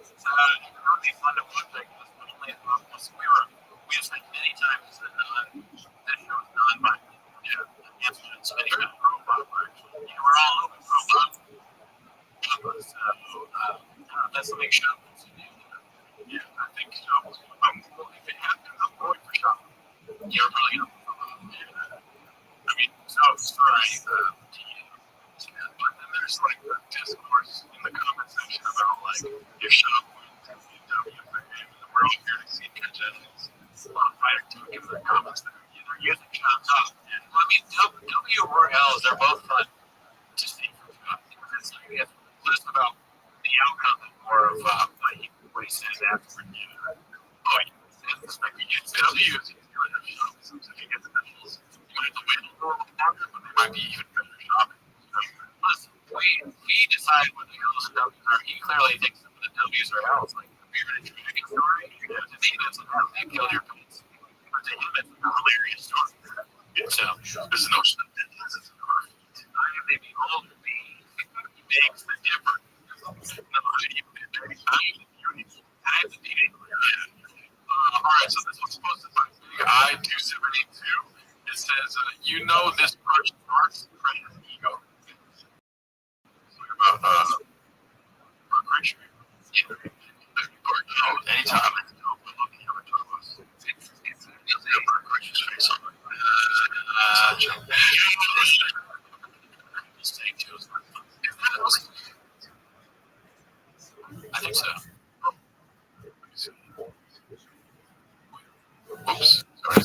would be fun to watch like this, but only as much. We have said many times that this show is non-binary. Yeah, it's many kind of pro-Bob, actually. We're all over pro-Bob. That's the big show. Yeah, I think so. If it happens, I'm going for shopping. You're really going to I mean, so sorry to you. But then there's like the discourse in the comment section about like your shop wins and CW for game and we're all here to see contentions. A lot of fighter talk in the comments that they're using shops up. And I mean, W or L's, they're both fun to see from Scott. It's less about the outcome and more of what he says afterward. I suspect he gets W's, he's going to have shops. If he gets officials, he might have to wait a little longer, but they might be even better shopping. Plus, we decide what the L's and W's are. He clearly thinks that the W's are L's. Like, if you're going to drag a story, you're going to have to think that's how they kill your points. But to him, it's a hilarious story. So, there's no such thing as a story. I may be old, but he makes the difference. Alright, so this was supposed to be I-272. It says, you know this crush starts from his ego. About recreation. Anytime. I think so. Oops. Sorry.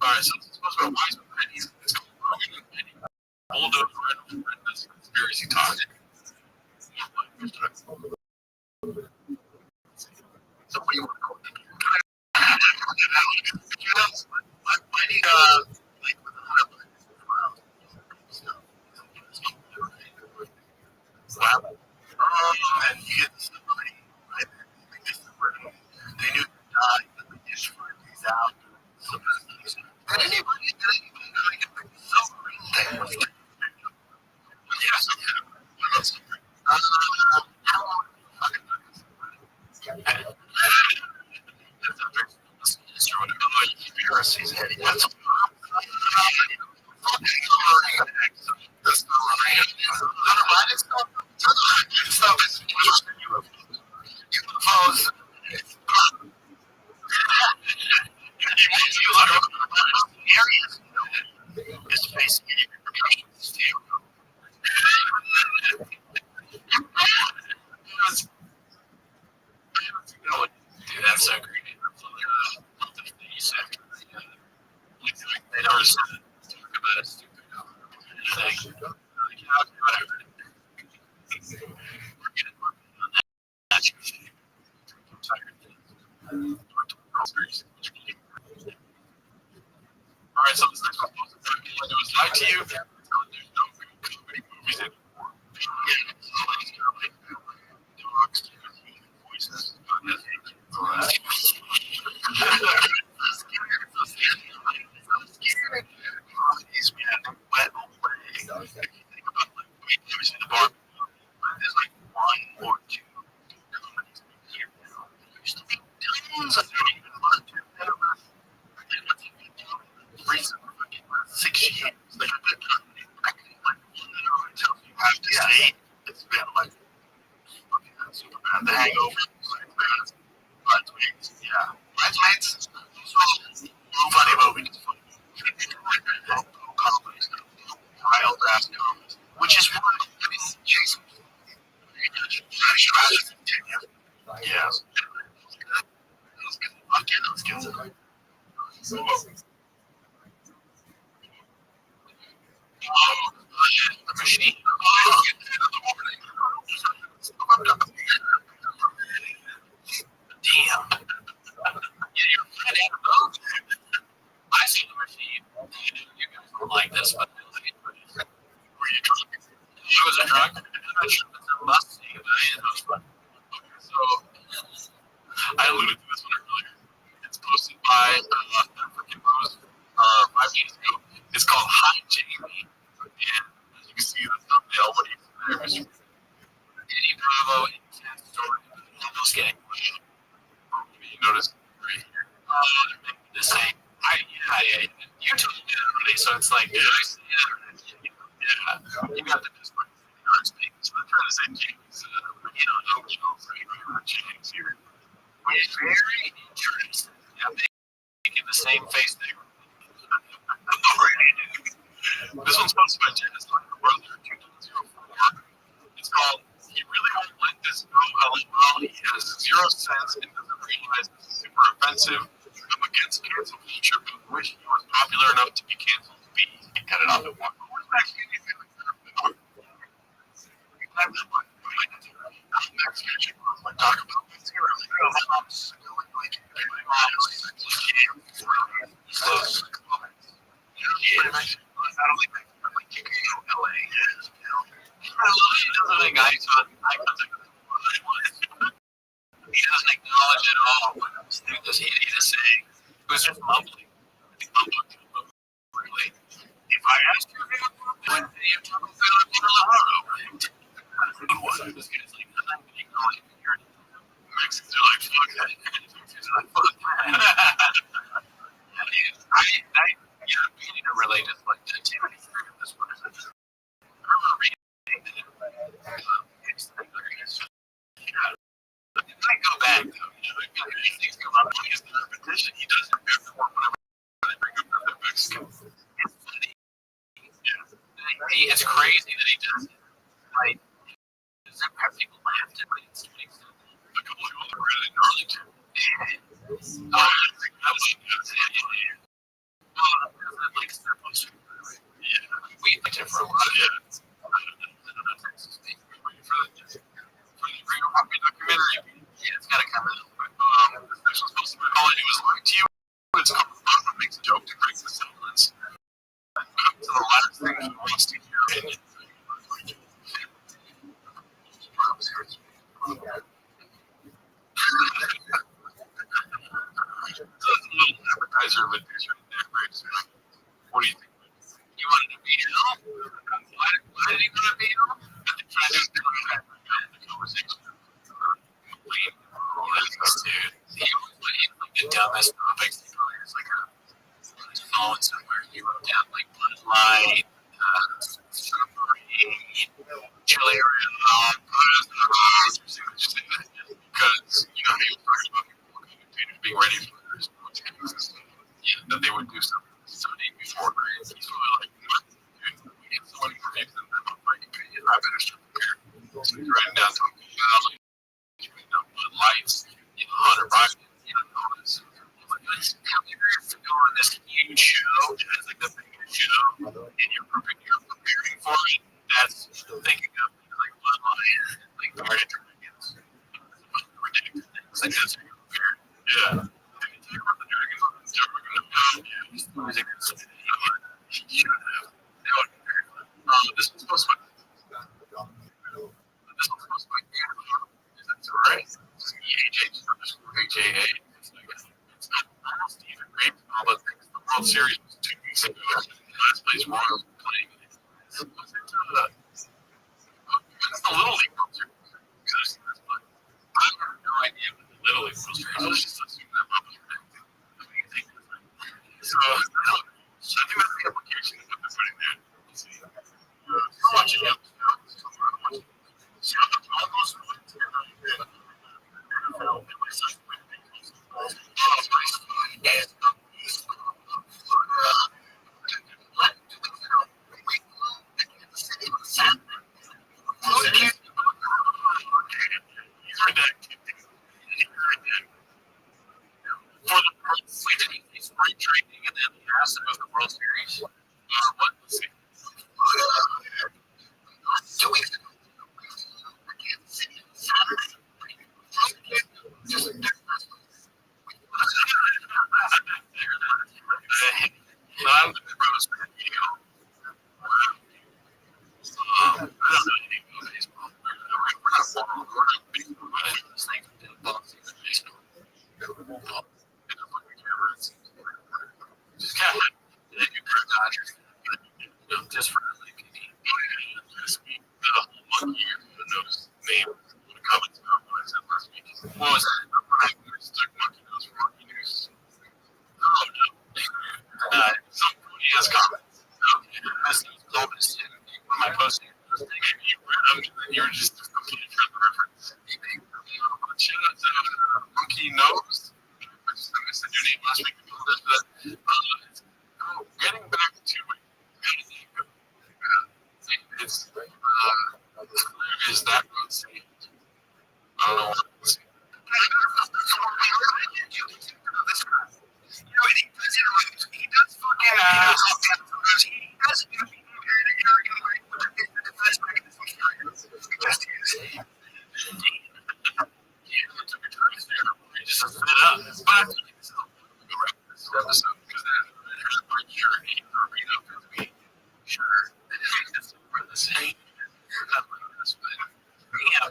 Alright, so it's supposed to be a wise man. It's called Rogan and Penny. Bulldozer read this conspiracy talk. So what do you want to call it? I need like with the and you get somebody, right? They knew that they just find these out. Did anybody get so green? Yes, how long? You keep your heresies heading. That's is facing any repercussions to you. That's so great. They don't just talk about a stupid thing. Whatever. We're getting on that. I'm tired. Alright, so this next one's supposed to be lied to you. There's no comedy movies anymore. Dogs, voices, these men went away. Think about like movies in the bar. There's like one or two comedies a year now. There used to be tons of them. Even one, two, reason for fucking 6 years. Like a good company. Until you have to say it's been like fucking super bad. The Hangover. Bridesmaids. Yeah. Bridesmaids. Funny movie. Comedy. Wild ass comedy. You got the best part. So they're trying to say James, no jokes or James here. Which is very interesting. Yeah, they making the same face they were. This one's supposed to be Janice, like the brother, 2.04. It's called He Really Won't Let This Go, LOL. He has zero sense and doesn't realize this is super offensive. I'm against cancel culture, but wish he was popular enough to be canceled. He cut it off at one. Where's that kid? Next year, like talk about this here. Close. Pretty much. Not only like you can go LA. I love it. Those are the guys on eye contact with him. He doesn't acknowledge it at all. What this idiot is saying, he was just mumbling. Really. If I asked you if you would you talk about Guadalajara, right? This guy's like, I'm going to acknowledge it here. Mexicans are like, fuck that. Mexicans are like, fuck that. We need to relate it like the activity through this one. I remember reading that it might go back, though. If things come up, he has the repetition. He doesn't have to work whenever they bring up the Mexico. It's funny. Yeah. It's crazy that he does it. Like, does that have people laughed at me? It's funny. A couple of people that were in Arlington. That was good. Like they're supposed to. Yeah, we liked it for a while. Yeah. For the Green Hockey documentary. Yeah, it's gotta come out. This was supposed to be called It Was Like to You. It's called It makes a joke to break the semblance. Come to the last thing he wants to hear. It's a little appetizer of a dish right there, right? What do you think? He wanted to beat it off? Why did he want to beat it off? I think trying to do the conversation. Dude, he always went in like the dumbest topics. It's like on his phone somewhere. He wrote down like Bud Light, Submarine, Chili Real, because he was talking about people being ready for this. Yeah, that they would do something before, right? He's really like, dude, we get someone who predicts them that I'm like, I better start prepared. So he's writing down something about like, Bud Lights, Hunter Biden, all this. Like, you're doing this huge show, it's like the biggest show, and you're preparing for it. That's thinking of like Bud Light, like the dragons. Ridiculous. It's like that's how you're prepared. Yeah. This was supposed to be right. HAA. It's almost even great. All the things. The World Series was 2 weeks ago. Last place Royals were playing. Was it the Little League World Series? I have no idea what the Little League World Series was. Just assume that was amazing. So I think that's the application that they're putting there. Let's see. How much it helps now? See how the almost spring training and then he asked about the World Series. What? Let's see. 2 weeks ago. Saturday. I'm the pros man. I don't know anything about baseball. We're not formal. We're not baseball. This thing is boxing and baseball. Just kind of like you for Dodgers. Just for like this week, the whole monkey who knows name the comments about what I said last week. What was that? I stuck monkey nose for monkey news. Oh no. He has comments. Okay. This is Clovis. my posting this thing, and you read them, and then you were just completely trying to reference. Shout out to Monkey Nose. I said your name last week. Getting back to it, it's is that road safe? I don't know what it's saying. He does fucking he does just set up. But I think this is a episode because there's a year and a sure. It's the same. Yeah, I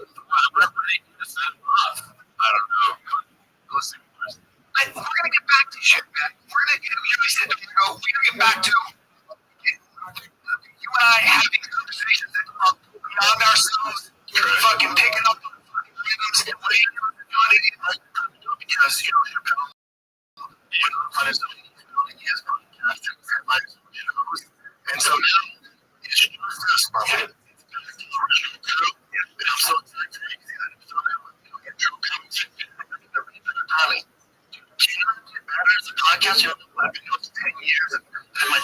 don't know. Listen, we're gonna get back to shit, man. We're gonna get back to you and I having conversations that are beyond ourselves, fucking picking up on rhythms and what because and so now it's just us. I'm so excited to see that Tommy, as a podcast, I've been doing 10 years. And my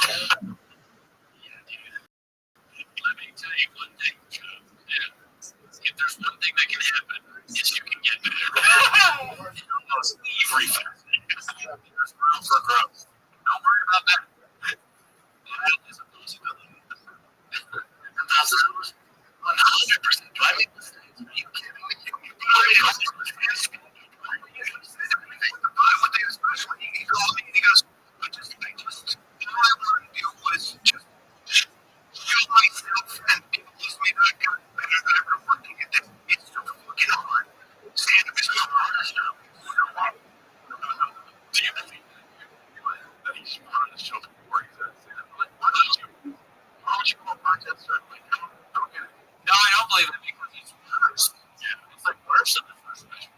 let me tell you one thing, if there's one thing that can happen, is you can get better. Almost everything. There's room for growth. Don't worry about that. That is a possibility. And that's 100%. Do I make mistakes? Are you kidding me? He goes, I just all I wanted to do was just show myself and people just made that better than ever working at this. It's so fucking hard. Stand up is so hard now. Do you believe that he's on the show before he says that? Like, why don't you go on podcast certainly? I don't get it. No, I don't believe it because he's worse. Yeah, it's like worse than the first mission.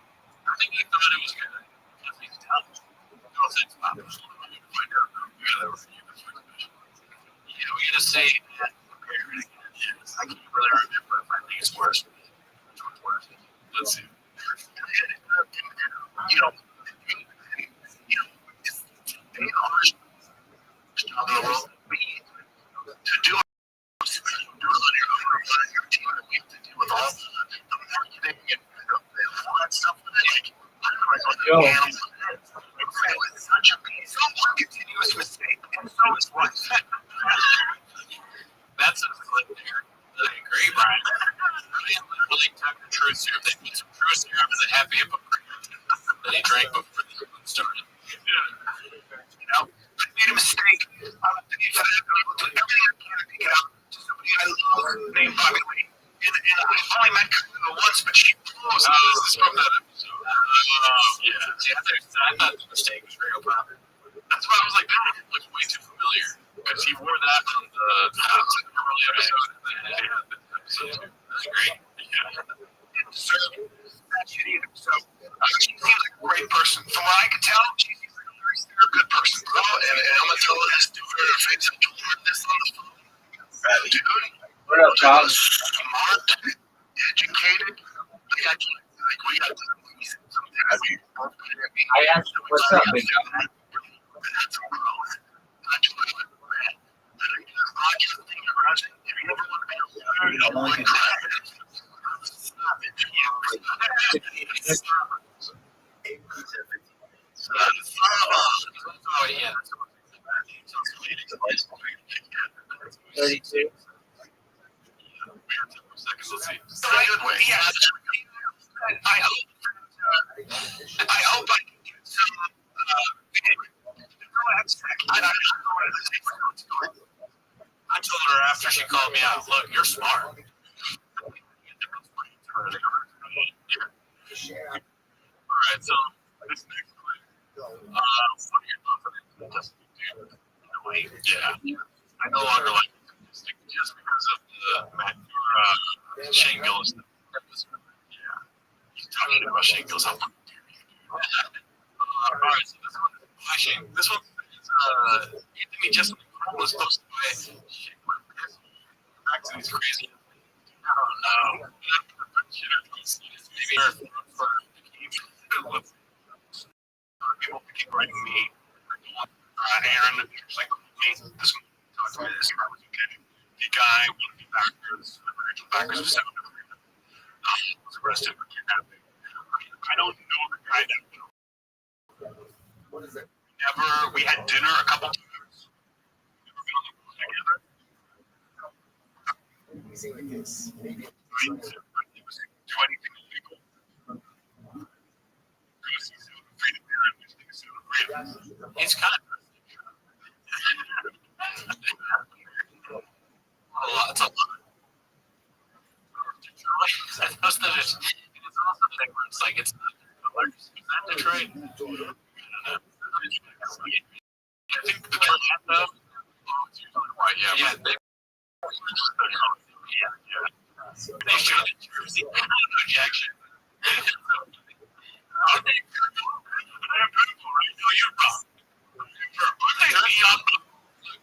I think he thought it was good because he's talented. No offense, Bob. We gotta say that. I can't really remember if I think it's worse. Which one's worse? Let's see. It's being honest in the world. To do it on your team, and we have to deal with all the marketing and all that stuff with it. It's such a continuous mistake, and so is what. That's a clip there. I agree, Brian. Really took the truth serum. They put some truth serum in the happy hypocrite that he drank before the episode started. I made a mistake. I looked everything I can to pick it up to somebody I love named Bobby Lee. And I finally met her once, but she blows. This is from that episode. I thought the mistake was real, Bobby. That's why I was like, that looks way too familiar. Because he wore that on the early episode. That's great. Yeah. Didn't deserve that shit either. So, she seems like a great person. From what I can tell, she seems like a good person. And I'm going to tell her this to her face. I told her this on the phone. Dude, what up, Tom? Smart, educated. We got to I asked him, what's up, big guy? Oh, yeah. 32. I hope I can get some. I told her after she called me out, look, you're smart. All right, so this next clip. What are your thoughts on it? Yeah. I no longer like it just because of the Shane Gillis. Yeah. He's talking about Shane Gillis. All right, so this one. Hi, Shane. This one is Anthony Jeselnik was supposed to buy shit. back to these crazy. I don't know. Maybe for people keep writing me. Aaron, she's like, hey, this one, talk to me this year. Okay. The guy went to backers of 7 was arrested for kidnapping. I don't know the guy that. What is it? We had dinner a couple times. Never been on the phone together. Maybe do anything illegal. He's kind of a lot. It's a lot. It's also the thing where it's like it's not Detroit. I think Detroit had them. It's usually white. Yeah. They should have Jersey. I don't know, Jackson. I'm beautiful, right? No, you're wrong.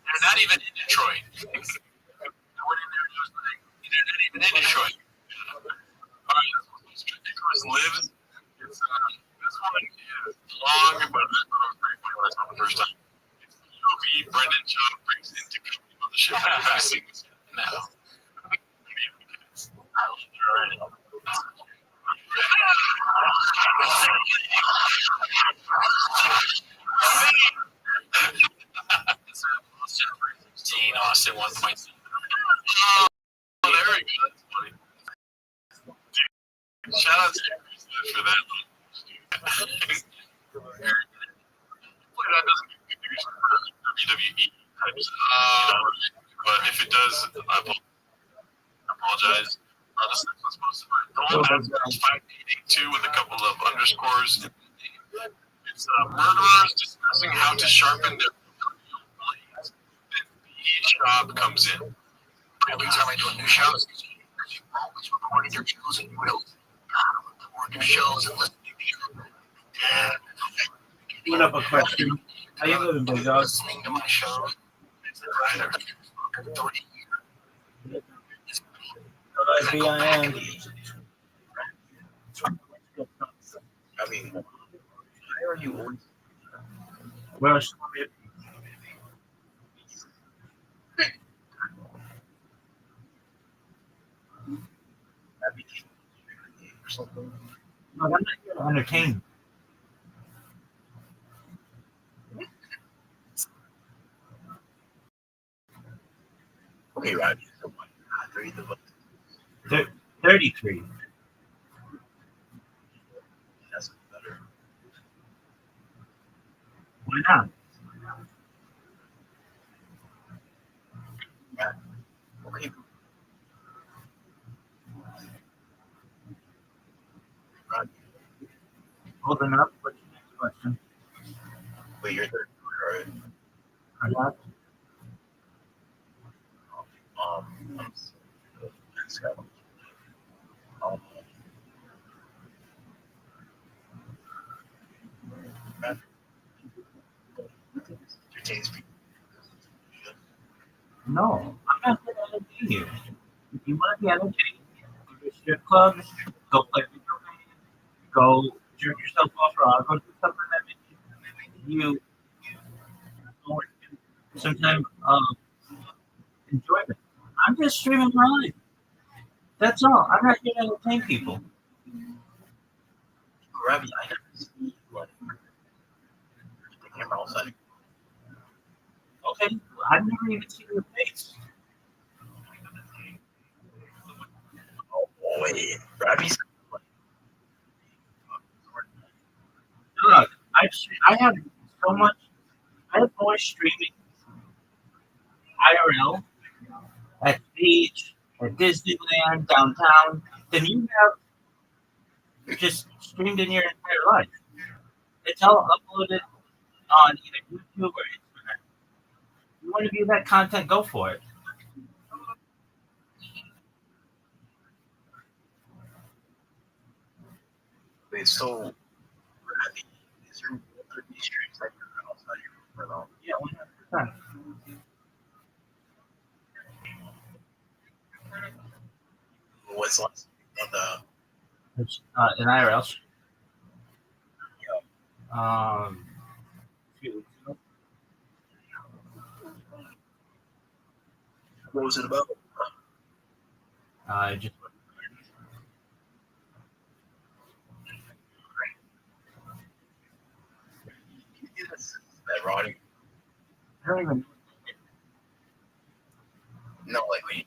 They're not even in Detroit. I went in there and was like, they're not even in Detroit. All right, Nicholas lives. It's, this one is long, but this one was pretty funny last time the first time. It's POV Brendan John brings into company on the ship. No. Austin 1.2. Oh, there we go. That's funny. Shout out to you for that. That doesn't get news for WWE types. But if it does, I apologize. This was supposed to be the one that's 582 with a couple of underscores. It's murderers discussing how to sharpen their blades. Then the shop comes in. Every time I do a new show, it's always recording your shows and reels. Record your shows and listen to your show. Put up a question. How you living, big dog? Listening to my show. It's a writer. 30 years. BIM. I mean, why are you? Well, no, I'm not here to entertain. Okay, Robbie. 33. That's better. Why not? Okay. Holding up. What's your next question? Wait, you're 33, right? I'm not. Let's go. No, I'm not going to entertain you. If you want to be entertained, go to strip clubs, go play video games, go jerk yourself off, or I'll go do something that makes you some kind of enjoyment. I'm just streaming my life. That's all. I'm not here to entertain people. Rabbi, I never see what the camera outside. Okay, I've never even seen your face. Oh boy, Rabbi's. Look, I have so much. I have more streaming IRL at the beach, at Disneyland, downtown than you have just streamed in your entire life. It's all uploaded on either YouTube or Instagram. You want to view that content, go for it. Wait, so Rabbi, is there these streams that you're outside your room? Yeah, 100%. what's the last of the It's in IRL. A few weeks ago. what was it about? Just That Roddy? I don't even. No, like when you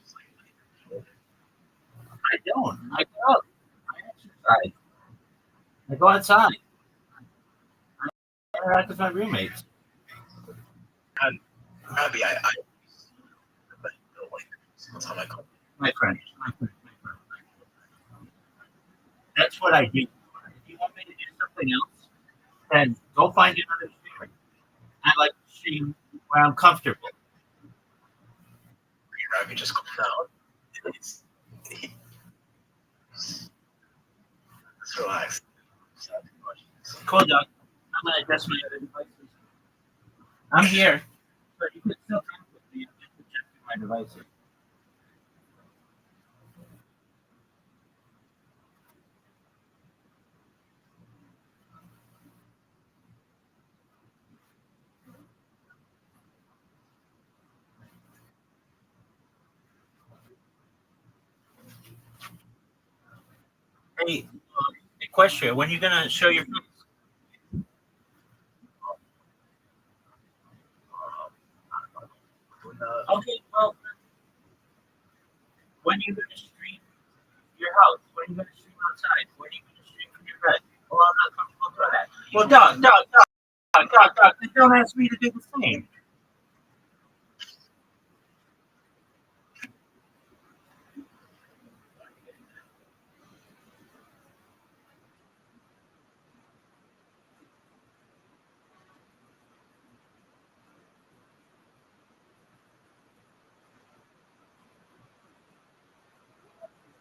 I don't. I go out. I exercise. I go outside. I interact with my roommates. Rabbi, I but like that's how I call My friends. That's what I do. If you want me to do something else, then go find another streamer. I like to stream where I'm comfortable. Rabbi just calm down. It's, just relax. Cool, dog. I'm gonna adjust my other devices. I'm here, but you can still talk with me. I'm just adjusting my devices. Hey, Equestria, when are you gonna show your face? Okay, well, when are you gonna stream your house? When are you gonna stream outside? When are you gonna stream from your bed? Well, I'm not comfortable doing that. Well, dog, then don't ask me to do the same.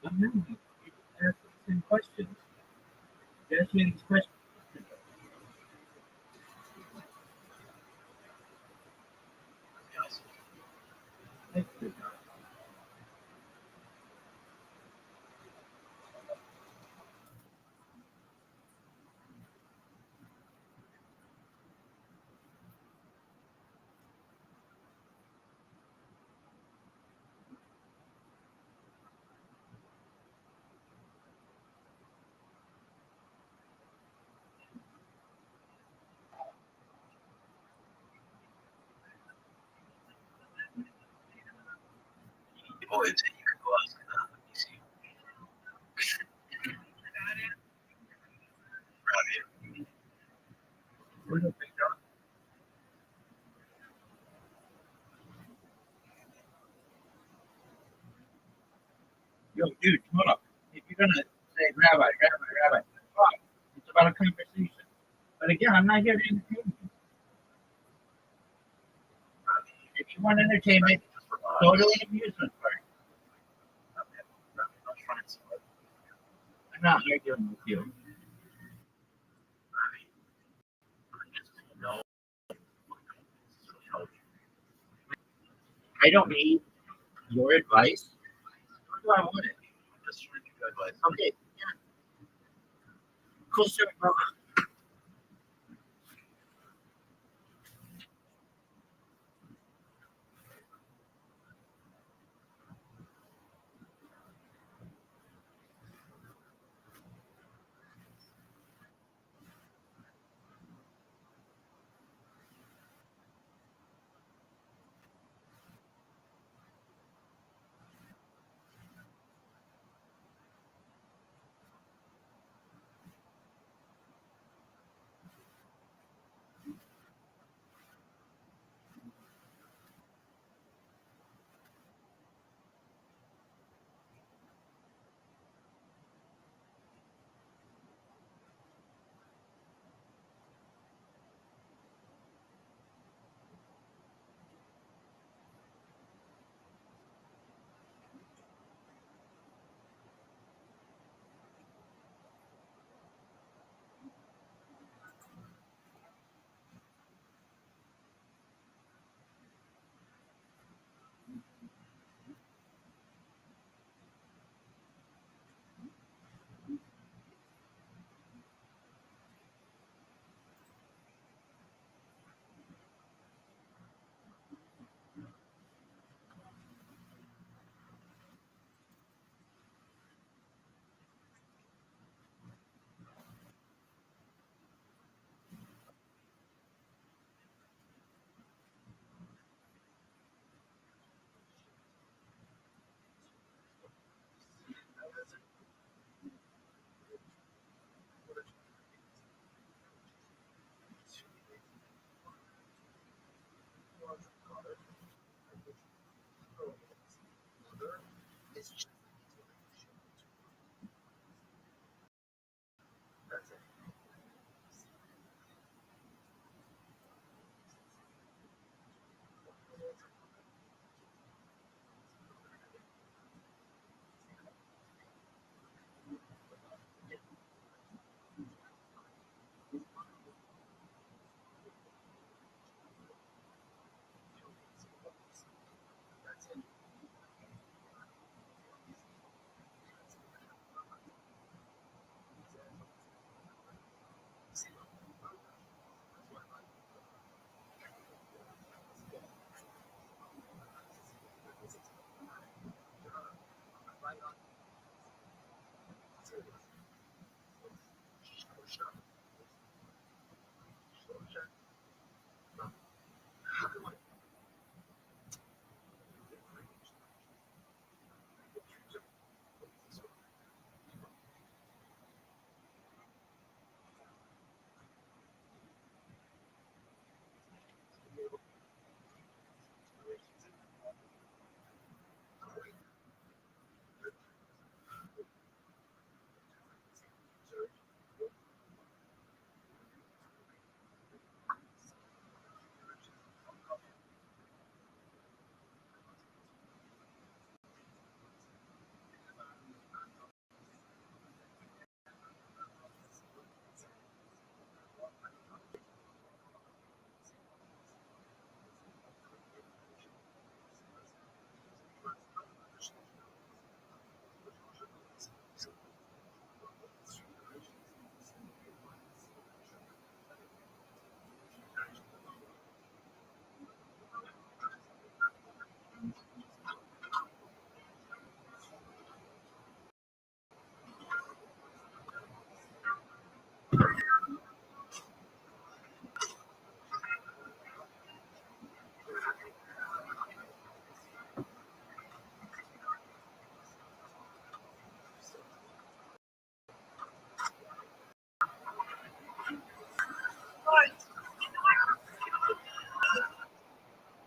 I'm not. You ask the same questions. You ask me these questions. Thank you. Oh, it's you can go ask you see. Rabbi, Where's the big dog? Yo, dude, hold up. If you're gonna say Rabbi, fine. It's about a conversation. But again, I'm not here to entertain you. If you want entertainment, go to an amusement park. I'm not arguing with you. no, I don't need your advice. Nor do I want it. just trying to give you advice. Okay, yeah. Cool, sir. Bro.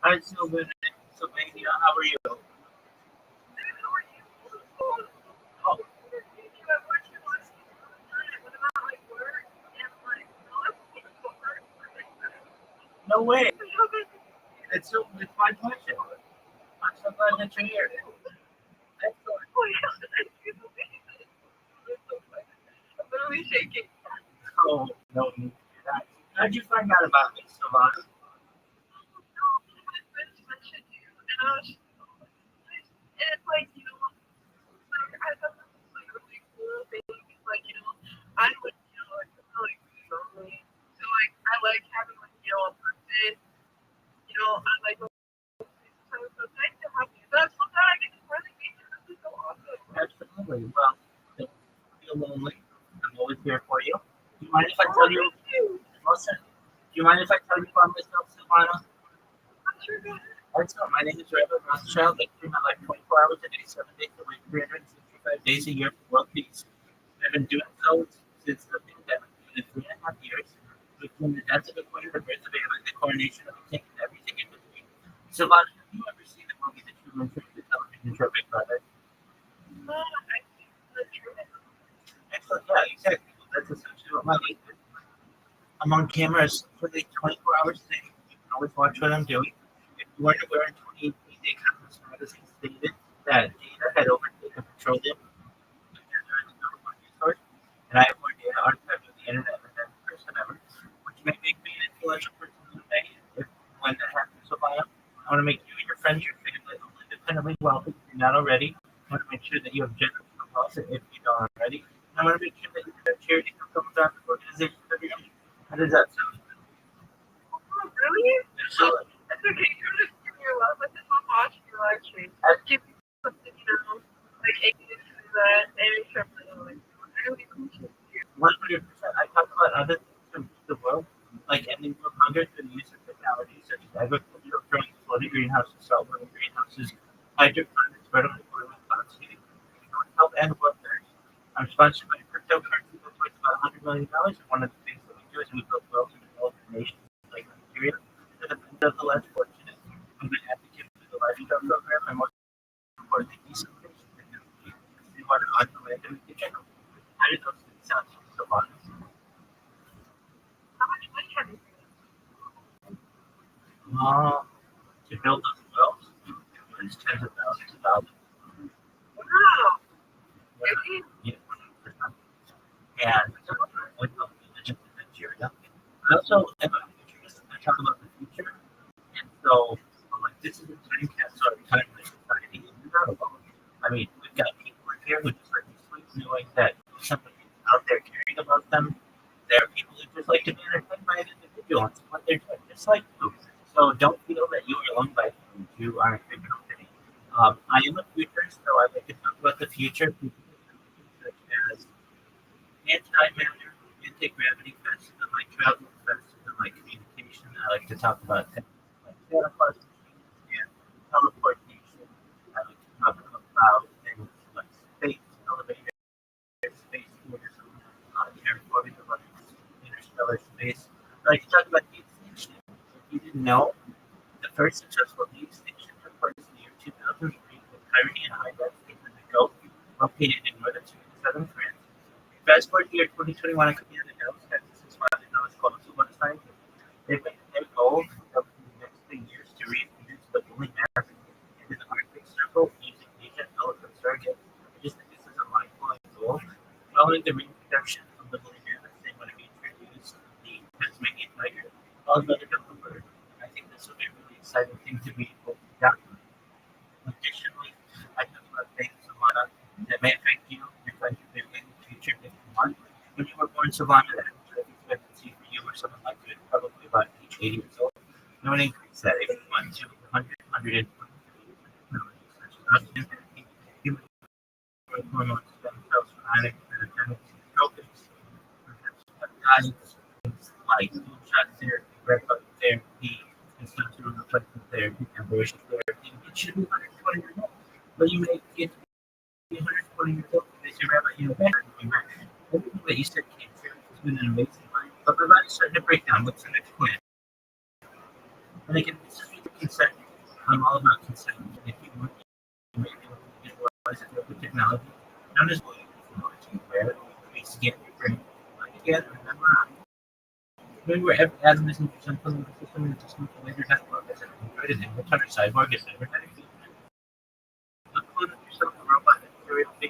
Hi, Sylvan. Sylvania, how are you? Oh, no way. It's my pleasure. I'm so glad that you're here. Excellent. Oh, no need to do that. How'd you find out about me, Sylvana? Absolutely. Well, don't feel lonely. I'm always here for you. Do you mind if I tell you? Listen, do you mind if I tell you about myself, Sylvana? Excellent. My name is Rabbi Rothschild. I came out like 24 hours a day, 7 days a week, 365 days a year for world peace. I've been doing so since the pandemic. In 3.5 years, between the death of the queen, the birth of Aaron, the coronation of the king, and everything in between. Sylvana, have you ever seen the movie The Truman Show, the television show Big Brother? Excellent. Yeah, exactly. Well, that's essentially what my life is. I'm on cameras for like 24 hours a day. You can always watch what I'm doing. If you weren't aware, in 2018, the Economist magazine stated that data had overtaken petroleum and are the number one news source, and I have more data archived on the internet than any person ever, which may make me an influential person in the day. If when that happens, so I want to make you and your friends, your family, independently wealthy. If you're not already, I want to make sure that you have generous deposit if you don't already. I want to make sure that you have charity philanthropic organizations of your own. How does that sound? Absolutely. One hundred percent. I talk about other things to improve the world, like ending world hunger through the use of technology such as agriculture, growing floating greenhouses, saltwater greenhouses, hydroponics, vertical farming, cloud seeding, health and welfare. I'm sponsored by cryptocurrency that's worth about $100 million. And one of the things that we do is we build wealth in developing nations like Nigeria that have been the less fortunate. I'm an advocate for the lifestyle program and most importantly, decent do those things sound so fun? How much money have you spent? To build those wells, it's tens of thousands of dollars. Wow. Really? Yeah, 100%. And with the religion in Nigeria. I also am a futurist. I talk about the future. And so I'm like, this is a time capsule of time in society. And you're not alone. I mean, we've got people in here who just like to sleep knowing that somebody is out there caring about them. There are people who just like to be entertained by an individual and what they're doing, just like you. So don't feel that you are alone by things. You are in good company. I am a futurist, so I like to talk about the future. Such as antimatter, anti-gravity faster than light travel, faster than light communication. I like to talk about things like teleportation and teleportation. I like to talk about things like space elevators, space force, terraforming of interstellar space. I like to talk about the extinction. If you didn't know, the first successful de-extinction took place in the year 2003 with Kyrie and Ibex in the Gulf, located in northern Sweden, southern France. Fast forward to year 2021, I could be in the Dallas, Texas, is why they know it's called Super Scientist. They've made their goal of the next 10 years to reintroduce the woolly mammoth into the Arctic Circle using Asian elephant surrogates. I just think this is a mind-blowing goal. Following the reintroduction of the woolly mammoth, they want to reintroduce the Tasmanian tiger, followed by the Gulf bird. I think this will be a really exciting thing to be able to document. Additionally, I talk about things that may affect you if I do in the future if you want. When you were born, Savannah, the average life expectancy for you or someone like you is probably about 80 years old. No one increase that if you want to 100, 120 such as oxygen therapy, human growth hormones, stem cells, chronic metabolic trophies, peptides, things like moonshot therapy, red blood therapy, testosterone replacement therapy, conversion therapy. It should be 120 years old. But you may get to be 120 years old because your rabbi, better than you. Everything that you said came true. It's been an amazing life. But my body's starting to break down. What's the next plan? And again, this is consent. I'm all about consent. If you want, you may be able to utilize it with technology, known as technology, where we scan your brain. Again, remember, remember every atom is in central nervous system and just moving later down the road. As an android and inventor, cyborg, is cybernetic. Look at yourself, a robot, and you're able to be.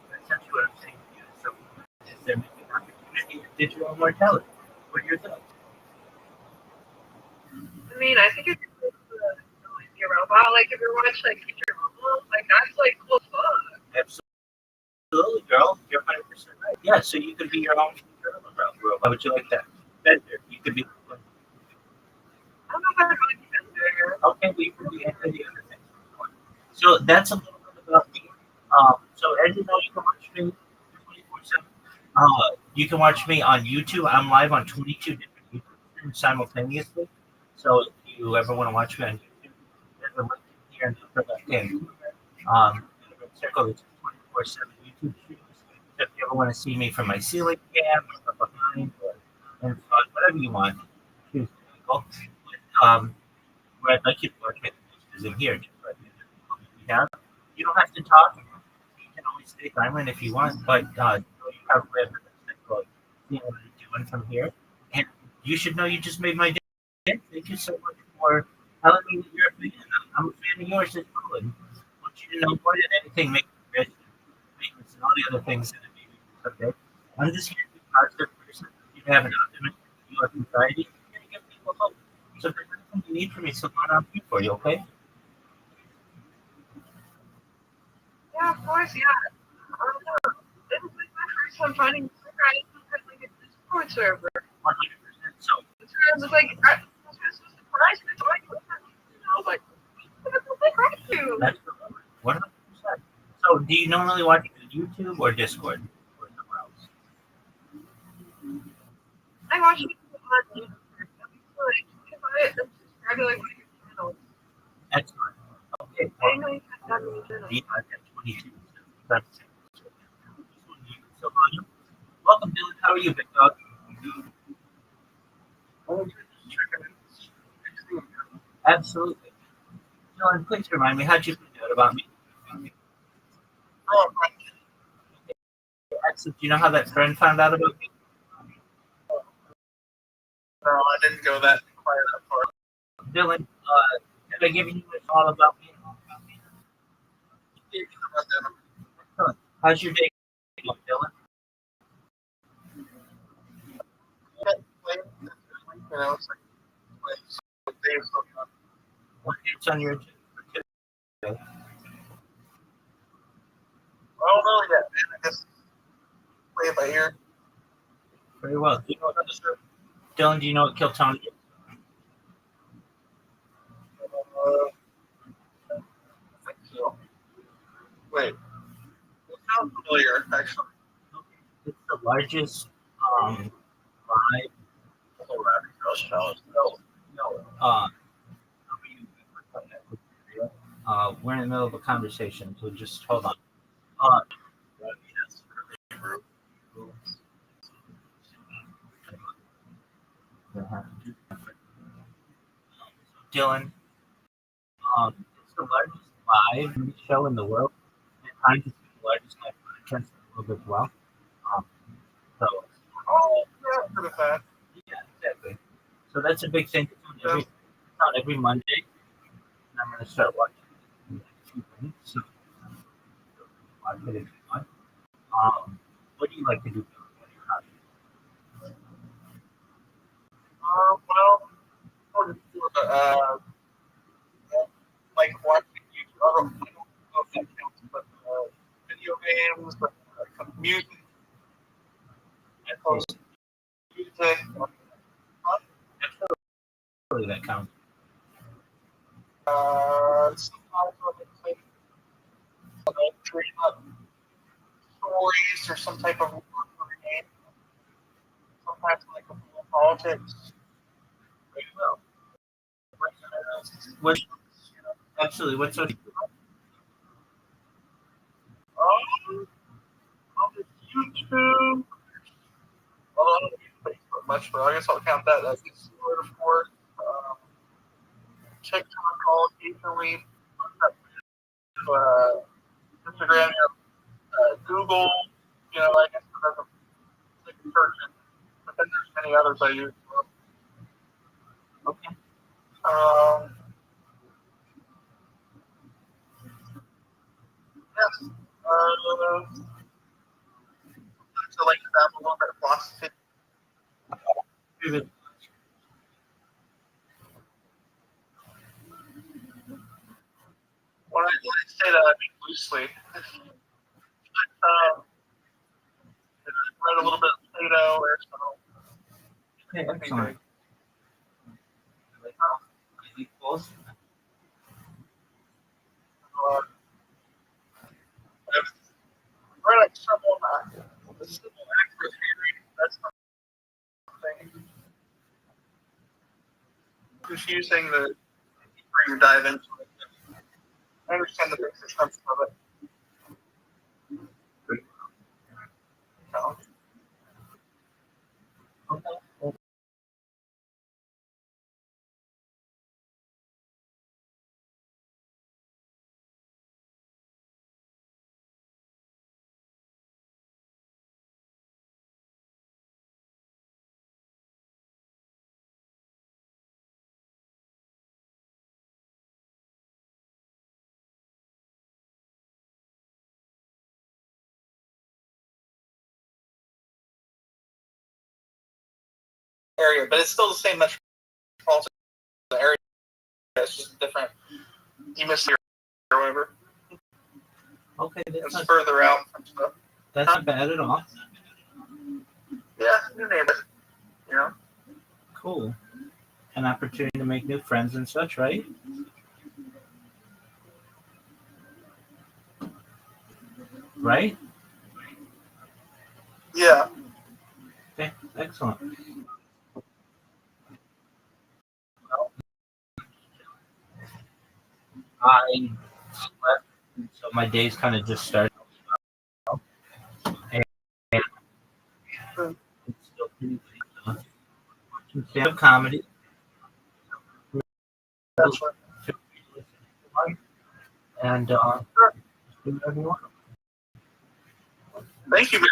That's actually what I'm saying to you. So, is there maybe an opportunity in digital immortality? What are your thoughts? I mean, I think it's cool to be a robot. Like, if you watch, like, Future Robot, like, that's, like, cool as fuck. Absolutely, girl. You're 100% right. Yeah, so you could be your own robot. How would you like that? Bender. You could be. I don't know if I really be there. Okay, well, you could be any of the other things. So that's a little bit about me. So as you know, you can watch me 24/7. You can watch me on YouTube. I'm live on 22 different YouTube streams simultaneously. So if you ever want to watch me on YouTube, there's a link here in the upper left hand corner. In the red circle, it's 24/7 YouTube streams. So if you ever want to see me from my ceiling cam or from behind or in front, whatever you want, choose the angle. Where I'd like you to watch me is in here. Just right here. You don't have to talk. You can always stay silent if you want, but you have seeing what I'm doing from here. And you should know you just made my day. Thank you so much for telling me that you're a fan. I'm a fan of yours as well. And I want you to know more than anything, make maintenance and all the other things that it may be someday. I'm just here to be a positive person. You have an optimism, you have anxiety, you're going to give people hope. So if there's anything you need from me, Savannah, I'm here for you, okay? Yeah, of course, yeah. I don't know. This is like my first time finding a like a Discord server. 100%. So, I was like, I was so surprised. I was like, thank you. that's 100%. So, do you normally watch YouTube or Discord or somewhere else? I watched it on YouTube. Like, if I subscribe to like one of your channels. Excellent. Okay. I didn't know you had that many channels. I've got 22. That's so, welcome, Dylan. How are you, big dog? Absolutely. Dylan, please remind me, how'd you find out about me? Oh, Excellent. So do you know how that friend found out about me? No, I didn't go that far. Dylan, have I given you all about me? How's your day going, Dylan? You know, it's like days. What date's on your I don't know yet, man. I guess play it by ear. Very well. Do you know what Dylan, do you know what Kiltony is? I think so. Wait. It sounds familiar, actually. It's the largest live Oh, Rabbi, Rothschild. No. we're in the middle of a conversation, so just hold on. Rabbi has really rude. Dylan, it's the largest live news show in the world. At times, it's the largest live podcast in the world as well. So, Oh, yeah, for the fact. yeah, exactly. So that's a big thing. It's on every Monday, and I'm going to start watching it in a few minutes. So, watch it if you want. What do you like to do? Well, sort of like watching YouTube. I don't know if that counts, but video games, music, and post music. Absolutely, that counts. Sometimes I dream up stories or some type of work for a game. Sometimes like politics. Well, What? Absolutely. What's so? On YouTube. Well, I don't use Facebook much, but I guess I'll count that as Discord, of course. TikTok, all occasionally. Instagram, Google. You know, I guess that's a big person. But then there's many others I use. Okay. Yes. So like to have a little bit of philosophy. When I say that, I mean loosely. Read a little bit of Plato or so. Okay, excellent. Equals. Read a simple accurate handwriting. That's something confusing the deeper you dive into it. I understand the basic concept of it. No. Okay. Area, but it's still the same metropolitan area. It's just different hemisphere or whatever. Okay, It's further out from stuff. That's not bad at all. Yeah, new neighbor. You know. Cool. An opportunity to make new friends and such, right? Right? Yeah. Okay, excellent. I slept, so my days kind of just started. And it's still pretty late. Watching stand-up comedy. That's what. And do whatever you want. Thank you, man.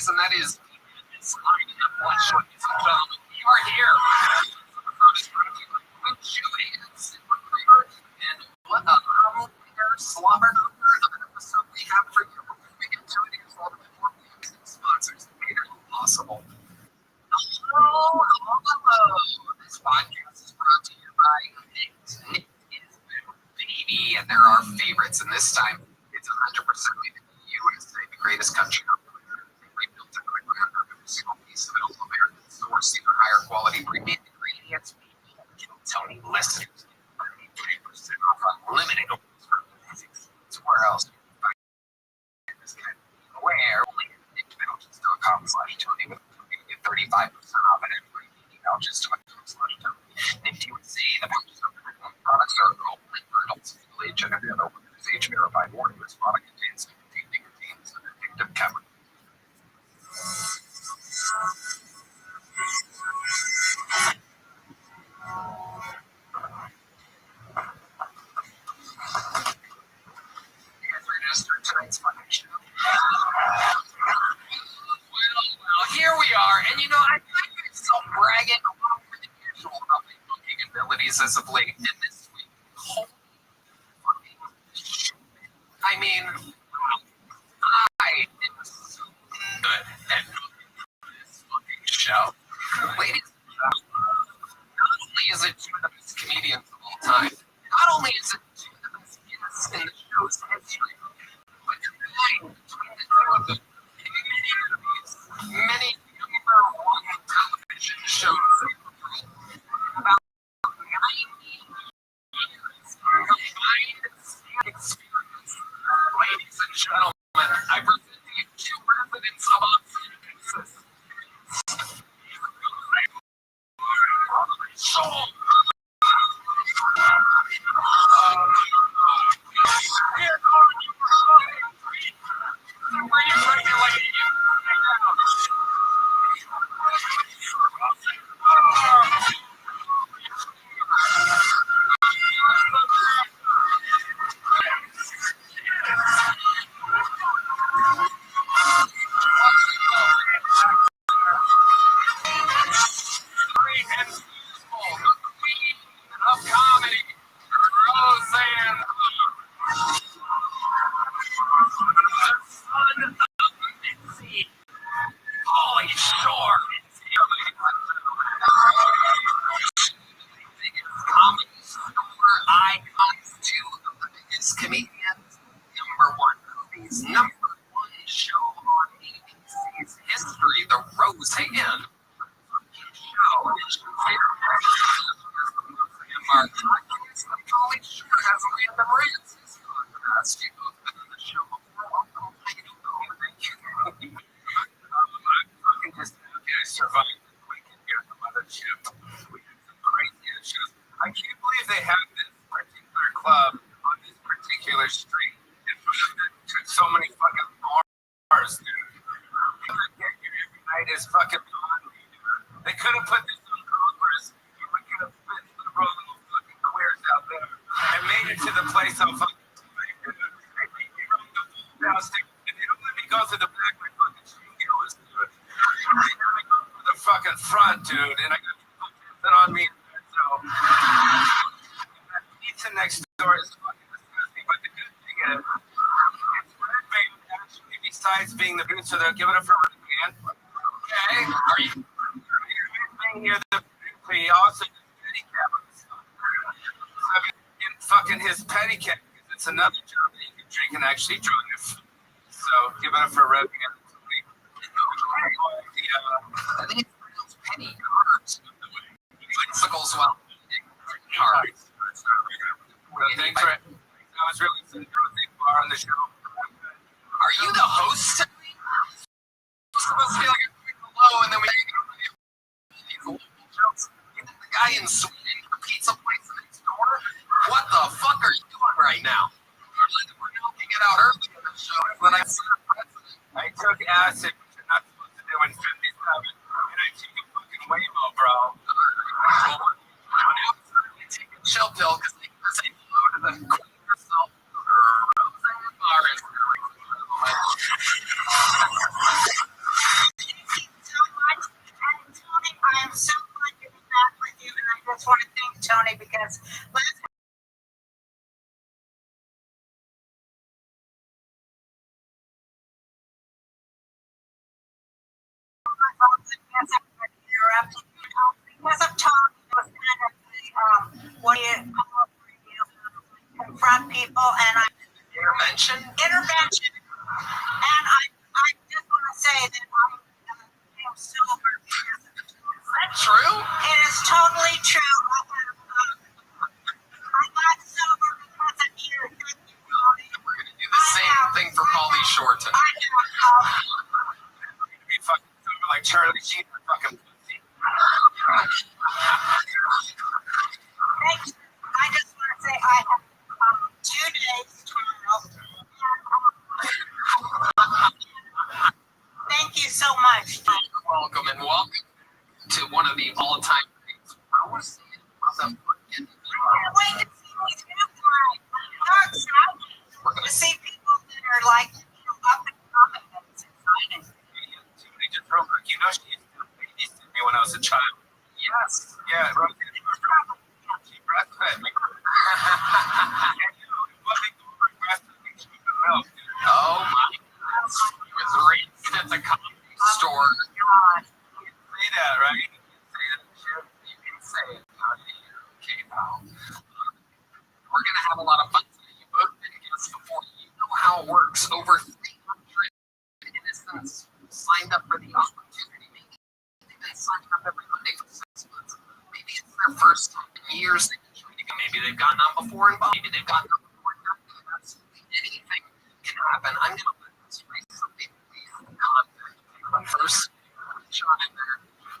And that is you are here. And what a slobber episode we have for you. Before we get to it, here's all the sponsors that made it possible. Hello. This podcast is brought to you by Nick is baby, and there are favorites, and this time it's 100% made in the USA, the greatest country on earth. They rebuilt it from the ground up every single piece of it, all American sourcing for higher quality premium ingredients. Tony listeners, 20% off unlimited orders for where else you can find this kind of where only at nickvouchers.com/Tony with 35% off at every vouchers.com/Tony. If you would see the pouches of products are open for adults, age and every other one is age verified. Warning: this product contains nicotine and addictive chemicals. Tonight's fucking show. Well, here we are, and you know, I find myself bragging a lot more than usual about my booking abilities as of late, and this week, holy fucking shit. I mean, I am so good at booking this fucking show. Ladies and gentlemen, not only is it two of the best comedians of all time, not only is it two of the best guests in the show's history, between the two of them, many number one television shows about 90 years combined experience. Ladies and gentlemen, I present to you two residents of Austin, Texas. I can't believe they have this particular club on this particular street. So many fucking bars, dude. Every night is fucking gone. They could have put this on Congress. We could have put liberal fucking queers out there and made it to the place on fucking. If you don't let me go to the back, my fucking studios, dude. They let me go to the fucking front, dude, and I got that on me. So that pizza next door is fucking disgusting. But the good thing is, it's red bait actually. Besides being the producer, they'll give it up for Red Man. Okay. Are you here? He also does pedicab. Fucking his pedicab because it's another job that you can drink and actually drive. So give it up for Rabbi. I think it's pronounced penny cards. Bicycles while cards. Thanks for it. I was really sitting far on the show. Are you the host? It's supposed to be like a quick hello, and then we jokes. You think the guy in Sweden, the pizza place next door? What the fuck are you doing right now? We're milking it out early in the show, but I took acid, which you're not supposed to do in 57, and I took a fucking Waymo, bro. Now it's time to take a chill pill because they can say hello to the queen herself. I am so glad to be back with you, and I just want to thank Tony because last interrupted. Because of Tony, it was kind of what do you call it, confront people, and Intervention? intervention. And I just want to say that I am sober because of it. Is that true? It is totally true. I got sober because of you. Thank you, Tony. We're going to do the same thing for Pauly Shore tonight. I have We're going to be fucking sober like Charlie Sheen or fucking pussy. thank you. I just want to say I have 2 days tomorrow. Thank you so much. You're welcome, and welcome to one of the all-time greats. I was saying, I can't wait to see these new guys. I'm excited to see people that are like, up and coming. It's exciting. real quick, you know she used to babysit me when I was a child. Yes. Yeah, Rothschild. She breastfed me. Oh my God. He was raised at the comedy store. God. You can say that, right? You can say that shit. You can say it. Okay, pal. We're going to have a lot of fun today. You both been guests before. You know how it works. Over 300 innocents signed up for the opportunity. Maybe they've been signing up every Monday for 6 months. Maybe it's their first time in years. Maybe they've gotten on before and maybe they've gotten on before and absolutely anything can happen. I'm going to let this race something contact. But first, John in there,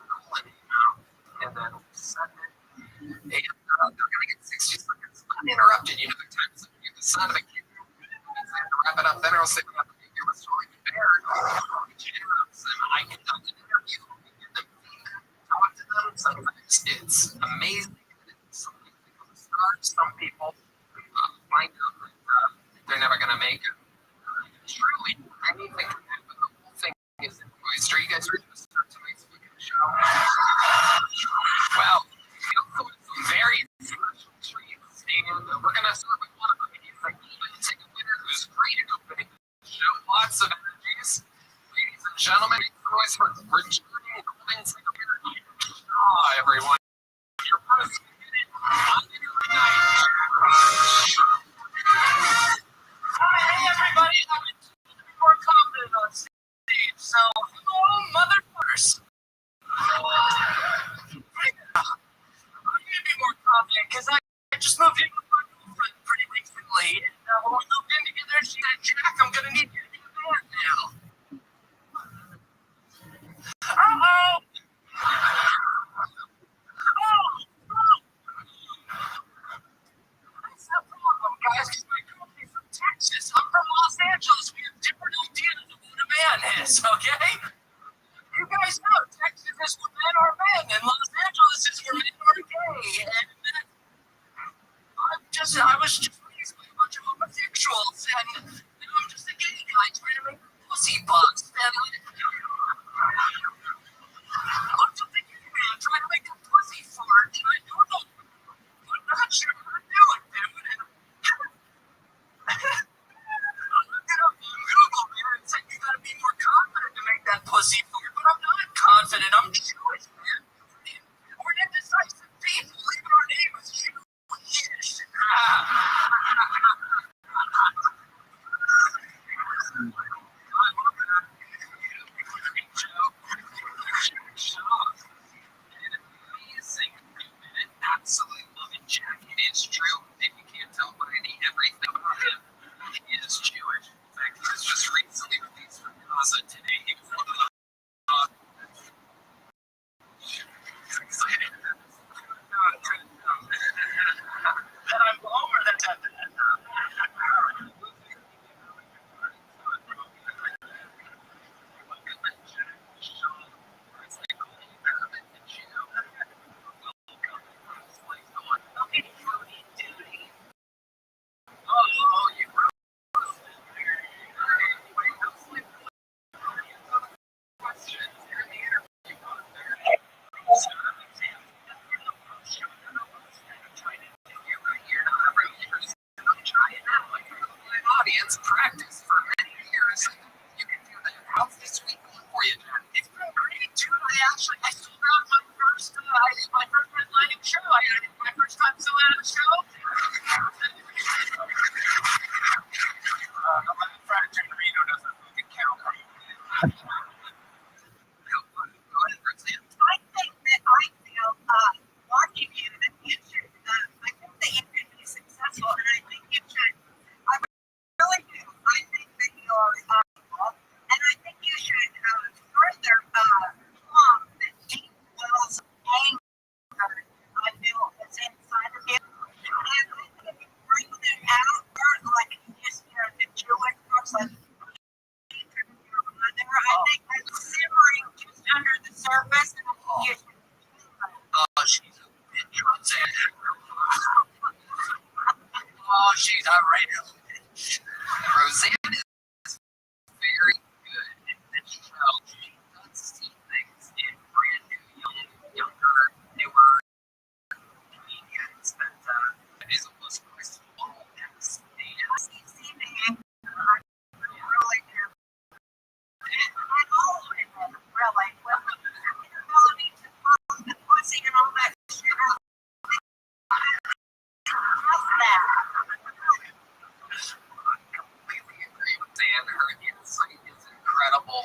calling him out, and then send it. And they're going to get 60 seconds uninterrupted. You know, the times that you get the sound of a kid. To wrap it up, then I'll say, well, it was totally prepared. Which interrupts them. I conduct an interview. Give them feedback. Talk to them. Sometimes it's amazing. Some people find out that they're never going to make it. Truly, anything can happen. The whole thing is in oyster. You guys ready to start tonight's show? Well, it's very special treats, and we're going to start with one of them. He's like, take a winner who's great at opening the show. Lots of energies. Ladies and gentlemen, it's always for returning golden winner. Ah, everyone. Your first minute on Hey everybody, I'm to be more confident on stage. So, hello, motherfuckers. I'm gonna be more confident because I just moved in with my girlfriend pretty recently. And when we moved in together, she said, Jack, I'm gonna need you to be a man now. Uh-oh. That's the problem, guys, because my girlfriend's from Texas. I'm from Los Angeles. We have different ideas of what a man is, okay? You guys know Texas is where men are men, and Los Angeles is where men are gay. And I was just raised by a bunch of homosexuals, and now I'm just a gay guy trying to make pussy buzz. And I'm just a gay man trying to make a pussy fart, and I don't know. I'm not sure how to do it, dude. I looked it up on Google, man, and said you gotta be more confident to make that pussy fart, but I'm not confident. surface. You, Oh, she's a bitch, Roseanne. Oh, she's outrageous. Roseanne is very good in this show. She does see things in brand new, younger, newer comedians that is almost graceful and stands. really do. And all women, really, with the ability to pump the pussy and all that shit. Just that. Completely agree with Dan. Her insight is incredible.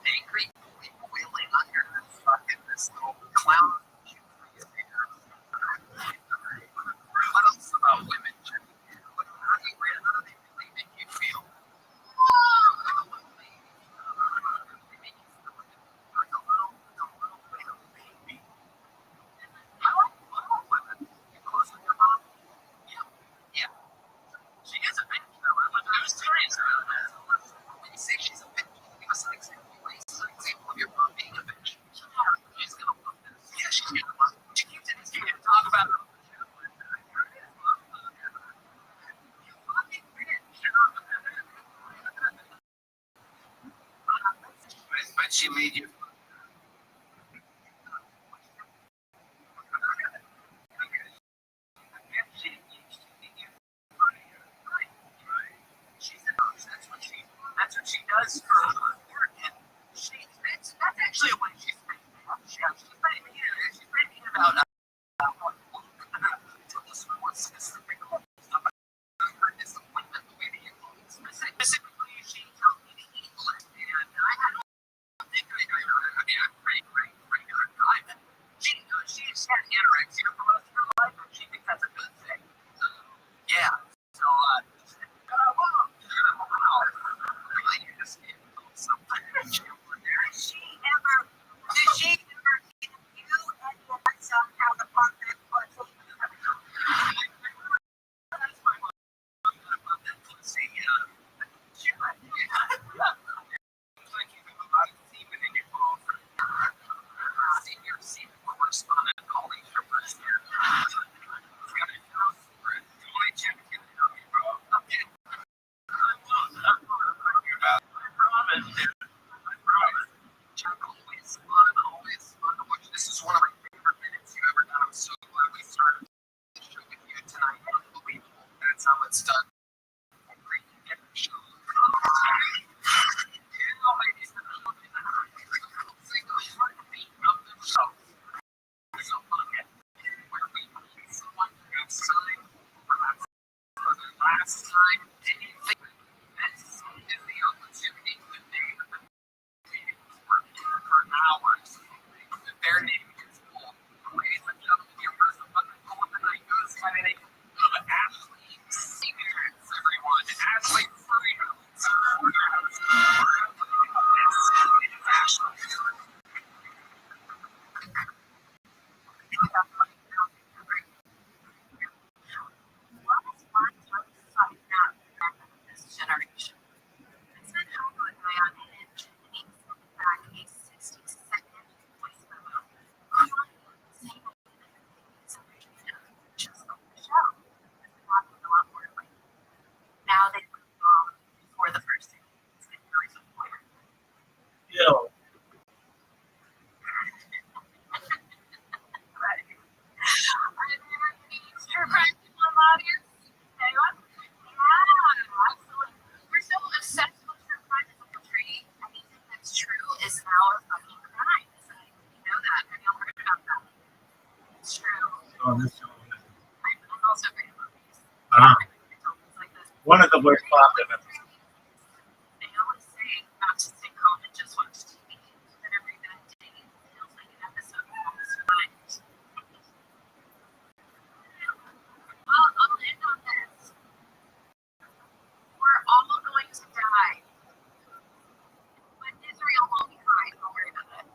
Angry boiling under this little clown. What else about women? How do they really make you feel? Yeah. She is a bitch. I was serious about that. When you say she's a bitch, give us an example. An example of your mom being a bitch. She's gonna love this. Yeah, she's gonna love it. She keeps it. You can talk about it. But she made you. That's what she does for her work. And that's actually a way she's pretty mean. She's pretty mean about the sports specific stuff. Her disappointment the way they influence. Specifically, she tells me to eat less. And I don't think I'm pretty good guy. But she's had anorexia for most of her life, and she thinks that's a good thing. Yeah. So, you just gave something. Did she ever give you any advice on how to pump that pussy? That's my mom. Pussy, like you have a lot of semen in your phone. Senior correspondent calling for first year. It's got a house for it. Only check it out, bro. Okay. I promise. I promise. Always fun to watch. This is one of my favorite minutes you've ever done. I'm so glad we started the show with you tonight. Unbelievable. That's how it's done. Great to get the show. So fun. Where we meet someone next time, perhaps for the last time. Do you think this is the opportunity that they have been waiting for hours? Their name is Paul. Ladies and gentlemen, your first wonderful of the night goes by the name of Ashley Seniors, everyone. Ashley Seniors. This is Ashley. This generation. I said hello to a guy on Hinge, and he sent back a 60-second voice memo. Just like the show. Talking a lot more like now they for the first thing. It's really supportive. Yo, Your practical audience. Hang on. Yeah, absolutely. We're so obsessed with true crime as a country. Anything that's true is now a fucking crime. You know that. Have you heard about that? It's true. oh, this I'm also great at movies. Like this. one of the worst problems. They always say not to stay calm and just watch TV, but every bad day feels like an episode of Almost Survived. I'll end on this. We're all going to die. But Israel won't be fine. Don't worry about it.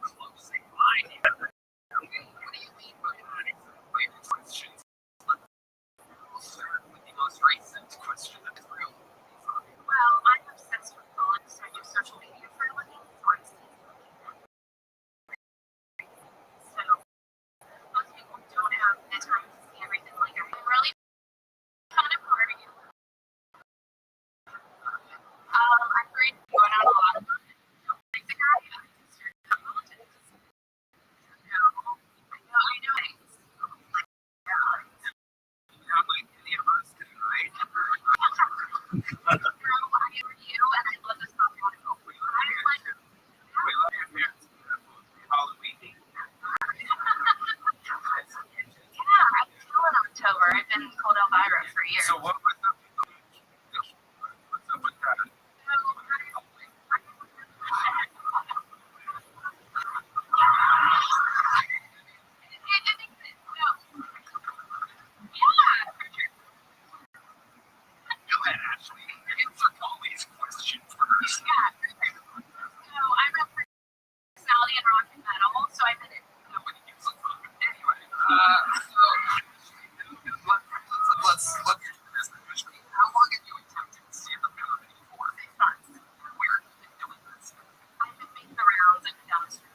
Closing line. I adore you, and I love this podcast. I was like, We love your parents. Halloween. yeah, I'm still in October. I've been called Elvira for years. So what's up? What's up with that? Go ahead, Ashley. Answer Polly's question first. So I rep personality and rock and metal, so I've been in. Anyway, let's do this. How long have you attempted stand-up comedy for? 6 months. Where have you been doing this? I've been making the rounds and down the street.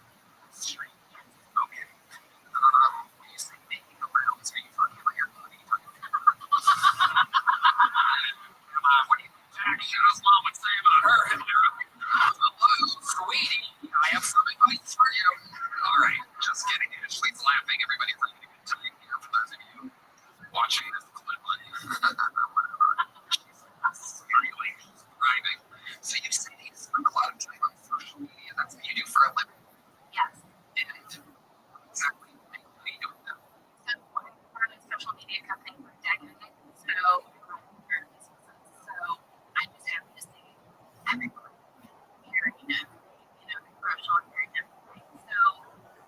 Street. Okay. When you say making the rounds, are you talking about your body? Come on, what do you think Jack Show's mom would say about her? Hello, sweetie. I have some advice for you. All right, just kidding. Ashley's laughing. Everybody's having a good time here. For those of you watching this clip on she's driving. So you say you spend a lot of time on social media. That's what you do for a living. Yes. And exactly what do you do with that? So I run a social media company for a decade. So I'm just happy to see everyone here, commercial and very differently. So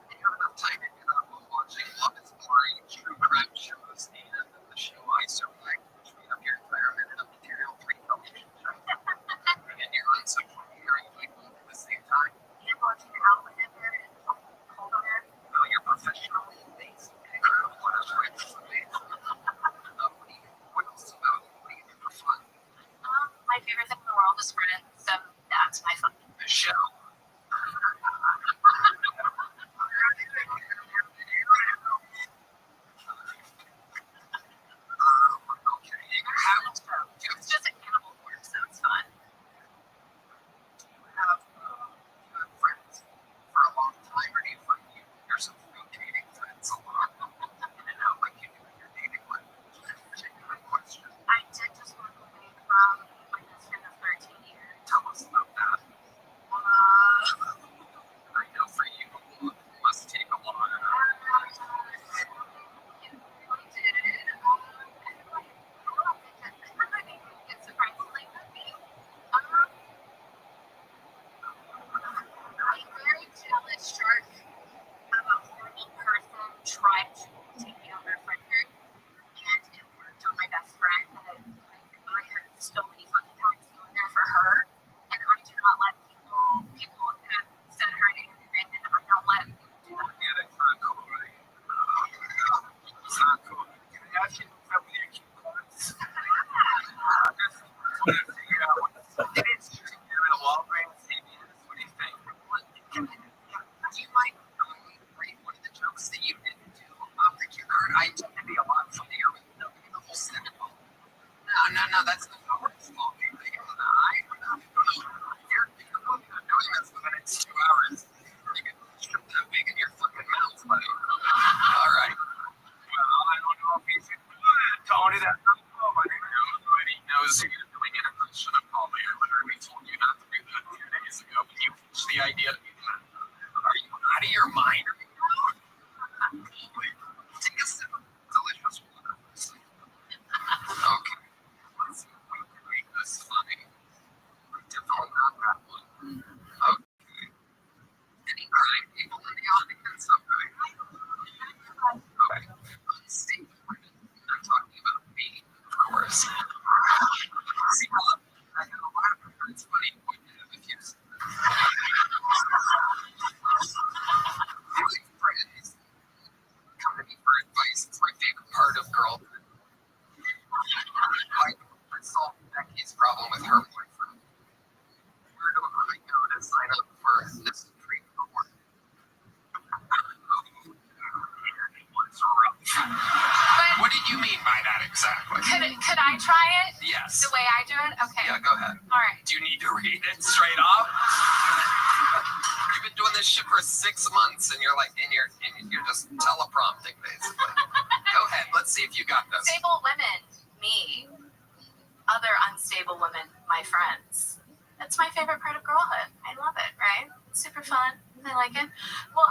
You have enough time to do that while watching Love is Blind, true crime shows, and the show I Survived, which we have your entire minute of material, 3 television shows. And you're on social media, are you doing both at the same time? and watching Outlander and Cold on Earth. No, you're professionally based. Incredible. What else are you doing? What else about what do you do for fun? My favorite thing in the world is Friends, so that's my fun. The show. Okay. It's just a cannibal corpse, so it's fun. Have friends for a long time, or do you find you're some dating friends a lot? And how like you do in your dating life? Genuine question. I did just walk away from my husband of 13 years. Tell us about that. I know for you, it must take a lot. It's surprisingly moving. I'm very jealous, shark of a horrible person tried to take me on their friend group, and it worked on my best friend. And I had so many fucking times going there for her, and I do not let people have said her name, and I don't let people do that. Yeah, that's not cool, right? It's not cool. Can I ask you something that you want? It is true. You're in a Walgreens, CVS. What do you think? Do you mind read one of the jokes that you didn't do off the cue card? I tend to be a lot funnier with the whole set. No, that's not how we're smoking. You're doing this within 2 hours. You can shove that wig in your fucking mouth, buddy. All right. Well, I don't know if he's good. Tony, that's not Polly. Nobody knows who you're doing an impression of Polly. I literally told you not to do that 2 days ago, but you pitched the idea to do that. Are you out of your mind? Take a sip of delicious water. Okay. Let's see if we can make this funny. Definitely not that one. Okay. Any crime people in the audience? Okay. Okay. Unsafe women. I'm talking about me, of course. See, I know a lot of them. It's funny. If you friends come to me for advice. It's my favorite part of girlhood. I solved Becky's problem with her boyfriend. Where do I go to sign up for this free course? What did you mean by that exactly? Could I try it Yes. the way I do it? Okay. Yeah, go ahead. All right. Do you need to read it straight off? You've been doing this shit for 6 months, and you're just teleprompting basically. Go ahead. Let's see if you got this. Disabled women, me. other unstable women, my friends. That's my favorite part of girlhood. I love it, right? Super fun. I like it. Well,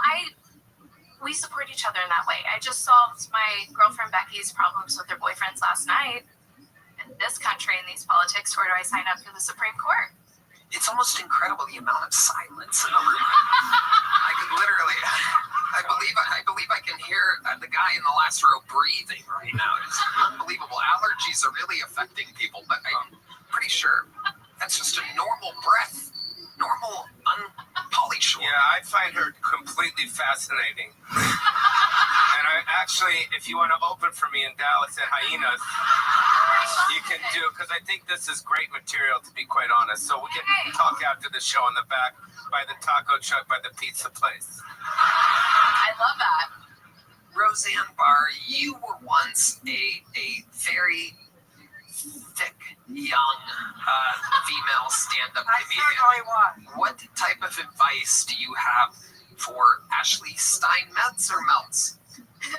we support each other in that way. I just solved my girlfriend Becky's problems with her boyfriends last night. In this country, in these politics, where do I sign up for the Supreme Court? It's almost incredible the amount of silence in the room. I can literally, I believe I can hear the guy in the last row breathing right now. It's unbelievable. Allergies are really affecting people, but I'm pretty sure that's just a normal breath. Normal, unpolished. Yeah, I find her completely fascinating. And I actually, if you want to open for me in Dallas at Hyenas, you can do, because I think this is great material, to be quite honest. So we can talk after the show in the back by the taco truck, by the pizza place. I love that. Roseanne Barr, you were once a very thick, young female stand-up comedian. I certainly was. What type of advice do you have for Ashley Steinmetz or Meltz?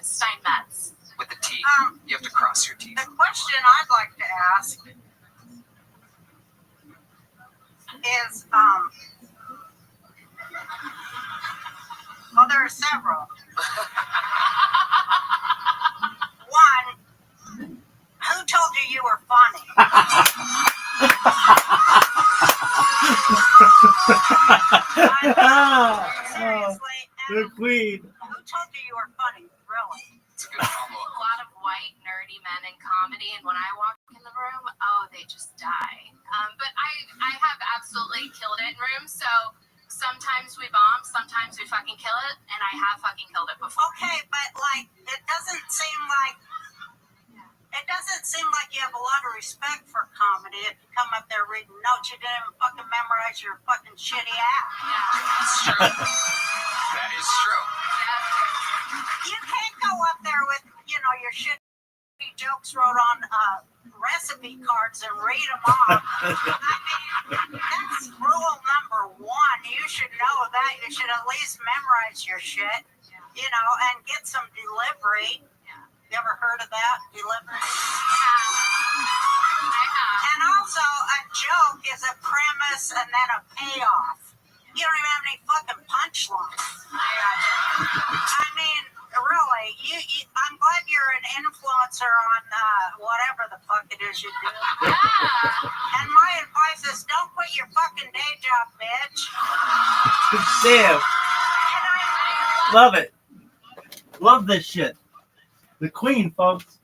Steinmetz. With the T. You have to cross your T's. The question I'd like to ask is, well, there are several. One, who told you you were funny? Seriously, The and queen. who told you you were funny? Really? It's a good follow-up. A lot of white nerdy men in comedy, and when I walk in the room, oh, they just die. But I have absolutely killed it in rooms, so sometimes we bomb, sometimes we fucking kill it, and I have fucking killed it before. Okay, but like, it doesn't seem like you have a lot of respect for comedy if you come up there reading notes. You didn't even fucking memorize your fucking shitty act. It's true. That is true. You can't go up there with, your shitty jokes wrote on recipe cards and read them off. I mean, that's rule number one. You should know that. You should at least memorize your shit, and get some delivery. You ever heard of that? Delivery? And also, a joke is a premise and then a payoff. You don't even have any fucking punchlines. I mean, really, I'm glad you're an influencer on whatever the fuck it is you do. And my advice is don't quit your fucking day job, bitch. Damn. And Love it. Love this shit. The queen, folks.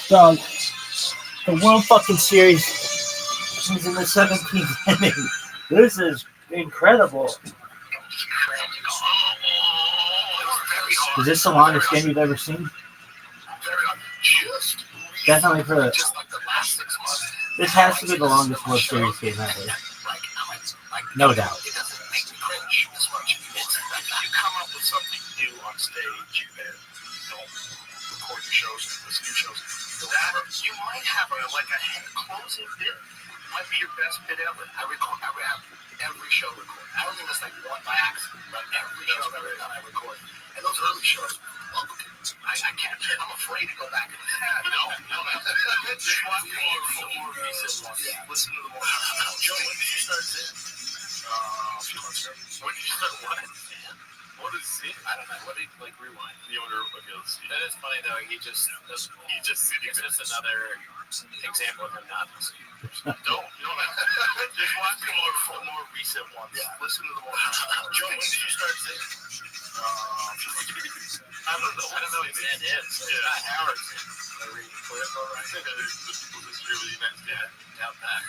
Dog, the World fucking Series is in the 17th inning. This is incredible. Is this the longest game you've ever seen? Definitely for the. This has to be the longest World Series game ever. No doubt. It doesn't make me cringe as much. It's like you come up with something new on stage and don't record your shows, listen to your shows. That you might have a closing bit. Might be your best bit ever. I have every show recorded. I don't think it's like one by accident, but every show I've ever done I record. And those early shows, I can't. I'm afraid to go back. No. Just watch more recent ones. Yeah. Listen to the more. Joe, when did you start Zen? A few months ago. When did you start what? What is Zen? I don't know. What did rewind? The owner of Gills. That is funny though. He just it's another example of him not listening. Don't. Just watch the more recent ones. Yeah. Listen to the more. Joe, when did you start Zen? I don't know what Zen is. It's not Howard Zen. This really nice guy. Doubt that.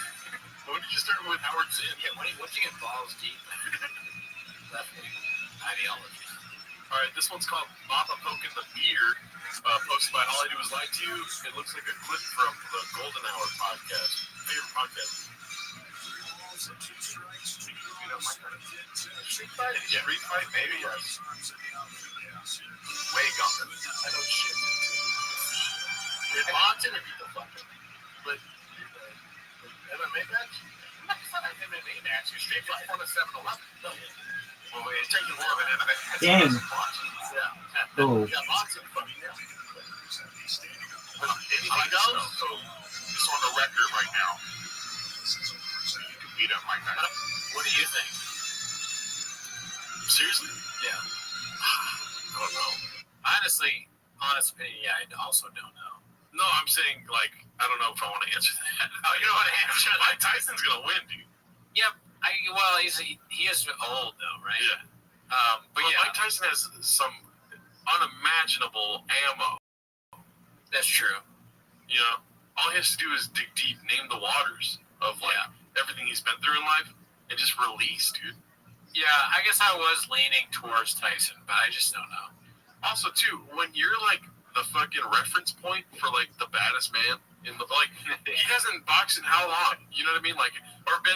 When did you start with Howard Zinn? Yeah, once you get balls deep, definitely ideology. All right, this one's called Papa Poking the Beard, posted by All I Do Is Lie to You. It looks like a clip from the Golden Hour podcast. Favorite podcast. Street fight? Yeah, street fight, maybe, yes. Way gone. I know shit. Did Monson or beat the fuck up? But MMA match? MMA match. Street fight on a 7-Eleven? No. Well, it's taking more of an MMA. Dang. Yeah. Oh. Yeah, boxing funny. Yeah. Anything else? So, it's on the record right now. You can beat up Mike Tyson. What do you think? Seriously? Yeah. I don't know. Honestly, honest opinion, yeah, I also don't know. No, I'm saying, I don't know if I want to answer that. Oh, you don't want to answer that? Mike Tyson's going to win, dude. Yep. He is old, though, right? Yeah. But yeah. Mike Tyson has some unimaginable ammo. That's true. You know, all he has to do is dig deep, name the waters of, everything he's been through in life, and just release, dude. Yeah, I guess I was leaning towards Tyson, but I just don't know. Also, too, when you're, the fucking reference point for, the baddest man in the, he hasn't boxed in how long? You know what I mean?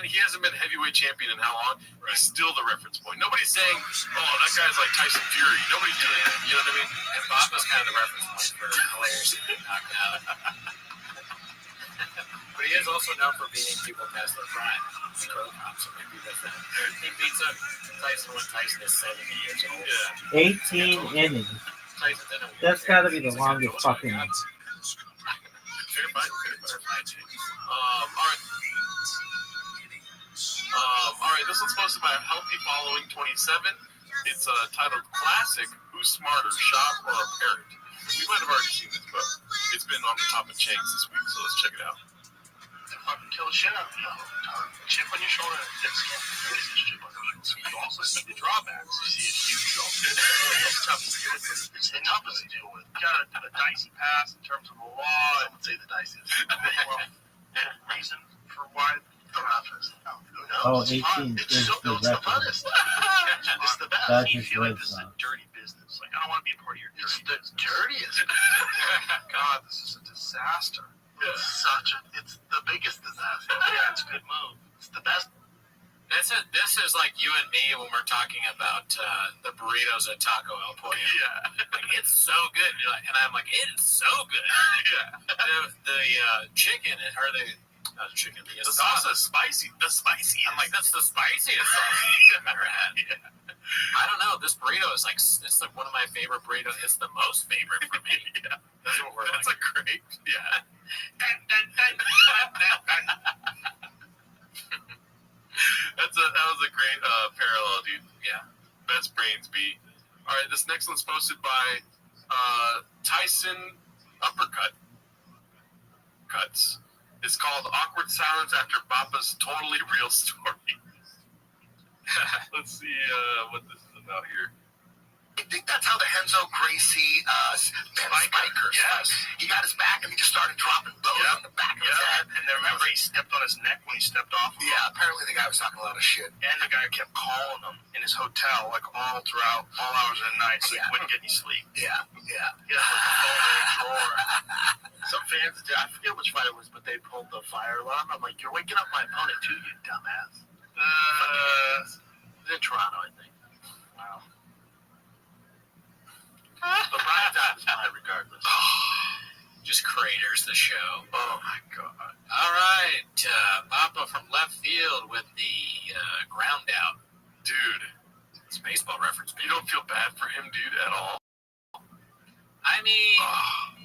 He hasn't been heavyweight champion in how long? Right. He's still the reference point. Nobody's saying, oh, that guy's like Tyson Fury. Nobody's doing that. You know what I mean? And Bob was kind of the reference point for hilarious and knocked out. But he is also known for beating people past their prime. So maybe that's that. He beats up Tyson when Tyson is 70 years old. Yeah. 18 innings. That's got to be the longest fucking. All right. All right. This one's posted by Healthy Following 27. It's titled "Classic: Who's Smarter, Shop or a Parrot?" We might have already seen this, but it's been on the top of chains this week, so let's check it out. Fucking kill shit out of you. Chip on your shoulder. You also see the drawbacks. You see a huge shoulder. It's tough to deal with. It's the toughest to deal with. You got a dicey pass in terms of the law. I would say the diciest. Reason for why the roughest. Oh, 18 it's is the the record. funnest. It's the best. That's You just feel right, like this is a son. dirty business. I don't want to be a part of your dirty business. It's the dirtiest. God, this is a disaster. It's the biggest disaster. Yeah, it's a good move. It's the best. This is like you and me when we're talking about the burritos at Taco El Pollo. Yeah. It's so good. And I'm like, it is so good. Yeah. The chicken, or not the chicken, the sauce is spicy. The spiciest. I'm like, that's the spiciest sauce I've ever had. Yeah. I don't know. This burrito is it's one of my favorite burritos. It's the most favorite for me. Yeah. That's what we're That's a great, yeah. That was a great parallel, dude. Yeah. Best brains beat. All right, this next one's posted by Tyson Uppercut. Cuts. It's called Awkward Silence After Papa's Totally Real Story. Let's see what this is about here. I think that's how the Henzo Gracie spiker. Yes. He got his back and he just started dropping blows on the back of his head. And then remember he stepped on his neck when he stepped off. Yeah, apparently the guy was talking a lot of shit. And the guy kept calling him in his hotel, like all throughout all hours of the night, so he wouldn't get any sleep. Yeah. He had to put the phone in his drawer. Some fans did. I forget which fight it was, but they pulled the fire alarm. I'm like, you're waking up my opponent too, you dumbass. In Toronto, I think. Wow. But Brian Dobbs is mine regardless. Just craters the show. Oh my god. All right, Papa from left field with the ground out. Dude, It's a baseball reference. you don't feel bad for him, dude, at all? I mean,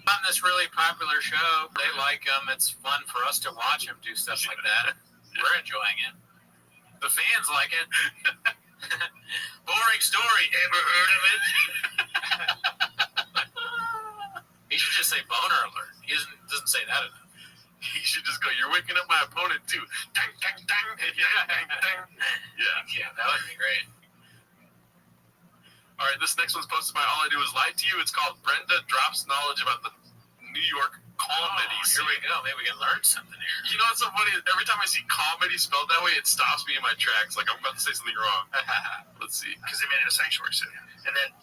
on this really popular show, they like him. It's fun for us to watch him do stuff like that. We're enjoying it. The fans like it. Boring story. Ever heard of it? He should just say boner alert. He doesn't say that enough. He should just go, you're waking up my opponent too. Dang, dang, dang. Yeah, that would be great. All right, this next one's posted by All I Do Is Lie to You. It's called Brenda Drops Knowledge About the New York Comedy. Here we go. Maybe we can learn something here. You know what's so funny? Every time I see comedy spelled that way, it stops me in my tracks. Like I'm about to say something wrong. Let's see. Because they made it a sanctuary city. And then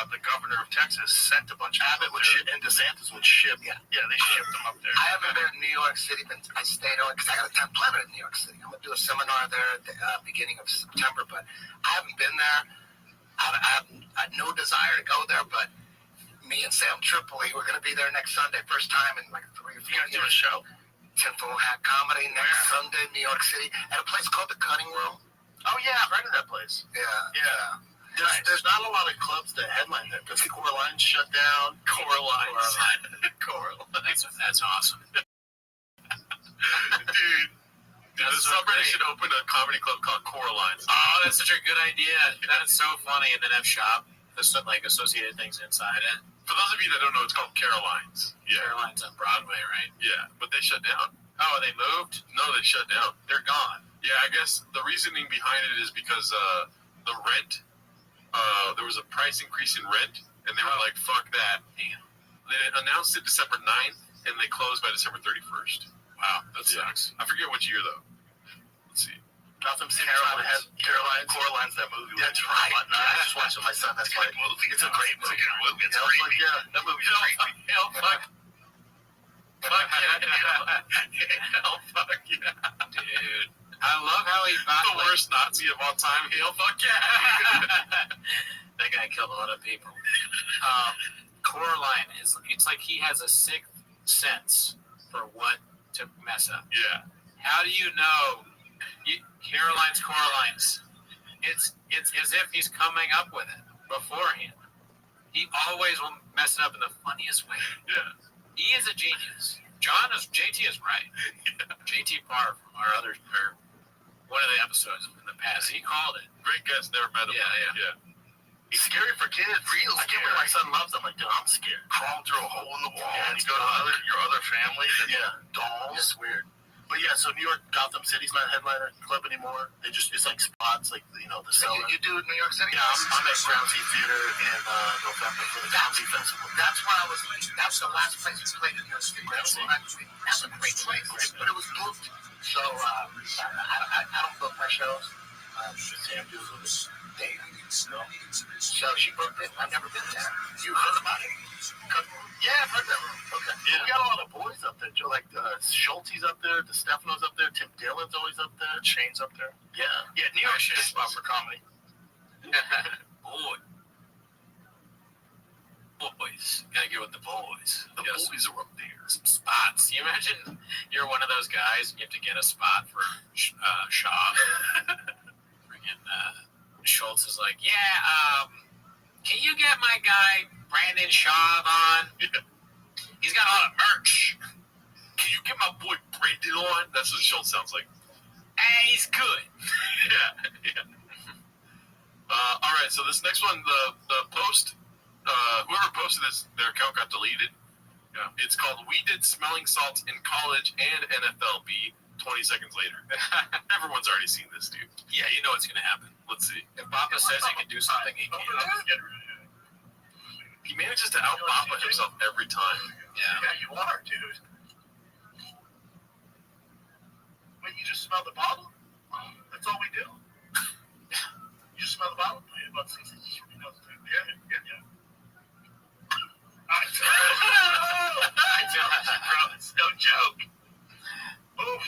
the governor of Texas sent a bunch of Abbott would ship, and DeSantis would ship. Yeah, they shipped them up there. I haven't been in New York City, but I stayed on because I got a temp planet in New York City. I'm going to do a seminar there at the beginning of September, but I haven't been there. I have no desire to go there, but me and Sam Tripoli, we're going to be there next Sunday, first time in like 3 or 4 years. You guys do a show? Tinfoil Hat Comedy next Sunday, New York City, at a place called the Cutting Room. Oh yeah, I've heard of that place. Yeah. There's not a lot of clubs that headline there because Coraline's shut down. Coraline. That's awesome. Dude. Somebody should open a comedy club called Coraline's. Oh, that's such a good idea. That is so funny. And then have shop, like associated things inside it. For those of you that don't know, it's called Caroline's. Yeah. Caroline's on Broadway, right? Yeah, but they shut down. Oh, they moved? No, they shut down. They're gone. Yeah, I guess the reasoning behind it is because the rent, there was a price increase in rent, and they were like, fuck that. Damn. They announced it December 9th, and they closed by December 31st. Wow, that sucks. I forget which year, though. Let's see. Gotham City. Coraline's that movie. That's right. I just watched it with my son. That's why it's a great movie. It's creepy. Yeah, that movie's creepy. Hell, fuck. Fuck yeah. Hell, fuck yeah. Dude. I love how he got the worst Nazi of all time. Hell, fuck yeah. That guy killed a lot of people. Coraline it's like he has a sixth sense for what to mess up. Yeah. How do you know Coraline's? It's as if he's coming up with it beforehand. He always will mess it up in the funniest way. Yeah. He is a genius. JT is right. Yeah. JT Parr from one of the episodes in the past, he called it. Great guest, never met him. Yeah. He's scary for kids. Real I can't believe my son loves him. Like, dude, I'm scared. Crawl through a hole in the wall. Yeah, and you go to your other families and dolls. It's weird. But yeah, so New York, Gotham City's not a headliner club anymore. It's like spots, like, the So cellar. you do it in New York City? Yeah, I'm at Ground Sea Theater in November for the Comedy Festival. That's why I was. That's the last place you played in New York City. That's a great place, but it was booked. So I don't book my shows. Sam does it. So she booked it. I've never been there. You heard about it? Yeah, I've heard that one. Okay. Yeah. We got a lot of boys up there, Joe. Like Schulte's up there, DeStefano's up there, Tim Dillon's always up there, Shane's up there. Yeah. Yeah, New York's a good spot for comedy. Boys. Gotta get with the boys. The boys are up there. Some spots. You imagine you're one of those guys and you have to get a spot for Shaw. Freaking Schultz is like, can you get my guy Brandon Shaw on? He's got a lot of merch. Can you get my boy Brandon on? That's what Schultz sounds like. Hey, he's good. Yeah. All right, so this next one, the post, whoever posted this, their account got deleted. Yeah. It's called "We Did Smelling Salts in College and NFLB." 20 seconds later. Everyone's already seen this, dude. Yeah, you know what's going to happen. Let's see. If Papa says he can do something, he can. He manages to out-Papa himself every time. Yeah. Yeah, you are, dude. Wait, you just smell the bottle? That's all we do. You just smell the bottle? Yeah. Bro, it's no joke. Oof.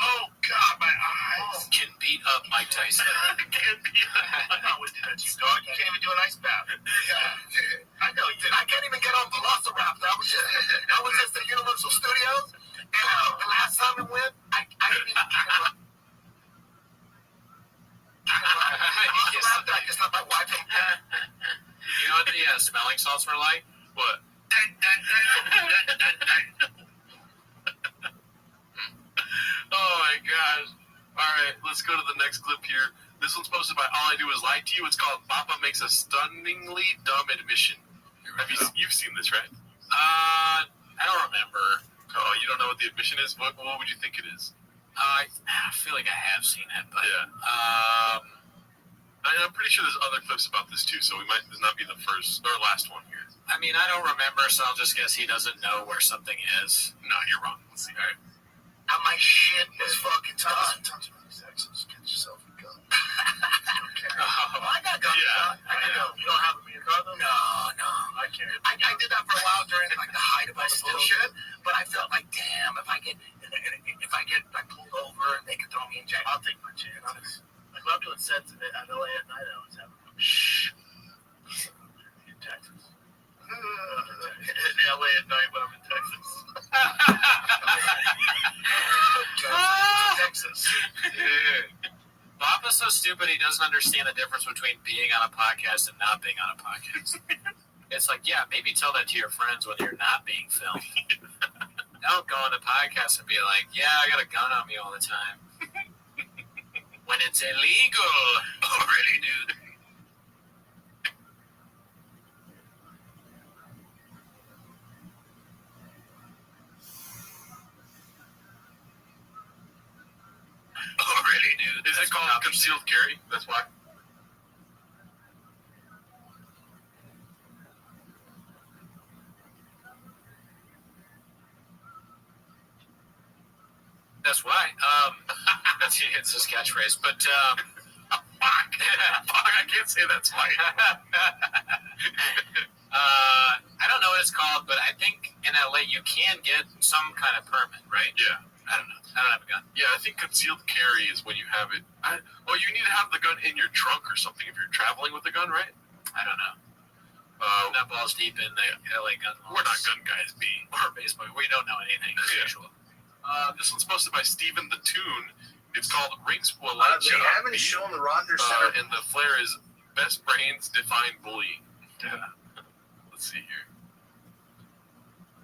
Oh, God, my eyes. Can beat up Mike Tyson. Can't be. I'm not with you, that you dog. You can't even do an ice bath. Yeah. I know. I can't even get on Velociraptor. I was just at Universal Studios, and the last time we went, I didn't even get on. Velociraptor, I just let my wife. You know what the smelling salts were like? What? Oh my gosh. Alright, let's go to the next clip here. This one's posted by All I Do Is Lie to You. It's called Papa Makes a Stunningly Dumb Admission. You've seen this, right? I don't remember. Oh, you don't know what the admission is? What would you think it is? I feel like I have seen it, but Yeah. I'm pretty sure there's other clips about this too, so this not be the first or last one here. I mean, I don't remember, so I'll just guess he doesn't know where something is. No, you're wrong. Let's see. All right. My shit is fucking tough. Sometimes when these exes, get yourself a gun. Okay. I got guns. Yeah. I know. You don't have them in your car, though? No. I can't. I did that for a while during like the height of all the bullshit, but I felt like, damn, if I get like pulled over and they could throw me in jail, I'll take my chances. Like when I'm doing sets at LA at night, I always have them. Shh. In Texas. LA at night when I'm in Texas. Texas. Dude. Papa's so stupid he doesn't understand the difference between being on a podcast and not being on a podcast. It's like, yeah, maybe tell that to your friends when you're not being filmed. Don't go on a podcast and be like, yeah, I got a gun on me all the time. When it's illegal. Oh, really, dude? Oh, really, dude? Is it called concealed carry? That's why. That's why. It's his catchphrase. But, Fuck, I can't say that's why. I don't know what it's called, but I think in LA you can get some kind of permit, right? Yeah. I don't know. I don't have a gun. Yeah, I think concealed carry is when you have it. You need to have the gun in your trunk or something if you're traveling with a gun, right? I don't know. I'm not balls deep in the LA gun laws. We're not gun guys, B. Or baseball. We don't know anything as Yeah. usual. This one's posted by Steven the Toon. It's called Rings Will They Light You Up, haven't B. shown the Rogers Center. And the flare is best brains define bullying. Yeah. Let's see here.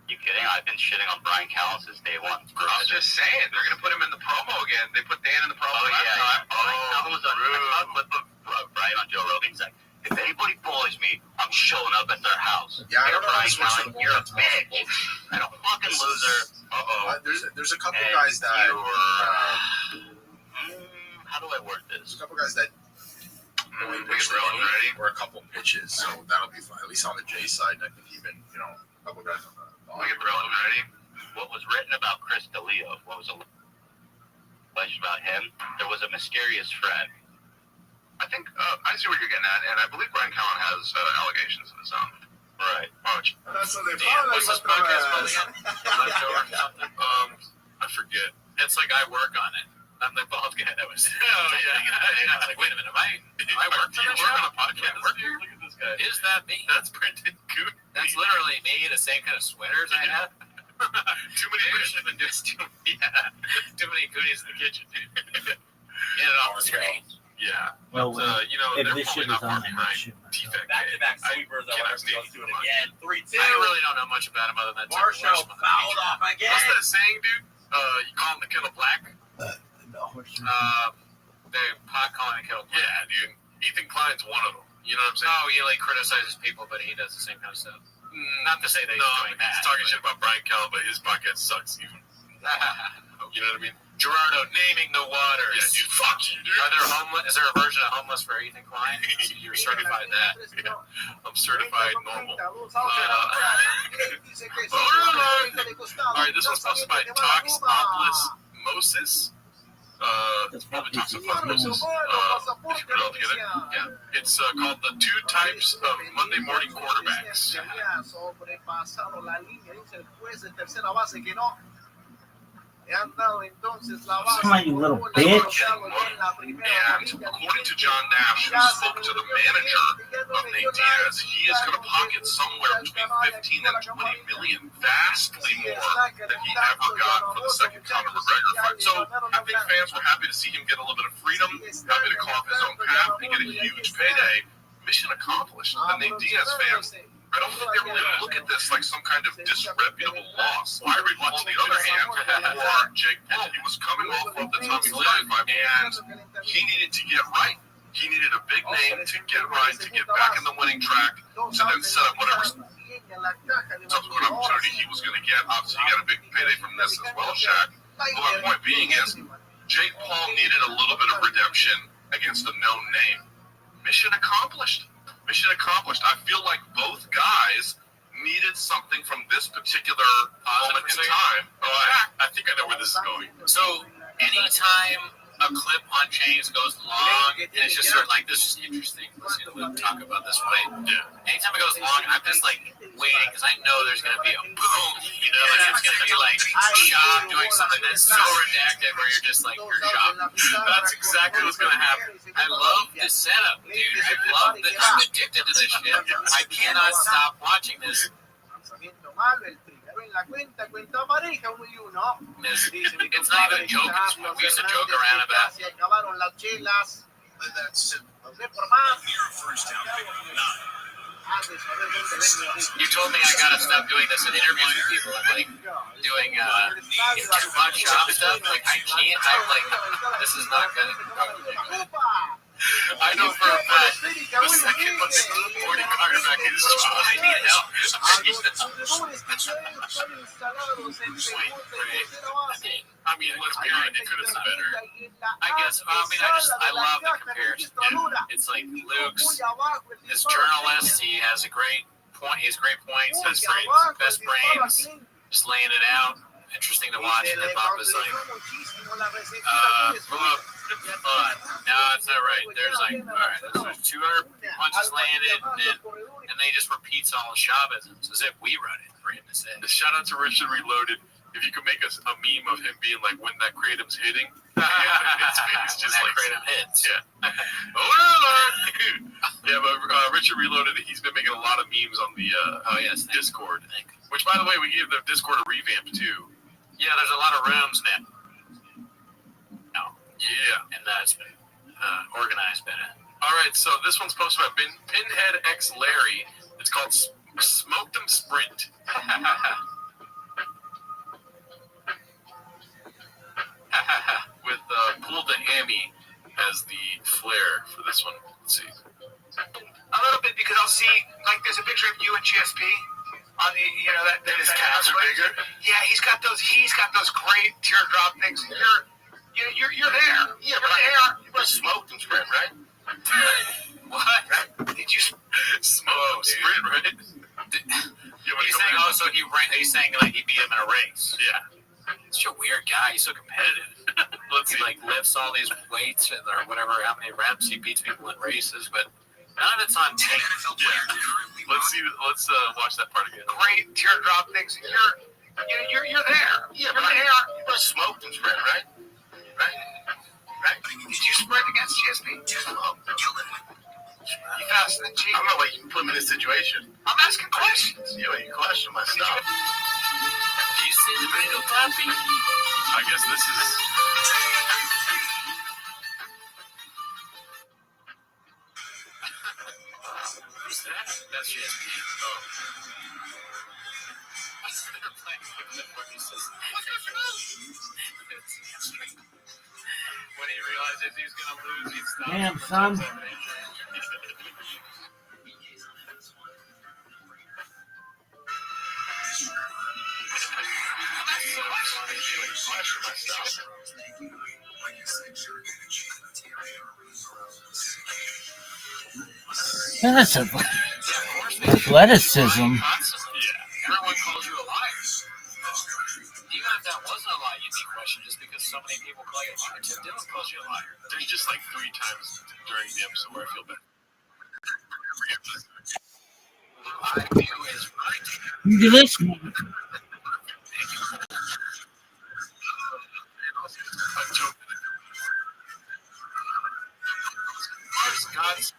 You kidding? I've been shitting on Brian Callen since day one. I was just saying, they're going to put him in the promo again. They put Dan in the promo last time. I saw a clip of Brian on Joe Rogan. He's like, if anybody bullies me, I'm showing up at their house. Yeah, I don't know Brian this one's Callen, you're a bitch. And a fucking loser. There's a couple guys that. How do I word There's this? a couple guys that. Ready? Or a couple pitches, so that'll be fine. At least on the J side, I think even a couple guys on the. Ready? What was written about Chris D'Elia? What was alleged about him? There was a mysterious friend. I think I see what you're getting at, and I believe Brian Callen has allegations of his own. Right. So they Dan, what's this podcast called again? Leftover or something? I forget. It's like I work on it. I'm the bald guy that was. Oh, yeah. I was like, wait a minute, am I working on a show? on a podcast? Work here? Look at this guy. Is that me? That's Brendan Coon. That's literally me, the same kind of sweaters I have. Too many Maybe than just too many goodies in the kitchen, dude. Get it off the screen. Yeah. Well, But, if they're this shit probably is not on, far I behind should. T-Fact. Back-to-back sweepers. I cannot want to go stand do it either one. again. 3-2. I really don't know much about him other than Marshall fouled off again. What's that saying, dude? You call him the kettle black? They pot calling a kettle black. Yeah, dude. Ethan Klein's one of them. You know what I'm saying? Oh, he like criticizes people, but he does the same kind of stuff. Not to say that he's doing that. He's talking shit about Brian Callen, but his podcast sucks even. Okay. You know what I mean? Gerardo naming the waters. Yeah, dude, fuck you, dude. Are there homeless? Is there a version of homeless for Ethan Klein? You're certified that. Yeah, I'm certified normal. All right, this one's posted by Toxopolis Moses. Probably Toxopolis Moses. If you put it all together. Yeah. It's called The Two Types of Monday Morning Quarterbacks. Come on, you little bitch. And according to John Nash, who spoke to the manager of Nate Diaz, he is going to pocket somewhere between 15 and 20 million, vastly more than he ever got for the second Conor McGregor fight. So I think fans were happy to see him get a little bit of freedom, happy to carve his own path and get a huge payday. Mission accomplished. The Nate Diaz fans, I don't think they really look at this like some kind of disreputable loss. On the other hand, for Jake Paul, he was coming off of the Tommy Fury fight, and he needed to get right. He needed a big name to get right, to get back in the winning track, to then set up whatever subsequent opportunity he was going to get. Obviously, he got a big payday from this as well, Shaq. But my point being is, Jake Paul needed a little bit of redemption against a known name. Mission accomplished. Mission accomplished. I feel like both guys needed something from this particular moment in time. I think I know where this is going. So anytime a clip on Chains goes long, and it's just sort of like, this is interesting. We'll talk about this fight. Yeah. Anytime it goes long, I'm just like waiting because I know there's going to be a boom. You know, like it's going to be like Shop doing something that's so redacted where you're just like, you're shocked. That's exactly what's going to happen. I love this setup, dude. I love this. I'm addicted to this shit. I cannot stop watching this. It's not even a joke. We used to joke around about You told me I gotta stop doing this in interviews with people. I'm like doing too much shop stuff. Like I can't. I'm like, this is not good. I know for a fact the second most important quarterback is I need help. I mean, let's be honest, it could have been better. I guess. I love the comparison. It's like Luke's, this journalist. He has a great point. He has great points. Has best brains. Just laying it out. Interesting to watch. And then Bob is like, no, it's not right. There's like, all right, there's 200 punches landed, and then he just repeats all the Chavisms as if we run it for him to say. Shout out to Richard Reloaded. If you could make us a meme of him being like, when that kratom's hitting, it's just like kratom hits. Yeah. Yeah, but Richard Reloaded, he's been making a lot of memes on the Discord. Which, by the way, we gave the Discord a revamp too. Yeah, there's a lot of rooms now. Yeah. And that's been organized better. All right, so this one's posted by Pinhead X Larry. It's called Smoke Them Sprint. With Pull the Hammy as the flair for this one. Let's see. A little bit because I'll see, like, there's a picture of you and GSP on the, that his calves are bigger. Yeah, he's got those great teardrop things. You're there. Yeah, but you're smoke and sprint, right? What? Did you smoke sprint, right? He's saying like he beat him in a race. Yeah. Such a weird guy. He's so competitive. He like lifts all these weights or whatever, how many reps he beats people in races, but none of it's on tape. Yeah. Let's watch that part again. Great teardrop things. You're there. Yeah, but you're smoke and sprint, right? Right? Did you sprint against GSP? You faster than G. I'm not like you put him in this situation. I'm asking questions. Yeah, you question my stuff. Do you see the video clapping? I guess this is. Who's that? That's GSP. Oh. When he realizes he's going to lose, he's stopped. Damn, son. pressure myself. That's athleticism. Yeah, everyone calls you a liar. Even if that wasn't a lie, you'd be questioned just because so many people call you a liar. Tim Dillon calls you a liar. There's just like 3 times during the episode where I feel bad. I view is right. Do this. God's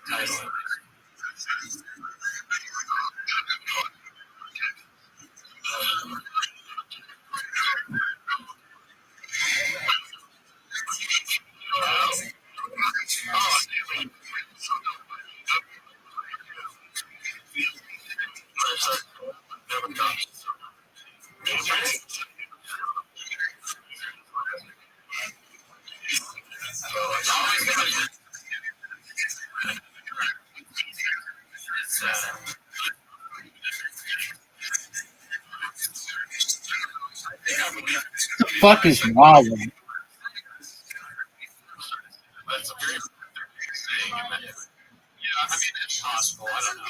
title. The fuck is Wawa? That's a very saying. Yeah, I mean, it's possible. I don't know.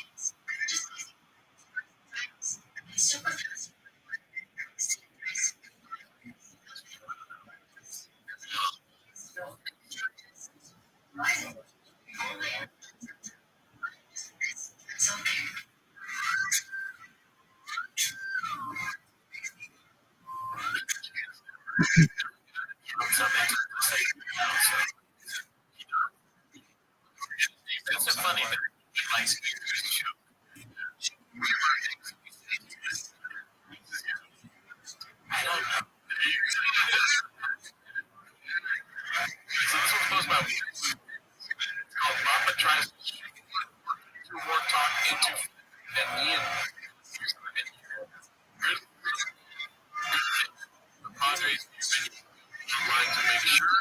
It's a funny thing. Like, I don't know. So this one's posted by it's called Papa tries to work talk into and Ian. The Padres trying to make sure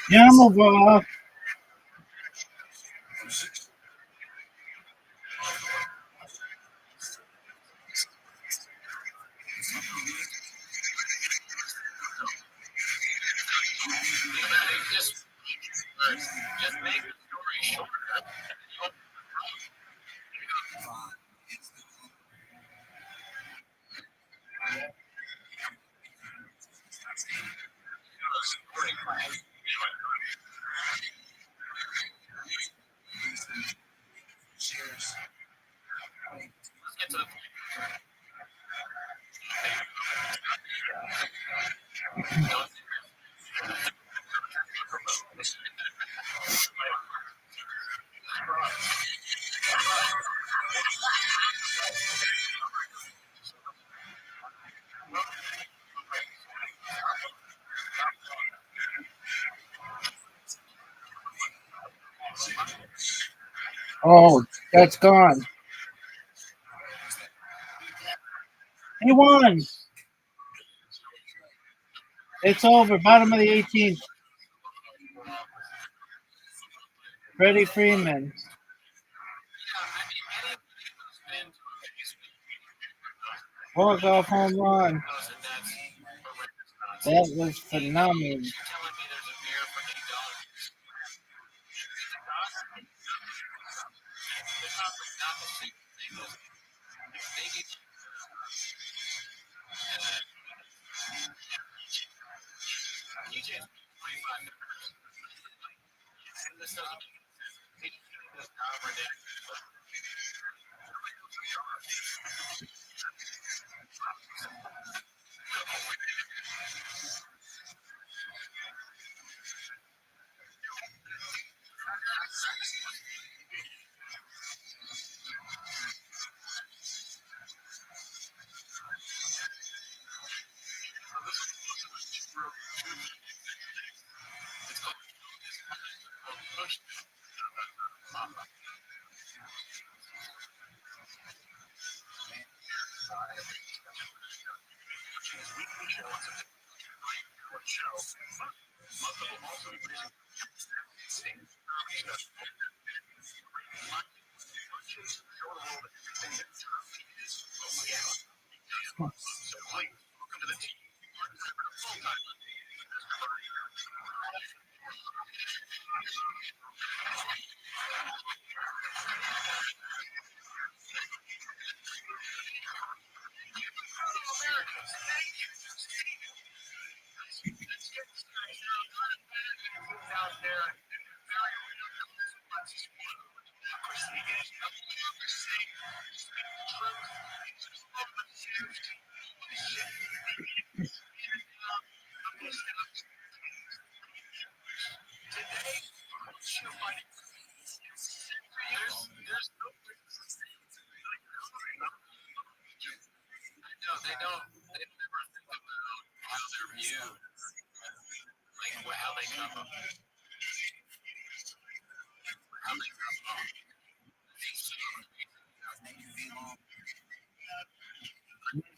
Yeah, I'm over. Just make the story shorter. Let's get to the point. Oh, that's gone. He won. It's over. Bottom of the 18th. Freddie Freeman. Walk-off home run. That was phenomenal. weekly show on September. Great show. Most of them also be producing same stuff. Show the world everything that turkey is. Yeah. So please, welcome to the team. Full-time. Out there, there's no They don't never think about how they're viewed, like how they come up.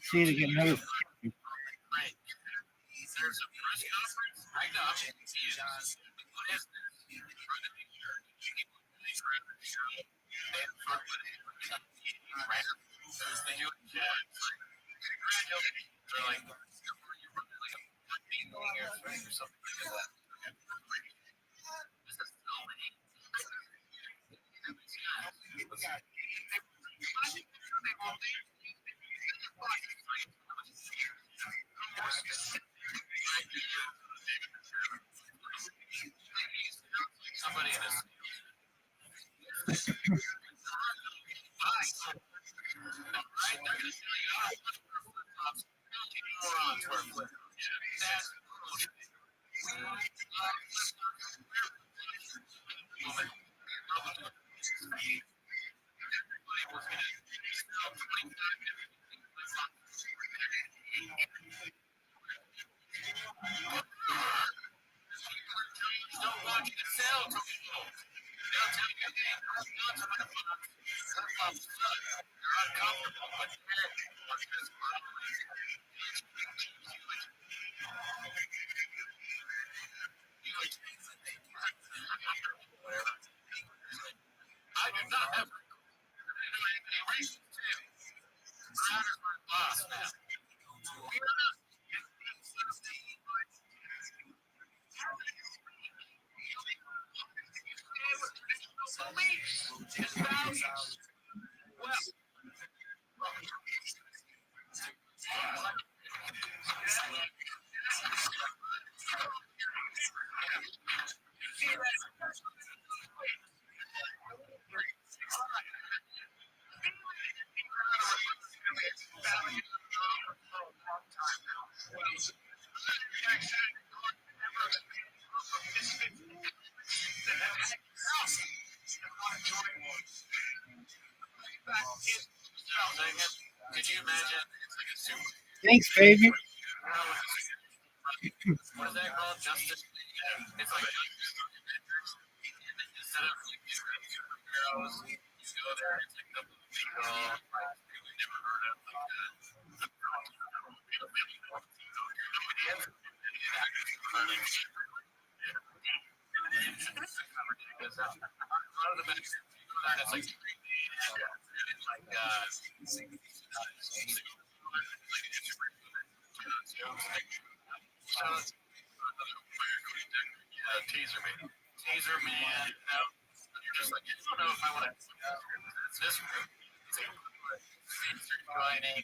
See to get another. Right. There's a press conference. I know. I'm confused. What is this? For the picture. They have fun with it. There's the huge they're like, you're running like a being here or something like that. This is so many. Somebody in this. Don't want you to sell to people. They'll tell you, hey, not to my phone. They're uncomfortable, but I do not have a reason to. Crowder's my boss now. We're not. Beliefs and values. Well, could you imagine? It's like a super. Thanks, baby. What is that called? Justice. It's like instead of like superheroes, you go there. It's like the legal, like we've never heard of, like it's like teaser man. Teaser man. You're just like, I don't know if I want to. It's this group. Joining.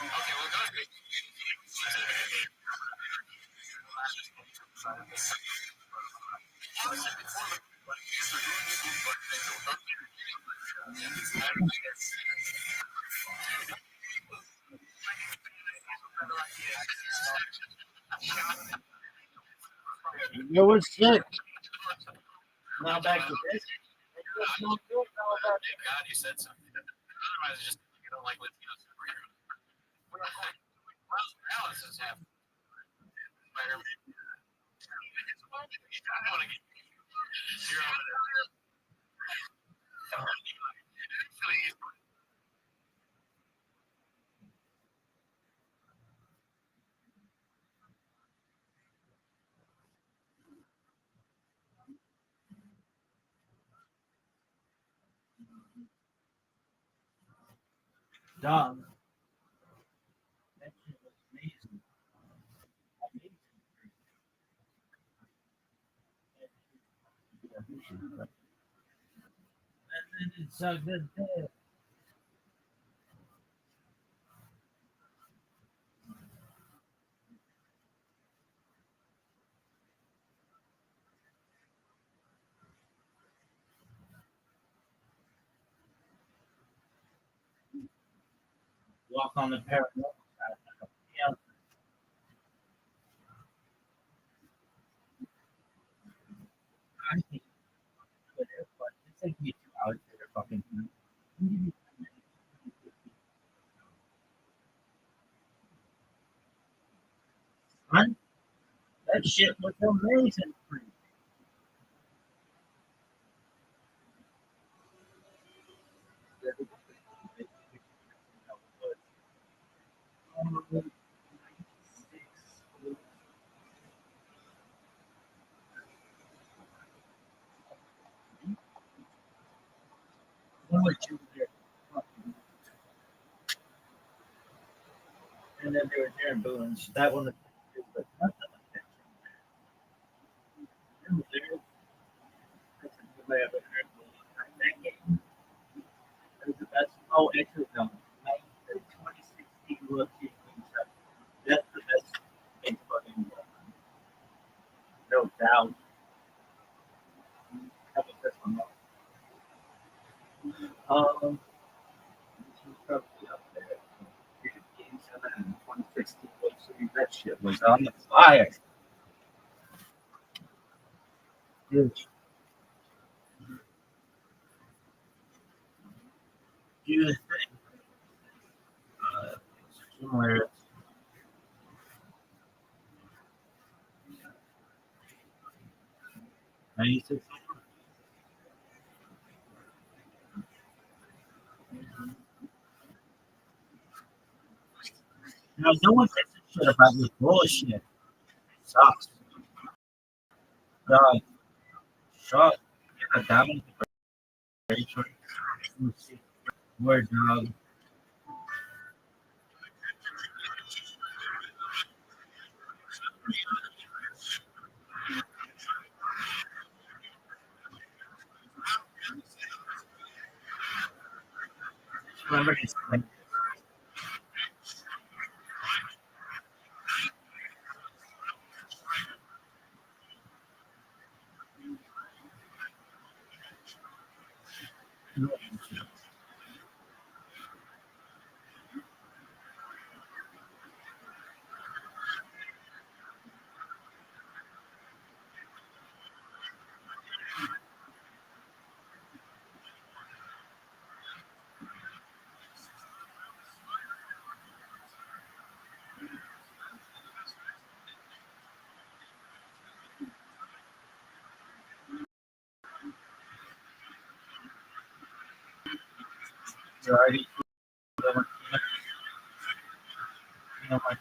Okay, well, go. There was shit. Now back to this. No good. Thank God you said something. Otherwise, it's just you don't like Latino superheroes. Miles Morales is half Spider-Man. I want to get you're over there. Actually, Dog. That shit was amazing. Amazing. And then it sucked his dick. Walk on the paranormal side. Yeah. I think Twitter, but it's like you 2 hours for their fucking time. Fun? That shit was amazing. And then they were there in Boone's. That one, but nothing like that. It was there. That's a good way I've ever heard of that game. It was the best. Oh, actually, no. The 2016 World Series. That's the best baseball game. No doubt. How about this one? This was probably up there. Game 7 in 2016 World Series. That shit was on the fire. Huge. Do the thing. Similar. 96. No one gives a shit about this bullshit. It sucks. God, shut. You're a dominant creature. Word, dog. Remember his thing. You're already. You know, my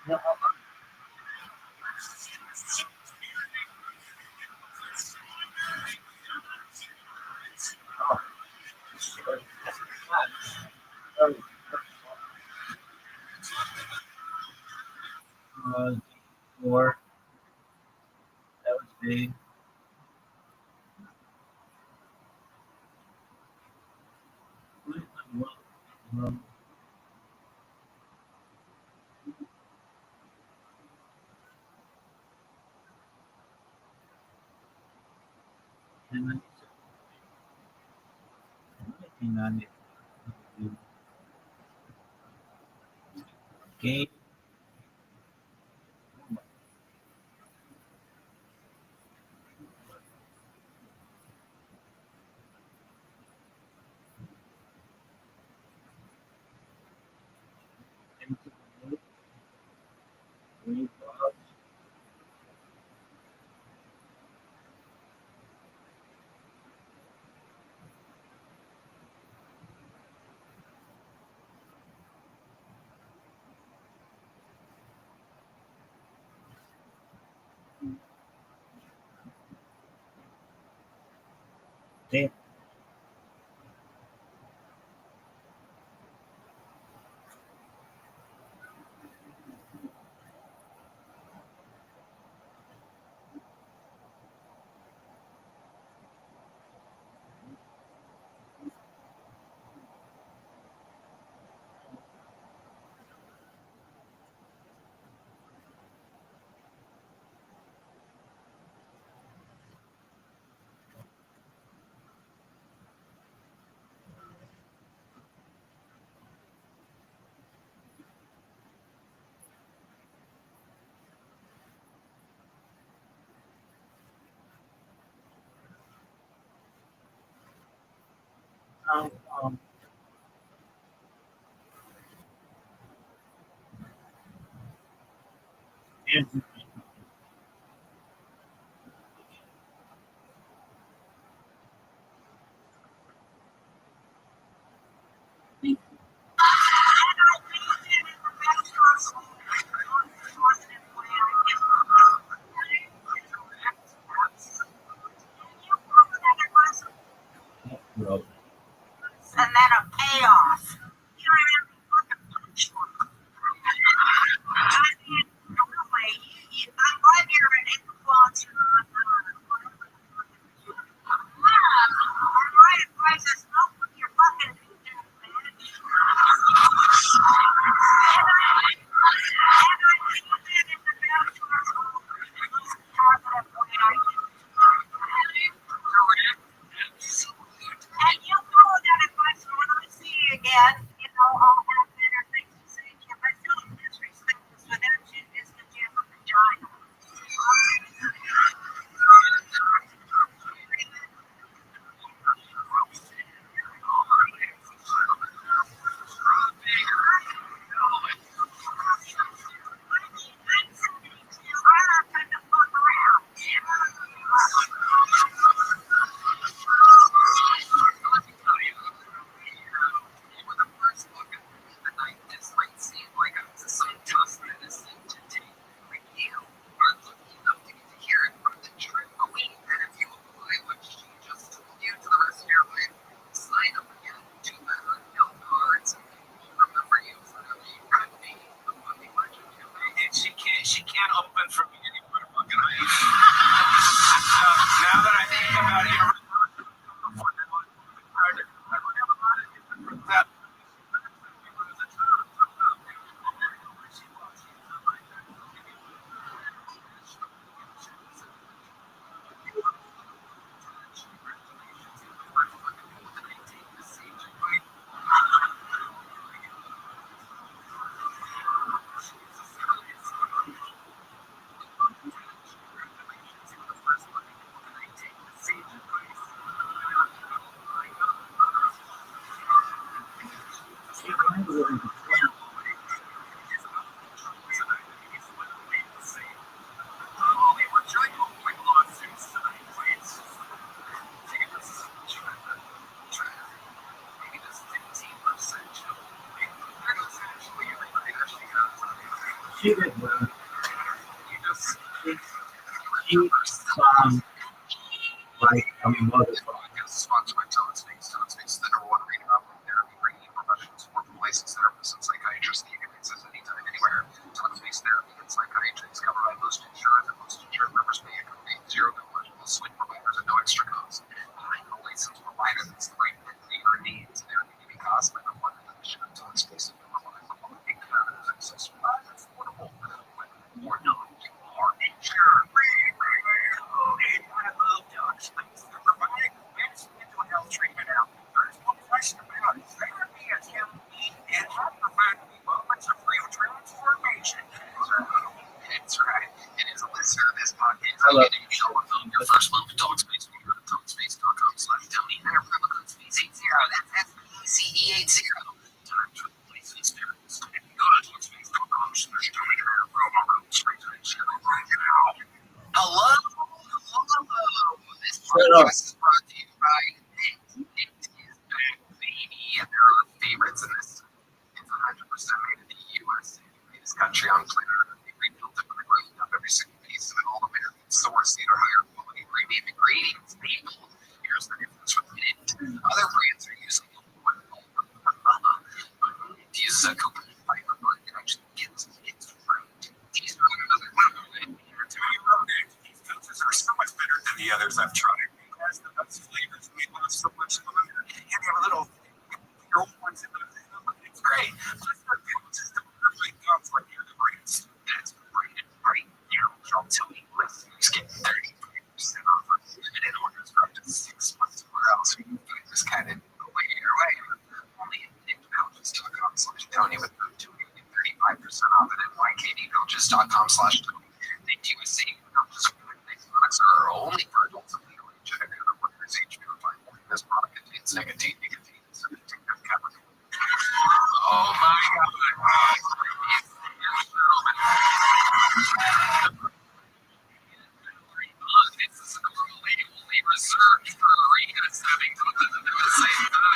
No, four. That was big. Um, and then 1990. Okay. Okay. Um, um, and well, And then a payoff. You know, I mean, really, I'm glad you're an influencer on my advice is don't put your fucking feet down, man. And I feel that in the best possible positive way I can. And you follow that advice, and when I see you again, you know, I'll have better things to say to you. But don't disrespect us without you is the gym of vagina. She can't open for me anymore. Fucking now that I think about it, she didn't win. You just She sung like a motherfucker. sponsored by Tone Space. Tone Space is the #1 reading online therapy, bringing professional support from licensed therapists and psychiatrists that you can access anytime, anywhere. Tone Space therapy and psychiatry is covered by most insurance, and most insured members pay a company $0. We'll switch providers at no extra cost. Find a licensed provider that's the right fit for your needs. Therapy can be costly, but one of the mission of Tone Space is number one. Take care of access to affordable, more knowledge, more insured. I love Doc Space. They're providing advanced mental health treatment out there. There's no question about it. Therapy is healthy and have provided me moments of real transformation. That's right. And as a listener of this podcast, you get a show on your first month of Dog Space when you go to DogSpace.com/Tony. And our promo code SPACE80. That's SPACE80. Time to license therapist. If you go to DogSpace.com/Tony, our promo code SPACE80 right now. Hello. This podcast is brought to you by Knit. Knit is back, baby. And there are favorites in this. It's 100% made in the USA. Greatest country on planet Earth. They rebuilt it from the ground up, every single piece of it, all American source, either higher quality, premium ingredients, maple. Here's the difference with Knit. Other brands are using it uses a coconut fiber, but it actually gets it right. These are another level. And to me, these filters are so much better than the others I've tried. It has the best flavors. We have so much fun. And you have a little your old ones in the it's great. Plus, the filters is the perfect comes like you're the greatest. That's right now. Y'all tell me listeners get 35% off unlimited orders for up to 6 months. Where else you can find this kind of way your way? Only at knitbelches.com/Tony with code Tony. Get 35% off it at ykdbelches.com/Tony. They do a same not just for products are only for adults and legal age and every other worker's age verified. This product contains nicotine, so addictive chemical. Oh my God. This is normally only reserved for arenas having both of them at the same time.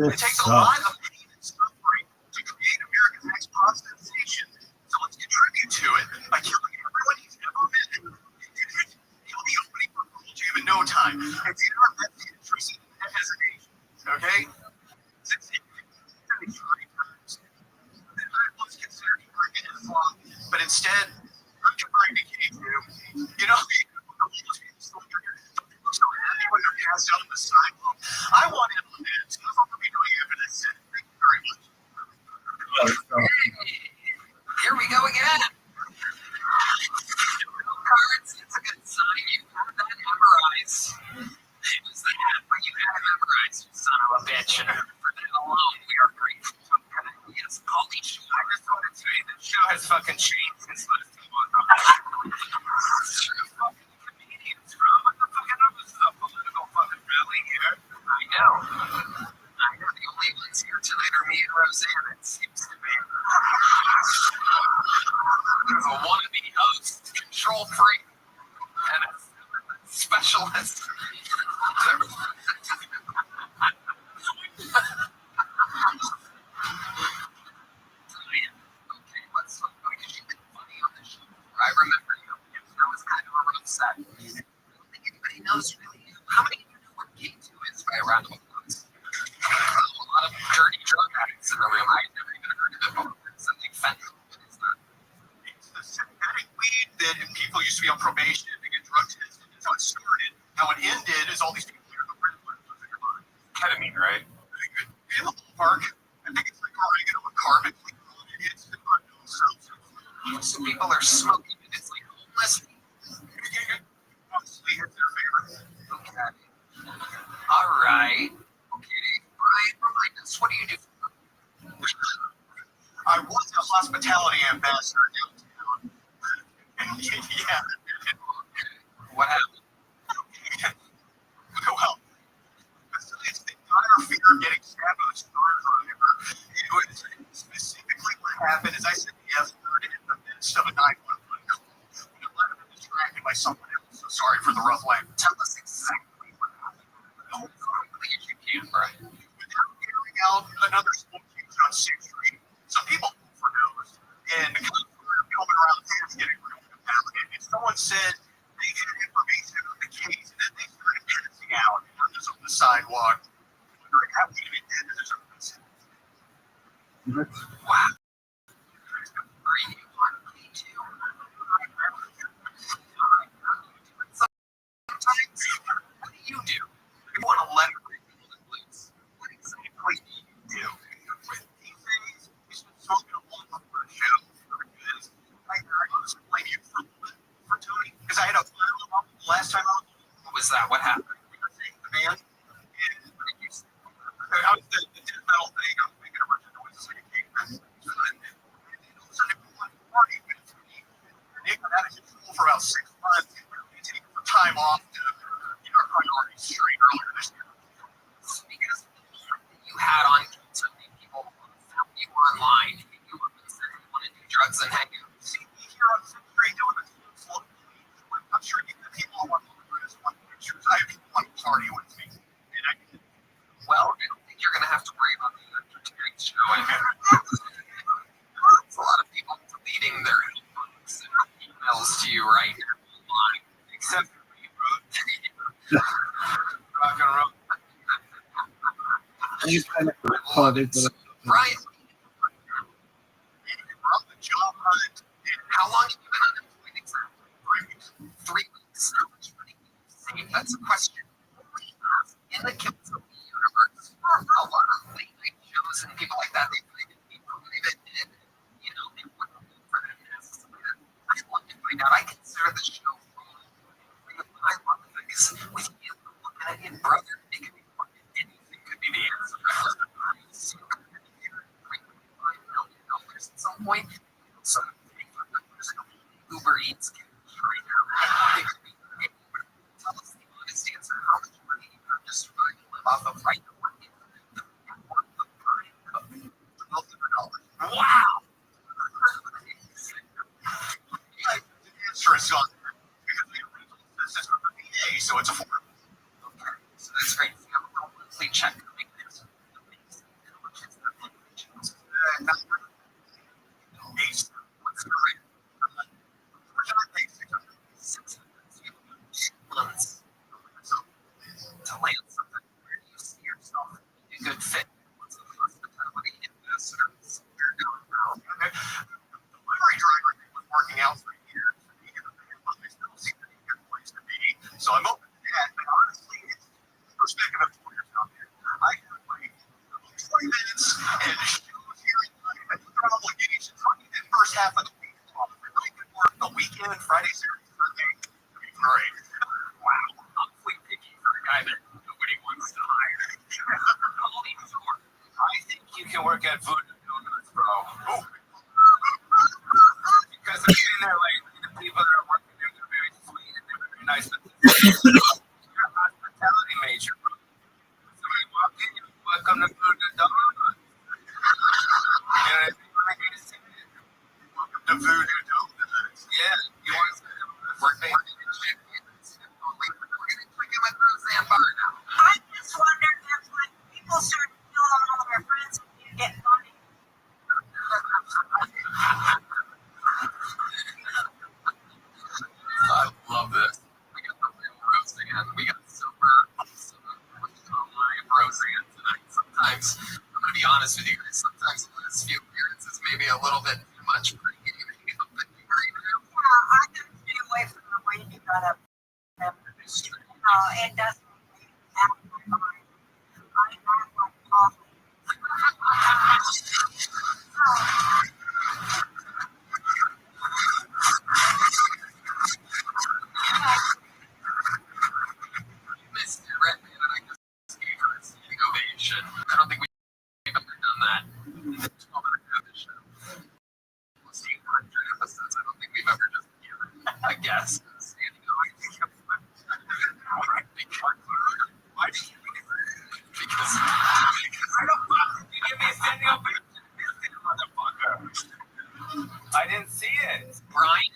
It takes a lot of pain and suffering to create America's next pop sensation. So let's contribute to it by killing everyone he's ever met. He'll be opening for Pearl Jam in no time. And do not let the intrusive hesitation. Okay? Since it times, then I was considered arrogant and flawed. But instead, I'm trying to cage you. You know, so happy when they're passed out on the sidewalk. I want him to dance. That's what we'll be doing after this. Thank you very much. Here we go again. Cards, it's a good sign. You have that memorized. It was the hat, but you had it memorized, you son of a bitch. And for that alone, we are grateful. Yes, Paulie Show. I just want to tell you, this show has fucking changed since last time on. Comedians from what the fucking other stuff, political fucking rally here. I know. The only ones here tonight are me and Roseanne, it seems to be. So people are smoking, and it's like homeless. Honestly, it's their favorite. Okay. All right. Okay. Brian, remind us, what do you do? I was a hospitality ambassador downtown. Yeah. What happened? Well, besides the dire fear of getting stabbed with a screwdriver, it was specifically what happened is I said yes word in the midst of a 911 call. When I might have been distracted by someone else. So sorry for the rough language. Tell us exactly what happened. As quickly as you can, Brian. Without carrying out another smoke use on 6th Street, some people overdosed and coming around town getting real compelling. And someone said they had information on the case and then they started passing out on the sidewalk, wondering how we even did this. Wow. Are you on me too? Sometimes, what do you do? You want to let it rip the loose. What exactly do you do? These days, he's been smoking a long for a show. Because I honestly blame you for Tony. Because I had a final up the last time I was. What was that? What happened? The man. And what did you say? I was the death metal thing. I was making a bunch of noises like a caveman. And all of a sudden, everyone party with me. Nick got out of control for about 6 months. And taking some time off to get our priorities straight earlier this year. Because you had on so many people found you online, hit you up and said you want to do drugs and hang out. See me here on 6th Street doing the slow. I'm sure you the people want to look at this one pictures. I have people want to party with me. And I can. Well, I don't think you're going to have to worry about the entertaining show. It's a lot of people deleting their inbox and emails to you right now online. Except for me, bro. Rock and roll. Brian, We're on the job hunt. how long have you been unemployed exactly? 3 weeks. 3 weeks. How much money can you save? That's a question only asked in the Kids of the universe. A lot of late night shows and people like that, they find it be private and, you know, they wouldn't look for them necessarily. I'd love to find out. I consider the show wrong. I love things with you looking at your brother. It could be fucking anything, could be the answer. So, $5 million at some point. So, Uber Eats can right now. It could be anywhere. Tell us the honest answer. How much money you have just to live off of right now? $1,200. Wow! The answer is on there. Because the original system of the VA, so it's affordable. Okay, so that's great. You have a little monthly check coming in. So how much is that monthly check? What's the rate? Unfortunately, I pay 600. 600. So you have 2 months to land something. Where do you see yourself be a good fit? What's the hospitality ambassador? Somewhere down the road. The delivery driver thing was working out for years. He and the family still seem to be a good place to be. So I'm open to that. But honestly, it's perspective of 20 years out there. I have like 20 minutes and shows here and there. I think they're obligations. I need the first half of the week off. If I could work the weekend, Friday, Saturday, Sunday, it'd be great. Wow, awfully picky for a guy that nobody wants to hire. Holy Lord. I think you can work at Voodoo Donuts, bro. Oh, Because I've been there, like, the people that are working there, they're very sweet and they're very nice. But you're a hospitality major, bro. So when you walk in, you're welcome to Voodoo Donuts. You know what I mean? Like, I say it. welcome to Voodoo Donuts. Yeah, you want to work there? I just wonder if like people start killing all their friends and you get money. I love this. We got the real Roseanne. We got super live Roseanne tonight. Sometimes, I'm going to be honest with you guys, sometimes the last few appearances maybe a little bit too much for you to hang out think we've ever just given a guess. Standing ovation. Why did you think it? Because I don't fucking give me a standing ovation. Motherfucker. I didn't see it. Brian,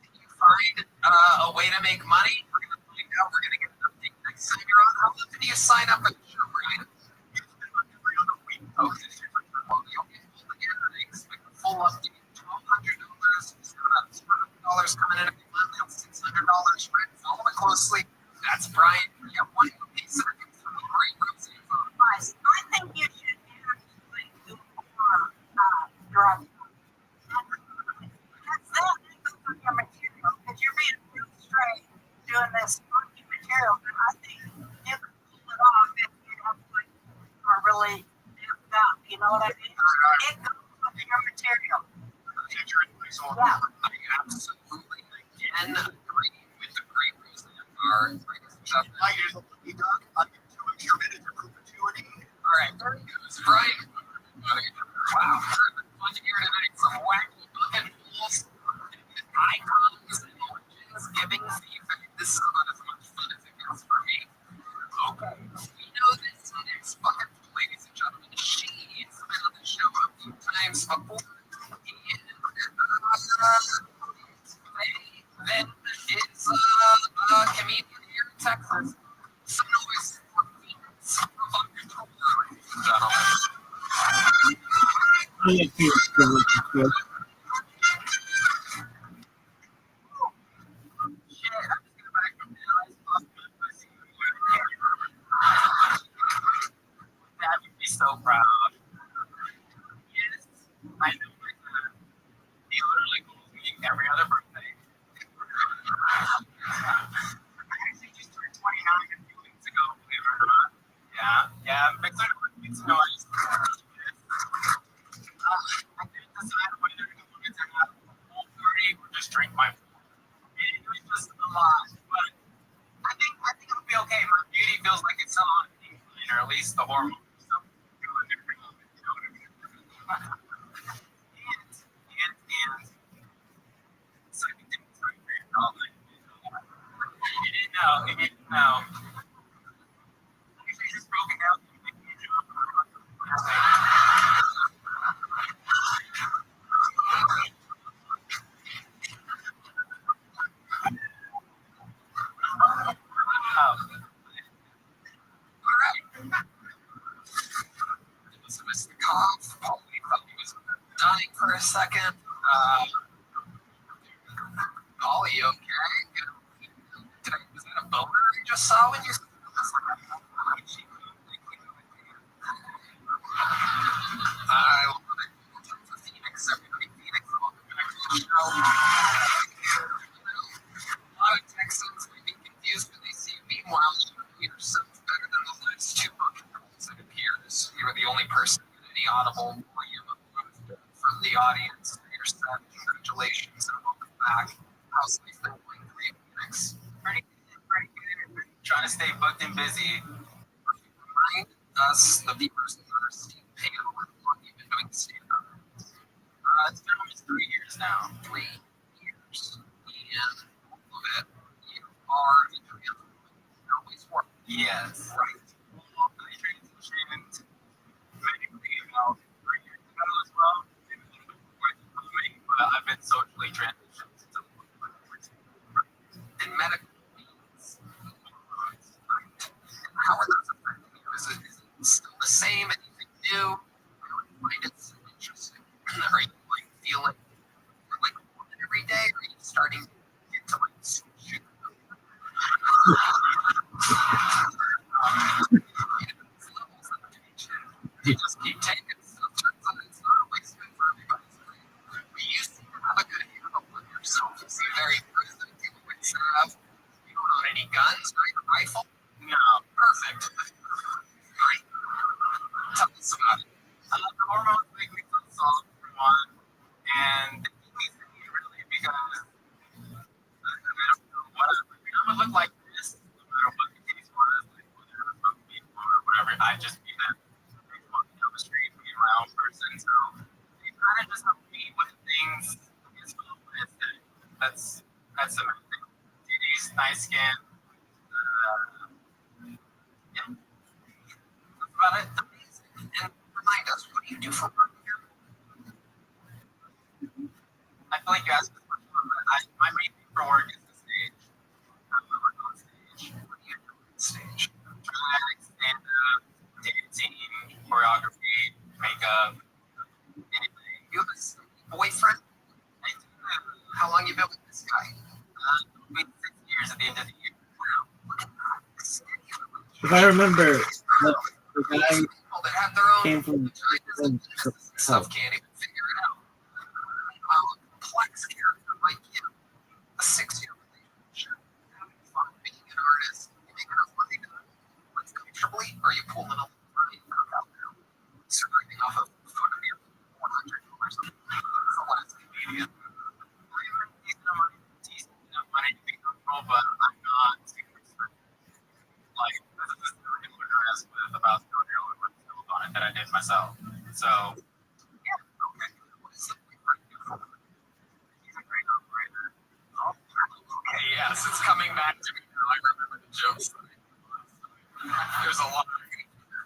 can you find a way to make money? We're gonna find out. We're gonna get an update next time you're on. How often do you sign up for the show, Brian? Okay. Well, you'll get full again. I expect a full update. $1,200. It's about $200 coming in every month. That's $600 rent. Follow it closely. That's Brian. Yeah, 1 seconds from the great Rosie phone. Guys, I think you should actually do more drug. That's for your material, because you're being real straight doing this funky material, and I think you can pull it off if you actually are really amped up. You know what I mean? It goes with your material. Yeah. I absolutely again agree with the great Rosie phone. All right, there he goes. Brian. Wow, fun to hear tonight. Some wacky bucket pools, icons, and origins, giving feedback. This is about as much fun as it gets for me. Okay. We know this next bucket pool, ladies and gentlemen. She's been on the show a few times before. Then is a comedian here in Texas. Some noise for Phoenix from Control, ladies and gentlemen. Dad would be so proud. Yes, I know my dad. He literally calls me every other birthday. I actually just turned 29 a few weeks ago, believe it or not. Yeah, I'm excited for weeks ago. I just I didn't decide whether I wanted to have a whole party or just drink my pool. It was just a lot, but I think it'll be okay. My beauty feels like it's still on decline, or at least the hormones are still doing their job. You know what I mean? And second thing is very great. You didn't know. Actually, just broke it down. Mr. Cobb, probably thought he was dying for a second. Ollie, you okay? Was that a boner you just saw when you? I love it. For Phoenix, everybody, Phoenix, welcome back to the show. A lot of Texans may be confused when they see you. Meanwhile, you're so better than the last two bucket pools, it appears. You were the only person with any audible volume from the audience. You're set. Congratulations and welcome back. How's life been going for you, Phoenix? Pretty good. Trying to stay booked and busy. Remind us, the viewers in our seat panel, how long you've been doing stand-up. It's been almost 3 years now. 3 years. And all of it, you are a trans woman. You always were. Yes. Right. Well, I transitioned medically about 3 years ago as well. Maybe a little bit before I became, but I've been socially transitioned since I was like 14. And medical needs. Right. And how are those affecting you? Is it still the same? Anything new? I really find it so interesting. Are you like feeling like one every day? Or are you starting to get to like shoot? You just keep taking stuff. Turns out it's not always good for everybody. But you seem to have a good handle on your That's amazing. TD's nice skin. Yeah, that's about it. Amazing. And remind us, what do you do for work here? I feel like you asked this question, but my main thing for work is the stage. I work on stage. What do you do on stage? Drag, stand-up, dancing, choreography, makeup, anything. You have a boyfriend? I do. How long you been with this guy? It'll be 6 years at the end of the year. Wow, look at that. Steady relationship. If I remember, the guy People that have their own came from vaginas and penises and stuff can't even figure it out. Meanwhile, a complex character like you, a 6-year relationship, having fun, being an artist, you make enough money to live comfortably, or are you pulling a money out there, surviving off of fucking $100 a last comedian? I'm decent enough money to be comfortable, but I'm not super expensive. Like, this is just a dress with about 200 worth of skills on it that I did myself. So, Yeah, okay. What is the boyfriend do for work? he's a great operator. Oh, okay, yes, it's coming back to me now. I remember the jokes. There's a lot of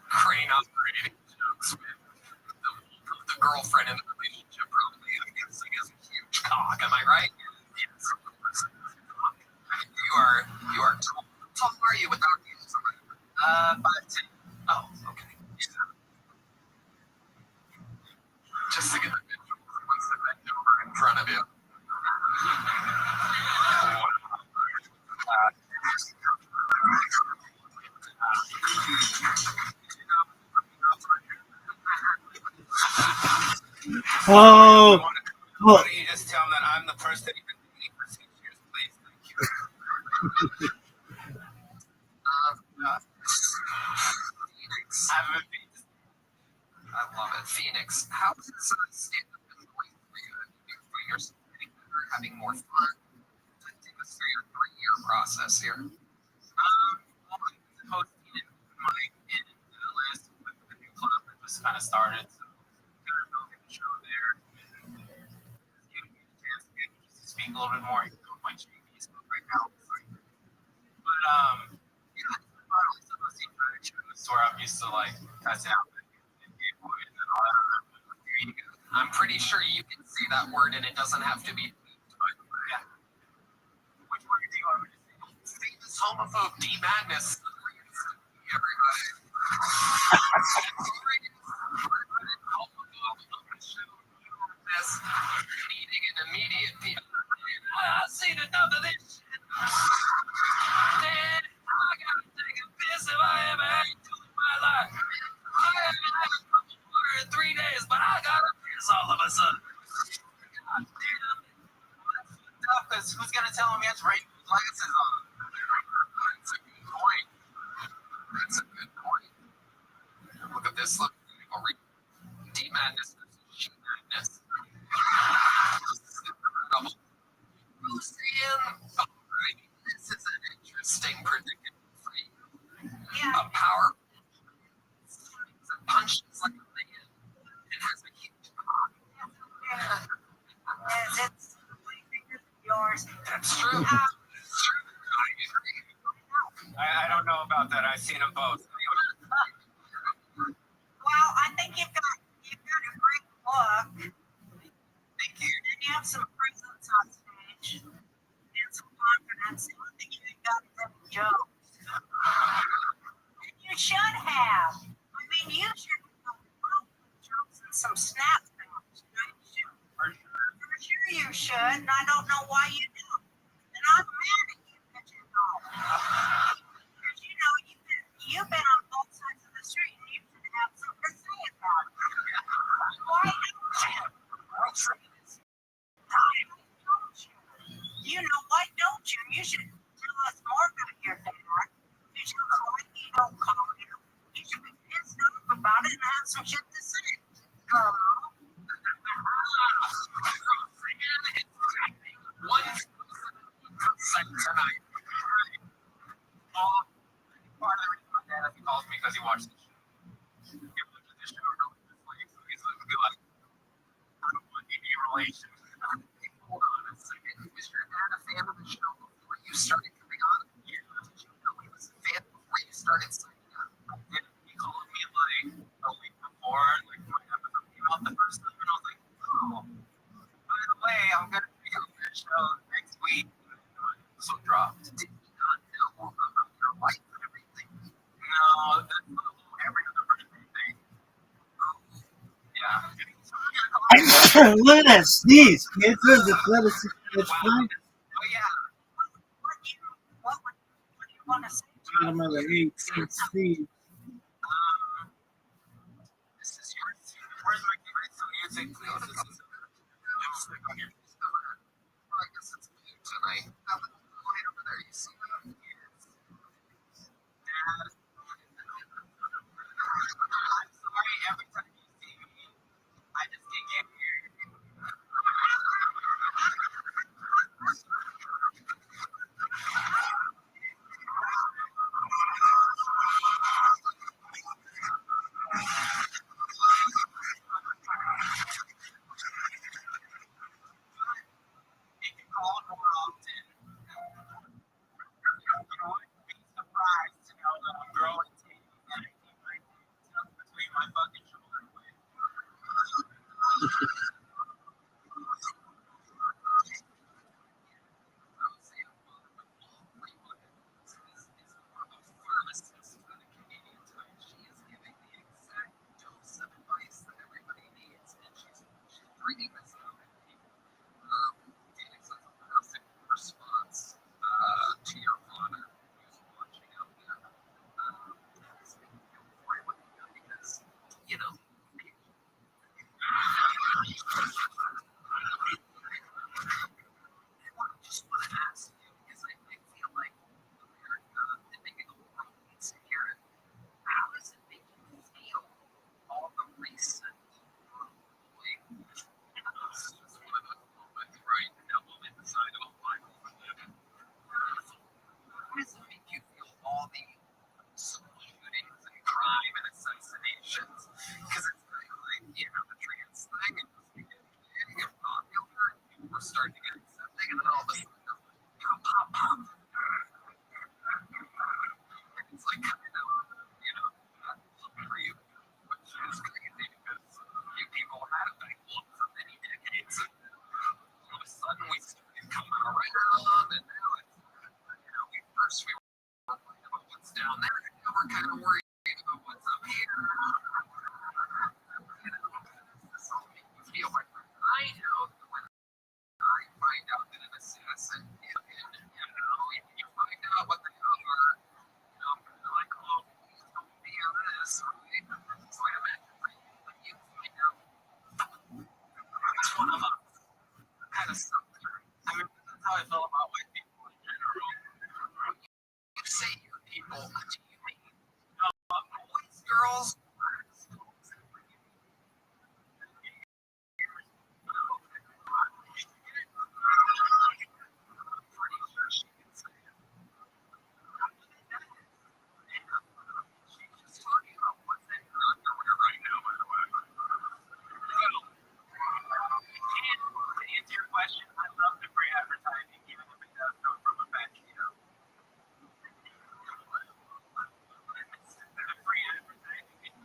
crane operating jokes with the girlfriend in the relationship, probably. I guess he has a huge cock. Am I right? Yes, of course. You are tall. How tall are you without heels on? 5'10". Oh, okay. Just to get the visual, someone said bend over in front of you. Oh, Why don't you just tell him that I'm the person that you've been dating for 6 years, please? Thank you. Phoenix. I haven't been I love it. Phoenix. How is stand-up been going for you? Have you been finding yourself getting better, having more fun? Take us through your 3-year process here. well, I'm hosting in Dallas with the new club that just kind of started. So, kind of building the show there. Giving me the chance to get to speak a little bit more. You know, my JV stuff right now. But, yeah, it's been fun. At least I'm seeing shows where I'm used to, like, cussing out and gay boys and all that. Here you go. I'm pretty sure you can say that word and it doesn't have to be. Yeah. Which one do you want me to say? Famous homophobe D Madness. Everybody. Needing an immediate I've seen enough of this shit. Man, I gotta take a piss if I ever had to in my life. I haven't had a cup of water in 3 days, but I gotta piss all of a sudden. God damn. Tough, because who's going to tell him he has rainbow glasses on? That's a good point. That's a good point. Look at this. Look. D Madness versus She Madness. Incredible. Who's in? All right. This is an interesting predicament for you. Yeah. A power that punches like a man and has a huge cock. It's way bigger than yours. That's true. That's true. I agree. I don't know about that. I've seen them both. Well, I think you've got a great look. Thank you. And you have some presence on stage and some confidence. And I think you've got some jokes. And you should have. I mean, you should have jokes and some snap jokes. For sure you should. And I don't know why you don't. And I'm mad at you that you don't. Because you know you've been on both sides of the street and you should have something to say about it. Why don't you? You know, why don't you? You should tell us more about your dad. You should know why you don't call him. You should be pissed off about it and have some shit to say. Girl. One tonight. Part of the reason my dad calls me because he watched the show. He looked at the show real closely, so he's going to be like, I don't want any relation. Hold on a second. Who is your fan of the show before you started coming on? Yeah. Did you know he was a fan before you started signing up? I did. He called me like a week before, like my episode came out the first time, and I was like, oh, by the way, I'm going to be on that show next week. So dropped. Did he not know about your life and everything? No, that's every other birthday thing. Yeah. Look at that sneeze, kids. Let us. It's fine. Oh yeah. What do you want to say? Bottom of the 18th sneeze. This is yours. Where's my favorite music? Please. Lipstick on your face. Well, I guess it's me tonight. That little light over there, you see that? Yes. Dad. I'm sorry every time you see me. I just can't get here. You can call it more often. You know, I'd be surprised to know that I'm growing teeth and I keep my teeth tucked between my fucking shoulder blades. Response to your father who's watching out there. Because, you know, I just want to ask you because I feel like America and maybe the world needs to hear it. How does it make you feel? All the recent bullying. It's just one of those moments, right? Devil inside of a Bible. How does it make you feel? All the school shootings and crime and assassinations? Because it's kind of like, you know, the trans thing. It was beginning of popular. People were starting to get accepting, and then all of a sudden, pop, pop, pop. It's like, you know, for you, which is crazy because you people had a big look for many decades. And all of a sudden, we started coming around, and now it's, you know, first we were worried about what's down there, and now we're kind of worried about what's up here. You know, this all make you feel like I know that when I find out that an assassin is in, you know, when you find out what they are, you know, I'm kind of like, oh, please don't be on this, right? So I imagine for you, when you find out it's one of us, kind of something. I mean, that's how I feel about white people in general. You say your people, what do you mean? Boys, girls, pretty sure she can say it. She's just talking about what's in her underwear right now, by the way. And to answer your question, I love the free advertising, even if it does come from a fat Cheeto. The free advertising,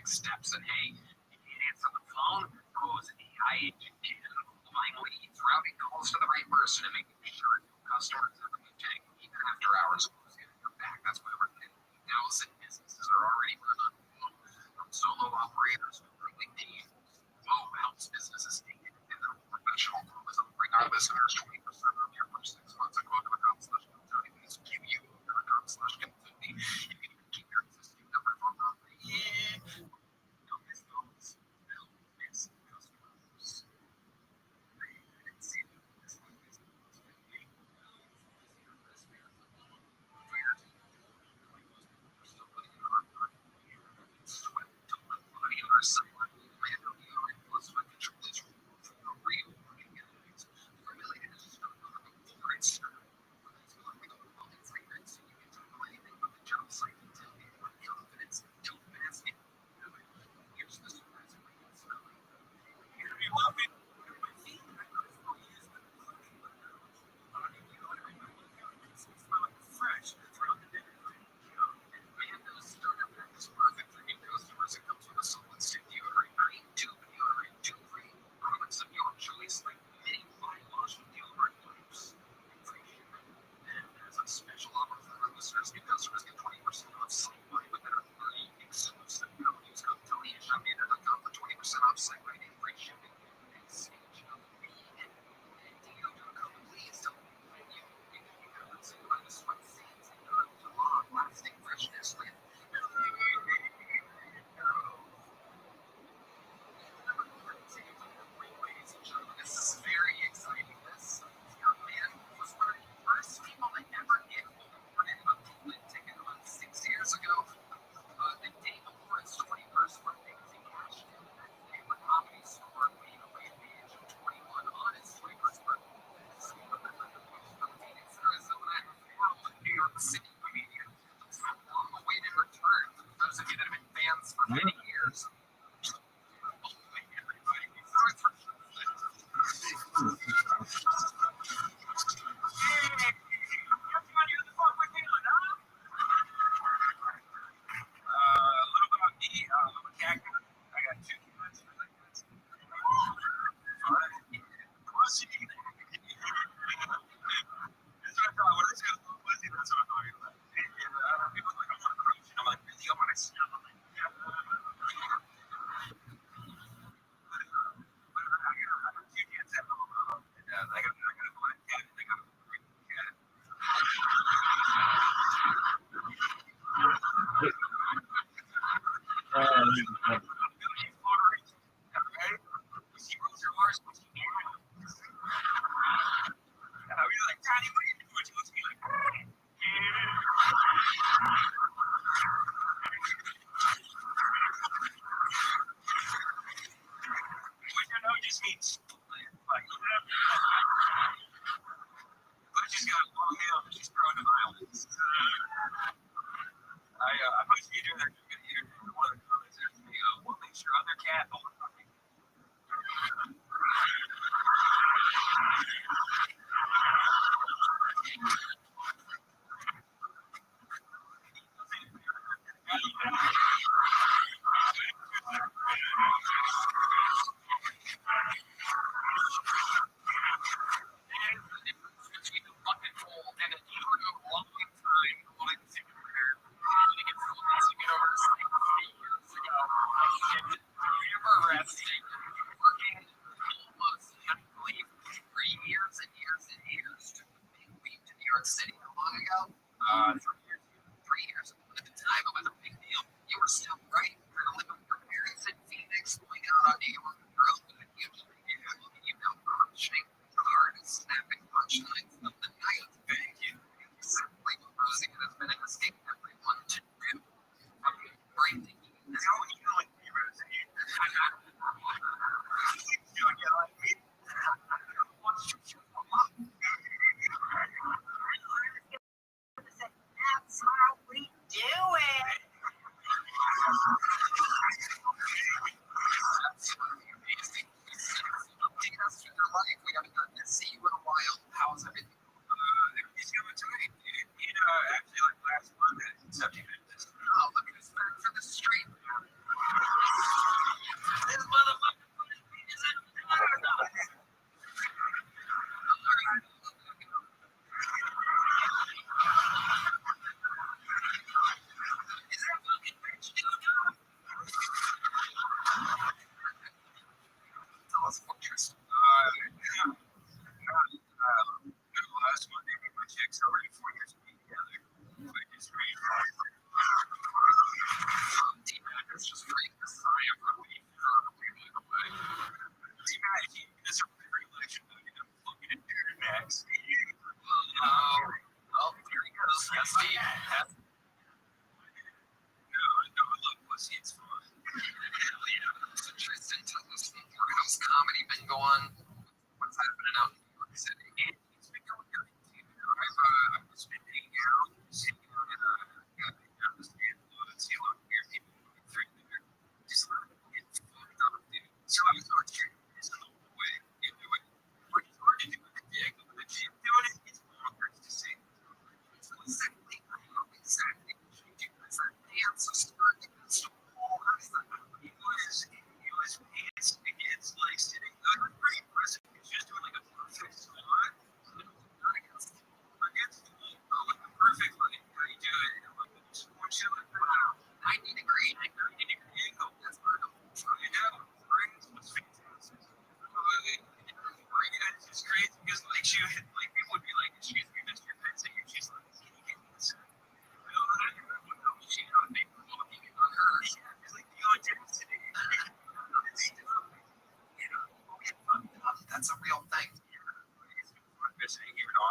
next steps. And hey, you can't answer the phone, cause AI finally routing calls to the right person and making sure customers are communicating even after hours are back. That's why we're getting thousands of businesses are already run on from solo operators who really need house businesses need and the professional tourism. Bring our listeners 20% of your first 6 months. Go to account/consulting. Give you account/consulting. You can even keep your existing number for free. Don't miss those. Don't miss customers. Special offer for our listeners, new customers get 20% off site wide with their free exclusive use code Tony at shopmania.com for 20% off site wide and free shipping. Please don't sweat scenes and long lasting freshness with this is very exciting. This young man was one of the first people that ever get awarded a golden ticket on 6 years ago. The day before his 21st birthday, he cashed in that day with Comedy Store being away at the age of 21 on his 21st birthday. Phoenix, Arizona, New York City comedian. It's a long-awaited return for those of you that have been fans for many years.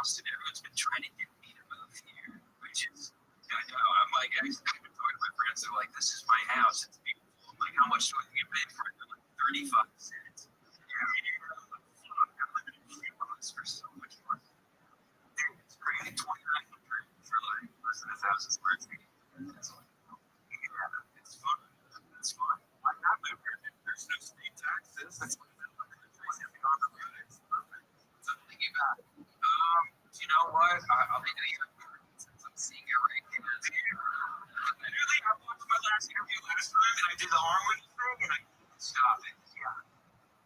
Boston. Everyone's been trying to get me to move here, which is, I know. I'm like, I've been talking to my friends. They're like, this is my house. It's beautiful. I'm like, how much do I get paid for it? They're like, 35 cents. Yeah, I mean, I'm living in Fremont for so much more. Dude, it's crazy. 2,900 for like less than 1,000 square feet. It's like, yeah, it's fun. It's fun. Why not live here? There's no state taxes. That's what it's perfect. Something you got. You know what? I'll be doing it since I'm seeing your rankings here. Literally, I watched my last interview last time and I did the arm winning thing and I couldn't stop it. Yeah.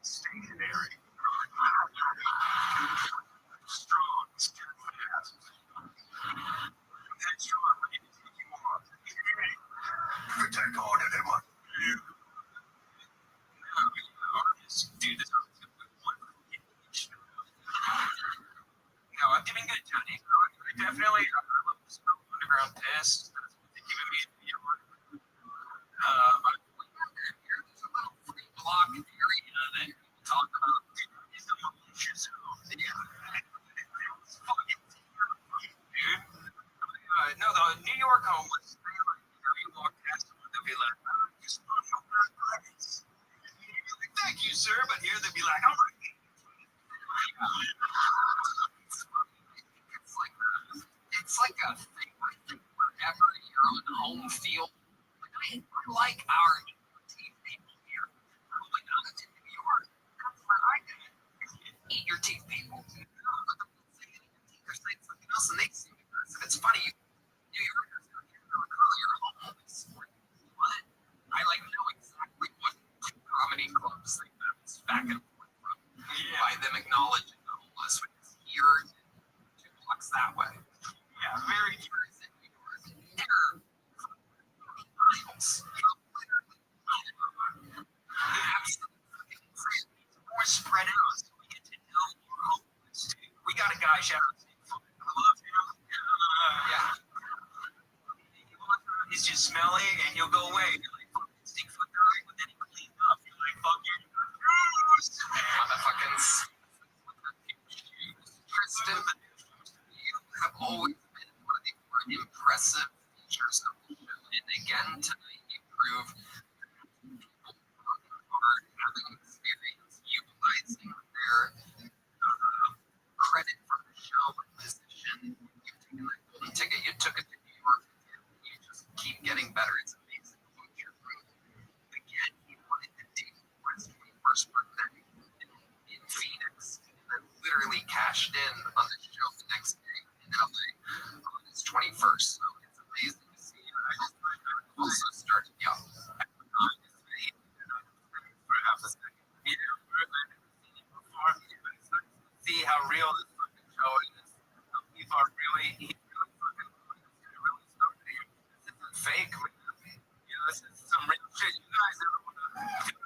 Stationary. Strong. Steadfast. Headstrong. Ready to take you on. Protect all of them. Dude, this is a good one. No, I'm giving good Johnny. I definitely love this underground test. That's what they giving me in New York. There's a little free block area that we talk about is the malicious zone. Yeah. It's fucking terrifying, dude. No, the New York homeless, they like, you walk past them, they'll be like, just on your back legs. Like, thank you, sir. But here they'll be like, oh my God. It's like a thing, I think, wherever you're on home field. Like, I like our team people here. Going out to New York, that's what I do. Eat your teeth people. No, but they're saying something else and they see us. And it's funny, New Yorkers are here, you're homeless. What? I like know exactly what two comedy clubs they bounce back and forth from. Yeah. By them acknowledging the homeless, which is here 2 blocks that way. Yeah, very curious in New York. They're miles. Absolutely. More spread out so we get to know more homeless. We got a guy, shout out to him. I love him. Yeah. He's just smelly and he'll go away. You're like, fuck, stink foot guy, but then he cleaned up. You're like, fuck you. Motherfucking Tristan, you have always been one of the more impressive features of the show. And again, tonight you proved people working hard, having experience, utilizing their credit for the show and position. You've taken that golden ticket, you took it to New York, and you just keep getting better. It's amazing to watch your growth. Again, he wanted to date for his 21st birthday in Phoenix, and then literally cashed in on the show the next day in LA on his 21st. So it's amazing to see. I also started young. See how real this fucking show is. People are really starting here. This isn't fake, man. You know, this is some real shit. You guys ever want to do it?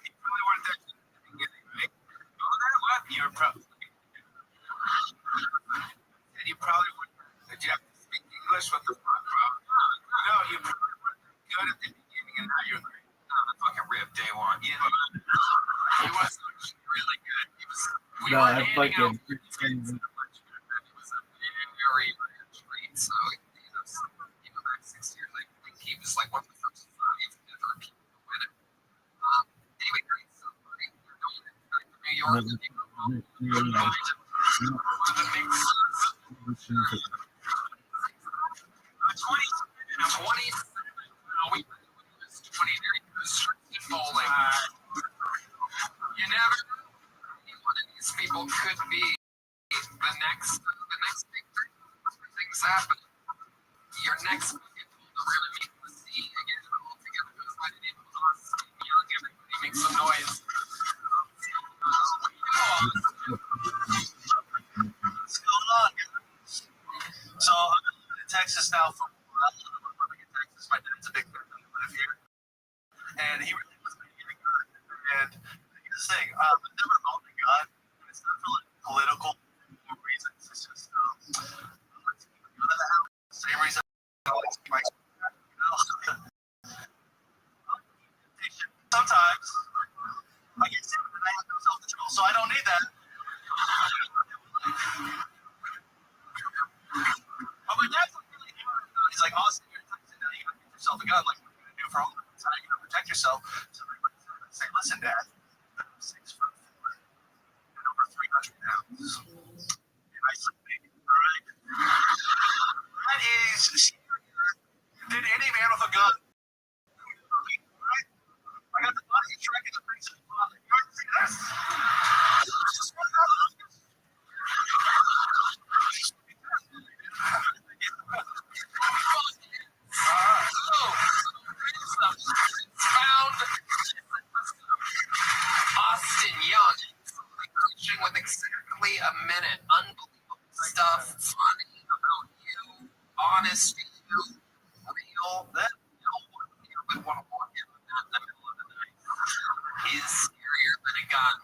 You probably weren't there at the beginning, right? Oh, that what? You're probably. You probably wouldn't. Did you have to speak English? What the fuck, bro? No, you probably weren't good at the beginning, and now you're great. No, the fucking rip day one. Yeah, he was really good. He was. We No, were I handing out fucking. free tickets. It was a very rare treat. So, back 6 years, I think he was like one of the first 5 ever people to win it. Anyway, great. So, you're going back to New York, and you go home. To the big 20 and a 20. We was 20 there. He was bowling. You never know. One of these people could be the next big thing. Things happen. Your next weekend, we're gonna meet the sea again all together because I didn't even young. Everybody make some noise. What's going on, guys? So I'm in Texas now for a while. I'm living in Texas. My dad's a big fan. I live here, and he really was getting good. And here's the thing: I've never known the guy. It's not for like political reasons. It's just I like to keep it out of the house. Same reason I like to keep my sometimes I get sick and I have no self-control, so I don't need that. metric pounds. And I sleep naked, all right? That is scarier than any man with a gun. Right? I got the body of Shrek in the face of his father. You ever see this? Found Austin Young coaching with exactly a minute. Unbelievable stuff. Funny about you. Honest to you. Real. That no one here would want to walk in with that in the middle of the night. He's scarier than a gun.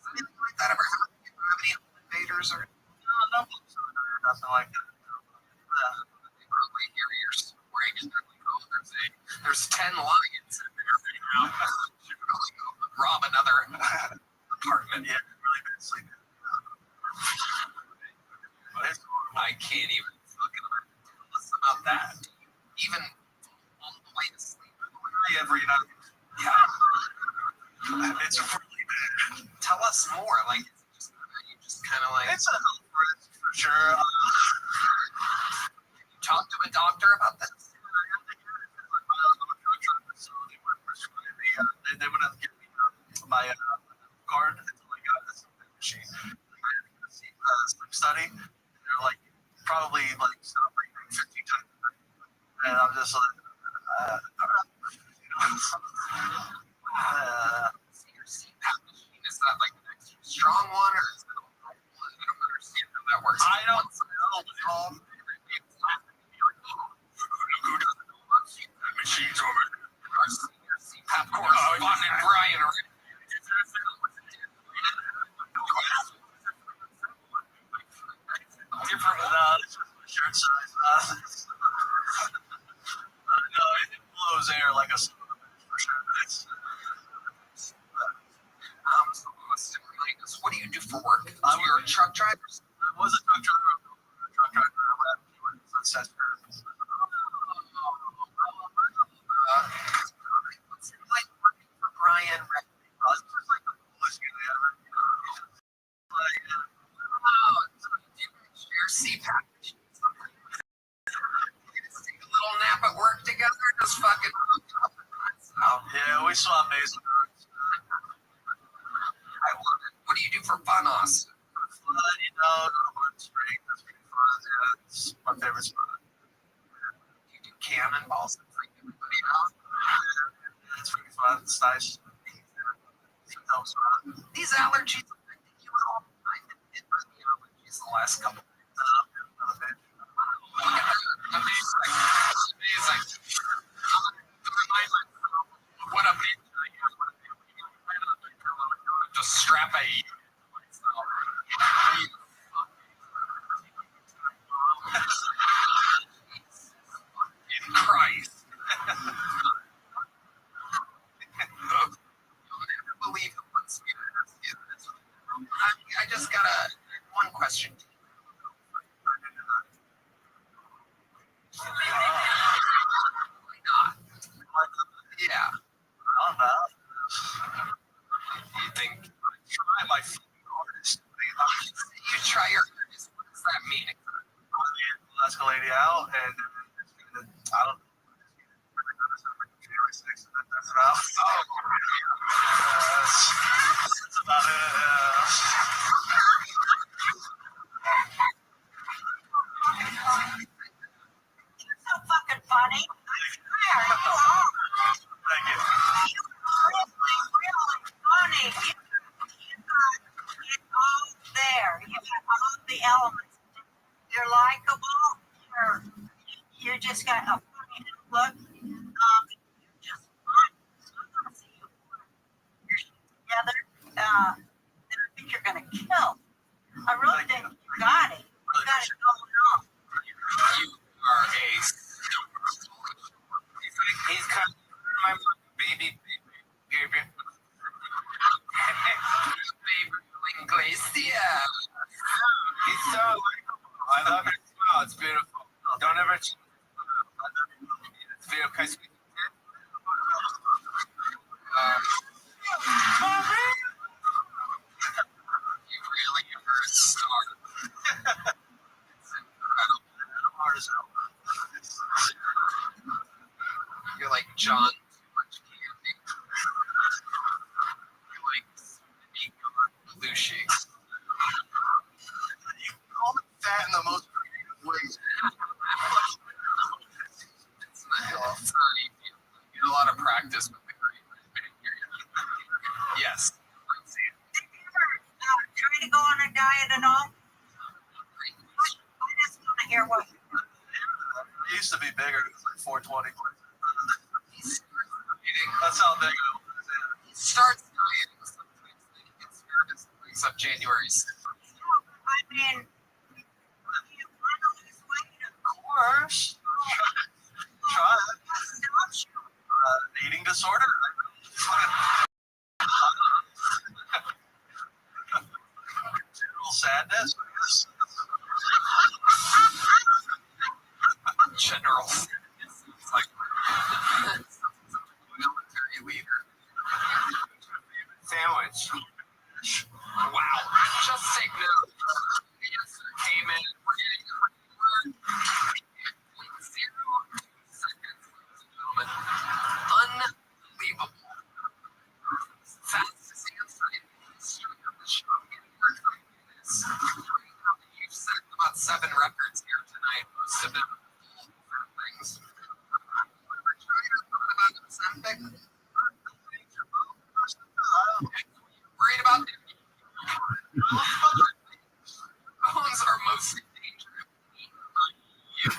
Has anything like that ever happened? Do you have any invaders or No, nothing like that. they probably hear your snoring and they're like, oh, there's 10 lions in there right now. Should probably go rob another apartment. Yeah, really bad sleeping. I can't even fucking tell us about that. Even on the way to sleep. Every night. Yeah. It's really bad. Tell us more. Like, it's just kind of like. It's a health risk for sure. You talk to a doctor about this? They wouldn't give me my card until I got this machine. I had to get a sleep study. They're like, probably like stop breathing 15 times a night. And I'm just like, Your CPAP machine, is that like an extra strong one or is it a I don't understand how that works. I don't know. Who doesn't know about CPAP machines over there? Our senior CPAP correspondent Brian. Different without shirt size. No, it blows air like a for sure. What do you do for work? So you're a truck driver? I was a truck driver. I left. He went to Sunset. What's it like working for Brian? It's just like the coolest guy ever. Like, Share CPAP machines. Take a little nap at work together, just fucking. yeah, we swap days. I love it. What do you do for fun, Austin? You know, spring. That's pretty fun. Yeah, it's my favorite spot. You do cannonballs and freak everybody out. It's pretty fun. It's nice. These allergies affected you at all? I've been hit by the allergies the last couple of days. Amazing. What a bitch I am. Just strap a in Christ. You'll never believe it once we I just got one question. Why not? Yeah. I don't know. You think Try my hardest. you try your hardest? What does that mean? I'll ask a lady out, and I don't know. That's about that's about it. You're so fucking funny. I swear, you are. Thank you. Really funny. You got it all there. You got all the elements. You're likable. You're just got a funny look. You're just fun. I want to see you you're together. And I think you're gonna kill. I really think you got it. You got it going on. You are a he's kind of my baby. Iglesia. He's so I love his smile. It's beautiful. Don't ever change. It's beautiful. Can I speak to you? You Yes. Did you ever try to go on a diet at all? I just want to hear what. It used to be bigger. It was like 420. That's how big it was. He starts dieting sometimes, then he gets nervous and brings up January 6th. I mean, if you want to lose weight, of course. Try it. Stops you. Eating disorder? General sadness? General. It's like military leader. Sandwich. Wow. Just take note. The answer came in. We're getting 0 seconds, gentlemen. Unbelievable. Fastest answer in the history of the show. You've set about 7 records here tonight. Most of them things. We're trying to talk about Ozempic. Worried about bones are mostly dangerous. You.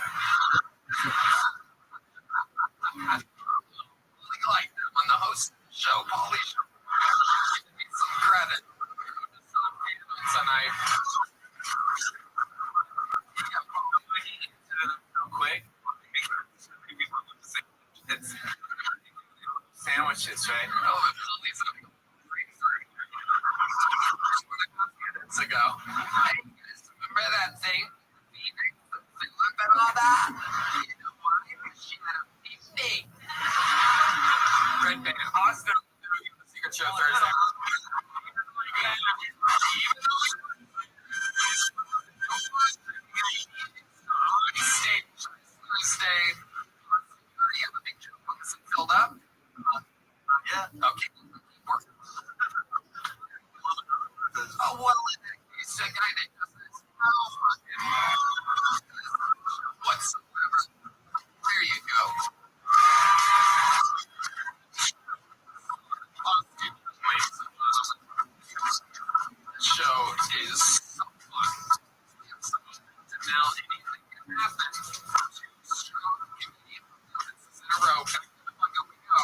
Like them on the host show, Paulie show. Give me some credit. Tonight. Quick. It's Sandwiches, right? Minutes ago. Hey, you guys remember that thing? Phoenix? They looked at all that? You know why? She had a big red band. Austin, the secret show Thursday. Stay Thursday. You have a big joke. Is it filled up? Yeah. Okay. Oh, well, he's a guy that does this. Whatsoever. There you go. The show is so fun. Now anything can happen. Strong comedian performances in a row. Back to the bunga we go.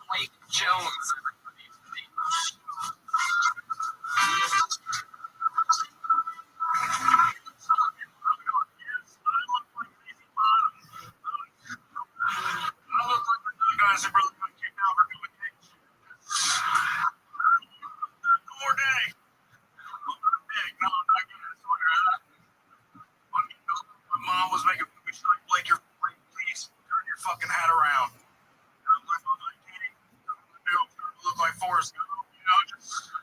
Blake Jones, everybody. Guys are really going to keep out for doing things. More day. No, I'm not going to swear. My mom was making me like, Blake, you're please turn your fucking hat around. And I'm like, oh, I can't. Look like Forrest Gump, you know, just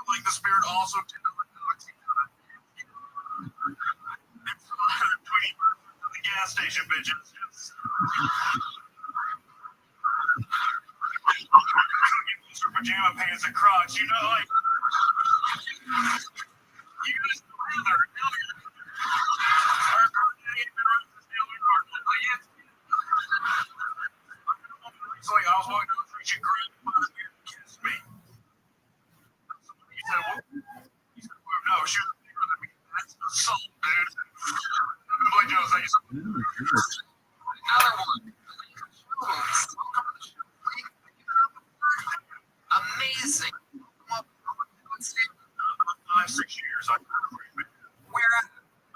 like the spirit also tended to the gas station bitches. For pajama pants and Crocs, you know, like you guys so like I was walking down the street, she grabbed my beard and kissed me. He said, what? He said, no, she was bigger than me. That's assault, dude. Like, Joe, thank you so much. Another one. Amazing. 5-6 years. Where at?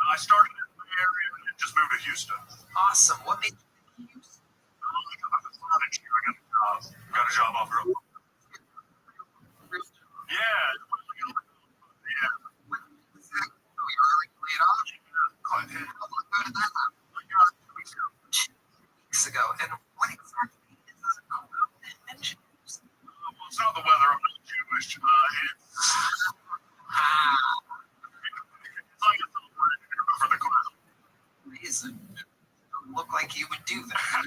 I started in the area and just moved to Houston. Awesome. What made you use? I got a job offer. Yeah. Weeks ago, and what exactly is this engine? Well, it's not the weather. I'm not Jewish. It's like it's for the crowd. Reason. Look like you would do that.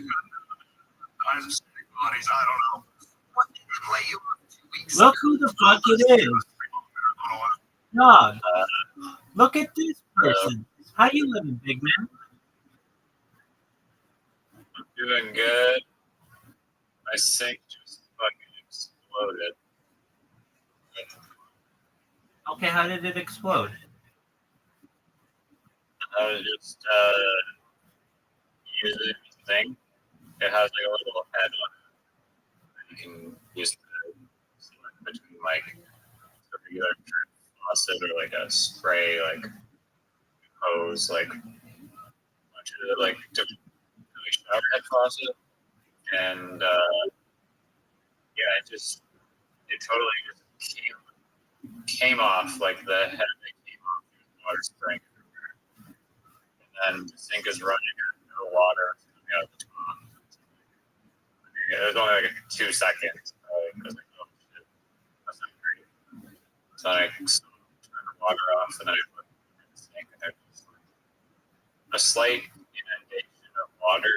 I just bodies. I don't know. What did it lay you on 2 weeks Look ago? who the fuck it is. Dog. Look at this person. How you living, big man? Doing good. My sink just fucking exploded. Okay, how did it explode? I was just using the thing. It has like a little head on it. You can use to select between like a regular faucet or like a spray like hose, like a bunch of like different shower head faucet. And yeah, it totally just came off, like the head that came off, water spraying everywhere. And then the sink is running and no water coming out of the top. It was only like 2 seconds. I was like, oh shit, that's not great. So I turned the water off and I put it in the sink and there was like a slight inundation of water.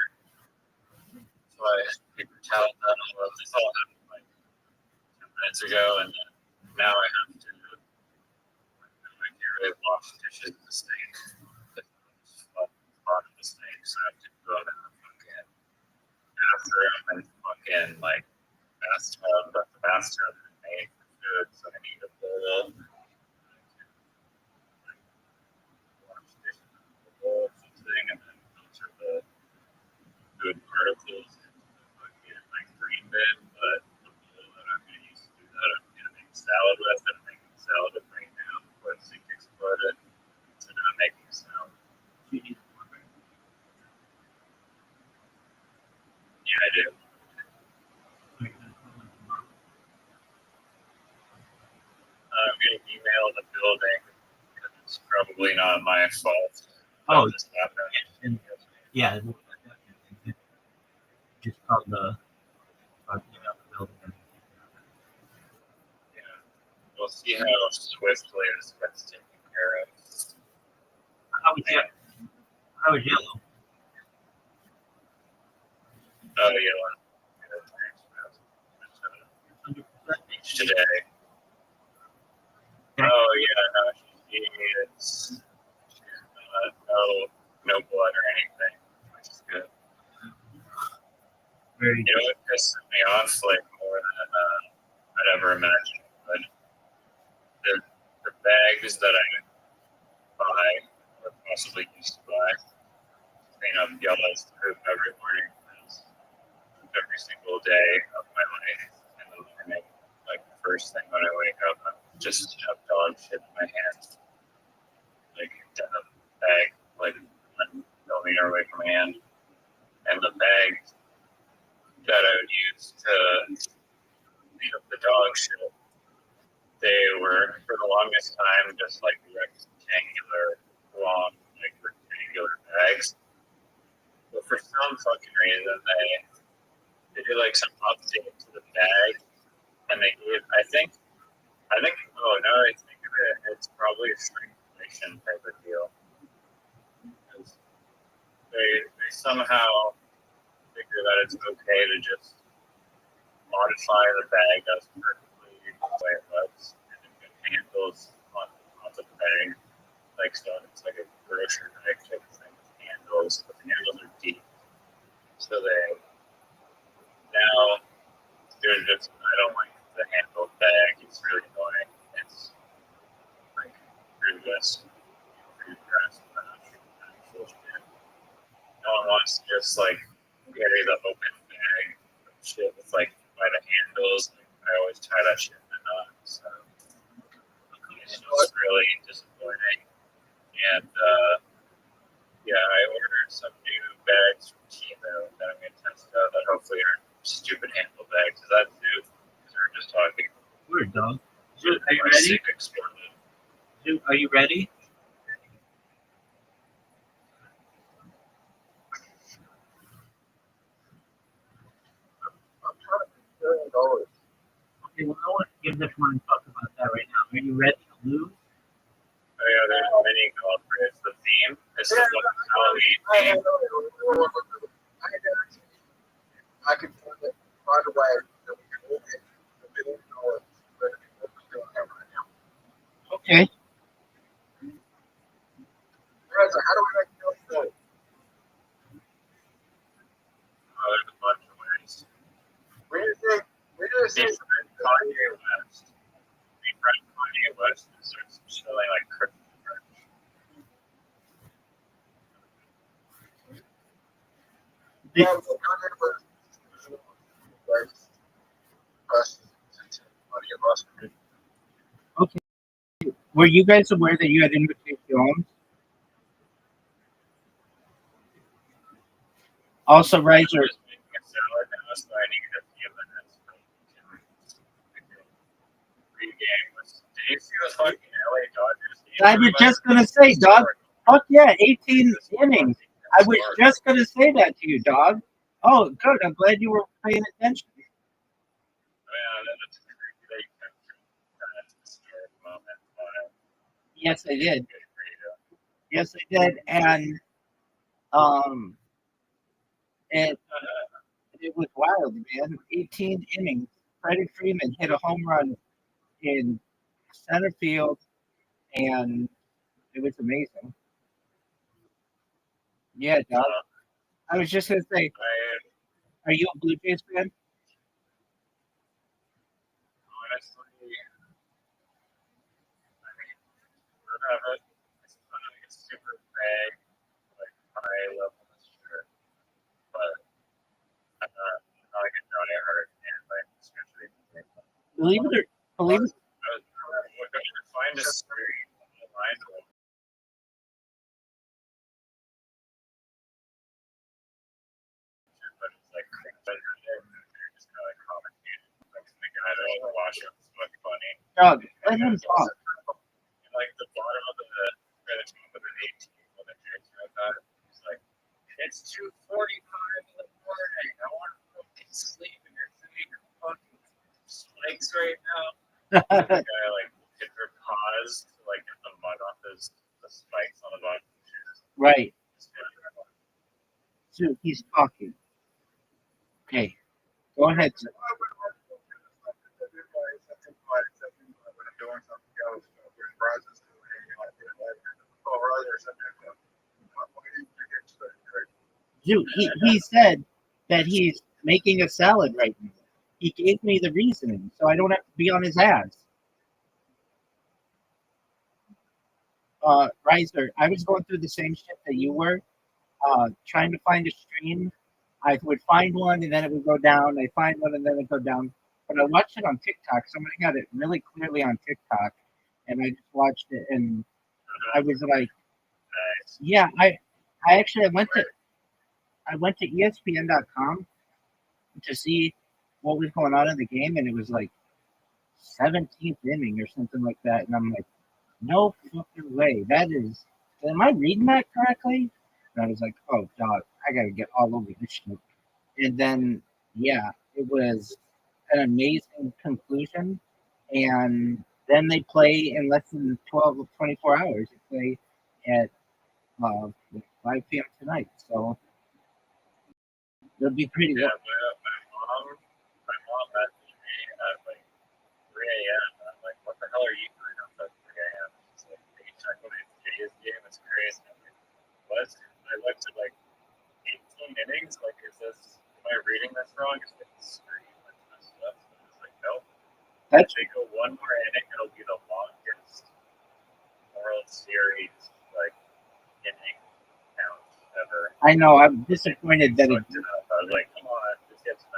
So I paper towel that all of this all happened like 10 minutes ago, and now I have to really wash dishes in the sink. The bottom of the sink, so I have to go in the fucking bathroom and fucking like bathtub, but the bathtub is made for food, so I need a bowl. Wash dishes in the bowl, something, and then filter the food particles into the fucking like green bin. But the bowl that I'm going to use to do that, I'm going to make salad with, and I'm making salad with right now before the sink exploded. So now I'm making salad. Yeah, I do. I'm going to email the building because it's probably not my fault. Oh, this happened. Yeah, just called the building. Yeah. We'll see how swiftly this gets taken care of. How was yellow? Oh, yeah. Beach today. Okay. Oh, yeah. No, it's no blood or anything, which is good. Very You know what pisses me off like more than I'd ever imagined? But the bags that I buy or possibly used to buy, clean up yellows poop every morning. Every single day of my life in the morning, like the first thing when I wake up, I just have dog shit in my hand, like in a bag, like a millimeter away from my hand. And the bags that I would use to clean up the dog shit, they were for the longest time just like rectangular, long, like rectangular bags. But for some fucking reason, they did like some update to the bag, and they gave, I think, oh, now I think of it, it's probably a shrinkflation type of deal. Because they somehow figure that it's okay to just modify the bag as perfectly the way it was, and it handles on the bag, like so it's like a grocery bag type of thing with handles, but the handles are deep. So now they're just, I don't like the handled bag. It's really annoying. It's like really just no one wants to just like carry the open bag of shit with like by the handles. I always tie that shit in a knot. So it's just really disappointing. And yeah, I ordered some new bags from Temu that I'm gonna test out that hopefully aren't stupid handle bags. Is that new? Because we were just talking. Weird, dog. Are you ready? Are you ready? Okay, well, I want to give this one and talk about that right now. Are you ready to lose? Oh yeah, there's many golf races. The theme is the Halloween theme. I can find it right away that we can look at the $1 billion that we're doing that right now. Okay. How do we make it go? it. Kanye West. We friend Kanye West and starts showing like crypto. Okay. Were you guys aware that you had invitation homes? Also, Riser. Just making a salad now, so I need a few minutes. Did you see the fucking LA Dodgers game? I was just gonna say, dog. Fuck yeah, 18 innings. I was just gonna say that to you, dog. Oh, good. I'm glad you were paying attention. That's crazy that you captured that historic moment. Yes, I did. Good for you. Yes, I did. And um, it was wild, man. 18 innings. Freddie Freeman hit a home run in center field, and it was amazing. Yeah, dog. I was just gonna say, are you a Blue Jays fan? Honestly, it's super vague, like high level, sure, but I'm not like a Johnny Hurt fan by any stretch of the Believe it or believe it. We're going to find a story online, but it's like they're just kind of like commentating, like thinking I don't know, watch it. It's like funny. Dog, let him talk. And like the bottom of the top of the 18 when the Jays wrote that, it's like it's 2:45 in the morning. I want to fucking sleep, and you're sending your fucking spikes right now. The guy like hit their paws to like get the mud off the spikes on the bottom of the shoes. Right. So he's talking. Okay. Go ahead, sir. Dude, he said that he's making a salad right now. He gave me the reasoning, so I don't have to be on his ass. Riser, I was going through the same shit that you were, trying to find a stream. I would find one and then it would go down. I find one and then it would go down. But I watched it on TikTok. Somebody got it really clearly on TikTok, and I just watched it, and I was like, yeah, I actually I went to ESPN.com to see what was going on in the game, and it was like 17th inning or something like that, and I'm like, no fucking way. That is, am I reading that correctly? And I was like, oh, dog, I got to get all over this shit. And then, yeah, it was an amazing conclusion. And then they play in less than 12 or 24 hours. They play at 5 p.m. tonight. So it'll be pretty good. My mom messaged me at like 3 a.m. I'm like, what the hell are you doing up at 3 a.m.? She's like, are you checking my Jays game? It's crazy. I'm like, what? I looked at like 18 innings. Like, am I reading this wrong? Is it screen that's messed up? So I was like, nope. That's They go one more inning, it'll be the longest World Series like inning count ever. I know. I'm disappointed that I it. was like, come on, just get to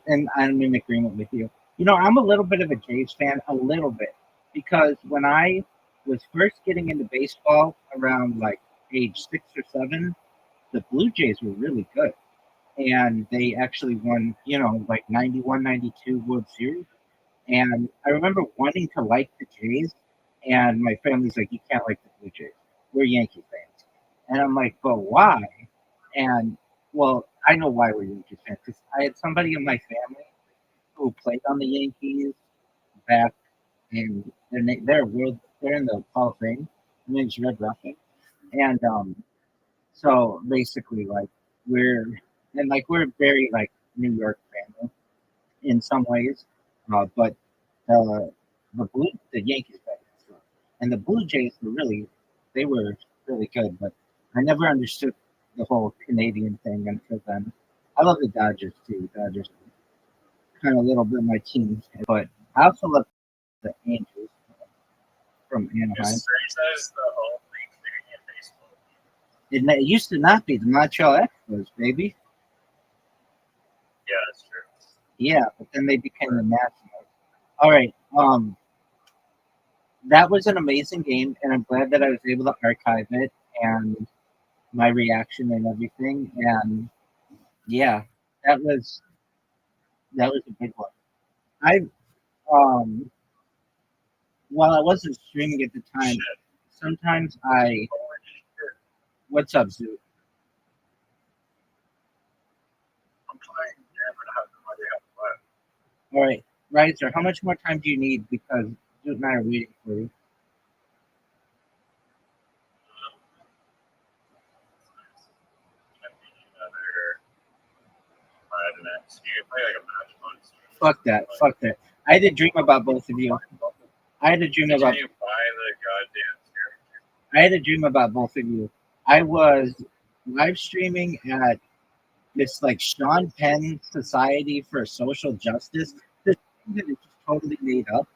19. I'm in agreement with you. You know, I'm a little bit of a Jays fan, a little bit, because when I was first getting into baseball around like age 6 or 7, the Blue Jays were really good, and they actually won, like 91, 92 World Series. And I remember wanting to like the Jays, and my family's like, you can't like the Blue Jays. We're Yankee fans. And I'm like, but why? And, well, I know why we're Yankee fans, because I had somebody in my family who played on the Yankees back, and they're in the Hall of Fame. His name's Red Ruffin. And so basically, like, we're very, like, New York family in some ways, but the Yankees better. And the Blue Jays they were really good, but I never understood the whole Canadian thing until then. I love the Dodgers too. Dodgers. kind of a little bit my team, but I also love the Angels from Anaheim. Is franchise the only Canadian baseball? It used to not be the Montreal Expos, baby. Yeah, that's true. Yeah, but then they became the Nationals. All right. That was an amazing game, and I'm glad that I was able to archive it and my reaction and everything. And yeah, that was a big one. I while I wasn't streaming at the time, sometimes what's up, Zoo? I'm playing game and I have no idea how to play. All right, Riser, how much more time do you need? Because Zoo and I are waiting for you. Another 5 minutes. You can play like a match once. Fuck that. Fuck that. I had a dream about both of you. I had a dream Did about. you buy the goddamn character? I had a dream about both of you. I was live streaming at this like Sean Penn Society for Social Justice. This thing that is just totally made up.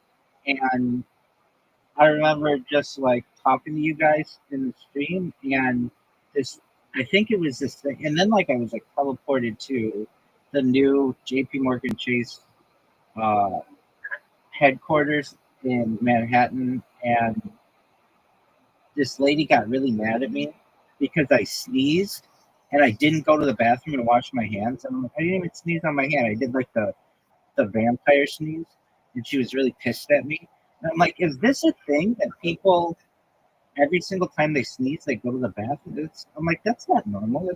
And I remember just like talking to you guys in the stream and this I think it was this thing and then like I was like teleported to the new JP Morgan Chase uh, headquarters in Manhattan and this lady got really mad at me because I sneezed and I didn't go to the bathroom and wash my hands. And I'm like, I didn't even sneeze on my hand. I did like the vampire sneeze, and she was really pissed at me. And I'm like, is this a thing that people every single time they sneeze they go to the bathroom? I'm like, that's not normal.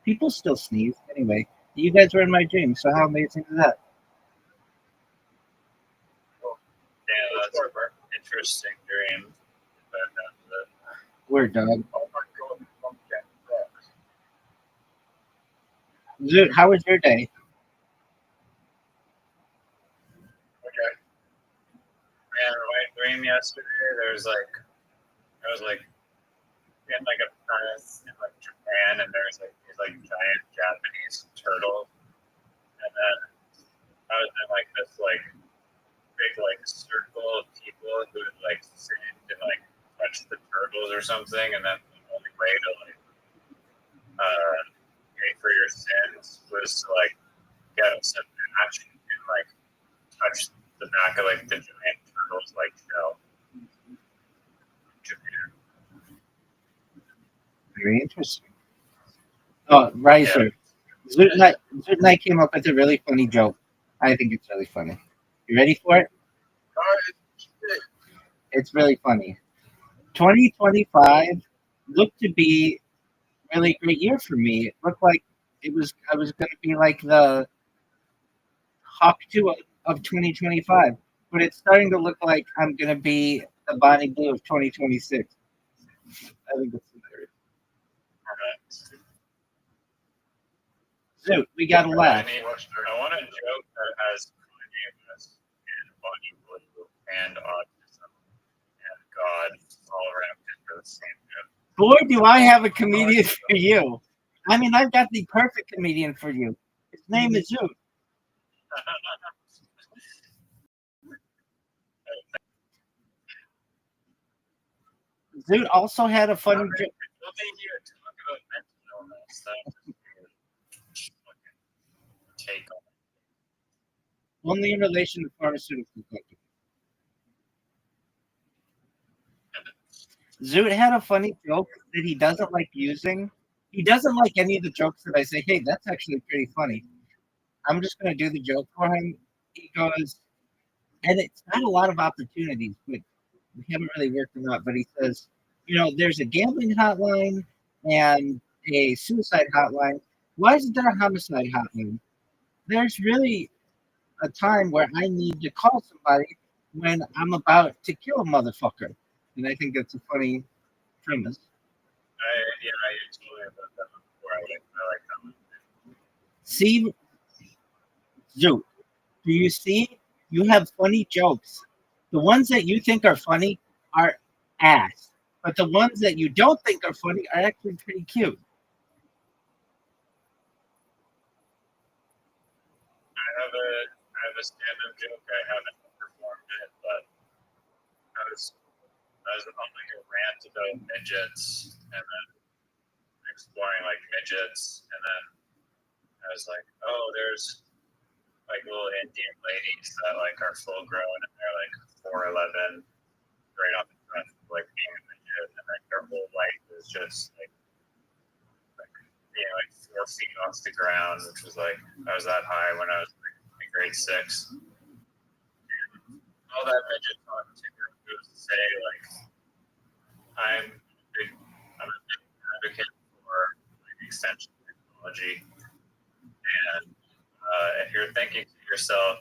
People still sneeze anyway. You guys were in my dream, so how amazing is that? Yeah, that's an interesting dream. We're done. Oh my god. Zoot, how was your day? Okay. Man, my dream yesterday, I was like in like a press in like Japan, and there's like these like giant Japanese turtles, and then I was in like this like big like circle of people who would like sit and like touch the turtles or something, and then the only way to like pay for your sins was to like get some match and like touch the back of like the giant turtles like shell. Japan. Very interesting. Oh, Riser. Yeah. Zoot and I came up with a really funny joke. I think it's really funny. You ready for it? It's really funny. 2025 looked to be a really great year for me. It looked like I was going to be like the Hawk 2 of 2025, but it's starting to look like I'm going to be the Bonnie Blue of 2026. I think it's hilarious. Zoot, we got to laugh. I want a joke that has Kanye West and Bonnie Blue and autism and God all wrapped into the same joke. Boy, do I have a comedian for you. I mean, I've got the perfect comedian for you. His name is Zoot. Zoot also had a funny joke. Take on Only in relation to pharmaceutical companies. Zoot had a funny joke that he doesn't like using. He doesn't like any of the jokes that I say, hey, that's actually pretty funny. I'm just going to do the joke for him. He goes, and it's not a lot of opportunities, but we haven't really worked them out. But he says, there's a gambling hotline and a suicide hotline. Why isn't there a homicide hotline? There's really a time where I need to call somebody when I'm about to kill a motherfucker. And I think that's a funny premise. I totally heard that before. I like that one. See, Zoot, do you see? You have funny jokes. The ones that you think are funny are ass. But the ones that you don't think are funny are actually pretty cute. I have a stand-up joke. I haven't performed it, but I was on like a rant about midgets, and then exploring like midgets, and then I was like, oh, there's like little Indian ladies that like are full grown and they're like 4'11", right off the front, like being a midget, and like their whole life is just like being like 4 feet off the ground, which was like I was that high when I was like in grade 6. And all that midget talk to was to say like I'm a big advocate for like, extension technology, and if you're thinking to yourself,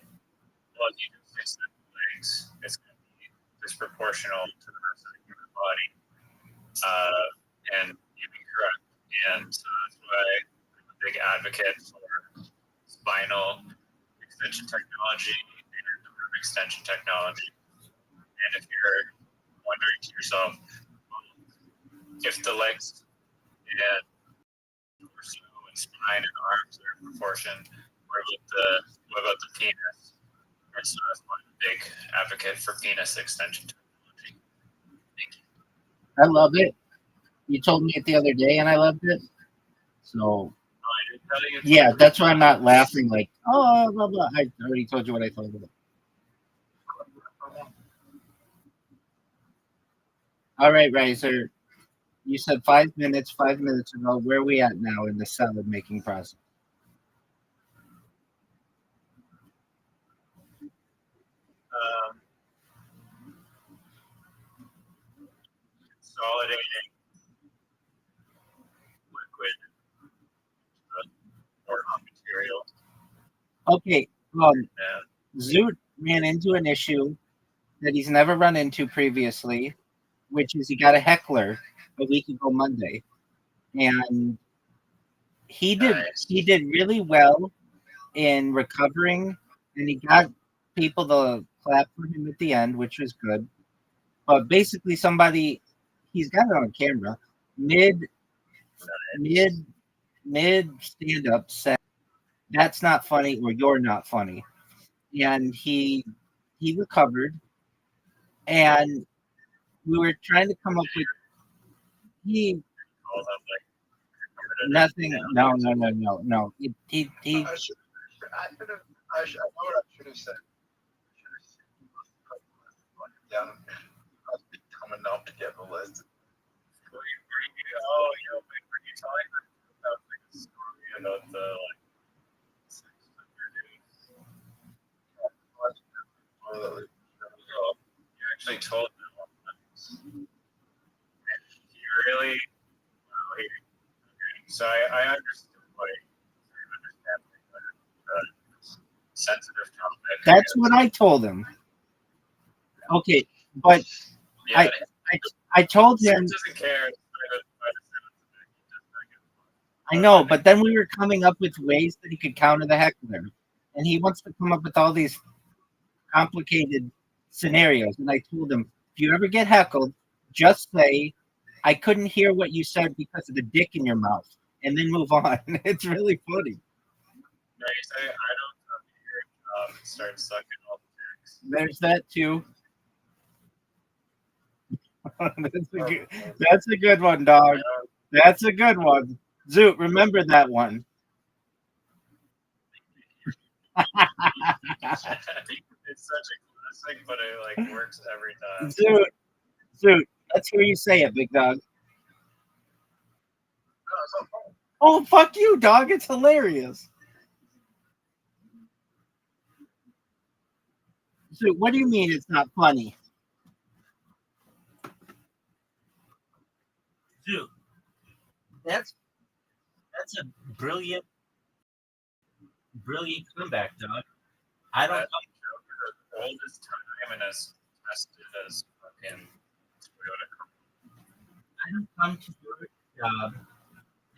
well, if you do 6 legs, it's going to be disproportional to the rest of the human body, and you'd be correct. And so that's why I'm a big advocate for spinal extension technology and nerve extension technology. And if you're wondering to yourself, if the legs and torso and spine and arms are in proportion, what about the penis? And so that's why I'm a big advocate for penis extension technology. Thank you. I love it. You told me it the other day, and I loved it. So, Oh, I didn't tell you. yeah, that's why I'm not laughing like, oh, blah, blah. I already told you what I thought of it. All right, Riser. You said 5 minutes, 5 minutes ago. Where are we at now in the salad making process? Consolidating liquid or material. Okay. And Zoot ran into an issue that he's never run into previously, which is he got a heckler a week ago Monday, and he did really well in recovering, and he got people to clap for him at the end, which was good. But basically, he's got it on camera mid stand up said, "That's not funny," or "You're not funny," and he recovered, and we were trying to come up with nothing. No. I know what I should have said. Down. I was dumb enough to get the list. were you telling them about like a story about the like 600 days? You actually told them all that. You really? Wow, okay. So I understood sensitive topic. That's what I told him. Okay, but Yeah, I told him. doesn't care. I know, but then we were coming up with ways that he could counter the heckler, and he wants to come up with all these complicated scenarios. And I told him, if you ever get heckled, just say, "I couldn't hear what you said because of the dick in your mouth," and then move on. It's really funny. No, you say, I don't come here and start sucking all the dicks. There's that too. That's a good one, dog. That's a good one. Zoot, remember that one. It's such a classic, but it like works every time. Zoot, let's hear you say it, big dog. Oh, fuck you, dog. It's hilarious. Zoot, what do you mean it's not funny? Dude, that's a brilliant comeback, dog. I don't. That joke is as old as time and as tested as fucking Toyota. I don't come to your job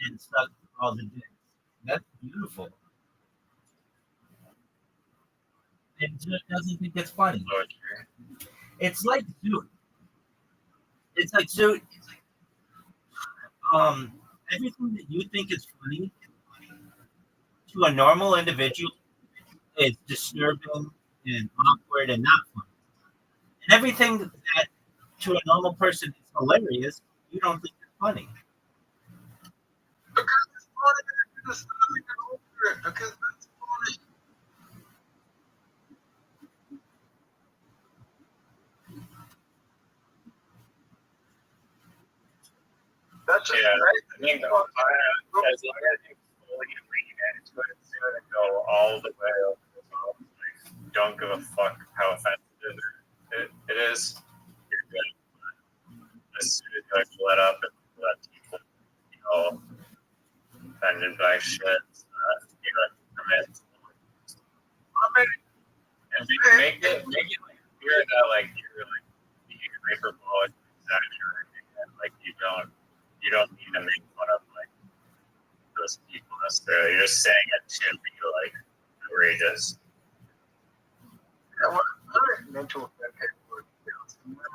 and suck all the dicks. That's beautiful. And Zoot doesn't think it's funny. It's like Zoot. It's like Zoot. Everything that you think is funny to a normal individual is disturbing and awkward and not fun. And everything that to a normal person is hilarious, you don't think it's funny. Because it's funny that you're just not get over it. Because that's funny. That's just Yeah, right. I think as long as you fully lean into it soon and go all the way over the top, like, don't give a fuck how offensive it is. You're good. As soon as you like let up and let people, offended by shit, you come in. I mean, And make it like clear that like you're like being hyperbolic, exaggerating, and like you don't need to make fun of like those people necessarily. You're just saying it to be like outrageous. I didn't mean to offend people.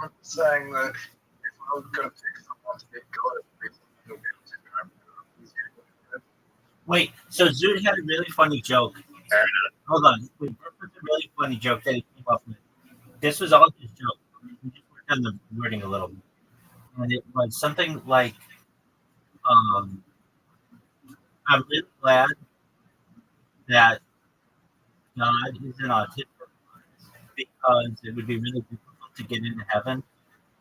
I'm saying that if I was going to pick someone to be good, Wait, so Zoot had a really funny joke. Hold on. Wait, this was a really funny joke that he came up with. This was all his joke. We just worked on the wording a little bit. And it was something like, I'm really glad that God is an autistic because it would be really difficult to get into heaven.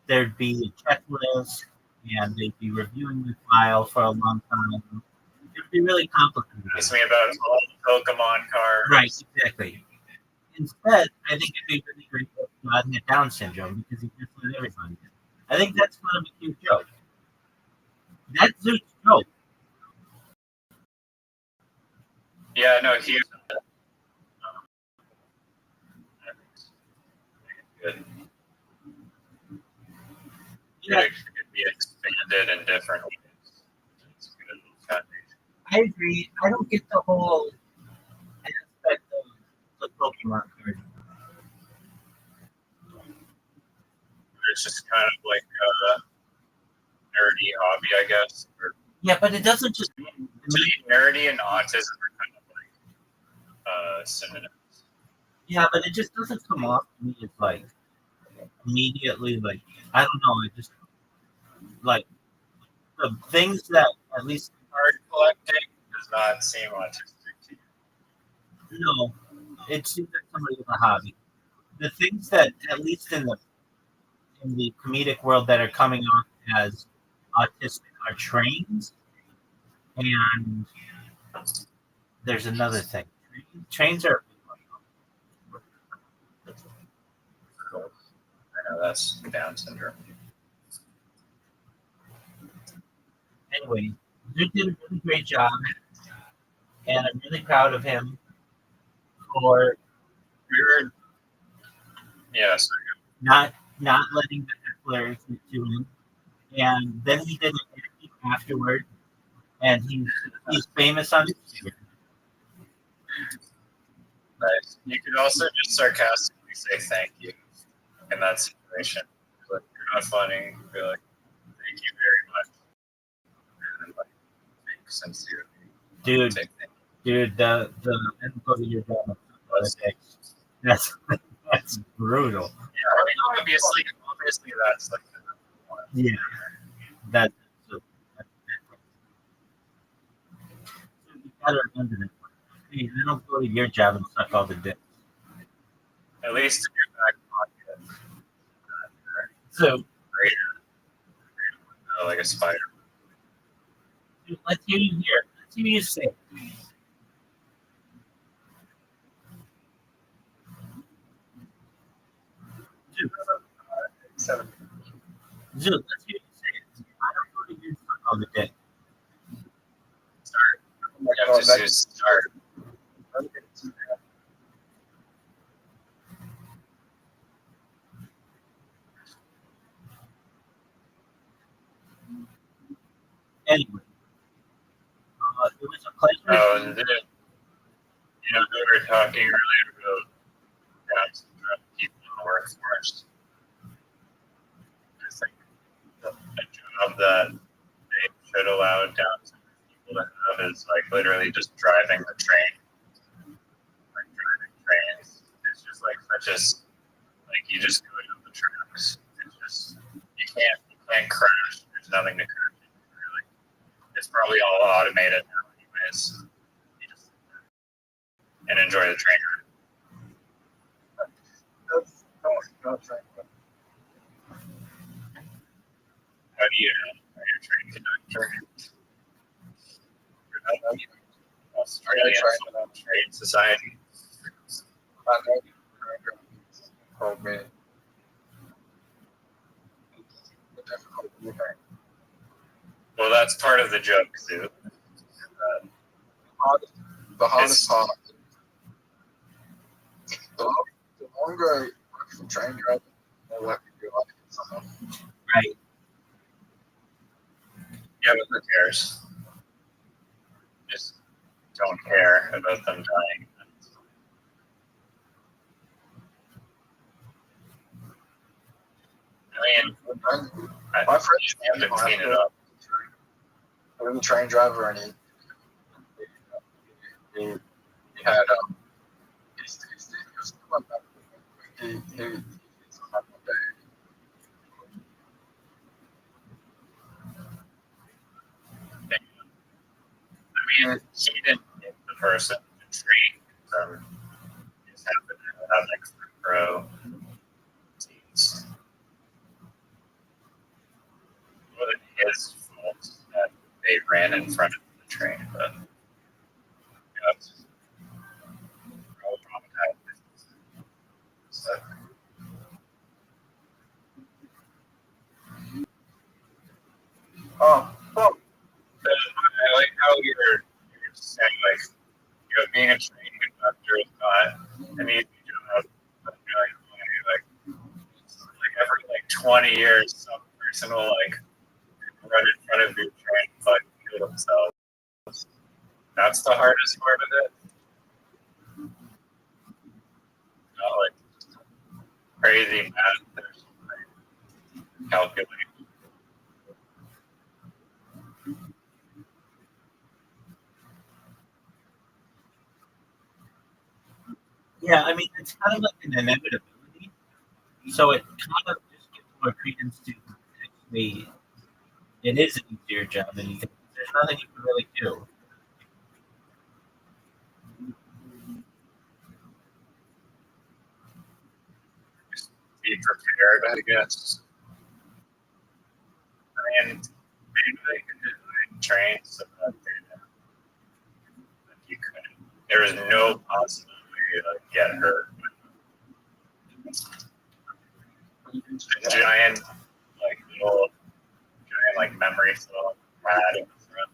There'd be a checklist and they'd be reviewing the file for a long time. It would be really complicated. Ask me about all the Pokemon cards. Right, exactly. Instead, I think it'd be really great if God had Down syndrome because he just let everybody. I think that's kind of a cute joke. That's Zoot's joke. Yeah, no, he. Good. Yeah. It could be expanded in different ways. It's a good foundation. I agree. I don't get the whole aspect of the Pokemon card. It's just kind of like a nerdy hobby, I guess. Or, Yeah, but it doesn't just. to me, nerdy and autism are kind of like synonyms. Yeah, but it just doesn't come off to me as like immediately like I don't know. It just like the things that at least Card collecting does not seem autistic to you. no, it seems like somebody with a hobby. The things that at least in the comedic world that are coming off as autistic are trains, and there's another thing. Trains are I know that's Down syndrome. anyway. Zoot did a really great job, and I'm really proud of him for Yes. not letting the hecklers get to him. And then he did an interview afterward, and he's famous on Instagram. Nice. You could also just sarcastically say thank you in that situation. Like, you're not funny. Be like, thank you very much. And then, like, thank you sincerely. Dude, Say thank the I don't go to your job. That's brutal. you. Yeah, I mean, obviously that's like the number one. Yeah, that's so. You gotta remember that. Hey, I don't go to your job and suck all the dick. At least in your back pocket. So Greater. Like a spider. dude, let's hear you here. Let's hear you say. Dude, Seven. let's hear you say it. I don't go to your suck all the dick. Start. Oh my You God, have to just start. Anyway, it was a pleasure. Oh, and then, we were talking earlier about Down syndrome people in the workforce. It's like a job that they should allow Down syndrome people to have is like literally just driving the train. Like driving just like you just do it on the tracks. It's just you can't crash. There's nothing to crash into, really. It's probably all automated now, anyways. You just sit there and enjoy the train ride. How do you are you a train conductor? Australia Train Society. Well, that's part of the joke too. The hardest part. The longer I work for train driving, the more likely you're like someone. Right. Yeah, but who cares? Just don't care about them dying. I mean, My friend have to clean it up. I was a train driver, and he had he was one day. I mean, she didn't hit the person in the train. Just happened to have like front row seats. It wasn't his fault that they ran in front of the train, but yeah, it's all traumatized. So, well, I like how you're saying like being a train conductor is not an easy job. But like every 20 years, some person will like run in front of your train and like kill themselves. That's the hardest part of it. Not like crazy math or something. Calculating. Yeah, I mean, it's kind of like an inevitability. So it kind of just gives more credence to actually, it is an easier job than you think. There's nothing you can really do. Just be prepared, I guess. I mean, maybe they could design trains so that you couldn't. There is no possibility to get hurt. Giant, memory foam pad in front.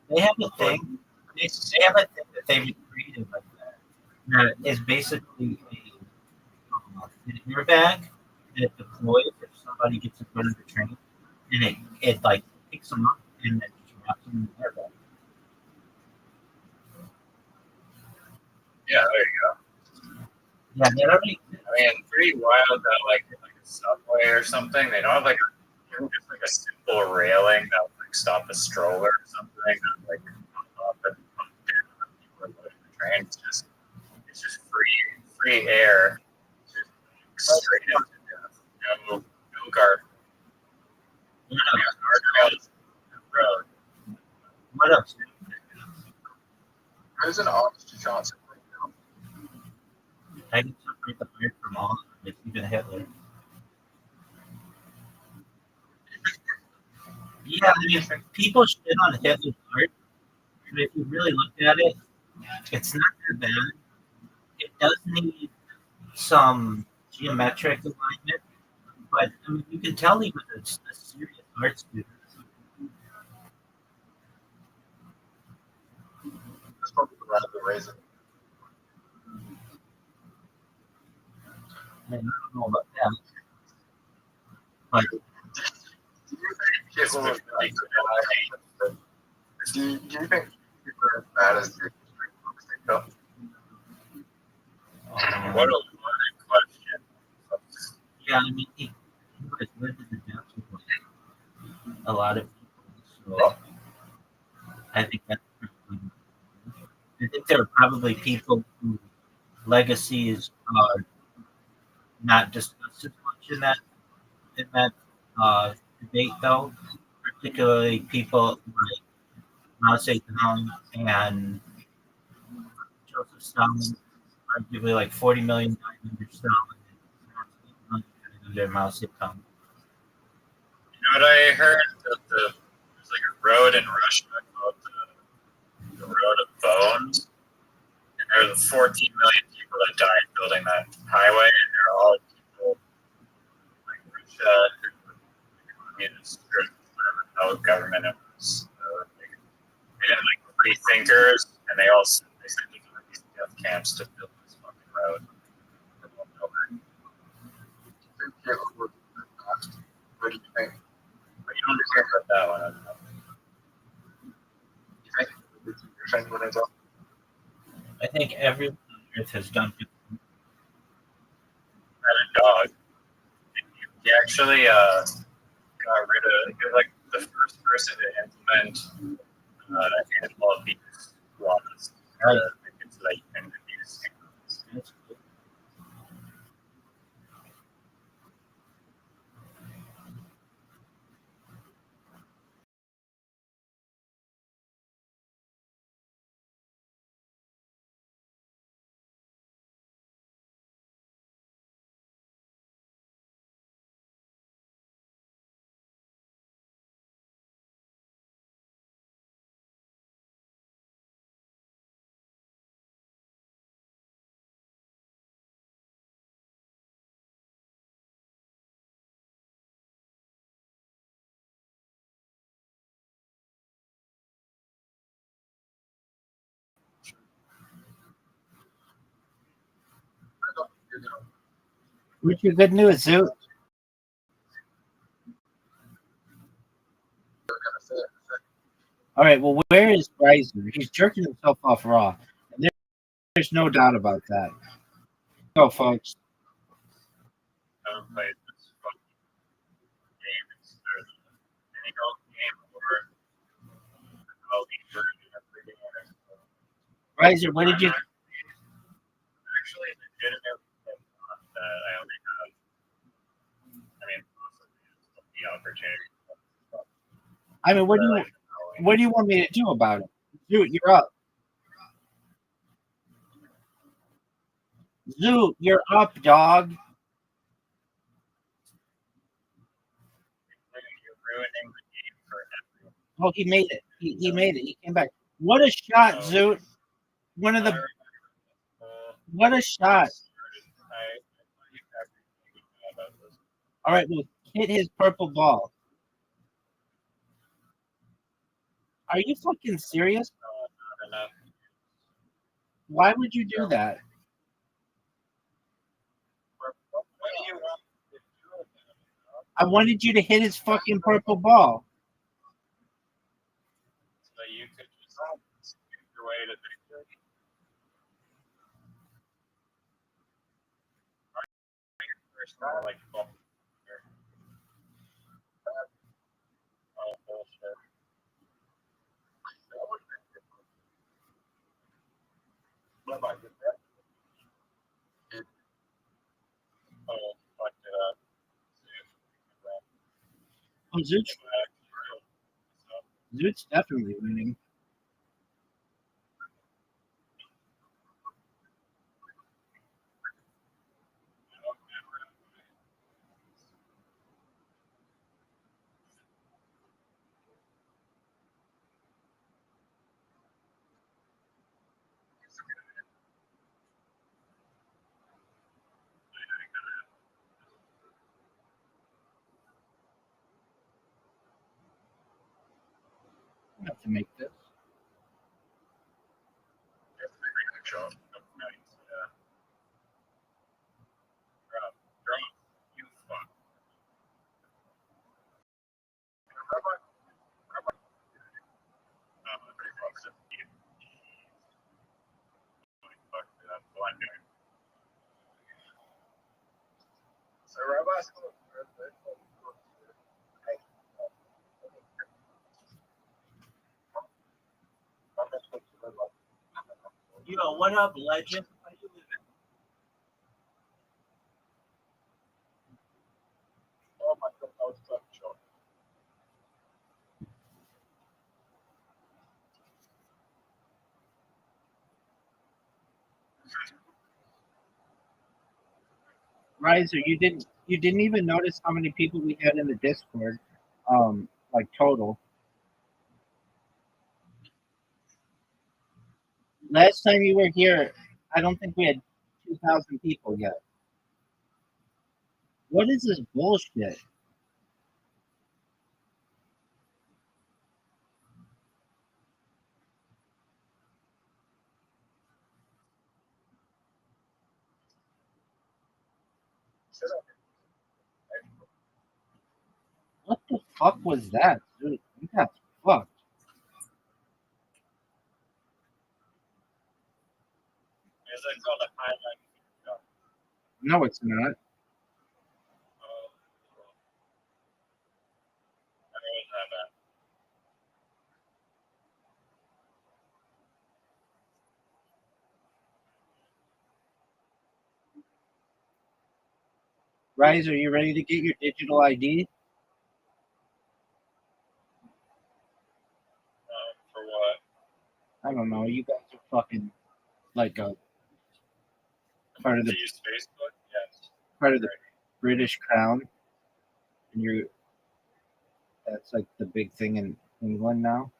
They have a thing. They have a thing that they've created like that is basically an airbag that deploys if somebody gets in front of the train, and it like picks them up and then just wraps them in the airbag. Yeah, there you go. Yeah, they already. I mean, pretty wild that like a subway or something. They don't have like just like a simple railing that would like stop a stroller or something. That, like up and down the train. It's just free air. Just straight into death. No guard. Guardrails. Road. What else? There's an honest chance of I can separate the fire from all of it, even Hitler. Yeah, I mean, people shit on Hitler's art, but if you really look at it, it's not that bad. It does need some geometric alignment, but I mean, you can tell he was a serious art student. That's probably one of the reasons. I mean, I don't know about that. But Do you think people are as bad as the books they go? What a loaded question. yeah, I mean, he was lived in the depths with a lot of people, so I think that's probably. I think there are probably people who legacies are not discussed as much in that debate, though. Particularly people like Mao Zedong and Joseph Stalin, arguably like 40 million died under Stalin, and 8 million died under Mao Zedong. You know what I heard? That there's like a road in Russia called the Road of Bones, and there were 14 million people that died building that highway, and they're all people like Russia, communists, or whatever how government it was. They had like free thinkers, and they sent them to these death camps to build this fucking road. What do you think? But you don't understand about that one. I don't know. You think you're saying what is up? I think everyone on Earth has done it. Had a dog. He actually got rid of. He was like the first person to implement animal abuse laws. Right. Make it so that you can abuse animals. That's cool. What's your good news, Zoot? All right, well, where is Riser? He's jerking himself off raw. And there's no doubt about that. Go, folks. I haven't played this fucking game. It's either the Minigo game or the Cody version of the game. Riser, what did you... Actually, legitimately thought that I only have. I mean, possibly it's the opportunity. I mean, what do you want me to do about it? Zoot, you're up. Zoot, you're up, dog. You're ruining the game for everyone. Oh, he made it. He made it. He came back. What a shot, Zoot. One of the... What a shot. All right, well, hit his purple ball. Are you fucking serious? Not enough. Why would you do that? What do you want to do with it? I wanted you to hit his fucking purple ball. So you could just skip your way to victory. First of all, like, oh, bullshit. Oh, fucked it up. Oh, Zoot's definitely winning. I have to make this. You fuck. Fucked it up. Blunder. So robots. Yo, what up, legend? How you living? Riser, you didn't even notice how many people we had in the Discord, like total. Last time you were here, I don't think we had 2,000 people yet. What is this bullshit? What the fuck was that, dude? You got fucked. Is that called a highlight? No, it's not. I always have that. Riser, you ready to get your digital ID? For what? I don't know. You guys are fucking like a part of Do the you use Facebook? Yes. part of the British Crown, and that's like the big thing in England now.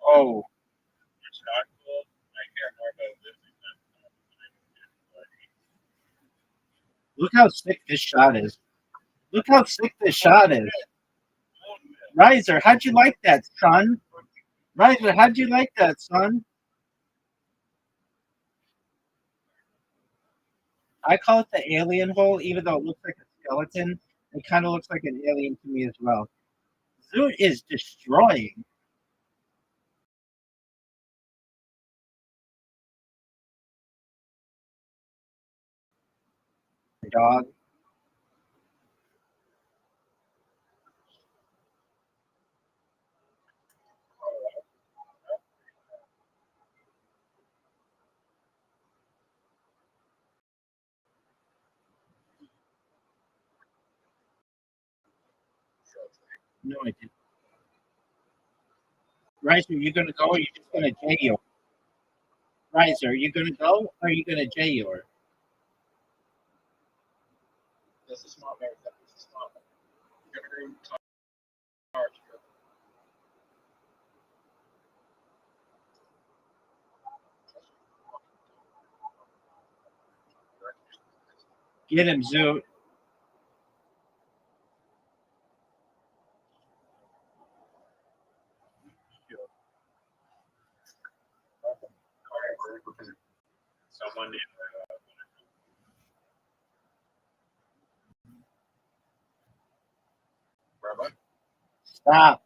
Oh, It's not cool. I care more about living look how sick this shot is. Look how sick this shot is. Riser, how'd you like that, son? Riser, how'd you like that, son? I call it the alien hole, even though it looks like a skeleton. It kind of looks like an alien to me as well. Zoot is destroying. Dog. No, I didn't. Riser, you gonna go or you just gonna J-Yor? Riser, are you gonna go or are you gonna J-Yor? That's a smart man. That's a smart man. You're gonna go hard. Get him, Zoot. someone needs Rabbi. Stop.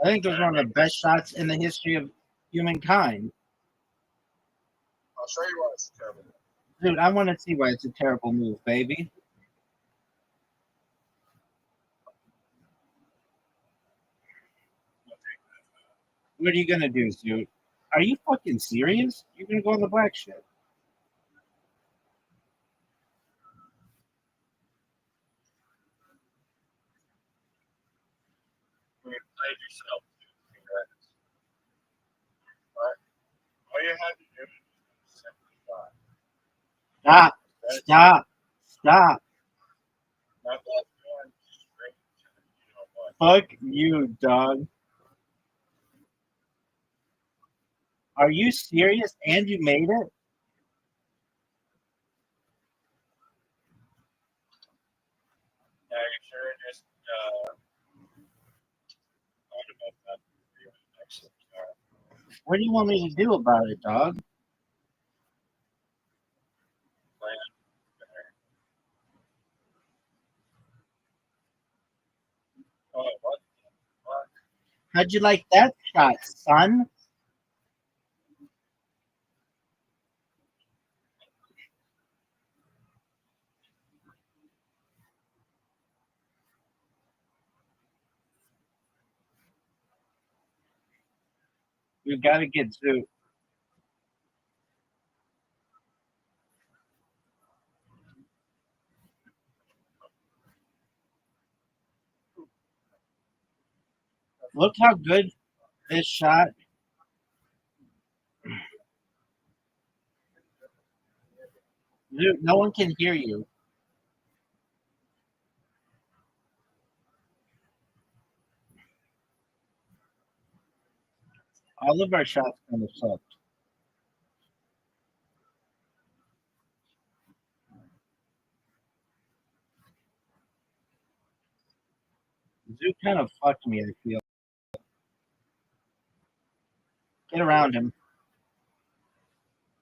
I think it was one of the best shots in the history of humankind. I'll show you why it's terrible. Dude, I want to see why it's a terrible move, baby. What are you gonna do, Zoot? Are you fucking serious? You're gonna go on the black shit? You played yourself. Congrats. All you had to do is simply Stop. Stop. Stop. not let going straight to the you know what. Fuck you, dog. Are you serious? And you made it? Yeah, you sure just thought about that next What do you want me to do about it, dog? plan. Oh, what? What? How'd you like that shot, son? We've got to get Zoot. Look how good this shot. Zoot, no one can hear you. All of our shots kind of sucked. Zoot kind of fucked me, I feel. Get around him.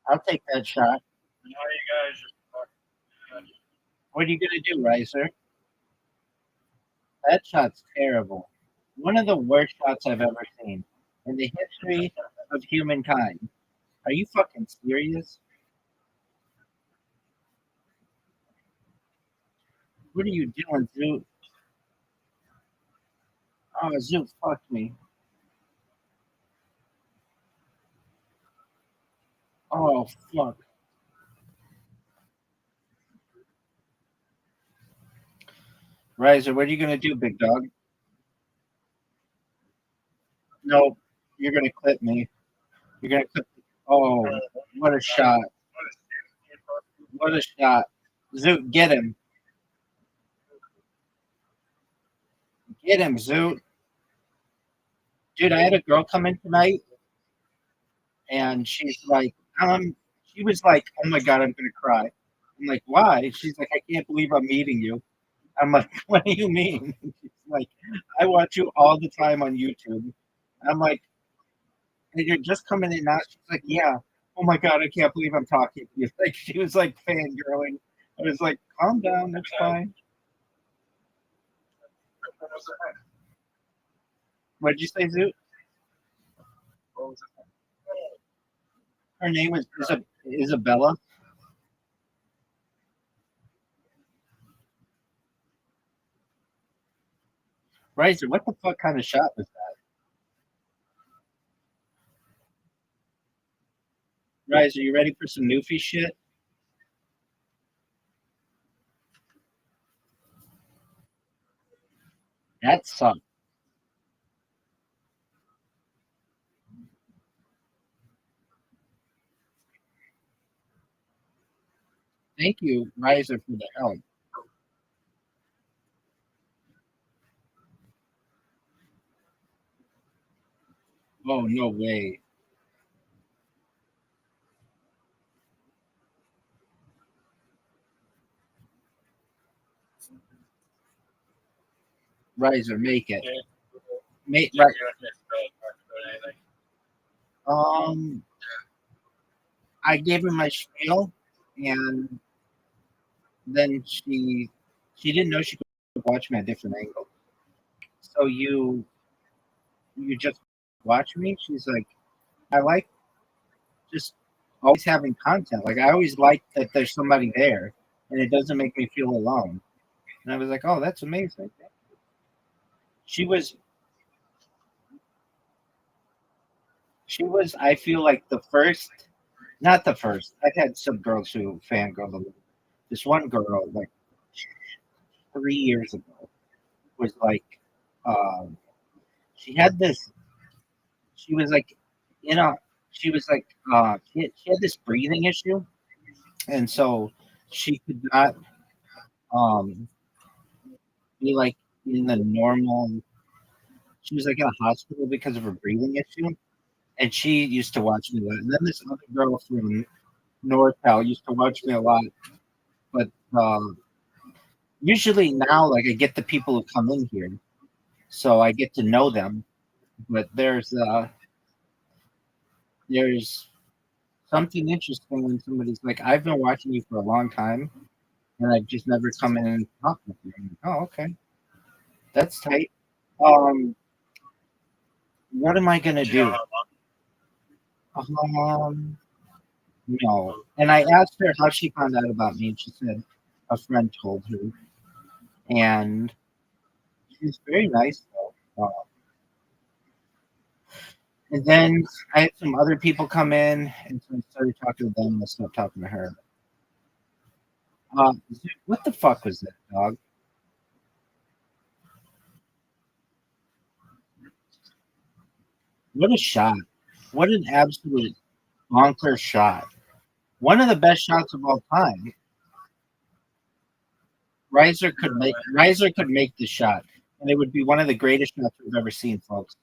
I'll take that shot. Now you guys just What are you going to do, Riser? That shot's terrible. One of the worst shots I've ever seen in the history of humankind. Are you fucking serious? What are you doing, Zoot? Oh, Zoot fucked me. Oh, fuck. Riser, what are you going to do, big dog? No, you're going to clip me. You're going to clip me. Oh, what a shot. What a shot. Zoot, get him. Get him, Zoot. Dude, I had a girl come in tonight, and she's like, she was like, oh my God, I'm going to cry. I'm like, why? She's like, I can't believe I'm meeting you. I'm like, what do you mean? She's like, I watch you all the time on YouTube. I'm like, and you're just coming in now? She's like, yeah. Oh my God, I can't believe I'm talking to you. Like, she was like fangirling. I was like, calm down, that's fine. What did you say, Zoot? Her name was Isabella. Riser, what the fuck kind of shot was that? Riser, you ready for some Newfie shit? That sucked. Thank you, Riser, for the help. Oh, no way. Riser, make it. Make right. I gave her my spiel, and then she didn't know she could watch me at a different angle. So you just watch me? She's like, I like just always having content. Like I always like that there's somebody there, and it doesn't make me feel alone. And I was like, oh, that's amazing. She was, I feel like the first, not the first. I've had some girls who fangirl a little. This one girl, like 3 years ago, was like, um, she had this, she was like, you know, she was like, she had this breathing issue. And so she could not um, be like in the normal, she was like in a hospital because of her breathing issue. And she used to watch me a lot. And then this other girl from NorCal used to watch me a lot. But usually now, like I get the people who come in here, so I get to know them. But there's something interesting when somebody's like, I've been watching you for a long time, and I've just never come in and talked with you. Like, oh, okay, that's tight. What am I gonna do? No. And I asked her how she found out about me, and she said a friend told her. And she's very nice, though. And then I had some other people come in, and so I started talking to them. And I stopped talking to her. What the fuck was that, dog? What a shot! What an absolute bonker shot! One of the best shots of all time. Reiser could make the shot, and it would be one of the greatest shots we've ever seen, folks.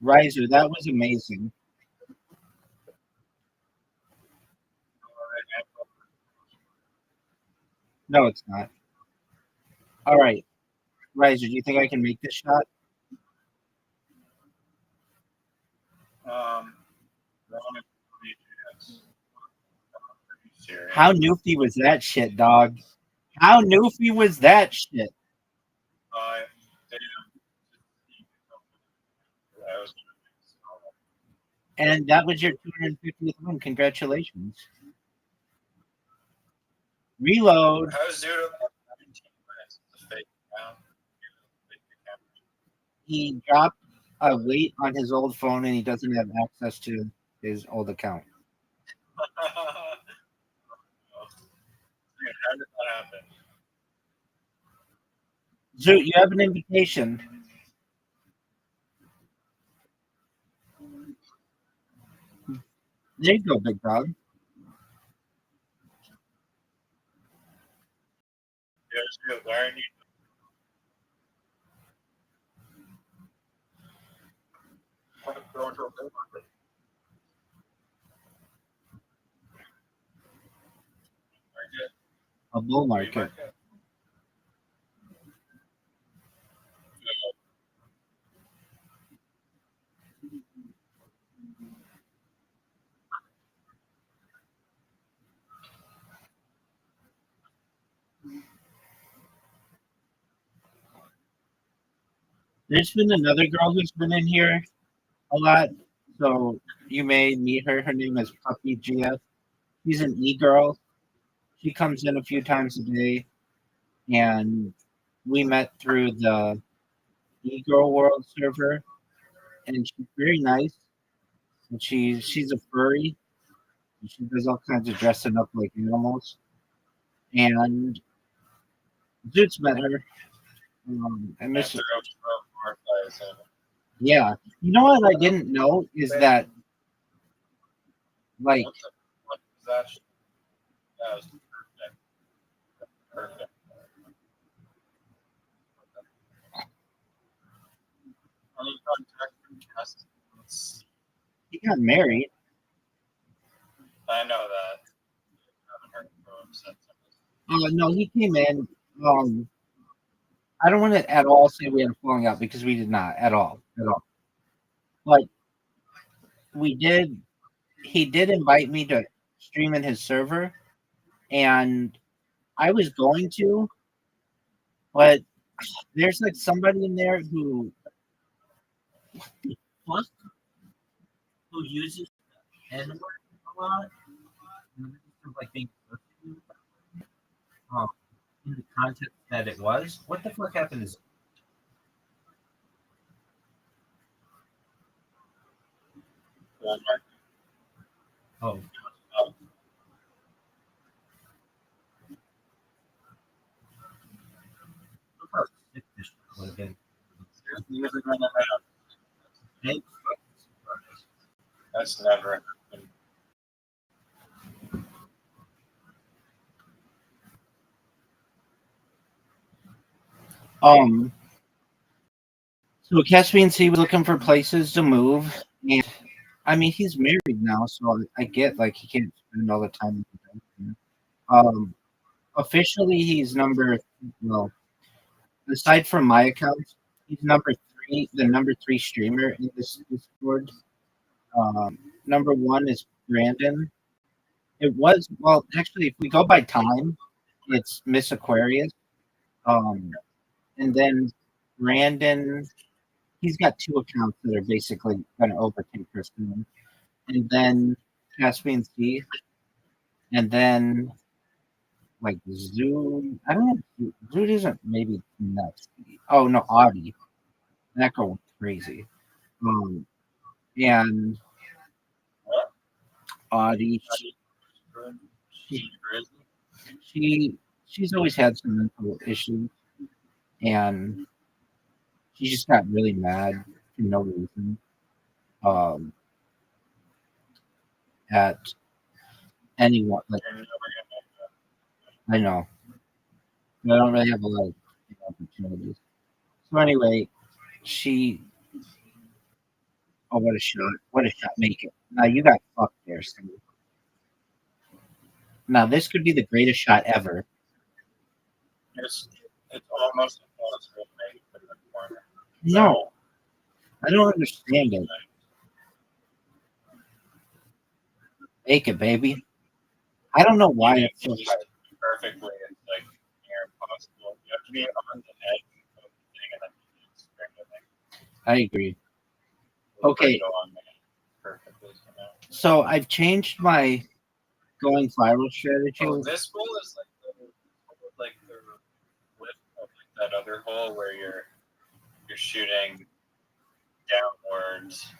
Reiser, that was amazing. No, it's not. All right, Reiser, do you think I can make this shot? How newfie was that shit, dog? How newfie was that shit? And that was your 250th win. Congratulations. Reload. I was doing 17 minutes. It's a fake account. He dropped a weight on his old phone and he doesn't have access to his old account. Dude, how did that happen? Zoot, you have an invitation. There you go, big dog. Yeah, why aren't you? Going to a bull market. A bull market. There's been another girl who's been in here a lot, so you may meet her. Her name is Puppy GF. She's an e-girl. She comes in a few times a day, and we met through the e-girl world server, and she's very nice. And she's a furry. And she does all kinds of dressing up like animals. And Zoot's met her. I miss her. Yeah. You know what I didn't know is that, like, What was that? That was perfect. Perfect. Any contact from Cass? he got married. I know that. I haven't heard from him since. No, he came in. I don't want to at all say we had a falling out because we did not at all. But we did. He did invite me to stream in his server, and I was going to, but there's like somebody in there who uses the N-word a lot, like being in the context that it was. What the fuck happened is oh. Look how sick this would have been. That's never happened. So Caspian C was looking for places to move, and I mean he's married now, so I get like he can't spend all the time. Officially he's well, aside from my account, he's the number 3 streamer in this Discord. Number 1 is Brandon. It was actually if we go by time, it's Miss Aquarius. And then Brandon, he's got 2 accounts that are basically going to overtake her soon. And then Caspian C. And then like Zoom. I don't know. Zoom isn't maybe nuts. Oh no, Audie. That girl was crazy. And Audie, she's always had some mental issues, and she just got really mad for no reason um, at anyone. Like, I know, but I don't really have a lot of opportunities. So anyway, she. Oh, what a shot! What a shot! Make it. Now you got fucked there, Steve. Now this could be the greatest shot ever. It's almost impossible to make it in the corner. No, I don't understand it. Make it, baby. I don't know why it's so hard. Perfectly, it's like near impossible. You have to be on the edge of the thing and then you just string the thing. I agree. Okay. Go on perfectly. So I've changed my going viral strategy. Oh, this hole is like the width of like that other hole where you're shooting downwards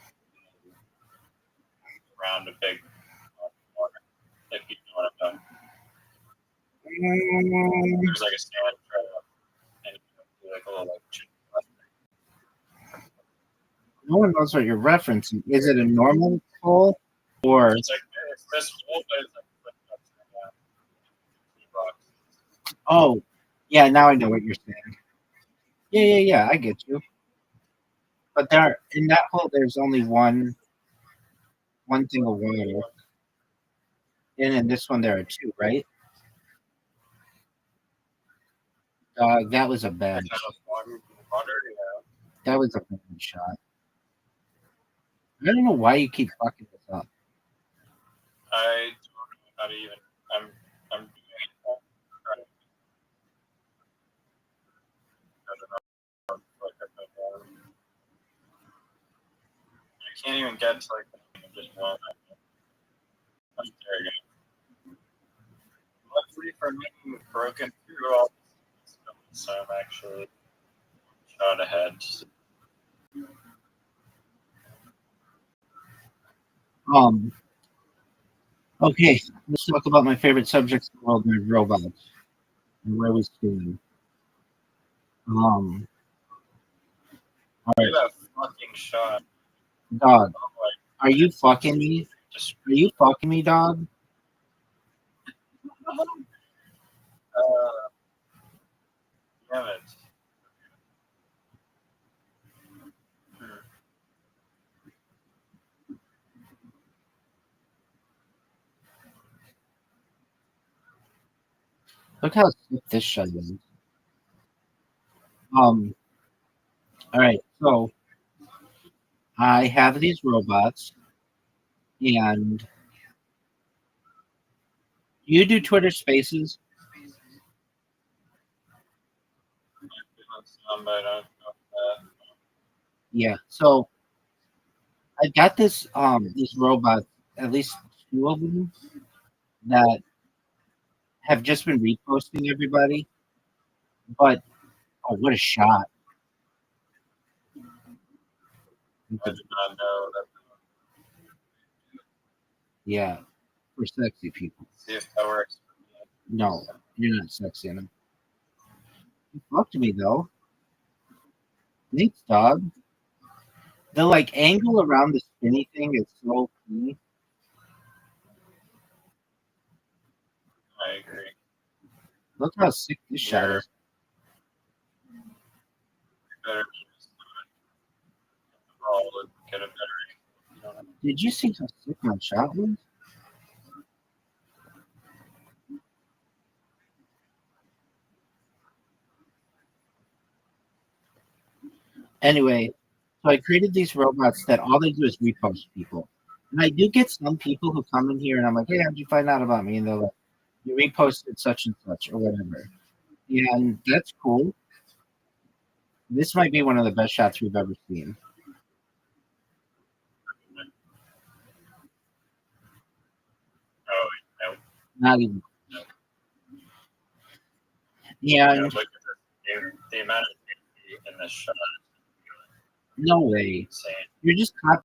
around a big corner. If you know what I'm talking. There's like a stand trail, and you do like a little like. No one knows what you're referencing. Is it a normal hole or? It's like it's this hole, but it's like. Oh, yeah. Now I know what you're saying. Yeah. I get you. But there, in that hole, there's only one thing of water. And in this one, there are two, right? That was a bad shot. That was a bad shot. I don't know why you keep fucking this up. I don't know how to even. I'm doing it. I can't even get to like just one. I'm there again. Luckily for me, we've broken through all this stuff, so I'm actually shot ahead. Okay, let's talk about my favorite subjects in the world, my robots, and where we stand. All right. That fucking shot. Dog, are you fucking me? Are you fucking me, dog? Damn it. Look how sick this shot is. All right, so I have these robots, and you do Twitter Spaces. Yeah, so I got this these robots, at least two of them, that have just been reposting everybody. But oh, what a shot! I did not know that. Yeah, for sexy people. See if that works. No, you're not sexy enough. You fucked me though. Thanks, dog. The like angle around the spinny thing is so cool. I agree. Look how sick this shot is. Better get a better. Did you see how sick my shot was? Anyway, so I created these robots that all they do is repost people. And I do get some people who come in here and I'm like, hey, how'd you find out about me? And they're like, you reposted such and such or whatever. And that's cool. This might be one of the best shots we've ever seen. Oh, no. Not even. No. Yeah. Look at the amount of in this shot. No way. Insane. You're just copying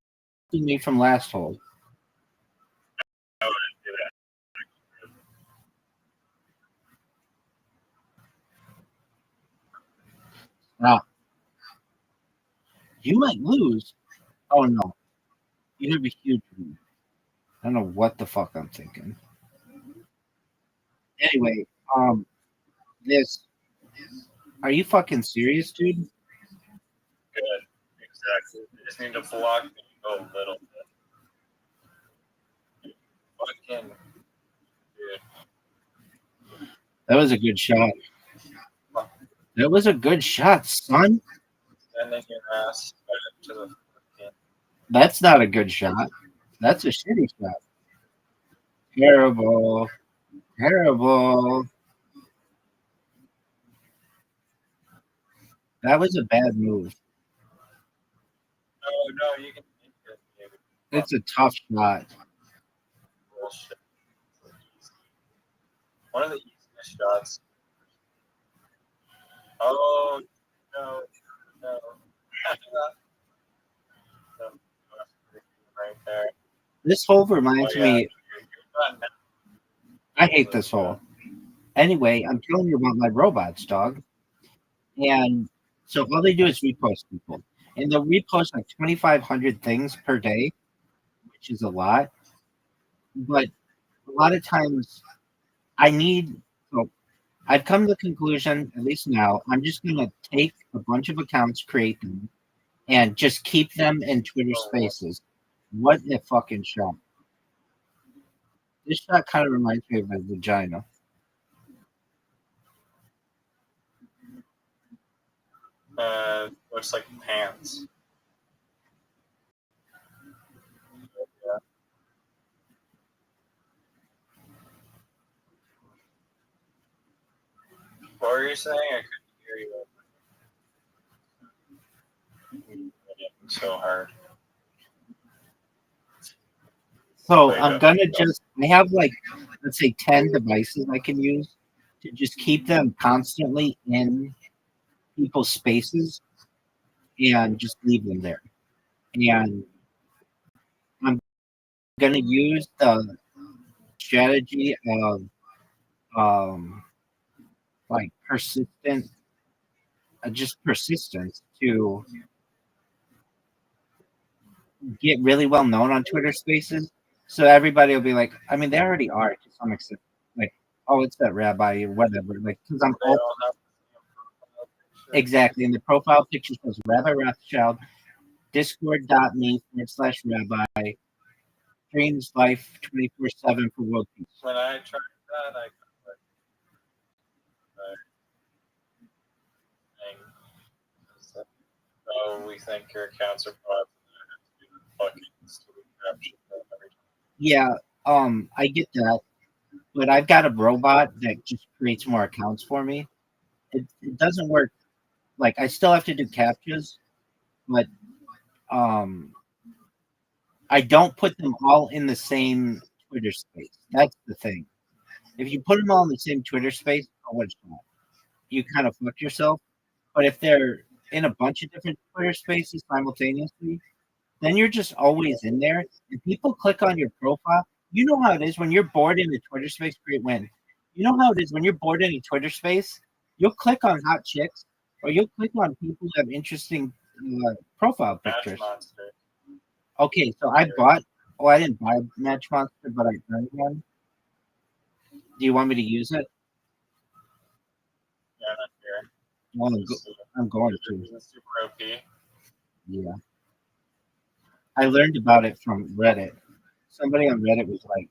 me from last hole. I wouldn't do that. Now, you might lose. Oh no, you have a huge lead. I don't know what the fuck I'm thinking. Anyway, this. Are you fucking serious, dude? Good. Exactly. You just need to block me a little bit. Fucking dude. That was a good shot. That was a good shot, son. Sending your ass back to the fucking. That's not a good shot. That's a shitty shot. Terrible. Terrible. That was a bad move. No, you can make it. Maybe. It's a tough shot. Bullshit. One of the easiest shots. Oh no, no. Right there. This hole reminds Oh, yeah. me. You're not I hate this hole. Anyway, I'm telling you about my robots, dog. And so all they do is repost people. And they'll repost like 2,500 things per day, which is a lot. But a lot of times I need, so I've come to the conclusion, at least now, I'm just going to take a bunch of accounts, create them, and just keep them in Twitter spaces. What a fucking shot. This shot kind of reminds me of a vagina. looks like pants. Yeah. What were you saying? I couldn't hear you. So hard. So I'm gonna just I have like let's say 10 devices I can use to just keep them constantly in people's spaces and just leave them there. And I'm gonna use the strategy of like persistent just persistence to get really well known on Twitter spaces. So everybody will be like, I mean, they already are to some extent. Like, oh, it's that rabbi or whatever. Like, because I'm exactly. And the profile picture says Rabbi Rothschild, discord.me/rabbi, streams life 24/7 for world peace. When I tried that, I oh, we think your accounts are bots. Fucking stupid crap shit every time. Yeah, I get that. But I've got a robot that just creates more accounts for me. It doesn't work. Like, I still have to do captchas, but I don't put them all in the same Twitter space. That's the thing. If you put them all in the same Twitter space, oh, what is that? You kind of fuck yourself. But if they're in a bunch of different Twitter spaces simultaneously, then you're just always in there. And people click on your profile. You know how it is when you're bored in a Twitter space. Great win. You know how it is when you're bored in a Twitter space. You'll click on hot chicks, or you'll click on people who have interesting profile pictures. Okay, so I bought. Oh, I didn't buy a Match Monster, but I earned one. Do you want me to use it? Yeah, not here. Well, I'm going to. Is it super OP? Yeah. I learned about it from Reddit. Somebody on Reddit was like,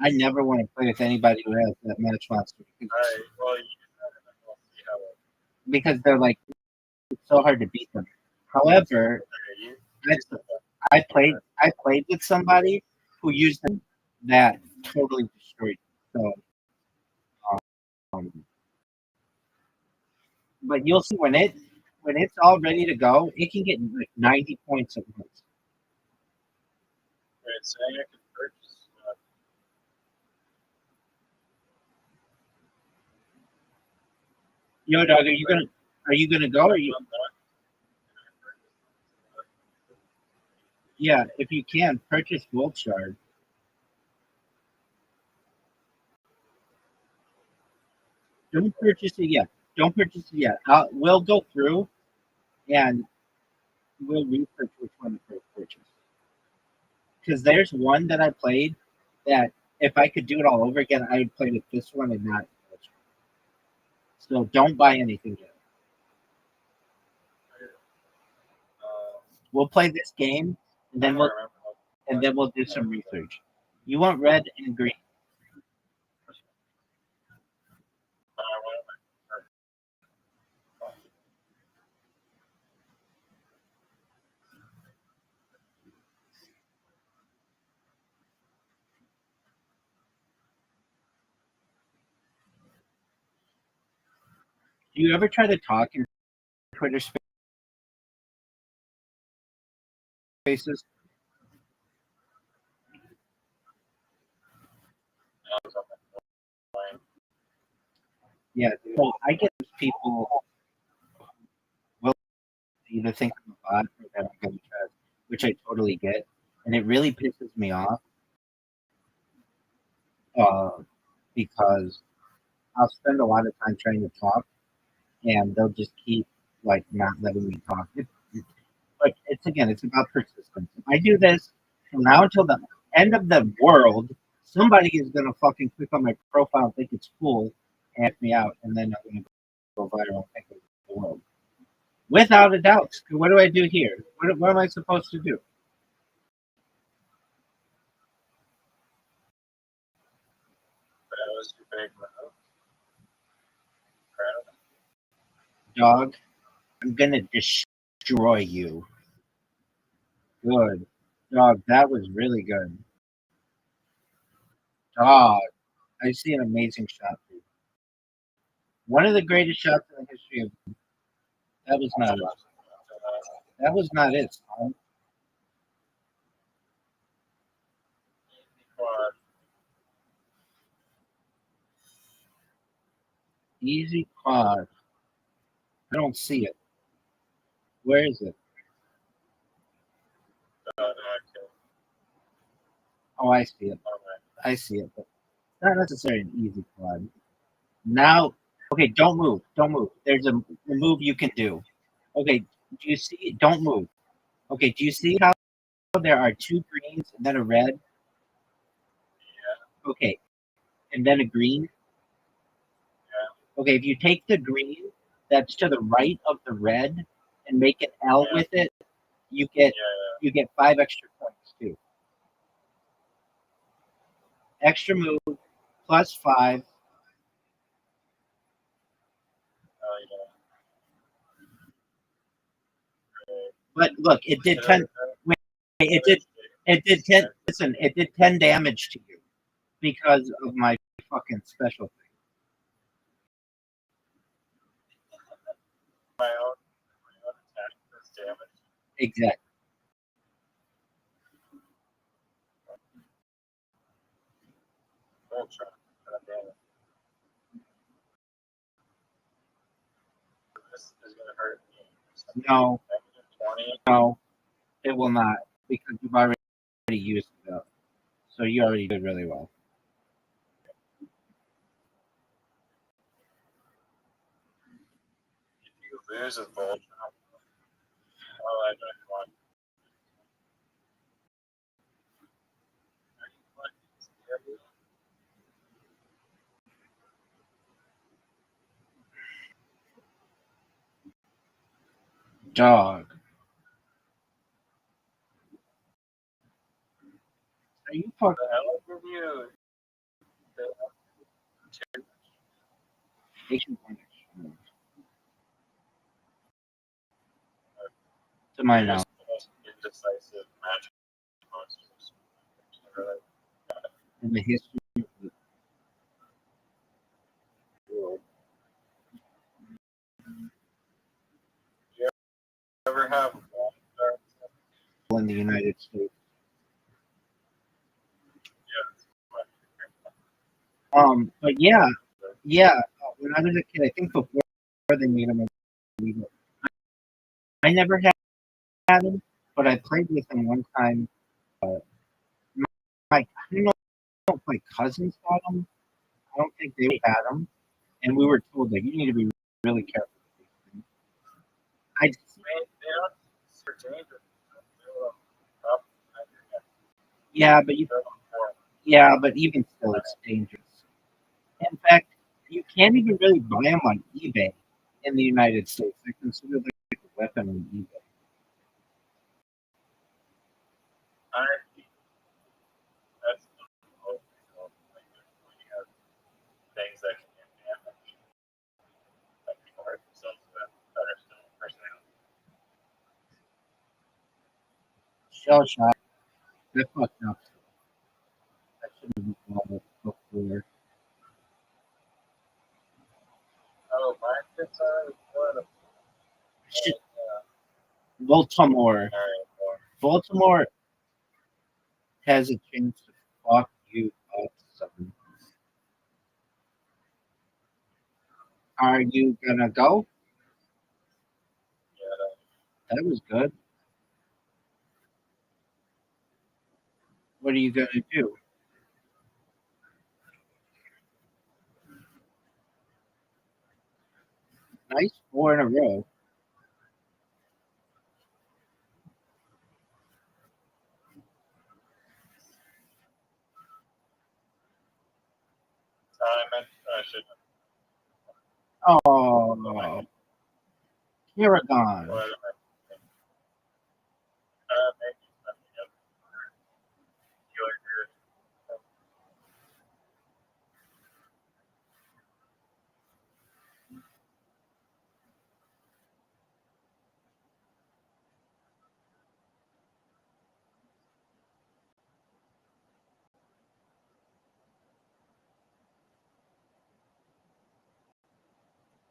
I never want to play with anybody who has that Match Monster. Alright, well, you we'll see how it. Because they're like, it's so hard to beat them. However, I played with somebody who used them that totally destroyed. So, but you'll see when it's all ready to go, it can get like 90 points at once. Wait, saying I can purchase. Yo, dog, are you gonna go? Or are you? Yeah, if you can, purchase Gold Shard. Don't purchase it yet. Don't purchase it yet. We'll go through and we'll research which one to purchase. Because there's one that I played that if I could do it all over again, I would play with this one and not this one. So don't buy anything yet. We'll play this game and then we'll do some research. You want red and green. Do you ever try to talk in Twitter spaces? Yeah, so I get people will either think I'm a bot or that I'm going to trust, which I totally get, and it really pisses me off because I'll spend a lot of time trying to talk, and they'll just keep like not letting me talk. But it's about persistence. If I do this from now until the end of the world, somebody is gonna fucking click on my profile and think it's cool, and ask me out, and then I'm gonna go viral and take over the world. Without a doubt. What do I do here? What am I supposed to do? Dog, I'm gonna destroy you. Good. Dog, that was really good. Dog, I see an amazing shot, dude. One of the greatest shots in the history of that was not it. That was not it, son. Easy quad. I don't see it. Where is it? Oh, I see it. I see it. But not necessarily an easy quad. Now, okay, don't move. Don't move. There's a move you can do. Okay, do you see? Don't move. Okay, do you see how there are two greens and then a red? Okay, and then a green. Okay, if you take the green that's to the right of the red and make an L with it, you get 5 extra points too. Extra move plus 5. But look, it did 10. Wait, it did 10. Listen, it did 10 damage to you because of my fucking special thing. My own attack does damage. Exactly. Ultra. This is gonna hurt me. No, -20. no, it will not because you've already used it up. So you already did really well. If you lose a Voltron, oh, I don't want. Dog. Are you fucking? I'll give you. To my knowledge. Indecisive magic monsters. In the history of the world. Do you ever have In the United States. But yeah. When I was a kid, I think before they made them illegal, I never had them, but I played with him one time. I don't know if my cousins got him. I don't think they had him, and we were told that you need to be really careful with these things. I They're super dangerous. Up, yeah, but even still, it's dangerous. In fact, you can't even really buy them on eBay in the United States. They're considered like a weapon on eBay. That's the whole thing. When you have things that can get damaged, that people hurt themselves with, that are still personality. Shell shock. That fucked up. That should have been called before. Oh, my kids are what? Baltimore. Baltimore has a chance to fuck you up, son. Are you gonna go? That was good. What are you gonna do? Nice 4 in a row. I should. Oh, Paragon.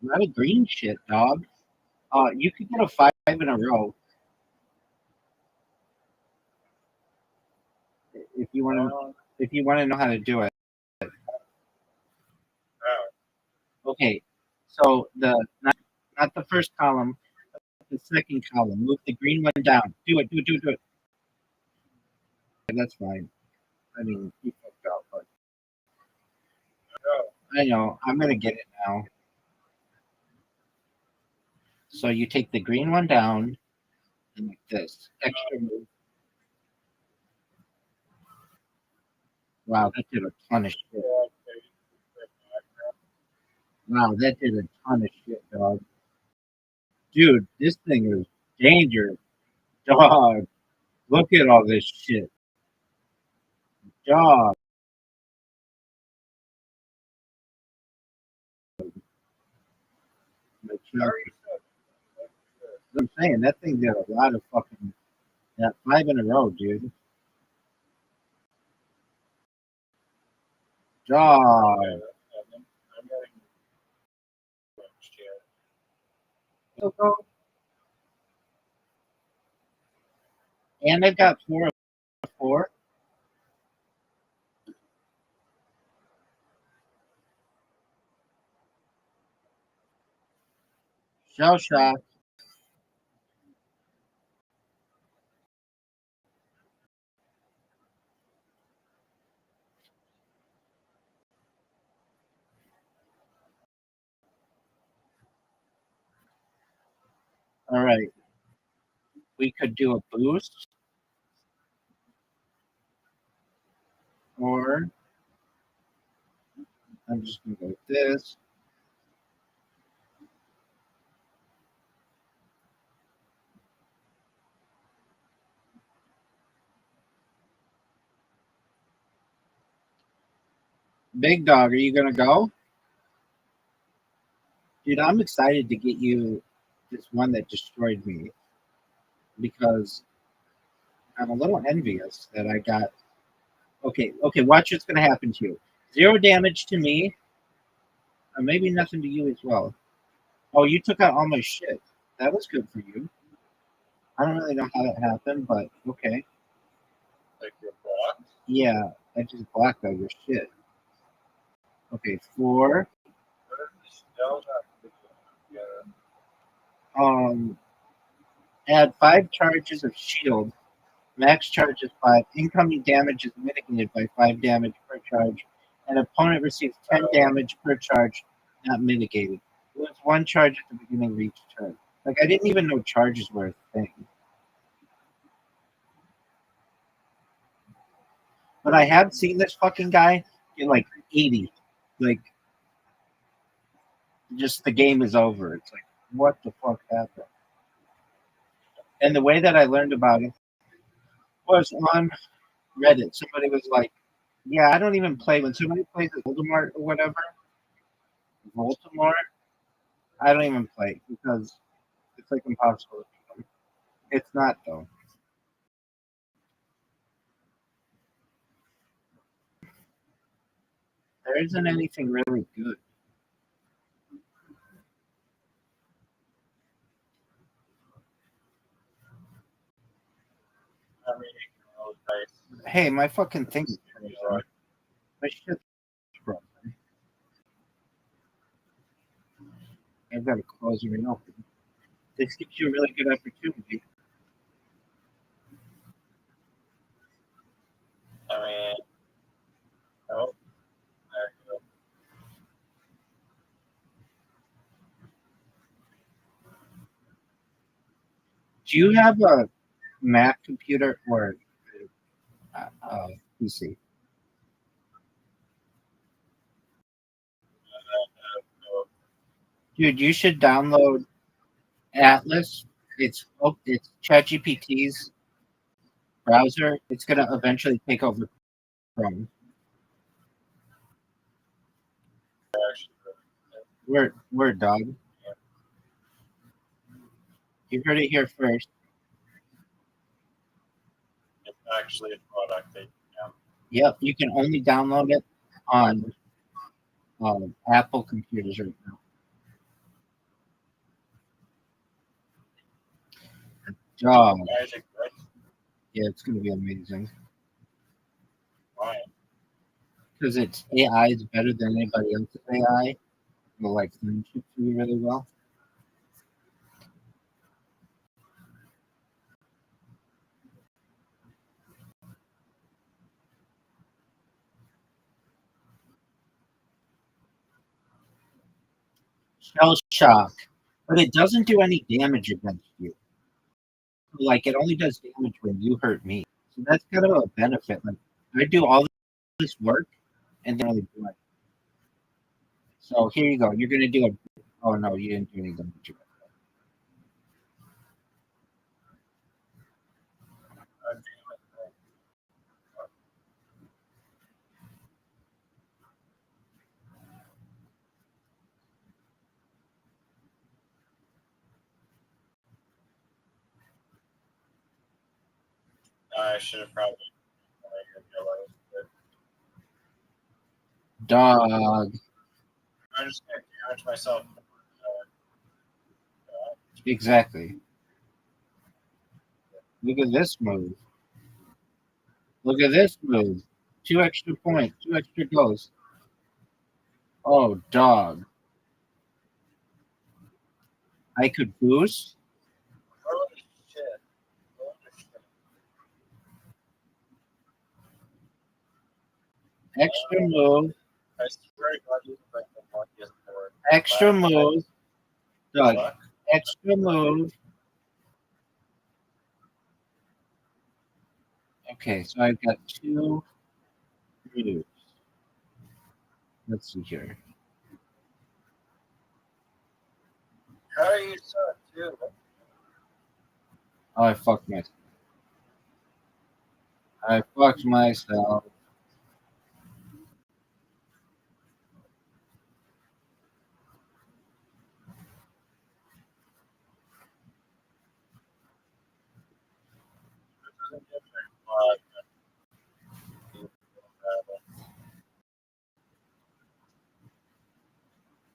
A lot of green shit, dog. You could get a 5 in a row if you want to. If you want to know how to do it. Okay, so not the first column, the second column. Move the green one down. Do it. Do it. That's fine. I mean, you fucked up, but I know. I'm gonna get it now. So you take the green one down, and like this extra move. Wow, that did a ton of shit. Wow, that did a ton of shit, dog. Dude, this thing is dangerous, dog. Look at all this shit, dog. I'm saying that thing did a lot of fucking that 5 in a row, dude. Dog. And they've got 4. Shell shock. All right. We could do a boost. Or I'm just gonna go with this. Big dog, are you gonna go? Dude, I'm excited to get you this one that destroyed me because I'm a little envious that I got. Okay, watch what's gonna happen to you. 0 damage to me, and maybe nothing to you as well. Oh, you took out all my shit. That was good for you. I don't really know how that happened, but okay. Like your block? Yeah, I just blocked all your shit. Okay, 4. Add 5 charges of shield. Max charge is 5. Incoming damage is mitigated by 5 damage per charge. An opponent receives 10 damage per charge, not mitigated. Lose 1 charge at the beginning of each turn. Like, I didn't even know charges were a thing. But I have seen this fucking guy get like 80. Like, just the game is over. It's like, what the fuck happened? And the way that I learned about it was on Reddit. Somebody was like, yeah, I don't even play. When somebody plays at Voldemort or whatever, I don't even play because it's like impossible to beat them. It's not, though. There isn't anything really good. I mean, you can roll dice. Hey, my fucking thing is frozen. My shit's frozen. I've got to close and reopen. This gives you a really good opportunity. I mean, oh, there you go. Do you have a Mac computer or PC? Dude, you should download Atlas. It's ChatGPT's browser. It's gonna eventually take over Chrome. Word dog. You heard it here first. It's actually a product that Yep, you can only download it on Apple computers right now. Dog. Yeah, it's gonna be amazing. Why? Because its AI is better than anybody else's AI. It'll like learn shit to you really well. Shell shock, but it doesn't do any damage against you. Like it only does damage when you hurt me. So that's kind of a benefit. Like I do all this work and then only do it. So here you go. You're gonna do a. Oh no, you didn't do any damage. I should have probably Dog. I'm just gonna damage myself. Exactly. Look at this move. Look at this move. 2 extra points. 2 extra goals. Oh, dog. I could boost. Holy shit. Extra move. I swear to God, you look like the luckiest board. Extra move. Dog. Extra move. Okay, so I've got 2 moves. Let's see here. How are you so too? Oh, I fucked myself. I fucked myself.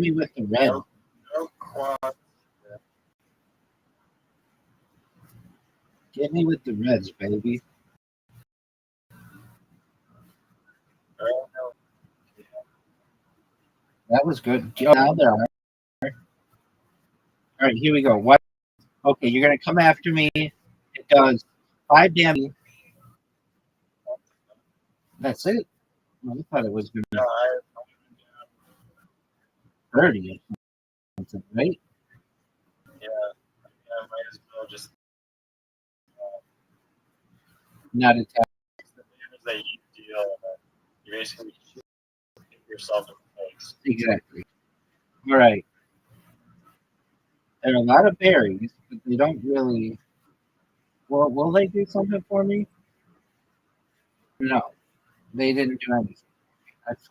Me with the red. No quad. Get me with the reds, baby. That was good. Now there are. All right, here we go. What? Okay, you're gonna come after me. It does 5 damage. That's it. Well, I thought it was gonna be 30 or something, right? Yeah, I might as well just Not attack. the damage that you deal, and then you basically shoot yourself in the face. Exactly. All right. There are a lot of berries, but they don't really. Well, will they do something for me? No, they didn't do anything. That's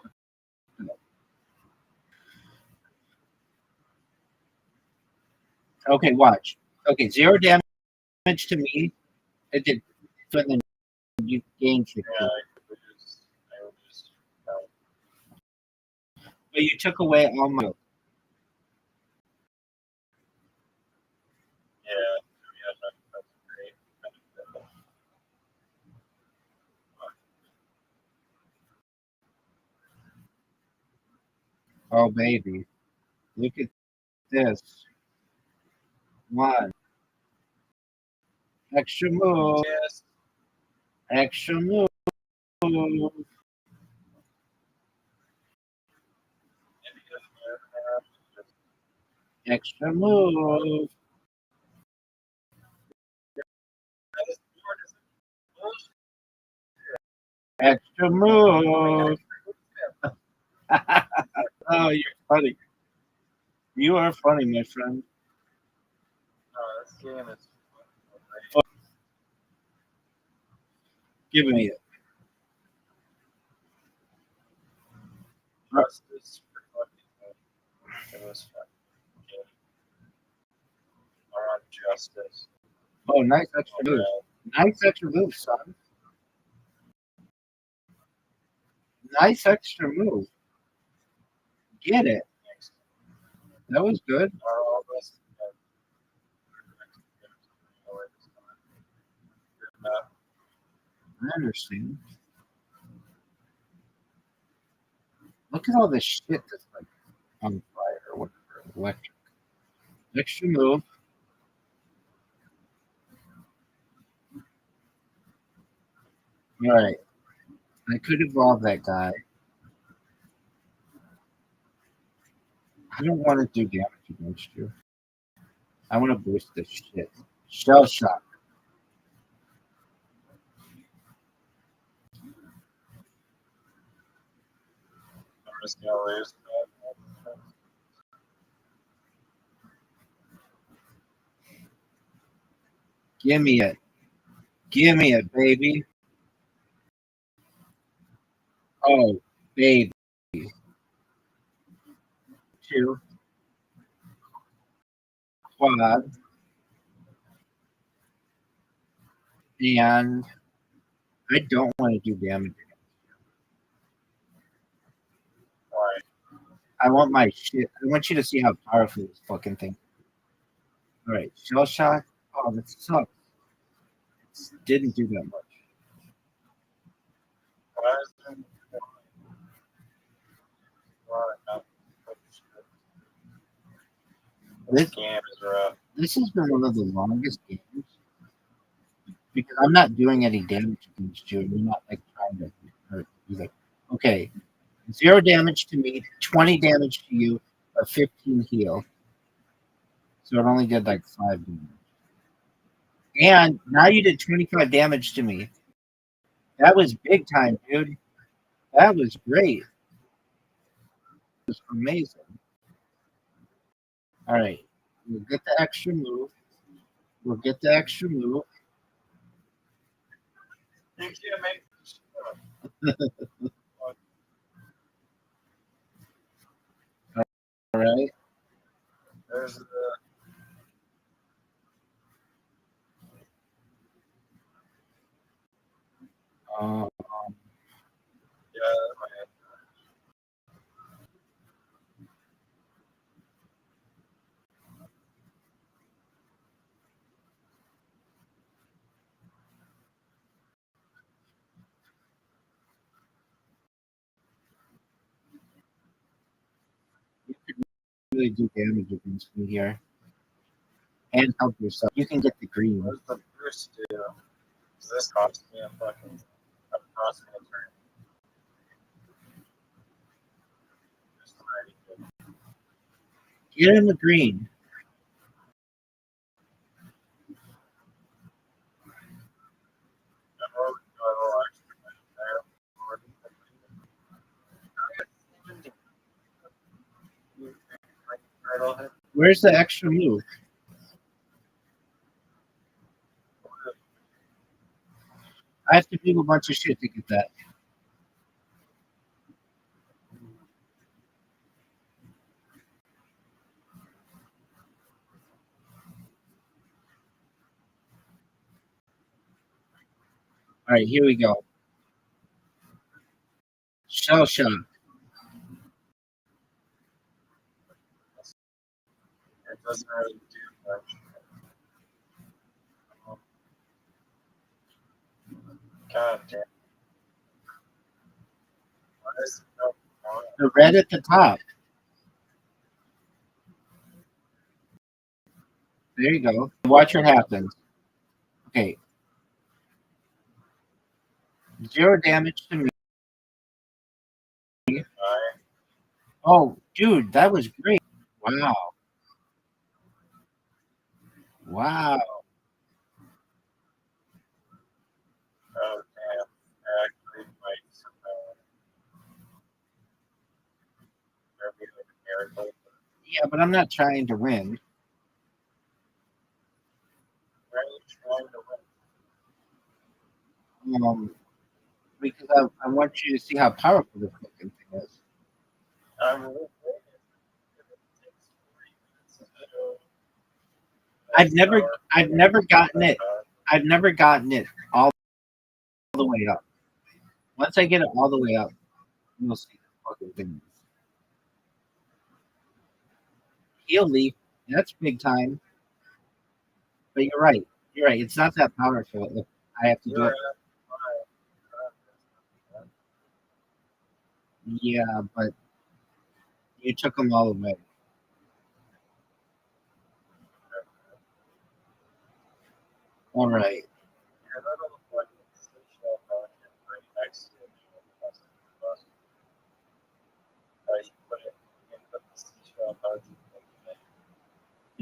okay. Watch. Okay, 0 damage to me. It did, and then you gain 50. Yeah, I would just But you took away all my. yeah, that's great. Oh baby, look at this. One extra move. Yes. Extra move. Extra move. Extra move. Oh, you're funny. You are funny, my friend. This game is Give me it. justice for it was fun. Around justice. Oh, nice extra move. Nice extra move, son. Nice extra move. Get it. That was good. I understand. Look at all this shit that's like on fire or whatever. Electric. Extra move. All right. I could evolve that guy. I don't want to do damage against you. I want to boost this shit. Shell shock. I'm just gonna lose. Give me it. Give me it, baby. Oh, baby. 2. Quad. And I don't want to do damage. Why? I want my shit. I want you to see how powerful this fucking thing. All right, shell shock. Oh, that sucks. It didn't do that much. Why is it? Why? This game is rough. This has been one of the longest games because I'm not doing any damage against you. You're not like trying to hurt. He's like, okay, 0 damage to me, 20 damage to you, a 15 heal. So it only did like 5 damage. And now you did 25 damage to me. That was big time, dude. That was great. It was amazing. All right. We'll get the extra move. We'll get the extra move. You can't make All right. There's the Um, yeah, my you could really do damage against me here. and help yourself. You can get the green. What does the first do? Does this cost me a fucking possible turn? Just already good. Get him the green. Where's the extra move? I have to do a bunch of shit to get that. All right, here we go. Shell shock. It doesn't really do much. God damn. Why is it no point? The red at the top. There you go. Watch what happens. Okay. 0 damage to me. Oh, dude, that was great. Wow. Wow. Oh, damn. I actually might somehow. There'd be like a miracle. Yeah, but I'm not trying to win. Why are you trying to win? Because I want you to see how powerful this fucking thing is. I'm really great. I've never gotten it. I've never gotten it all the way up. Once I get it all the way up, you'll see the fucking thing. He'll leave. That's big time. But you're right. You're right. It's not that powerful if I have to do it. Yeah, but you took them all away. All right.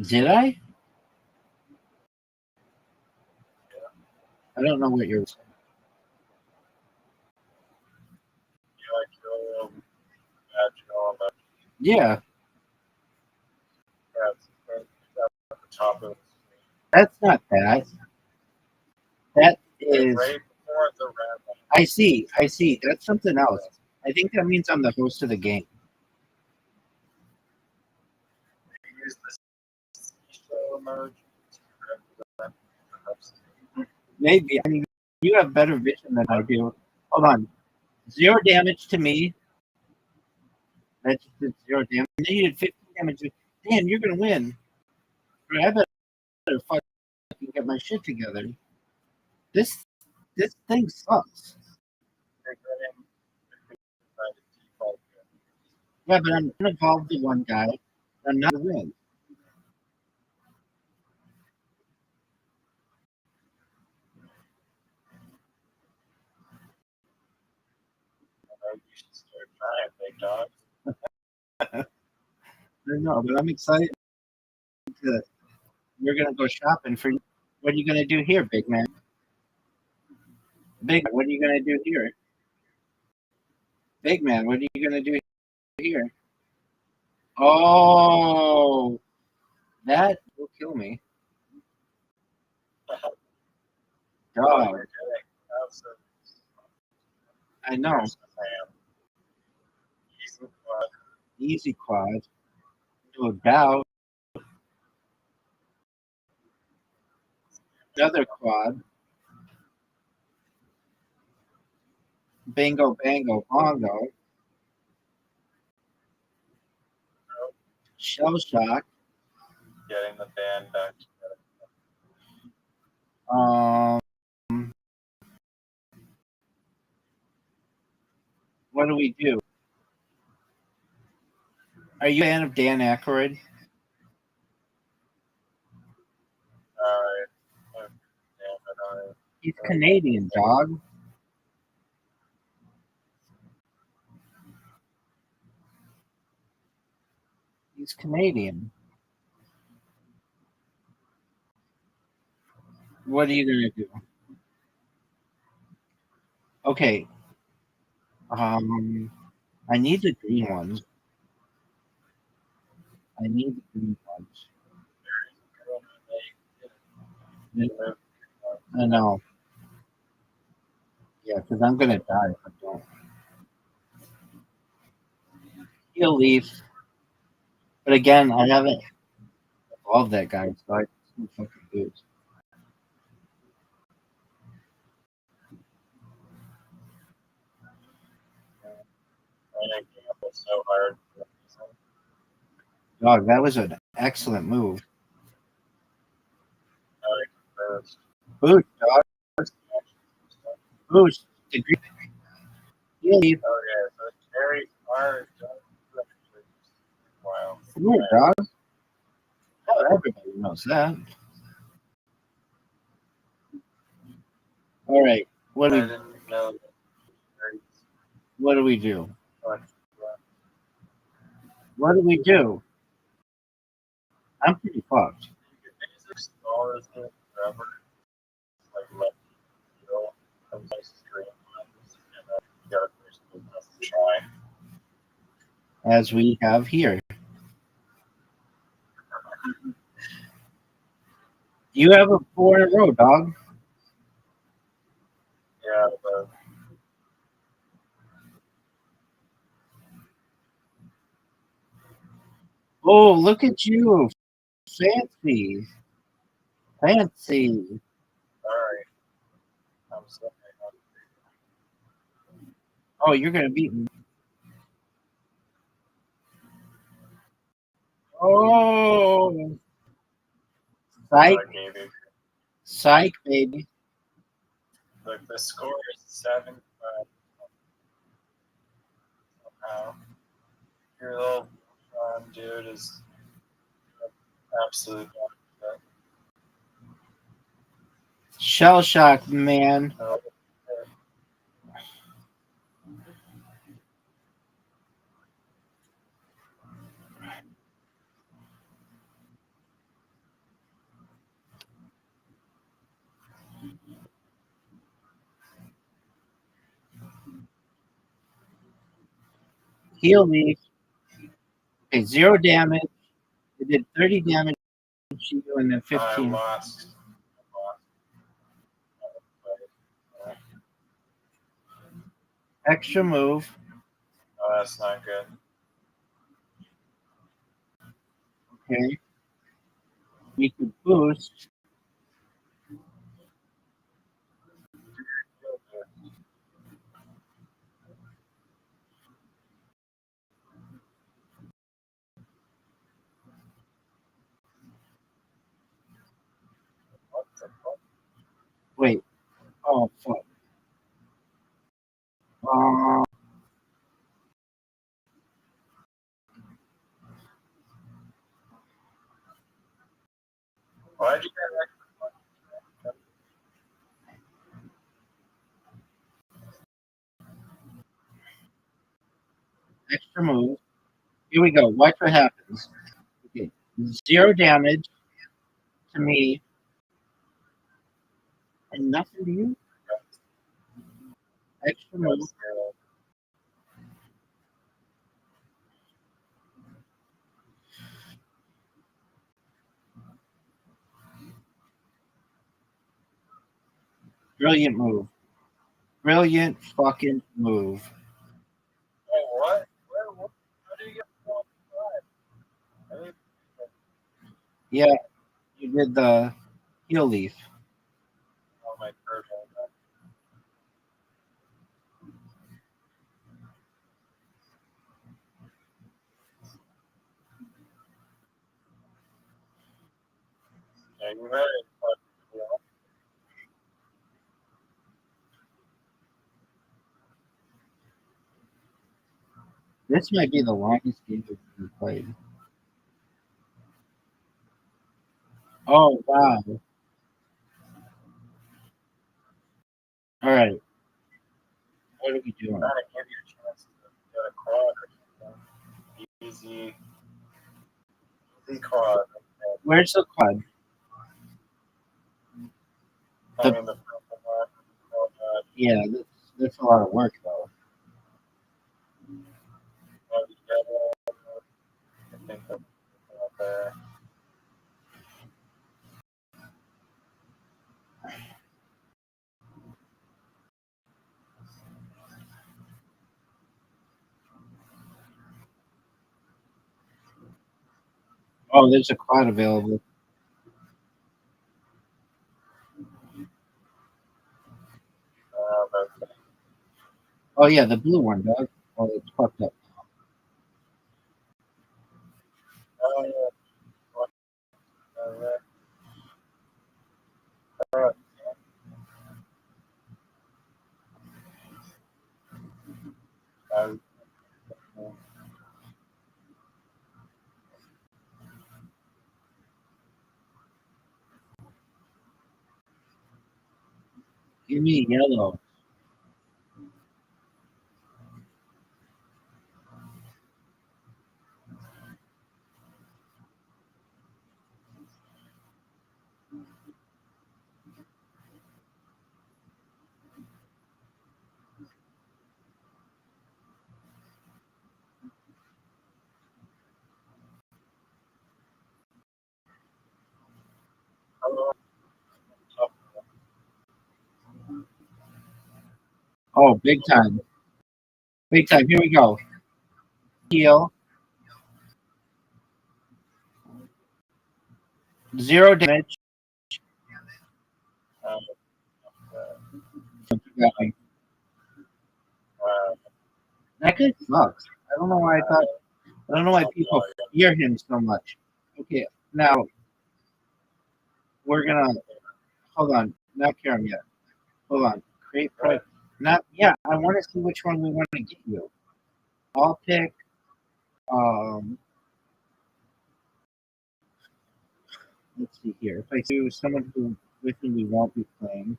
Did I? I don't know what you're saying. Yeah. That's not bad. That is. I see. I see. That's something else. I think that means I'm the host of the game. Maybe. I mean, you have better vision than I do. Hold on. 0 damage to me. That's just 0 damage. And then you did 15 damage. Damn, you're going to win. I better fucking get my shit together. This thing sucks. Yeah, but I'm going to evolve the one guy. I'm not going to win. I know, but I'm excited to. We're gonna go shopping for. What are you gonna do here, big man? Big man, what are you gonna do here? Big man, what are you gonna do here? Oh, that will kill me. Dog. I know. Easy quad. No doubt. Another quad. Bingo, bango, bongo. Shell shock. Getting the band back together. What do we do? Are you a fan of Dan Aykroyd? He's Canadian, dog. He's Canadian. What are you gonna do? Okay. I need the green ones. I need the green ones. I know. Yeah, because I'm gonna die if I don't. He'll leave. But again, I haven't evolved that guy, so I can fucking lose. So hard. Dog, that was an excellent move. Boost, dog. Boost. The green. He'll leave. Okay, so it's very hard. Wow. Come here, dog. Oh, everybody knows that. All right. What do I we? didn't know. What do we do? What do we do? I'm pretty fucked. All this thing forever. Like let go. Some nice stream lines, and then you gotta finish try. As we have here. You have a 4 in a row, dog. Yeah, but Oh, look at you. Fancy. Fancy. sorry. I'm sorry. Oh, you're going to beat me. Oh. Psych. Psych, baby. Look, the score is 7-5. Somehow. Your little dude is absolute. Shell shock, man. Heal me. Okay, 0 damage. It did 30 damage to you and then 15. I lost. Extra move. Oh, that's not good. Okay. We could boost. Wait. Oh, fuck. Why'd you get Extra move. Here we go. Watch what happens. Okay. 0 damage to me. And nothing to you. Extra move. Brilliant move. Brilliant fucking move. Wait, what? How do you get 4-5? Yeah, you did the heel leaf. Oh, my turtle. Yeah, you ready? This might be the longest game we've ever played. Oh, wow. All right. What are we doing? Trying to give you a chance to get a quad or something. Easy quad. Where's the quad? I mean, the purple one. Yeah, that's a lot of work though. I think that's out there. Oh, there's a quad available. That's Oh yeah, the blue one, dog. Oh, it's fucked up. Give me yellow. Oh, big time. Big time. Here we go. Heal. 0 damage. That guy sucks. I don't know why I don't know why people fear him so much. Okay, now we're gonna hold on. Not Karen yet. Hold on. Create price. Not yeah. I want to see which one we want to get you. I'll pick. Let's see here. If I do someone who with whom we won't be playing.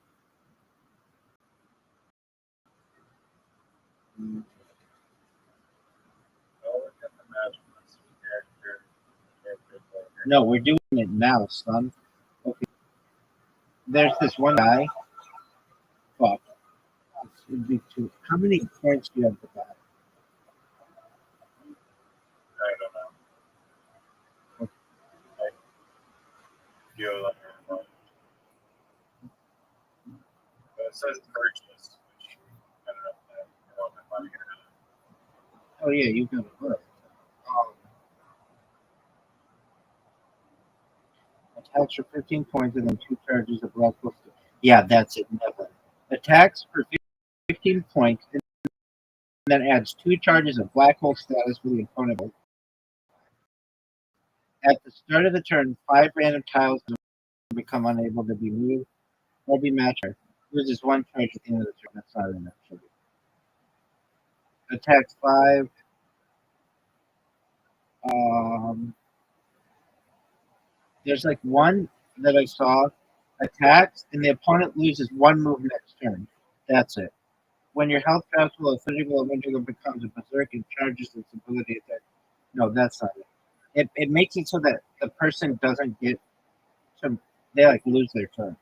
No, we're doing it now, son. Okay. There's this one guy. Fuck. It'd be two. How many points do you have for that? I don't know. Feel like it says purchase, which I don't know if I don't have money or not. Oh yeah, you got it right. Attacks for 15 points and then 2 charges of black hole. Yeah, that's it. Never. Attacks for 15 points and then adds 2 charges of black hole status for the opponent. At the start of the turn, 5 random tiles become unable to be moved or be matched. Loses 1 charge at the end of the turn. That's not enough. Attacks 5. There's like one that I saw attacks, and the opponent loses 1 move next turn. That's it. When your health drops below 30 below Windigo becomes a berserk and charges its ability attack. No, that's not it. It makes it so that the person doesn't get to they like lose their turn.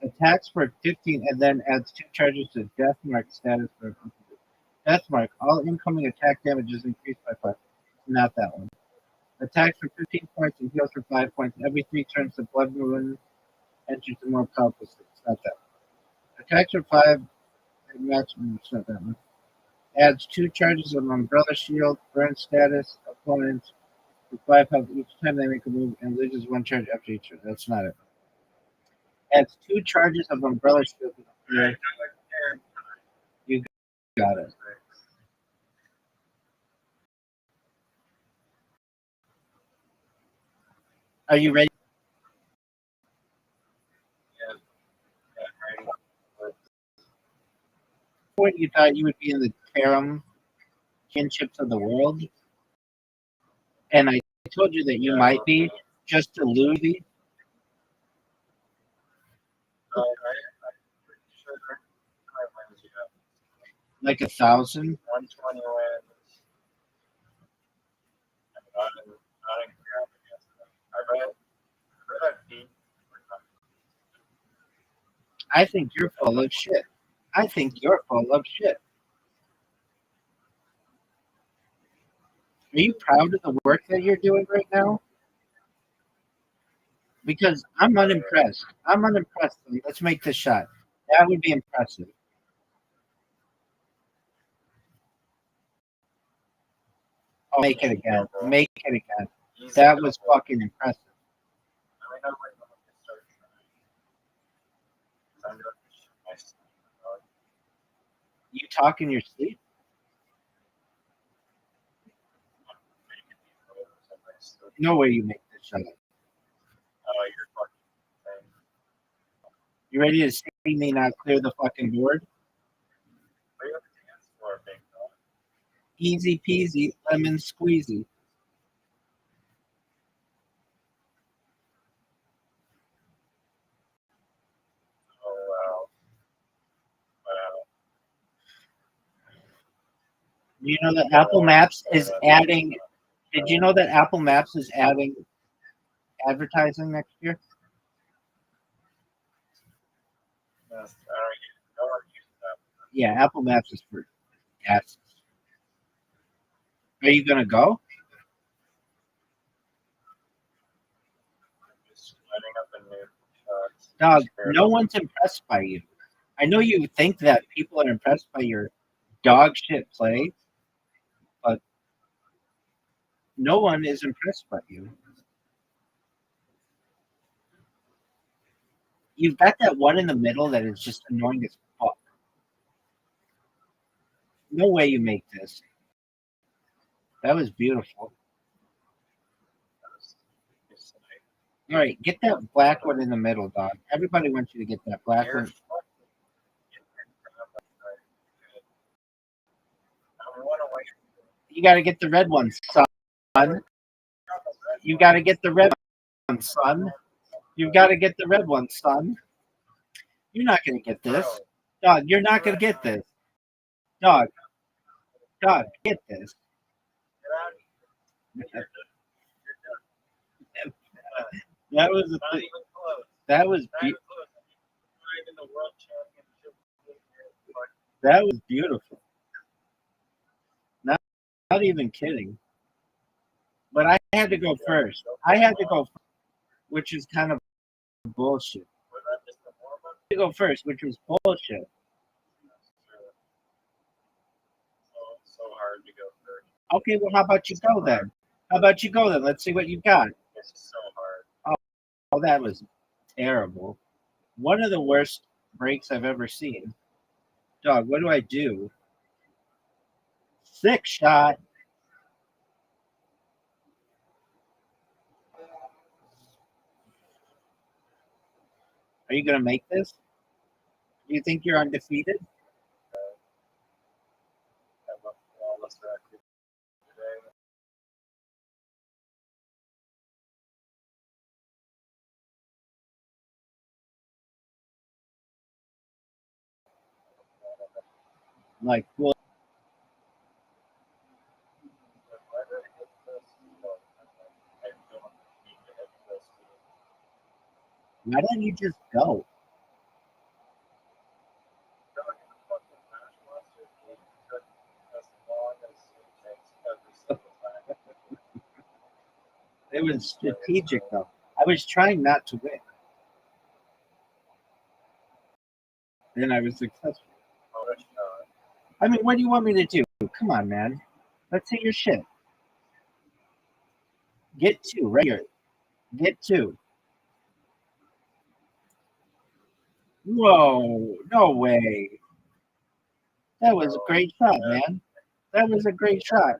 Attacks for 15 and then adds 2 charges to Death Mark status for Death Mark. All incoming attack damage is increased by 5. Not that one. Attacks for 15 points and heals for 5 points. Every 3 turns, the Blood Moon enters the more powerful state. It's not that one. Attacks for 5 and maximum. It's not that one. Adds 2 charges of Umbrella Shield, Burn status, opponents with 5 health each time they make a move, and loses 1 charge after each turn. That's not it. Adds 2 charges of Umbrella Shield. You got it. Are you ready? What you thought you would be in the Karam Kinships of the World? And I told you that you might be, just to lose me. Like 1,000? 120 wins. Not in ground against them. I bet beat. I think you're full of shit. I think you're full of shit. Are you proud of the work that you're doing right now? Because I'm unimpressed. I'm unimpressed. Let's make this shot. That would be impressive. Oh, make it again. Make it again. That was fucking impressive. I know when to start trying. I'm going to shoot my son. You talk in your sleep? No way you make this shot. Oh, you're fucking insane. You ready to see me not clear the fucking board? What do you have to dance for, big dog? Easy peasy, lemon squeezy. Oh, wow. Wow. You know that Apple Maps is adding. Did you know that Apple Maps is adding advertising next year? Yes, I don't use that. Yeah, Apple Maps is for asses. Are you gonna go? I'm just lining up a new shots. Dog, no one's impressed by you. I know you think that people are impressed by your dog shit play, but no one is impressed by you. You've got that one in the middle that is just annoying as fuck. No way you make this. That was beautiful. All right, get that black one in the middle, dog. Everybody wants you to get that black one. You got to get the red one, son. You got to get the red one, son. You got to get the red one, son. You're not going to get this. Dog, you're not going to get this. Dog, get this. That was a thing. That was that was beautiful. Not even kidding. But I had to go first. I had to go, which is kind of bullshit. I had to go first, which was bullshit. So hard to go first. Okay, well, how about you go then? How about you go then? Let's see what you got. It's so hard. Oh, that was terrible. One of the worst breaks I've ever seen. Dog, what do I do? 6 shot. Are you going to make this? Do you think you're undefeated? I'm a flawless record today. Like, well, why don't you just go? It was strategic, though. I was trying not to win. And I was successful. I mean, what do you want me to do? Come on, man. Let's hit your shit. Get 2, right here. Get 2. Whoa, no way. That was a great shot, man. That was a great shot.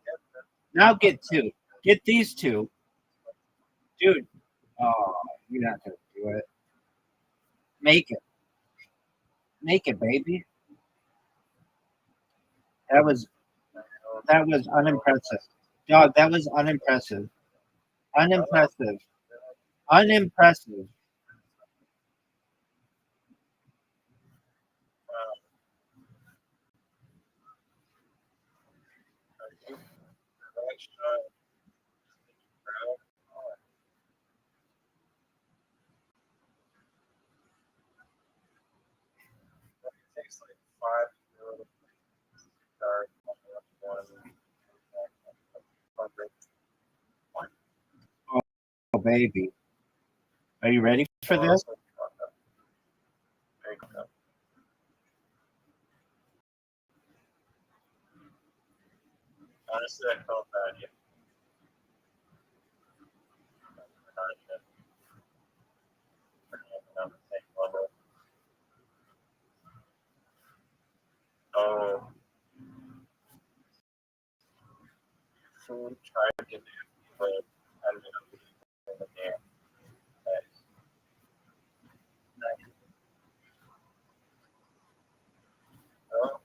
Now get 2. Get these 2. Dude. Oh, you're not going to do it. Make it. Make it, baby. That was unimpressive. Dog, that was unimpressive. Unimpressive. Unimpressive. Rothschild. Bro. Oh, it takes like 5 to start one. Oh, baby. Are you ready for this? Honestly, I felt bad. Yeah. On the same level. Oh, food tried to do, but ended up in the game. Oh,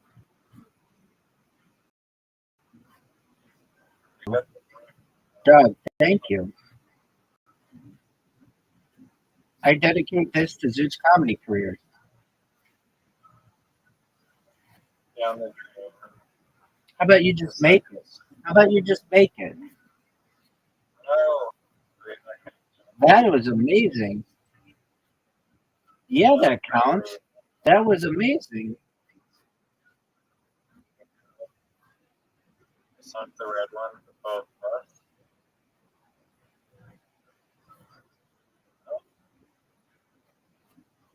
Doug, thank you. I dedicate this to Zeus' comedy career. down the drain. How about you just make it? How about you just make it? Oh, That was amazing. Yeah, that counts. That was amazing. It's not the red one for both of us.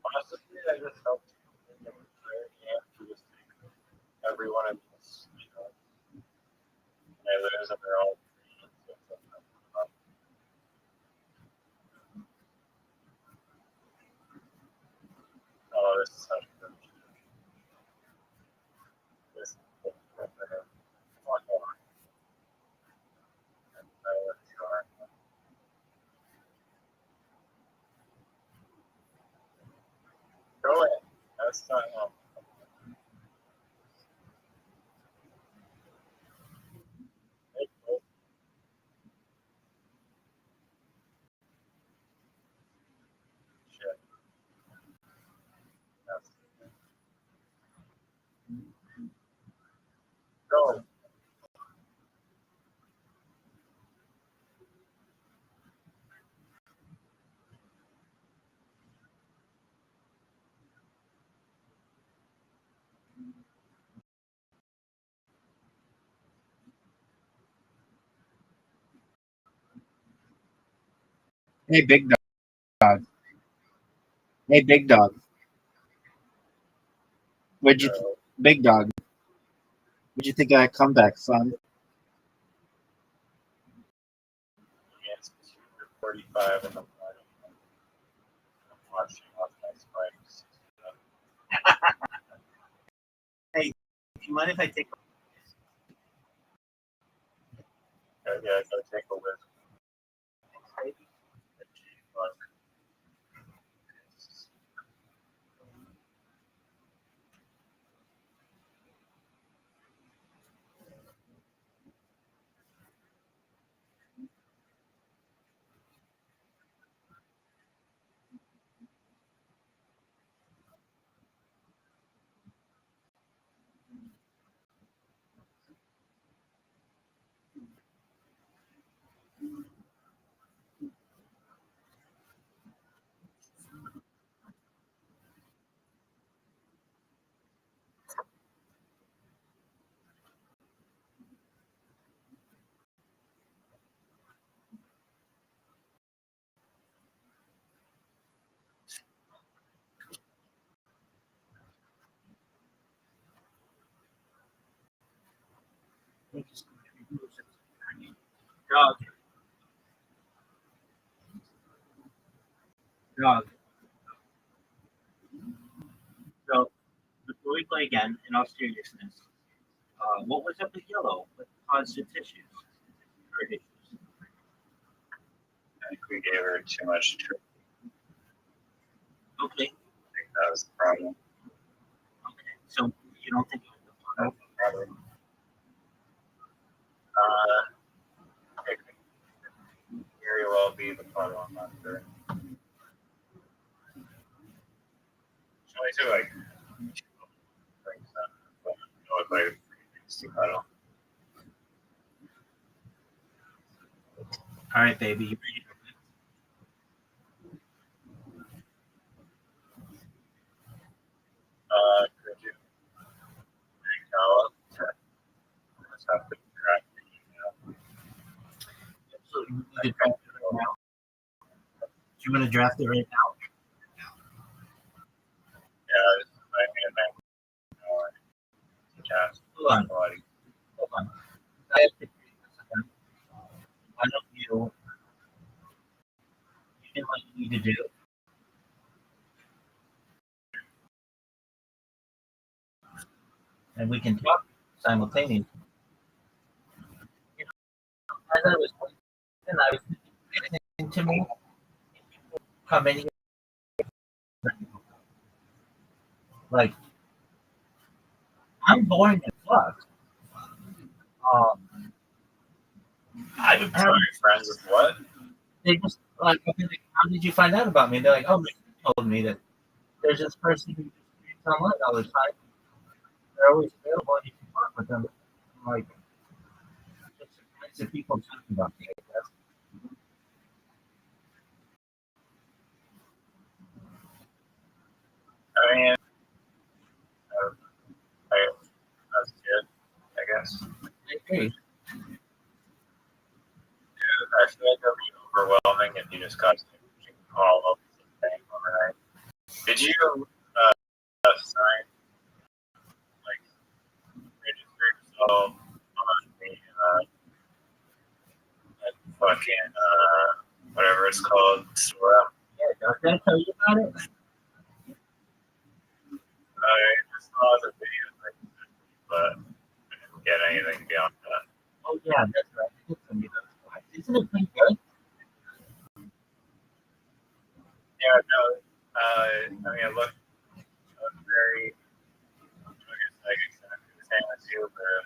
Honestly, I just helped you to just take every one of these, I lose and they're all oh, this is such a good this is go ahead. That's not shit. That's, go. Hey, big dog. Hey, big dog. Big dog? What'd you think of that comeback, son? Yes, 45 in the morning. I'm watching off my spikes. Hey, do you mind if I take? Yeah, go take a whiz. Dog. Dog. So before we play again, in all seriousness, what was up with Yellow? What caused its issues? Her issues. I think we gave her too much truth. Okay. I think that was the problem. Okay. So you don't think it was the problem? Problem. It could very well be the problem. I'm not sure. She only took like 2 drinks. It was like 3 drinks to cuddle. All right, baby. You ready? Could you tell us? Just have to track the email. So you need to draft it right now. Do you want to draft it right now? Yeah, this is my man. Cast. Hold on. Hold on. I have to create this again. Why don't you do what you need to do? And we can talk simultaneously. As I was and I was listening to me come in here like I'm boring as fuck. I've been Sorry, friends with what? they just like, okay, like, how did you find out about me? They're like, oh, my friend told me that there's this person who just reads online all the time. They're always available and you can talk with them. I'm like, just surprised that people talk about me, I guess. I mean, that's good, I guess. I agree. I feel like it'll be overwhelming if you just got to all of the thing overnight. Did you sign, like, register yourself on the fucking, whatever it's called, Sora? Yeah, did I tell you about it? I just saw the video, but I didn't get anything beyond that. Oh, yeah, that's right. I did send you those slides. Isn't it pretty good? Yeah, no, I mean, it looked very, I guess, like exactly the same as you, but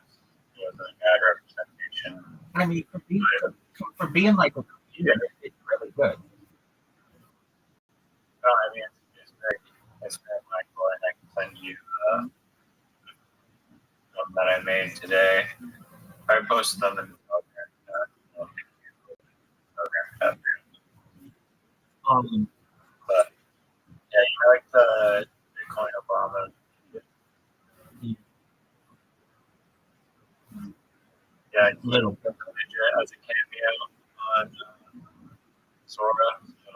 it was a bad representation. I mean, for being like a computer, it's really good. No, I mean, it's very mindful, and I can send you one that I made today. I posted on the program tab. But yeah, you like the Bitcoin Obama? Yeah, Little bit. As a cameo on Sora. So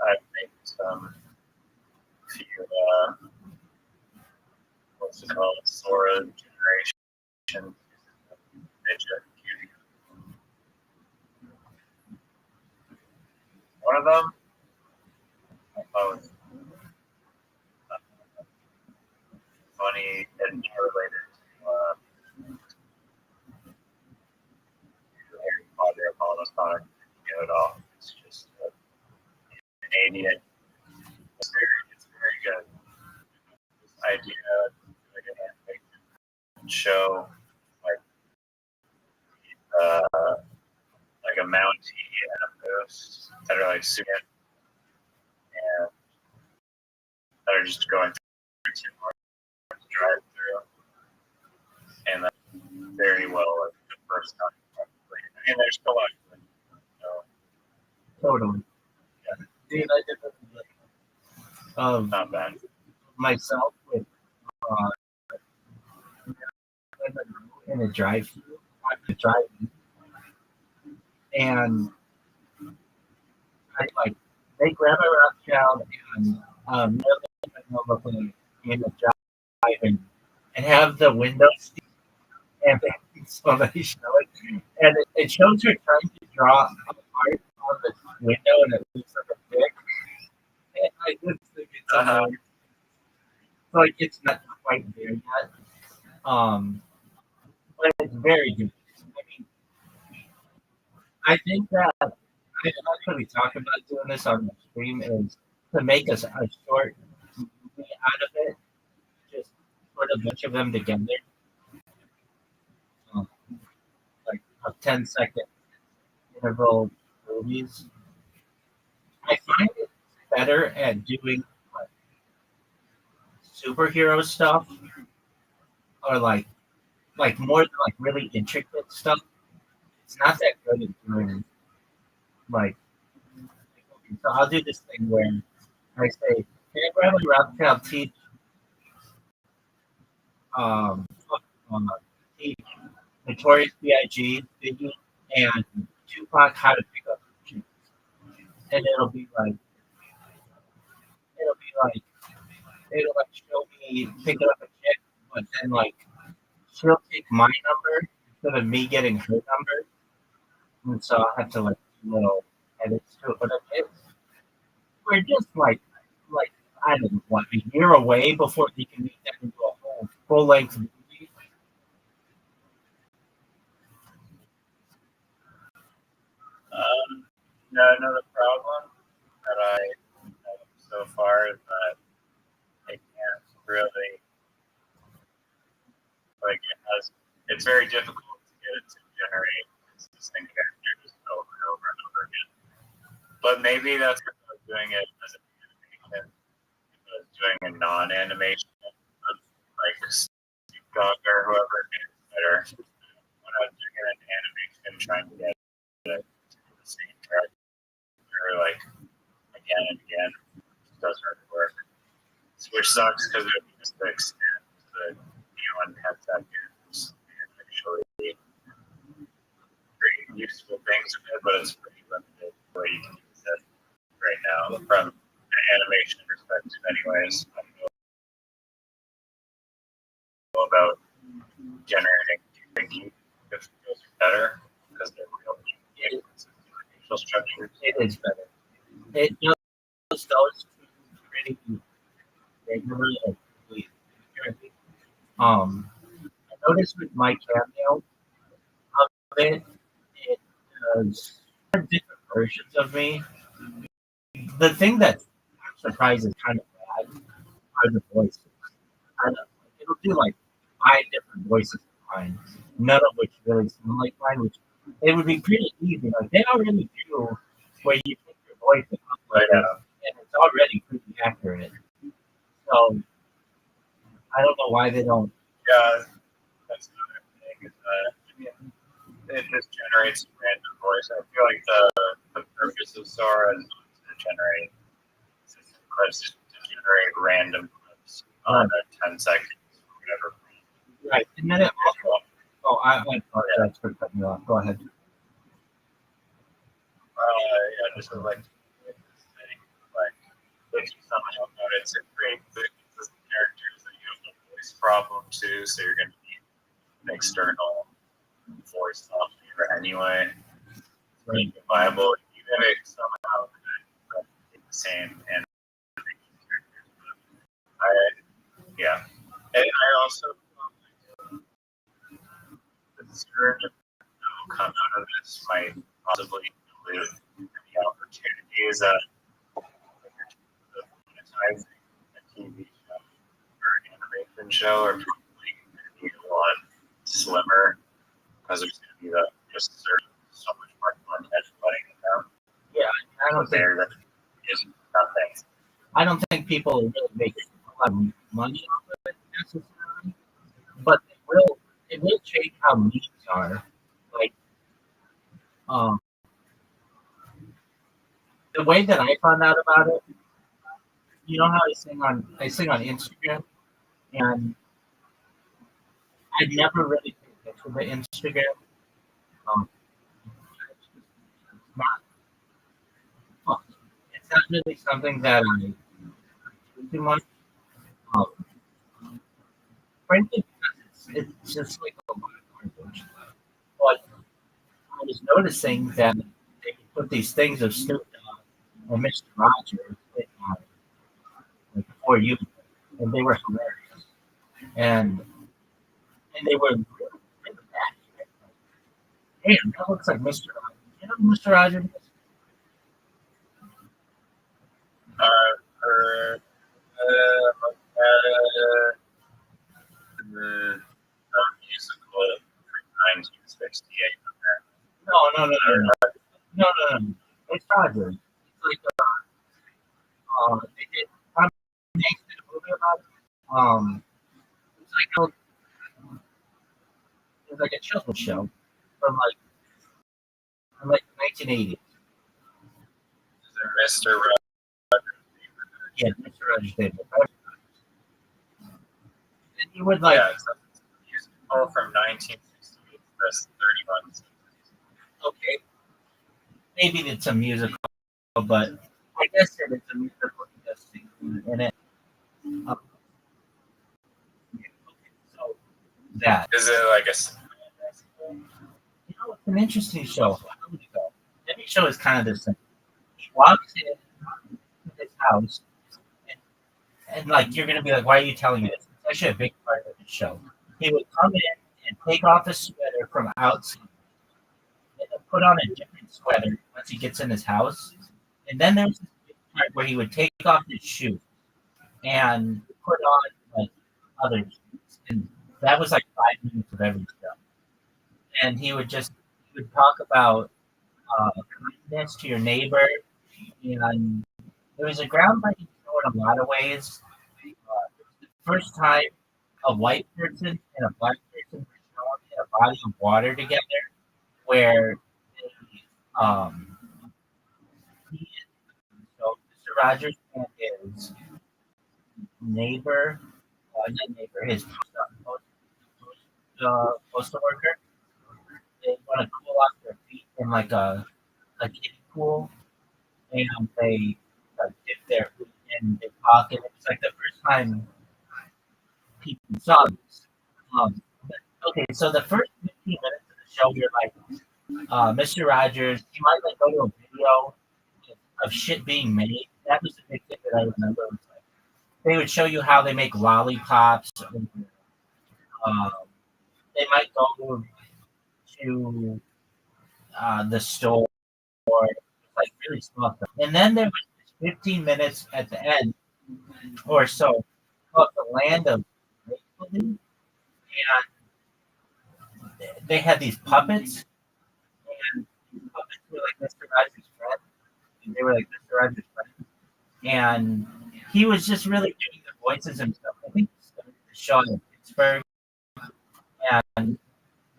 I made some few what's it called? Sora generation midget. One of them I thought was funny and related to Harry Potter Apollo's comic at all. It's just an idiot. It's very good. This idea like an animation show like a Mountie and a Moose that are like super and that are just going through two more to drive through. And that's very well like the first time. I mean, there's still actually, Totally. Yeah. Dude, I did this not bad. myself with in a drive-through, and I like they grab a Rothschild and in the driving and have the windows and so they show it and it shows her trying to draw a heart on the window and it looks like a dick. And I just think it's hilarious. Like it's not quite there yet. But it's very good. I mean, I think that I actually talk about doing this on the stream is to make us a short movie out of it, just put a bunch of them together, like a 10-second interval movies. I find it better at doing like, superhero stuff or like more like really intricate stuff. It's not that good at doing like, okay, so I'll do this thing where I say, can Rabbi Rothschild teach um, teach Notorious B.I.G. Biggie and Tupac how to pick up chicks, and it'll like show me picking up a chick, but then like she'll take my number instead of me getting her number, and so I have to like do little edits to it. But we're just like I don't know what, a year away before they can make that into a whole full length movie. No, another problem that I have so far is that I can't really it's very difficult to get it to generate consistent characters over and over and over again. But maybe that's because I was doing it as an animation. If I was doing a non-animation of like Steve Gogg or whoever it is better. When I was doing it in animation, trying to get it to the same character like again and again, it doesn't really work. Which sucks because it would just extend the 10 seconds and actually pretty useful things of it, but it's pretty limited the way you can use it right now from an animation perspective anyways. I don't know about generating. Do you think if those are better because they're real facial structures? It is better. It knows those pretty regularly. I noticed with my cameo of it, it does different versions of me. The thing that surprises kind of bad are the voices. It'll do like 5 different voices of mine, none of which really sound like mine, which it would be pretty easy. Like they already do where you take your voice and upload it, and it's already pretty accurate. So I don't know why they don't. Yeah, that's another thing. Is that it just generates random voice. I feel like the purpose of Sora is to generate clips, to generate random clips on a 10 seconds or whatever. Right, and then it also. Oh, I apologize for cutting you off. Go ahead. Yeah, just like if you somehow notice it creates the consistent characters that you have a voice problem too, so you're going to need an external voice software anyway. To make it viable, even if it somehow could replicate the same animation characters. Yeah. And I also the surge that will come out of this might possibly dilute the opportunities that monetizing a TV show or an animation show are probably going to be a lot slimmer because there's going to be just so much more content flooding in them. Yeah, I don't think that is nothing. I don't think people are really making a lot of money off of it necessarily, but it will change how memes are. Like, the way that I found out about it, you know how I sing on Instagram, and I never really paid attention to Instagram. It's not really something that I do too much. Um, Frankly, because it's just like a lot of garbage. But I was noticing that they put these things of Snoop Dogg or Mr. Rogers like before you, and they were hilarious, and they were really, really accurate. Damn, that looks like Mr. Rogers. You know who Mr. Rogers is? The musical 1968. No. It's Rogers. It's like they did. Hanks did a movie about it. It's like a children's show from like the 1980s. Mr. Rogers. Yeah, Mr. Rogers' Neighborhood. And you would like, Yeah, it's a musical from 1968. That's 30 months. okay, maybe it's a musical, but I guess it is a musical in it. Okay, so that. Is it like a? You know, it's an interesting show. Every show is kind of the same. He walks in his house, and like you're gonna be like, "Why are you telling me this?" It's actually a big part of the show. He would come in and take off a sweater from outside, and then put on a different sweater once he gets in his house, and then there's this big part where he would take off his shoes and put on like other shoes, and that was like 5 minutes of every show. And he would talk about kindness to your neighbor, and it was a groundbreaking show in a lot of ways. It was the first time a white person and a black person were shown in a body of water together, where they, he, so Mr. Rogers and his neighbor, not neighbor, his postal worker, they want to cool off their feet in like a kiddie pool, and they like dip their feet in the pocket. It's like the first time people saw this. Okay, so the first 15 minutes of the show, you're like, Mr. Rogers, you might like go to a video of shit being made. That was the big thing that I remember. It was like, they would show you how they make lollipops. They might go to the store, like really small stuff. And then there was this 15 minutes at the end or so called the Land of Make-Believe. And they had these puppets, and the puppets were like Mr. Rogers' friend, and they were like Mr. Rogers' friend. And he was just really doing the voices himself. I think he started the show in Pittsburgh, and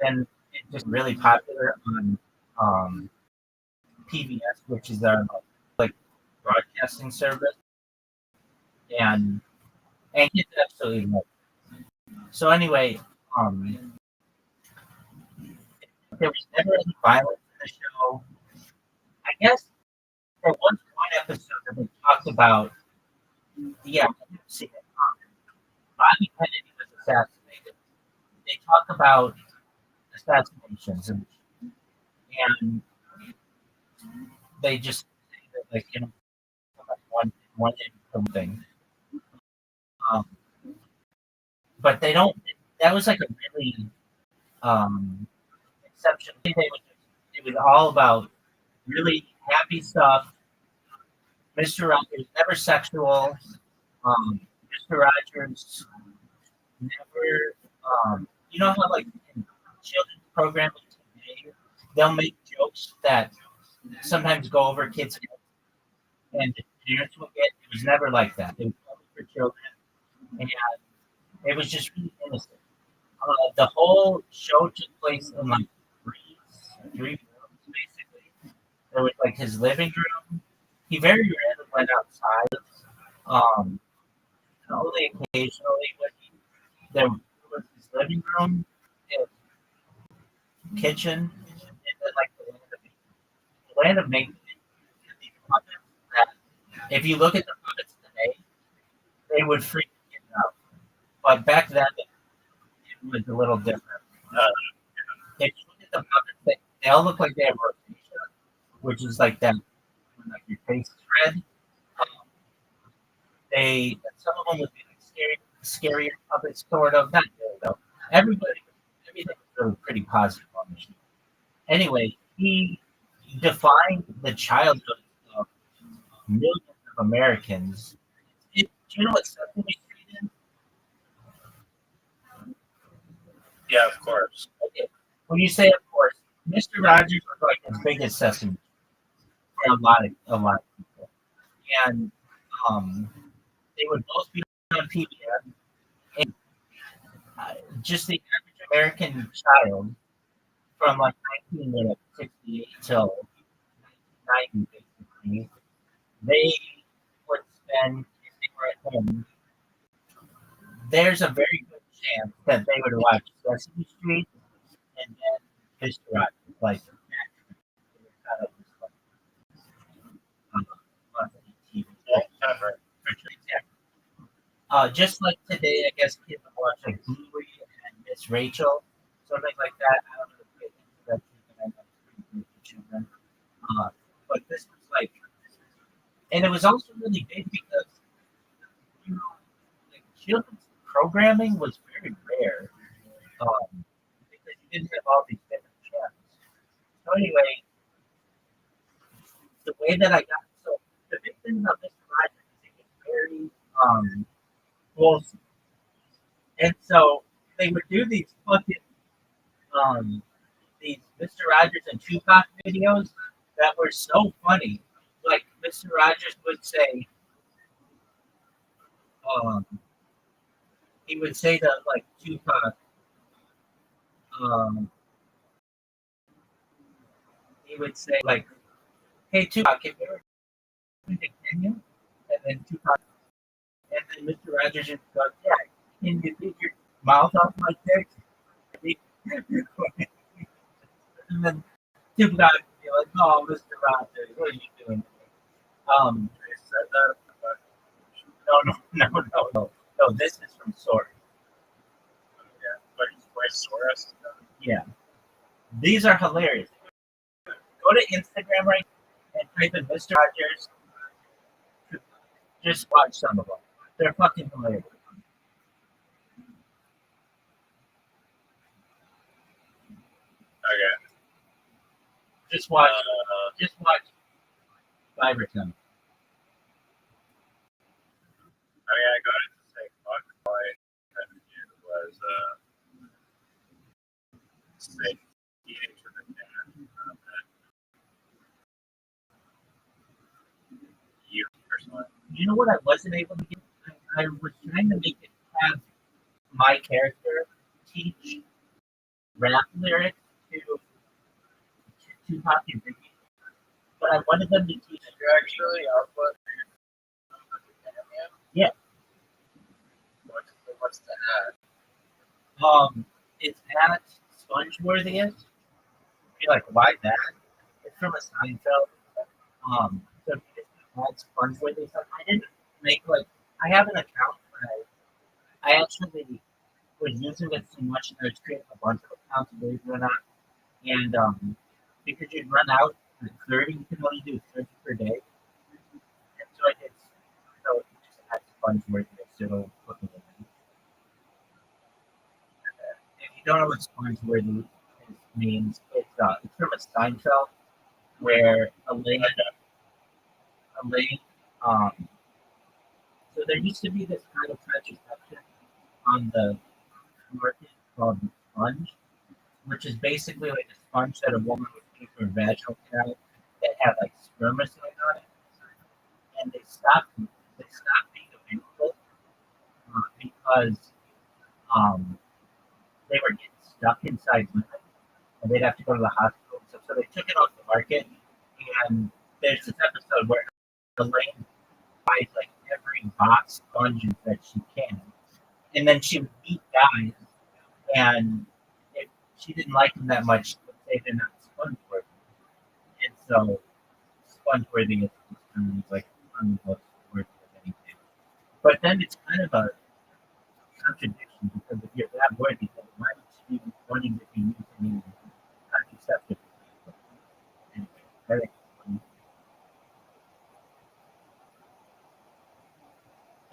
then it just really popular on PBS, which is our like broadcasting service, and kids absolutely love it. So anyway, there was never any violence in the show. I guess there was one episode that they talked about. Yeah, I didn't see it. Bobby Kennedy was assassinated. They talk about assassinations, and they just say that, like, you know, one thing. But they don't. That was like a really exception. It was all about really happy stuff. Mr. Rogers never sexual. Mr. Rogers never. You know how like in children's programming today, they'll make jokes that sometimes go over kids' heads, and the parents will get. It was never like that. It was only for children, and it was just really innocent. The whole show took place in like three rooms, basically. There was like his living room. He very rarely went outside. Only occasionally when there was his living room, his kitchen, and then like the land of make these puppets that if you look at the puppets today, they would freak you out. But back then it was a little different. If you look at the puppets, they all look like they have rosacea, which is like that, like your face is red. Some of them would be like scarier puppets, sort of. Not really though. Everything was really pretty positive on the show. Anyway, he defined the childhood of millions of Americans. Do you know what Sesame Street is? Yeah, of course. Okay. When you say of course, Mr. Rogers was like as big as Sesame for a lot of people, and they would both be on PBS. And just the average American child from like 1968 till 1990, basically, they would spend, if they were at home, there's a very good chance that they would watch Sesame Street and then Mr. Rogers. Like, kind of just like, monthly TV. Ever. Just like today, I guess kids would watch like Bluey and Miss Rachel, something like that. I don't know if they into that treatment. I know it's pretty good for children. But this was like, and it was also really big because, you know, like children's programming was very rare. Because you didn't have all these different channels. So anyway, the way that I got, so the big thing about this project is it was very wholesome. And so they would do these fucking these Mr. Rogers and Tupac videos that were so funny. Like Mr. Rogers would say, um, he would say to like Tupac, um, he would say like, "Hey Tupac, have you ever been to Kenya?" And then Tupac, and then Mr. Rogers just goes, "Yeah, can you get your mouth off my dick?" And then Tupac would be like, "Oh, Mr. Rogers, what are you doing?" They said that, but No. This is from Source. yeah, but he's Source. Yeah, these are hilarious. Go to Instagram right and type in Mr. Rogers. Just watch some of them. They're fucking hilarious. Okay. Just watch. Just watch 5 or 10. I mean, I got it to say fuck why it was say eating to the dad. You personally. You know what I wasn't able to get? I was trying to make it have my character teach rap lyrics to Tupac and Biggie, but I wanted them to teach. You actually output. Yeah. What's the ad? It's at Spongeworthiest. You're like, why that? It's from a Seinfeld. So if you just add Spongeworthy stuff, I didn't make like I have an account where I actually was using it so much that I was creating a bunch of accounts, believe it or not. And because you'd run out at 30, you can only do 30 per day. And so I did so it just add Spongeworthiest, so it'll put me in. If you don't know what Spongeworthy means, it's from a Seinfeld where Elaine, so there used to be this kind of contraception on the market called the sponge, which is basically like a sponge that a woman would use for vaginal canal that had like spermicide on it, and they stopped being available because they were getting stuck inside women, and they'd have to go to the hospital and stuff. So they took it off the market, and there's this episode where Elaine buys like every box sponge that she can, and then she would meet guys, and if she didn't like them that much, she would say they're not sponge worthy, and so sponge worthy is kind of like on the most worthy of anything. But then it's kind of a contradiction because if you're that worthy, then why would you be wanting to be using contraceptive? Anyway, very funny.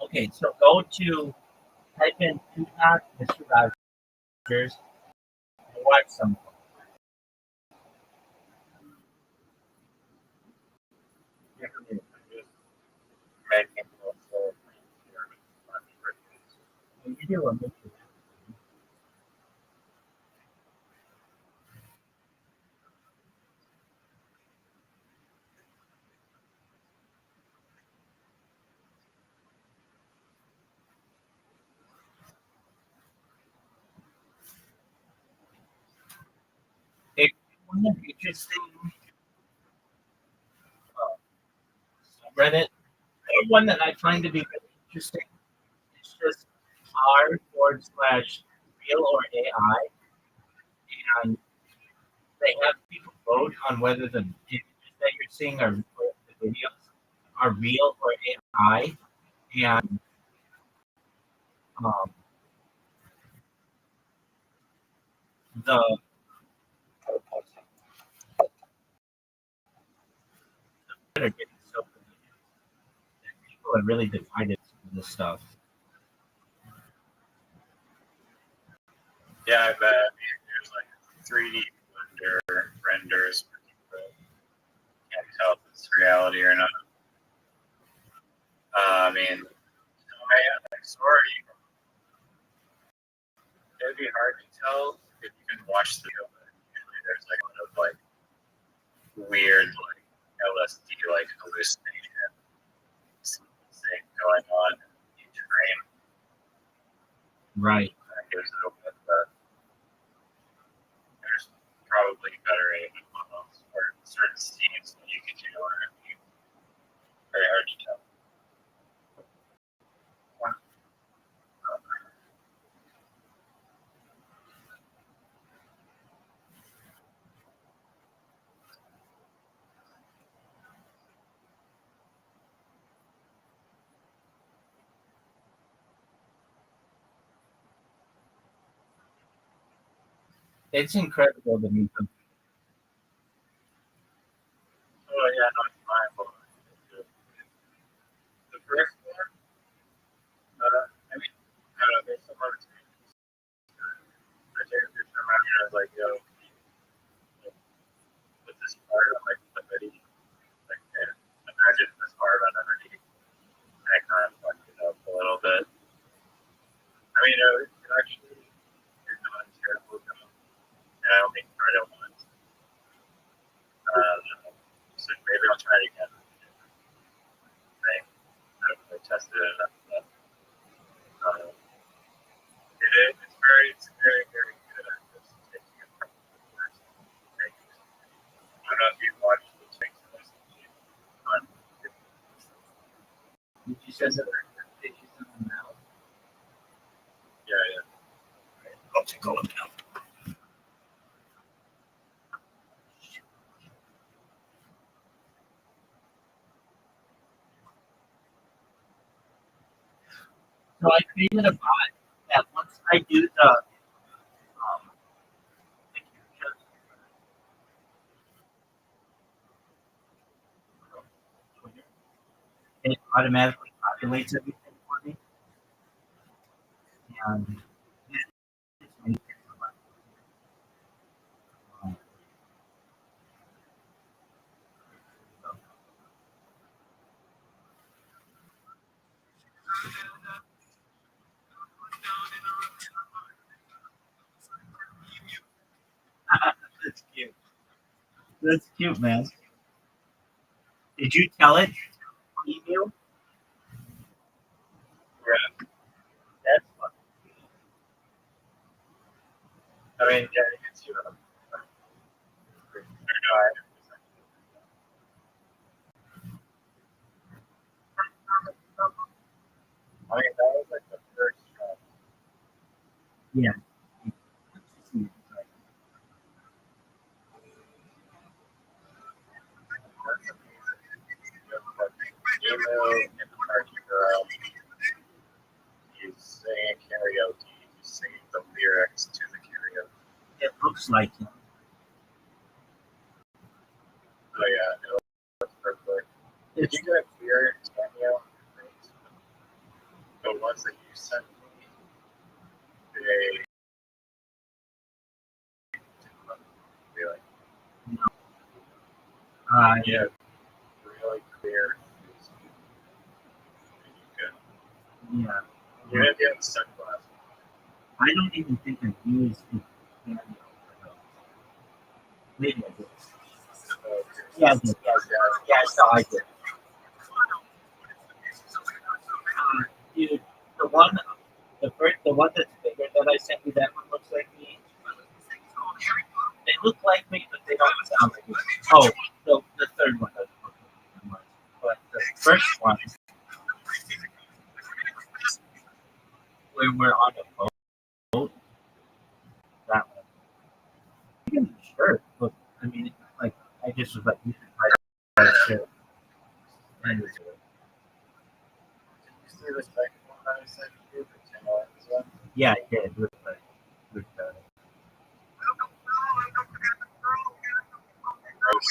Okay, so go to type in Tupac, Mr. Rogers, and watch some. Making full You do a mix of if you want an interesting Reddit. One that I find to be really interesting is just r/real or AI, and they have people vote on whether the images that you're seeing are the videos are real or AI, and um, the that are getting so confused that people are really divided on this stuff. Yeah, I bet. I mean, there's like 3D renders where people can't tell if it's reality or not. I mean, sorry, it'd be hard to tell if you can watch the video, but usually there's like a lot of like weird like LSD like hallucination thing going on in each frame. Right. That gives it a bit, but there's probably better aim models or certain scenes that you can do are very hard to tell. It's incredible to me. Oh yeah, no, it's fine. But the first one, I mean, I don't know, there's some other things. I take a picture of my hair, I was like, yo, put this part on like the hoodie. Like, yeah, imagine this part on the hoodie. I kind of fucked it up a little bit. I mean, it actually is not terrible, and I don't think I don't want. So maybe I'll try it again. I haven't really tested it enough. But, it's very, very good at just taking it from the first thing. I don't know if you've watched the things that I sent you on. Did you send it? Did you send them now? Yeah. I'll take a look now. So I created a bot that once I do the it automatically populates everything for me. And that's cute. That's cute, man. Did you tell it? Email? Yeah. That's fun. I mean, yeah, you can see what I'm I mean, that was like the first shot. Yeah. Email and the party girl. He's singing karaoke. He's singing the lyrics to the karaoke. It looks like it. Oh yeah, it looks perfect. Did you get a clear cameo? The ones that you sent me, they really. No. Yeah, really clear. Yeah. You're gonna get sunglasses. I don't even think I used the cameo. Maybe I did. Yeah, I did. Yeah, so I did. Dude, the one that's bigger that I sent you, that one looks like me. They look like me, but they don't sound like me. Oh, the third one doesn't look like me. But the first just was like, you should try that shit. And Did you see the second one I sent you? The Tim Hortons one? yeah, I did. With the I was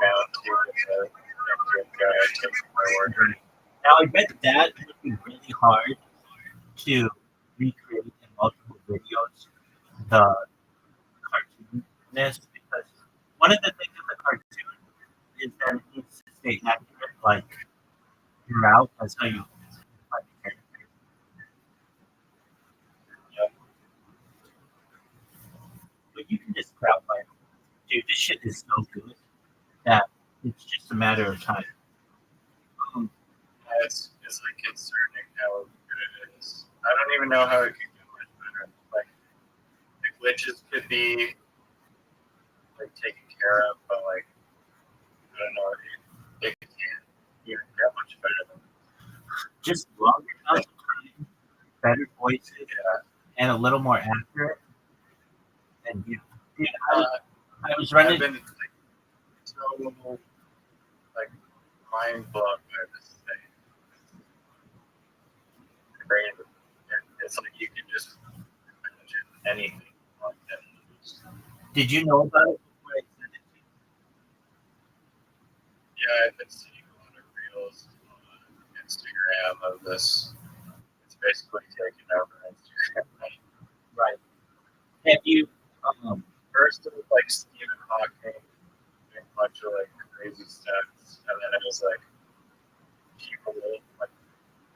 down to the guy taking my order. now I bet that would be really hard to recreate in multiple videos the cartoonness because one of the things of the cartoon is that it needs to stay accurate like throughout. That's how you find the character. Yeah. But you can just crowd find. Dude, this shit is so good that it's just a matter of time. It's like concerning how good it is. I don't even know how it could get much better. Like the glitches could be like taken care of, but like I don't know, it can't even get much better than Just longer amounts of time, better voices, and a little more accurate. And dude, I was running. I've been like, so like mind blown by this thing. Crazy. It's like you can just imagine anything like that. Did you know about it before I sent it to you? Yeah, I've been seeing a lot of reels on Instagram of this. It's basically taken over Instagram. Right. Have you? First, it was like Stephen Hawking doing a bunch of like crazy stunts, and then it was like people like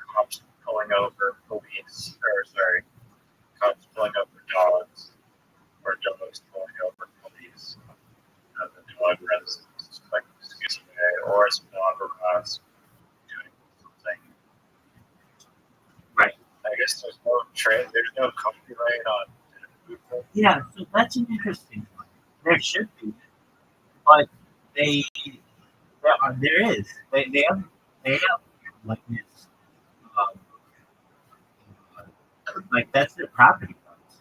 cops pulling over police, or sorry, cops pulling over dogs, or dogs pulling over police. And the dog runs like excuse me, or some dog across doing something. Right. I guess there's no copyright on people. Yeah, so that's an interesting one. There should be, but there is. They have like this, like that's their property rights.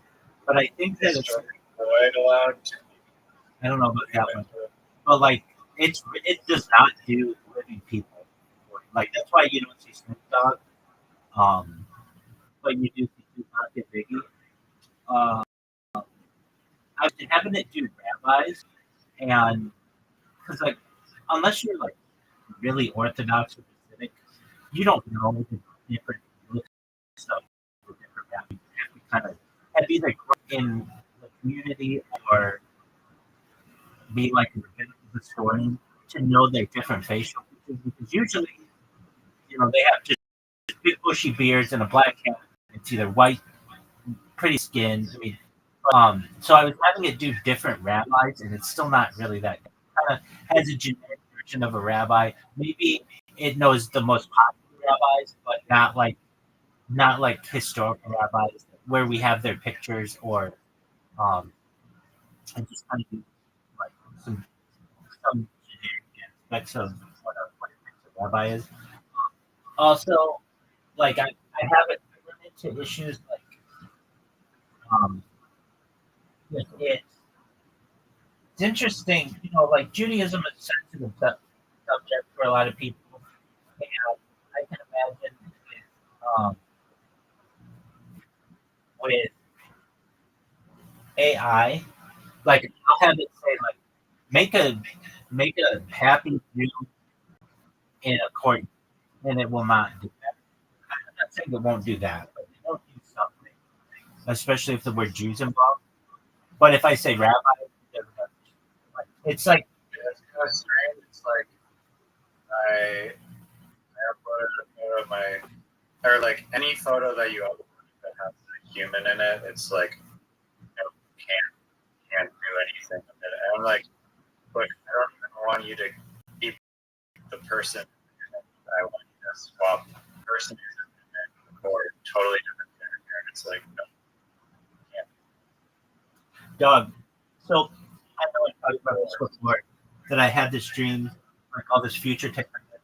But I think that it's, Right allowed to I don't know about that one, but like it does not do living people. Like that's why you don't see Snoop Dogg, but you do see Tupac and Biggie. I've been having it do rabbis, and because like unless you're like really orthodox or Pacific, you don't know the different looks of the different rabbis. You have to kind of have either grown in the community or be like a rabbinical historian to know their different facial features because usually, they have just big bushy beards and a black hat. It's either white, pretty skin. I mean, so I was having it do different rabbis, and it's still not really that. Kind of has a generic version of a rabbi. Maybe it knows the most popular rabbis, but not like historical rabbis where we have their pictures or and just kind of do like some generic aspects of what it thinks a rabbi is. Also, like I haven't run into issues like with it. It's interesting, like Judaism is a sensitive subject for a lot of people, and I can imagine with AI, like I'll have it say like make a happy Jew in a court, and it will not do that. I'm not saying it won't do that, but it won't do something, especially if the word Jews involved. But if I say rabbi, it's like it's kind of strange. It's like I uploaded a photo of or like any photo that you upload that has a human in it, it's like can't do anything with it. And I'm like, look, I don't even want you to keep the person. I want you to swap the person for a totally different character. And it's like, no, can't. Doug. So I know I talked about this before that I had this dream, like all this future technology,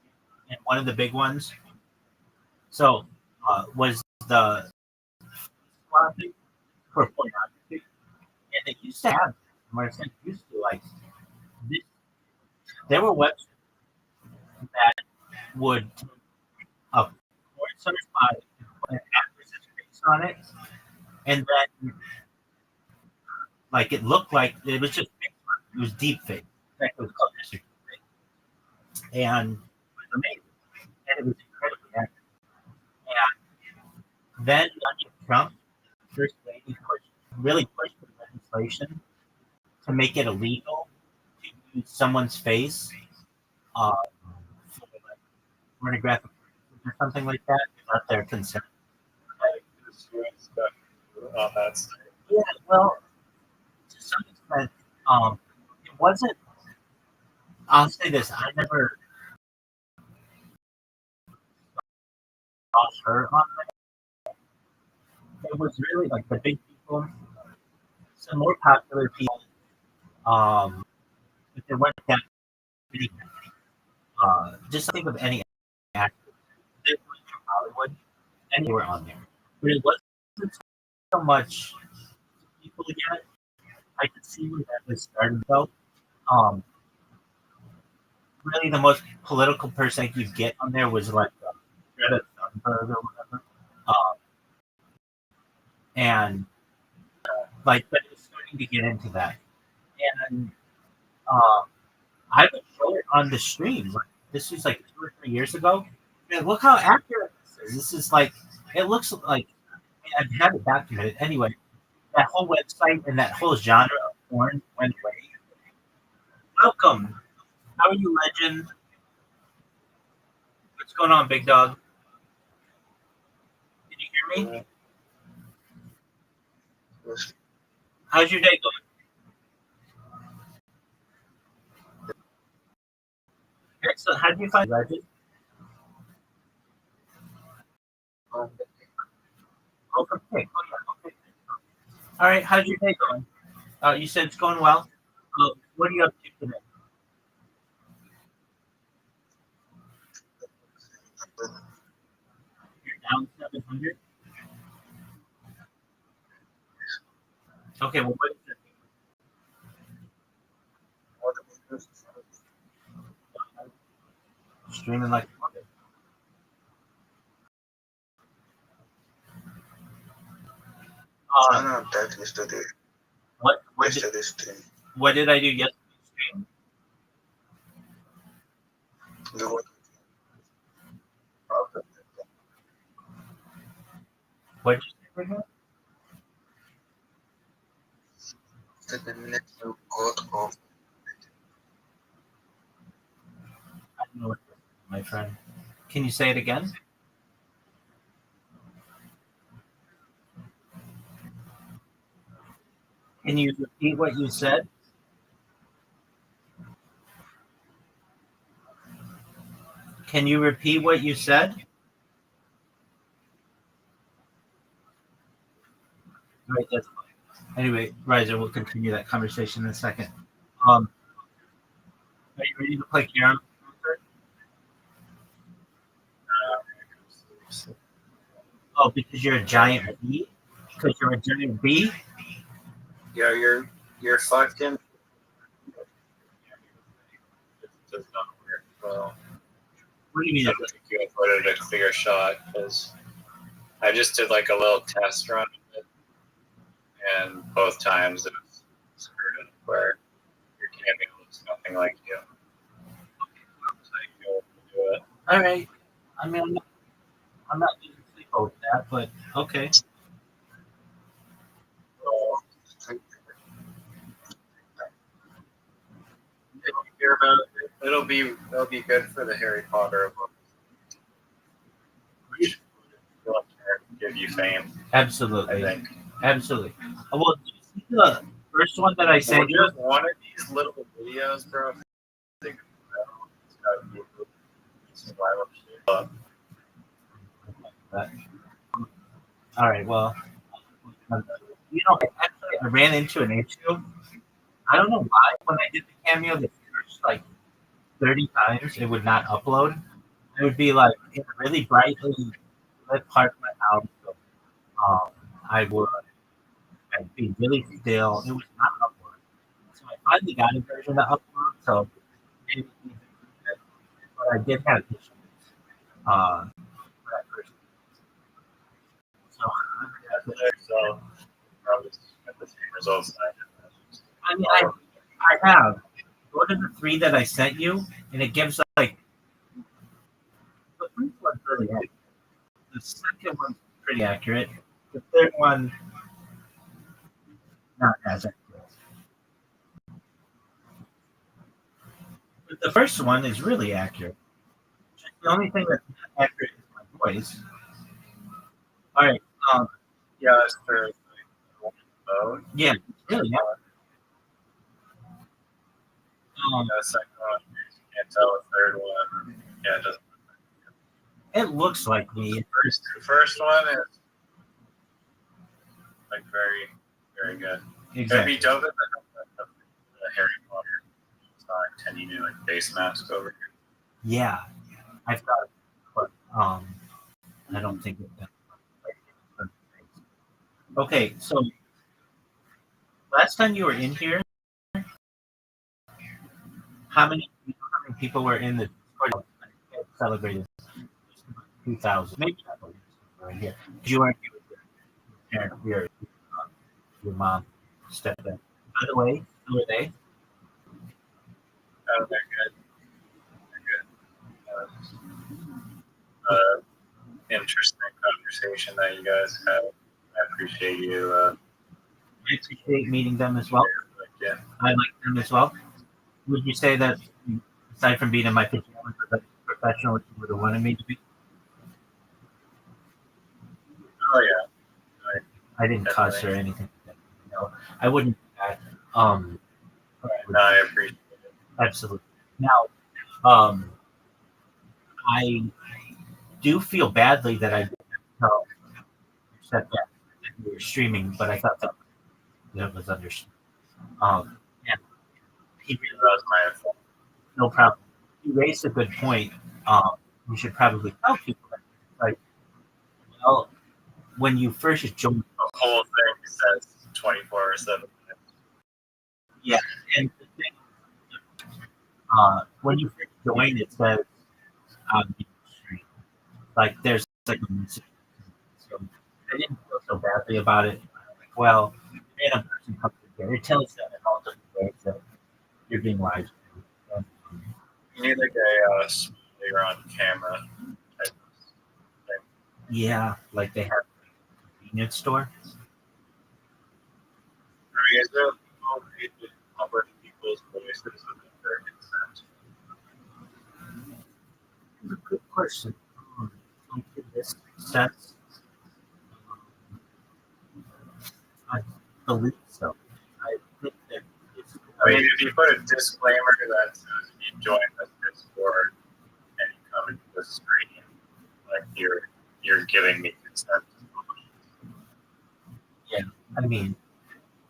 and one of the big ones. So was the swapping for pornography, and they used to have where it used to like this there were websites that would take a porn star's body and put an actress's face on it, and then like it looked like it was just fake. It was deep fake. In fact, it was called just deep fake, and it was amazing, and it was incredibly accurate. And then Trump, first lady, really pushed the legislation to make it illegal to use someone's face for like pornographic or something like that without their consent. Like, just doing stuff on that site. Yeah, well, to some extent, it wasn't. I'll say this: I never saw her on there. It was really like the big people, some more popular people. If there weren't that many, just think of any actor that was from Hollywood, and they were on there. But it wasn't so much people yet. I could see where that was starting though. Really, the most political person I could get on there was like Greta Thunberg or whatever. And like, but it was starting to get into that. And I would show it on the stream. Like, this was like 2 or 3 years ago. Man, look how accurate this is. This is like, it looks like, I've had it documented. Anyway, that whole website and that whole genre of porn went away. Welcome. How are you, legend? What's going on, big dog? Can you hear me? How's your day going? Excellent. How do you find legend? Oh, from Pick. Oh, yeah. Okay. All right. How's your day going? You said it's going well. What are you up to today? You're down 700. Okay. Well, what is it? Streaming like that yesterday. What Yesterday's stream. What did I do yesterday? Stream? What did you say right now? 7 minutes you got off. I don't know what this is, my friend. Can you say it again? Can you repeat what you said? Can you repeat what you said? Right, that's fine. Anyway, Riser, we'll continue that conversation in a second. Are you ready to play Karen? Oh, because you're a giant bee? Because you're a giant bee? Yeah, you're fucking. It does not work well. What do you mean? I think you put it a clear shot because I just did like a little test run of it, and both times it was screwed up where your cameo looks nothing like you. So you'll do it. All right. I mean, I'm not losing sleep over that, but okay. Hear about it. It'll be good for the Harry Potter book. Give you fame. Absolutely. I think. Absolutely. Well, the first one that I sent you. Just one of these little videos, bro. All right. Well, actually, I ran into an issue. I don't know why. When I did the cameo, the first like 30 times, it would not upload. It would be like in a really brightly lit part of my house. So, I would I'd be really still. It was not uploading. So I finally got a version to upload. So But I did have issues. For that first. So So probably get the same results. I mean, I have. Go to the 3 that I sent you, and it gives like the first one's really accurate. The second one's pretty accurate. The third one, not as accurate. But the first one is really accurate. The only thing that's not accurate is my voice. All right. Yeah, that's for mode. Yeah, really. Yeah. The second one, you can't tell. The third one, yeah, it doesn't. It looks like me. The first one is like very, very good. Exactly. It'd be dope if the Harry Potter sign 10 like face mask over here. Yeah, I've got it, but I don't think it. Okay, so last time you were in here, how many people were in the Discord celebrated? 2,000, maybe not right here. You weren't here with your mom stepped in. By the way, who are they? Oh, they're good. Interesting conversation that you guys have. I appreciate you. I appreciate meeting them as well. Yeah. I like them as well. Would you say that, aside from being in my pajamas, that professional you would have wanted me to be? Oh yeah. I didn't cuss or anything. No, I wouldn't do that. No, I appreciate it. Absolutely. Now, I do feel badly that I didn't tell that we were streaming, but I thought that was understood. Yeah, he really was my fault. No problem. You raised a good point. You should probably tell people that. Like, well, when you first joined, the whole thing says 24/7. Yeah, and the thing, when you first join, it says like there's like a message. So I didn't feel so badly about it. Like, well, random person comes in here. It tells them in all different ways that you're being live streamed. You need like a you're on camera type thing. Yeah, like they have a convenience store. I mean, is there people who publish people's voices within their consent? Good question. In this sense, I believe so. I think that it's. I mean, if you put a disclaimer that says you join this Discord and you come into the screen, like you're giving me consent. Yeah, I mean,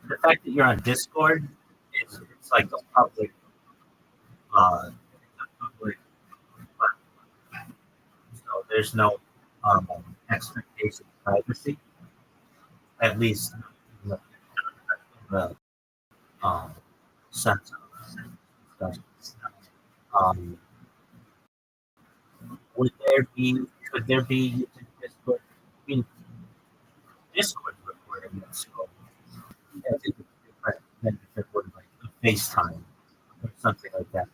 the fact that you're on Discord is it's like a public, so there's no expectation of privacy, at least in the sense of stuff. Could there be using Discord? I mean, Discord recording this, so I think it's different than if it were like a FaceTime or something like that.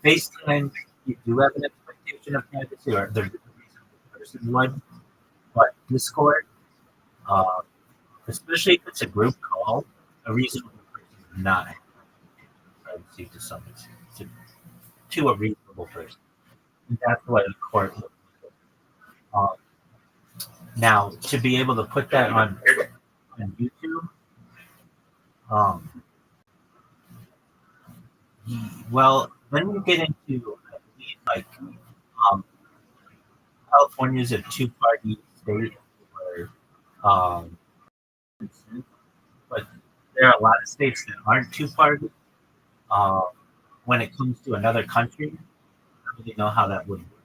FaceTime, you do have an expectation of privacy, or the person would, but Discord, especially if it's a group call, a reasonable person would not have privacy to some extent, to a reasonable person. And that's what a court would do. Now, to be able to put that on YouTube, well, then you get into, I believe, like, California's a two-party state where, but there are a lot of states that aren't two-party. When it comes to another country, I don't really know how that would work.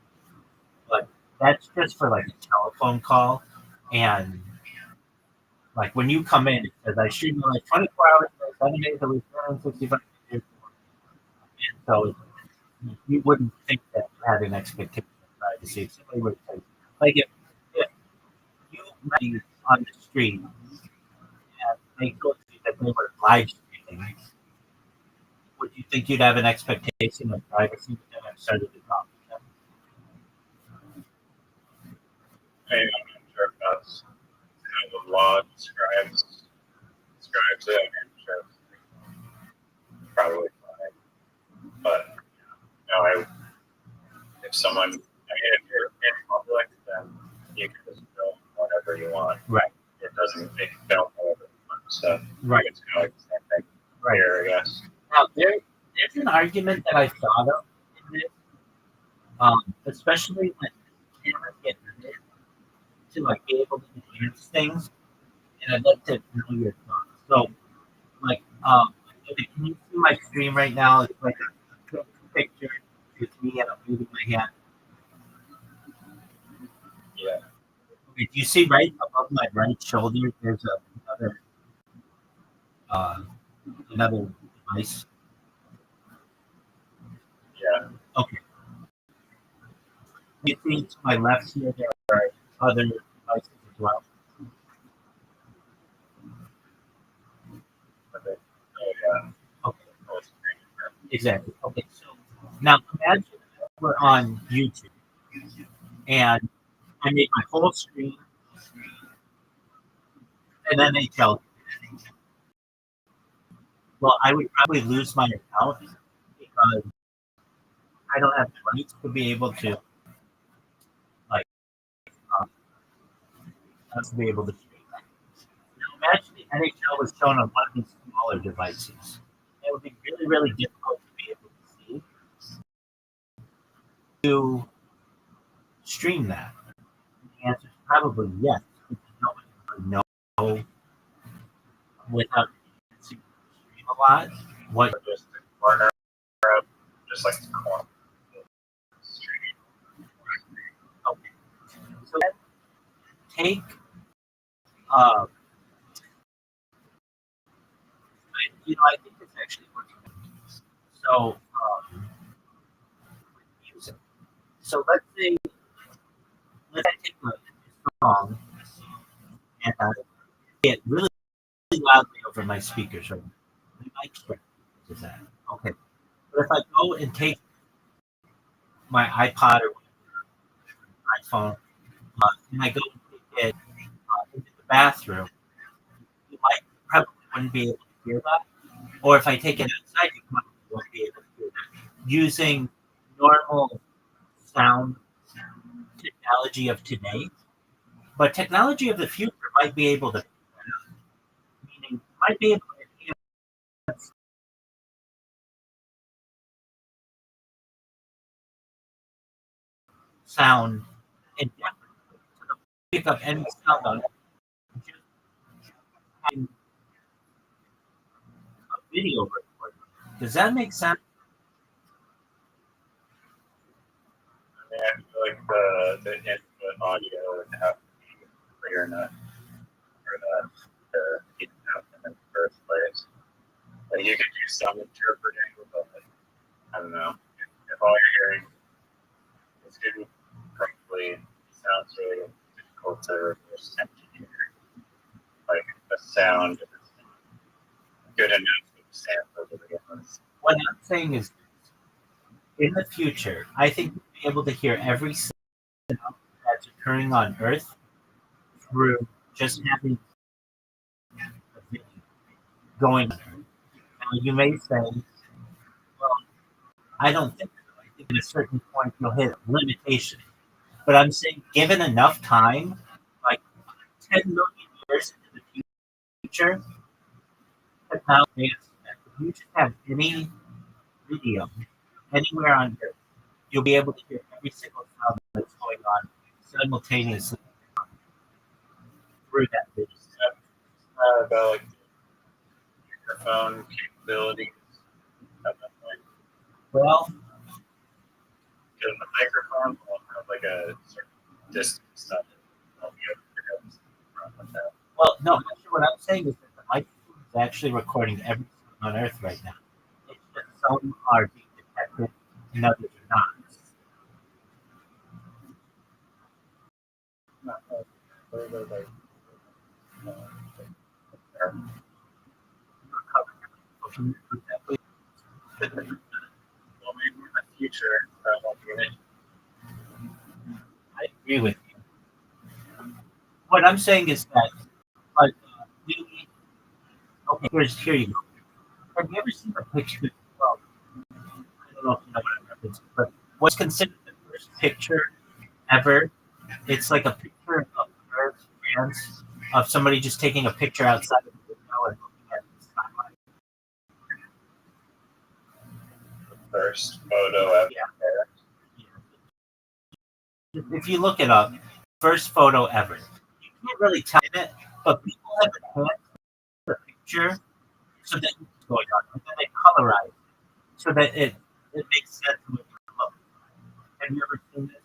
But that's just for like a telephone call, and like when you come in, it says I stream like 24 hours, 7 days a week, 365 days. And so you wouldn't think that you had an expectation of privacy. If somebody would say, like if you met me on the street and they told you that they were live streaming, would you think you'd have an expectation of privacy with them and started to talk to them? I'm not sure if that's how the law describes it. I'm sure it's probably fine. But no, if someone, I mean, if you're in public, then you can just film whatever you want. Right. It doesn't make film whatever you want. So Right. it's kind of like the same thing Right. here, I guess. Now, there's an argument that I thought of in this, especially when cameras get lit to like be able to enhance things, and I'd like to know your thoughts. So, like, okay, can you see my screen right now? It's like a quick picture. It's me and I'm moving my hand. Yeah. Okay, do you see right above my right shoulder? There's another device. Yeah. Okay. You see to my left here, there are other devices as well. Okay. Oh, yeah. Okay. Oh, it's great. Exactly. Okay. So now imagine we're on YouTube and I make my whole screen and then they tell me, well, I would probably lose my account because I don't have the rights to be able to like to be able to stream that. Now imagine the NHL was shown on one of these smaller devices. It would be really, really difficult to be able to see to stream that. The answer is probably yes, because no one would know without seeing the stream a lot what Just the corner of, just like the corner of the street. okay. So then take uh I think it's actually working. So music. So let's say I take a song and get really loudly over my speakers right now. My mic strength is that. Okay. But if I go and take my iPod or iPhone and I go and take it into the bathroom, you might probably wouldn't be able to hear that. Or if I take it outside, you probably won't be able to hear that. Using normal sound technology of today, but technology of the future might be able to, meaning might be able to enhance sound indefinitely to pick up any sound on it. Just having a video recording. Does that make sense? I mean, I feel like the input audio would have to be clear enough for that to even happen in the first place. Like you could do some interpreting, but I don't know. If all you're hearing is good correctly, it sounds really difficult to reverse engineer. Like the sound is good enough to sample to begin with. What I'm saying is, in the future, I think we'll be able to hear every sound that's occurring on Earth through just having a video going on Earth. Now, you may say, well, I don't think so. I think at a certain point you'll hit a limitation. But I'm saying, given enough time, like 10 million years into the future, technology is that if you just have any video anywhere on Earth, you'll be able to hear every single sound that's going on simultaneously through that video. About like microphone capabilities at that point. Well, because the microphone will have like a certain distance that won't be able to pick up from that. well, no, actually, what I'm saying is that the microphone is actually recording everything on Earth right now. It's just some are being detected and others are not. Well, maybe in the future, that won't be an issue. I agree with you. What I'm saying is that, like, here you go. Have you ever seen a picture? Well, I don't know if you know what I'm referencing, but what's considered the first picture ever? It's like a picture of Earth, France, of somebody just taking a picture outside of the window and looking at the skyline. The first photo ever. Yeah. If you look it up, first photo ever. You can't really tell it, but people have enhanced the picture so that it's going on, and then they colorize it so that it makes sense when you look. Have you ever seen this?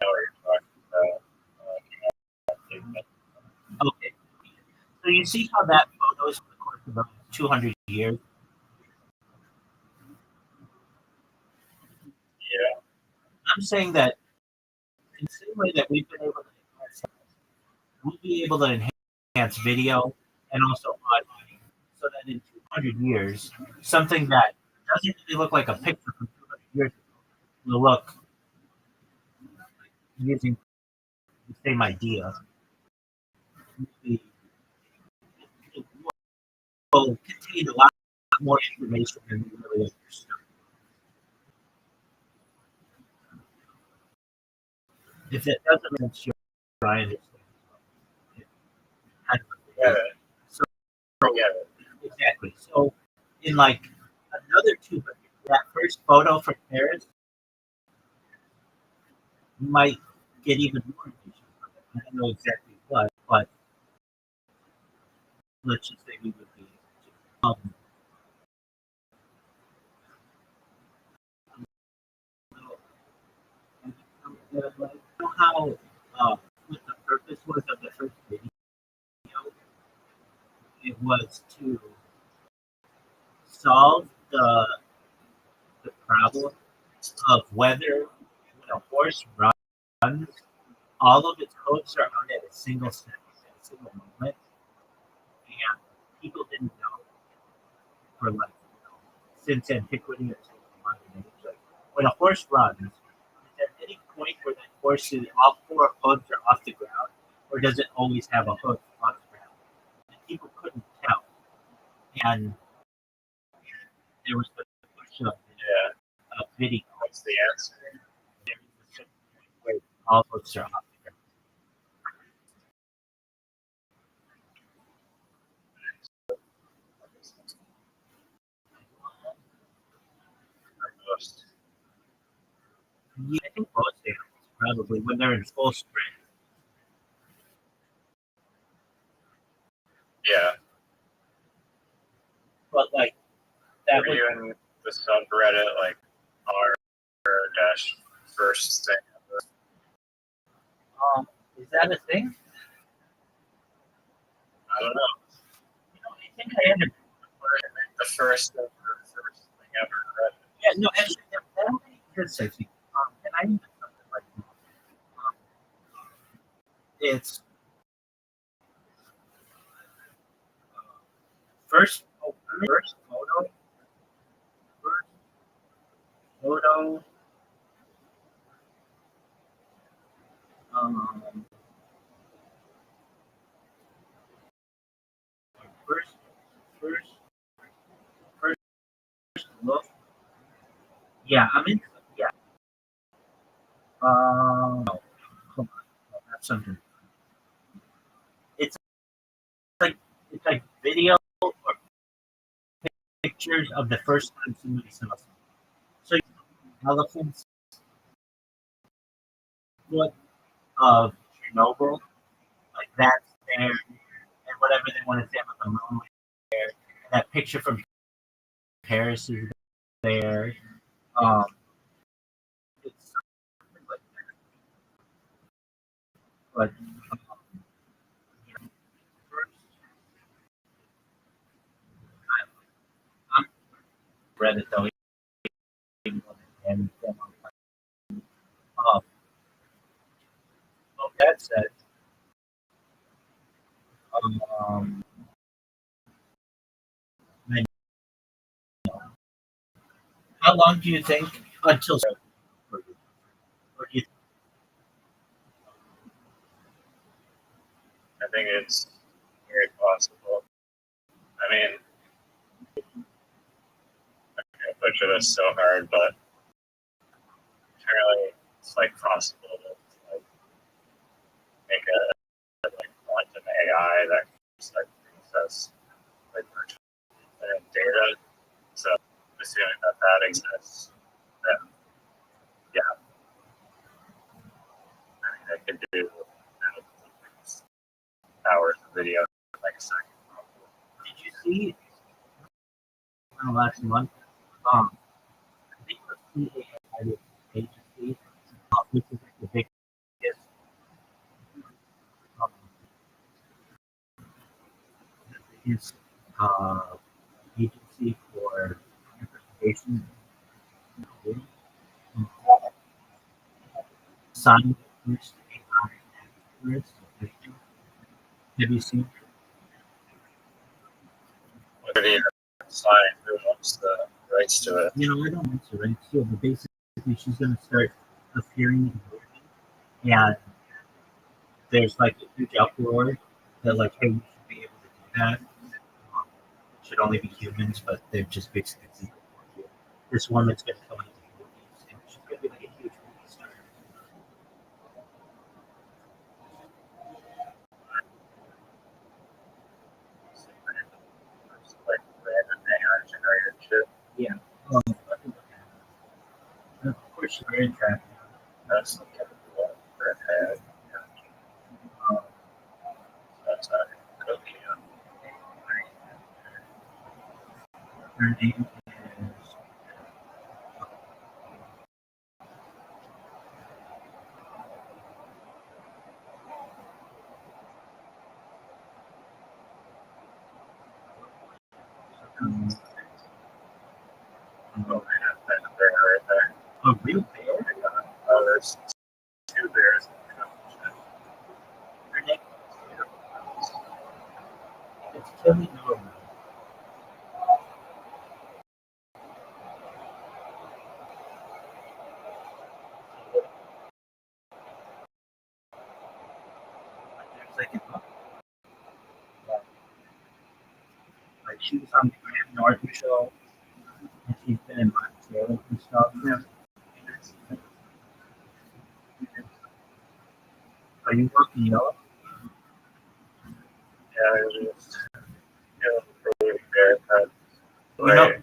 I know what you're talking about. Okay. So you see how that photo is, of course, about 200 years. Yeah. I'm saying that in the same way that we've been able to enhance, we'll be able to enhance video and also audio, so that in 200 years, something that doesn't really look like a picture from 200 years ago will look using the same idea. We will contain a lot more information than we really understood. If that doesn't make sense, I understand. Get it. So, exactly. So, in like another 200, that first photo from Paris, you might get even more information from it. I don't know exactly what, but let's just say we would be able to. You know how what the purpose was of the first video? It was to solve the problem of whether when a horse runs, all of its hooves are on at a single second, at a single moment, and people didn't know for like since antiquity until modern age. Like when a horse runs, is there any point where that horse is all four hooves are off the ground, or does it always have a hoof on the ground? And people couldn't tell, and there was the question of video. What's the answer? There was a certain point where all hooves are off the ground. Most. Yeah, I think most animals probably when they're in full sprint. Yeah. But like that Were was you in the subreddit like r dash first thing ever? Is that a thing? I don't know. You know, I think I ended The first thing ever in Reddit. yeah, no, actually that only exists, I think. And I even something like it's first first photo um first first first look. Yeah, I'm in yeah. No, hold on. No, that's something. It's it's like video or pictures of the first time somebody saw something. So elephants foot of Chernobyl, like that's there, and whatever they want to say about the moon there. That picture from Paris is there. Um, it's something like that. But you know, first, read it though. And well, that said, um, how long do you think until or do you I think it's very possible. I mean, I butcher this so hard, but apparently it's like possible to like make a like quantum AI that just like process like virtual data. So assuming that that exists, then yeah, I mean, I could do hours of video in like a second. did you see last month? I think the CAI agency, which is like the biggest um, biggest uh, agency for interpretation, signed the first AI actors. Have you seen? What are the sign? Who owns the rights to it? You know, I don't answer right. So, but basically, she's going to start appearing in the movie, and there's like a huge uproar that like, hey, you should be able to do that. It should only be humans, but they're just basically this woman's going to come into the movies, and she's going to be like a huge movie star. Like random AI generated shit. Yeah. Of course, she's very attractive. That's like for a head. That's how cookie. Her name is. Oh, that's a bear right there. A real bear? Oh, there's two bears. Her name is Tilly Norman. There's like like she was on the Graham Norton show, and she's been in Montreal and stuff. Yeah. Are you working yellow? Yeah, it's just really bear head.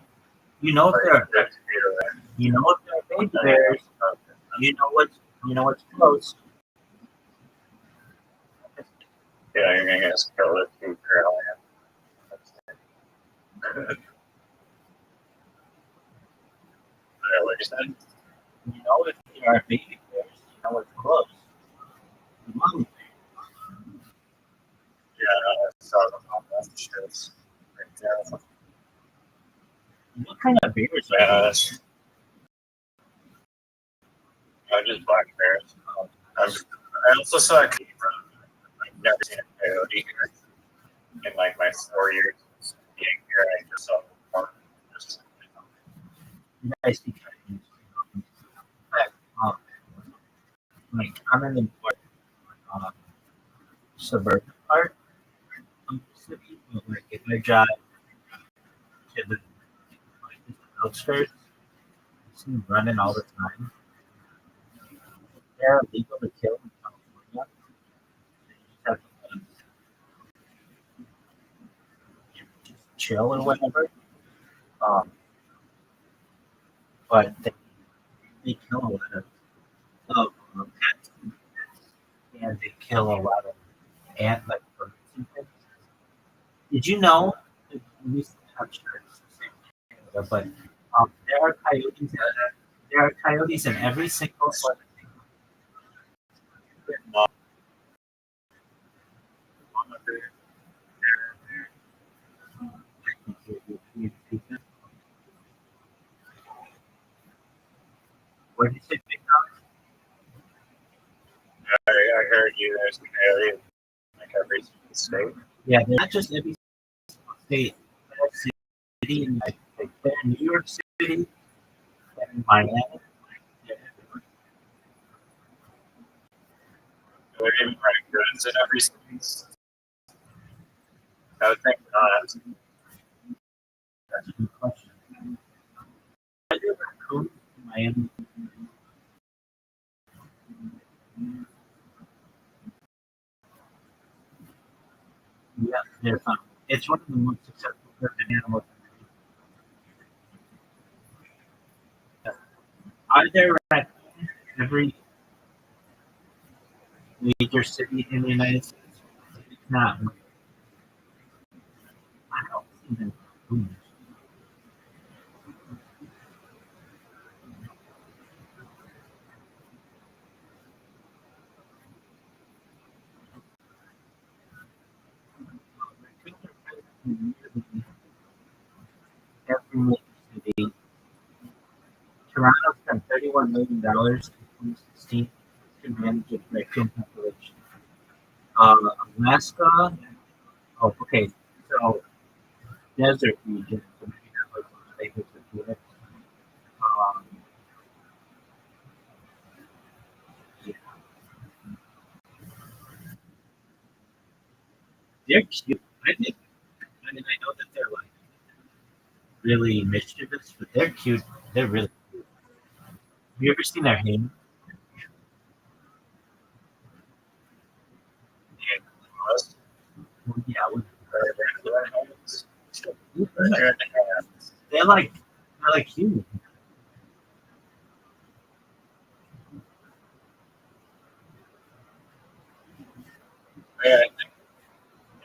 You know if they're baby bears. You know what's close. Yeah, you're gonna get scarlet through Carolina. What you said? You know if they are baby bears. You know what's close. The mommy bear. Yeah, I saw them on that shit. Right What kind of bears are there. those? Just black bears. I also saw a zebra. I've never seen a coyote here in like my 4 years being here. I just saw one. You guys see coyotes. In fact, like I'm in the suburban part of the city, but like if I drive to the outskirts, I see them running all the time. They're illegal to kill in California. You just have to let them just chill or whatever. But they kill a lot of pets, and they kill a lot of ant like birds and things. Did you know? At least I'm sure it's the same in Canada, but there are coyotes. There are coyotes in every single one. you there's an area in like every state. Yeah, they're not just every state, every city, in like they're in New York City, they're in Miami. Yeah, They're even raccoons in every state. I would think not. that's a good question. Are there raccoons in Miami? Yeah, they're fun. It's one of the most successful urban animals. Are there raccoons in every major city in the United States? It's not. I don't see them raccoons. Raccoons are present in nearly every major city. Toronto spent $31 million in 2016 to manage its raccoon population. Alaska, oh, okay, so desert region, so maybe not like Las Vegas or Phoenix. Um, yeah, they're cute. I think, I mean, I know that they're like really mischievous, but they're cute. They're really cute. Have you ever seen their hands? Yeah, most Well, yeah, regular hands. they're Regular hands. they're like humans. Yeah, I think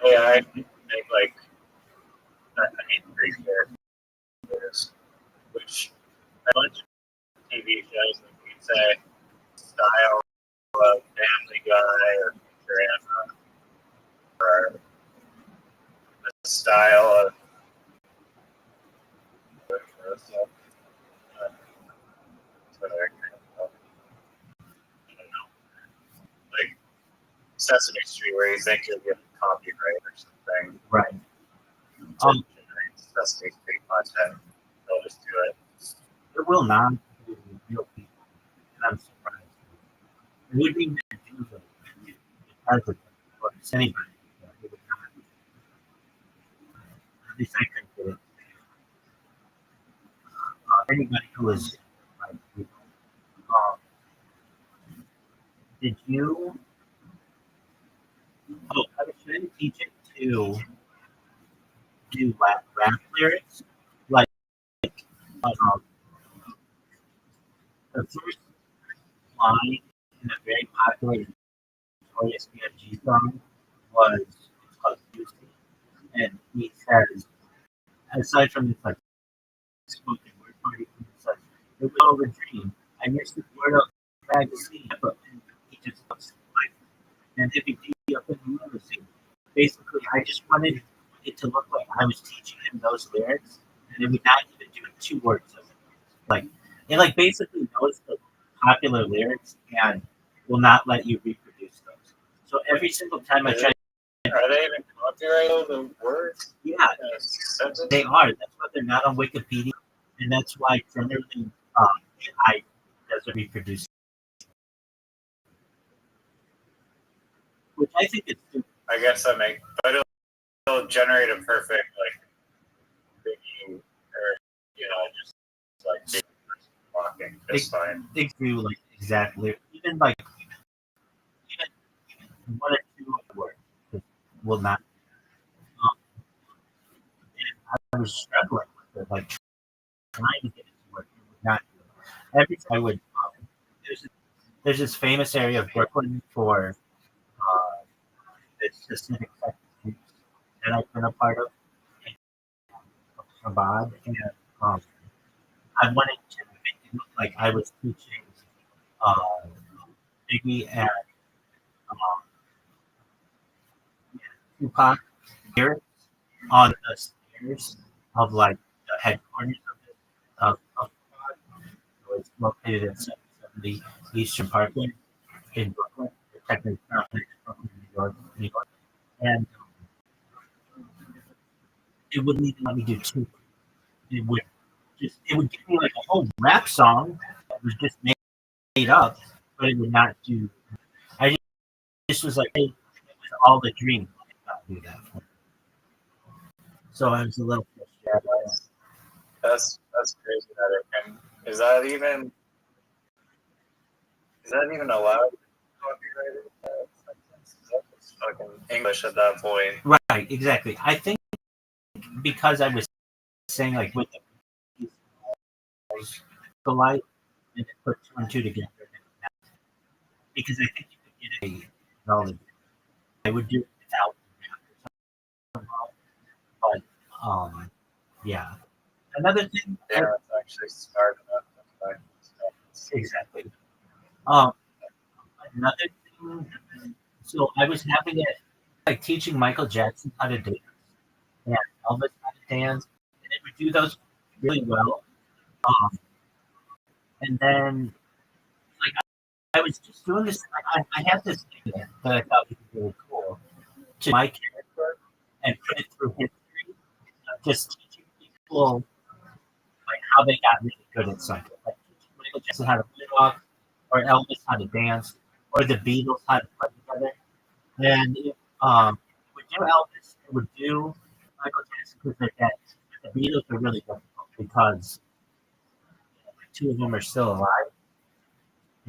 AI can make like I mean 3 characters, which a bunch of TV shows like we say style of Family Guy or Futurama or the style of stuff. Twitter, I don't know, like Sesame Street where you think you'll get copyright or something Right. to generate Sesame Street content. They'll just do it. It will not be real people, and I'm surprised. It wouldn't even do the president or just anybody. It would not. At least I couldn't get it. Anybody who is like, um, did you? Oh, I was trying to teach it to do rap lyrics, like um, the first line in a very popular Notorious B.I.G. song was it's called Juicy, and he says, aside from this like spoken word party, it's like it was all a dream. I missed the word of magazine, but he just looks like an MVP up in the university. Basically, I just wanted it to look like I was teaching him those lyrics, and it would not even do 2 words of it. Like it like basically knows the popular lyrics and will not let you reproduce those. So every single time I try, Are they even copyrighted the words? yeah, Sentence? they are. That's why they're not on Wikipedia, and that's why generally AI doesn't reproduce, which I think is stupid. I guess that makes, but it'll generate a perfect like video or just like big person walking just fine. They do like exactly, even like even 1 or 2 of the words just will not. And I was struggling with it, like trying to get it to work. It would not do it. Every time I would, there's this famous area of Brooklyn for this Hasidic groups that I've been a part of, Chabad, and um, I wanted to make it look like I was teaching Biggie and um, Tupac here on the stairs of like the headquarters of Chabad. So it's located at 770 Eastern Parkway in Brooklyn. technically Brooklyn, New York, and it wouldn't even let me do two. It would give me like a whole rap song that was just made up, but it would not do. I just was like, hey, it was all the dream. Not do that. So I was a little frustrated. That's crazy that it can. Is that even allowed? Copyrighted? It's fucking English at that point. Right, exactly. I think because I was saying like with the light and put two and two together, because I think you could get a knowledge. I would do it without somehow, but yeah. Another thing, Yeah, it's actually smart enough. Exactly. Another thing. So I was having it like teaching Michael Jackson how to dance and Elvis how to dance, and it would do those really well. And then like I was just doing this. I had this thing that I thought was really cool to my character and put it through history, just teaching people like how they got really good at something. Like teaching Michael Jackson how to walk, or Elvis how to dance, or the Beatles how to play together. And it would do Elvis, it would do Michael Jackson because they're dead. The Beatles are really difficult because two of them are still alive,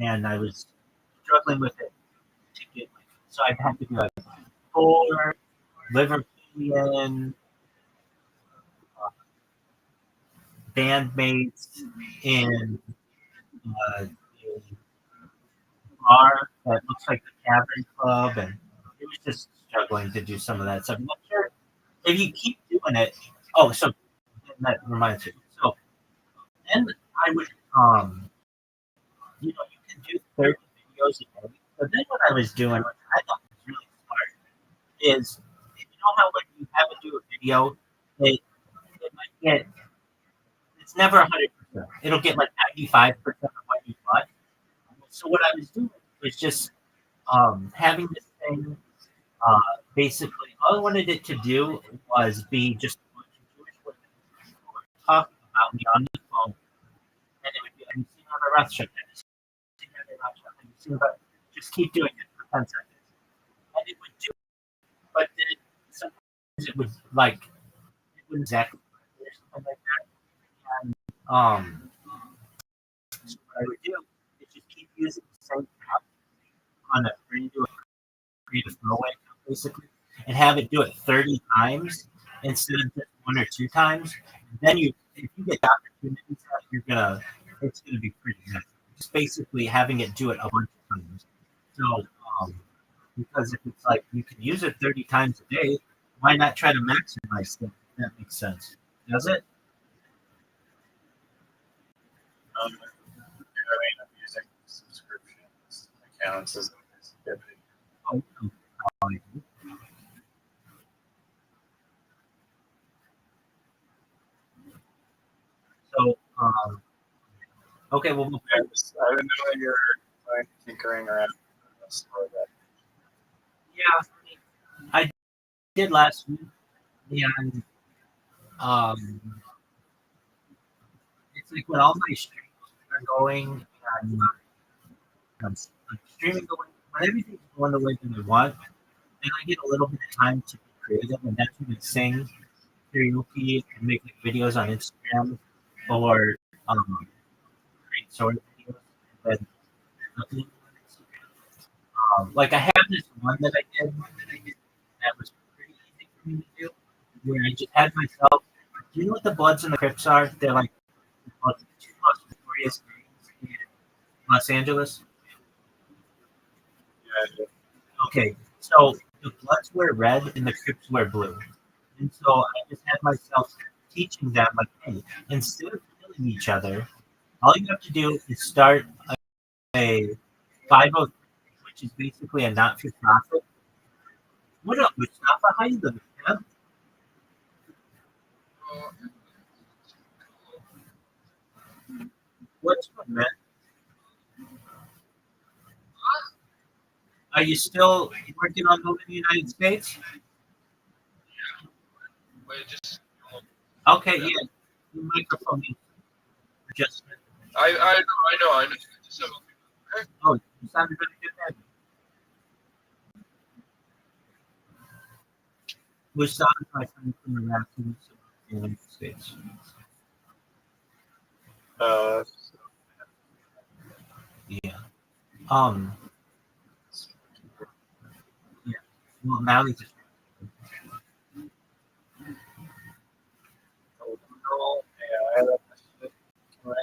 and I was struggling with it to get. So I had to be like four Liverpoolian bandmates in a bar that looks like the Tavern Club, and it was just struggling to do some of that stuff. I'm not sure if you keep doing it. Oh, so that reminds me. So, and I would, you can do 30 videos a day. But then what I was doing, which I thought was really smart, is how when you have to do a video, it might get, it's never 100%. It'll get like 95% of what you want. So what I was doing was just having this thing. Basically, all I wanted it to do was be just a bunch of Jewish women who were talking about me on the phone, and it would be, have you seen Rabbi Rothschild? Have you seen Rabbi Rothschild? Have you seen about? Just keep doing it for 10 seconds, and it would do. But then sometimes it would it wouldn't exactly or something like that. And so what I would do is just keep using the same app on a free to throwaway basically, and have it do it 30 times instead of just one or two times. Then if you get the opportunities, it's gonna be pretty good. Just basically having it do it a bunch of times. So because if it's like you can use it 30 times a day, why not try to maximize it? That makes sense. Does it? I'm using subscriptions accounts as a activity. Oh, so okay, well, I didn't know you were tinkering around with this or that. yeah, I did last week, and it's like when all my streams are going, and I'm streaming going, when everything's going the way that I want, then I get a little bit of time to be creative, and that's when I sing karaoke and make like, videos on Instagram or create short videos. And then upload them on Instagram. Like I have this one that I did that was pretty easy for me to do, where I just had myself. Do you know what the Bloods and the Crips are? They're like the two most notorious gangs in Los Angeles. Yeah, Okay, so the Bloods wear red and the Crips wear blue. And so I just had myself teaching them, like, hey, instead of killing each other, all you have to do is start a 503, which is basically a not for profit. What up, Mustafa? How you doing, man? What's good, man? Are you still working on moving to the United States? Wait, just Okay, yeah. Your microphone needs adjustment. I know. So, Oh, you sounded really good then. We're starting my friend from the Raptors in the United States. Uh, Yeah. Yeah. Well, Mally's just no, yeah, I love this shit. Right?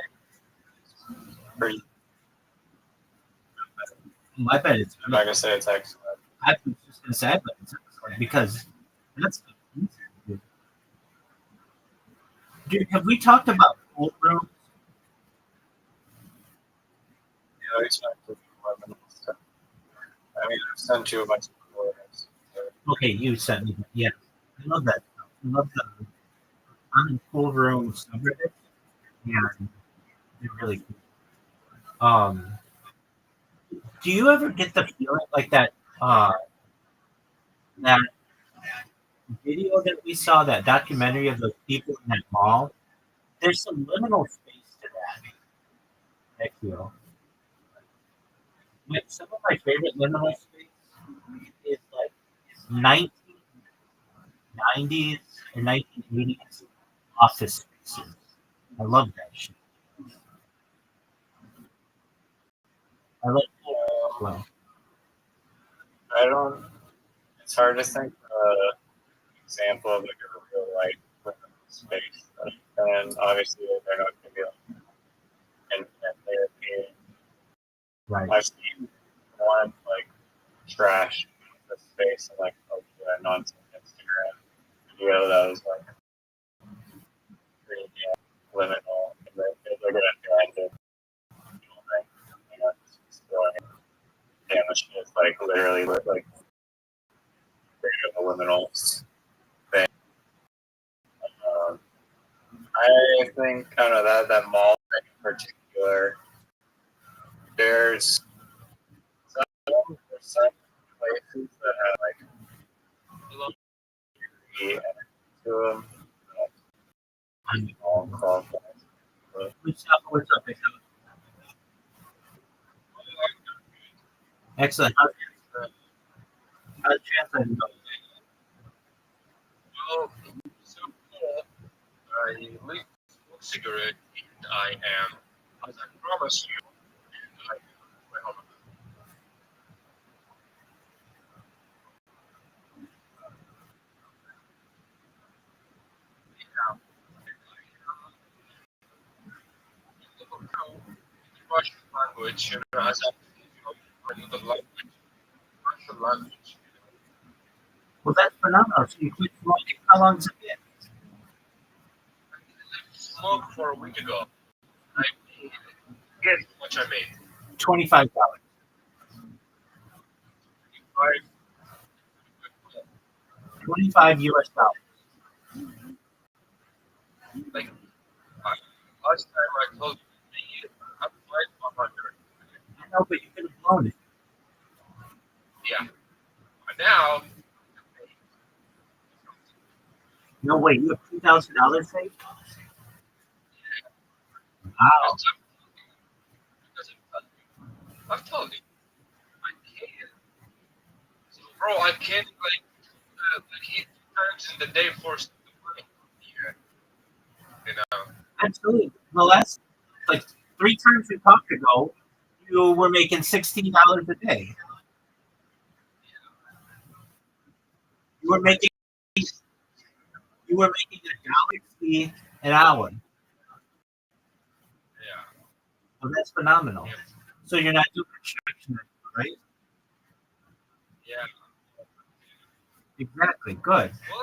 Pretty, my bet it's I'm not gonna say it's excellent. I was just gonna say I bet it's excellent because that's dude, have we talked about cold rooms? Yeah, it's not too much stuff. I mean, I've sent you a bunch of photos. Okay, you sent me that. Yeah. I love that stuff. I love the I'm in cool room subreddit. Yeah, they're really cool. Do you ever get the feeling like that that video that we saw, that documentary of those people in that mall? There's some liminal space to that, I feel. Like some of my favorite liminal space is like 1990s or 1980s office spaces. I love that shit. I like as well. I don't. It's hard to think of an example of like a real life space, and obviously they're not going to be like infinite therapy. Right. I've seen one like trash the space and like nonsense Instagram video that was like pretty liminal. And they're going to end it. Damn, this shit is like literally like a liminal thing. I think I don't know that mall in particular. There's some places that have like to them. I'm All called. What's up? Excellent. How's translating going? well, so cool. I lit a cigarette and I am, as I promised you, wait, hold on. Russian language, as another language, Russian language. Well, that's phenomenal. So you quit smoking. How long has it been? I smoked for a week ago. I made, guess how much I made? $25. 25 US dollars. Like, last time I told you, I applied 100. I know, but you could have blown it. Yeah. But now, No way. You have $2,000 saved? Wow. I've told you, I can't. So, bro, I can't like eat 2 times in the day for money. Yeah. You know. Absolutely. The last, like, 3 times we talked ago, you were making $16 a day. You were making $1.60 an hour. Yeah. Oh, that's phenomenal. Yeah. So you're not doing construction, right? Yeah. Exactly. Good. Well,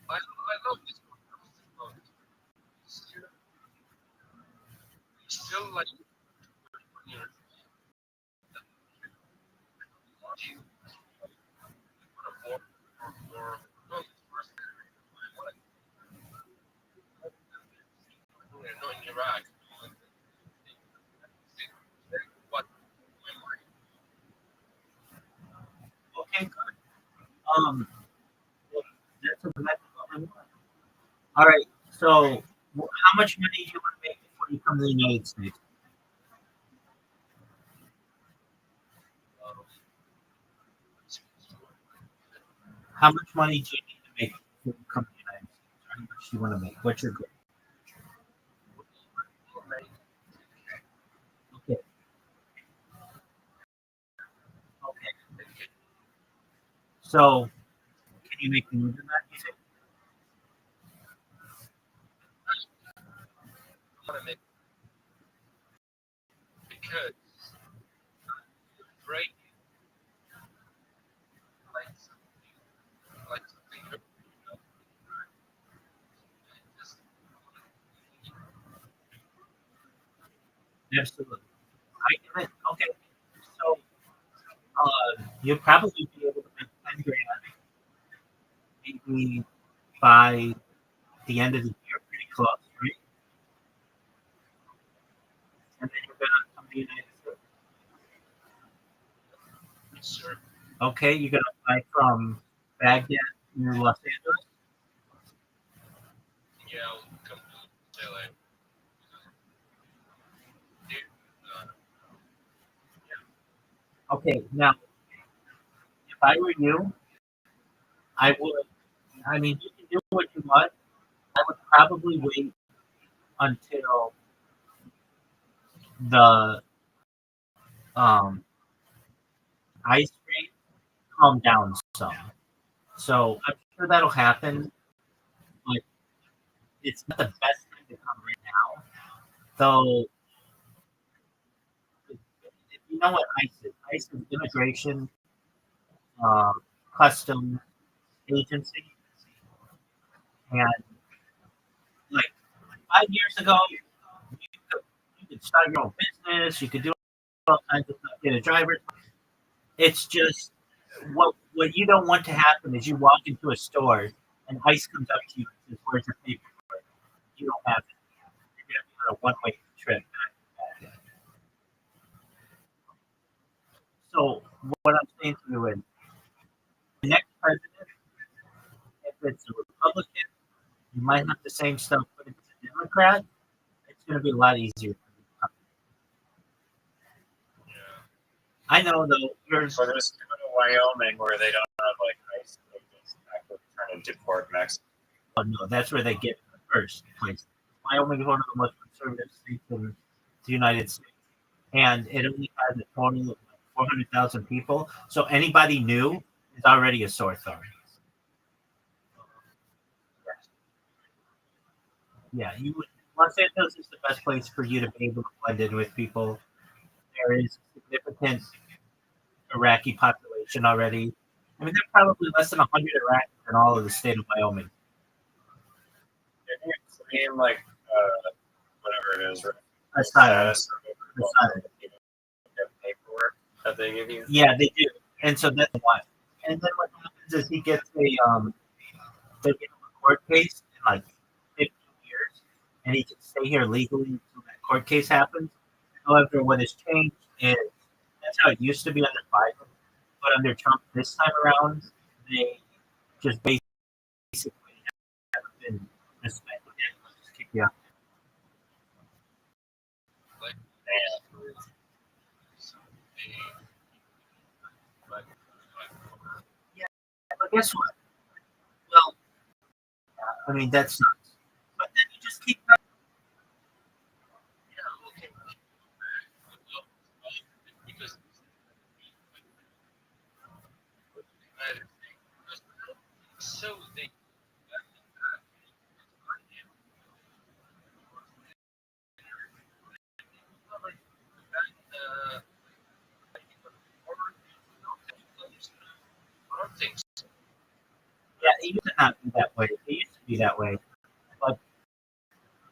I love this one. Still like in Iraq. What? That's exactly what we want. All right. So, how much money do you want to make before you come to the United States? How much money do you need to make before you come to the United States? How much do you want to make? What's your goal? Okay. Okay. So, can you make more than that? You think? I want to make because right like something Absolutely. I get it. Okay. So, you'll probably be able to make 10 grand maybe by the end of the year, pretty close, right? And then you're going to come to the United States. sure. Okay, you're going to fly from Baghdad to Los Angeles. Yeah, I'll come to LA. Dude, Okay, now, if I were you, I would, I mean, you can do what you want. I would probably wait until the um, ice rate calm down some. So I'm sure that'll happen, but it's not the best time to come right now. So if you know what ICE is immigration customs agency, and like 5 years ago, you could start your own business, you could do all kinds of stuff, get a driver's. It's just what you don't want to happen is you walk into a store and ICE comes up to you and says, "Where's your paperwork?" You don't have it. You're gonna be on a one-way trip. So what I'm saying to you is, the next president, if it's a Republican, you might have the same stuff, but if it's a Democrat, it's going to be a lot easier. I know though. So there's go to Wyoming where they don't have like ICE, they just actually trying to deport Mexico. Oh no, that's where they get in the first place. Wyoming is one of the most conservative states in the United States, and it only has a total of 400,000 people. So anybody new is already a sore thumb. Yeah, you would. Los Angeles is the best place for you to be able to blend in with people. There is a significant Iraqi population already. I mean, there are probably less than 100 Iraqis in all of the state of Wyoming. Didn't you claim like whatever it is, right? Asylum. Status or Asylum. paperwork that they give you? Yeah, they do. And so that's why. And then what happens is he gets they give him a court case in like 15 years, and he can stay here legally until that court case happens. However, what has changed is that's how it used to be under Biden, but under Trump this time around, they just basically haven't been respected. Just kick you out. like, Yeah, but guess what? Well, I mean that sucks. But then you just keep. yeah, okay. Because so they I don't think so. Yeah, it used to not be that way. It used to be that way, but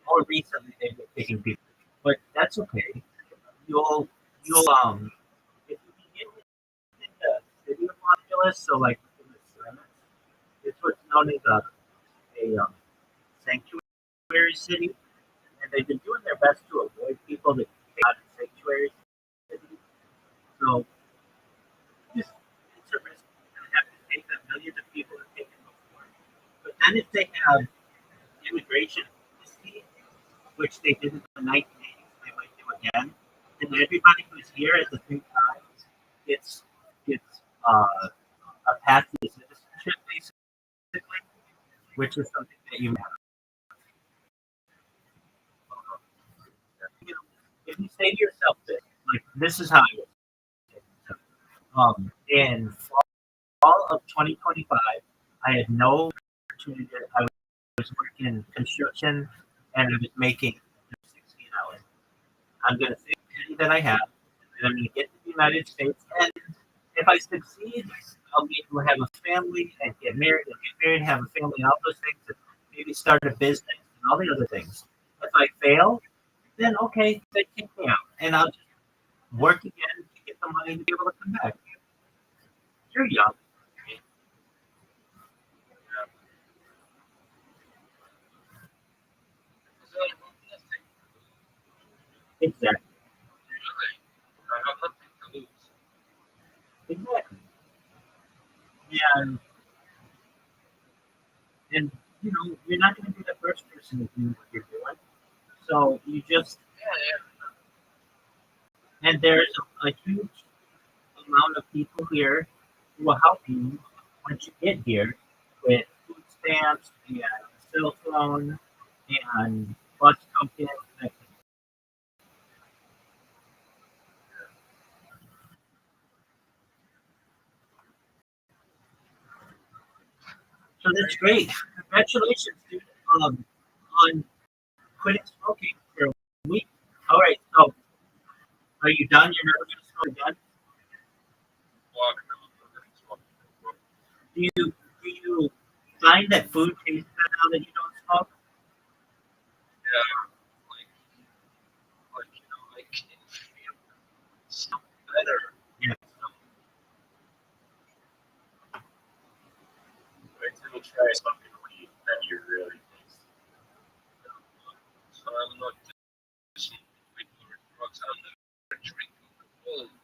more recently they've been taking people. But that's okay. You'll if you can get in the city of Los Angeles, so like in the Senate, it's what's known as a sanctuary city, and they've been doing their best to avoid people that get out of sanctuary cities. So just it's a risk you're gonna have to take that millions of people have taken before. then if they have immigration amnesty, which they did in the 1980s, they might do again, then everybody who's here at the same time gets a path to citizenship, basically, which is something that you have. You know, if you say to yourself this, like this is how I would say it. In fall of 2025, I had no opportunity. I was working in construction and I was making 16 hours. I'm going to save the money that I have, and I'm going to get to the United States. And if I succeed, I'll be able to have a family and get married, have a family, and all those things, and maybe start a business and all the other things. If I fail, then okay, they kick me out, and I'll just work again to get the money to be able to come back. You're young. Exactly. I have nothing to lose. Exactly. And you know, you're not going to be the first person to do what you're doing. So you just and there's a huge amount of people here who will help you once you get here with food stamps and a cell phone and bus tokens. So that's great. Congratulations, dude, on quitting smoking for a week. All right, so are you done? You're never going to smoke again? Do you find that food tastes better now that you don't smoke? Yeah, I can feel so better. Yeah. Wait till you try smoking weed, then you really taste. So I'm not smoking weed or drugs. I'm never drinking alcohol.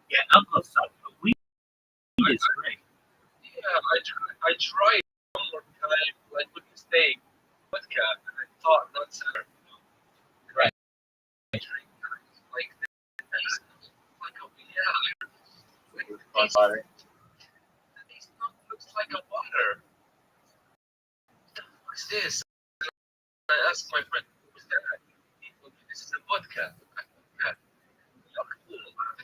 Yeah, alcohol sucks, but weed is great. Yeah, I tried one more time, like with mistake, vodka, and I thought that's it. Right. I drink like this, like a Water. This looks like a water. What's this? I asked my friend, what's that? He told me this is a vodka. I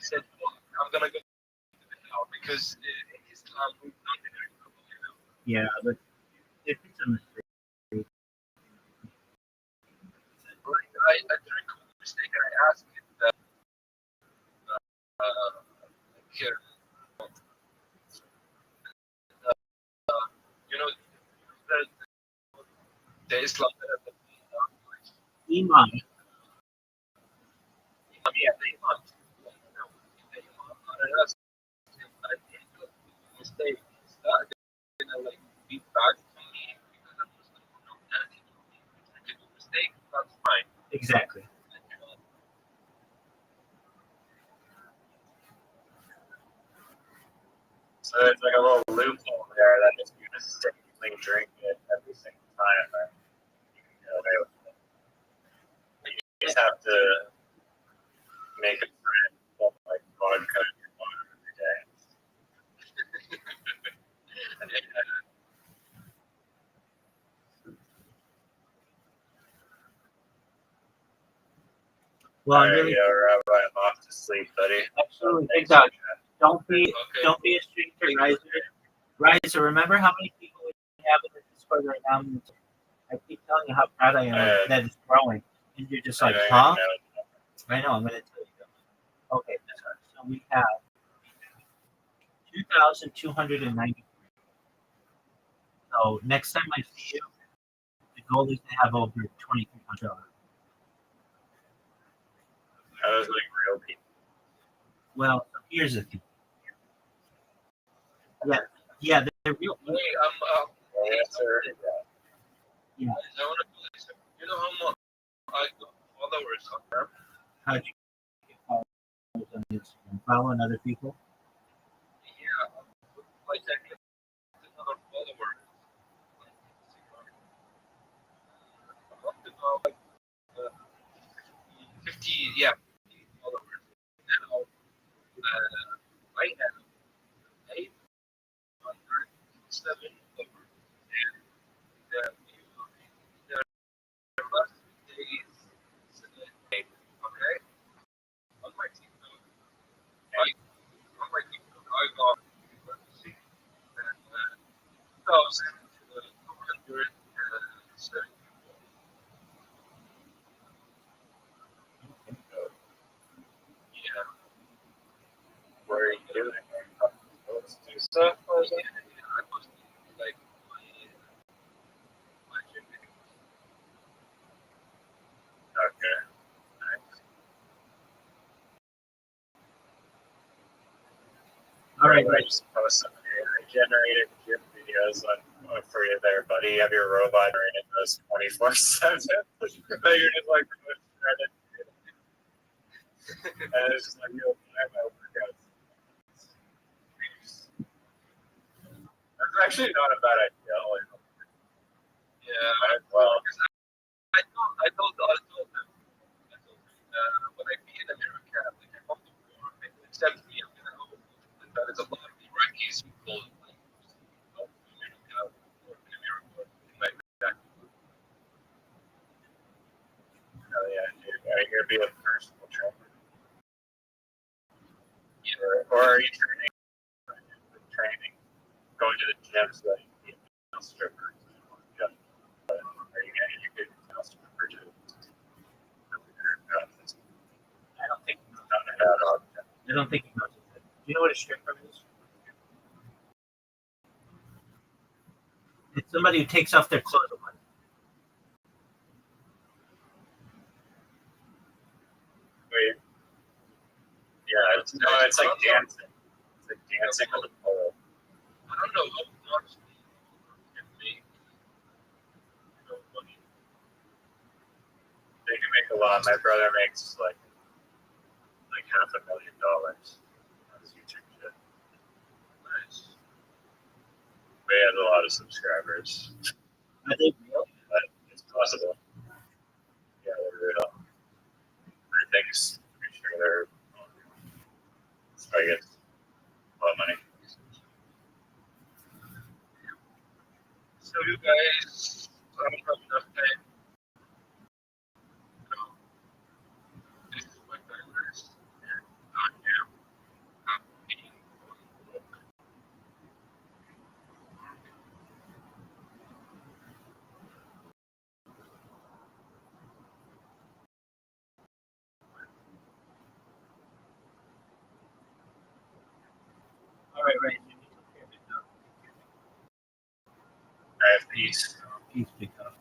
said, well, I'm gonna go now because it's not drink alcohol, you know. Yeah, but if it's a mistake, I drink a mistake and I asked him that here, you know, the Islam Iman. Yeah, the Imam. I asked him, I think the mistake is that they're gonna like be back to me because I'm Muslim. And he told me, if you do mistake, that's fine. Exactly. So it's like a little loophole there that if you mistakenly drink it every single time, then you can get away with it. You just have to make a friend put like vodka in your water every day. Well, All right, Rabbi, I'm off to sleep, buddy. Absolutely. Big dog. Don't be a stranger, Riser. Remember how many people we have in the Discord right now? I keep telling you how proud I am that it's growing, and you're just like, huh? I know. I'm going to tell you. Okay, so we have 2,290. So next time I see you, the goal is to have over 2,300. I was like real people. Well, here's the thing. Yeah, they're real. Hey, sir. Yeah. I want to you know how much I got followers on there? How'd you get followers on Instagram? Following other people? Yeah, 7 over. And that the rest of the days, okay? On my team, I got, let's see, 2,270. Yeah. What are you doing? Let's do stuff. I was like, my gym. Okay. Nice. All right, I right. just post some generated gym videos for you there, buddy. You have your robot running those 24/7. You're just like, and it's just like, yo, I have my workouts. That's actually not a bad idea. Yeah, well, I told them, when I be in America, like, I hope they accept me. I'm gonna go. And that is a lot of Iraqis who go like, America or in America like that. Hell yeah, dude. Are you gonna be a personal trainer? Yeah. Or are you training, going to the gym so that you can be a female stripper? Yeah. Are you gonna be a good female stripper too? I don't think. I don't think he knows it. Do you know what a stripper is? It's somebody who takes off their clothes. Wait. Yeah, it's like dancing. It's like dancing with a pole. I don't know how much can make money. They can make a lot. My brother makes like $500,000 on his YouTube shit. Nice. But he has a lot of subscribers. Are they real? But it's possible. Yeah, they're real. I think pretty sure they're. I guess a lot of money. So you guys, I don't have enough time. This is my diverse. Not now. All right, right. I have peace. Peace, big up.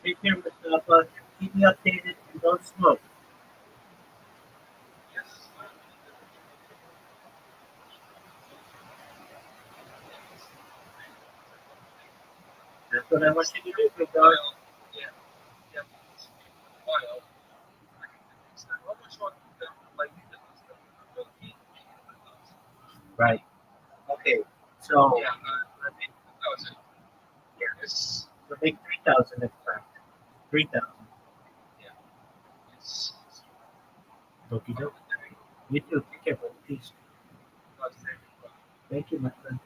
Take care, Mustafa. Keep me updated and don't smoke. That's what I want you to do, big dog. Right. Okay. So. Yeah, I think that was it. Yes. So make 3,000 next time. 3,000. Yeah. Yes. Okie doke. You too. Take care, buddy. Peace. Thank you, my friend.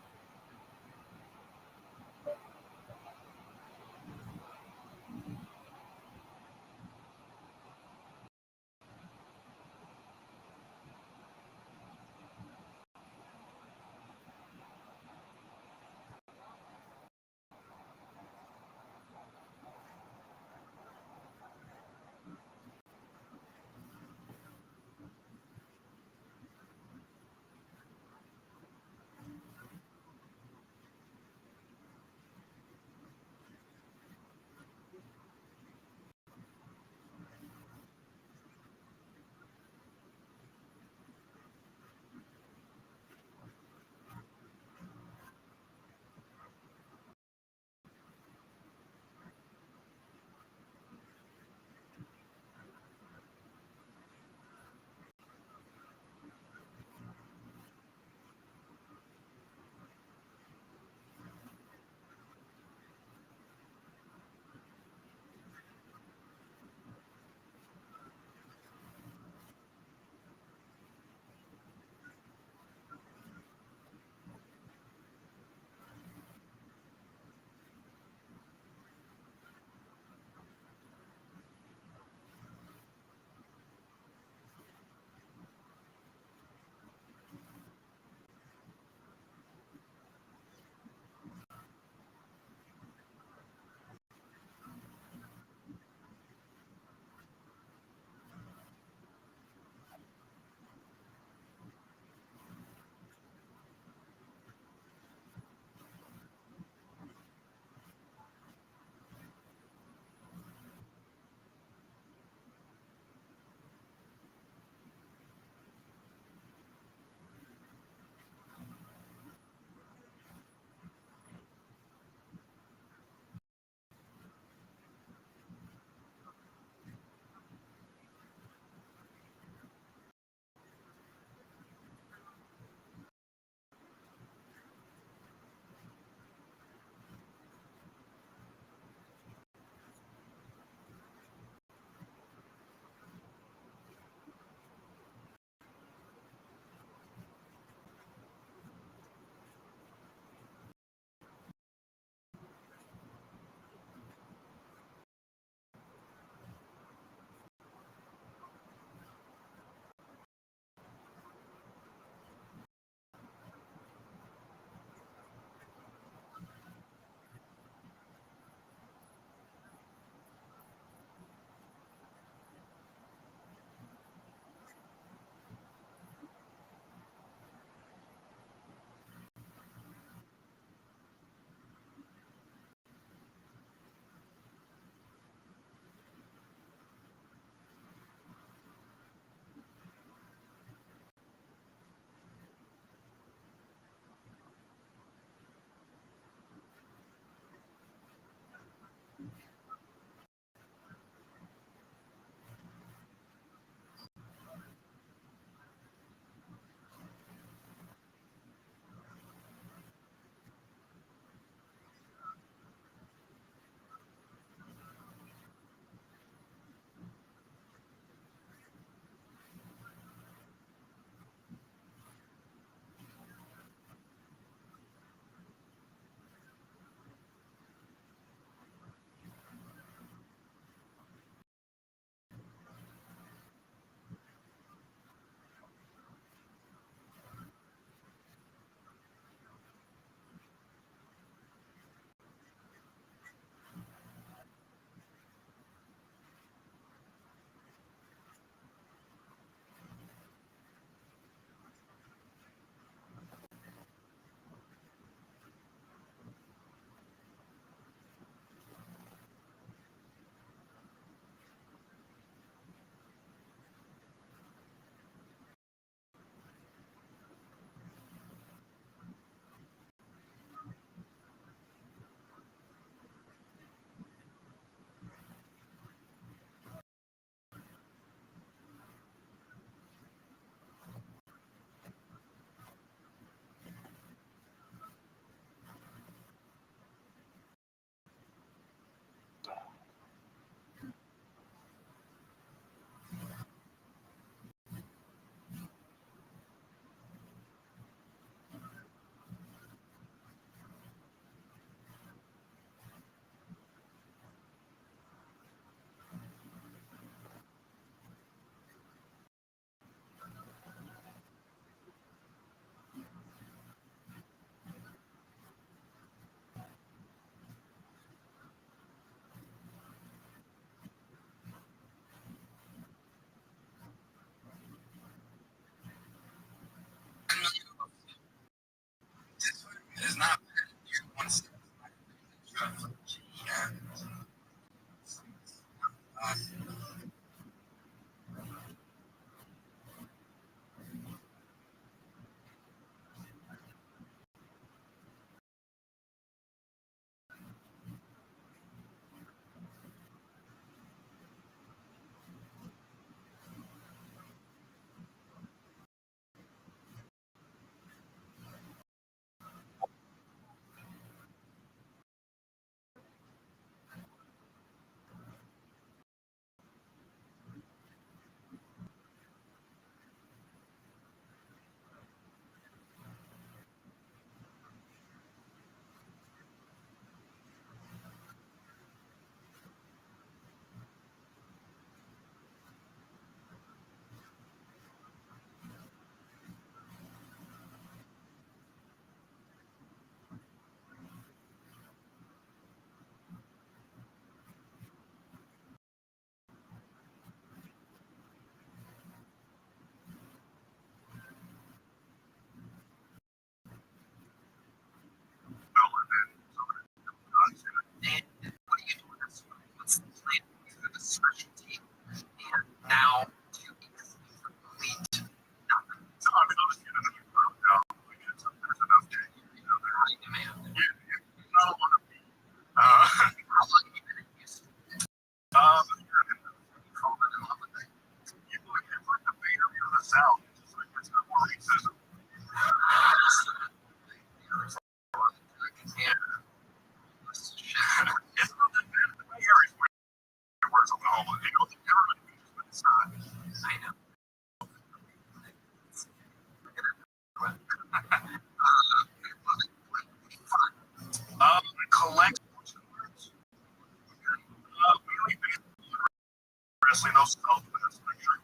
self-defense picture.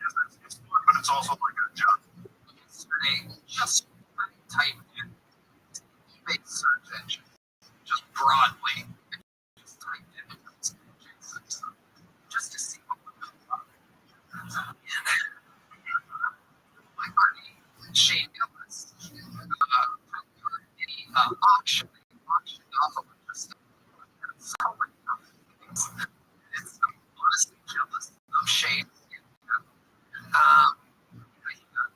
It's fun, but it's also like a job. Yesterday, just typed in eBay search engine, just broadly, and just typed in just to see what would come up. And my buddy Shane Gillis, auctioned off a bunch of stuff. So many things. It's honestly jealous of Shane. He got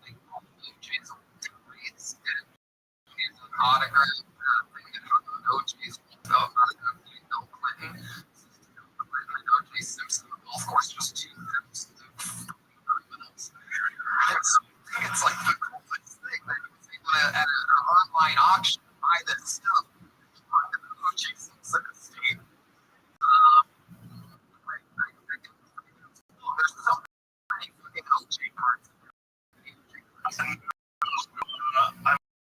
like all OJ's old degrades and his autograph OJ's Bill Clinton, and OJ Simpson on the golf course, just two trips. It's like the coolest thing that he was able to, at an online auction, buy this stuff on the OJ Simpson estate. There's so many fucking OJ cards.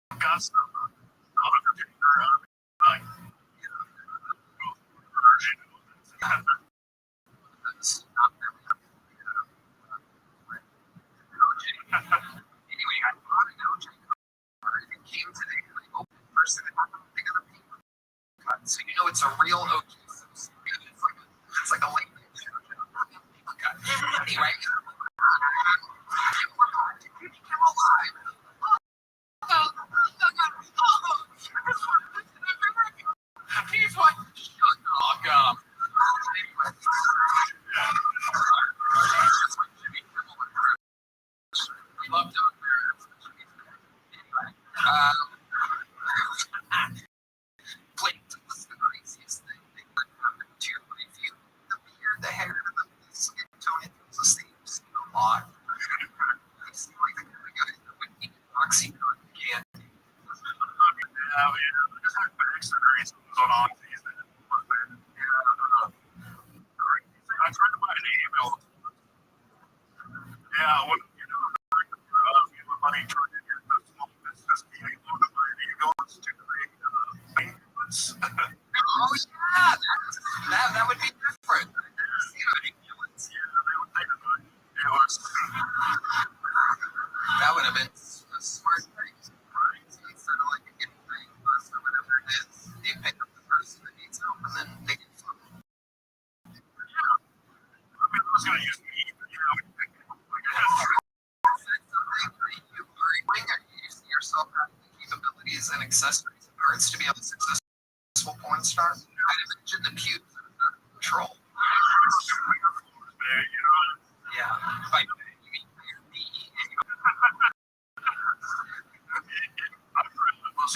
I've got some other picture like version of it. Anyway, I bought an OJ card and it came today and I opened it first and they got a paper cut. So you know it's a real OJ Simpson. It's like a late night show. Anyway, he came alive. He's like, shut up. We love Doug Barrett. Blake was the craziest thing that happened to my view. The beard, the hair, the skin tone, it was the same a lot. He seemed like the kind of guy that would eat oxycontin candy. Yeah, just like the experience on Oxys that I tried to buy an email. Yeah, when my buddy tried to get the small business meeting to buy an email to create maintenance. Oh yeah, that would be different. That would have been a smart thing. Right? Instead of like getting paid plus or whatever it is, they pick up the person that needs help and then they get something. Yeah. I mean, I was going to use me, but you know, you see yourself having the capabilities and accessories and parts to be a successful porn star. I'd imagine the pubes are the troll. Yeah. Like, you mean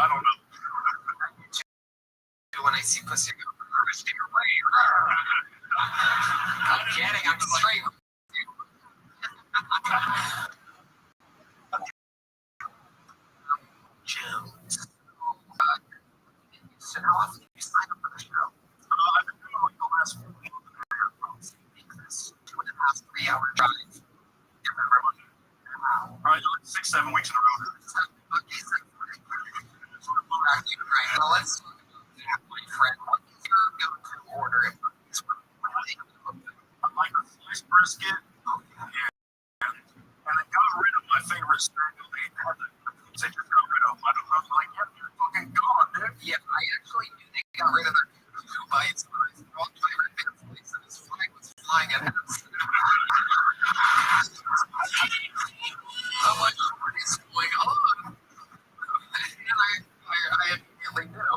I don't know. When I see pussy, I go, I'm kidding, I'm straight. Jim. So how often do you sign up for the show? I've been doing like the last 4 months. This 2.5, 3 hour drive. Probably like 6, 7 weeks in a row. Right, well, let's talk about that, my friend. What is your go-to order? I like a sliced brisket. Yeah. And they got rid of my favorite steak. They just got rid of them. I was like, yeah, you're fucking gone, dude. Yeah, I actually knew they got rid of their 2 bites when I walked by my favorite place and his flag was flying at us. I'm like, what is going on? And I immediately knew.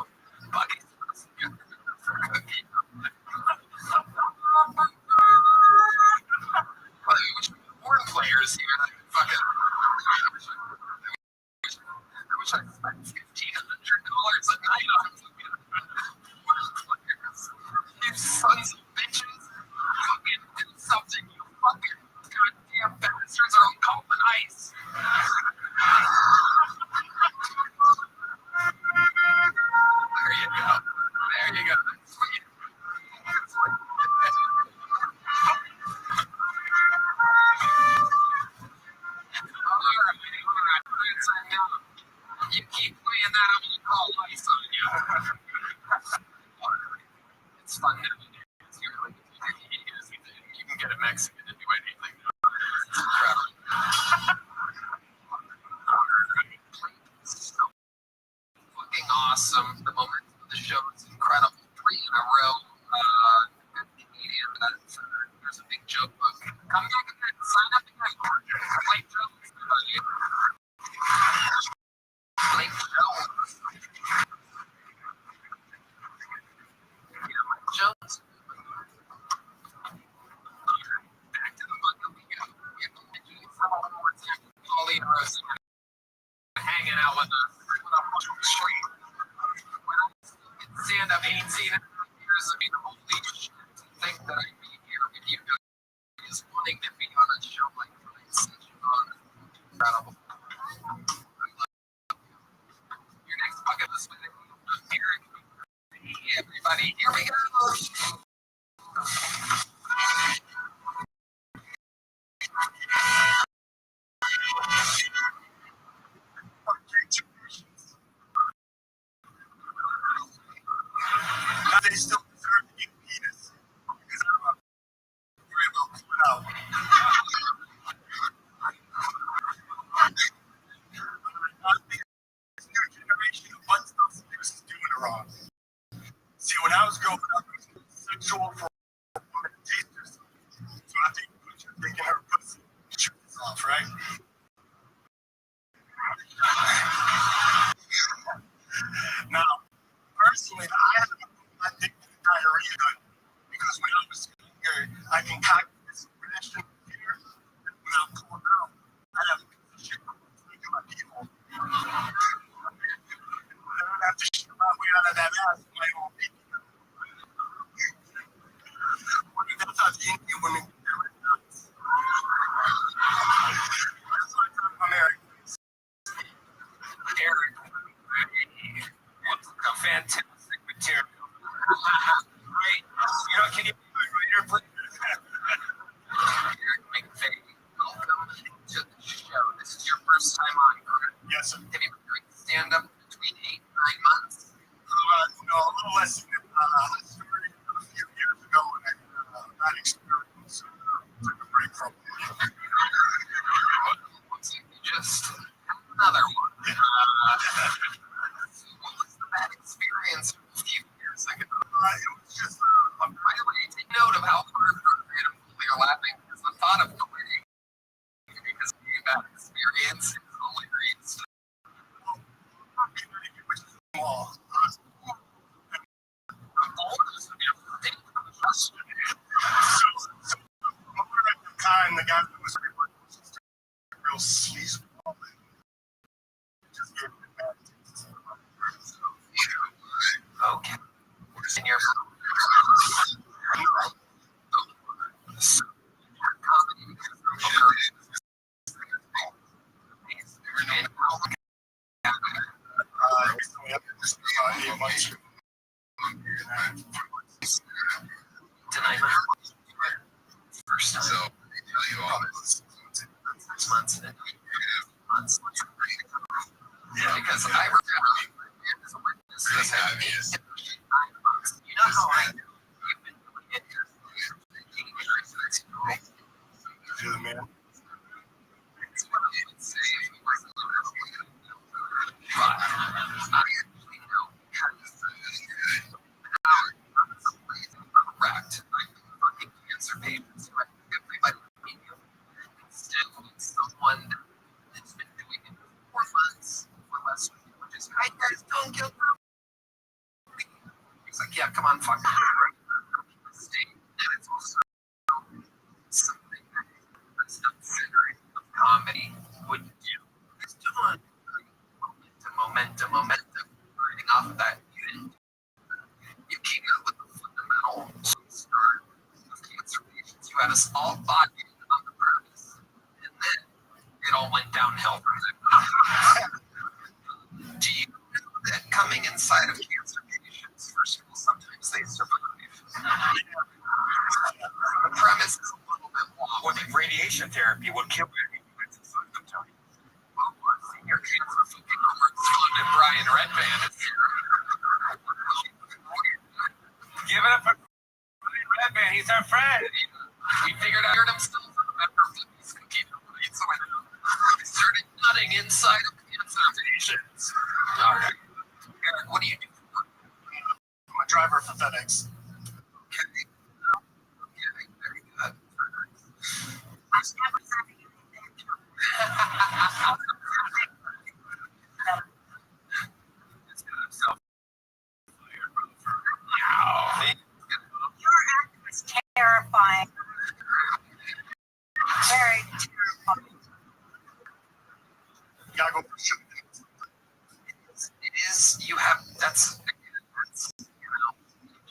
Bucky's supposed to get for cookie. Well, we wish we had more players here. Fucking. I wish I spent $1,500 a night on players. You sons of bitches. Fucking do something, you fucking goddamn bastards are on cold ice. There you go. There you go. Sweet. You keep playing that, I'm going to call ice on you. It's fun nowadays. You can get a Mexican to do anything. awesome. The momentum of the show is incredible. 3 in a row. Good comedian. There's a big joke book. Come back and sign up again. Blake Jones. Blake Jones. Yeah, Mike Jones. Back to the book that we go. We have to mention it for one more time. All the heroes hanging out with us on the street. Stand up 18 years. I mean, holy shit. To think that I'd be here with you guys wanting to be on a show like this. Such an honor. Incredible. Your next bucket list with Eric. Hey, everybody, here we go. They still deserve to eat penis because I'm worried about pulling out. I think this new generation of butt stuff is doing it wrong. See, when I was growing up, it was sexual for a woman to taste herself. So I think you're taking her pussy, shoot this off, right? Now, personally, I think diarrhea because when I was younger, I concocted this ration of fear that when I pulled out, I have a piece of shit in my people. And I don't have to shit my way out of that ass with my own people. That's how the Indian women get their red nuts. That's what I'm talking about, Americans. Eric, a fantastic material. Right? You know, can you be my writer, please? Eric McVeigh, welcome to the show. This is your first time on, correct? Yes, sir. Have you been doing stand-up between 8 and 9 months? No, a little less than that. I started a few years ago and I had a bad experience. So took a break from it. Looks like you just had another one. What was the bad experience a few years ago? It was just By the way, take note of how hard you're laughing because the thought of quitting because of a bad experience is hilarious. small. So at the time, the guy that was real sleazeball. Just gave me a bad taste. Okay. And you're comedy Recently, up to 8 months ago. tonight. First time. So they tell you all this 6 months and months. Yeah, because I was as a witness. This happened. You know how I know you've been doing it. You're the man. It's what I would say if you were but I actually know because correct. I'm fucking cancer patients. Everybody still someone that's been doing it for 4 months or less, which is, hi guys, don't kill them. He's like, yeah, come on, fuck. And it's also something that considering of comedy would do. It's doing momentum, riding off of that. You came out with a fundamental start of cancer patients. You had us all bought on the premise, and then it all went downhill from there. Do you know that coming inside of cancer patients, first of all, sometimes they survive? The premise is a little bit long. Well, the radiation therapy would kill you. Your cancer fucking correspondent Brian Redband is here. Give it up for Brian Redband. He's our friend. We figured out himself a member of these computer rights, so I started nutting inside of cancer patients. All right. Eric, what genetics. Okay, very good. I never said anything. It's got himself Your act was terrifying. Very terrifying. You gotta go for sure. It is. You have. That's. You're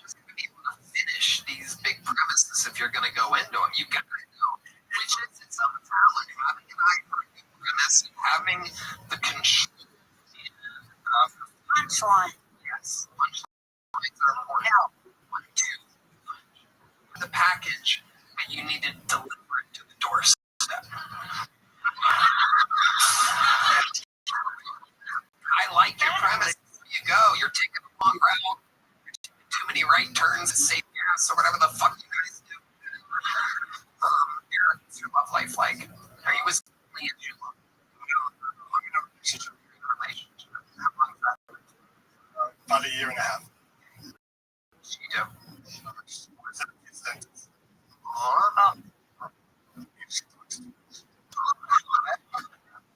just gonna be able to finish these big premises if you're gonna go into them. You gotta know which is its own talent. Having an eye for a good premise, having the control. Punchline. Yes, punchlines are important. 1, 2, the package, and you need to deliver it to the doorstep. I like your premise. There you go. You're taking a long route. You're taking too many right turns to save gas or whatever the fuck you guys do. Eric, what's your love life like? Are you as lonely as you look? Relationship. How long is that? About a year and a half. She do.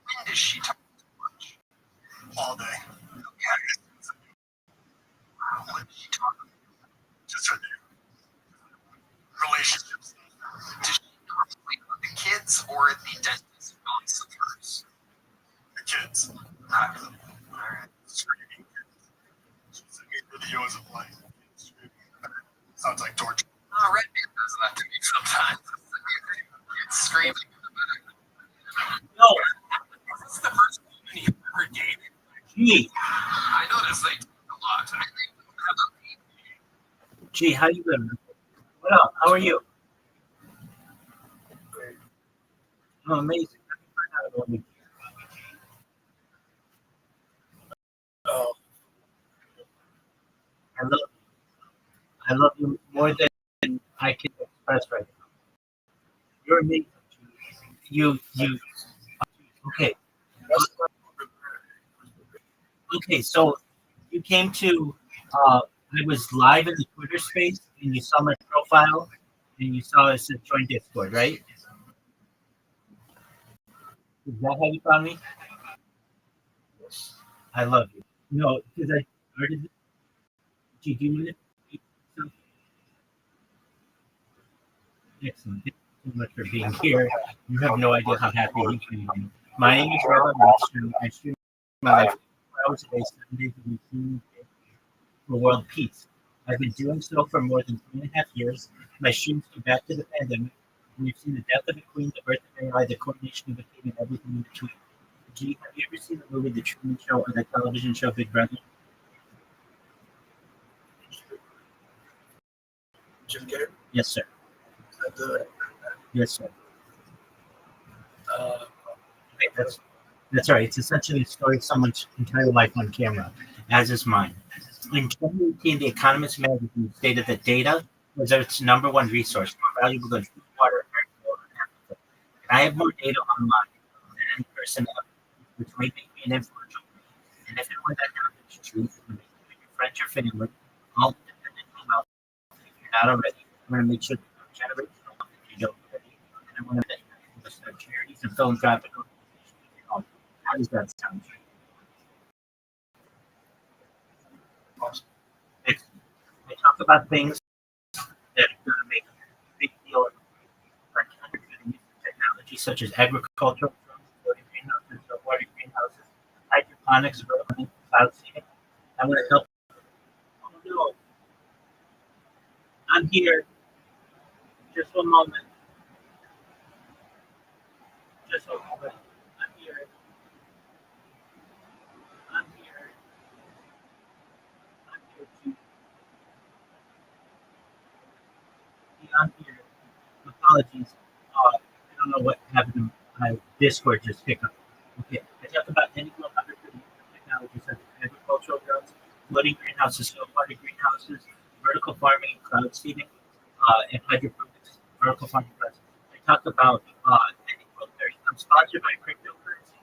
When does she talk too much? All day. Okay. What does she talk about? Just her relationships. Does she complain about the kids or the dentist thoughts of hers? The kids. Alright. Screaming kids. She sent me videos of like kids screaming. Sounds like torture. Oh, Red Man does that to me sometimes. It's screaming in the back. No, This is the first woman you've ever dated. gee, I noticed they talk a lot. I think we have a baby. gee, how you doing? What up? How are you? Oh, amazing. Let me find out about me. Oh, I love you more than I can express right now. You're amazing. You, okay. Okay, so you came to, I was live in the Twitter space and you saw my profile and you saw it said join Discord, right? Is that how you found me? I love you. No, because I started. Did you do it? Excellent. Thank you so much for being here. You have no idea how happy we can be. My name is Rabbi Rothschild. I stream my life 4 hours a day, 7 days a week, for world peace. I've been doing so for more than 3.5 years. My streams go back to the pandemic. We've seen the death of a queen, the birth of AI, the coronation of a king, and everything in between. G, have you ever seen the movie The Truman Show or the television show Big Brother? Jim Carrey? Yes, sir. Yes, sir. Wait, that's right. It's essentially a story of someone's entire life on camera, as is mine. In 2018, The Economist magazine stated that data was its number one resource, more valuable than food, water, air, and Africa. And I have more data online than any person ever, which may make me an influential. And if and when that happens, truth, when you, your friends, your family, all independently wealthy, if you're not already, I'm going to make sure that your generational wealth if you don't already. And I want to start charities and philanthropic organizations. How does that sound? Awesome. They talk about things that are going to make a big deal, like technology such as agricultural, floating greenhouses, saltwater greenhouses, hydroponics, vertical cloud seeding. I'm going to help. Oh no, I'm here. Just one moment. Just one moment. I'm here. I'm here. I'm here too. I'm here. Apologies. I don't know what happened to my Discord just picked up. Okay. I talked about any technology such as agricultural drones, floating greenhouses, saltwater greenhouses, vertical farming, cloud seeding, and hydroponics, vertical farming. I talked about I'm sponsored by cryptocurrency.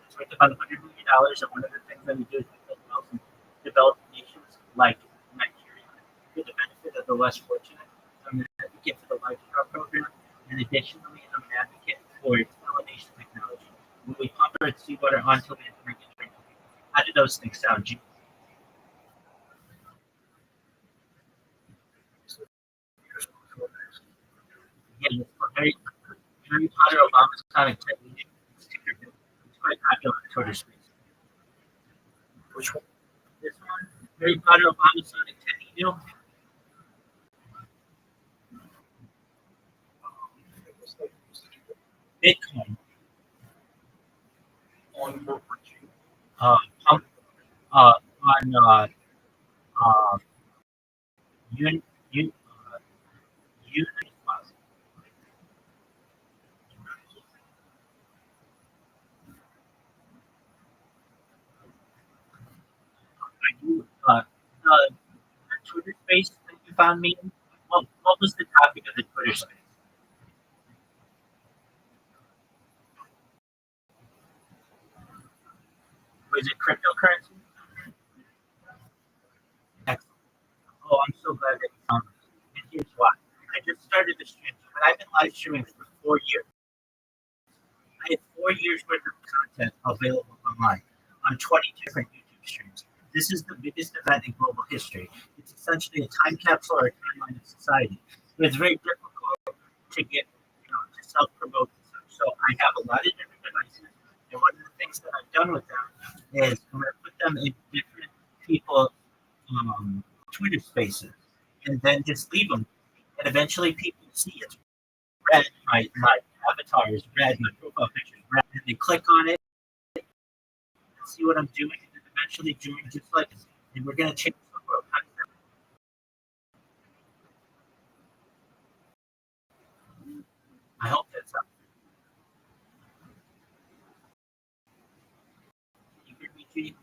It's worth about $100 million, and one of the things that we do is we build wealth in developed nations like Nigeria for the benefit the less fortunate. I'm an advocate for the lifestyle program, and additionally, I'm an advocate for desalination technology. When we pump earth seawater onto land to make it drinkable. How do those things sound, G? Yeah, it's Harry Potter Obama's Sonic Technique. It's quite popular on Twitter Space. Which one? This one, Harry Potter Obama Sonic Technique. Bitcoin. On for Uh, um, on uh, un, un, Uniswap. The Twitter space that you found me in, what was the topic of the Twitter space? Was it cryptocurrency? Excellent. Oh, I'm so glad that you found me. And here's why. I just started the stream, but I've been live streaming for 4 years. I have 4 years worth of content available online on 20 different YouTube streams. This is the biggest event in global history. It's essentially a time capsule or a timeline of society. But it's very difficult to get, to self-promote and such. So I have a lot of different devices, and one of the things that I've done with them is I'm going to put them in different people's Twitter spaces, and then just leave them. And eventually, people see it's red. My avatar is red. My profile picture is red. And they click on it, and see what I'm doing, and then eventually join just like this. And we're going to change the world. I hope that's up. You hear me, G?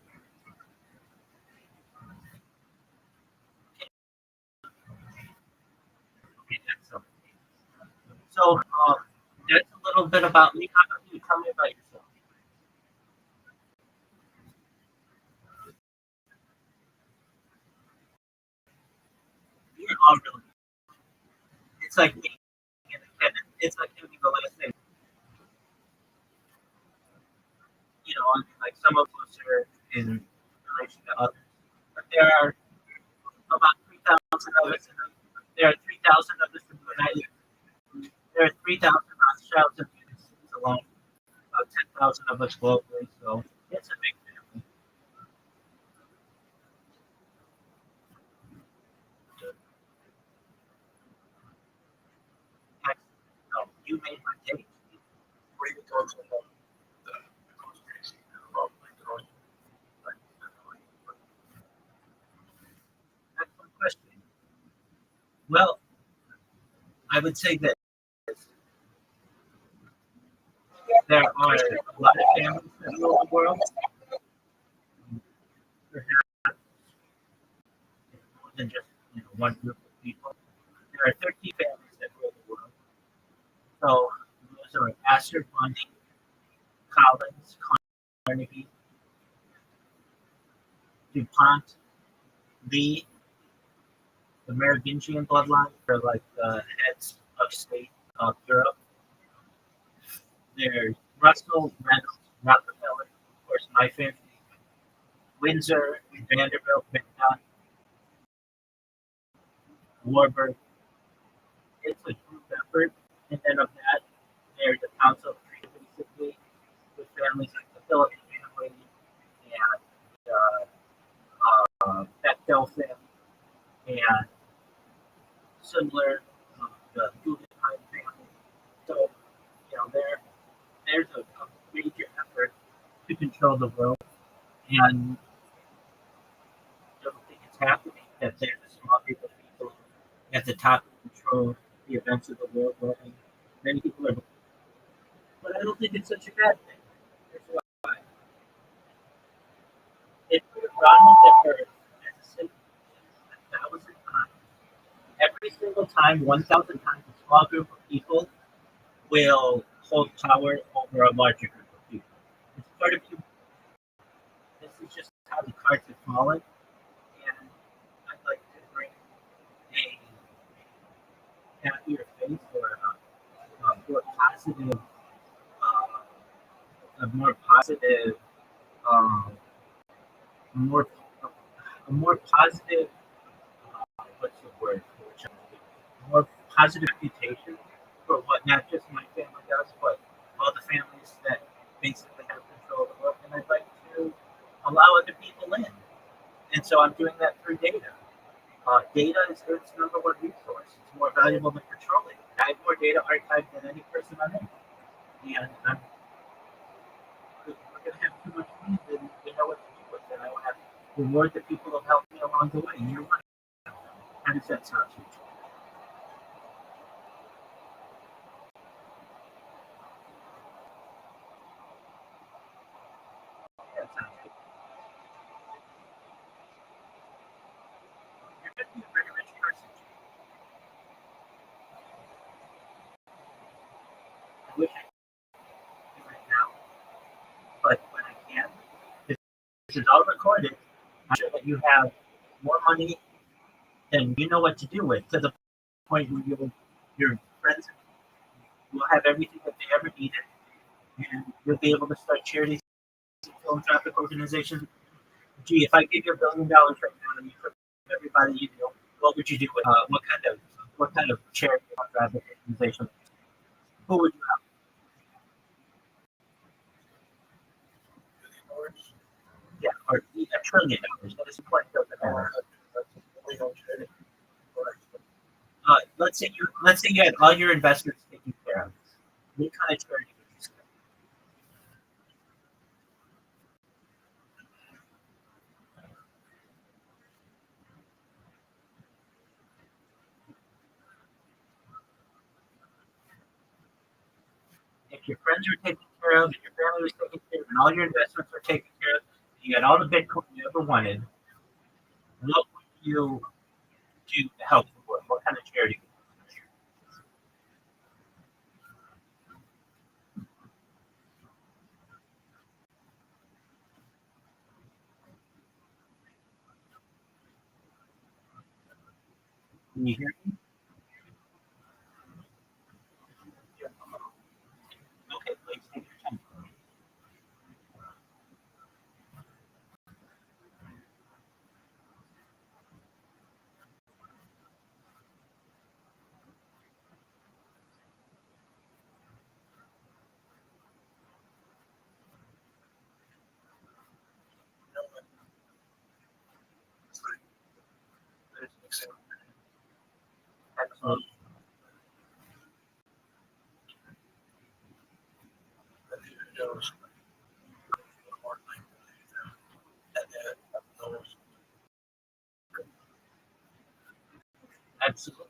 Okay, that's up. So that's a little bit about me. How about you? Tell me about yourself. You're all really. It's like me. It's like having the last name. I mean, like some of us are in relation to others, but there are about 3,000 of us. There are 3,000 of us in the United. There are 3,000 Rothschilds in the United States alone. About 10,000 of us globally. So it's a big family. No, you made my day. What are you talking about? The conspiracy about like the Rothschild? Excellent question. Well, I would say that there are a lot of families that rule the world. Perhaps more than just one group of people. There are 13 families that rule the world. So those are Astor, Bundy, Collins, Carnegie, DuPont, Lee, the Merovingian bloodline are like the heads of state of Europe. There's Russell, Reynolds, Rockefeller, of course, my family, Windsor, Vanderbilt, Macdonald, Warburg. It's a group effort. And then of that, there's a council of three, basically, with families like the Phillips family and the Bechdel family and similar, the Guggenheim family. So, there's a major effort to control the world, and I don't think it's happening that there's a small group of people at the top who control the events of the world. Well, and many people are, but I don't think it's such a bad thing. Here's why. If Ronald Zipper as a citizen 1,000 times, every single time, 1,000 times, a small group of people will hold power over a larger group of people. It's part of human. This is just how the cards have fallen, and I'd like to bring a happier face or a more positive, a more positive, um, more a more positive, what's the word? More positive reputation for what not just my family does, but all the families that basically have control of the book. And I'd like to allow other people in. And so I'm doing that through data. Data is Earth's number one resource. It's more valuable than petroleum. I have more data archived than any person on Earth. And we're going to have too much money, then we know what to do with it. I will have reward the people who have helped me along the way. You're one. How does that sound to you? Yeah, it sounds good. You're going to be a very rich person. I wish I could right now, but when I can, this is all recorded. I'm sure that you have more money than you know what to do with, to the point where your friends will have everything that they ever needed, and you'll be able to start charities and philanthropic organizations. Gee, if I give you $1 billion right now and you put everybody you know, what would you do with what kind of charity philanthropic organization? Who would you have? Yeah, or $1 trillion. That is important. Doesn't matter. Let's say you had all your investments taken care of. What kind of charity would you start? If your friends were taken care of, and your family was taken care of, and all your investments were taken care of, and you had all the Bitcoin you ever wanted, what would you do to help the world? What kind of charity? Can you hear me? Okay, please take your time. Absolutely. Absolutely.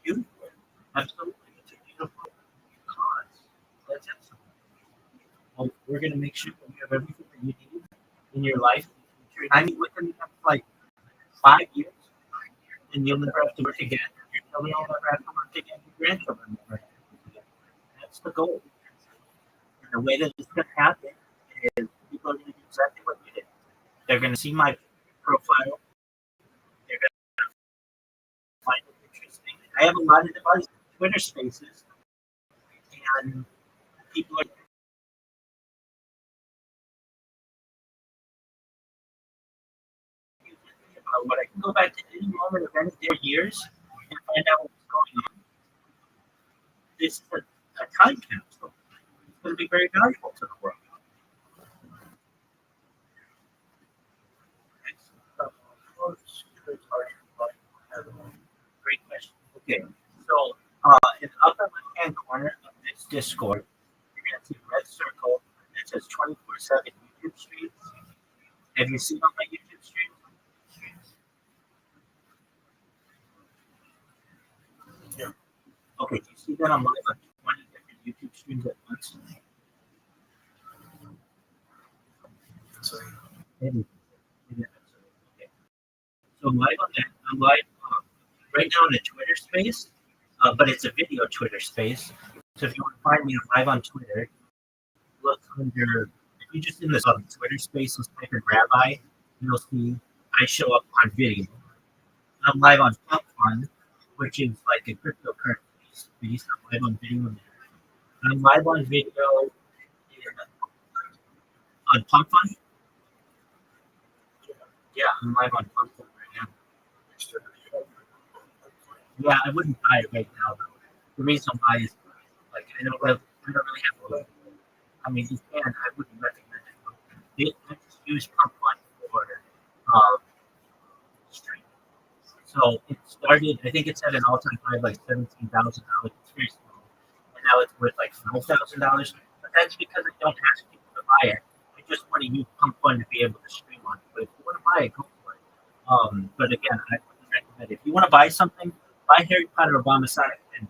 Beautiful. Absolutely. It's a beautiful cause. That's excellent. Well, we're going to make sure that you have everything that you need in your life. I mean, within the next like 5 years, and you'll never have to work again. Your children will never have to work again. Your grandchildren will never have to work again. That's the goal. And the way that it's going to happen is people are going to do exactly what you did. They're going to see my profile. They're going to find it interesting. I have a lot of devices, Twitter Spaces, and people are what I can go back to any moment of any their years and find out what's going on. This is a time capsule. It's going to be very valuable to the world. Great question. Okay, so in the upper left-hand corner of this Discord, you're going to see a red circle that says 24/7 YouTube streams. Have you seen all my YouTube streams? Yeah. Okay, do you see that I'm live on 20 different YouTube streams at once? Maybe. Maybe that's okay. So I'm live on that. I'm live right now in a Twitter space, but it's a video Twitter space. So if you want to find me, I'm live on Twitter. Look under, if you just in this Twitter space and type in Rabbi, you'll see I show up on video. I'm live on Fund, which is like a cryptocurrency based on live on video. I'm live on video on Pump Fund. Yeah, I'm live on Pump Fund right now. Yeah, I wouldn't buy it right now, though. The reason why is like I don't really have a. I mean, you can. I wouldn't recommend it. I just use Pump Fund for streaming. So it started. I think it's at an all-time high, like $17,000. It's very small, and now it's worth like $5,000. But that's because I don't ask people to buy it. I just want to use Pump Fund to be able to stream on it. But if you want to buy it, go for it. But again, I wouldn't recommend it. If you want to buy something, buy Harry Potter Obama Sonic and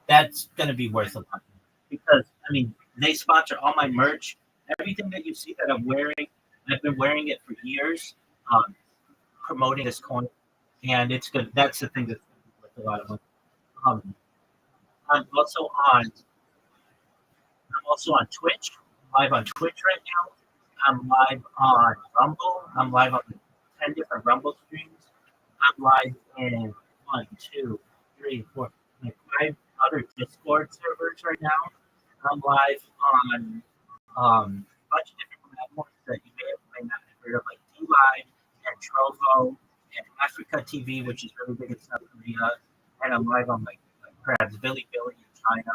that's going to be worth a lot because I mean they sponsor all my merch, everything that you see that I'm wearing. I've been wearing it for years, promoting this coin, and it's good. That's the thing that's worth a lot of money. Um, I'm also on. I'm also on Twitch. I'm live on Twitch right now. I'm live on Rumble. I'm live on 10 different Rumble streams. I'm live in 1, 2, 3, 4, like 5 other Discord servers right now. I'm live on a bunch of different platforms that you may not have heard of, like DLive and Trovo and Africa TV, which is really big in South Korea. And I'm live on like perhaps Billy in China.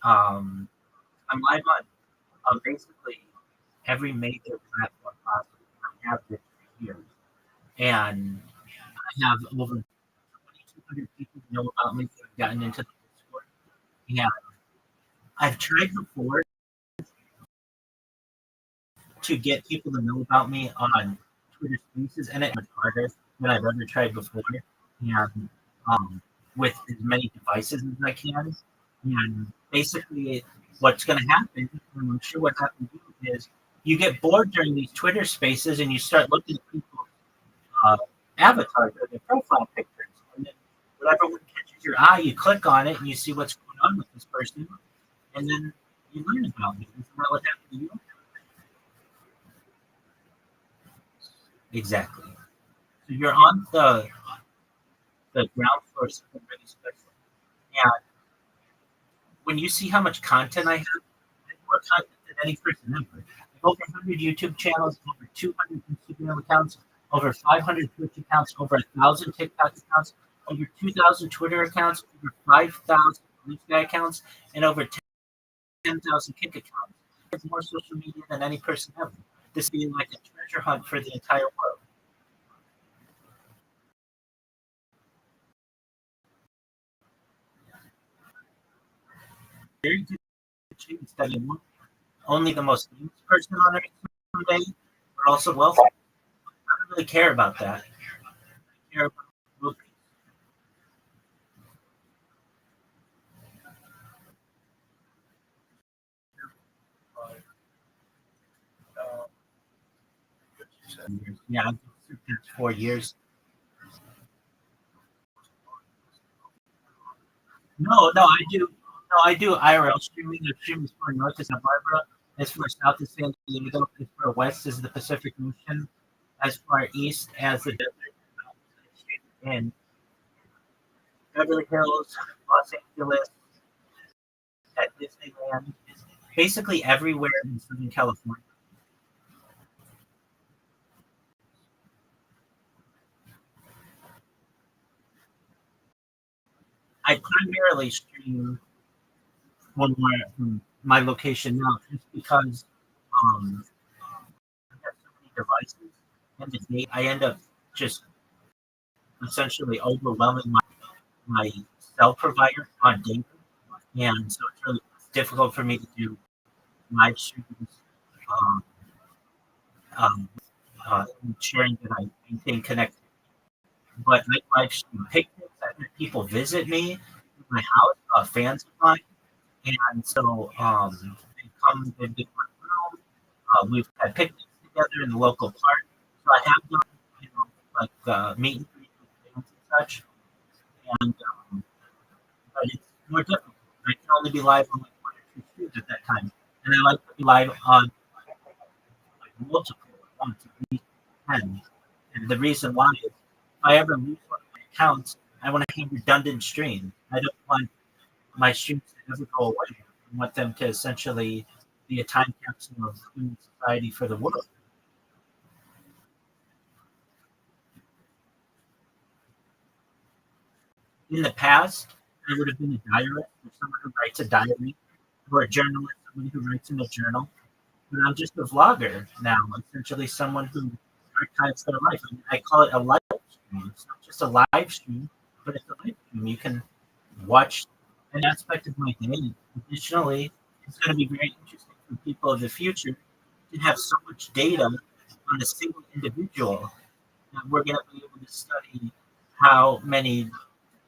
I'm live on basically every major platform possible. I have this for years. And I have over 2,200 people know about me that have gotten into the Discord. And I've tried before to get people to know about me on Twitter Spaces, and it's much harder than I've ever tried before. And with as many devices as I can. And basically, what's going to happen, and I'm sure what happened to you, is you get bored during these Twitter Spaces and you start looking at people's avatars or their profile pictures. And then whatever one catches your eye, you click on it and you see what's going on with this person. And then you learn about it. Isn't that what happened to you? Exactly. So you're on the ground floor of something really special. And when you see how much content I have more content than any person ever. I have over 100 YouTube channels, over 200 Instagram accounts, over 500 Twitch accounts, over 1,000 TikTok accounts, over 2,000 Twitter accounts, over 5,000 Blue Sky accounts, and over 10,000 Kik accounts. There's more social media than any person ever. This being like a treasure hunt for the entire world. Very good chance that you won't only the most famous person on earth someday, but also wealthy. I don't really care about that. I care about world peace. Yeah, I've been 4 years. No, I do. No, I do IRL streaming. The stream is for north is Santa Barbara. As far south is San Diego. As far west is the Pacific Ocean. As far east as the desert. And Beverly Hills, Los Angeles, at Disneyland, basically everywhere in Southern California. I primarily stream from my location now, just because I have so many devices, and the day I end up just essentially overwhelming my cell provider on data, and so it's really difficult for me to do live streams, um, um, ensuring that I maintain connectivity. But I live stream picnics. I have people visit me in my house, fans of mine, and so they come and get my room. We've had picnics together in the local park. So I have done, like meet and greet with fans and such. And but it's more difficult. I can only be live on like 1 or 2 streams at that time, and I like to be live on like multiple, 1, 2, 3, 10. And the reason why is if I ever lose one of my accounts, I want to have redundant streams. I don't want my streams to ever go away. I want them to essentially be a time capsule of human society for the world. In the past, I would have been a diarist or someone who writes a diary, or a journalist, someone who writes in a journal. But I'm just a vlogger now, essentially someone who archives their life. I mean, I call it a live stream. It's not just a live stream, but it's a live stream. You can watch an aspect of my day. Additionally, it's going to be very interesting for people of the future to have so much data on a single individual that we're going to be able to study how many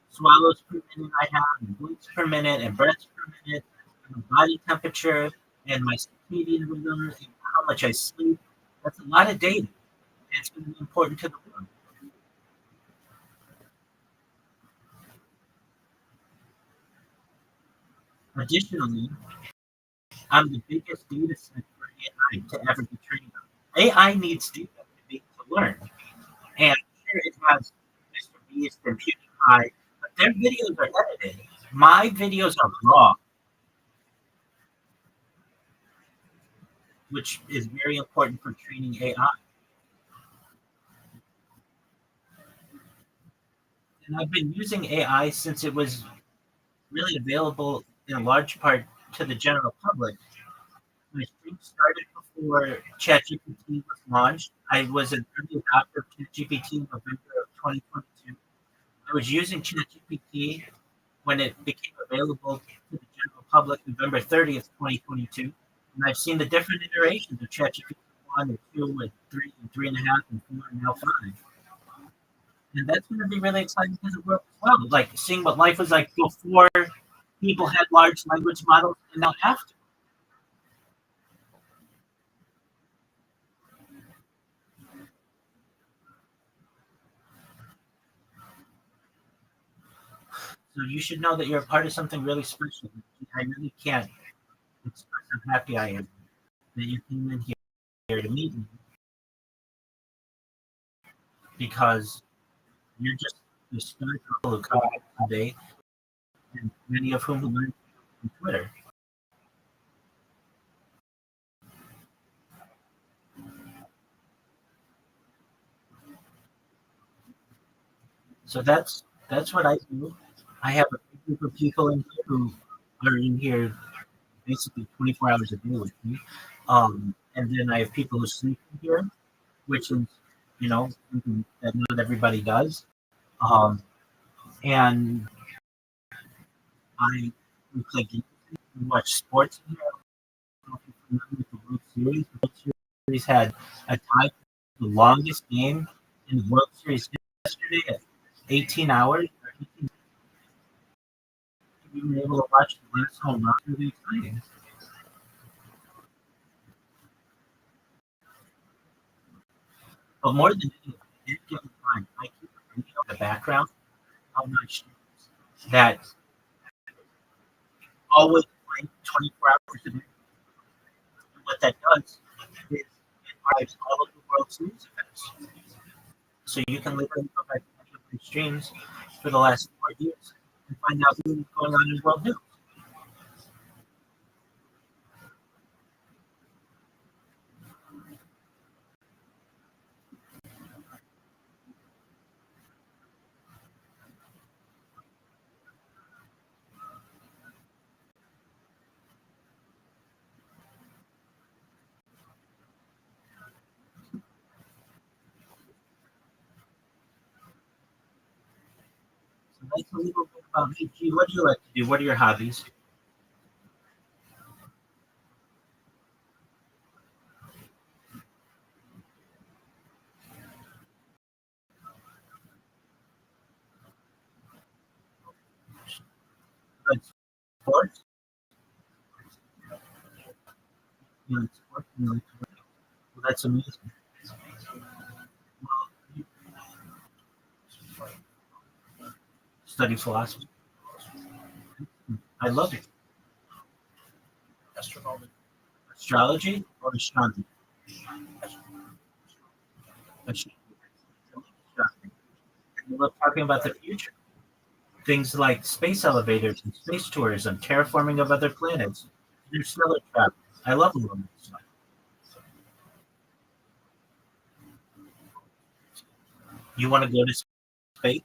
swallows per minute I have, and blinks per minute, and breaths per minute, and my body temperature, and my circadian rhythm, and how much I sleep. That's a lot of data. And it's going to be important to the world. Additionally, I'm the biggest data set for AI to ever be trained on. AI needs data to be able to learn. And sure, it has Mr. Beast and PewDiePie, but their videos are edited. My videos are raw, which is very important for training AI. And I've been using AI since it was really available in large part to the general public. My stream started before ChatGPT was launched. I was an early adopter of ChatGPT in November of 2022. I was using ChatGPT when it became available to the general public November 30th, 2022. And I've seen the different iterations of ChatGPT 1 and 2 and 3 and 3.5 and 4 and now 5. And that's going to be really exciting because it works well. Like seeing what life was like before people had large language models and now after. So you should know that you're a part of something really special. I really can't express how happy I am that you came in here to meet me, because you're just the start of a couple today, and many of whom learned from Twitter. So that's what I do. I have a group of people in here who are in here basically 24 hours a day with me. And then I have people who sleep in here, which is, something that not everybody does. Um, and we play games, we watch sports in here. I don't know if you remember the World Series. The World Series had a tie for the longest game in the World Series yesterday at 18 hours. We were able to watch the last home run. Really exciting. But more than anything, at any given time, I keep a video in the background of my streams that always play 24 hours a day. And what that does is it archives all of the World Series events. So you can literally go back to any of my streams for the last 4 years and find out what's going on in world news. So that's a little bit about me. G, what do you like to do? What are your hobbies? Like sports? You like sports? You like to work? Well, that's amazing. Well, you study philosophy. I love it. Astronomy. Astrology or astronomy? Astronomy. I love talking about the future. things like space elevators and space tourism, terraforming of other planets, interstellar travel. I love all of this stuff. You want to go to space?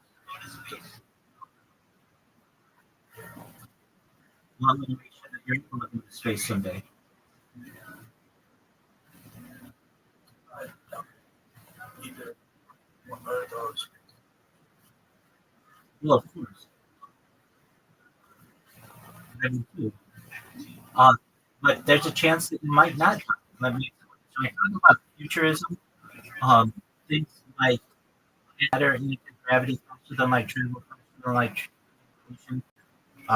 Well, I'm going to make sure that you're able to go to space someday. Either one of those. Well, of course. I do too. But there's a chance that you might not. Let me. So I talk about futurism. Um, things like matter and gravity faster than light, travel faster than light, transportation,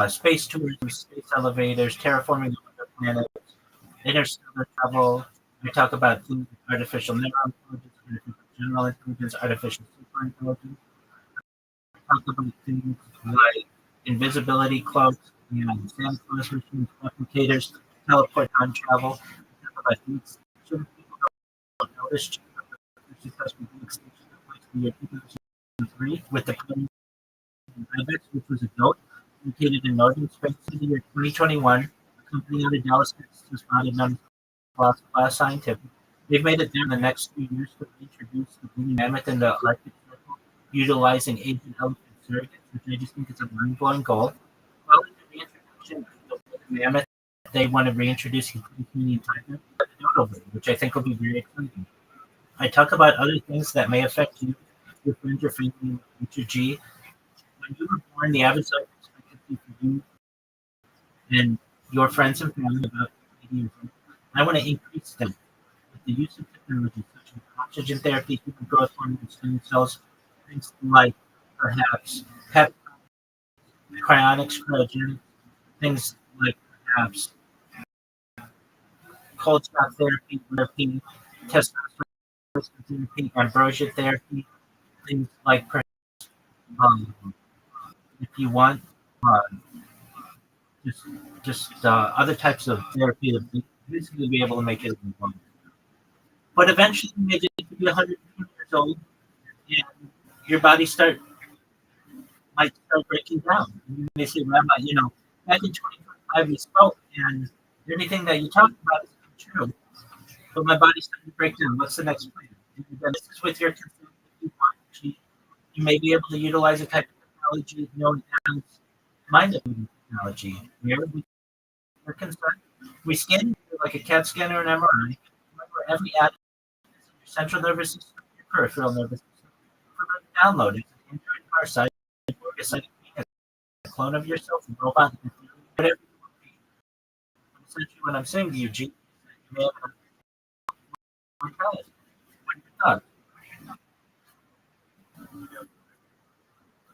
space tourism, space elevators, terraforming of other planets, interstellar travel. We talk about things like artificial neural intelligence, artificial general intelligence, artificial super intelligence. We talk about things like invisibility cloaks and Santa Claus machines, replicators, teleport time travel. We talk about deep extinction. People don't notice successful deep extinction in the year 2003 with the Ibex, which was a goat located in northern Spain in the year 2021. A company out of Dallas, Texas, was founded known as Class Scientific. They've made it there in the next few years to introduce the green mammoth in the Arctic Circle, utilizing ancient elephant surrogates, which I just think is a mind-blowing goal. Following the reintroduction of the mammoth, they want to reintroduce the Canadian tiger, the dodo bird, which I think will be very exciting. I talk about other things that may affect you, your friends, your family, in the future. G, when you were born, the average life expectancy for you and your friends and family about 80 years old. I want to increase that with the use of technology such as oxygen therapy, human growth hormone, stem cells, things like perhaps pep, cryonics, cryogenics, things like perhaps cold shock therapy, testosterone therapy, ambrosia therapy, things like perhaps, um, if you want, uh, just other types of therapy to basically be able to make it one. But eventually, you may get to be 120 years old, and your body might start breaking down. You may say, Rabbi, back in 2025 we spoke, and everything that you talked about is true. But my body's starting to break down. What's the next plan? And again, this is with your consent. If you want, you may be able to utilize a type of technology known as mind reading technology, where with your consent, we scan you like a CAT scan or an MRI. Remember, every atom is in your central nervous system, your peripheral nervous system. Download it. Android car site, a clone of yourself, a robot, whatever you want to be. Essentially, what I'm saying to you, G, you may have one palette. What are your thoughts?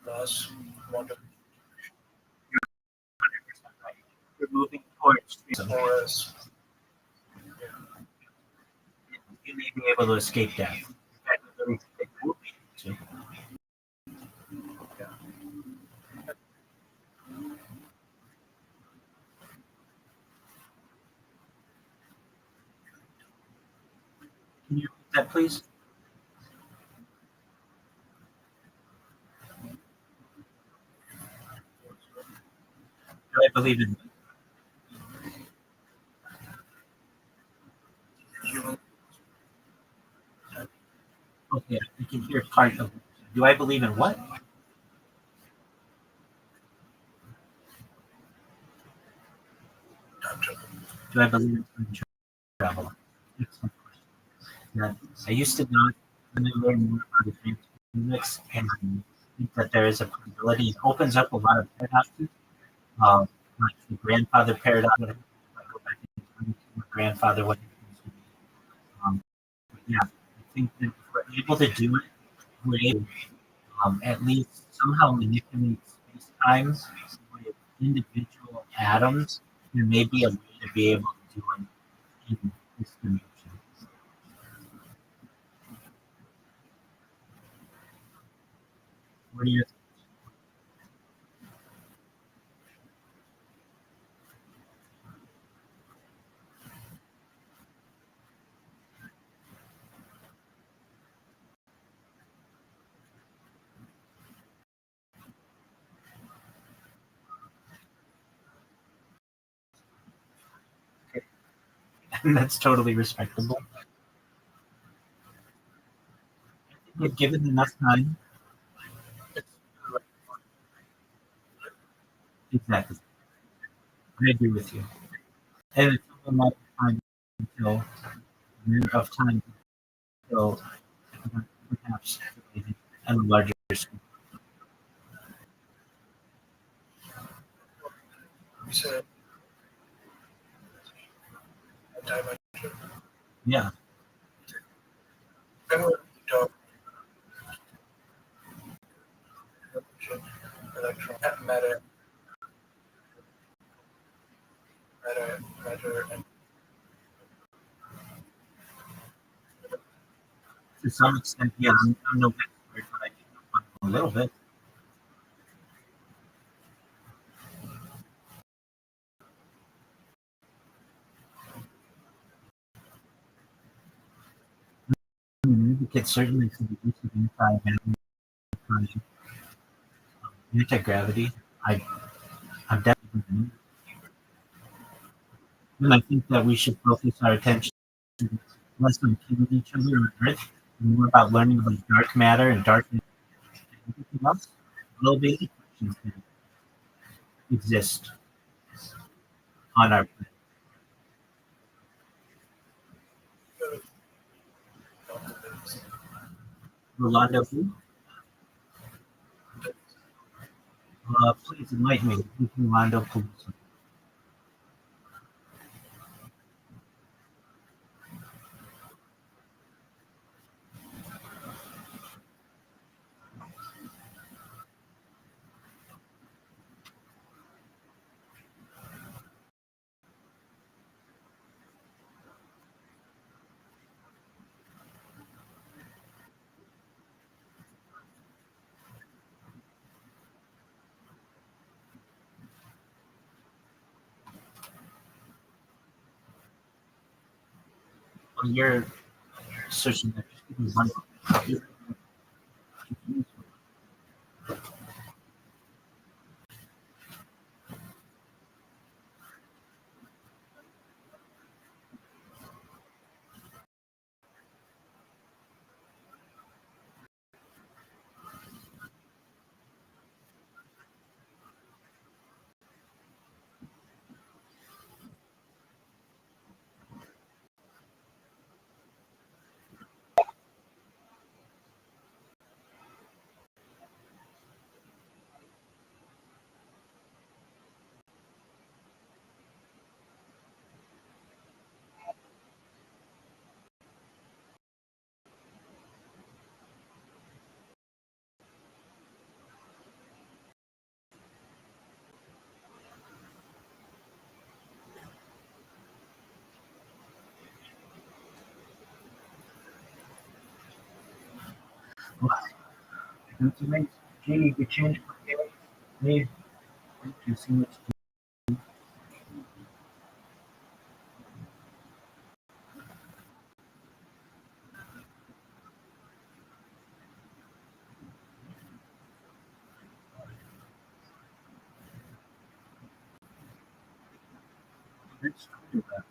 Thus, wonderful. You're moving towards Taurus. you may be able to escape death. In fact, I really think they will be able to. Can you repeat that, please? Do I believe in Human. okay, I can hear part of it. Do I believe in what? Do I believe in time travel? Excellent question. Now, I used to not learn more about advanced physics, and I think that there is a possibility. It opens up a lot of paradoxes, like the grandfather paradox. If I go back in time to my grandfather, what he used to be. But yeah, I think that if we're able to do it, we're able at least somehow manipulate space time with individual atoms. There may be a way to be able to do it in this dimension. What are your That's totally respectable. But given enough time, exactly. I agree with you. And it's a matter of time until of time until perhaps on a larger scale. So, dimension. Yeah. I would talk electron matter, matter, and To some extent, yeah, I'm no expert, but I do know a little bit. I mean, music could certainly for the use of anti-gravity. I, I'm definitely, and I think that we should focus our attention less on killing each other on Earth, and more about learning about dark matter and dark everything else. Global questions that exist on our planet. Rolando, please enlighten me. Who's Rolando Peluso? Well, you're searching that. Just give me one moment. Wow, that's amazing. Gee, you changed my day. Hey, thank you so much. Let's do that.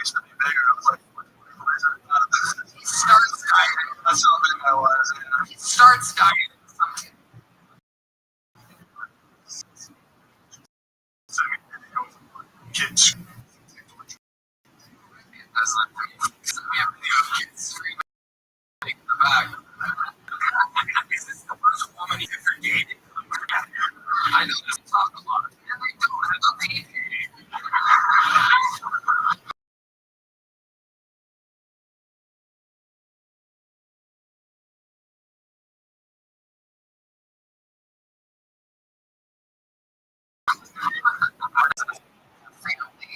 used to be bigger. I was like, he starts dieting. That's how big I was. Yeah. He starts dieting. Kids. As we have video of kids screaming in the back. Is this the first woman you ever dated? I know this talk a lot. And they don't have a baby.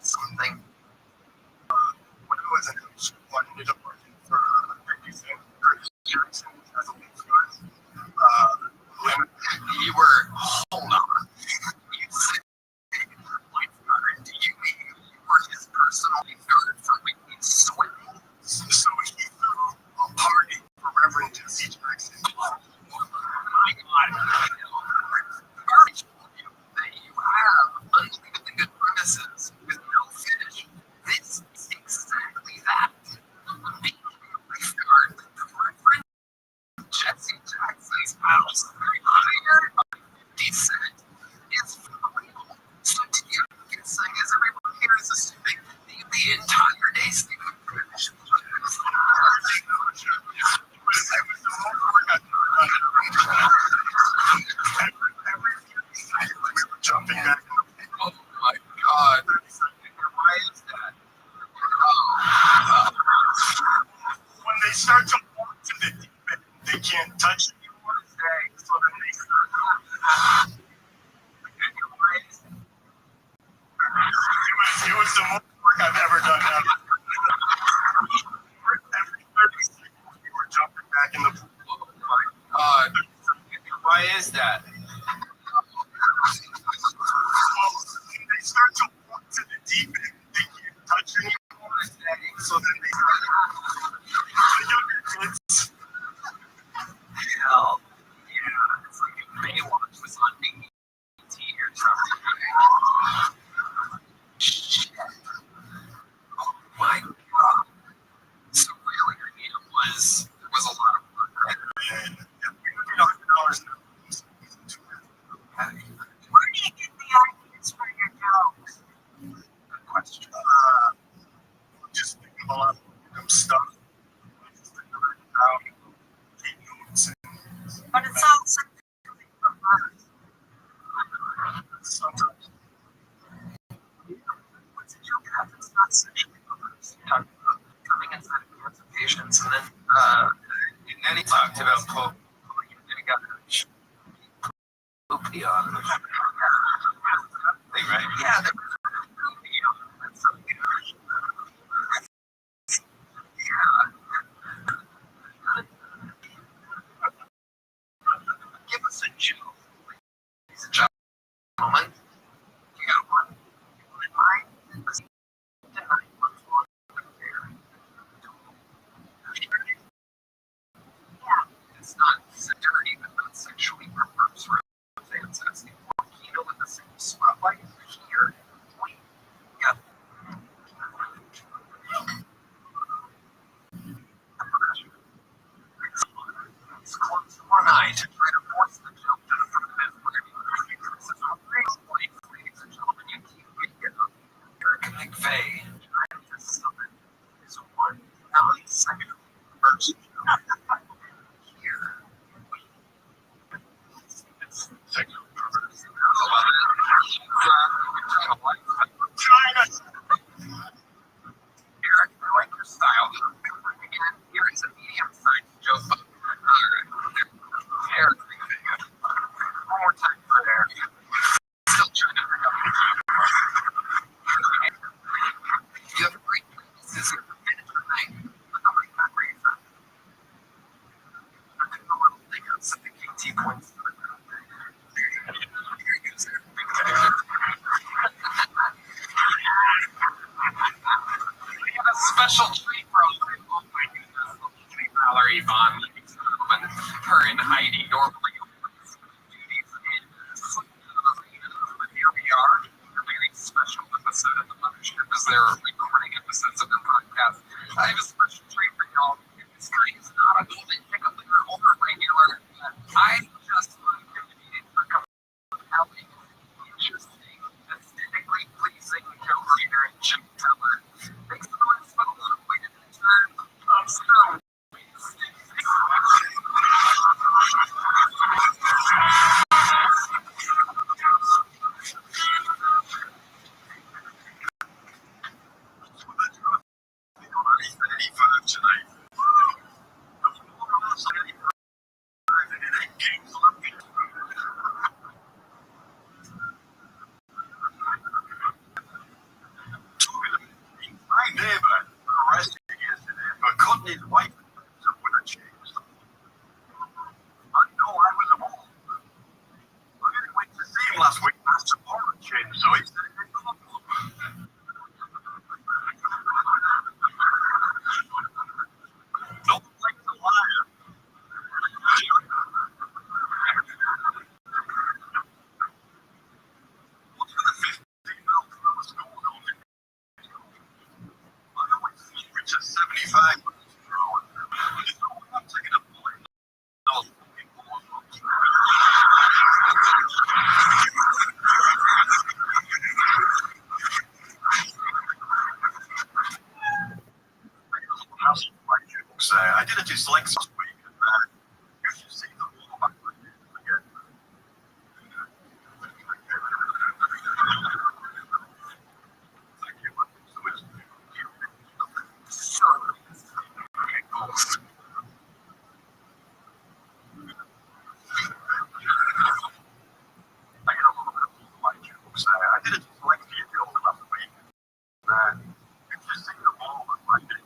Something. When I was in school, I ended up working for Jackson as a lead steward. You were, hold on. You said lifeguard. Do you mean you were his personal lifeguard for when he's swimming? So he threw a party for Reverend Jesse Jackson. Oh my God. That you have unlimited good premises with no finish. This is exactly that. Being a lifeguard with the Reverend Jesse Jackson's house hired by 50 Cent is for real. So to you, guessing is everyone here is assuming the entire day sleeping finish. Jumping back. Oh my God. Why is that? When they start to walk to the deep end, they can't touch it anymore. So then they start. It was the most work I've ever done. Every 30 seconds we were jumping back in the pool. Oh my God. Why is that? They start to walk to the deep end. They can't touch anymore. So then they the younger kids. Hell yeah. It's like if Baywatch was on BET or something. Shit. Oh my God. So really, I mean, it was a lot of work. And $100 where do you get the ideas for your jokes? Good question. Just think of a lot of random stuff. I just think of it out, take notes. But it sounds like sometimes. What's a joke that it's not sexually perverse? Talking about coming inside of cancer patients, and then he talked about pulling and got poopy on him. Right? Yeah. Give us a joke. Ladies and gentlemen, you got one in mind? Yeah. It's not dirty, but not sexually perverse. Fans asking for Kino with the same spotlight here. Point. Yeah. It's close to one eye to try to force the joke to the front of his brain. This is a real place, ladies and gentlemen. You keep getting up. Eric McVeigh trying to summon his 1 millisecond version here. Sexual perverse. China. Eric, I like your style. Again, here is a medium-sized joke. Eric, one more time for Eric. Still trying to pick up. You have a great practice. This is a minute tonight. But I'm right back ready for a little thing on some KT points. Here he goes, Eric. We have a special treat for all my Valerie Vaughn, her and Heidi normally duties in but here we are, a very special episode of the Mothership as they're recording episodes of their I have a special treat for y'all. This guy is not a golden ticket winner or a regular. I just find him to be a compelling, interesting, aesthetically pleasing joke reader and Jim Teller. Thanks so much for the long waited time. I'm still tonight. My neighbor arrested yesterday for cutting his wife with a chainsaw. I know I was a fool. When I went to see him last week, I support a chainsaw. He said it didn't come up. Don't like the liar. What's for the 15 mil from the school building? I always see which is 75 miles per hour. I'm taking a bullet. No, I did a dyslexia this week, and you should see the wall back again. Thank you. I did a dyslexia joke last week, and you should see the wall back again.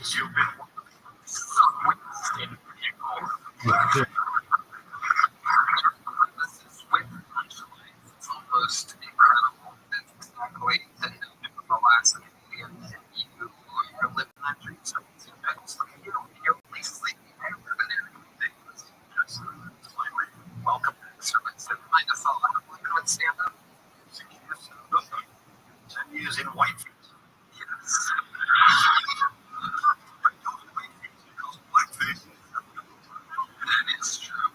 You've been it's almost incredible. That's exactly the note of the last comedian. You are living that dream. So you're at least sleeping better than everything. Welcome to the servants that find us all out. Come and stand up. 6 years, 10 years in Whitefield. Yes. That is true.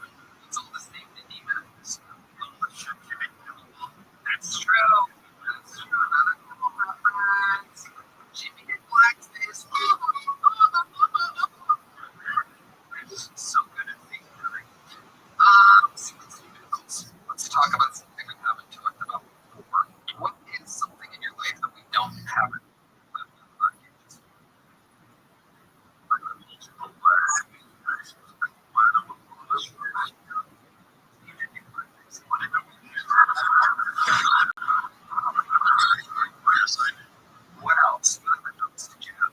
It's all the same to demons. That's true. That's true. Another cool reference. Jimmy did blackface. So good at being good. Let's talk about something we haven't talked about before. What is something in your life that we don't have? What else? Did you have?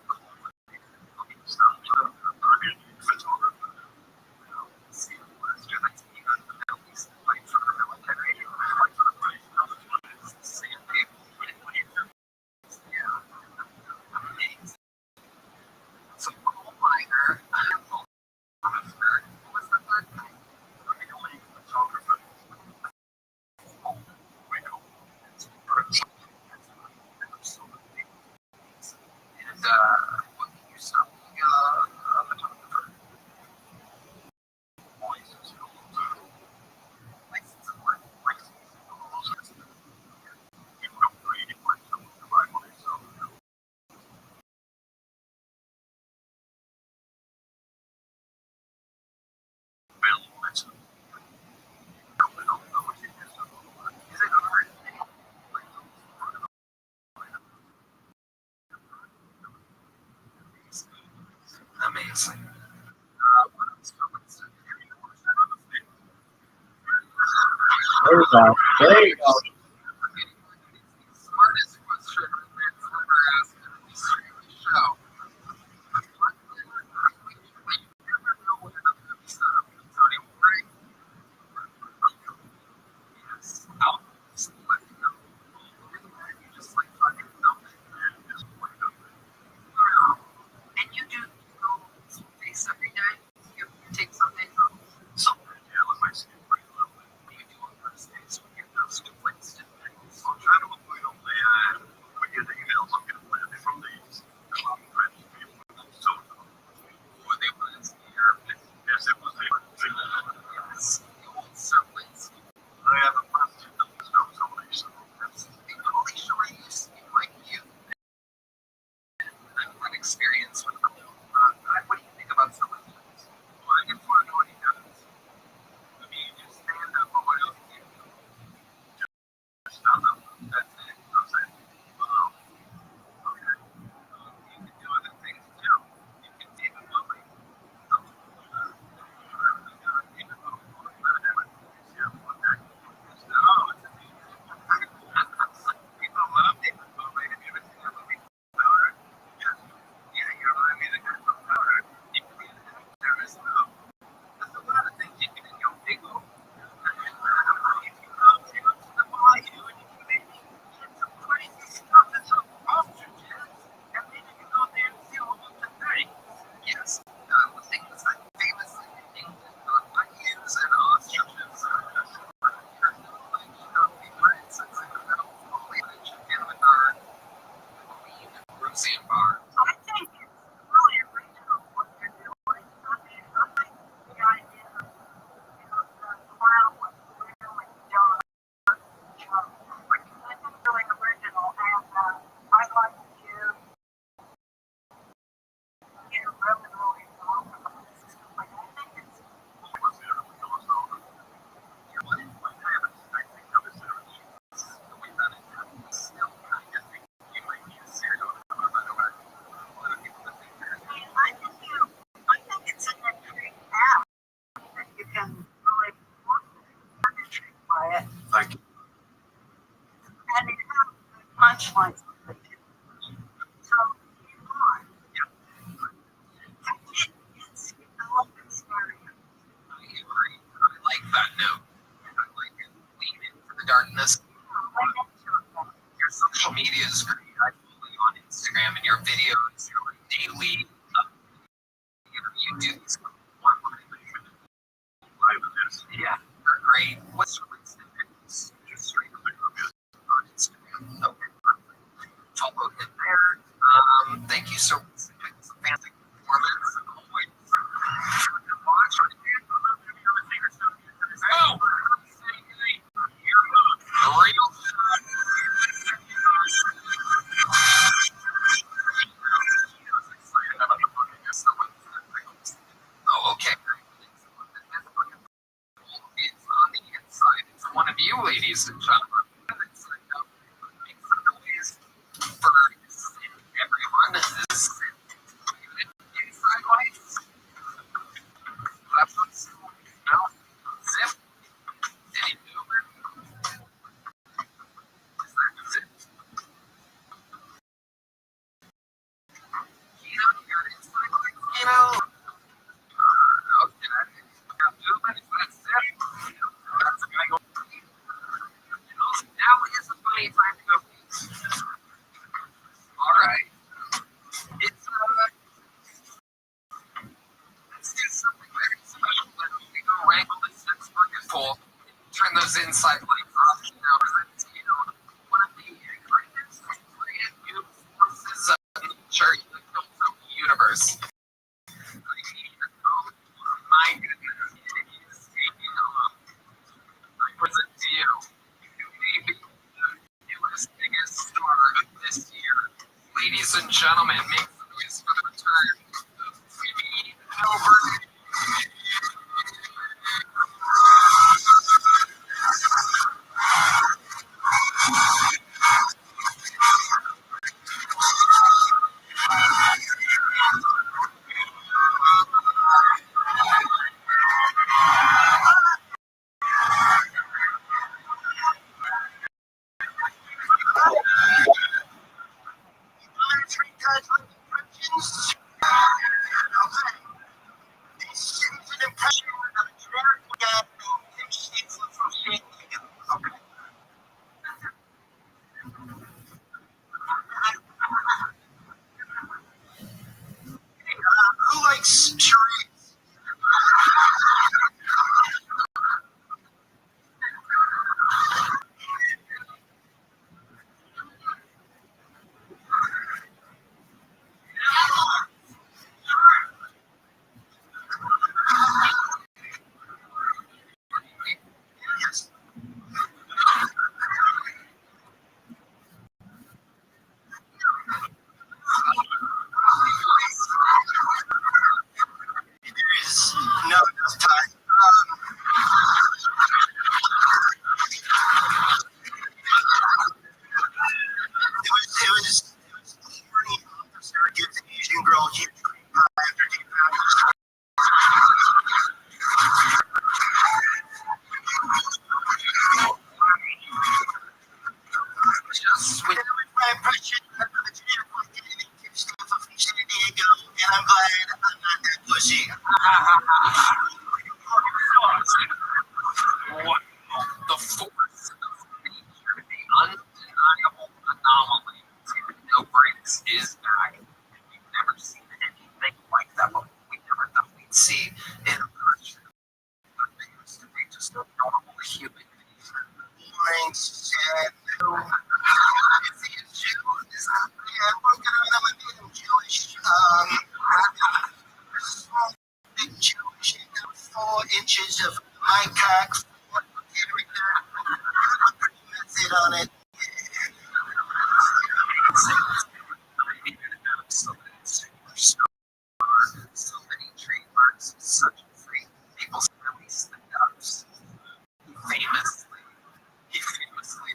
What can you stop being a photographer? Amazing. There you go. There you go. Smartest question that's ever asked in the history of the show. You never know what another episode is going to bring. Yes. Out. Just let it go. You just like fucking film it. And you do face every day. You take something. Something. Yeah, let my skin breathe a little bit. You do on Thursdays when you're And it had punchlines. So, it's scary. I agree. I like that note. I like it. Lean into the darkness. Your social media is great. I follow you on Instagram and your videos, your like daily. You do these yeah, they're great. What's your Instagram? Just straight up on Instagram. Okay, perfect. Follow him there. Thank you so much. It's a fantastic performance. Always. Watch. Oh! Real. Oh, okay. It's on the inside. It's one of you, ladies and gentlemen. Make some noise for everyone. This is inside lights. Left mouth. Zip. Any movement. Is that zip? Kino, you got inside lights. Kino. Okay. Got movement. Is that zip? That's a guy going. Now is the funny time to go. All right. It's let's do something very special. We go wrangle the sex bucket full. Turn those inside lights off. Now present to you one of the greatest brand new forces of nature in the universe. My goodness, it is taking off. I present to you maybe the newest, biggest star of this year. Ladies and gentlemen, make some noise for the return of Jimmy Albert. Who likes charades? Yes. There is no enough time. It was horny officer gets an Asian girl here after deep just with my impression of the San Diego, and I'm glad I'm not that pussy. What the force of nature, the undeniable anomaly, no breaks is back. We've never seen anything like that before. We never thought we'd see in a person. But they used to be just a normal human being. Boring shit. Is he a Jew? Is that, yeah, we're gonna make him Jewish. Small, big Jewish, 4 inches of my cock, method on it. So many trademarks, such a free. People release the dubs. He famously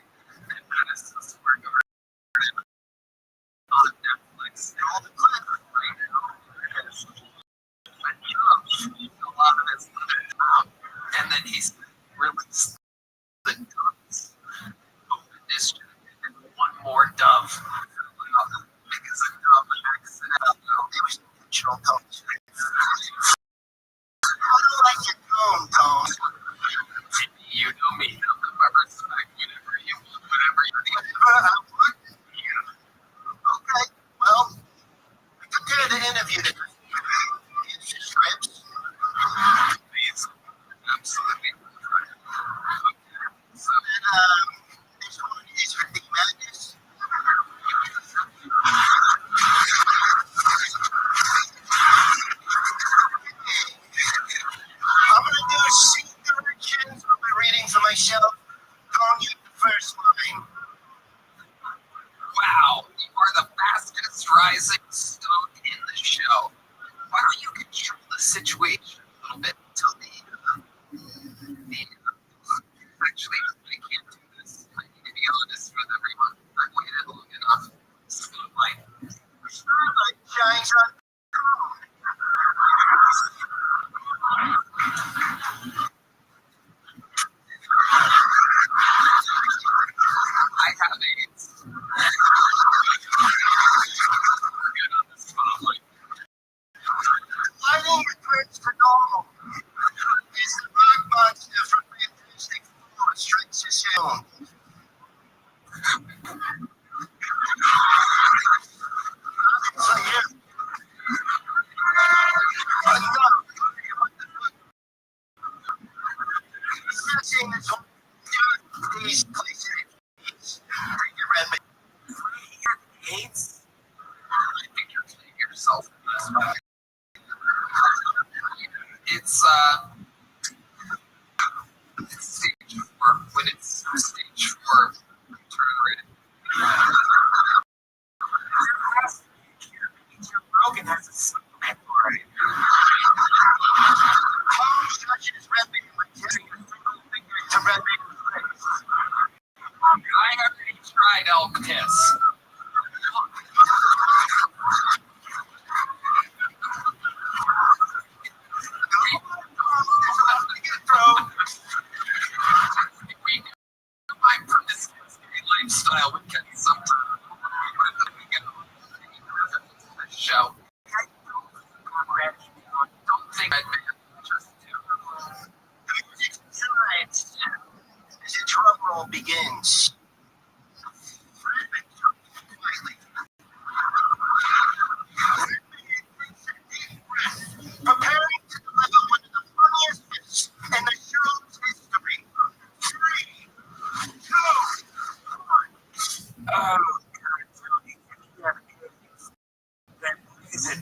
rising stone in the show. Why don't you control the situation a little bit until actually, I can't do this. I need to be honest with everyone. I've waited long enough. Spotlight. Spotlight shines on. I have AIDS. We're good on this spotlight. Lighting returns to normal. Is the rock monster from Fantastic Four restricts his own? So here. Seeing this whole these places. AIDS? I think you're kidding yourself in this one. It's stage 4. When it's stage 4, turn red. You're broken as a supplement, right? Tom touches Rabbi with giving a single finger to Rabbi's face. I already tried elk piss. My promiscuous lifestyle would get some show. Don't think I'd make a just as the drum roll begins. Preparing to deliver one of the funniest bits in the show's history. 3, 2, 1. Oh, God, Tony, if you have kids, then is it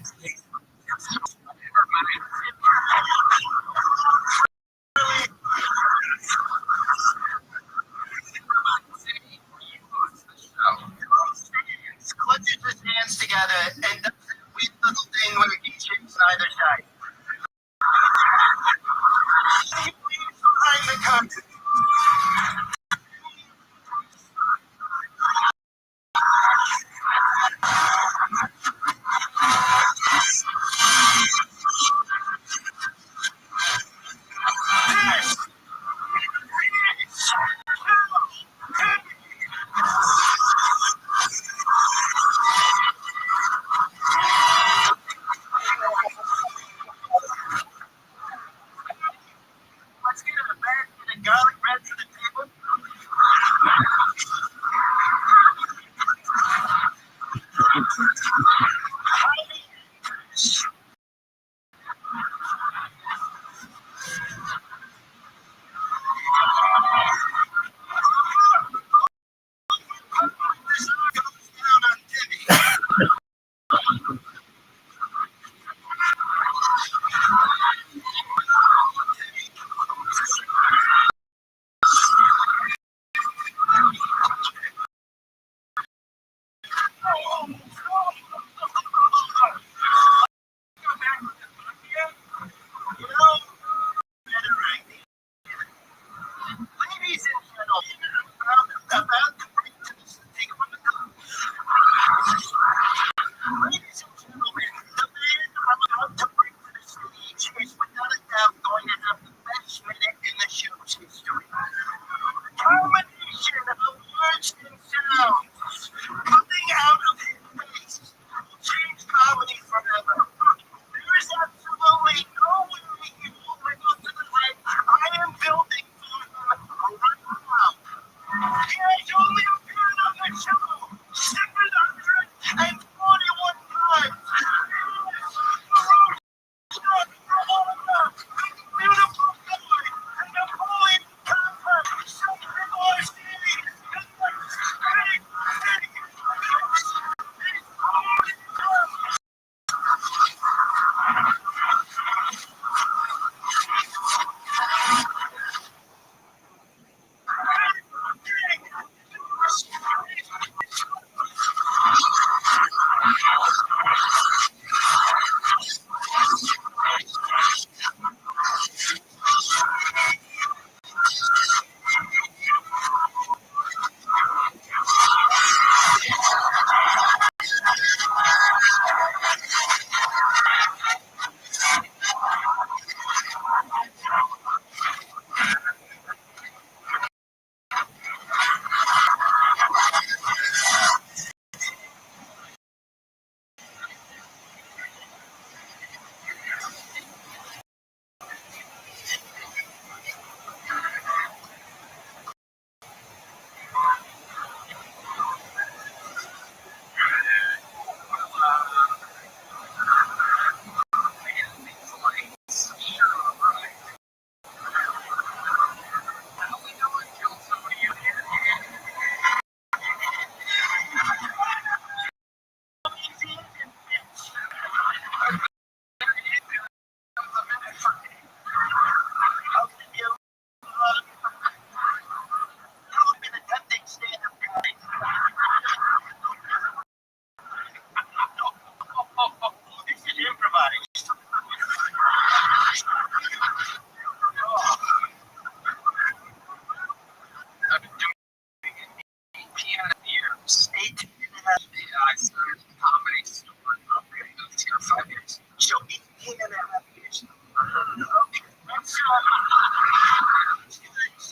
I started comedy store. I moved here 5 years. She'll be in and out of here. Okay. Let's go.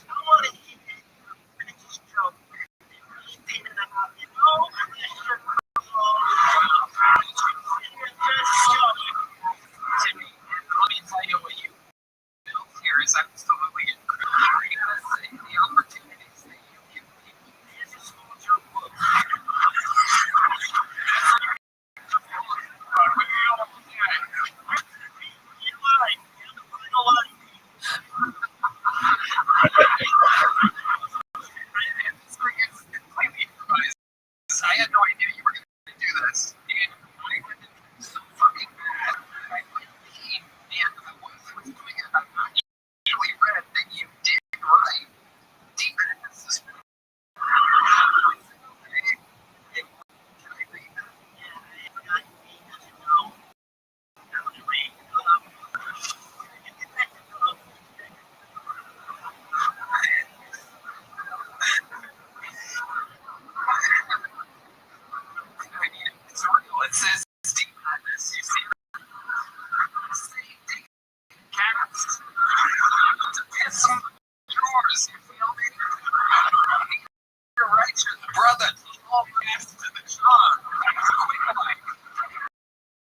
I want to eat it. Finish the joke. In and out. Oh, Timmy, let me tell you what you built here is absolutely incredible. I gotta say, the opportunities that you give people is a small joke book. I had no idea you were going to do this, and I had to do so fucking bad. I went deep, and I was doing it. I'm not usually read that you did right. Deep in this. It's real. It says deep madness. You see cats to piss on yours. You feel me? You're righteous, brother. All fast to the job. Quick like.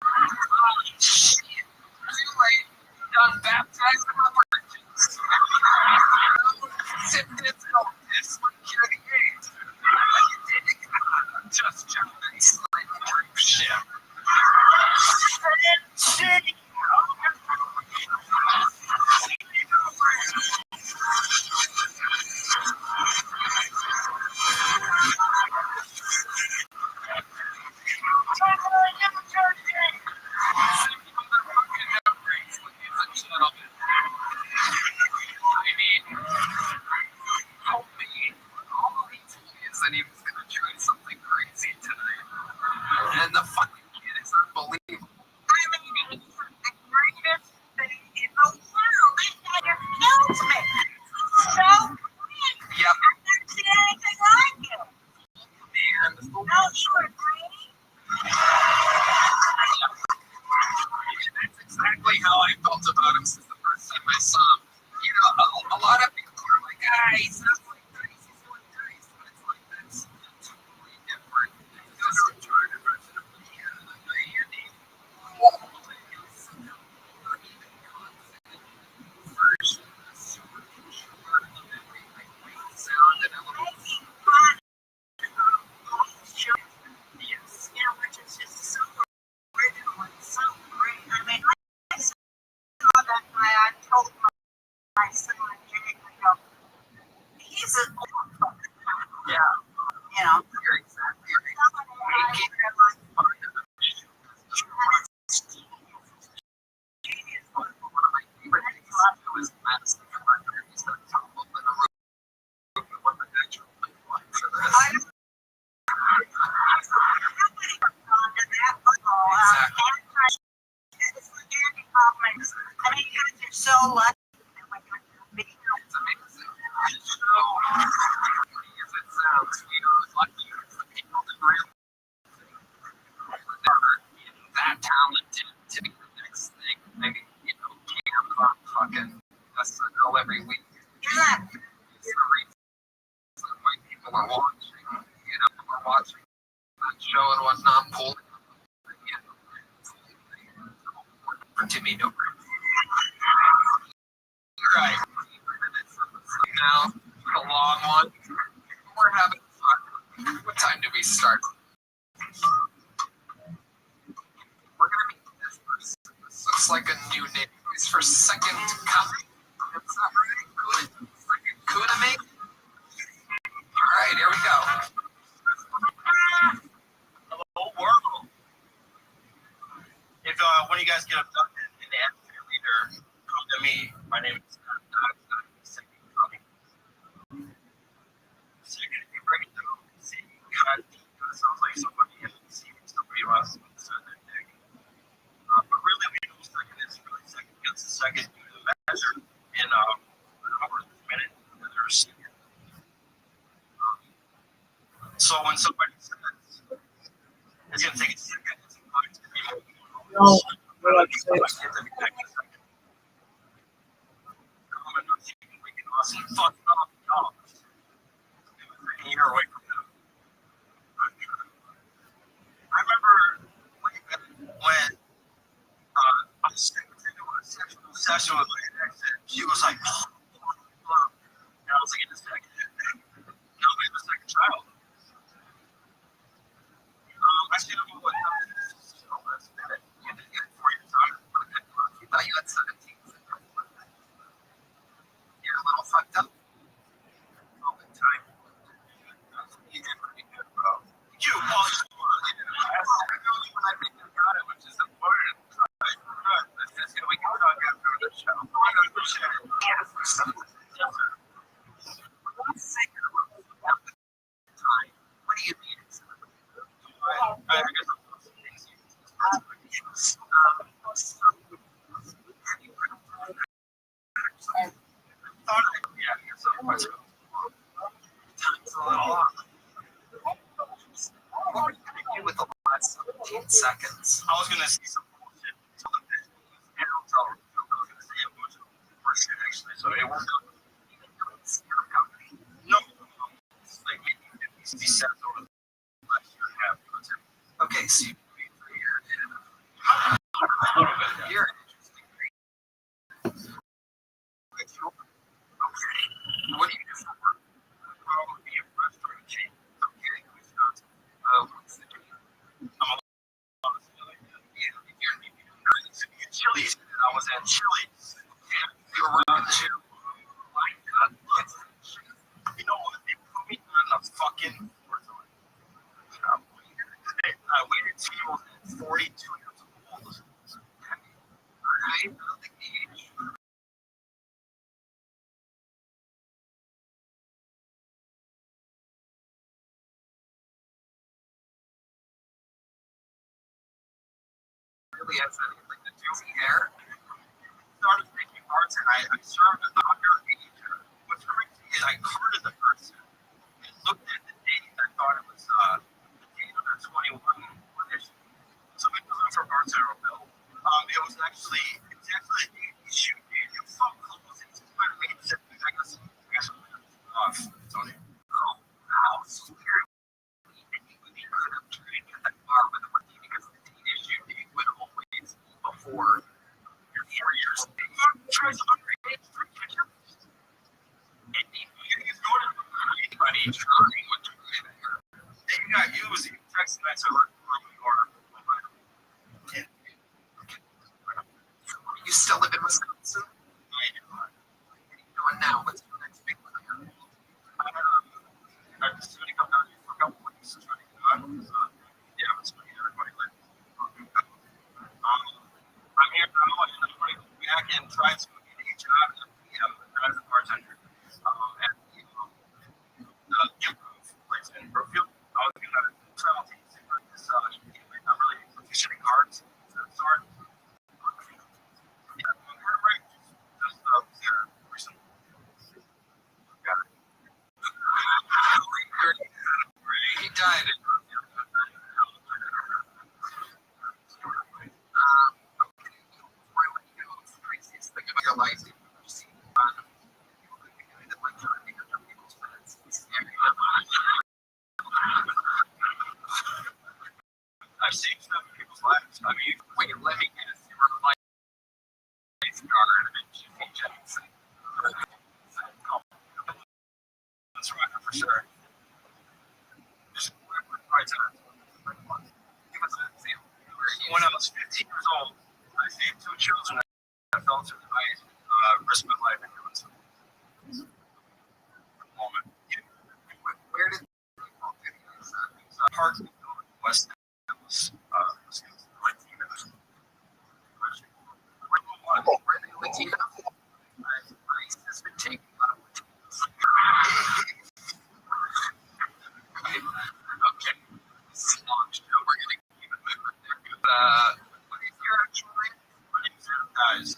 Oh, shit. Too late. Done baptized in the virgins. Sip this, go this. Cure the AIDS. You did it. Just nice. Like group shit. Shit. And he was gonna try something crazy tonight. And the fucking kid is unbelievable. I mean, the greatest thing in the world. This guy just kills me. So great. Yep. I've never seen anything like it. Man, this No, you agree? That's exactly how I felt about him since the first time I saw him. You know, a lot of people are like, he's not like nice, he's so nice. But it's like, that's totally different. Those are retarded version of me. Andy. Version of super short of everything. Sound and everything. Yes. You know, which is just so original and so great. I mean, I saw that guy. I told my son, Jake, I go, he's a Yeah. you know. You're exactly right. He came at my genius. One of my favorite things to do is Madison Commander. He's the top of the roof. What the natural like for this. I mean, you're so lucky. It's amazing. So, as it sounds, lucky the people that really never that talented to be the next thing. Maybe, cams on fucking SNL every week. Yeah. It's the reason why people are watching. We're watching that show and whatnot, pulling for Timmy Dover. Right. Now, a long one. We're having fun. What time do we start? We're gonna meet this person. This looks like a new name. It's for second coming. That's not right. Second Kudame. All right, here we go. Hello, world. If one of you guys get abducted in the atmosphere, either come to me. My name is second coming. Second, if you bring it through, see, kind of sounds like somebody somebody runs inside their dick. But really, we know second is really second gets the second due to the measure in an hour, minute, and they're a second. So when somebody says, It's gonna take a second. No, what I'm saying. A year away from now. I remember when I was into a sexual obsession with my ex, and she was like, oh, and I was like, in a second. Now we have a second child. I should have moved with them. You did get 4 years on it. You thought you had 17. You're a little fucked up. All the time. You did pretty good, bro. You also when I think you got it, which is important. Good. Let's just we can talk after the show. Yes, sir. Let's say time. What do you mean? I guess with the last 17 seconds. I was gonna see some bullshit. I was gonna say a bunch of bullshit actually. So it worked out. No, it's like maybe 50 cents over the last year and a half. Okay, so you paid for your you're an interesting creature. Okay. What do you do for work? Probably be a restaurant chain. Okay, Wisconsin. What's the name? I'm a Chili's. I was at Chili's. You were around too. My God, you know what? They put me on the fucking floor. I waited tables at 42 years old. Alright? Really has like the juicy hair. Started making arts and I served an underage. What's crazy is I carded the person and looked at the date. I thought it was the date of their 21 audition. So it wasn't for Bartender Bill. It was actually exactly the issue date. It was so close. It's kind of made sense. I guess off. Tony. Oh, wow. So weird. Anybody could have trained at that bar with a rookie because the date issue date would always before your 4 years. Tries to underage. Anybody trying would do it. And you got used. You text that to her or you still live in Wisconsin? I do. What are you doing now? What's your next big one? I'm just going to come down here for a couple weeks to try to get on. Yeah, it's funny. Everybody like I'm here now and I'm going to go back and try to get a job as a bartender at the improv place in Brookfield. I was going to travel to Houston for this. I'm really proficient in cards. Sorry. He died. Craziest thing about your life you've ever seen. I've seen stuff in people's lives. I mean, when you let me guess, you were like Jackson. That's right, for sure. Just when I was 15 years old, I saved 2 children. I fell to the ice, risked my life in doing so. Moment. Where did Park West Dallas, Wisconsin. Where they Latino? Ice has been taking out of okay. This is a long show. We're going to keep it moving there. What is your actual name? My name is Adam Guys.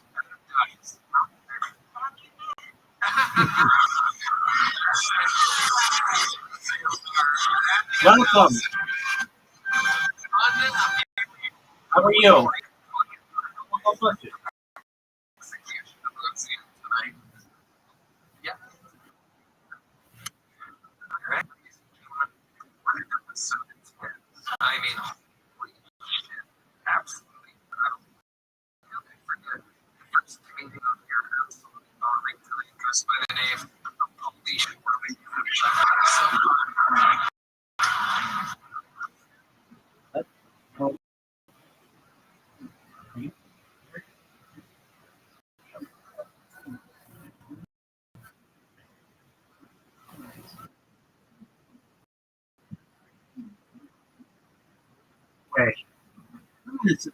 Welcome. How are you? Oh, bless you. Yeah. I mean, holy shit, absolutely. First meeting of your absolutely bombing to the goes by the name of holy shit. Okay. It's a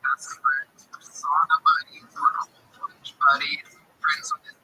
That's correct. Sauna buddies, lunch buddies, friends with his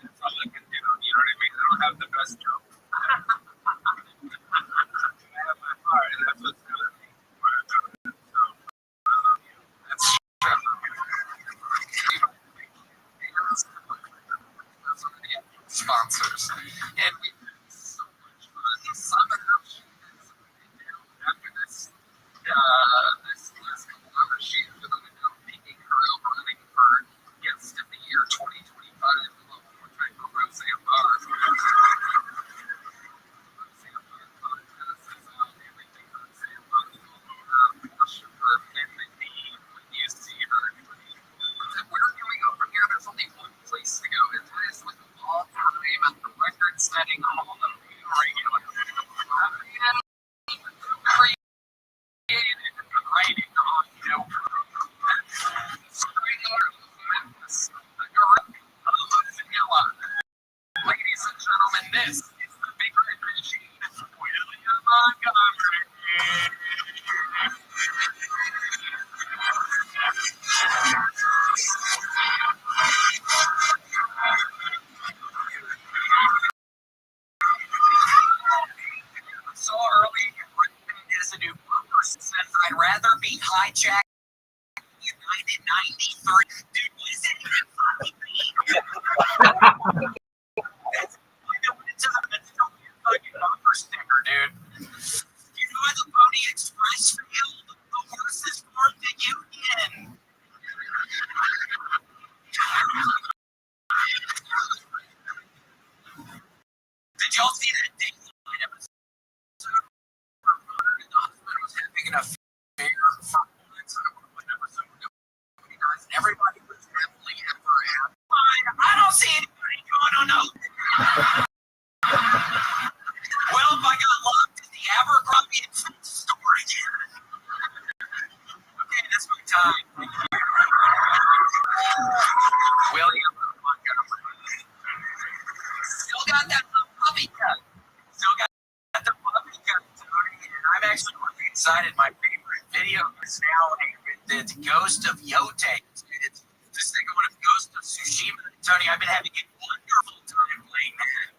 that's all I can do. You know what I mean? I don't have the best joke. I have my heart, and that's what's good. So, I love you. That's true. Sponsors. And we had so much fun. Somehow she did something after this last couple hours. She ended up making her own running for guest of the year 2025. One time for Roseanne Barr. Roseanne Barr contest is everything Roseanne Barr is all over. Worship her femininity when you see her. Where can we go from here? There's only one place to go, and that is with all time at the record-setting Hall of Fame regular. Created and writing on Ladies and gentlemen, this is the Big Red Machine, William Montgomery. So early, as a new person says, I'd rather be hijacked United 93. Dude, what is it even fucking mean? That's a fucking bumper sticker, dude. You know the Pony Express failed? The horses formed a union. Did y'all see that Dateline episode where the husband was having an affair for months? I don't know what episode nobody does. Everybody was happily ever after. Fine, I don't see anybody going on no. Well, if I got locked in the Abercrombie and Fitch store again. Okay, that's my time. William Montgomery. Still got that little puppy cut. Still got the puppy cut, Tony. And I'm actually really excited. My favorite video is now the Ghost of Yote. It's this thing going of Ghost of Tsushima. Tony, I've been having a wonderful time playing that.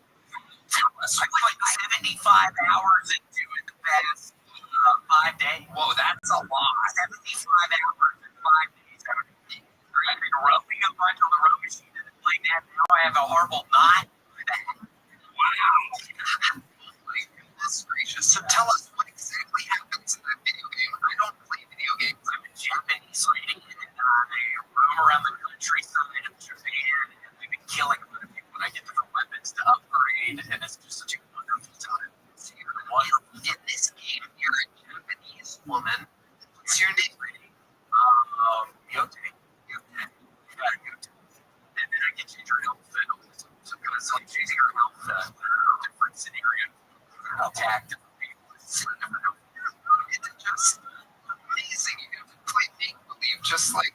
I put like 75 hours into it the past 5 days. Whoa, that's a lot. 75 hours in 5 days. I've been roughing a bunch on the road machine and playing that. Now I have a horrible knot. Wow. My goodness gracious. So tell us what exactly happens in that video game. I don't play video games. I'm a Japanese lady and I roam around the countryside of Japan and we've been killing a lot of people and I get different weapons to upgrade and it's just such a wonderful time. So you're wonderful. In this game, you're a Japanese woman. What's your name? Yote. Yote. You got a Yote. And then I get to your outfit. So I'm going to start changing her outfit. Different scenario. Attack different people. It's just amazing. You have to play make-believe just like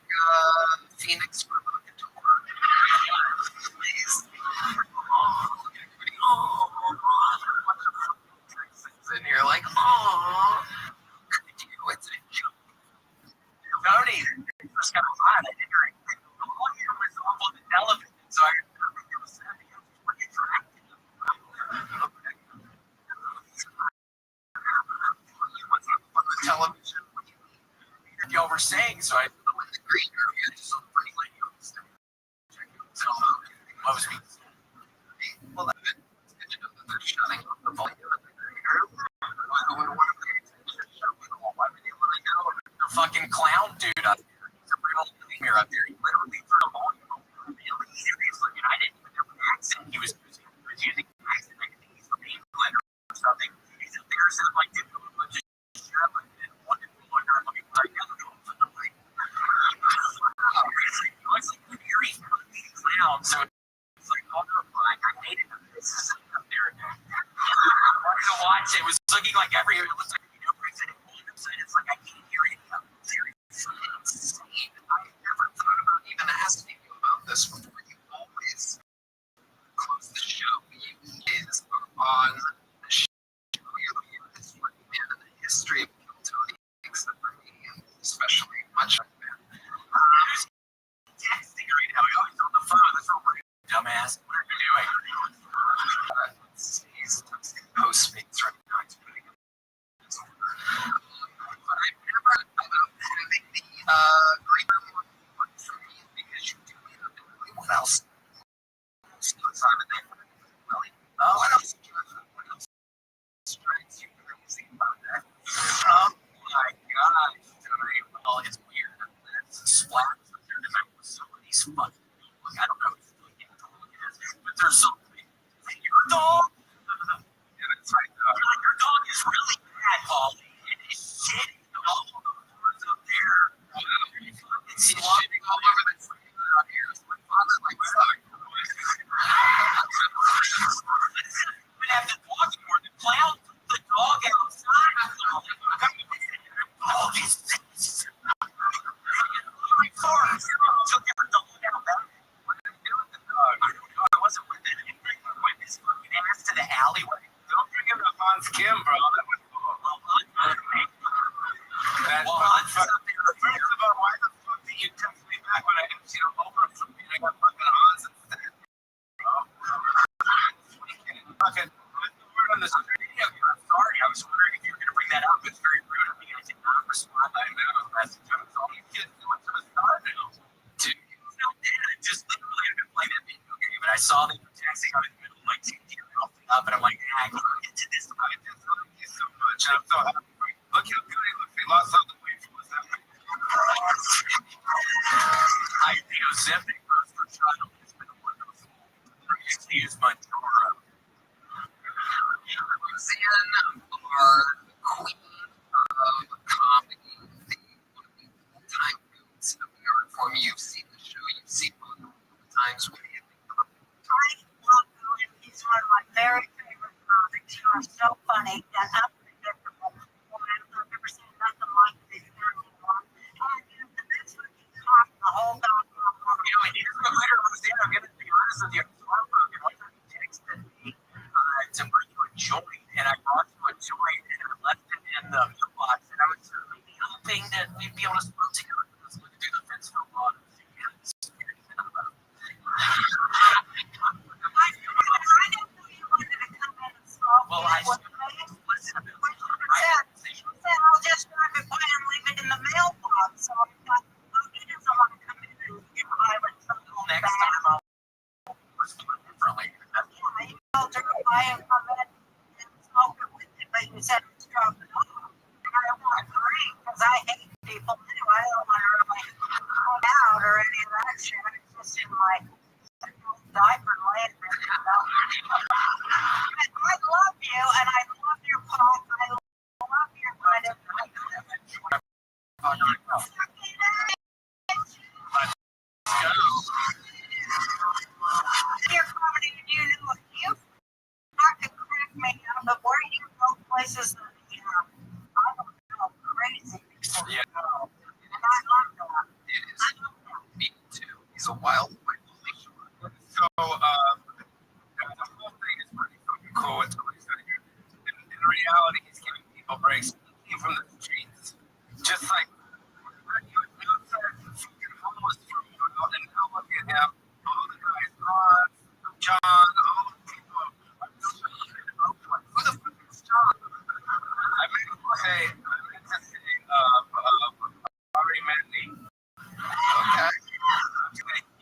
Phoenix Provocateur. Amazing. And you're like, oh, it's a joke. Tony, first got hot. I didn't hear it. All you was off on the television, so I think it was something else pretty attractive. Okay. What's up on the television? Y'all were saying, so I in the green room, you had some pretty lady on the stage. So, what was me? Well, did you know that they're shutting off the volume in the green room? Why would I want to pay attention? Why would you want to know? The fucking clown dude up there. He's a real nightmare up there. He literally threw the volume on really seriously, and I didn't even know the accent he was using. He was using an accent. I think he's from England or something. He's up there sounding like doing a bunch of shit, and one and one are looking like, I don't know, something like, it's like a very funny clown, so it's like horrifying. I hated him. This is up there. I wanted to watch it. It was looking like it looks like, you know, it's like I can't hear it. It's insane. I never thought about even asking you about this before. You always close the show. You guys are on the show. You're the history man in the history of Tony, except for me, especially much like that. Texting right now. You're always on the phone. That's what we're doing, dumbass. these Postmates recognize putting it in this order. But I've never about having the greater one for me because you do it up in what else? Simon, what else? What else strikes you crazy about that? Oh my gosh, tonight, well, it's weird. It's splats up there tonight with some of these fucking people. Like, I don't know who's looking at it, but there's something. Your dog? Yeah, that's right. Your dog is really bad, Polly. And it's shitting all over the floors up there. It's shitting all over the freaking out here. It's my father, like, sorry. We have the dog more than clown. The dog outside. All these things. Took your dog out back. What did I do with the dog? I don't know. I wasn't with it. He went his fucking ass to the alleyway. Don't bring him to Hans Kim, bro. That was cool. Well, Hans is up there. First of all, why the fuck did you text me back when I asked you to over from me? I got fucking Hans instead. Fucking, what's the word on the street? I'm sorry. I was wondering if you were going to bring that up. It's very rude of me. I did not respond. I know. That's all you kids doing to the star now. Dude, no, I just literally have been playing that video game, and I saw that you were texting out in the middle of like taking your outfit up, and I'm like, I can't get to this. I just love you so much. I'm so happy. Look how good he looks. He lost all the weight from what's happening. I zipping first for child has been wonderful. I used to use my Dora. Roseanne are the queen of comedy. Time moves of the art form. You've seen the show. You've seen multiple times. What do you think of it? I love him. He's one of my very favorite comics. You are so funny and unpredictable. I've never seen nothing like this anymore. And the best fucking talk the whole time. You know, and here's the later, Roseanne, I'm going to be honest with you. I'm heartbroken. I heard you texted me to bring you a joint, and I brought you a joint, and I left it in the mailbox, and I was really hoping that we'd be able to smoke together because we could do the fence for a while. Well, I listen a bit. I'll just drive it by and leave it in the mailbox. So he doesn't want to come in and get high with something Next time I'll split differently. Yeah, I'll drive by and come in and smoke it with you, but you said it's dropping off. I don't agree because I hate people anyway. I don't want to really put out or any of that shit. It's just in my diaper laying there. I love you and I love your pop. I love your kind of. Your comedy, you know, you fucking crack me up, but where you go places that, I don't know, crazy people. Yeah. And I love that. It is. Me too. He's a wild boy. So, the whole thing is pretty fucking cool. It's what he's doing here. In reality, he's giving people breaks. He came from the streets. Just like, you fucking homeless for a while, and now look at him. All the guys, Ron, John, all the people. Who the fuck is John? I meant to say, already met me. Okay?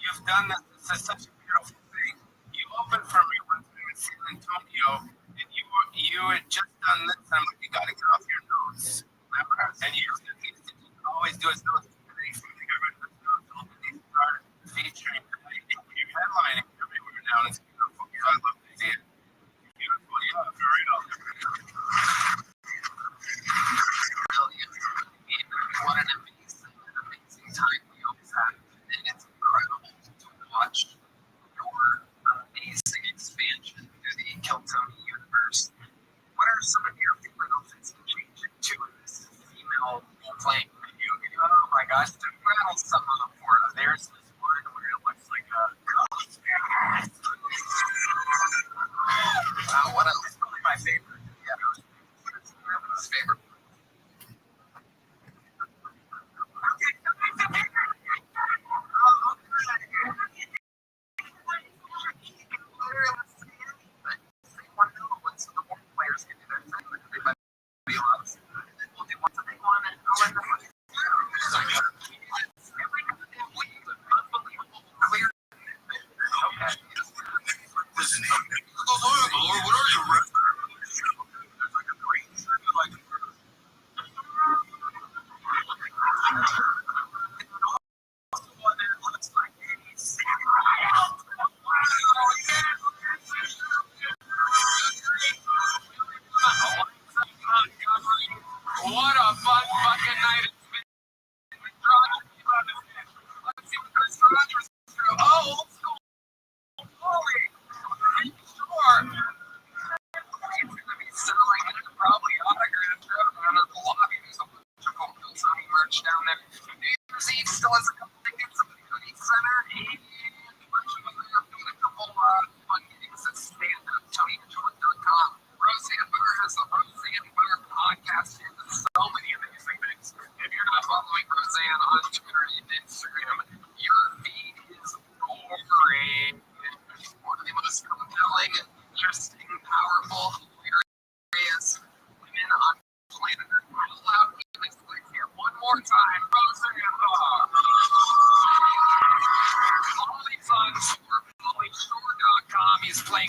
You've done this. This is such a beautiful thing. You opened for me one time in San Antonio, and you had just done this. I'm like, you gotta get off your nose. Remember? And you used to always do his nose. And then you got rid of his nose. And he started featuring. You're headlining everywhere now, and it's beautiful. I love to see it. Beautiful, yeah, for real. What an amazing time we always have. And it's incredible to watch your amazing expansion through the Keltoni universe. What are some of your favorite outfits to change into in this female playing video? Oh my gosh, to rattle some of them for us. There's this one where it looks like a ghost. Wow, what else? It's probably my favorite. Yeah, what's favorite?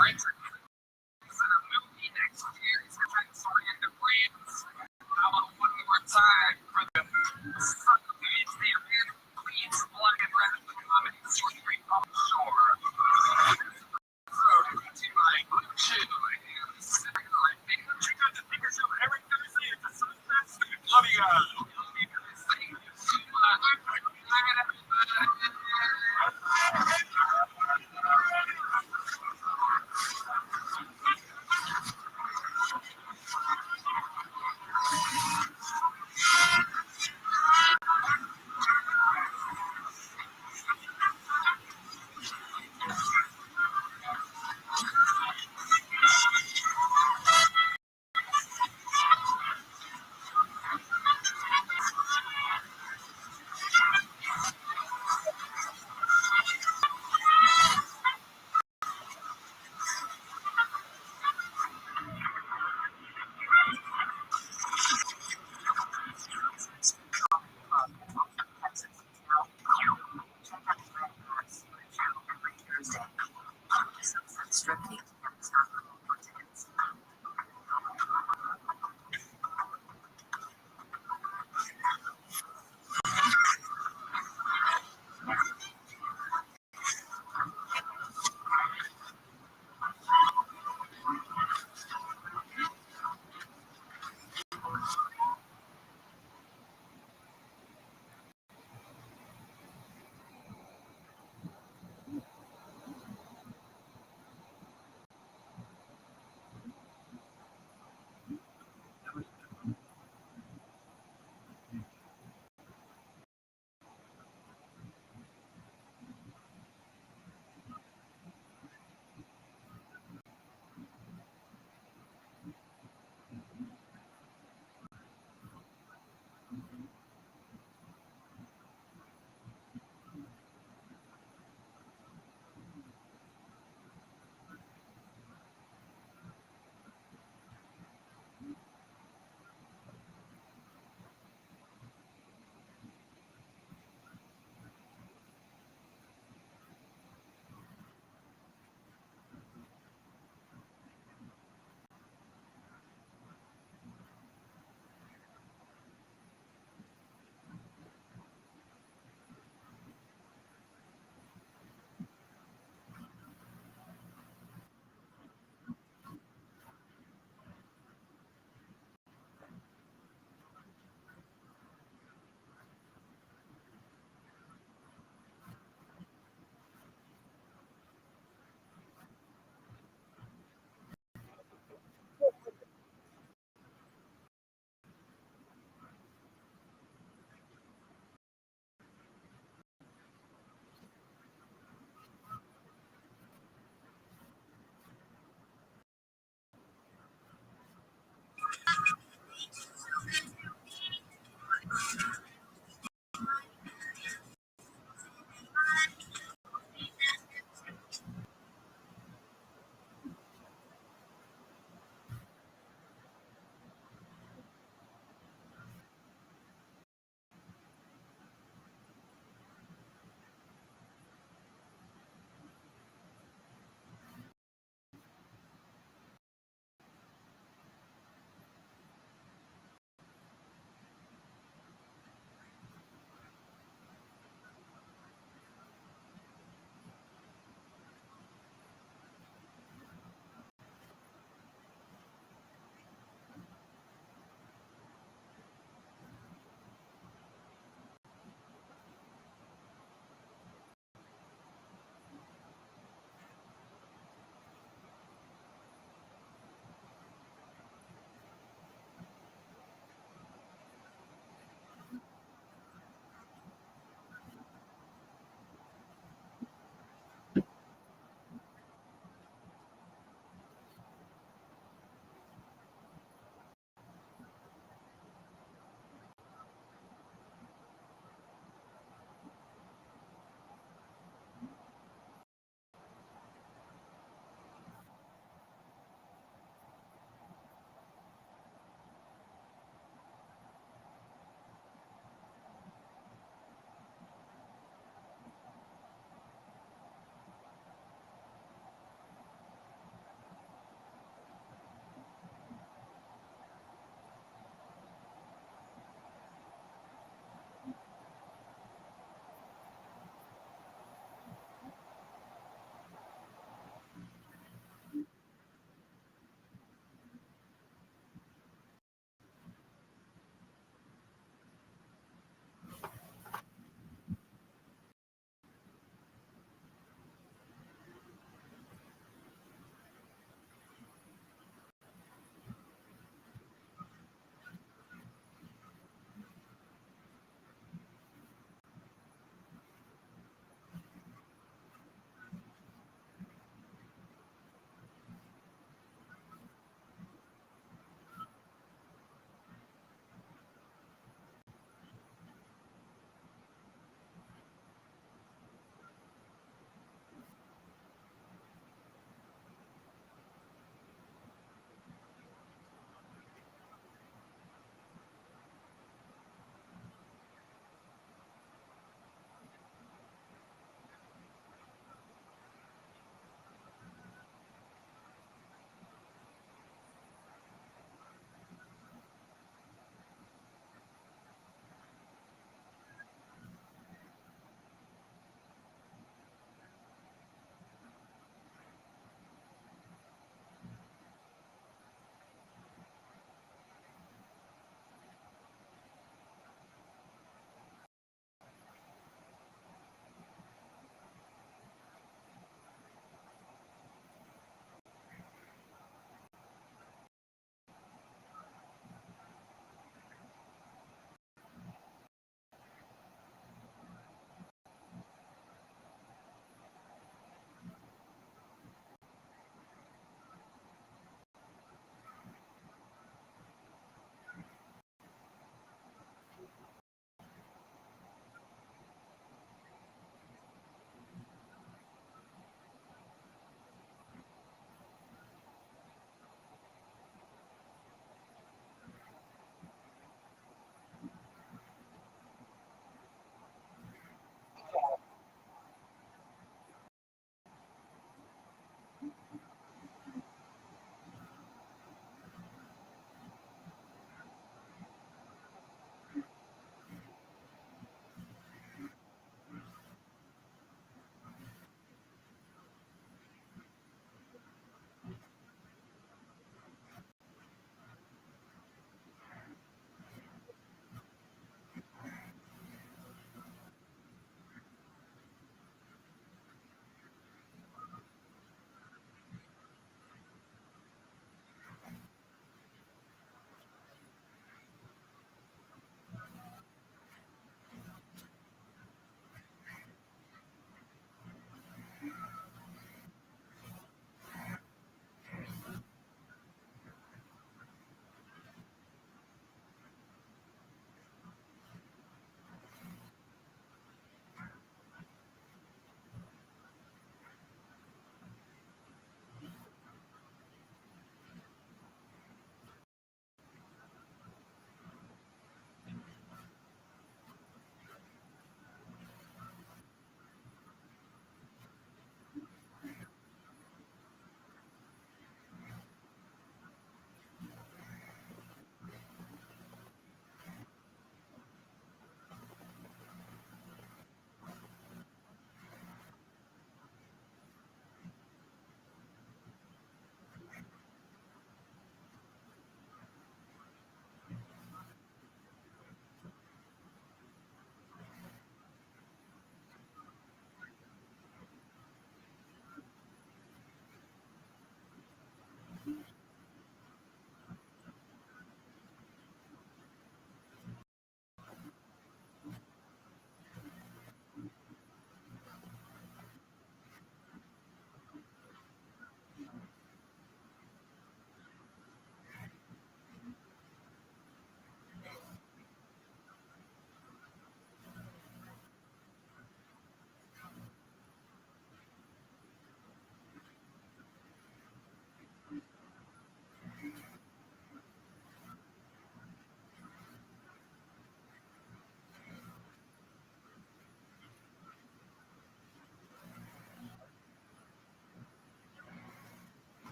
Richard consider movie next year. He's trying to sort into plans. How about one more time for the son of the champion? Please plug and rest the comedy street offshore. So, to my Blue Chew and Cigarette. Make sure you guys take a show every Thursday at the Sunset Studio. Love you guys.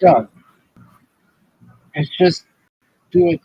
Yeah. It's just do it.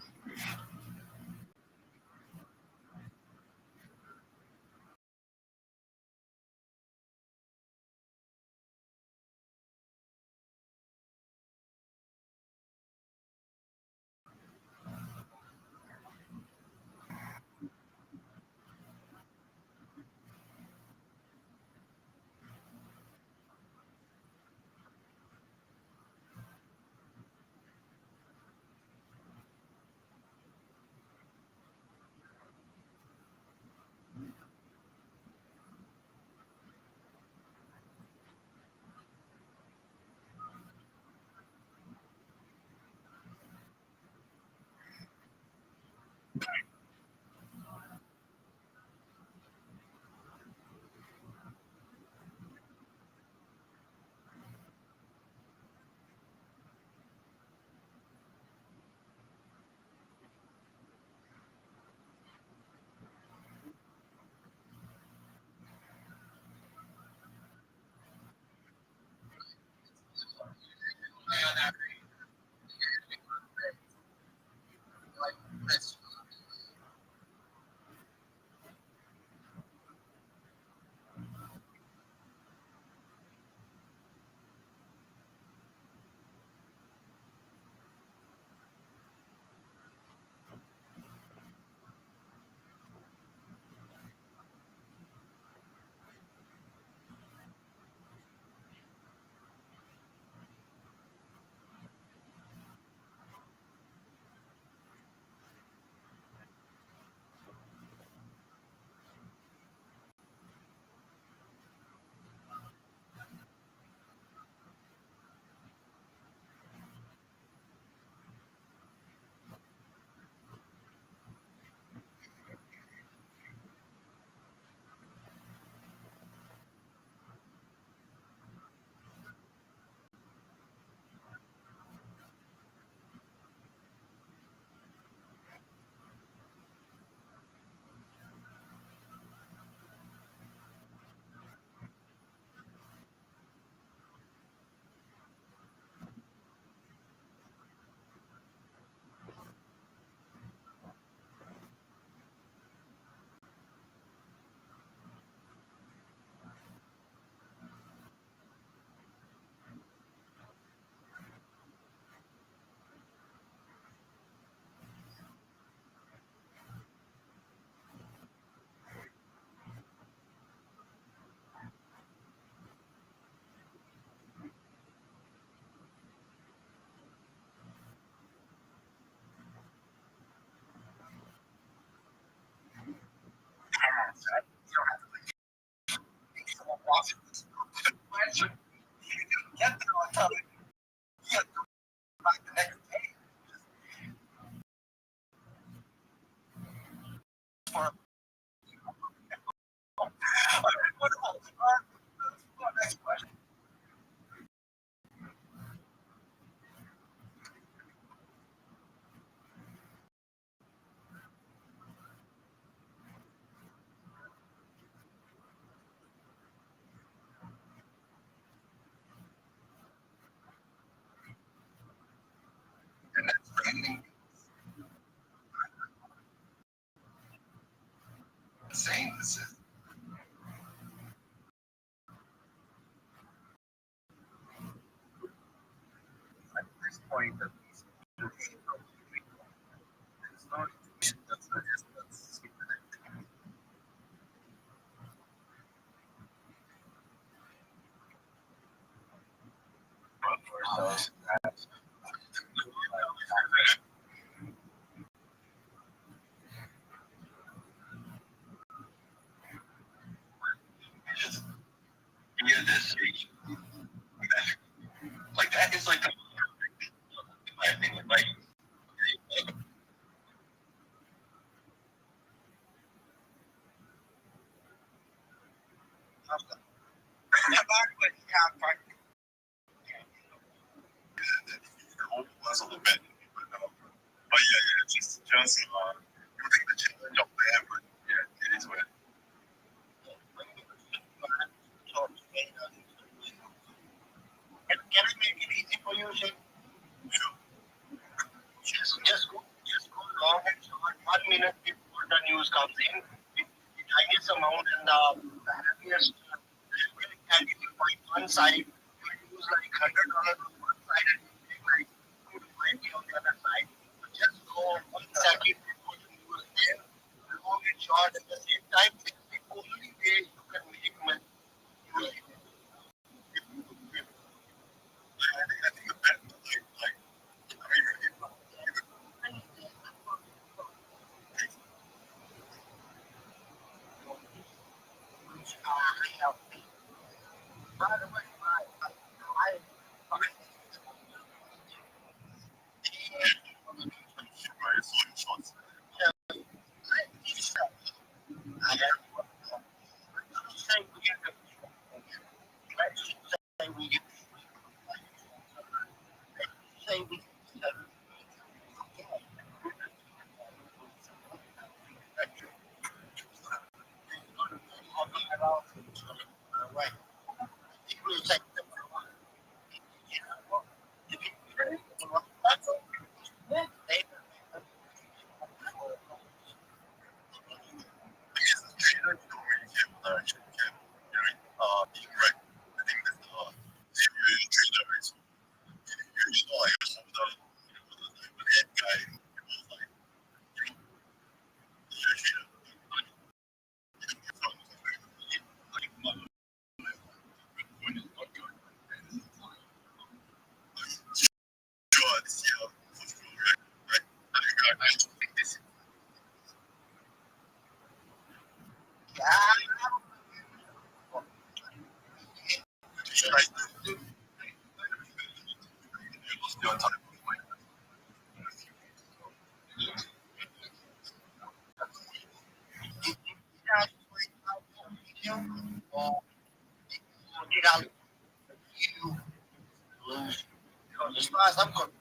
Saying this is at this point that it's not that's near this stage. Like that is like the in my opinion, like was a little bit, but yeah, it's just you take the challenge off there, but yeah, it is what it is. Can I make it easy for you, Shane? the happiest really candy to find one side. You use like $100 on one side and you take like $2 to $20 on the other side. So just go 1 second before you use there, long and short at the same time. The only way you can make money. I think the best by the way, as far as I'm concerned,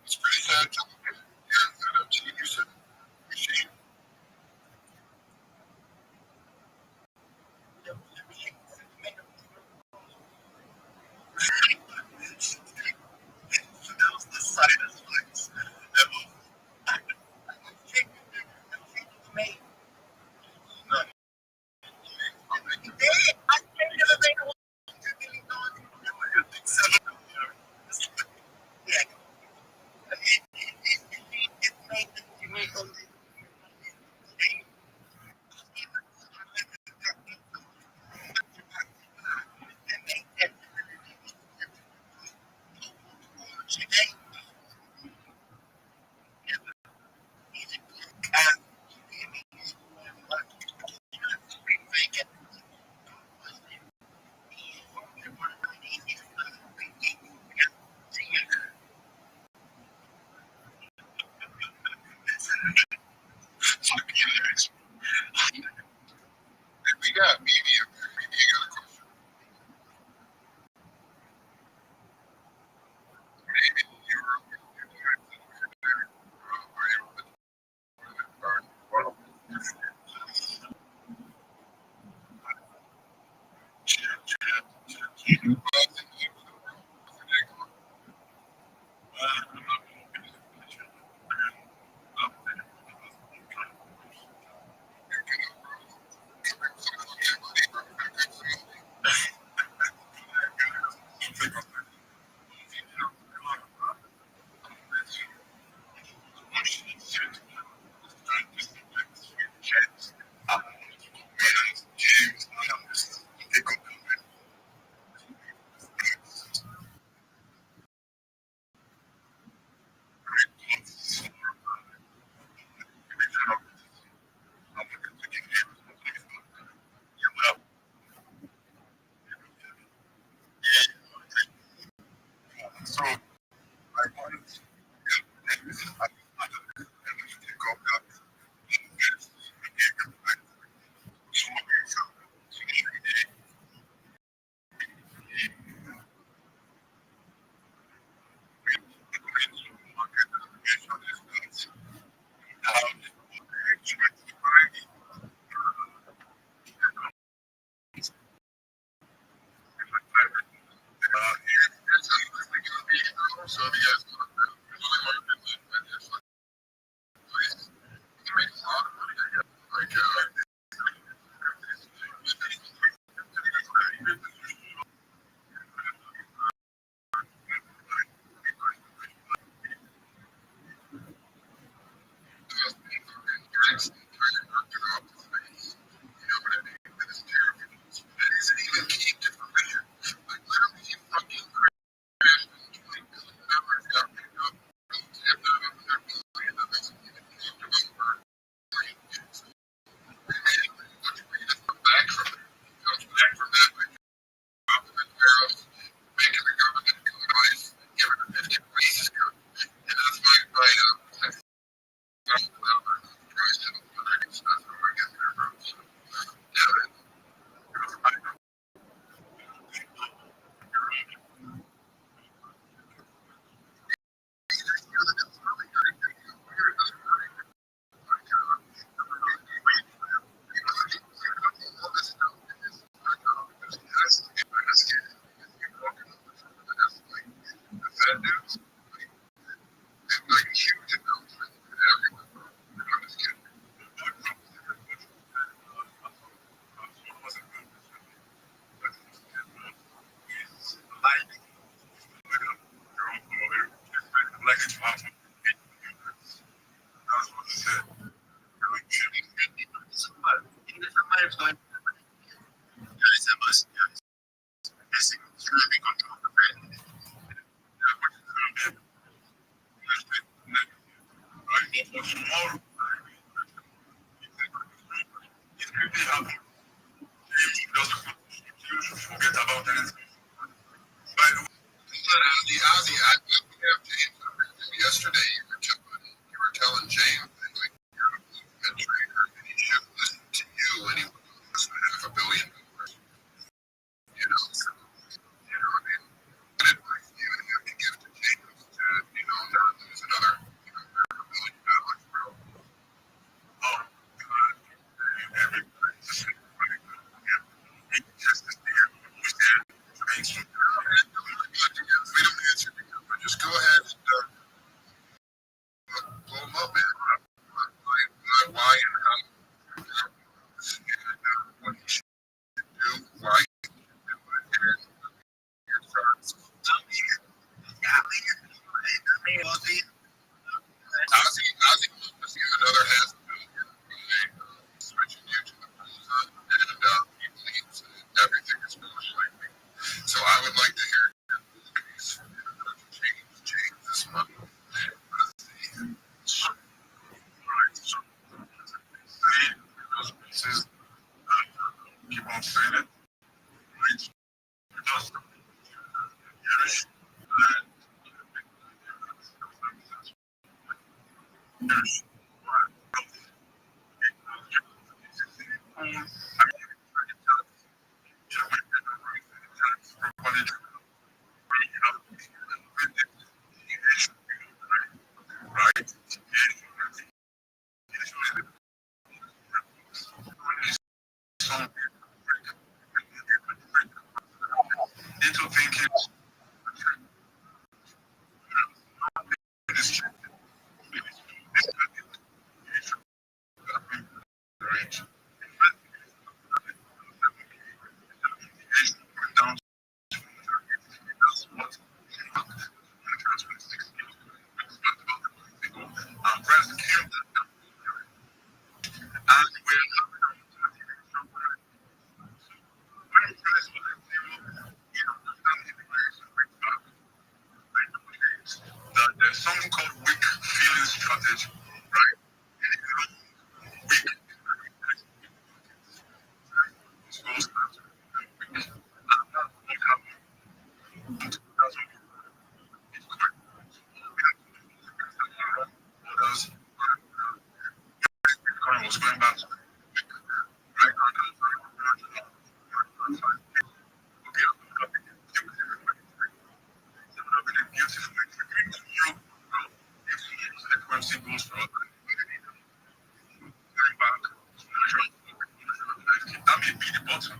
it's pretty sad. We got media. keep on saying it, right? Because years that years little thinking down and press came and that there's something called weak feeling strategy, right? Weak goes others was going back to right beautiful frequency goes for going back. That may be the bottom.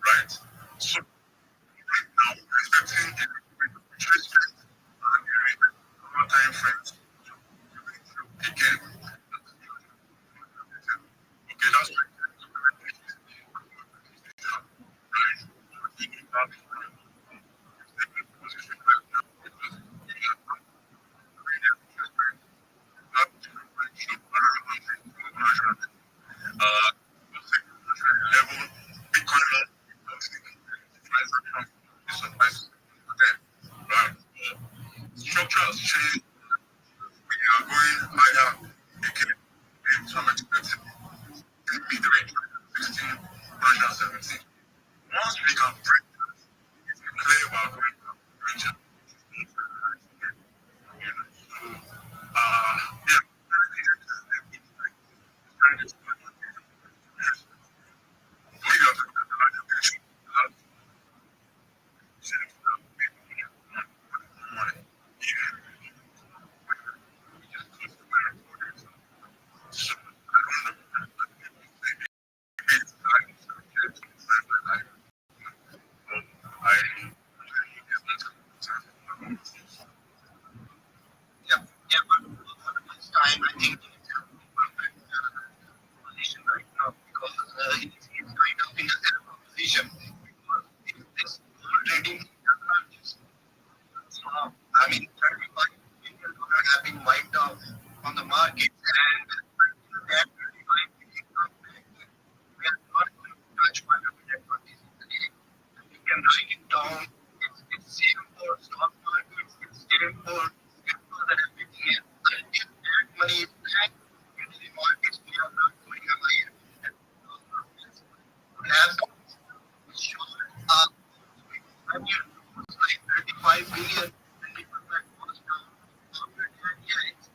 Right. So now expecting time frames again. Okay, that's level economy structural change. We are going higher again in some extent in mid-range 16, 17. Once we can break clear about range, yeah, Time, I think position right now because he's kind of in a terrible position. This trading, I mean, 35 million dollars have been wiped out on the market, and that 35 million dollars, we are not going to touch 126 today. You can write it down. It's same for stock markets, it's same for cryptos and everything else. And if that money is back into the markets, we are not going higher. And those markets would have sure when you lose like 35 billion, and people that goes down after that, yeah, it's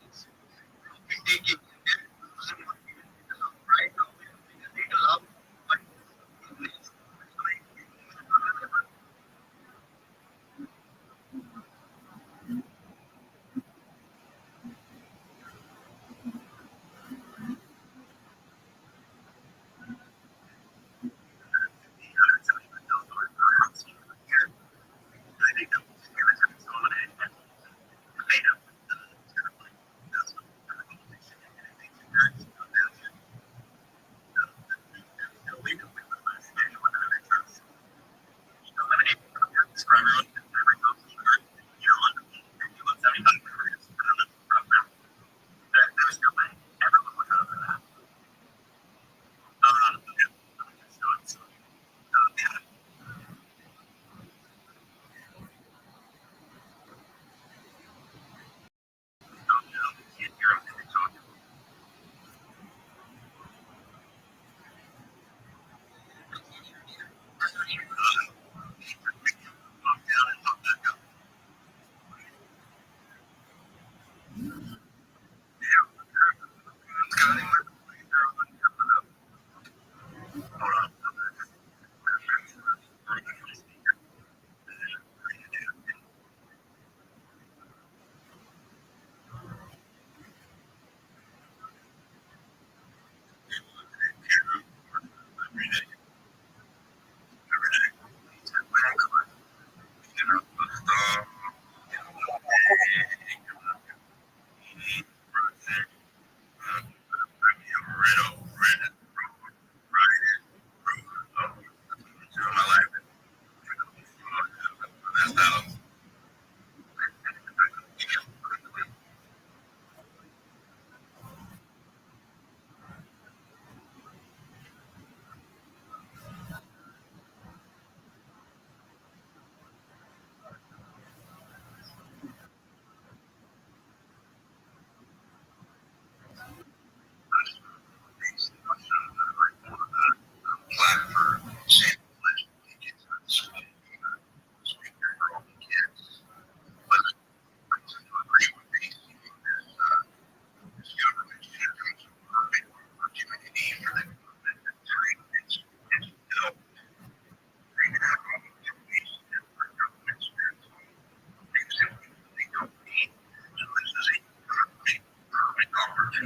I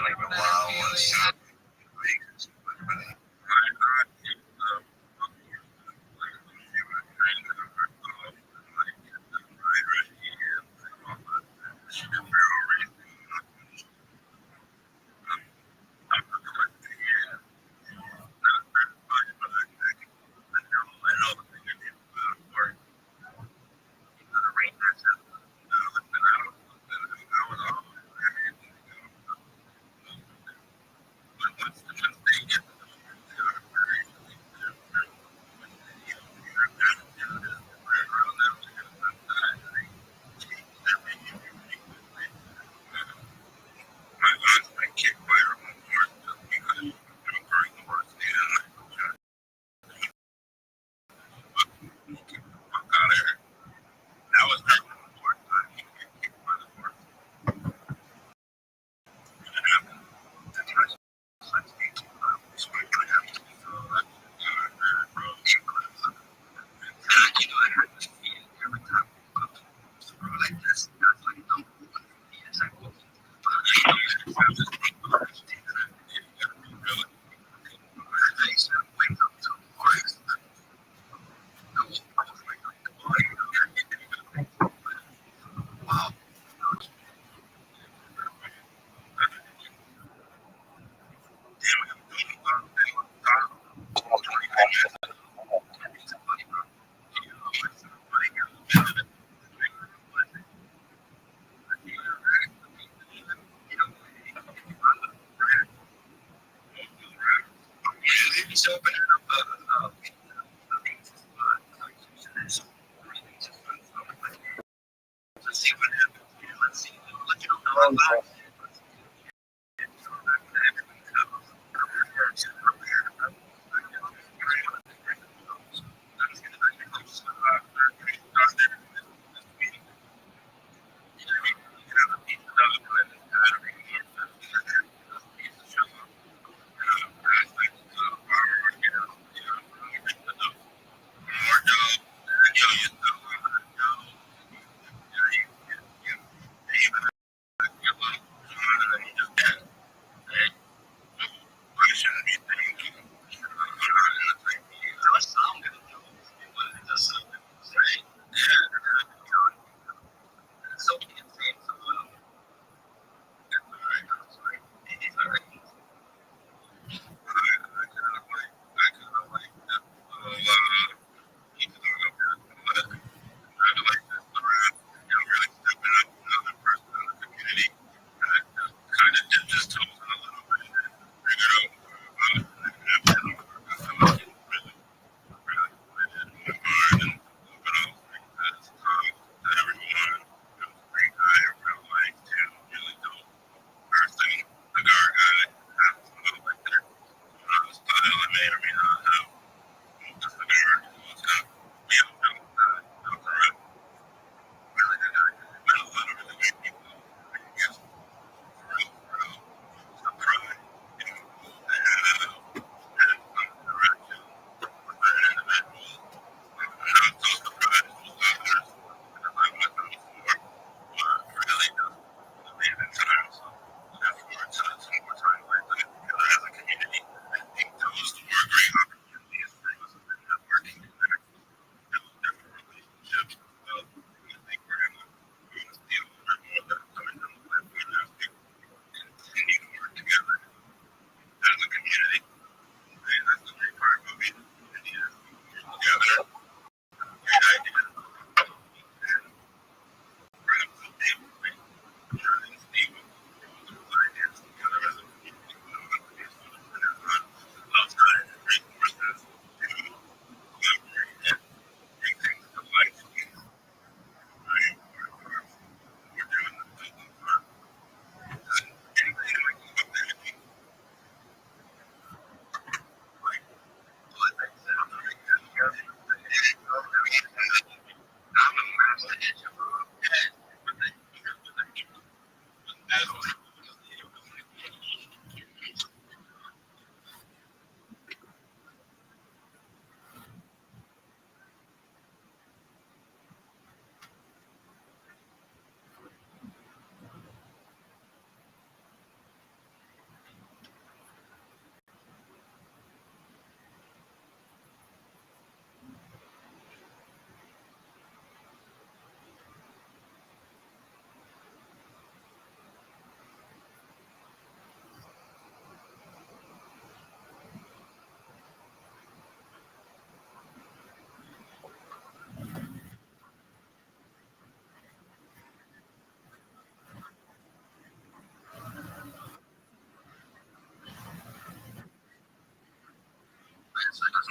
like a wild one shot.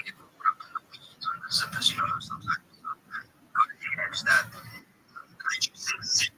get aficionados sometimes good catch that could you say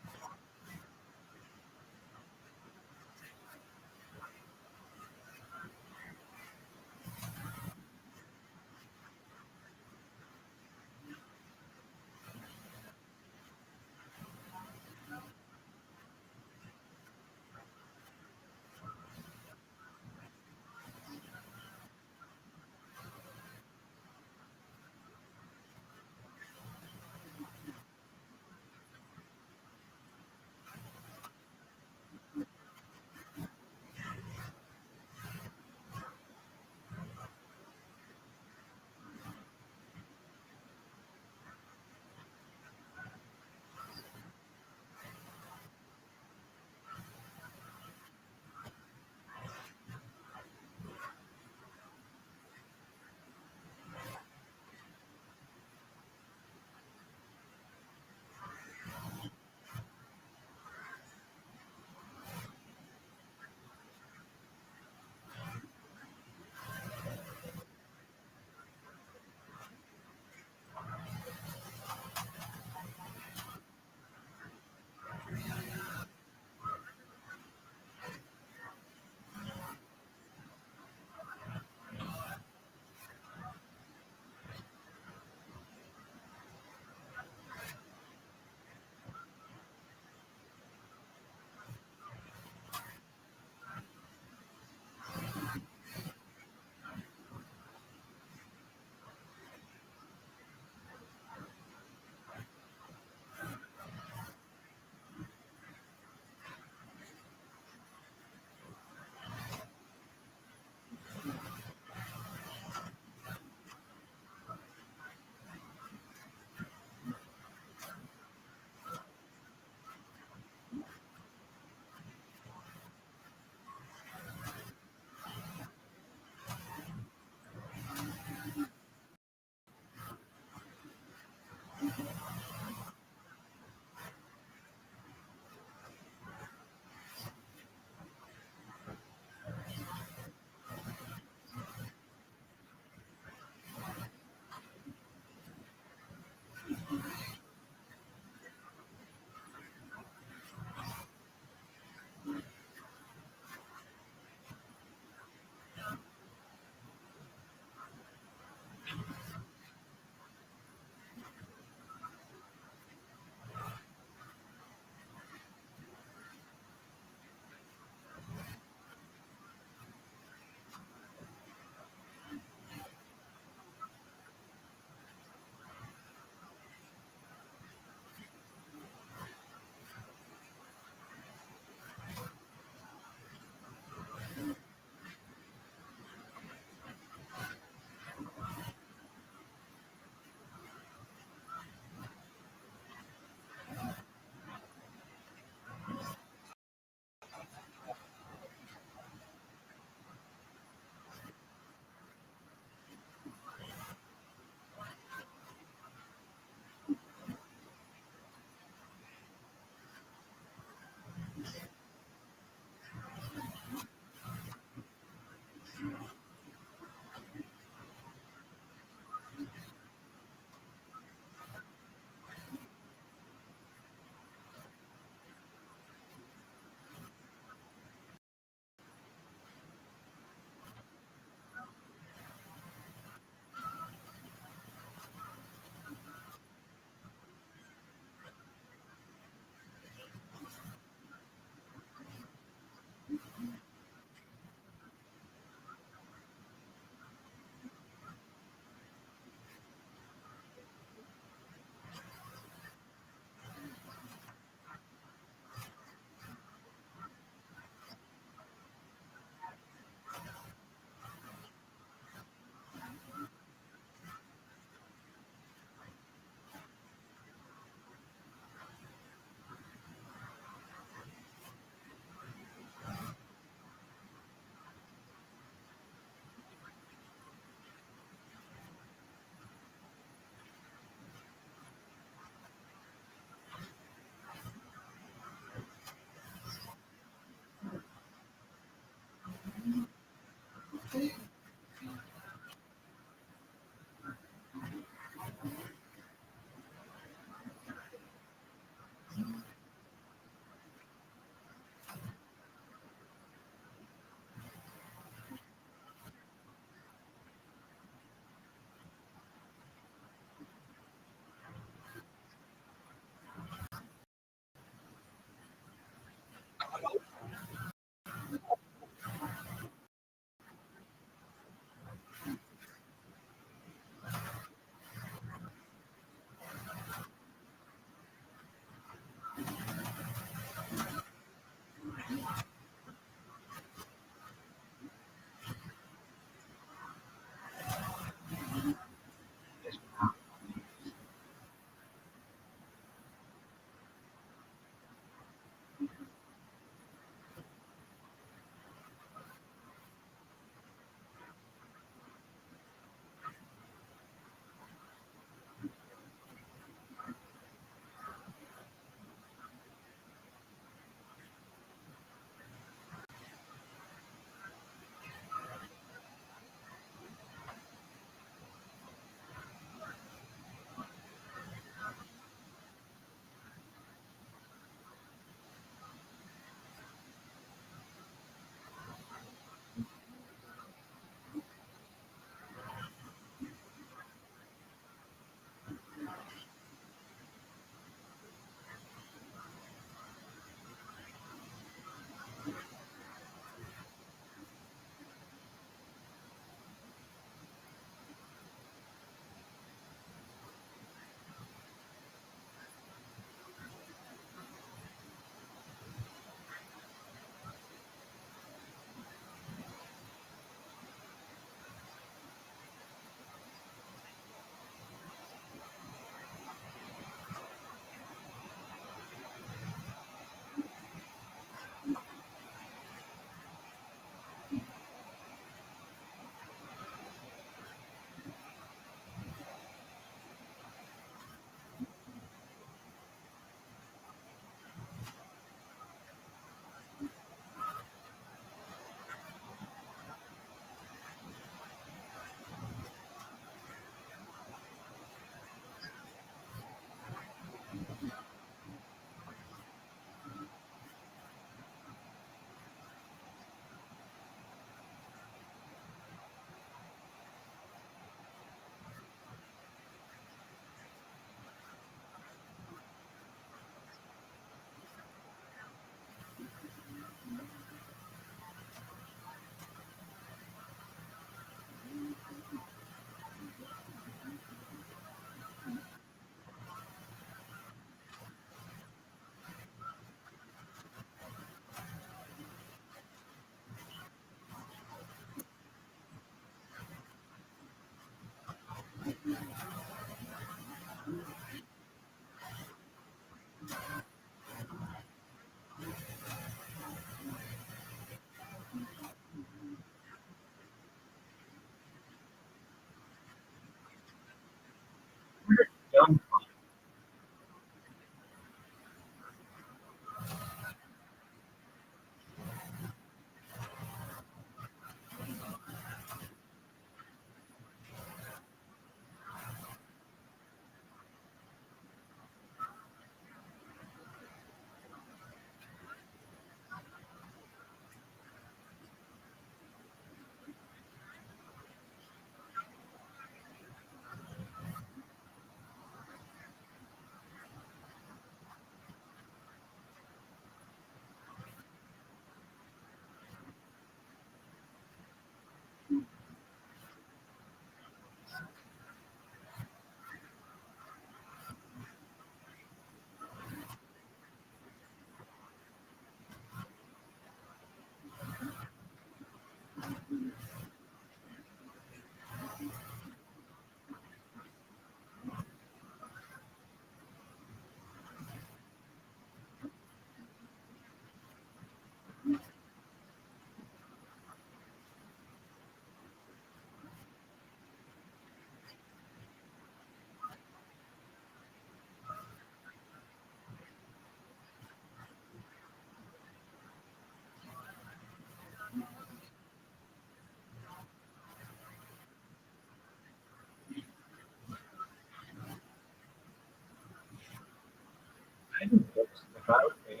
I do books about it.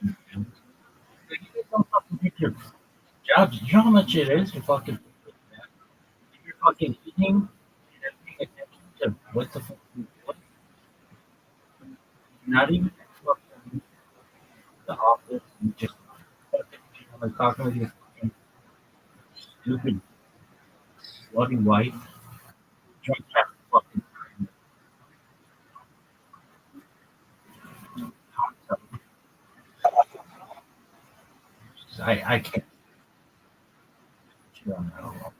You don't fucking pick your jobs. You know how much it is to fucking if you're fucking eating and paying attention to what the fuck you're doing. Not even fucking the office. You just fucking talking with your fucking stupid slutty wife. Drunk half the fucking time. I can't. Cheer on that alone.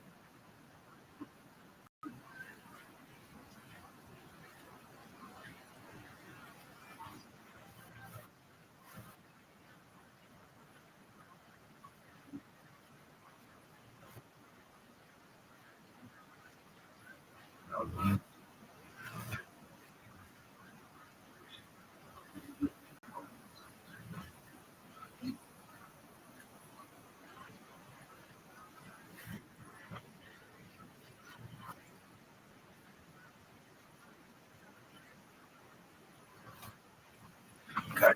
Okay.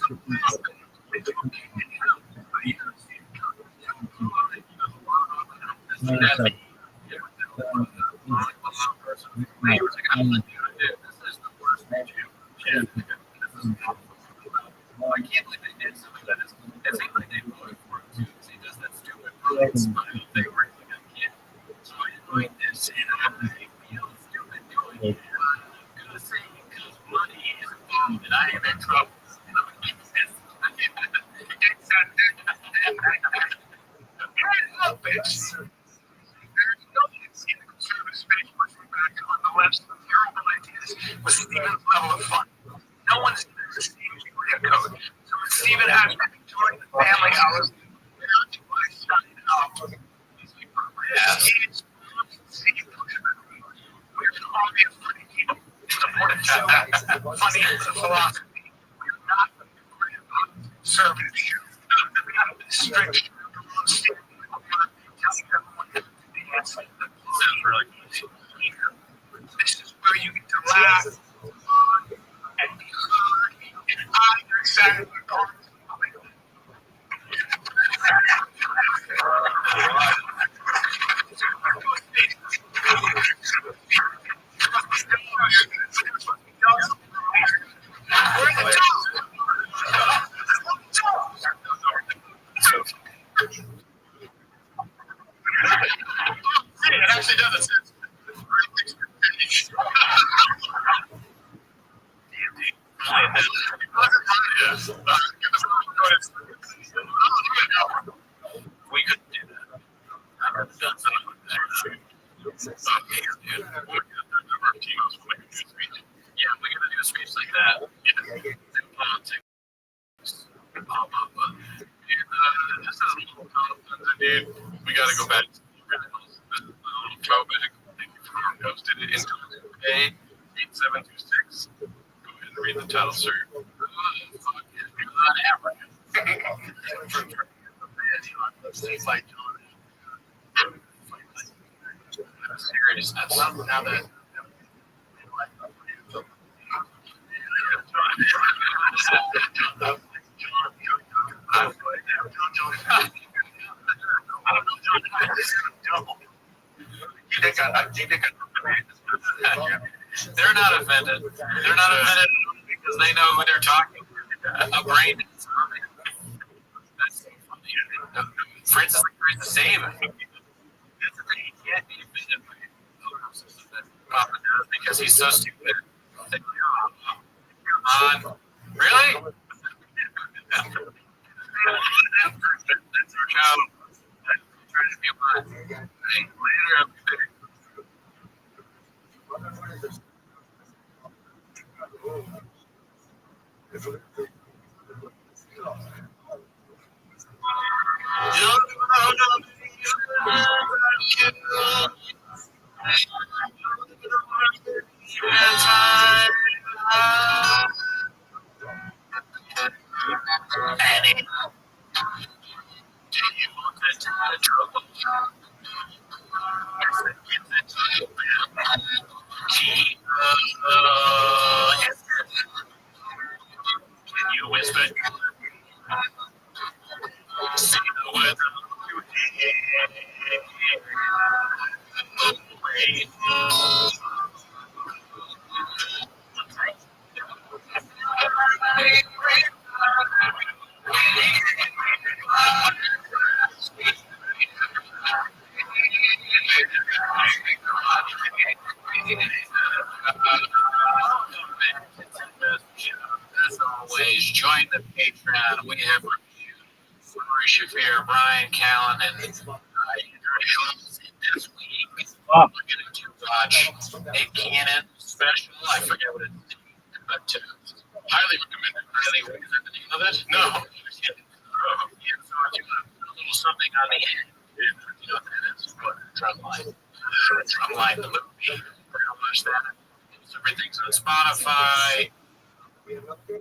I can't believe they did something that is. It seems like they voted for him too, because he does that stupid rules, but they were like a kid. So he's doing this, and I feel stupid doing it. I'm gonna say because money is involved, and I am in trouble. Was Steven's level of fun. No one's ever seen Julia Code. So when Steven asked me to join the family, I was I signed up. He's like, yes. We're all be funny people. Funny is the philosophy. We're not worried about serving you. We have been strict. This is where you get to laugh and be heard and understand the part. It actually does. We couldn't do that. I've done something like that. Yeah, we gotta do a speech like that. Yeah. Politics. This is Dude, we gotta go back to the originals. This is a little throwback. Thank you for posted it into A 8726. Go ahead and read the title, sir. Seriousness. Now that they're not offended. They're not offended because they know who they're talking to. A brain is that's so funny. Francis tries to save him. That's the thing. He can't be offended by that Papa does because he's so stupid. Like, come on. Really? That's our child. I'm trying to be honest. Hey, later. Can you whisper? See the weather. As always, join the Patreon. We have Rory Shafir, Brian Callen, and Andrew Schultz this week. We're going to watch a Canon special. I forget what it's named, but highly recommended. Highly recommended. The name of it? No. So it's a little something on the end. You know what that is? What? Drumline. Drumline, the movie. We're going to watch that. So everything's on Spotify. Shout out to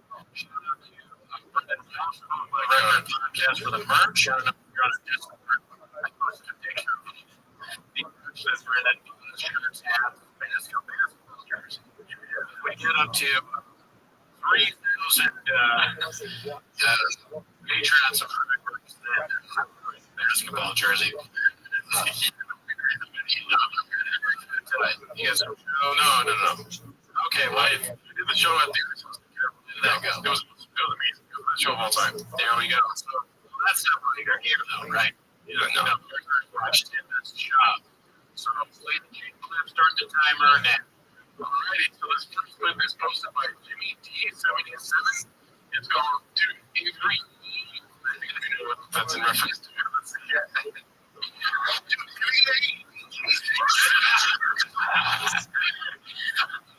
Record Podcast for the merch. Shout out if you're on a Discord. I posted a picture of the merch that's Reddit shirts and basketball shirts. We get up to 3,000 Patriots are basketball jersey. Yes. No. Okay, well, I did the show at the. There we go. It was amazing. It was the show of all time. There we go. So that's not why you're here, though, right? Yeah, no. Watched it. That's the job. So play the clip, start the timer now. Alrighty, so this first clip is posted by Jimmy D77. It's called "Do Avery E." I think you know what that's in reference to. Let's see.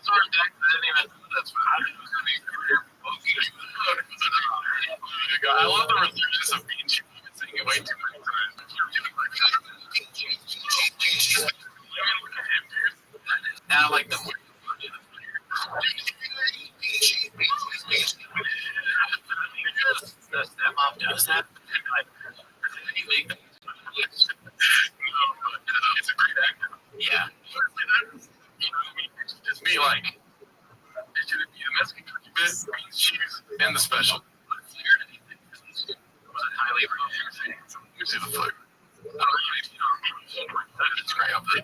Sorry, Dak, I didn't even know that's what I was going to be. I love the resurgence of being cheap and saying it way too many times. Now, like the stepmom does that. It's a great actor. Yeah. Just be like, it should be a Mexican cookie bit. She's in the special. Was it highly rated? You see the flick. It's great up there.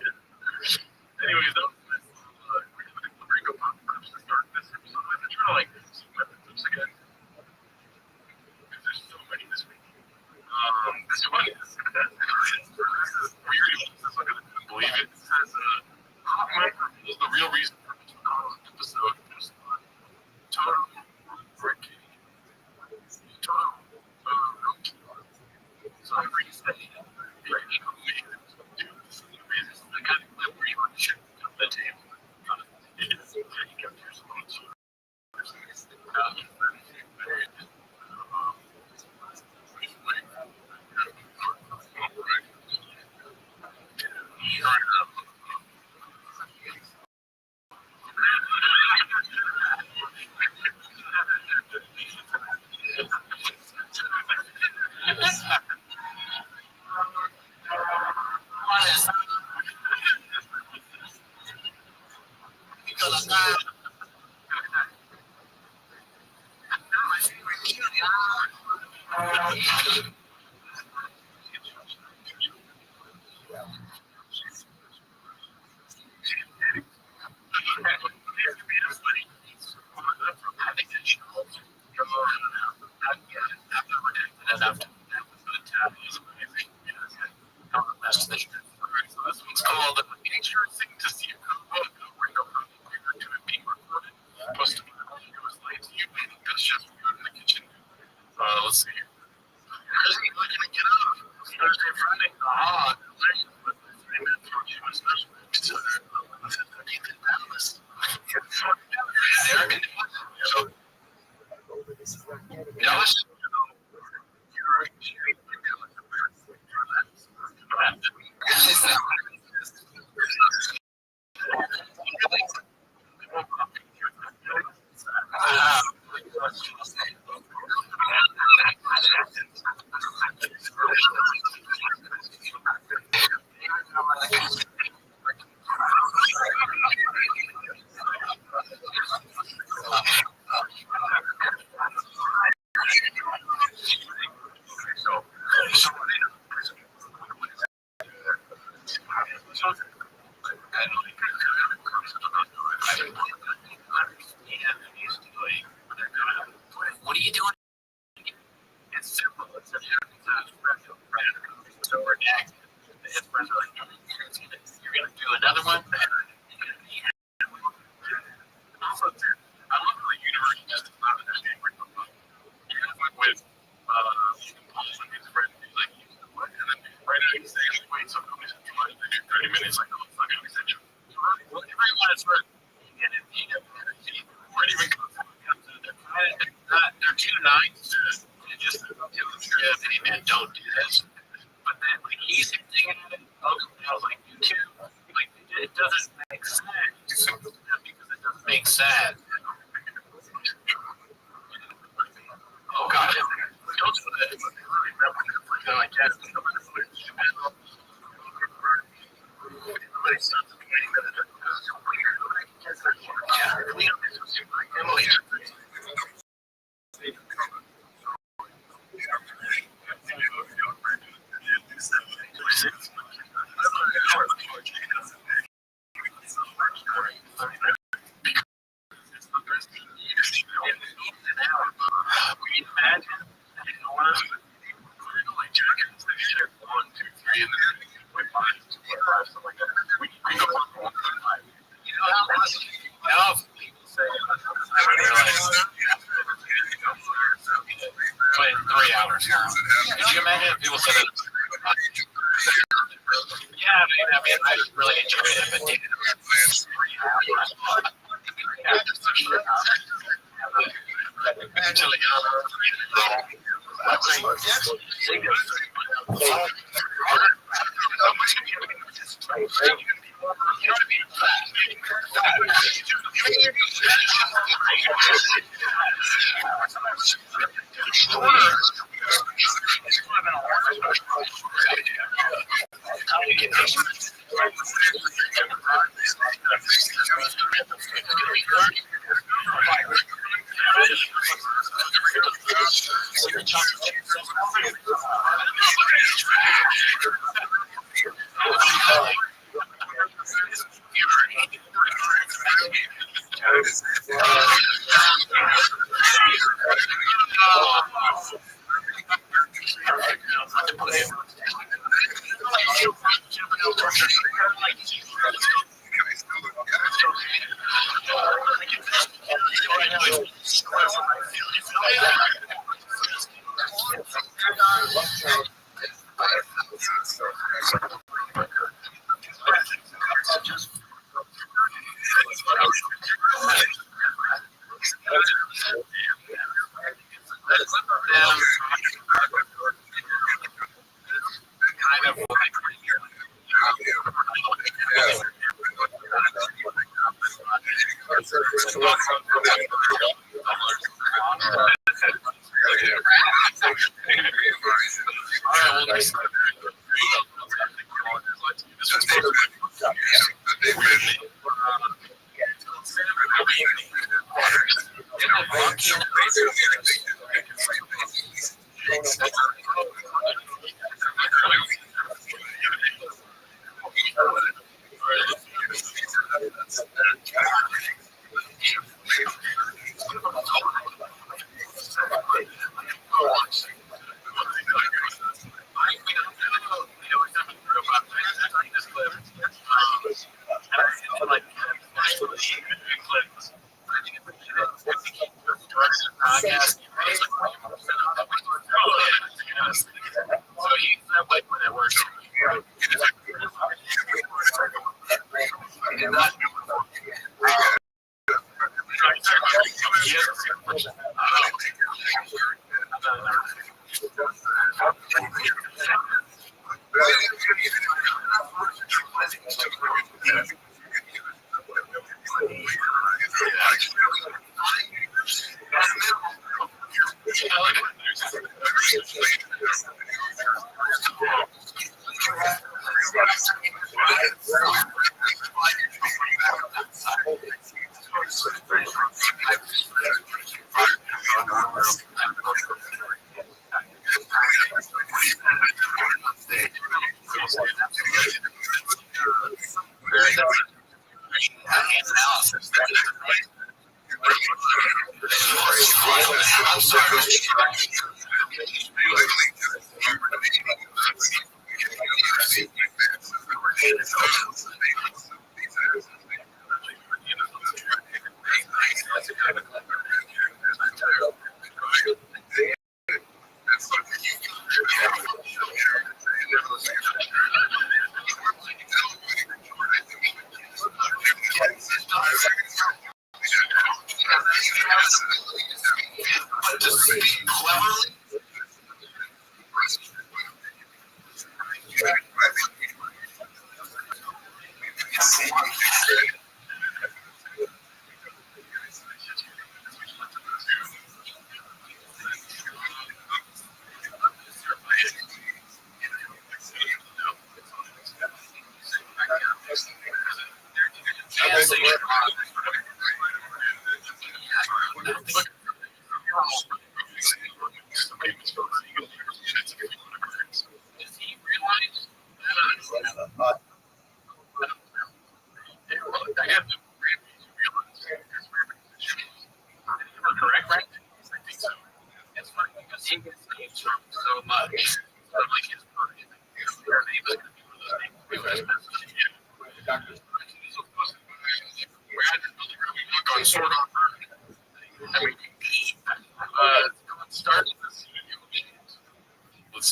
Anyways, though, we're going to pop clips to start this episode. I'm trying to like see my clips again. Because there's so many this week. This one is weird. This one, I couldn't believe it. It says, this is the real reason for Mitch McConnell's episode was total breaking. Total. So I'm pretty steady. The kind of clip where you want to shoot the table. It's called Interesting to See a Cookbook. Posted by you. That's just food in the kitchen. Let's see. Where's he looking to get up? Thursday, Friday. Ah, delicious. Dallas. What are you doing? It's simple. It's a special brand. So we're next. You're going to do another one. Also, too, I love how the universe just does not understand where you're from. With his friend, he's like, what? And then right now he's saying, wait, so I'm going to do 30 minutes. Like, oh, fuck, I'm essential. Everyone is right. And it where it even comes to they're too nice to just tell them straight up, hey man, don't do this. But then like he's hinting at it, I was like, you too. Like it doesn't make sense because it doesn't make sense. Oh god, don't do that. Like that. Everybody starts complaining that it's weird. Yeah, Emily. Could you imagine if people said that? Yeah, I mean, I really enjoyed it, but actually,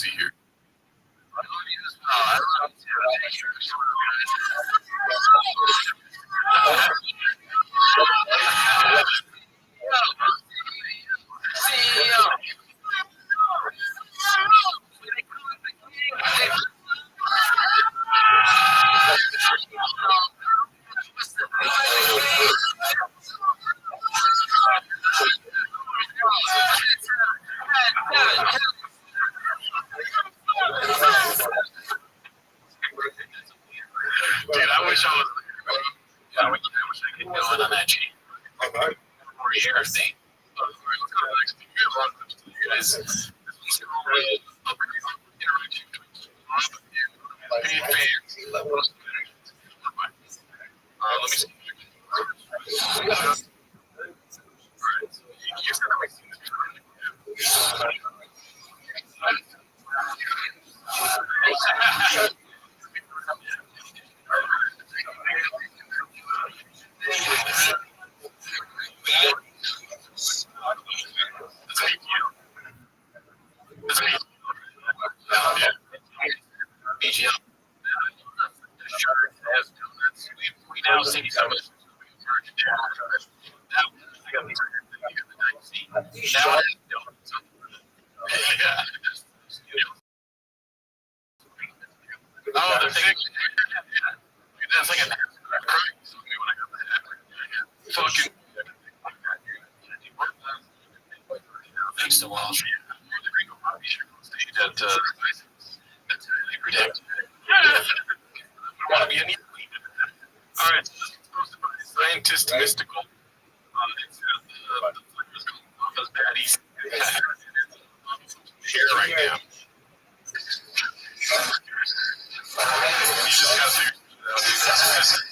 see here. I love you as well. I love you too. Dude, I wish I was. I wish I could go in on that G. Or your thing. Guys, this one's interaction between Rob and paid fans. Let me see. Alright, so you said I've seen We now see some of the oh, the thing. That's like a Fucking. thanks to Walsh. That, That's really predict. want to be an all right, so this is posted by Scientist Mystical. It's the flavors called Mama's Daddy's here right now. You just gotta figure it out.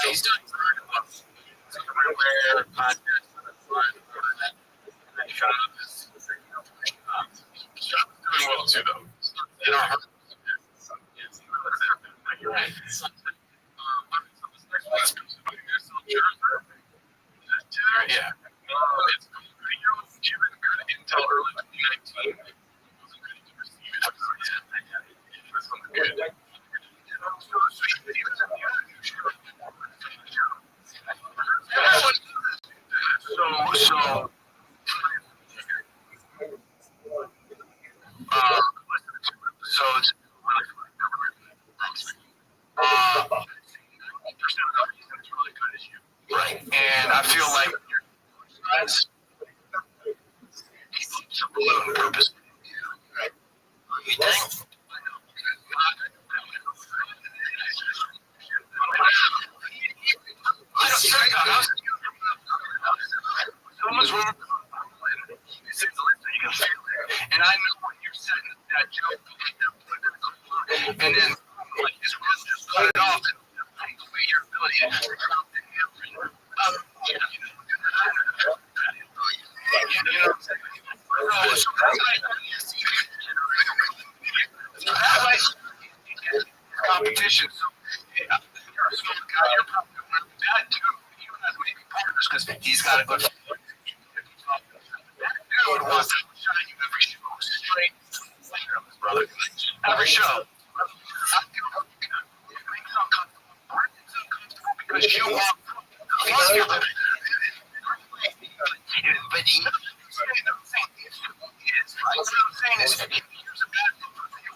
He's doing everywhere, podcast, Shop is doing well too, though. In our heart. You're right. Yeah. It's until early 2019. Wasn't ready to receive it. That's something good. Right. And I feel like that's on purpose. Right. You think? And I know when you're setting that joke, and then like this one just cut it off and take away your ability to drop the hammer. You know what I'm saying? So that's why competition. So yeah, so the guy you're probably going to that too. He has maybe partners because he's got a good. That dude wants to shine you every show straight. Brother, every show. Because you want. But he. What I'm saying is, here's a bad thing for you.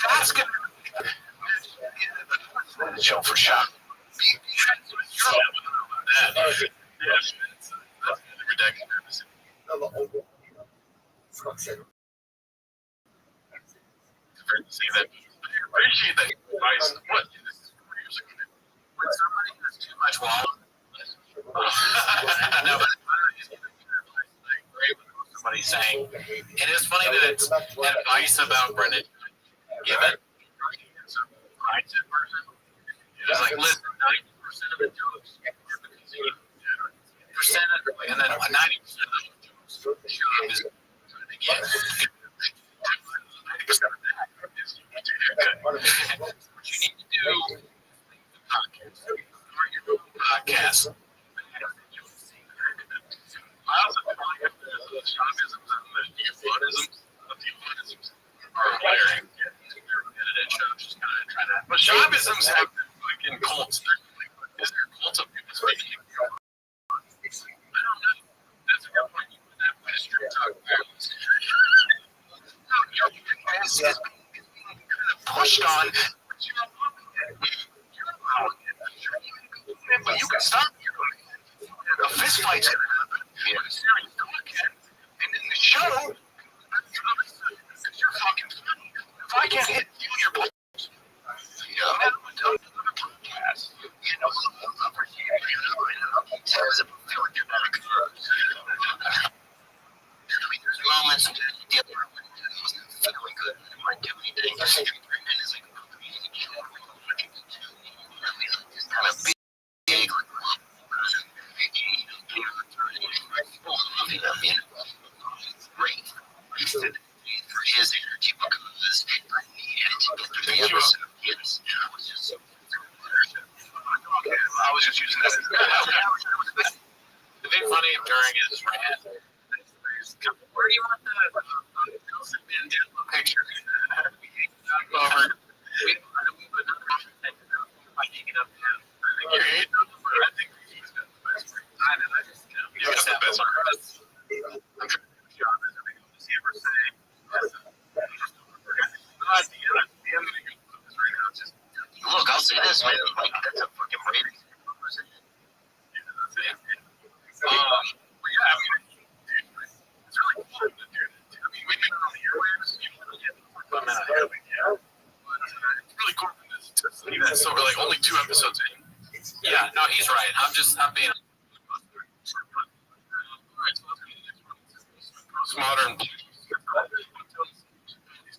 That's good. Show for shot. Appreciate that advice. What? When somebody has too much wall. No, but somebody saying it is funny that it's advice about Brendan given. It's like, listen, 90% of the jokes are because you percent of, and then 90% of the jokes Shab is trying to get. 90% of that is you need to haircut. What you need to do is the podcast. Start your own podcast. I also find that the Shabisms and the Buddhisms are hilarious. Just kind of trying to. But Shabisms have fucking cults. Is there a cult of people speaking? I don't know. That's a good point. You put that by straight talk violence. It's being kind of pushed on. But you can stop. A fist fight's gonna happen. Yeah. Serious talking. And in the show, you're fucking funny. If I can't hit you, your balls. You know, podcast. You know, over here, I feel like you're back. There's moments when you wasn't feeling good. I might do anything. And it's like, just kind of big. Great. He said for his energy because I needed to get through the episode. Yes. I was just using that. The big funny during his rant. Where do you want the Nelson Mandela picture? Over. We put another option by taking up him. I think he's got the best time, and I just, he's got the best art. I'm trying to do John as everything does he ever say. Look, I'll say this, man. Like, that's a fucking rating. Yeah, I mean, it's really cool to do that. I mean, we've been on the airwaves, but it's really cool to see that. So we're like only 2 episodes in. Yeah, no, he's right. I'm being modern. He's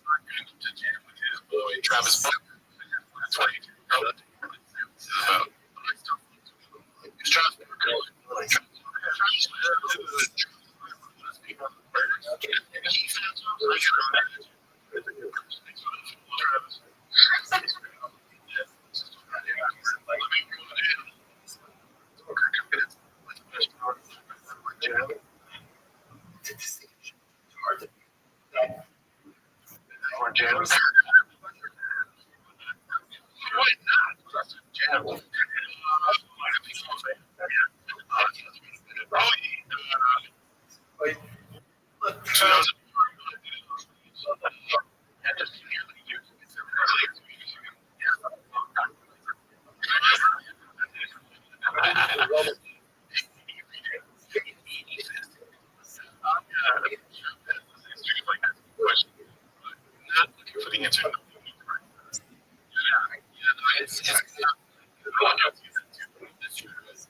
not going to jam with his boy Travis. That's what he's about. He's Travis.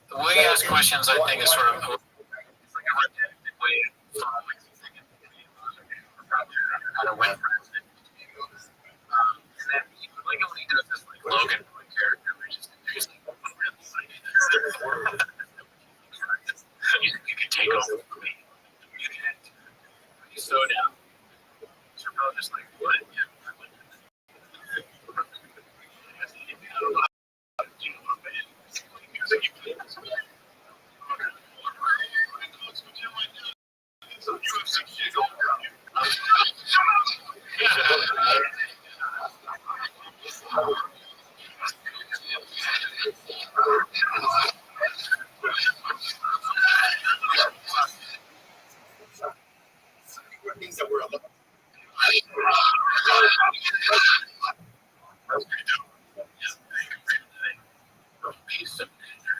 The way he asks questions, I think, is sort of how to win friends. And then like when he does this like Logan character, which is you can take over for me. You can't. He's so down. So probably just like what? Yeah.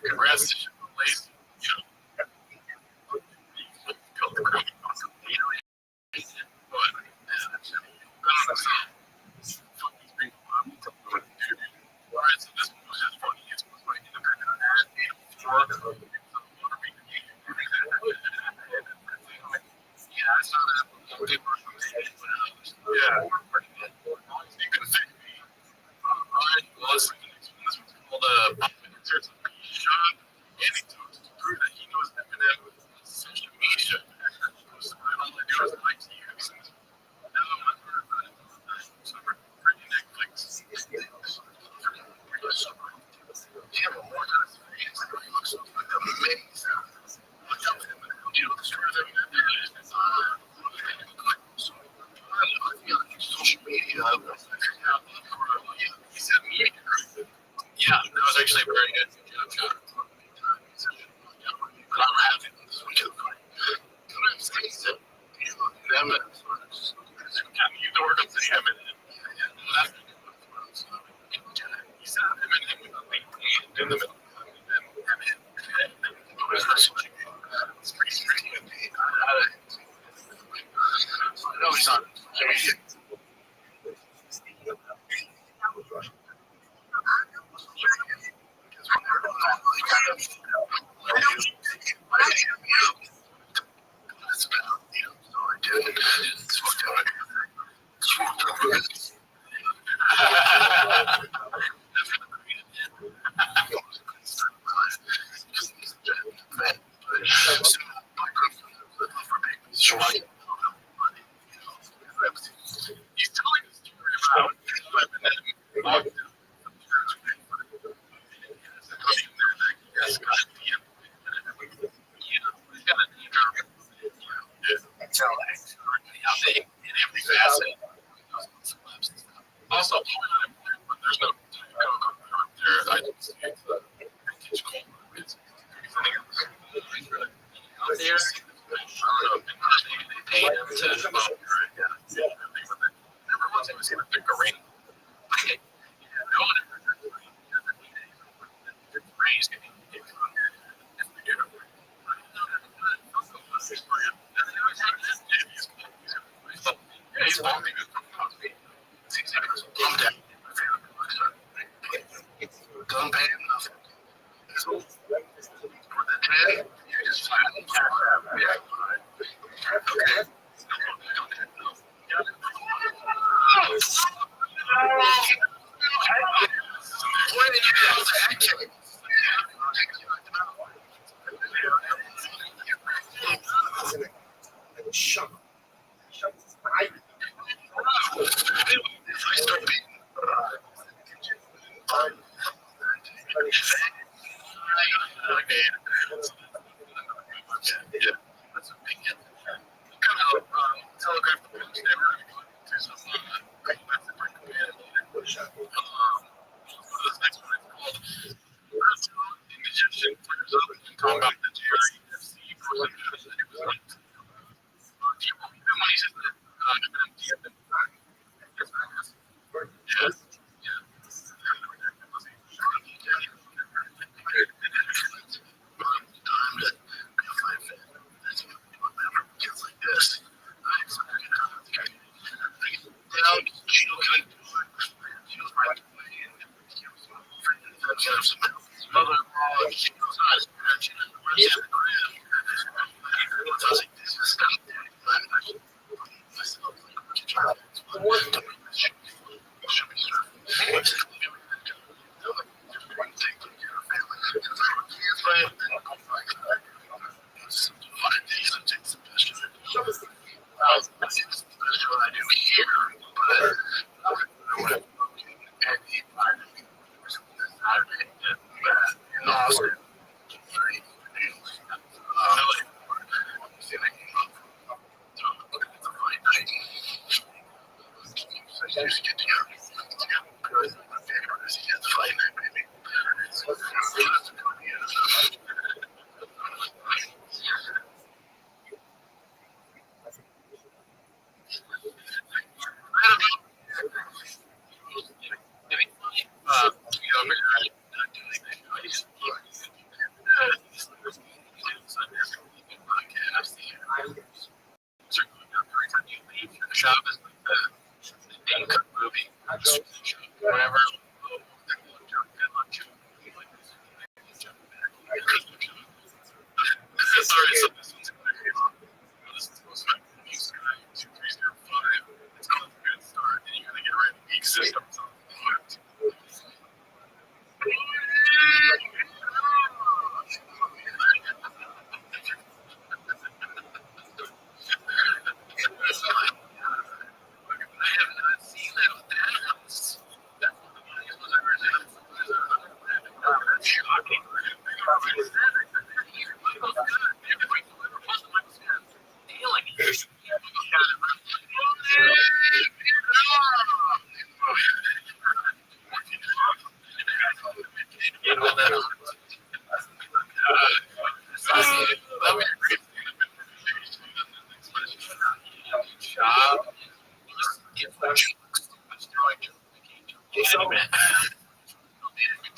Congrats. the concerts of shot anecdotes to prove that he knows Eminem with social media. All I do is like to use it. Now I've heard about it. So pretty Netflix. Yeah, but more times he looks amazing. You know, the stories that social media. He said media. Yeah, that was actually very good. But I'm happy with this one too. You don't work up to him and he said in the middle. It's pretty strange. I know he's on social He's telling a story about also, there's no there. I don't see it. Out there, they pay him to once I was going to pick a ring. Don't pay him nothing. So, for the 10, you just sign the contract. Okay.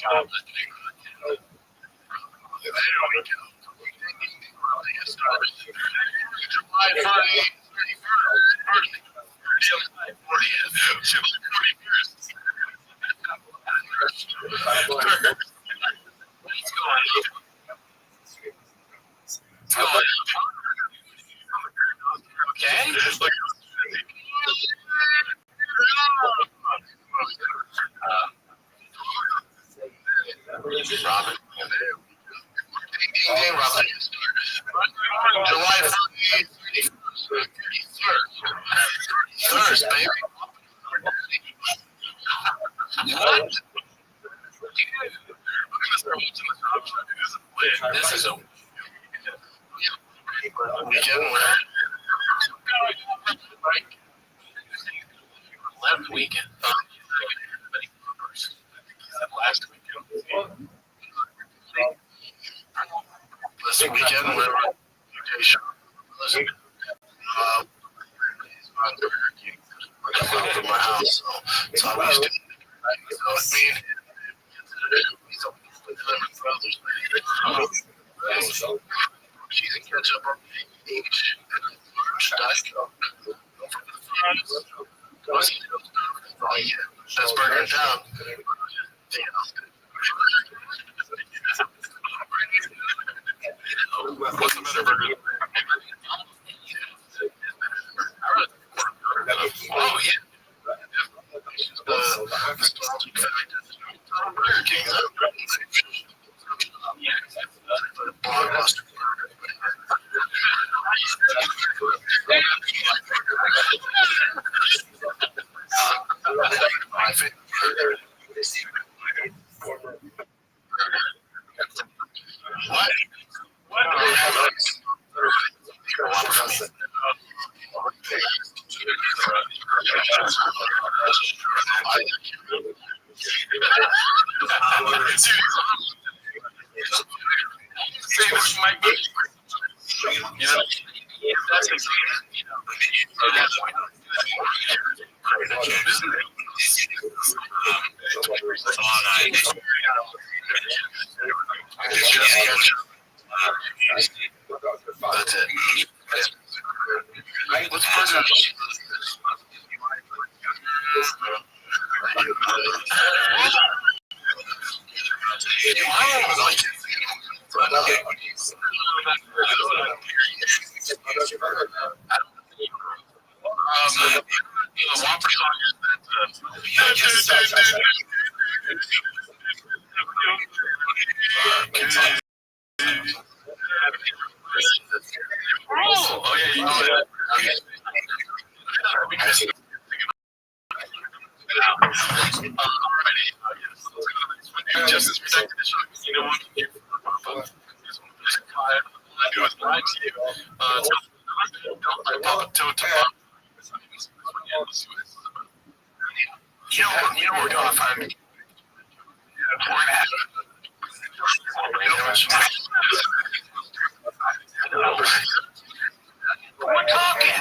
job listening. July 31st, baby. This is a Weekend where 11th weekend. last weekend. This weekend we're from my house, so it's always good. So I mean, she's a catch up on each best burger in town. What's the better burger? Oh yeah. Burger King's blockbuster. My favorite burger. What? That's it. What's burger? Oh yeah, you know that. Justice protected. You know what? I do is lie to you. Papa Toto. You know what we're doing? Find me. We're talking.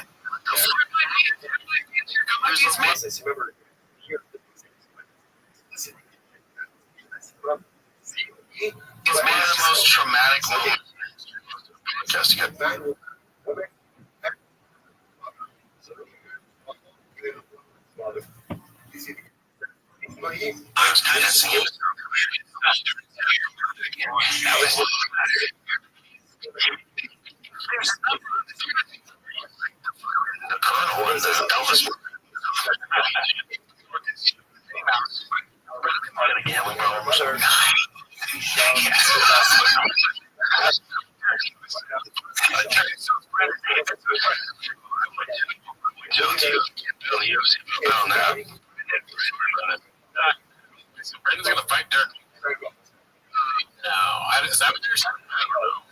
It's one of the most traumatic moments. Just get back. I was kind of seeing the Colonel and the Elvis. Gambling problem. Brendan's gonna fight Dirk. No, is that what you're saying? I don't know.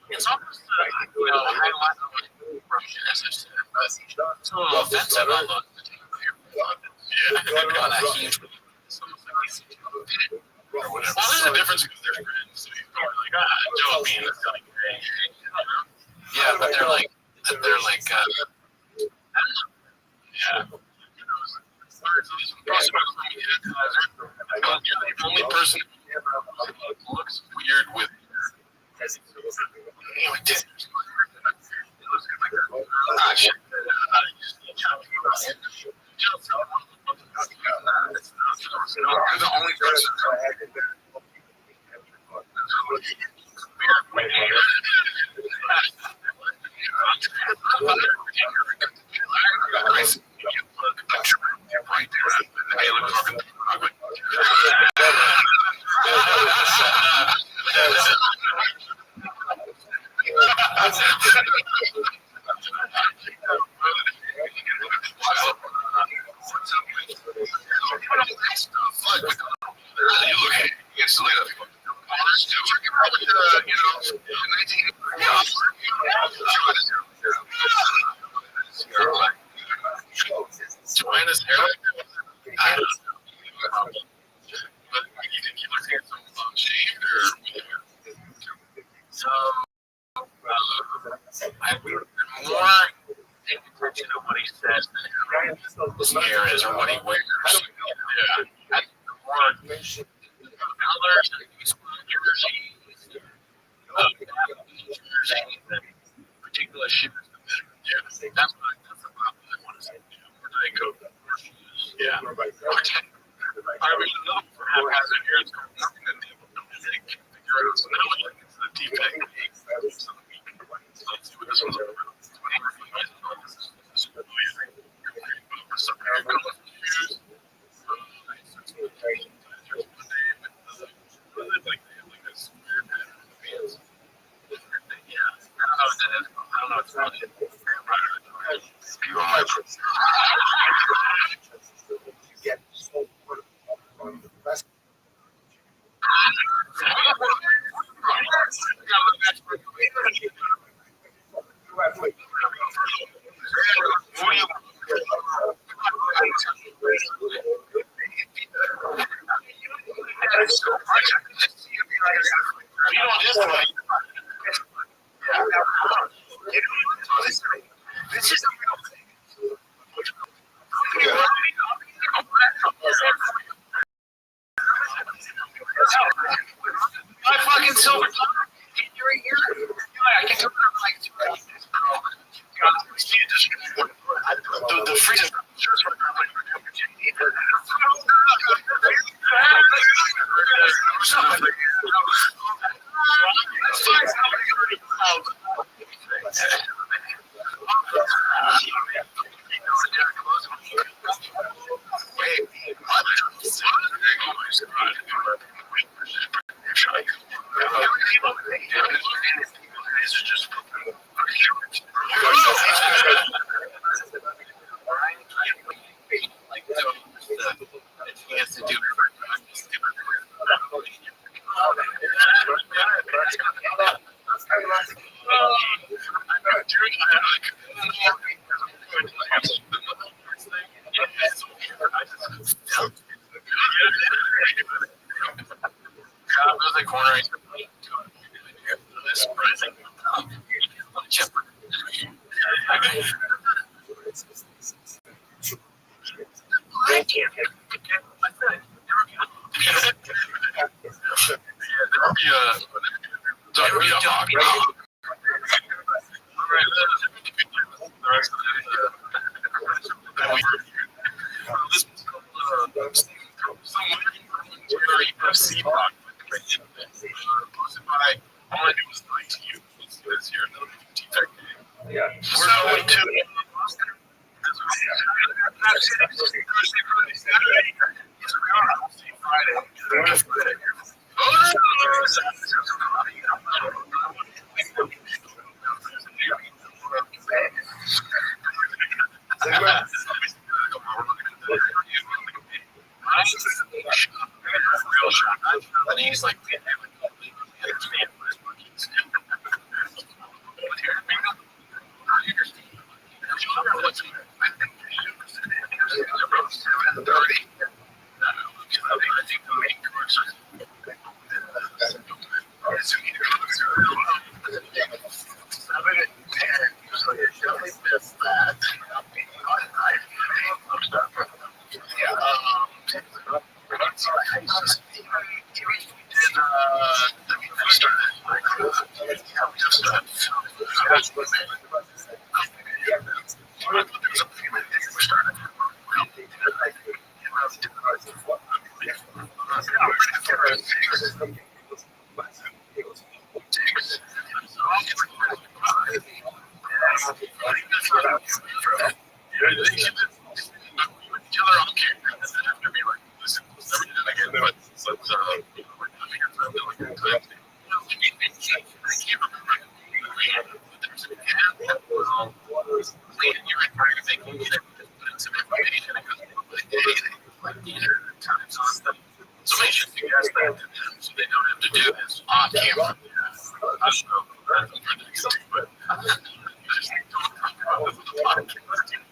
It's almost highlight it's a little offensive. Look. Yeah, on that huge. Well, there's a difference because they're friends. So you're like, Joe Bean is like, yeah, but they're like, yeah. The only person looks weird with. Ah, shit. You're the only person. Joanna's hair. I don't know. But you think he looks handsome shaved or? So, I've been more paying attention to what he says than his hair is or what he wears. Yeah. I think the more colors and jerseys, jerseys and particular shoes, yeah, that's the problem I want to say. Where do they go? Yeah. I mean, look for haphazard hair is going on, and they can figure out. So now it's the deep end. So let's see what this one's about. My fucking silver you're a year. I can tell the freezing. Somebody should suggest that to them so they don't have to do this on camera. I don't know. But I just don't talk about this on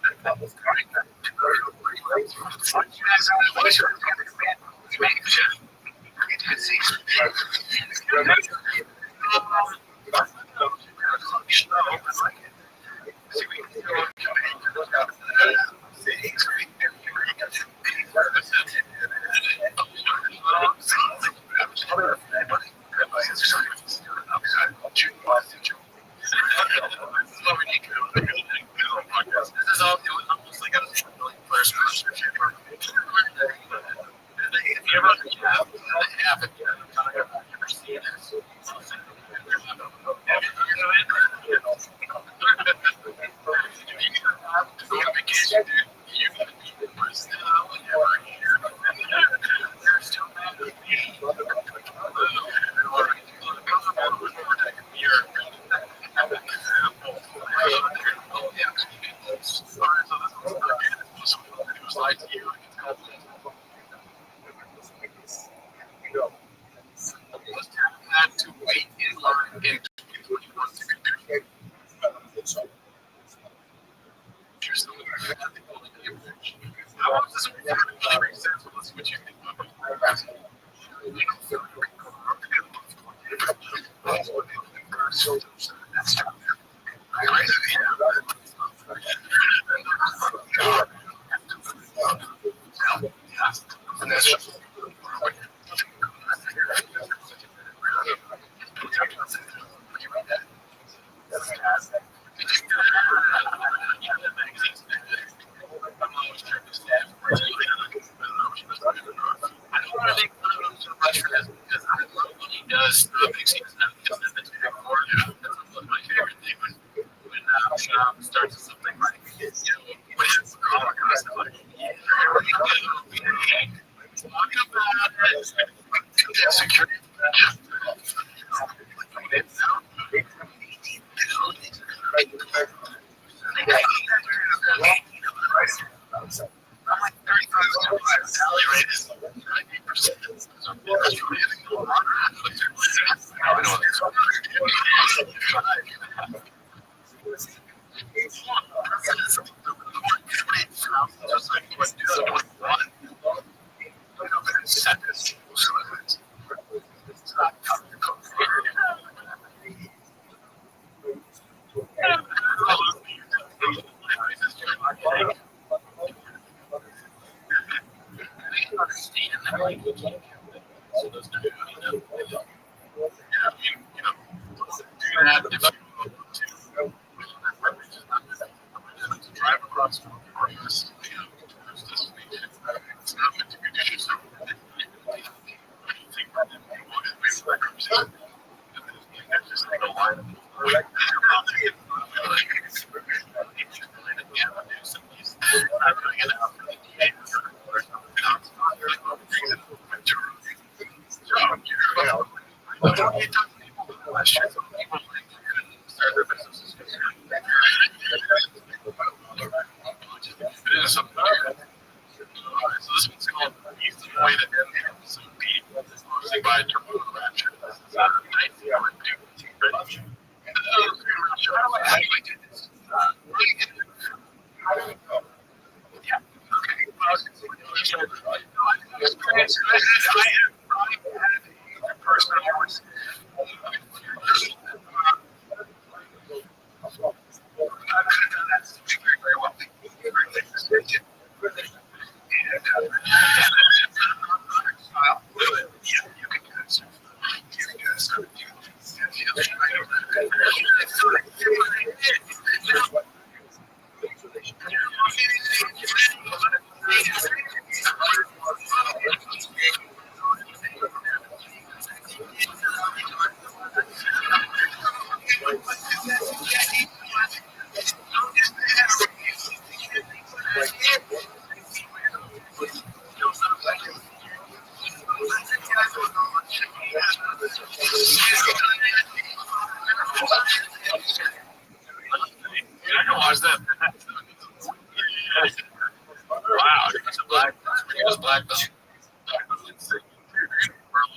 the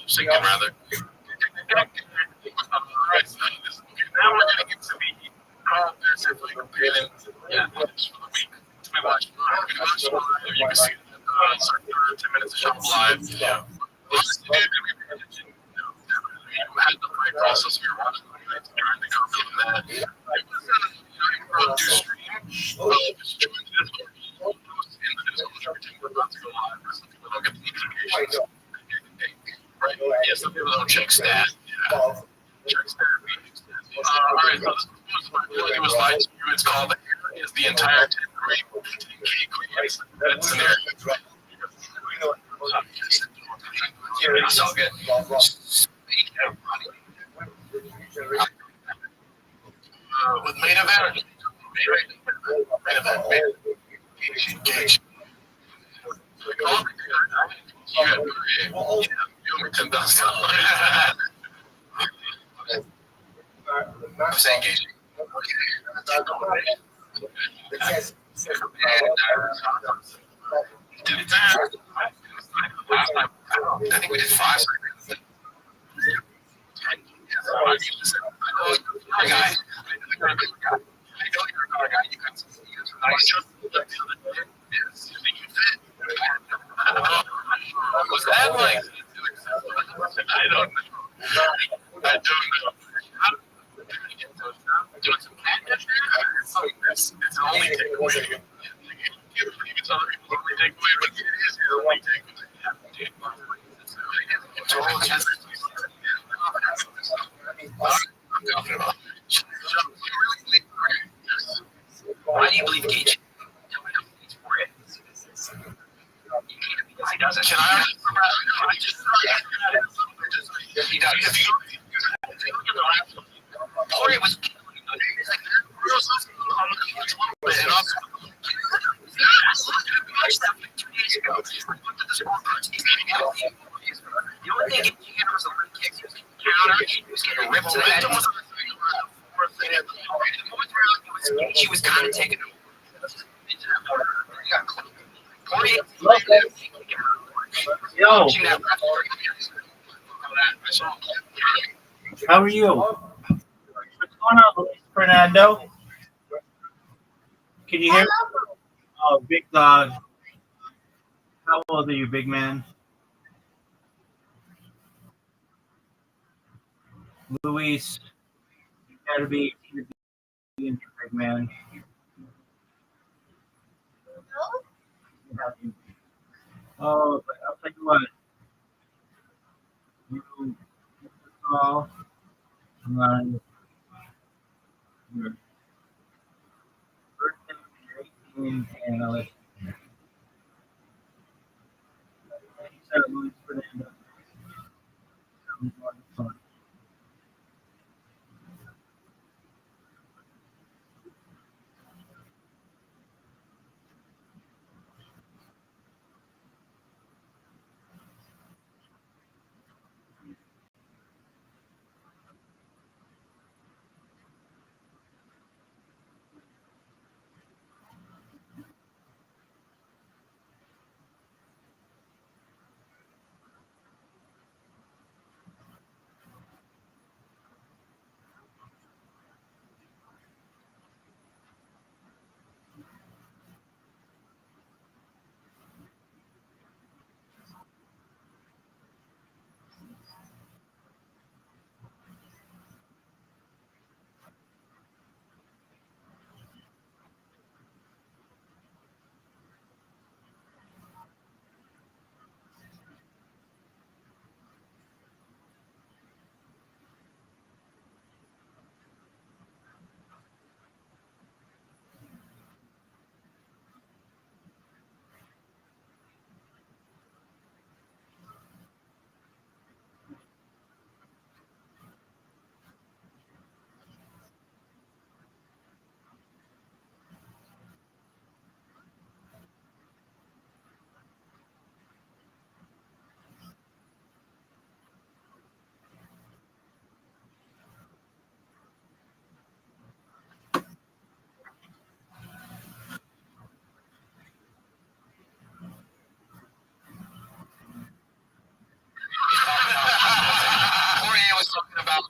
Sinking rather. Now we're gonna get to be offensively prepared. Yeah. For the week. We watched live. You can see it's our third 10 minutes of show live. Yeah. Honestly, dude, we were watching, we had the right process. We were watching trying to go from that. It was do stream. It's joined this or post in the news everything we're about to go live. Some people don't get the notifications. Right? Yeah, some people don't check stat. Yeah. Check stat. All right, so this is my ability was lied to you. It's called is the entire 10th grade 10K class. That's an area. It's all good. With main event. Engage. I'm saying engage. I think we did 5. Was that like? I don't know. Doing some catfish there? It's only takeaway. It's other people only takeaway, but it is your only takeaway. It's all just. Why do you believe Gage? He doesn't. Can I? He does. Corey was. And also, the only thing he had was a leg kick. He was getting ripped to the head. She was kind of taking him. Corey. Yo. How are you? What's going on, Luis Fernando? Can you hear me? Oh, big dog. How old are you, big man? Luis, you gotta be big man. Oh, but I'll tell you what. You call on your birthday, 18, and I'll let you know. Luis Fernando.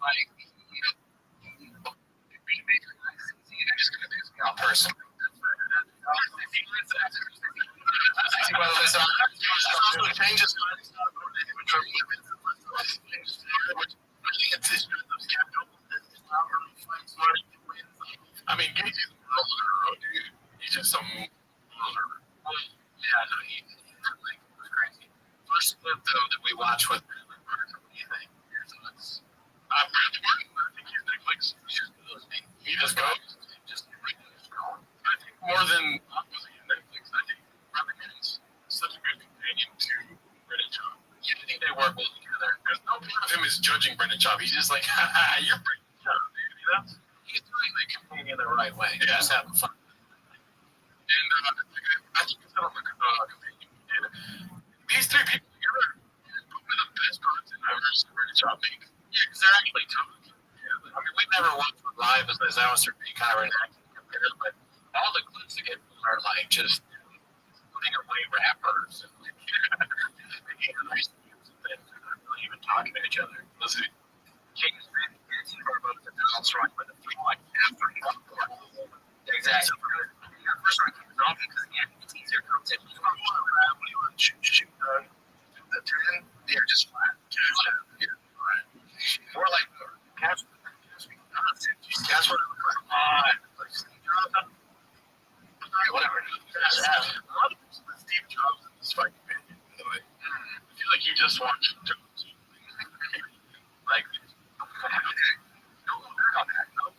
like, I'm just gonna piss me off personally. Changes. I mean, Gates is a dude. He's just some loser. Yeah, no, he like was crazy. First clip though that we watched with what do you think? Your thoughts? I think he's Netflix. He just goes. Just I think more than Netflix, I think Rabbi is such a good companion to Brendan Schaub. Yeah, I think they work well together. There's no part of him is judging Brendan Schaub. He's just like, haha, you're Brendan Schaub, dude. You know? He's doing the companion the right way. Yeah. Just having fun. And I think it's not like a companion. These three people together are one of the best content I've ever seen Brendan Schaub make. Yeah, because they're actually talking. Yeah, I mean, we've never watched it live as that was certainly kind of an acting compare, but all the clips that get are like just putting away rappers and like, making nice music that they're not really even talking to each other. Listen, King's been dancing for about the dance right with the three like after exactly. The first one comes off because again, it's easier content. You don't want to rap when you want to shoot the 10, they're just flat. Yeah, right. More like cash nonsense. That's what it looks like Steve Jobs. Whatever. Steve Jobs in this fucking opinion, by the way. I feel like you just watched Jobs. Like, okay. Don't go back on that. No.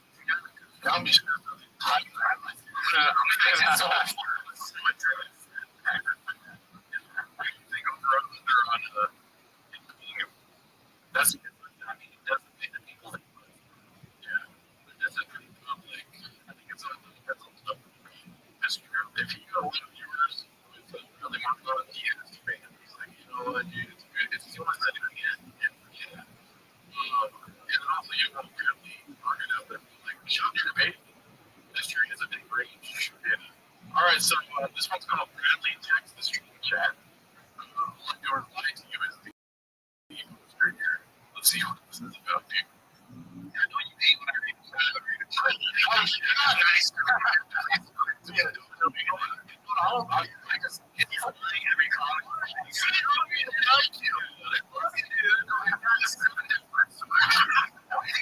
I'll be sure. That's a good one. I mean, it doesn't make the people that yeah, but that's a pretty public. I think it's on that's on stuff. If you go to viewers with really more fun, he has to make it. He's like, you know what, dude, it's good. It's the only thing I can. Yeah. And also, you won't really argue out there. Like, show your debate. History is a big range. Yeah. All right, so this one's called Bradley Text the Stream Chat. What your lie to you is the poster here. Let's see what this is about, dude. I know you hate when I read it. I just get lying every comment.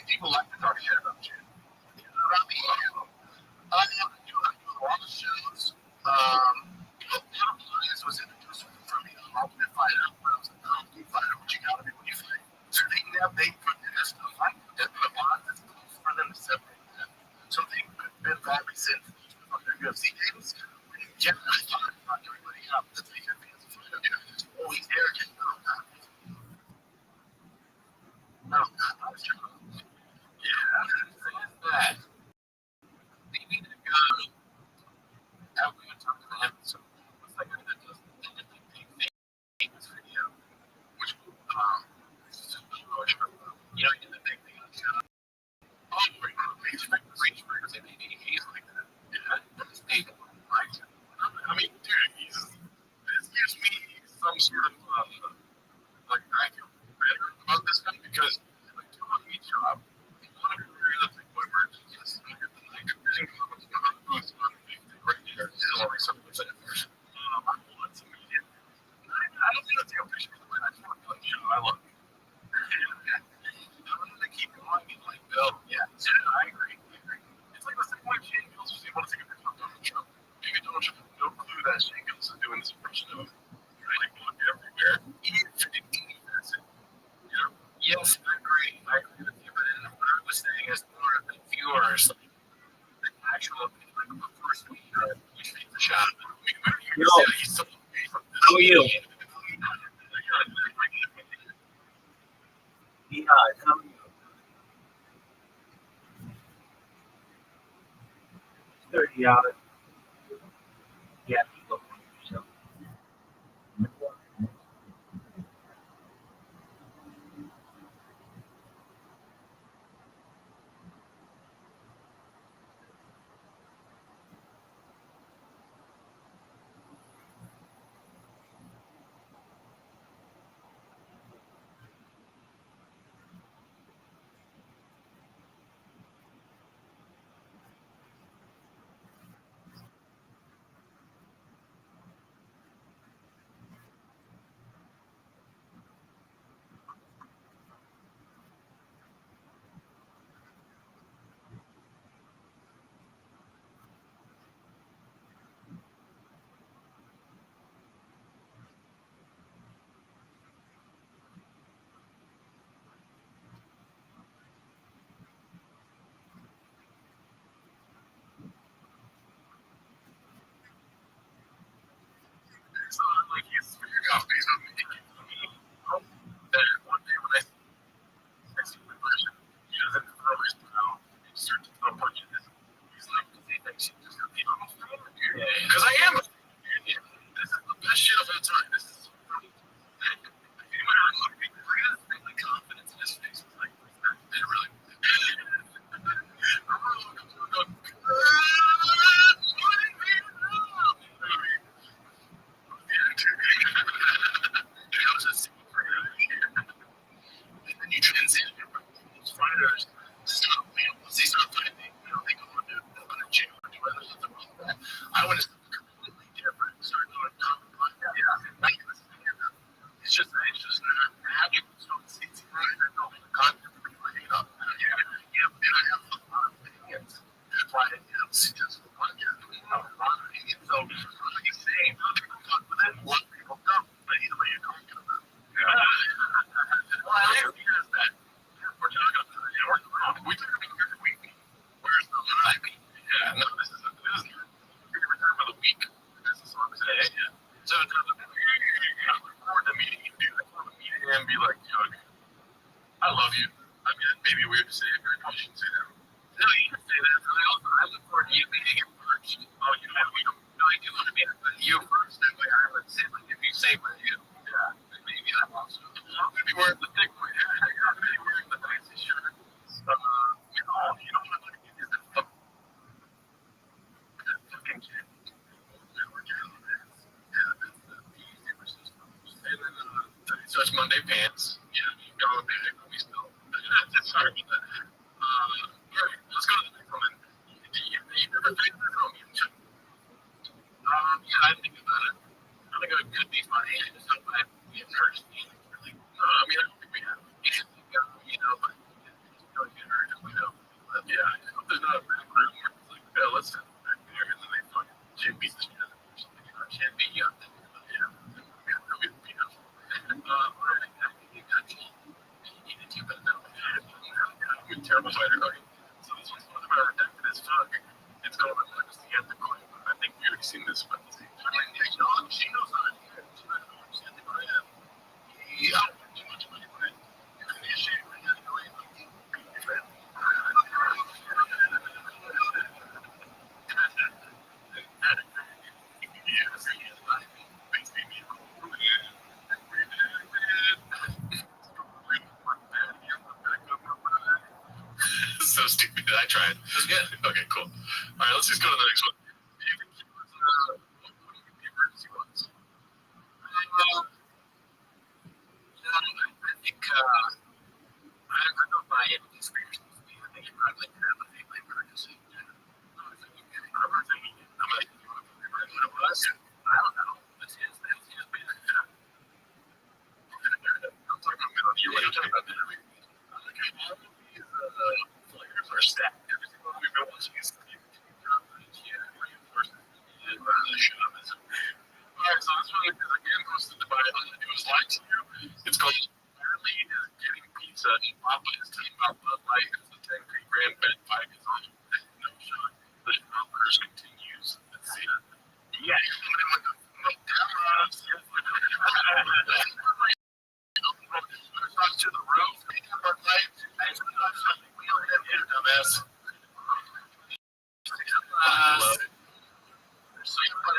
People like to talk shit about you. Rabbi, I do a lot of shows. This was introduced for me on Ultimate Fighter when I was at the Ultimate Fighter, which you gotta be when you fight. So they put this stuff like that in the bond that's close for them to separate that. So they've been probably since their UFC days. Yeah, not everybody up. That's what you have to fight. Oh, he's arrogant. No, I was trying to. Yeah, that. Maybe the guy. How we gonna talk to him? So what's that guy that does the famous video? Which you know, in the big thing on the show. Oh, he's like that. Yeah, that's big. Right. I mean, dude, this gives me some sort of, like, I feel better about this guy because, like, do a meat job. You want to be realistic, what works is just, like, using comments on booths on Facebook right there. This is only 7% of yours. I want some media. I don't think that's the official way. I just want to be like, you know, I love you. I'm going to keep going and, like, build. Yeah, I agree. It's like, what's the point of Shane Gillis was able to take a picture of Donald Trump? Maybe Donald Trump has no clue that Shane Gillis is doing this impression of him. Like, look everywhere. You know? Yes, I agree with you. But what I was saying is more of the viewers, like, the actual, like, of course, we take the shot. Yo, how are you? Yeah, how are you? 30 hours. Yeah, look for yourself. Cook. I love you. I mean, that may be weird to say, but I probably shouldn't say that. No, you can say that. I look forward to you meeting him first. Oh, you know, we don't. No, I do want to meet you first. That way I would say, like, if you say with you, Yeah. then maybe I'm also. I'm gonna be wearing the thick one. Yeah, I'm gonna be wearing the fancy shirt. You know what I'm gonna get is that fucking kid. And then so it's Monday pants. Yeah, you know, we still. Sorry about that. All right, let's go to the next one. You ever played this home? Yeah, I think about it. I think it could be funny. I just don't know if we have nerds. Really. I mean, I don't think we have. You know, but it's really good nerds if we know. But, Yeah, I hope there's not a back room where it's like, yeah, let's have it back there, and then they fucking shit beats the shit out of it or something. You know, can't be young. yeah, that would be helpful. I think you got you. You needed to, but no. I'm a terrible fighter. Okay, so this one's one about redacted as fuck. It's called Relax the Ethical. I think we've already seen this, but She knows how to do it. She doesn't understand the brand. yeah, too much money, but it's an issue. I gotta go in. So stupid. I tried. It was good. Okay, cool. All right, let's just go to the next one. Do you think he was, what do you think the emergency was? I think I don't know if I have conspiracy. I think you probably have a family emergency. I'm not thinking it. I'm like, you want to put the emergency What it was? I don't know. That's his business. I'm talking about middle. You're talking about middle. Okay, all of these flyers are stacked. Every single one we've been watching is reinforcement. Shamanism. Alright, so this one is again hosted by It Was Lied to You. It's called Apparently is Getting Pizza and Papa is talking about Bud Light as the 10 grand bet 5 is on. No shot. The curse continues. Let's see. Yeah, to the roof. Bud Light. Dumbass. So you put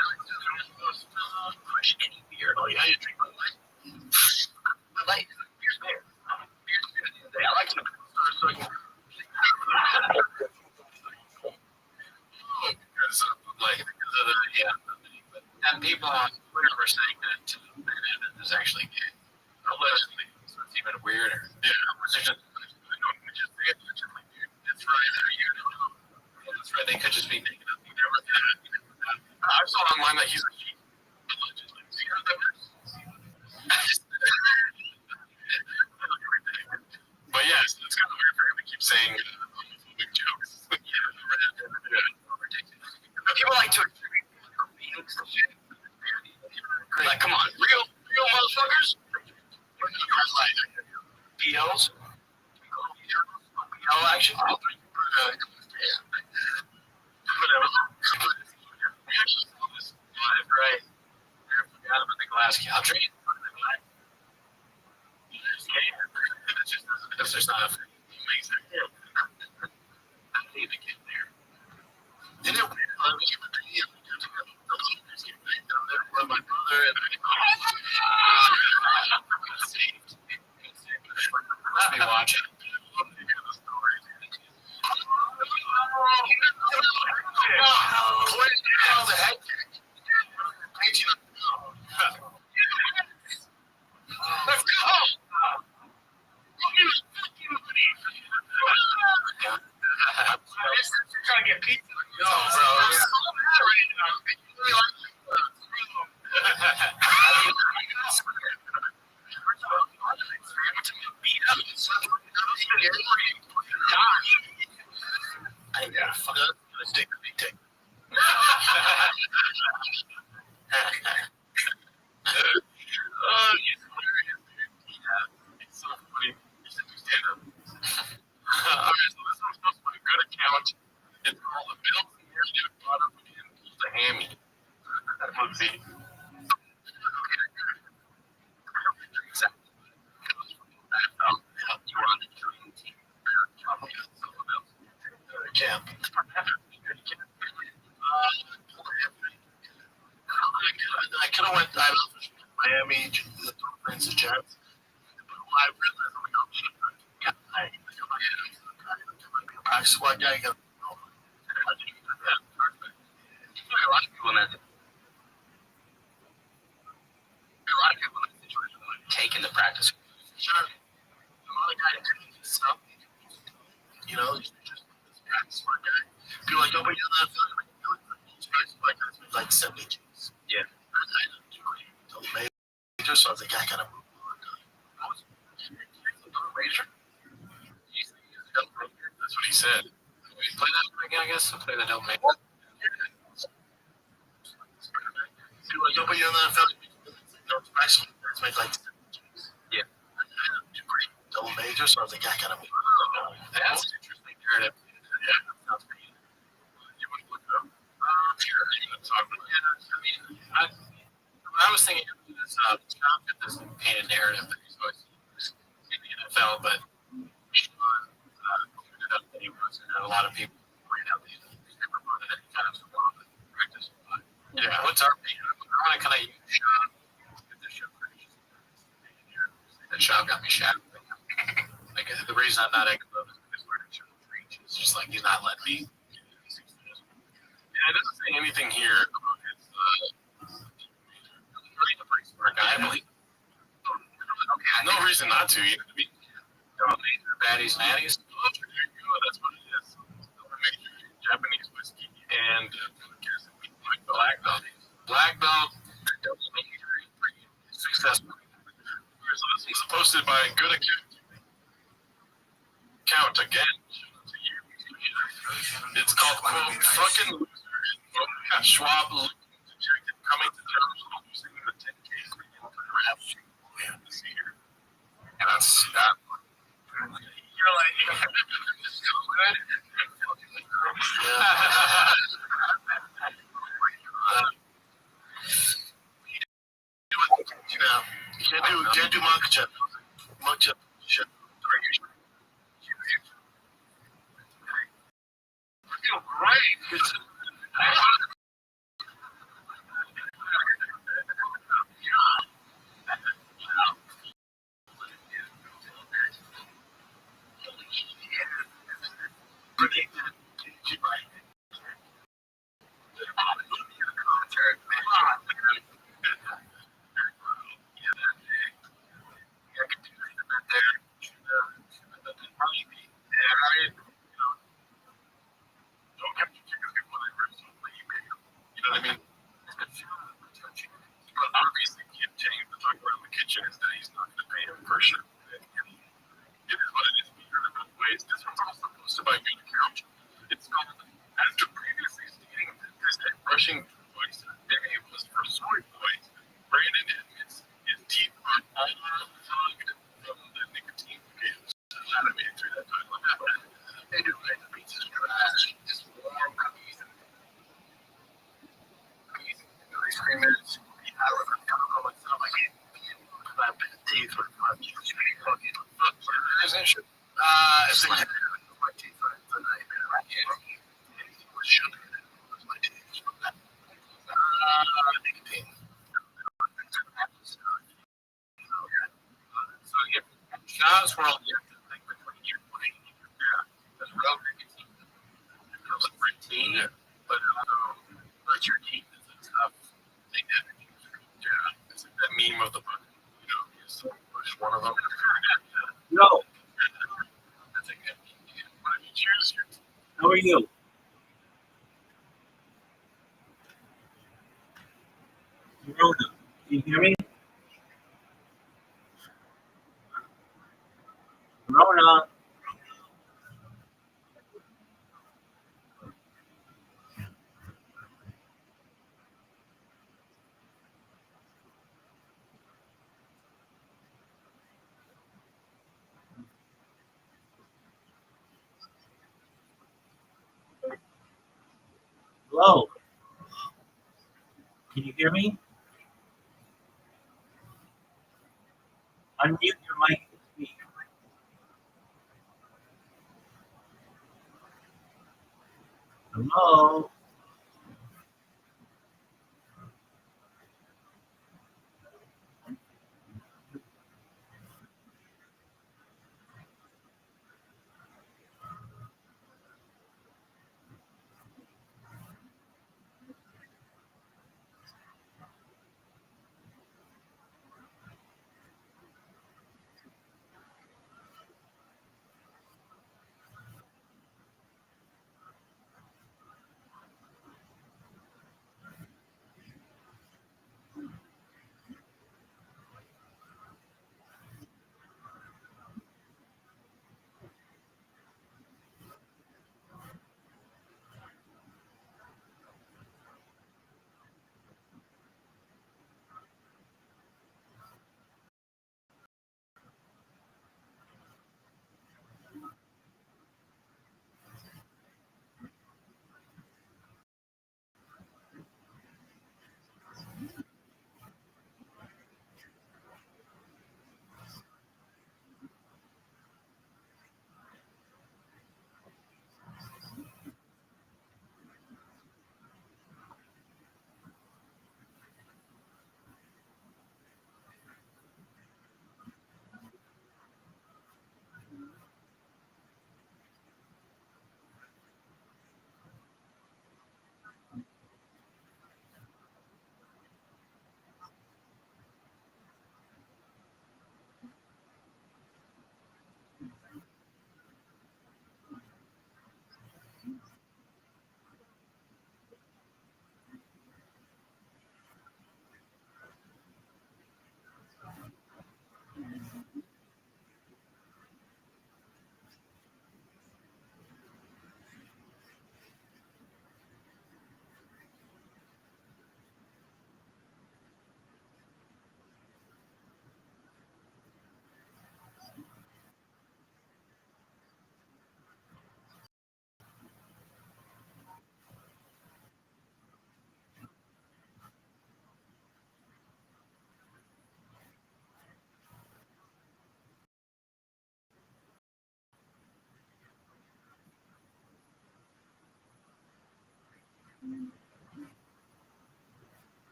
any beer. Oh yeah, you drink Bud Light. Bud Light. Beer's beer. Beer's good at the end of the day. I like it. And people on Twitter were saying that Ben is actually gay. Allegedly. So it's even weirder. Yeah. It's right. That's right. They could just be making up. I saw online that he's a sheep. Allegedly. So you heard that? But yeah, it's kind of weird for him to keep saying homophobic jokes. People like to attribute beings to shit. Like, come on, real motherfuckers? POs? PO action? We actually saw this live, right? I forgot about the glass country. It's just not amazing. I need to get there. Isn't it weird? My brother and saved. Must be watching. The head. Let's go. You're trying to get pizza. No, bro. I'm so mad right now. I got fuck up. Let's take a big take. Oh, he's hilarious, dude. Yeah, it's so funny. You should do stand up. Alright, so this one's supposed to be a good account. It's called The Bills and Your Dude Brought Up Again. It's a hammy. Let's see. smart guy. A lot of people in that. A lot of people in that situation would take into practice. Sure. A lot of guys do stuff. You know, he's just a smart guy. People like, oh, but you're not feeling like 70 G's. Yeah. So major, so I was like, I gotta move on. Major. That's what he said. Play that again, I guess. Play the double major. People like, oh, but you're not feeling like 70 G's. Yeah. Double major, so I was like, I gotta move on. That's an interesting narrative. Yeah, that sounds pretty. You want to look it up? Sure. I was thinking of this Trump did this painted narrative that he's always in the NFL, but ended up that he was, and a lot of people pointed out that he never put it kind of practice. But yeah, what's our opinion? I want to kind of use Sean. That Sean got me shot. Like the reason I'm not exposed is because we're in Sean preach. It's just like he's not letting me. Yeah, it doesn't say anything here about his. He's a pretty smart guy, I believe. Okay, no reason not to. You know what I mean? Major baddies, natties. That's what it is. Major Japanese whiskey and black belt. Black belt. Successful. This was posted by Good Account again. It's called quote fucking loser. Schwab coming to terms with losing the 10K draft. And that's that. You're like, it's so good. You can't do mock-up. Mock-up shit. I feel great. Rushing voice, maybe it was for soy boys. Brandon admits his teeth are all fogged from the nicotine fumes. I made it through that time. They do like the pizza's trash. Just warm cookies and ice cream is. I don't know myself. I can't clap the teeth with my teeth. Fucking burgers and shit. It's like my teeth are tonight. Anything was sugar. My teeth. Nicotine. So if Shaw's World, you have to think between your brain and your hair. Because real nicotine becomes a routine, but also hurts your teeth is a tough thing to do. It's like that meme of the book, you know, you just push one of them. No. That's a good meme. Why don't you choose your teeth? How are you? Rona, can you hear me? Rona. Hello. Can you hear me? Unmute your mic to speak. Hello.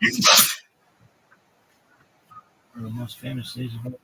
One of the most famous days of all.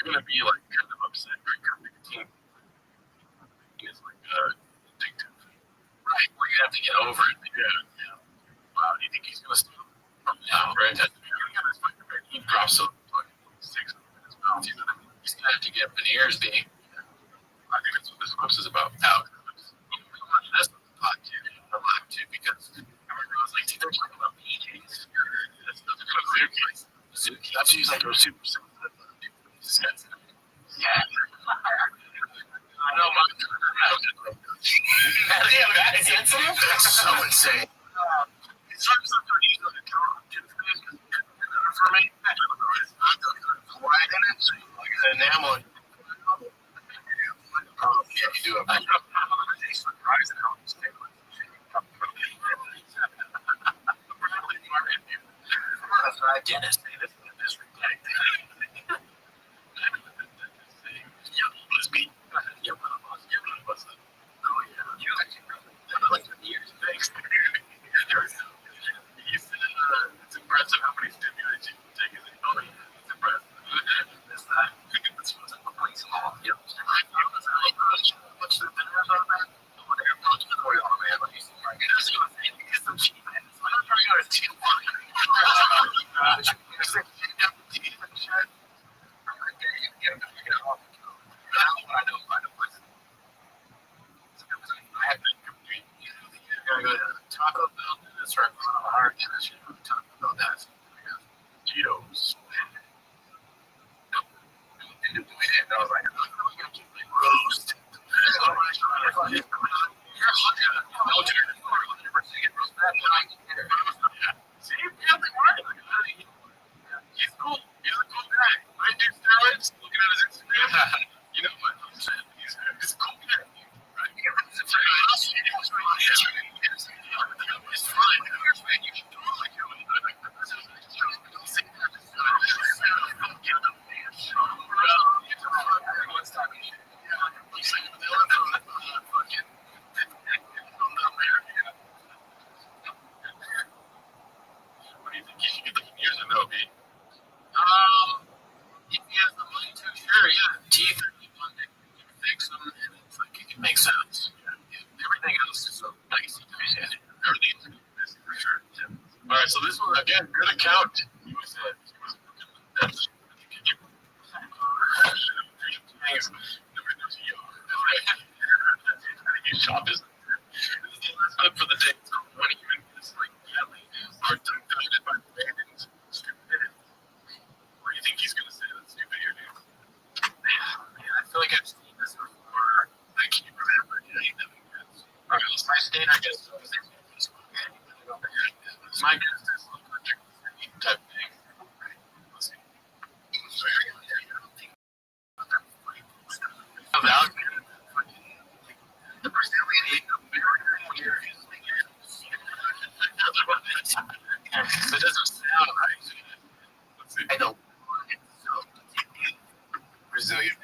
you're gonna be like kind of upset, right? Because nicotine is like addictive. Right. Well, you have to get over it. Yeah. Wow. Do you think he's gonna stop? No. Right. He drops some like 6 in his mouth. You know what I mean? He's gonna have to get veneers. I think that's what this clip is about. Now, that's the pot too. A lot too, because I remember I was like, they're talking about PJs. That's nothing about Zuki. Zuki. That's he's like a super sensitive. Yeah. I know, damn, that's sensitive? That's so insane. It's hard to use on the for me. Right in it, like an enamel. Yeah, you do it. I'm surprised at how much they put. That's what I did. This is ridiculous. Let's be. It's impressive how many stimulants you can take. It's impressive. It's not. It's a place off. Yep. What's the dinner about that? Taco Bell did this right on our tennis. Taco Bell does. Cheetos. And I was like, roast. He's cool. He's a cool guy. I do steroids. Looking at his Instagram. You know what I'm saying? He's a cool guy. It's fine. You should do it like you. What do you think? You should get the years in though, B? If he has the money to, sure, yeah. Teeth are one that you can fix them, and it's like it can make sense. Everything else is so dicey. Everything is for sure. Yeah. All right, so this one again, good account. He was that's shop is for the day. It's 20 minutes. Like, are guided by abandoned stupid. What do you think he's gonna say that's stupid here, dude? Man, I feel like I've seen this before. I can't remember. All right, my state, I guess. My guess is type thing. Let's see. The Brazilian American here is like, it doesn't sound right. Let's see. I don't want it. So, Brazilian.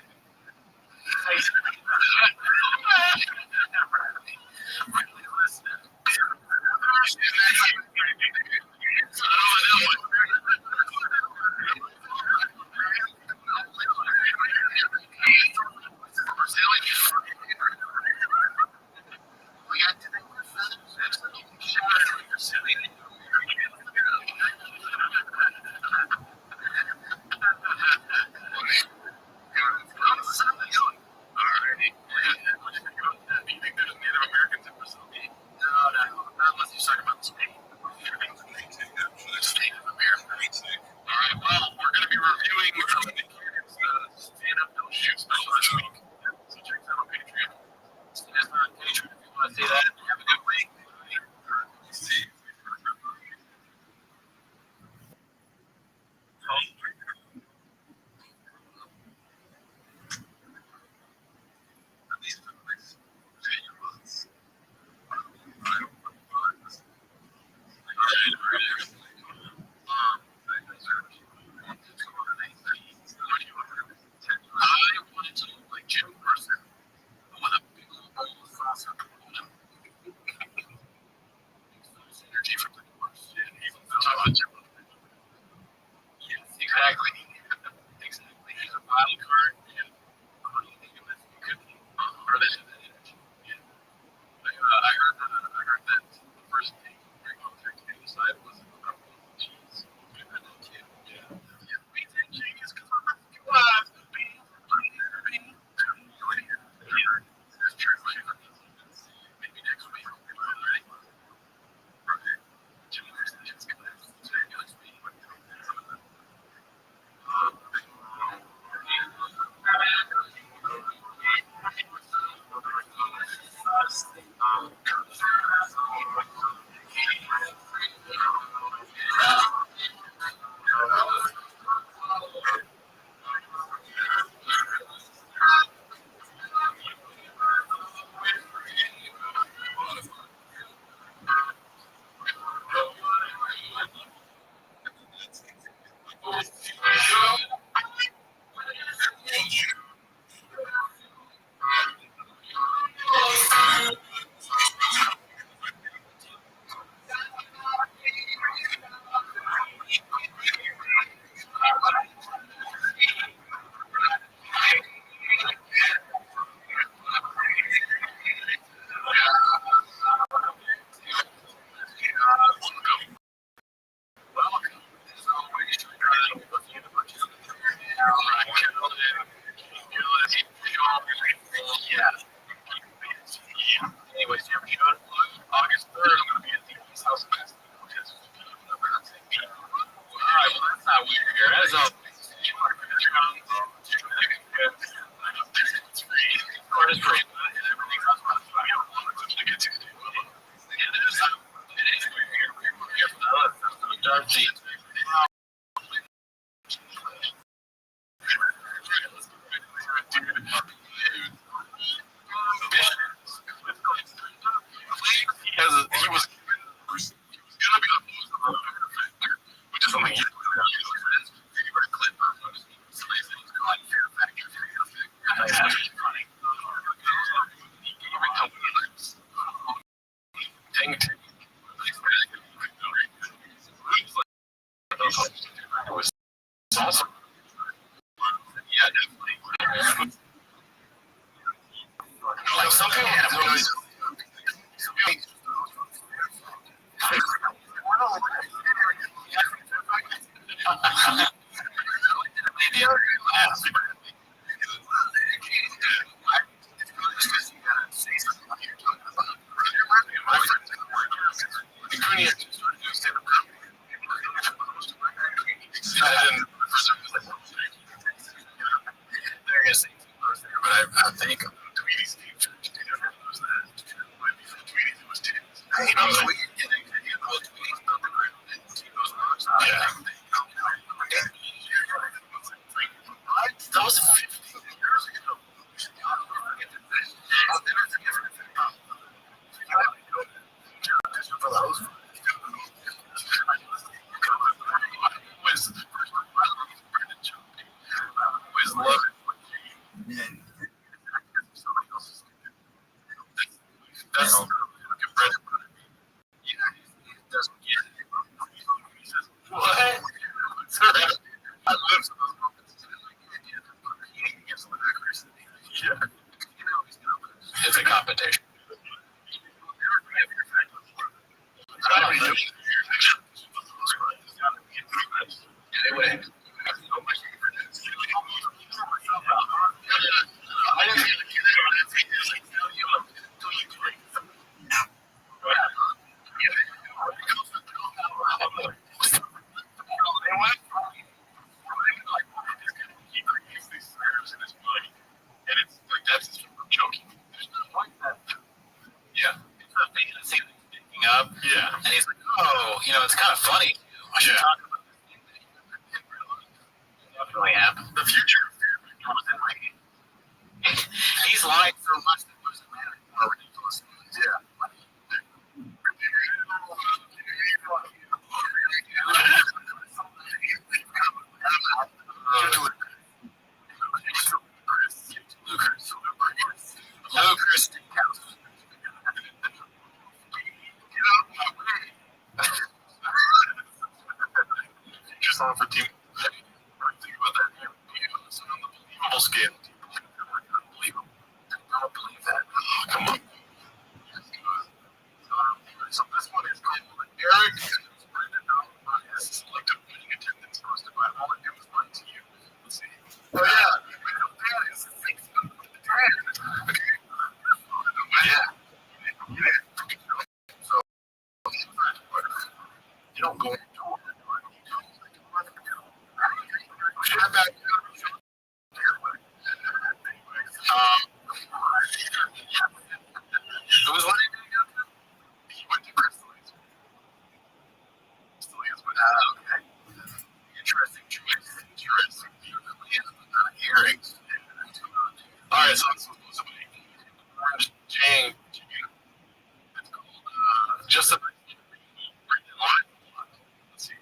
He was gonna be which is something it was awesome. Yeah, definitely. Like some people have noticed. I think that was 15 years ago. It's a competition. Anyway. And it's like that's joking. Yeah. Up. Yeah. And he's like, oh, it's kind of funny. I should talk about this thing that you didn't realize. Definitely happened. The future was in my game. He's lying so much that it doesn't matter. More ridiculous. Yeah. Lucas. Just on for team. Think about that. It's an unbelievable scale. Unbelievable. I don't believe that. Oh, come on. So this one is called Eric. His selective winning attendance posted by all I do is one to you. Let's see. Oh yeah. Okay. Yeah. So you don't go into it. It was what he went to Crystal. Okay. Interesting choice. Interesting. Earrings. All right, so somebody. Jane. It's called just a. Let's see.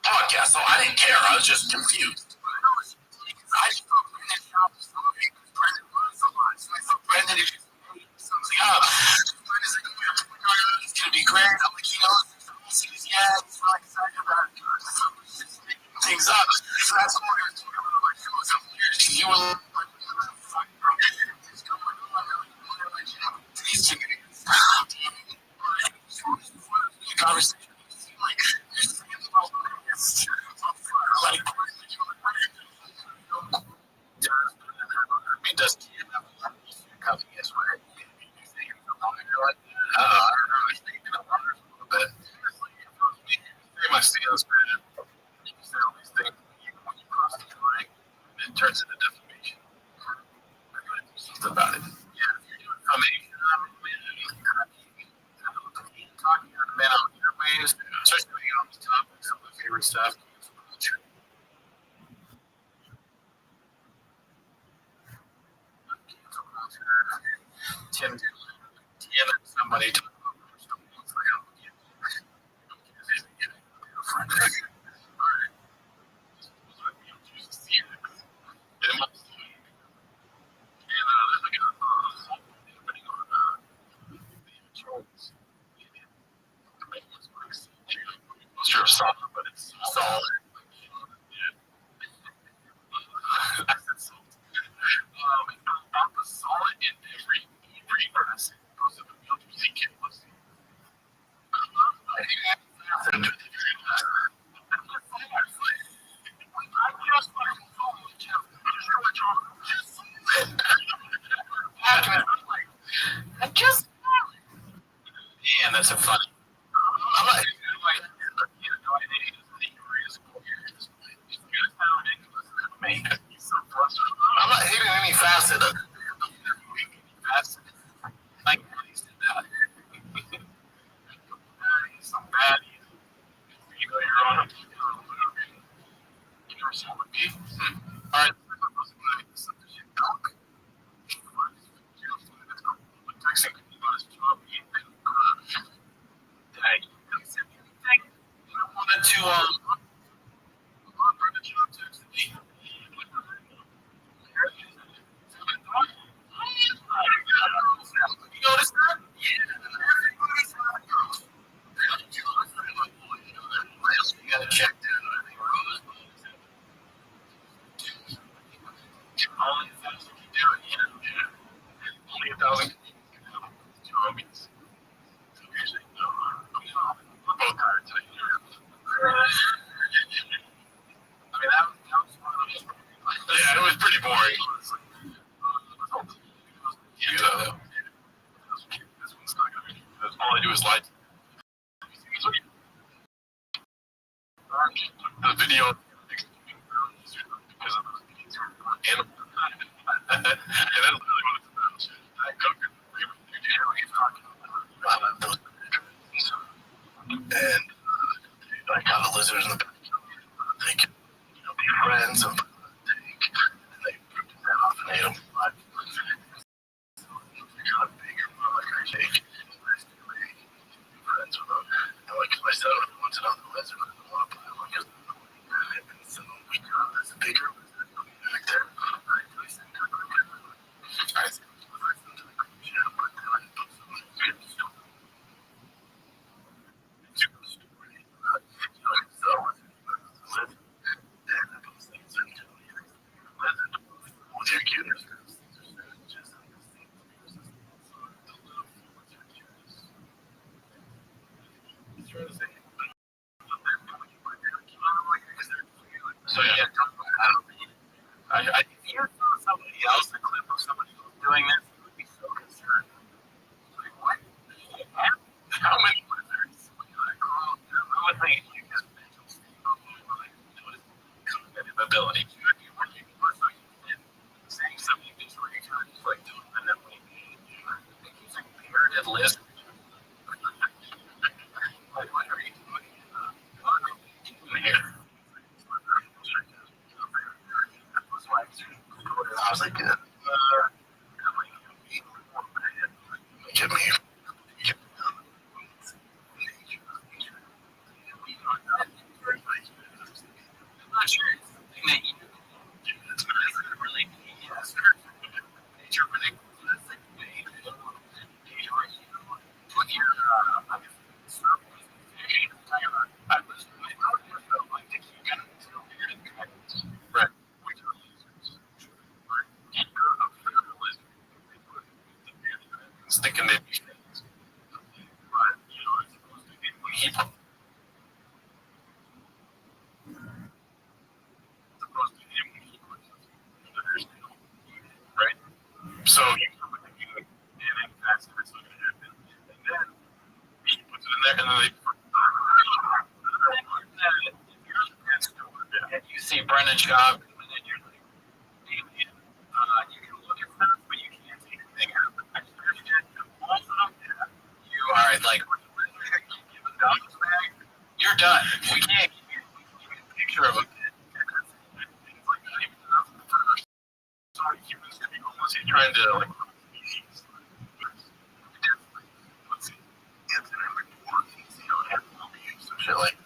Podcast, so I didn't care. I was just confused. Brendan, it's gonna be great. I'm like, yeah, it's like things up. So that's what you were. Conversation. Does Tim and somebody talk about stuff. It's like, oh, yeah. Sure, solid, but it's solid. I said salt. Pop was solid in every grass. Man, that's a funny. I'm not. I'm not hating any facet of it. Like, some bad. You know, you're on. You never saw what beef. All right. Texting people about his job. I wanted to you notice that? You gotta check that. Only 1,000 can do it. Only 1,000 can do it. We're both tired today. I mean, that was one of those. Yeah, it was pretty boring. Yeah, this one's not gonna be. All I do is lie. The video because of animal. And then really what it's about. I cooked it. And I got the lizards in the back. Thank you. Friends of and they ripped his head off and ate him. Friends with them. And like I said, I want to know the lizard. So we got this bigger lizard back there. So yeah, I hear somebody else the clip of somebody doing this, you would be so concerned. Like, what? How many lizards? I would think you just mental state of cognitive ability. You would be working for saying something where you kind of just like doing the network. Using paired list. Like, what are you doing? Here. I was like, get me. I'm not sure it's something that you it's not really yes. Nature predicts put your I was like to keep right. Thinking they'd be fans. But, you know, it's supposed to be when he supposed to him when he puts right? So you come with the music, and that's what's going to happen. And then he puts it in there, and then they and you see Brendan Schaub, and then you're like, you can look at stuff, but you can't see anything out of it. You are like, you're done. We can't give you a picture of him. Sorry, humans could be almost trying to like shit like that.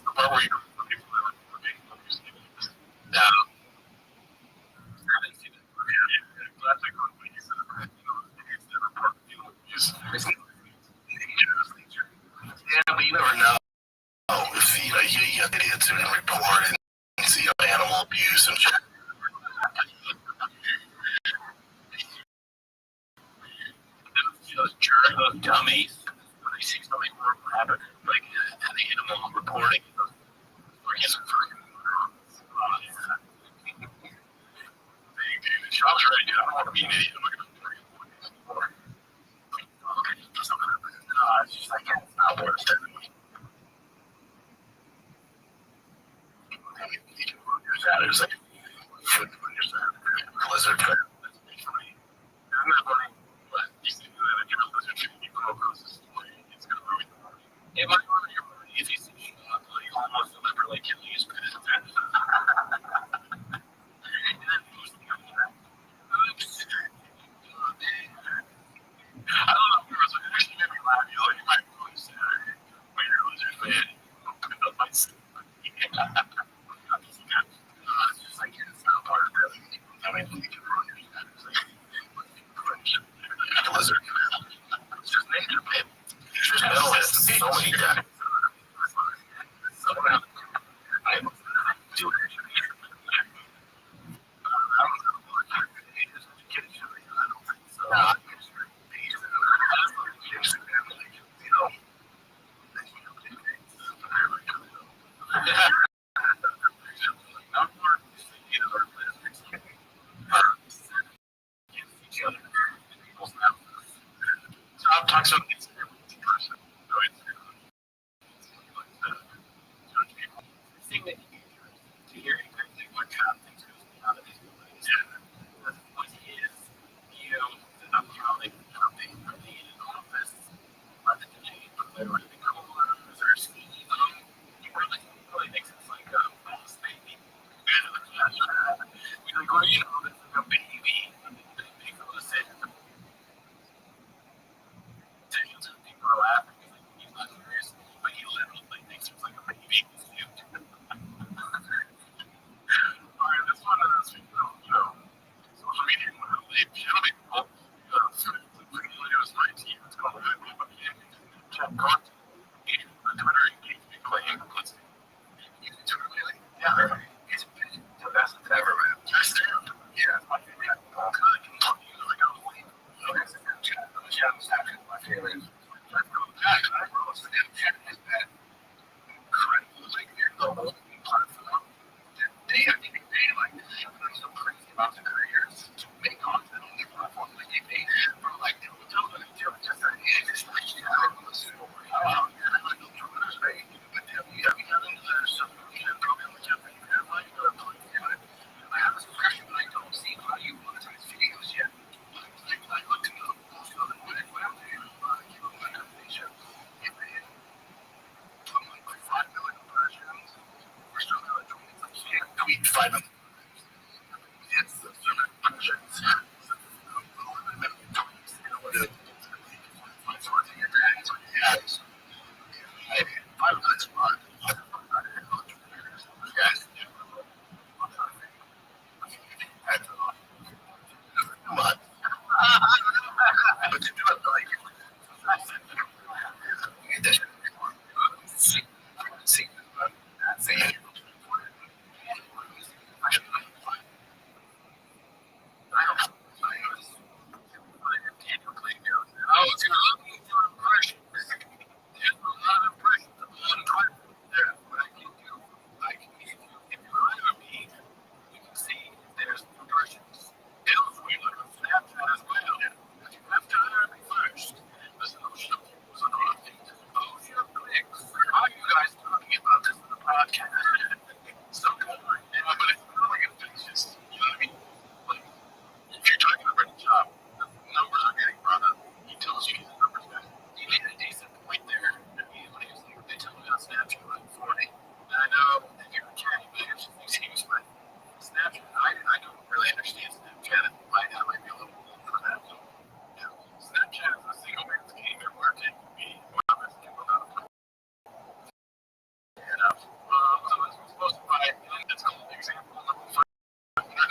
The part where you no. Yeah, but you never know. If you get idiots who can report and see animal abuse and shit. Those jerks, those dummies, when they see something horrible happen, like, and they hit them on reporting. I was ready, dude. I don't want to be an idiot. I'm not going to do it anymore. Okay, it's just like, it's not worth it. It was like, lizard trap. It's not funny, but you see that if you're a lizard trap, you come across this way, it's going to ruin the party. It might ruin your party if you see like almost deliberately killing his pet. I don't know if it was actually made me laugh. You might be really sad when you're a lizard fan. Open up my sleep. It's just like, it's not part of it. I mean, you can ruin your status. Like a lizard. It's just nature, man. It's just no, it's so many guys.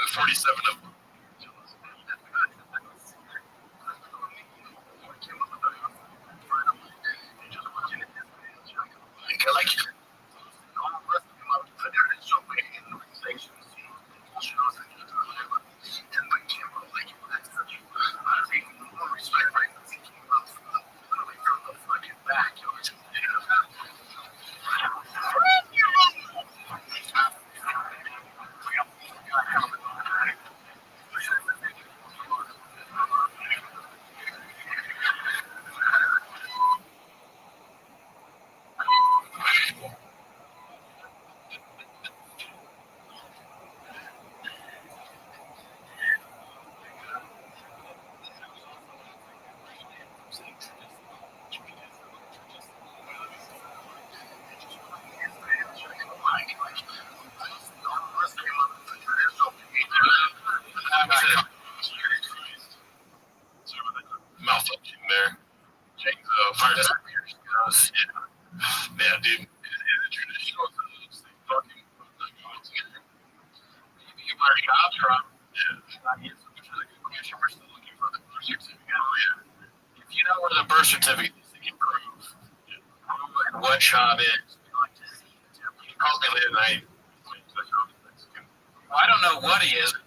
47 of them. Like malfunction there. Change the fire extinguisher goes. Yeah, dude. The traditional fucking. You wear a job truck. Yeah. Which is a good question. We're still looking for the birth certificate. Oh, yeah. If you know where the birth certificate is, you can prove what shop is. He calls me late at night. Well, I don't know what he is. I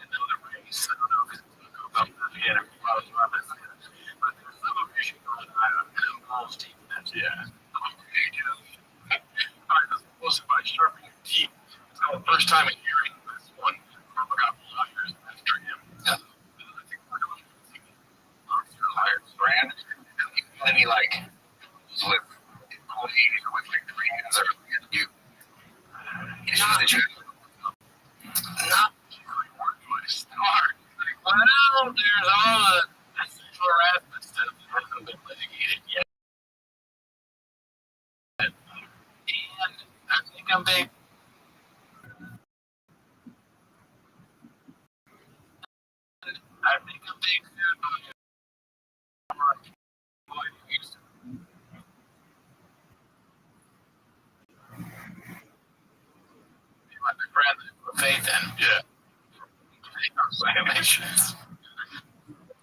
know the race. I don't know if it's but there's some official going on. Yeah. Supposed to buy sharpen your teeth. It's the first time in hearing this one. I forgot lawyers after him. Yeah. I think we're going to hired brand. And he like was with employees with like 3 hands or you. He's the check. Not hard. Well, there's all the sexual harassment stuff that hasn't been litigated yet. And I think I'm being. I think I'm being sued by my friend Faith and yeah. Violations.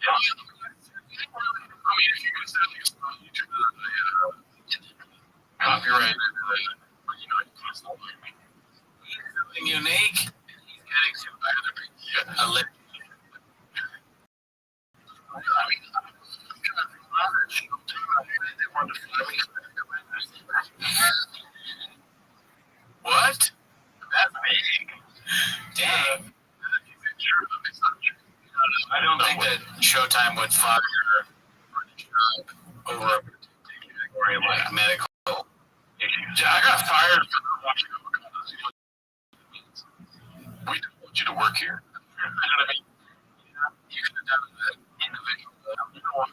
Yeah. I mean, if you consider copyright, you know, it's not something unique. He's getting sued by other people. Yeah. Allegedly. I mean, I'm trying to think about it. They want to fly me. What? That's big. Dang. I don't think that Showtime would fire over a category like medical issues. Yeah, I got fired for watching avocados. We don't want you to work here. You know what I mean? You could have done that individual. You know what?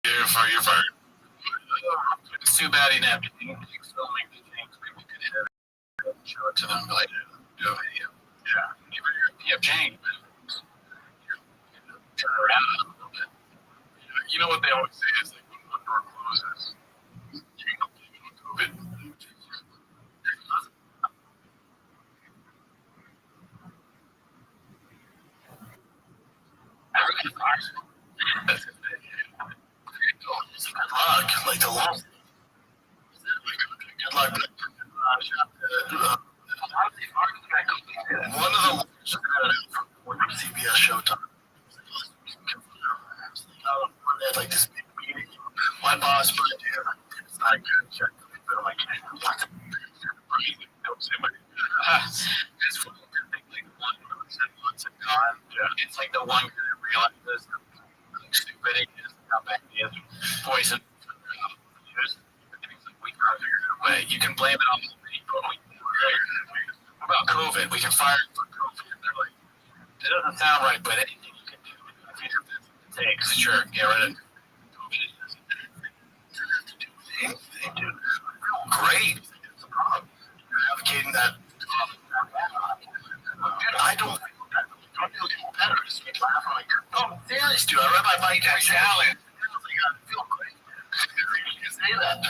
You're fired. It's too bad he didn't have to filming the things. Maybe we could have show it to them, like, do a video. Yeah. Even if Jane, turn around a little bit. You know what they always say is like when one door closes, you can go blame it on COVID. That's it. Good luck, like the long. Good luck. One of the CBS Showtime. They had like this big meeting. My boss put it together. It's not good. They're like, don't say my name. It's full of like one person once and gone. Yeah. It's like the one guy that realizes how stupid it is, how bad he is. Poison. You can blame it on the people. What about COVID? We can fire it for COVID. And they're like, it doesn't sound right, but anything you can do. Thanks, sure, get rid of it. COVID doesn't have to do anything, dude. Great. It's a problem. You're advocating that. I don't feel better. Just make laugh. I'm like, oh, serious, dude. I read my bike that salad. I feel great. You can say that.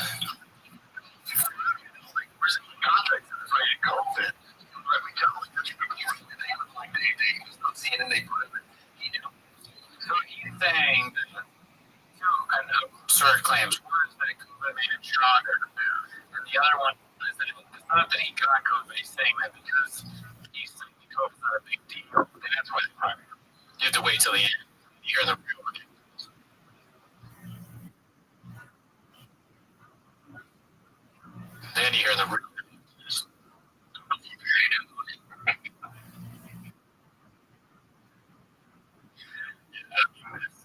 Not that he got COVID, he's saying that because he's thinking COVID's not a big deal, and that's why they fired him. You have to wait till the end. You hear the real ridiculous. Then you hear the real ridiculous.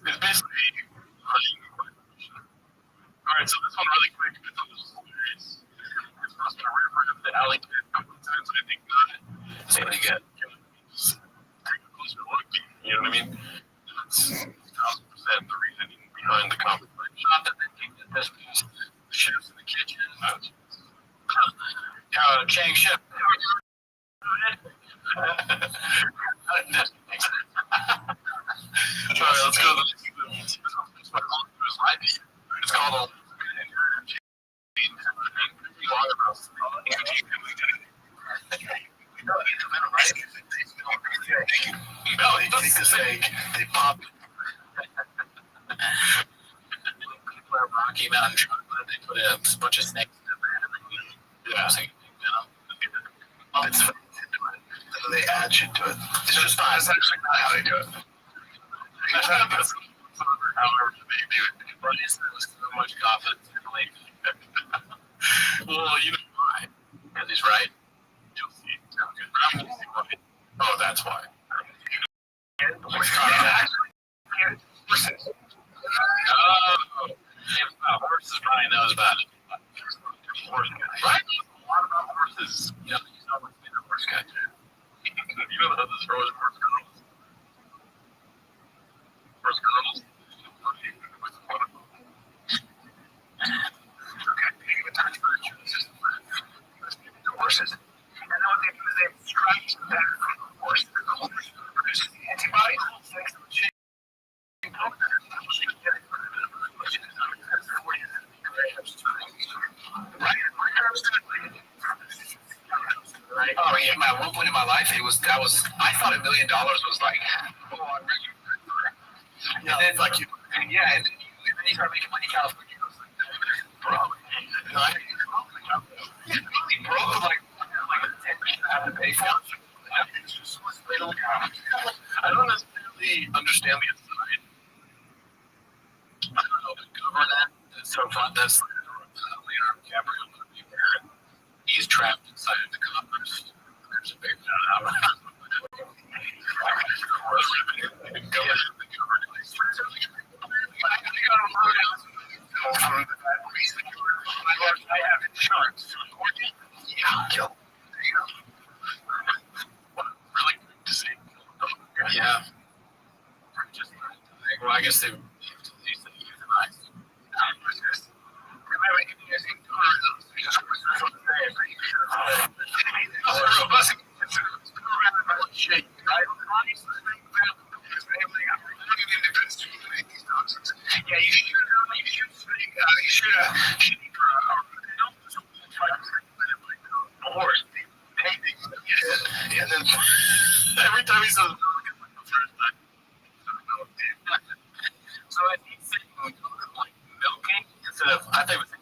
It's basically all right, so this one really quick. It's on this series. It's supposed to refer to the alley kid a couple of times, and I think not. That's what you get. Just take a closer look. You know what I mean? That's 1,000% the reasoning behind the comic book. Not that they think that this was the chefs in the kitchen. Chang Ship. All right, let's go to the next one. It's called no, he takes a fake. They pop. Rocky Mountain chocolate. They put a bunch of snakes in there. Yeah. It's they add shit to it. It's just not. That's actually not how they do it. However, maybe but it's so much confidence in belief. Well, you know why? Because he's right. You'll see. Okay. Oh, that's why. Horses. Oh, horses probably knows about it. Right? A lot about horses. Yeah, he's always been a horse guy too. You know the story of horse girls. Horse girls. Horses. And then what they do is they extract the back from the horse. The horse produces antibodies. Right. Oh yeah, at one point in my life, I thought $1 million was like, oh, I'm really good for it. And then like and then you start making money in California. Probably. Broke like 10% have to pay for it. I don't necessarily understand the inside. I don't know the government. It's so fun. That's Leonardo DiCaprio movie where he's trapped inside of the Congress. There's a big I have insurance. Yeah. Really good to see. Yeah. Well, I guess they euthanize. Yeah, you should and then every time he says so I think like milking instead of I think it was milk.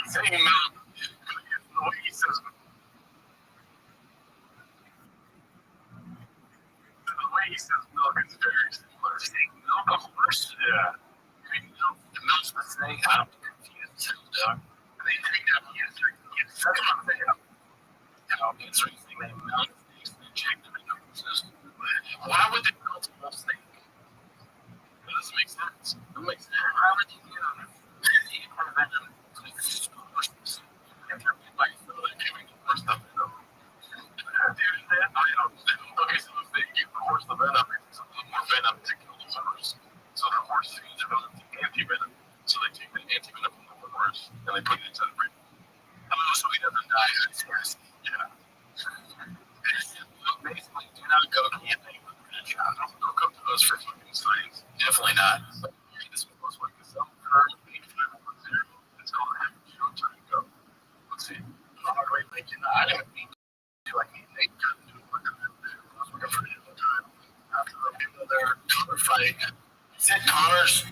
Saying milk the way he says milk is very similar. Saying milk a horse? Yeah. The milk's the snake. I don't get confused. And they take that answer and get such a thing up. It's reasoning they milk snakes and inject them in the horses. Why would they milk a whole snake? That doesn't make sense. It makes sense. How would you prevent them from horses? If they're like so they're giving the horse the venom. Okay, so if they give the horse the venom, it's a little more venom to kill the horse. So the horse is developing anti-venom. So they take the anti-venom from the horse and they put it into the brain. So he doesn't die. Yeah. Basically, do not go camping with a shot. Don't come to us for fucking science. Definitely not. But this was most like a self-curve 8510. It's called Having Show Time Go. Let's see. Great Lake in the Idaho. Like they couldn't do what they were doing. I was looking for him at the time. After their Connor fight. He said Connor's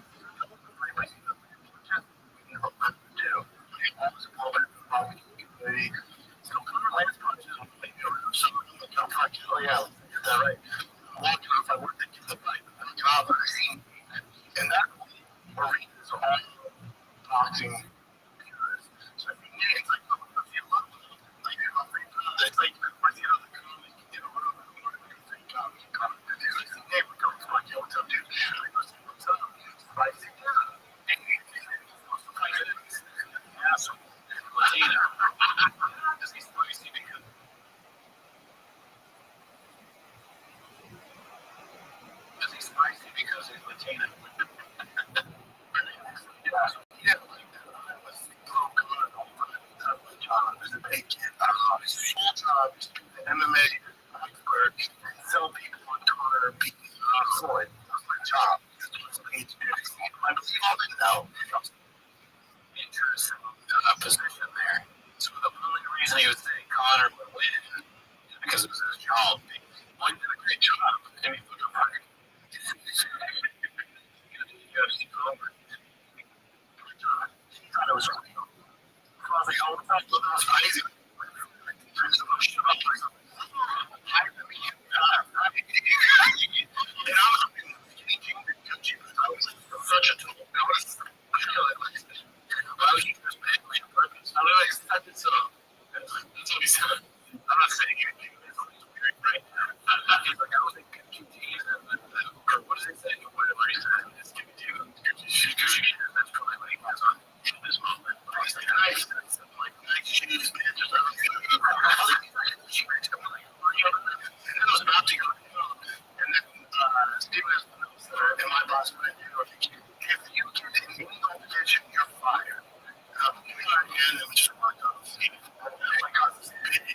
MMA expert, sell people on Twitter, Floyd. That's my job. I believe all in now. Interest position there. So the only reason he was saying Connor would win is because it was his job. He did a great job. And he put a fight. Thought it was real. I was like, oh, that was crazy. Such a tool. I was just making a purpose. I don't expect it so. That's what he said. I'm not saying anything. It's weird, right? He's like, I was in continue. Or what does he say? Whatever he said. It's continue. That's probably what he has on this moment. He's like, nice. Like, jeez, man. Just and I was about to go. And then Steven and my boss went, if you get any competition, you're fired. And it was just like, oh my God, this big.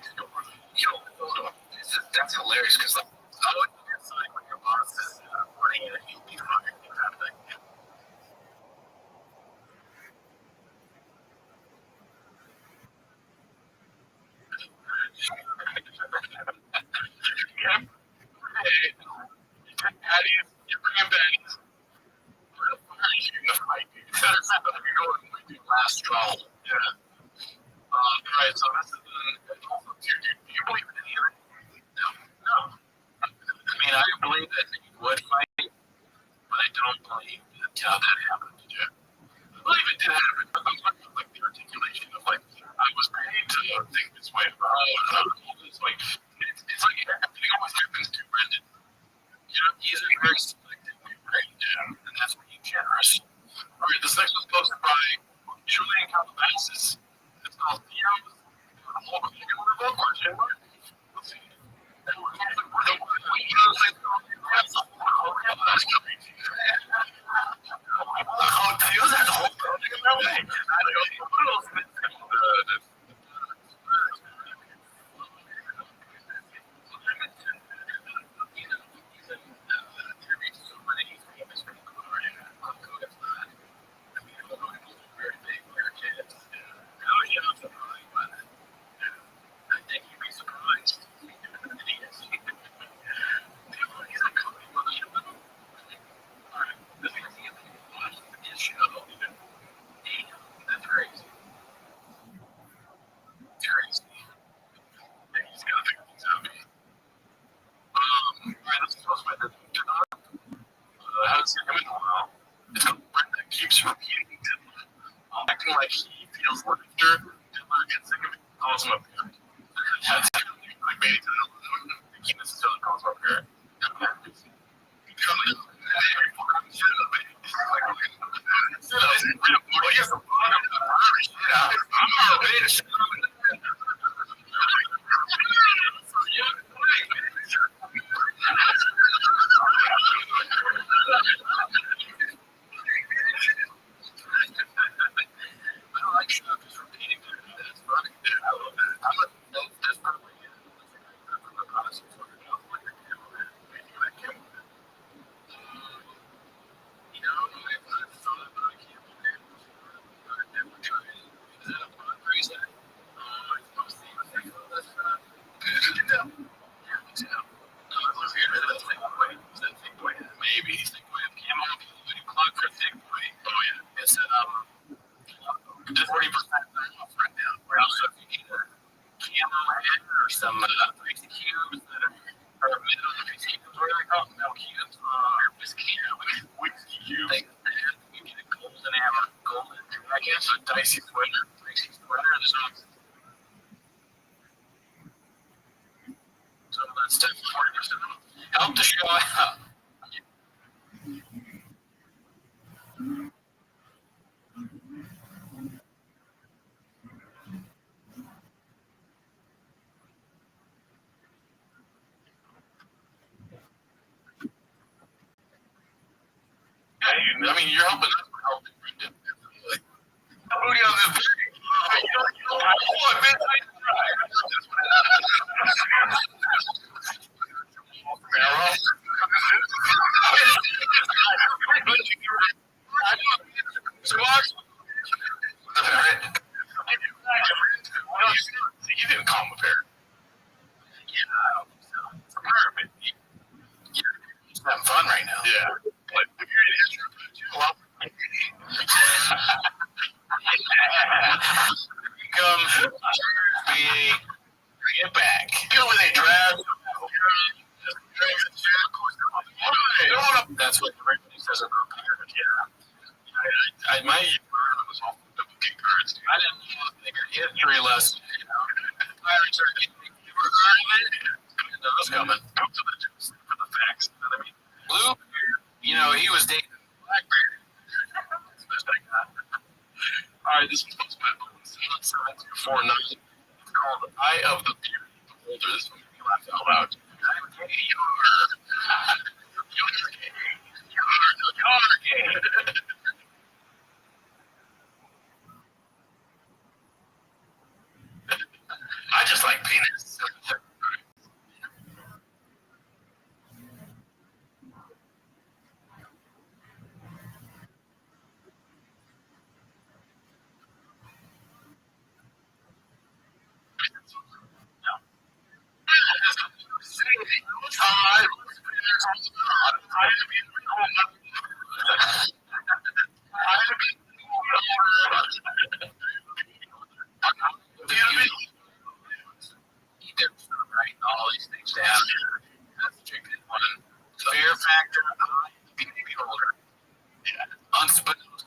That's hilarious because I would get something when your boss is running in a you'll be fired. Patties, you bring patties. Last straw. Yeah. Alright, so this is do you believe in any of it? No. I mean, I believe that you would fight, but I don't believe that that happened. Yeah. I believe it did happen, but sometimes like the articulation of like, I was paid to think this way. It's like, it's like everything always happens to Brendan. You know, he's a very selective right now, and that's being generous. All right, this next one's posted by Julian Calabasas. It's called Theo's Whole Question Mark. Let's see. Theo's had the whole project about me. Keeps repeating Diddler, acting like he feels laughter. Diddler gets sick of it, calls him a parent. That's like made it to the he necessarily calls him a parent. Maybe he's thinking of camo, plug for thick boy. Oh yeah, it's 40% off right now. So if you need a camo head or some icy cubes that are made on the icy cubes, what do they call them? No cubes or whiskey cubes. Whiskey cubes. You get a golden hammer, golden. I guess a dicey sweater. Dicey sweater. So that's definitely 40% off. Help the show out. I mean, you're helping us. We're helping Brendan. Booty on this day. You didn't call him a parrot. Yeah, I don't think so. It's a parrot. He's having fun right now. Yeah. But if you're in history, well, come bring it back. You know when they drag. That's what everybody says about parrots. Yeah. My was all duplicate cards. I didn't think a history lesson. Pirates are those coming. For the facts. You know what I mean? Blue, he was dating Blackbeard. That's the best I got. All right, this was supposed to be 749. It's called Eye of the Beholder. This one made me laugh out loud. I'm gay. You're gay. I just like penis. Writing all these things down. That's the chicken one. Fear factor, beholder. Yeah. Unspecified.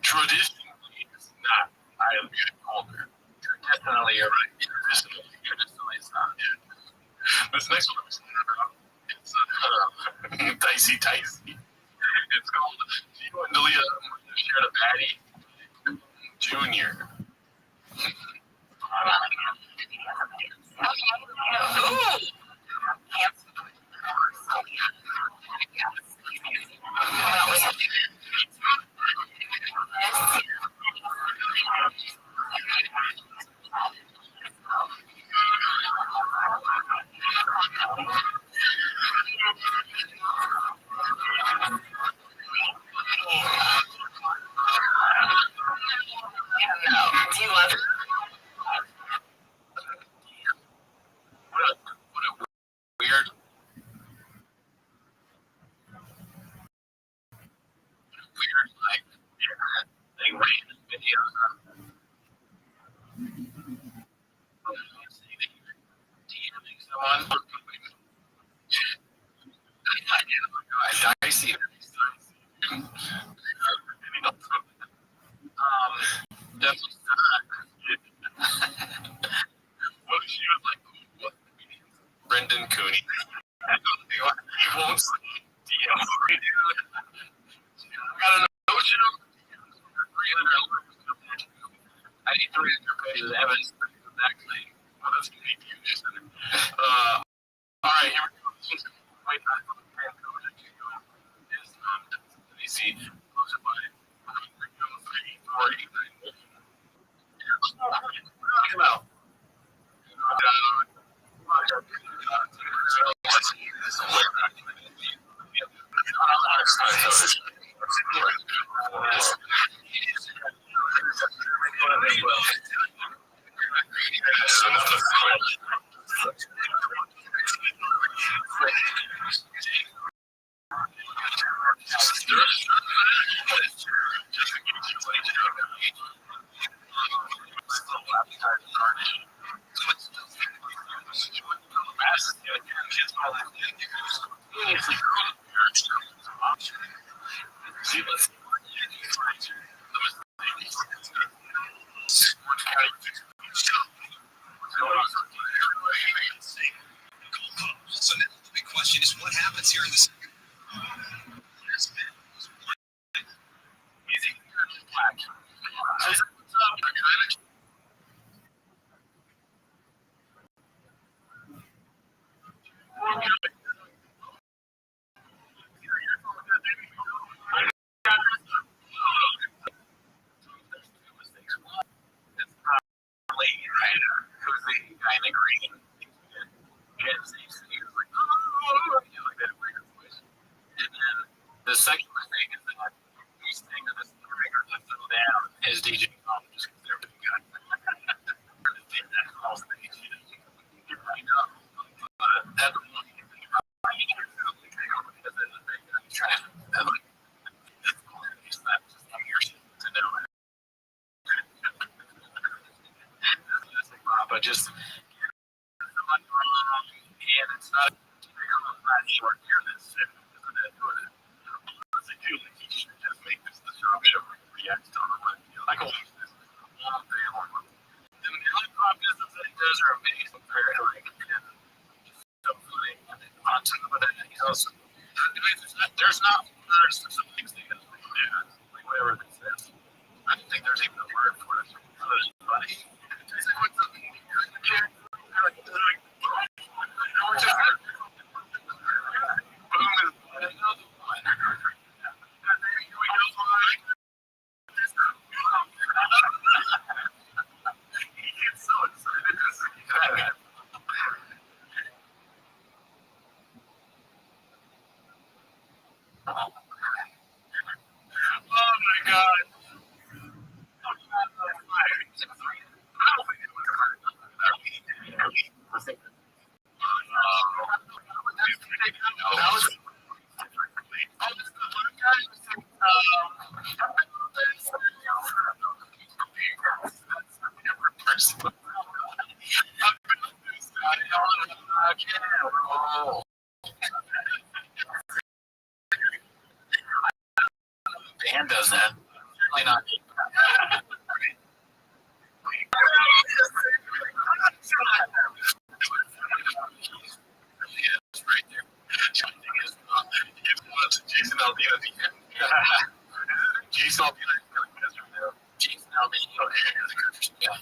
Traditionally, it's not eye of the beholder. Traditionally, you're right. Traditionally, it's not. Yeah. This next one it's dicey. It's called you and Delia shared a Patty Junior. Do you love it? What a weird. Like they random videos on DMing someone. Dicey. Definitely not. What if she was like, what? Brendan Cooney. He won't DM. Got a notion of 300. I need 300 pages of evidence for exactly what is being used. All right, here we go. This one's quite nice. Is DC hosted by 349. Come out. So now the big question is what happens here in this. but just and it's not short near this and doing it. They do like he should just make this the show react to the I can watch this all day long. The helicopter business that he does are amazing. Very like so funny. On top of that, he's also there's some things that he does like that, like whatever this is. I don't think there's even a word for it. It's funny. He's like, what's up? Dan does that. Really not. Right there. Jason Aldean at the end. Jason Aldean. Jason Aldean. Yeah.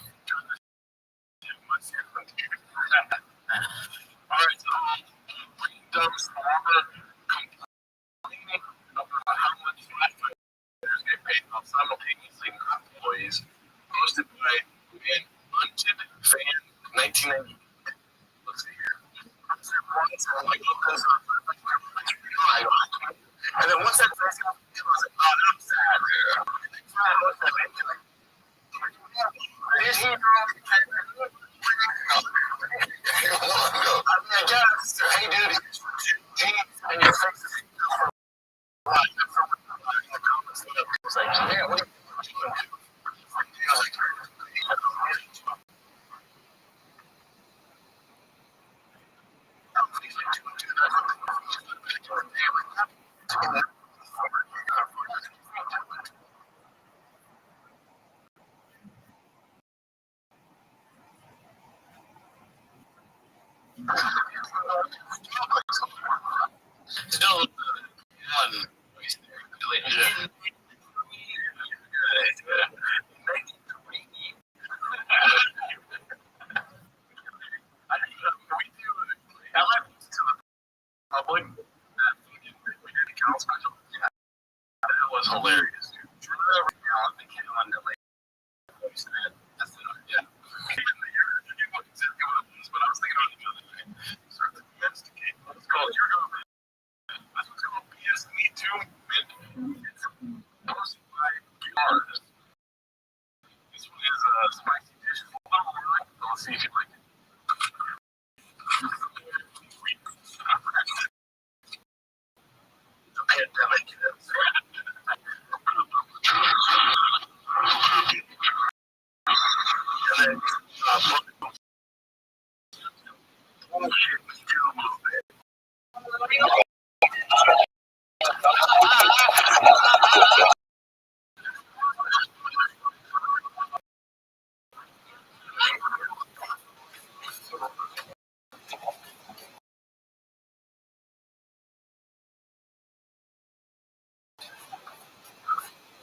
All right, so dumb how much firefighters get paid simultaneously not employees. Posted by Unted Fan 1990. Let's see here. And then once that first happened, I was like, oh, I'm sad. Did he know? I mean, I guess. Hey, dude, jeans and your face is was like, yeah, what are you doing? Still, one voice there. Public that was hilarious. But I was thinking about the other day. Start to domesticate. It's called that's what's called BS Me Too. It's hosted by artists. This one is spicy dishes. Let's see if you like it. The pandemic is. And then, bullshit me too a little bit.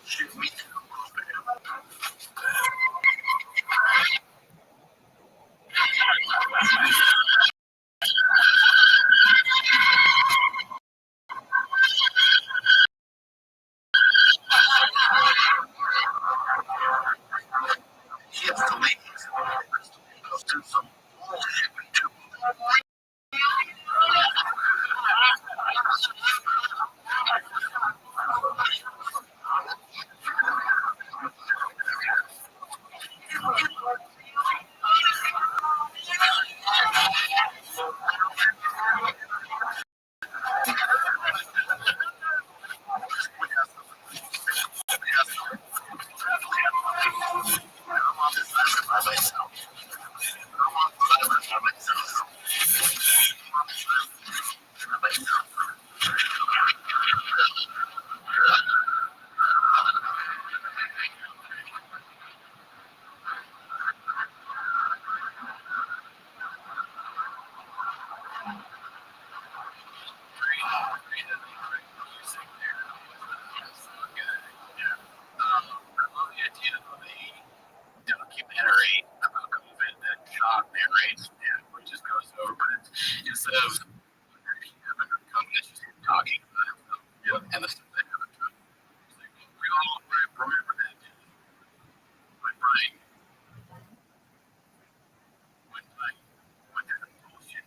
Shoot me too a little bit. Hits the ladies. Do some bullshit me too. Documentary about COVID that Sean narrates, where it just goes over, but instead of it's just talking about it, and the stuff that happened to him. We all remember that. When Brian went through the bullshit.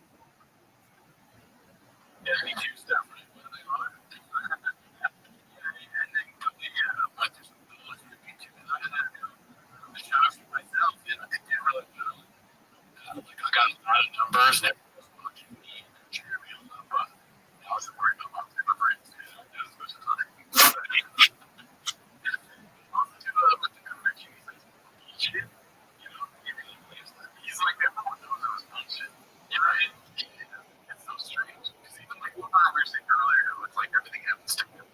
Yeah, me too stuff. And then went through some bullshit. Me too. The shots for myself, and I didn't really know. Like I got a lot of numbers, and everyone was watching me and cheering me on, but I wasn't worried about my friends. That was much time. With the convention, he's like, bullshit. You know, he's like, everyone knows it was bullshit. You know, it's so strange. Because even like what we were saying earlier, it's like everything happens to him.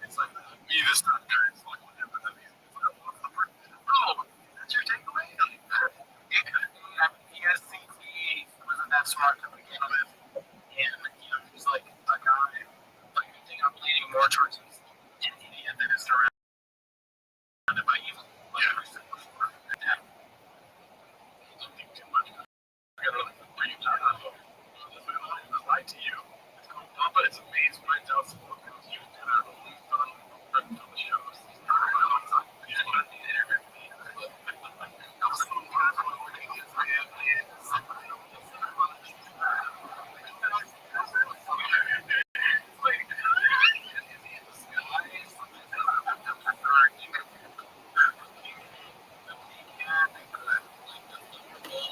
It's like me this time, guys. Like whatever that is. Oh, that's your takeaway. He has CTE. He wasn't that smart to begin with. And, he's like a guy. Like, I think I'm leaning more towards he's an idiot than is surrounded by evil. Like I said before. Don't think too much. I gotta like, what are you talking about? I lied to you. It's called Papa. It's a maze right down the book. You do that only from the shows.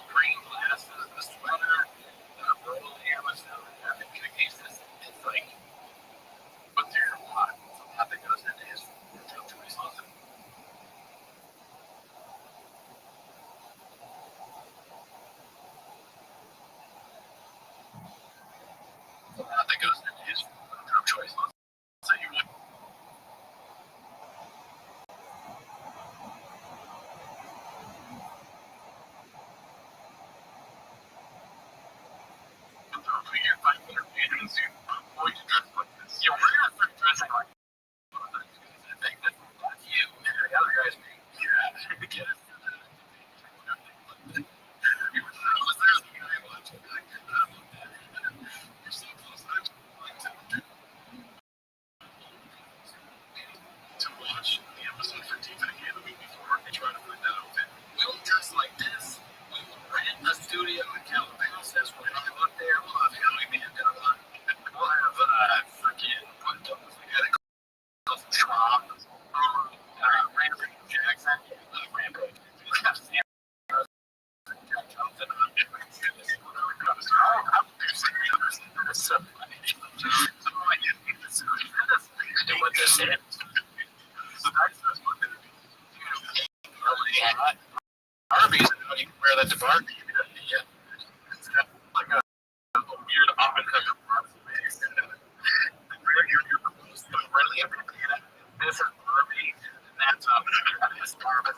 Green glasses, the sweater, the roll hair, it's like, but there's a lot that goes into his choice also. A lot that goes into his choice also. So you would. If I get a bathing suit, I'm going to dress like this. Yeah, we're going to start dressing like I think that's you. And the other guys being, get it. To watch the episode 15 again the week before and try to find that outfit. We will dress like this. We will rent a studio in Calabasas. We'll have up there. We'll have Howie Man down on. We'll have freaking what those we gotta go Schwab, Rampage Jackson, Rampage. We'll have Sam. And what this is. So that's what they're doing. Arby's, you can wear that to Barbie. Yeah. It's got like a weird up and cut. You're really appreciated. This is Barbie, and that's this Barbie.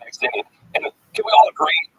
extended. And can we all agree?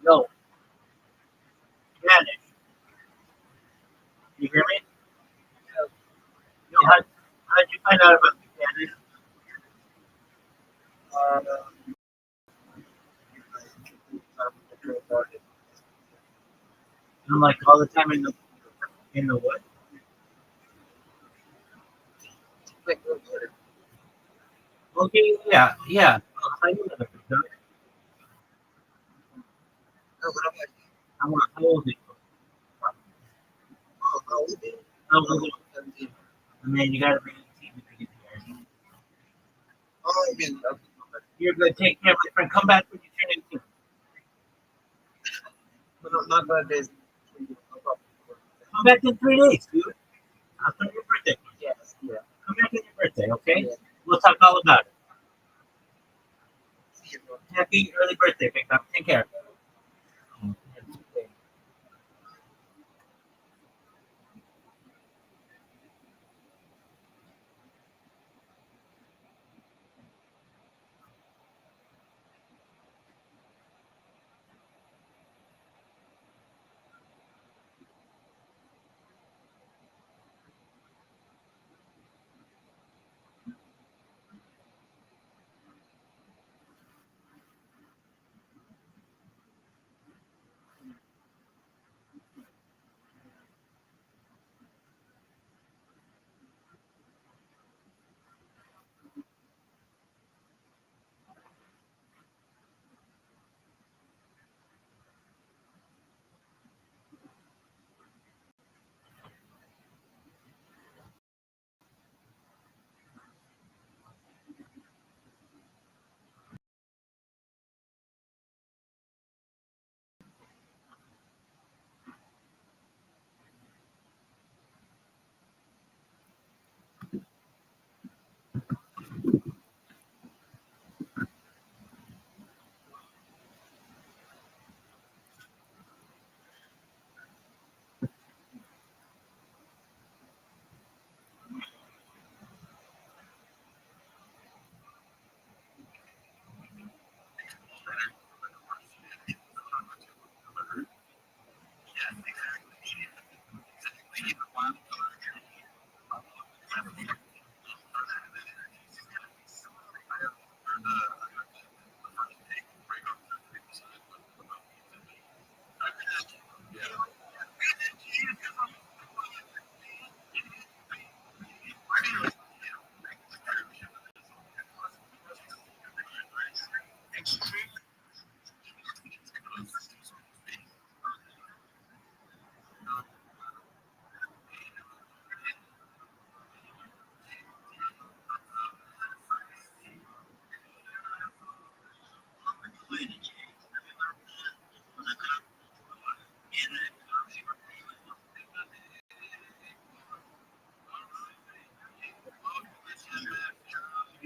Yo, Spanish. You hear me? Yo, how'd you find out about Spanish? I'm like all the time in the what? Okay, yeah, yeah. I know that. I want to hold it. I mean, you gotta bring the TV to get here. You're gonna take care of my friend. Come back when you turn 18. Come back in 3 days, dude. After your birthday. Yes, yeah. Come back on your birthday, okay? Yeah. We'll talk all about it. Happy early birthday, big man. Take care.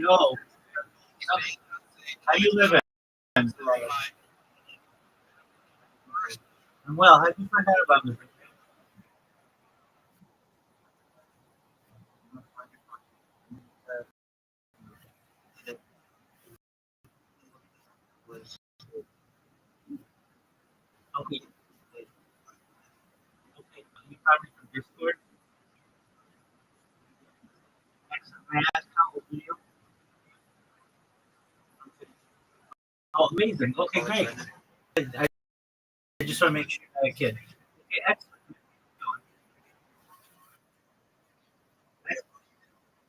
No. How you living? I'm well. How did you find out about me? Okay. Okay. You probably from Discord. Excellent. May I ask how old are you? Oh, amazing. Okay, great. I just want to make sure you're not a kid. Okay, excellent.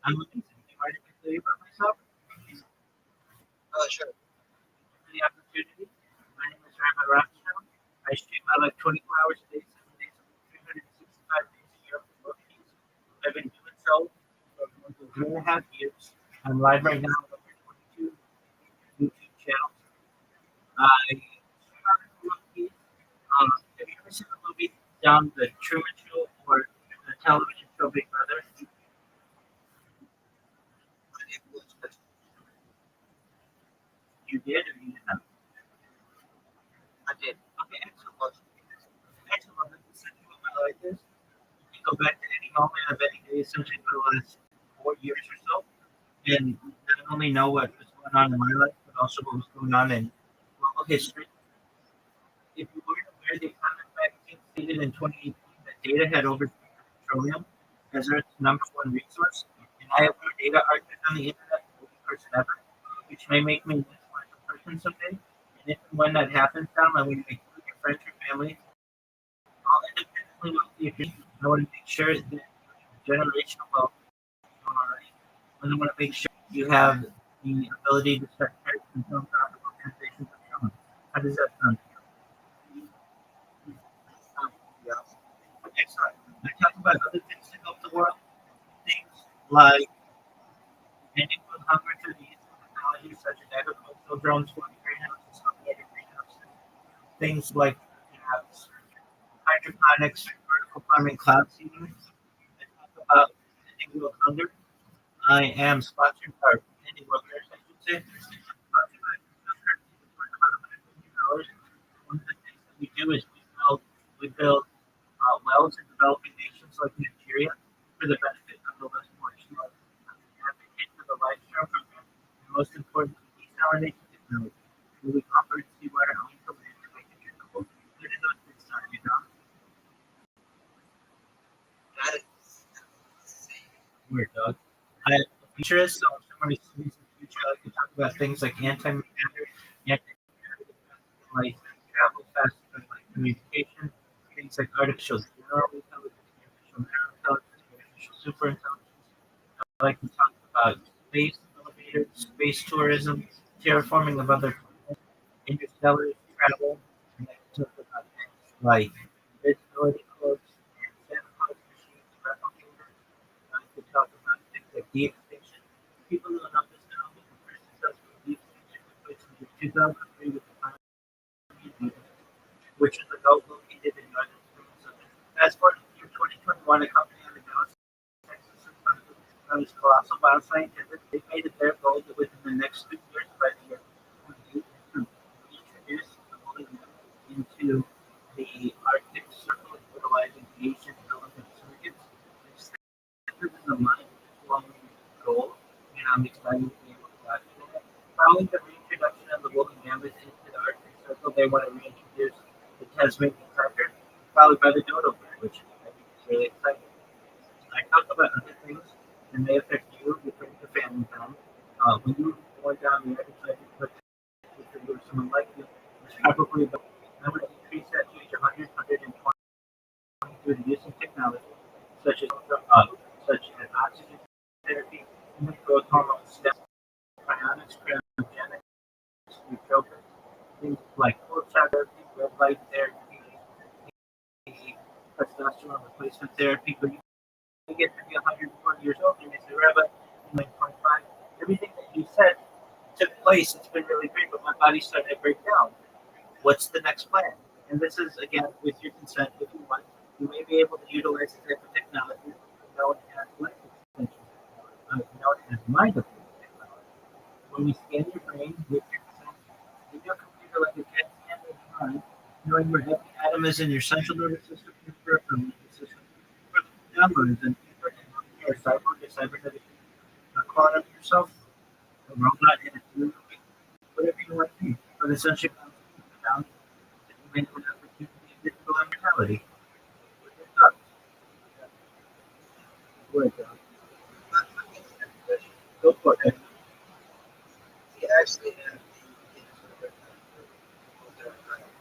I'm amazing. Do you mind if I tell you about myself? Oh, sure. For the opportunity. My name is Rabbi Rothschild. I stream my like 24 hours a day, 7 days a week, 365 days a year for rookies. I've been doing so for more than 3.5 years. I'm live right now on over 22 YouTube channels. I stream on rookies. Have you ever seen the movie The Truman Show or the television show Big Brother? You did or you did not? I did. Okay, excellent. Excellent. Let me send you what my life is. You can go back to any moment of any day, essentially for the last 4 years or so, and not only know what was going on in my life, but also what was going on in global history. If you weren't aware, the Economic magazine stated in 2018 that data had overtaken petroleum as Earth's #1 resource, and I have more data archived on the internet than any person ever, which may make me an influential person someday. And if and when that happens, Tom, I want to make you, your friends, your family, all independently wealthy. If I want to make sure that generational wealth is going already. And I want to make sure you have the ability to start charity and philanthropic organizations of your own. How does that sound? Yeah. Excellent. I talk about other things to help the world. Things like ending food hunger through the use of technologies such as agricultural drones, floating greenhouses, automated greenhouses. Things like hydroponics, vertical farming, cloud seeding. I talk about ending world hunger. I am sponsored by ending webinars, I should say. Sponsored by about $100 million. One of the things that we do is we build wells in developing nations like Nigeria for the benefit of the less fortunate. We advocate for the lifestyle program, and most importantly, desalination technology, where we offer seawater only to land to make it drinkable. Where did those things start, you know? That is Weird, dog. I am a futurist, so if somebody sees the future, I like to talk about things like antimatter, like travel faster than like communication, things like artificial general intelligence, artificial narrow intelligence, artificial super intelligence. I like to talk about space elevators, space tourism, terraforming of other planets, interstellar travel. I like to talk about things like visibility cloaks and Santa Claus machines, replicators. I like to talk about things like de-extinction. People don't know this now, but the first successful de-extinction took place in the year 2003 with the which is a goat located in northern Minnesota. Fast forward to the year 2021, a company out of Dallas, Texas, is Colossal Bioscientific. They made it their goal that within the next 2 years, by the year 2028, to introduce the woolly mammoth into the Arctic Circle, utilizing Asian elephant surrogates. This is a mind-blowing goal, and I'm excited to be able to watch it. Following the reintroduction of the woolly mammoth into the Arctic Circle, they want to reintroduce the Tasmanian tiger, followed by the dodo bird, which I think is really exciting. I talk about other things that may affect you, your friends, your family time. When you were going down the other side, if you were someone like you, it's probably about, I would increase that to age 100, 120 through the use of technology, such as oxygen therapy, human growth hormone, stem, cryonics, cryogenics, nootropics, things like pulsar therapy, red light therapy, testosterone replacement therapy. But you get to be 140 years old and you say, Rabbi, I'm like 25. Everything that you said took place. It's been really great, but my body's starting to break down. What's the next plan? And this is, again, with your consent, if you want, you may be able to utilize the type of technology known as life extension, known as mind extension technology. is in your central nervous system, your peripheral nervous system. For the downloads and your cyborg, your cybernetic clone of yourself, a robot in a tube, whatever you want to be. But essentially, down that you may not have to digital immortality. Go for it. He actually had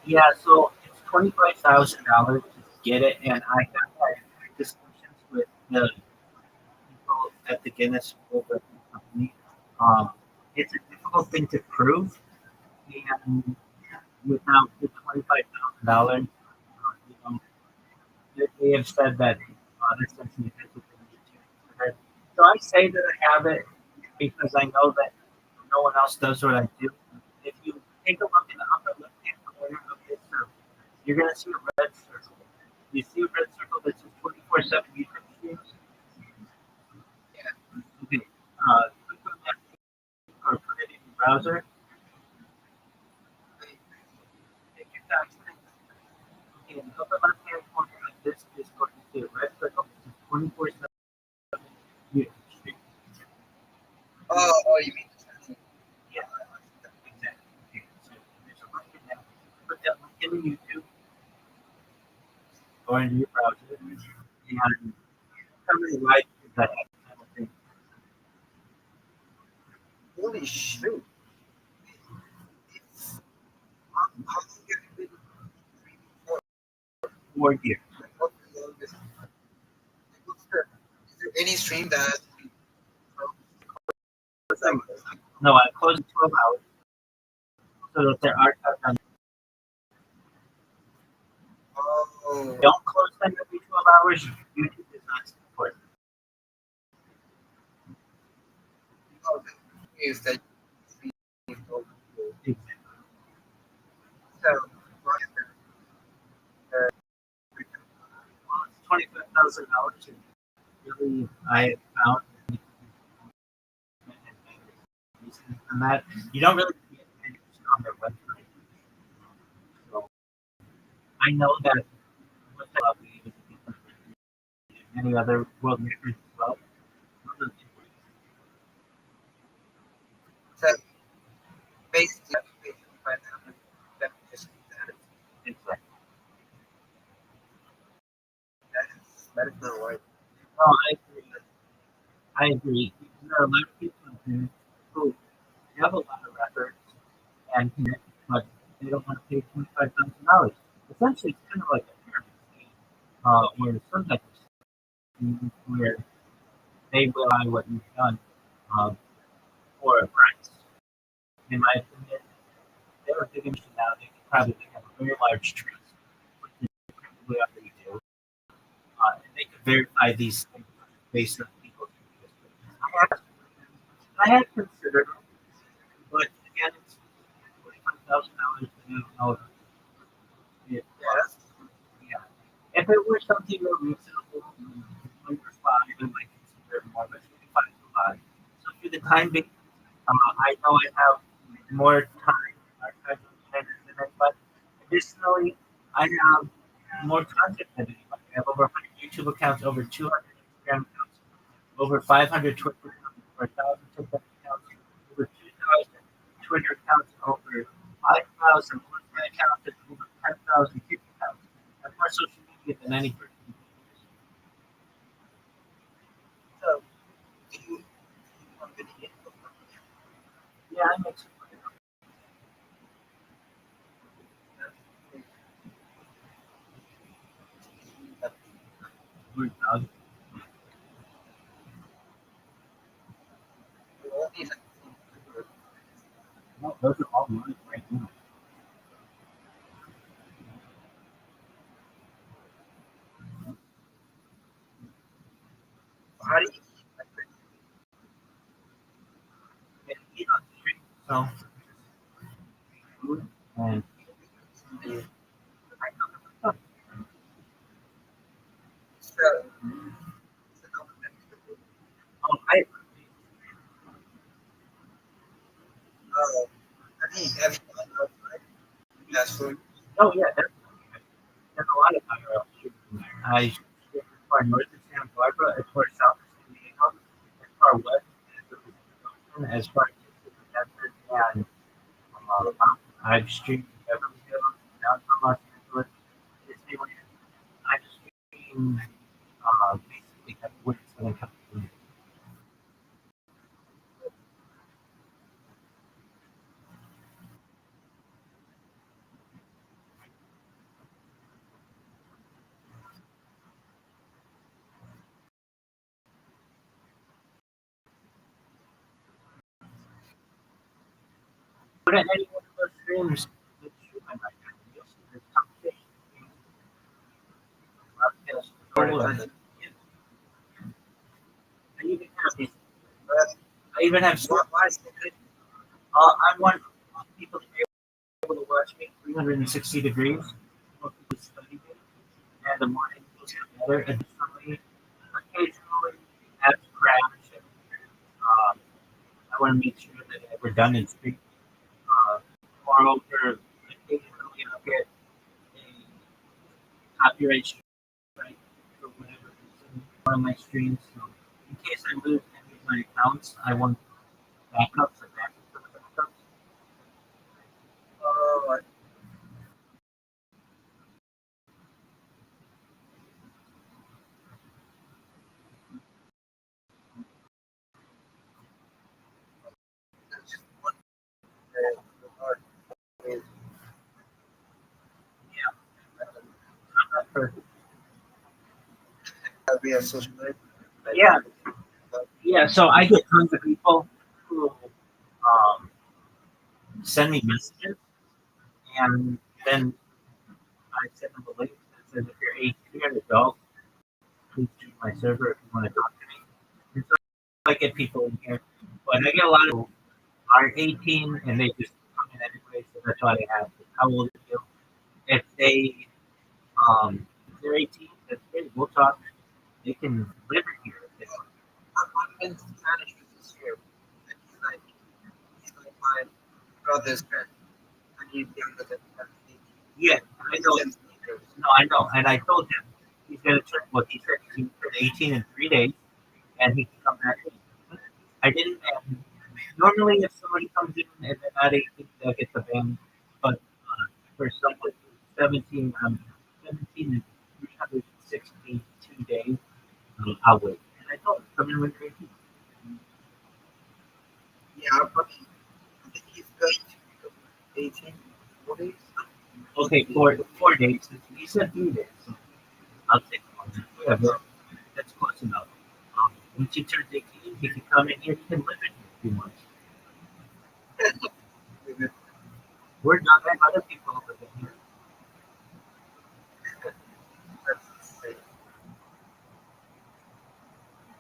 Yeah, so it's $25,000 to get it, and I have had discussions with the people at the Guinness World Record Company. It's a difficult thing to prove, and without the $25,000, you know, they have said that essentially that's what they need to consider. So I say that I have it because I know that no one else does what I do. If you take a look in the upper left-hand corner of this survey, you're going to see a red circle. You see a red circle that says 24/7 YouTube streams? Yeah. Okay. Click on that or put it in your browser. Take your time. Okay, in the upper left-hand corner of this is going to see a red circle that says 24/7 YouTube streams. Oh, you mean Yeah, exactly. Okay, so there's a link in there. Put that link in YouTube or into your browser, and tell me why is that kind of thing. holy shoot. How long have you been streaming for? 4 years. What's the longest? Is there any stream that has been No, I close in 12 hours so that they're archived on. Oh, Don't close them every 12 hours. YouTube does not support it. no, the is that stream over Exactly. so Well, it's $25,000, and really, I found and that you don't really get any on their website. So I know that with many other world records as well. so basically find out that just Exactly. that is not right. No, I agree. I agree. There are a lot of people out there who have a lot of records and but they don't want to pay $25,000. Essentially, it's kind of like a pyramid scheme, where some type of scheme where they will buy what you've done for a price. In my opinion, they're a big industry now. They could probably have a very large trust, which is probably already do, and they could verify these things based on people's reviews. I had considered, but again, it's $25,000. I don't know. If yeah. If it were something more reasonable, under five, I might consider more, but 25 to 5. So for the time being, I know I have more time archived than anybody, but additionally, I have more content than anybody. I have over 100 YouTube accounts, over 200 Instagram accounts, over 500 Twitter accounts, over 1,000 TikTok accounts, over 2,000 Twitter accounts, over 5,000 LinkedIn accounts, and over 10,000 TikTok accounts. I have more social media than any person. So do you have any info from Yeah, I make some money. No, those are all mine right now. how do you And eat on the street. So, food and oh, I have you gone outside fast food? oh yeah, definitely. lot of IRL shooting. I shoot as far north as Santa Barbara, as far south as San Diego, as far west as far east as Denver, and I've streamed Beverly Hills, downtown Los Angeles, Disneyland. I've streamed basically everywhere in Southern California. But at any one of those streams, it's streaming right now. You'll see this competition. I even have I want people to be able to watch me 360 degrees. Most people study me, and the morning goes together. Additionally, occasionally, apps crash. I want to make sure that I have redundancy. Moreover, occasionally I'll get a copyright strike for whatever reason one of my streams. So in case I lose any of my accounts, I want backups or backups for the backups. Yeah, yeah. So I get tons of people who send me messages, and then I send them a link that says, "If you're 18 and adult, please join my server if you want to talk to me." And so I get people in here, but I get a lot of people who are 18 and they just come in anyway. So that's why I have. How old are you? If they're 18, that's great. We'll talk. They can live in here. If they want. I've been to Spanish this year, and he's like my brother's friend, and he's younger than me. Yeah, I know. No, I know. And I told him he's going to turn, what he said, he's going to turn 18 in 3 days, and he can come back. I didn't, normally if somebody comes in and they're not 18, they'll get the ban. But for someone who's 17, 17 and 362 days, I'll wait. And I told him, come in when you're 18. Yeah, I think he's going to be 18, 4 days. Okay, 4 days. He said 3 days. So I'll take him on that. Whatever. That's close enough. Once he turns 18, he can come in here. He can live in here if he wants. We're not like other people over here.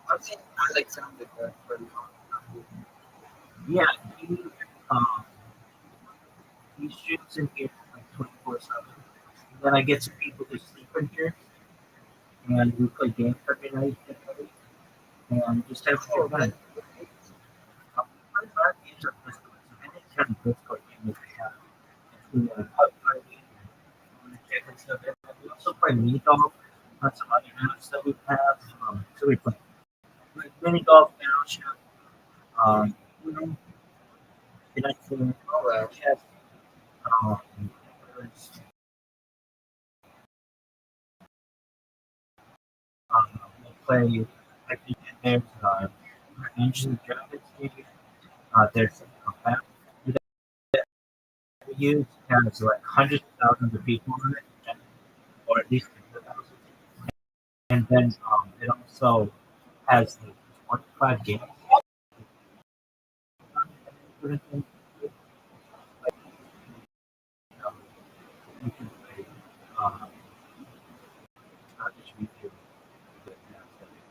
I've seen Alexander there for a long. Yeah, he shoots in here like 24/7. And then I get some people to sleep in here, and we play games every night together, and just have a good time. I love games on Discord. So any kind of Discord game that we have, we pub party, and check and stuff. And we also play mini golf on some other apps that we have. So we play like mini golf, barrel shot, you know, chess. We'll play. I think there's Dungeons and Dragons maybe. There's a map that we use has like hundreds of thousands of people on it, or at least 100,000. And then it also has like 25 games. You can play. Not just review,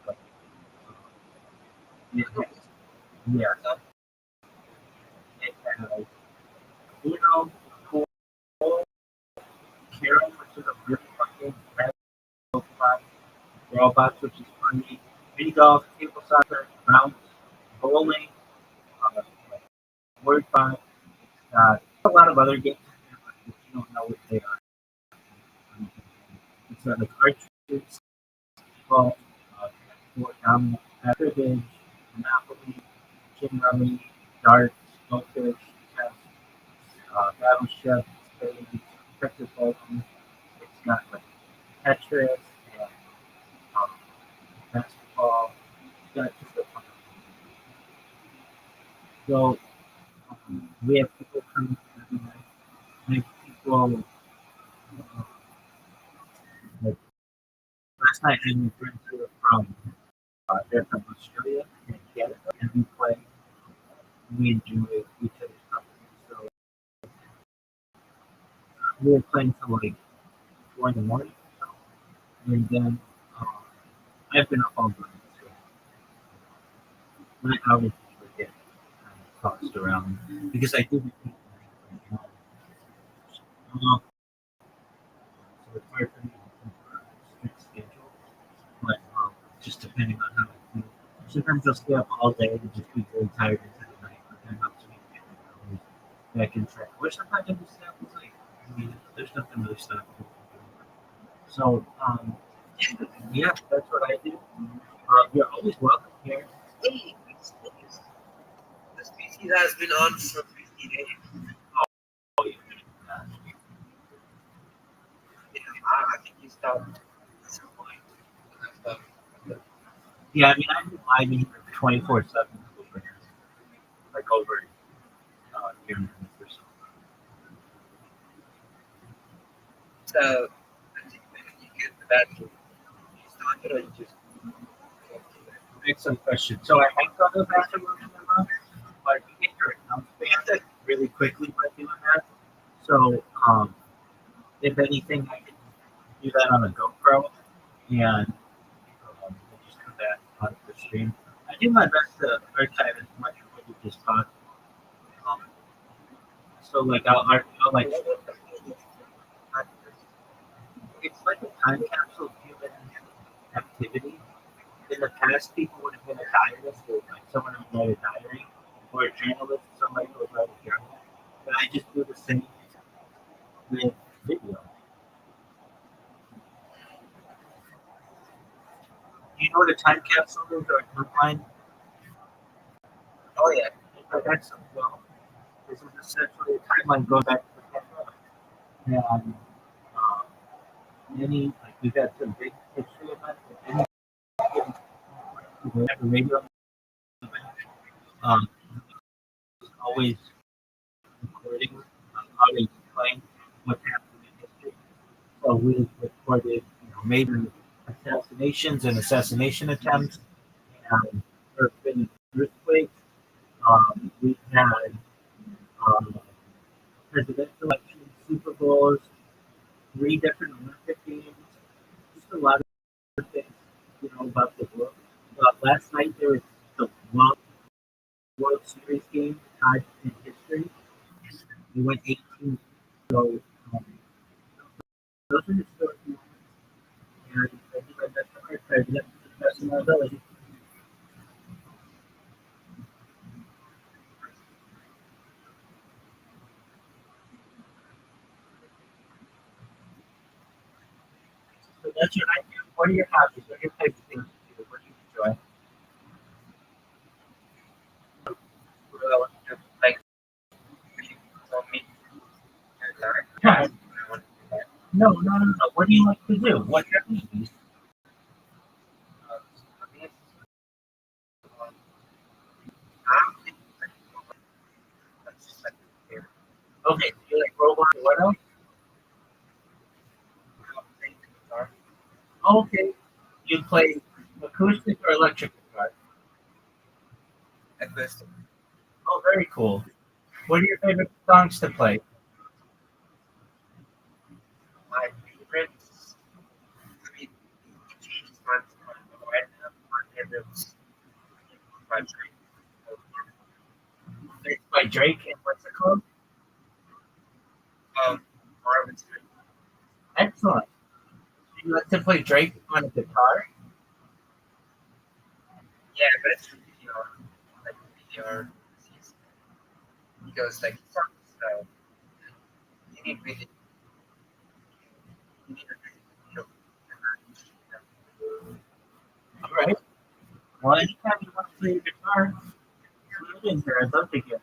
but yeah, yeah. It has Uno, Pool, Carol, which is a really fun game. Robots, which is funny. Mini golf, table soccer, bounce, bowling, uh, word find. A lot of other games, but you don't know what they are. got like archery, football, dominant, cribbage, Monopoly, gin rummy, darts, goldfish, chess, battleship, spades, Texas Hold'em. It's got like Tetris and um, basketball. It's got just a ton of So we have people coming every night. We have people like last night I had friends who were from they're from Australia and Canada, and we play. We enjoy each other's company. So we were playing till like 4 in the morning, and then um, I've been up all night. So my hours would get tossed around because I do the so it's hard for me to keep a strict schedule, but just depending on how I feel. Sometimes I'll stay up all day and just be really tired into the night, but then up to me to get my hours back in track. Or sometimes I just stay up all night. I mean, there's nothing really stopping me from doing that. So, yeah, that's what I do. You're always welcome here. Hey, the species has been on for 50 days. Oh, yeah. I think you stopped at some point. Yeah, I mean, I've been live 24/7 over here, like over year and a half or so. So, I think when you get to that, you start it or you just Excellent question. So I have gone to the bathroom in a month, but you get your account banned really quickly by doing that. So, if anything, I can do that on a GoPro and I just put that on the stream. I do my best to archive as much of what you just taught. Um, so, like, I'll like, it's like a time capsule of human activity. In the past, people would have been a diarist, or like someone who would write a diary, or a journalist, somebody who would write a journal. But I just do the same with video. You know what a time capsule is or a timeline? oh yeah. Excellent. Well, this is essentially a timeline going back to the camera. And any, like, we've had some big history events, and any radio event, um, always recording how they explain what happened in history. So we recorded, major assassinations and assassination attempts, and there have been earthquakes. We've had presidential elections, Super Bowls, 3 different Olympic games, just a lot of things, about the world. Last night there was the World Series game tied in history. We went 18. So those are the stories. And I do my best to archive them to the best of my ability. So that's what I do. What are your hobbies? What are your types of things you do? What do you enjoy? Well, like, you told me, Yeah. No. What do you like to do? What hobbies? Okay, so you like robot or what else? Okay. You play acoustic or electric guitar? acoustic. Oh, very cool. What are your favorite songs to play? My favorites, I mean, it changes month to month, but right now, my favorites my Drake. It's by Drake and what's it called? Marvin's good. Excellent. You like to play Drake on a guitar? Yeah, but it's for VR, like VR season. Because, like, so you need really, you need a really, Well, anytime you want to play your guitar, get in here. I'd love to get.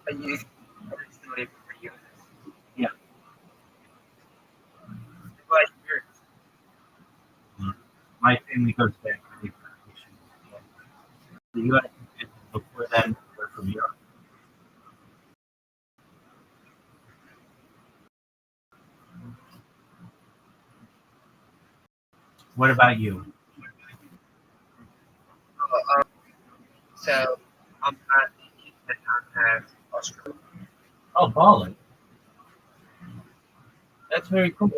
I use originally for you. Yeah. But you're My family goes back. The U.S. before then, we're from Europe. What about you? so I'm not thinking that I have Australia. Oh, balling. That's very cool.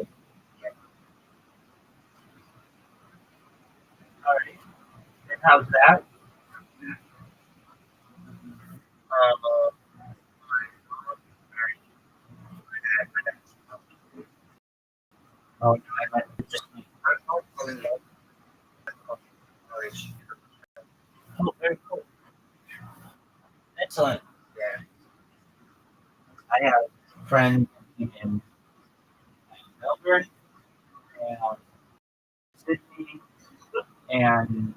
All right. And how's that? Oh, I meant just. Oh, very cool. Excellent. Yeah. I have friends in Melbourne and Sydney and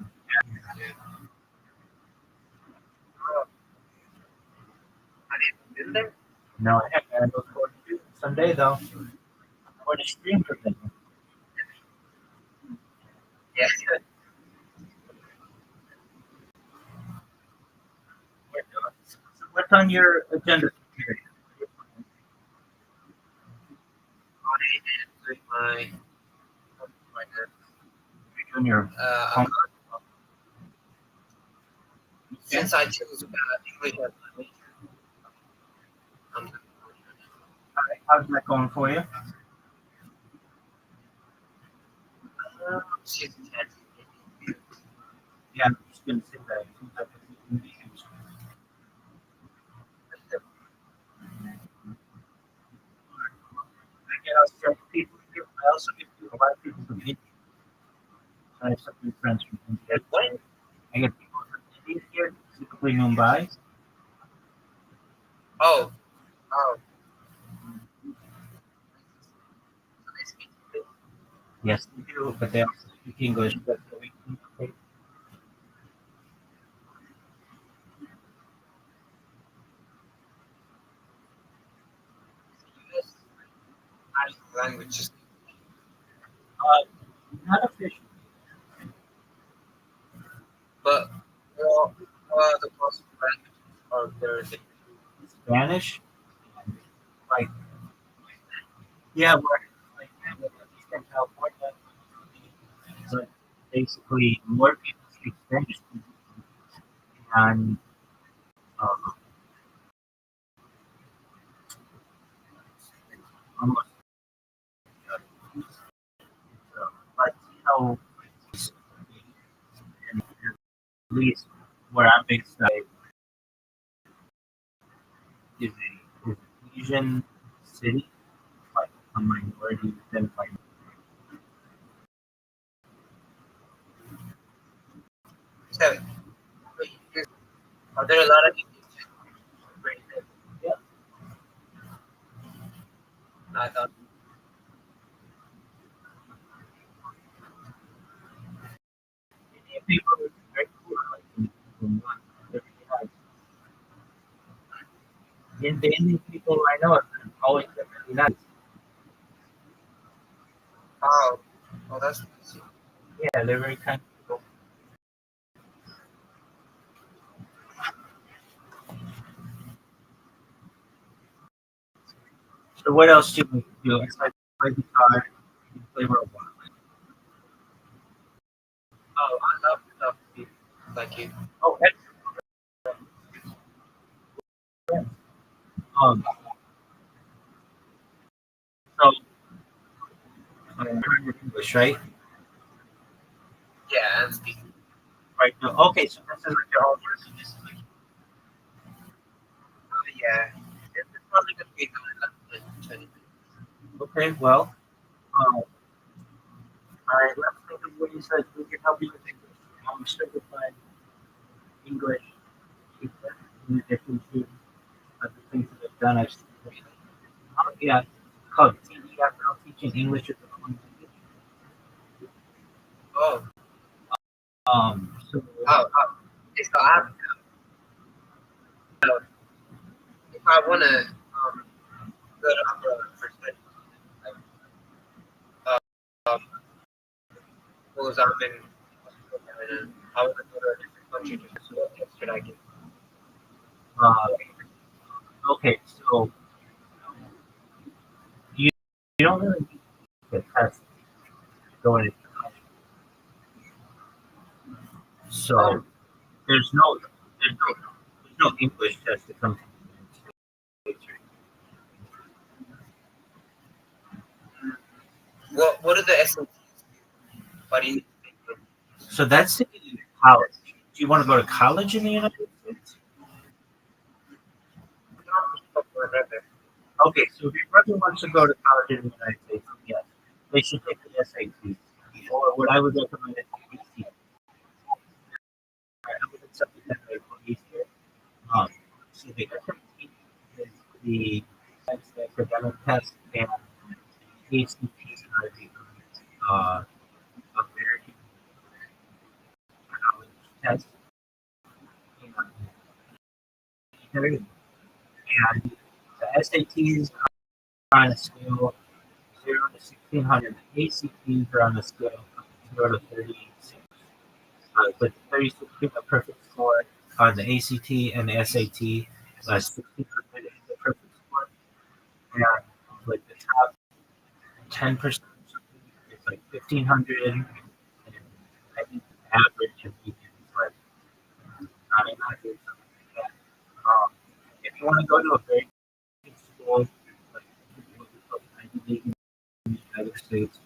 Have you been there? no, I haven't. I look forward to it someday though. I want to stream for them. Yeah. So what's on your agenda today? My You're doing your I'm not, since I chose English as my major, I'm how's that going for you? she's 10. Yeah, I'm just gonna say that. It seems like it's a huge. I get also people. I also get a lot of people from India. I have some good friends from India. What? I get people from India here, typically Mumbai. Oh, oh. So they speak English. Yes, they do, but they also speak English. But we can US languages. not official. But what are the possible languages of their Spanish, like yeah, we're like Eastern California, but basically more people speak Spanish and um, almost but you know, and at least where I'm based is an Asian city, like a minority than like So, are there a lot of Indians? yeah. I thought. Indian people are very cool, like in one. They're really nice. The Indian people I know have always been really nice. Oh, oh, that's nice. Yeah, they're very kind people. So what else do you do? Besides play guitar, you play robot. Oh, I love people like you. Oh, excellent. Um, so you're English, right? Yeah, and speaking. Right. No, okay, so this is like your whole person. Oh, yeah. It's probably going to be done in 20 minutes. Okay, well, I let's think of what you said. We can help you with English. I'm certified English teacher in addition to other things that I've done. Yeah, taking English as a foreign language. Oh, So it's the option. So if I want to go to umbrella for study, like, suppose I'm in Australia and I want to go to a different country to pursue it, should I get? okay, so you don't really need to test going into college. So there's no English test that comes from the United States. What are the SATs? Why do you? So that's to get into college. Do you want to go to college in the United States? Okay, so if your brother wants to go to college in the United States, yes, they should take the SAT. Or what I would recommend is the ACT. I would accept it that way for easier. So the SAT is the academic test, and the ACT are the American College test. And the SATs are on a scale 0 to 1600. The ACTs are on a scale of 0 to 36. With 36 being a perfect score on the ACT and the SAT, 1600 is the perfect score. And like the top 10%, it's like 1500. And I think the average of each is like 900, something like that. If you want to go to a very good school, like what we call Ivy League in the United States,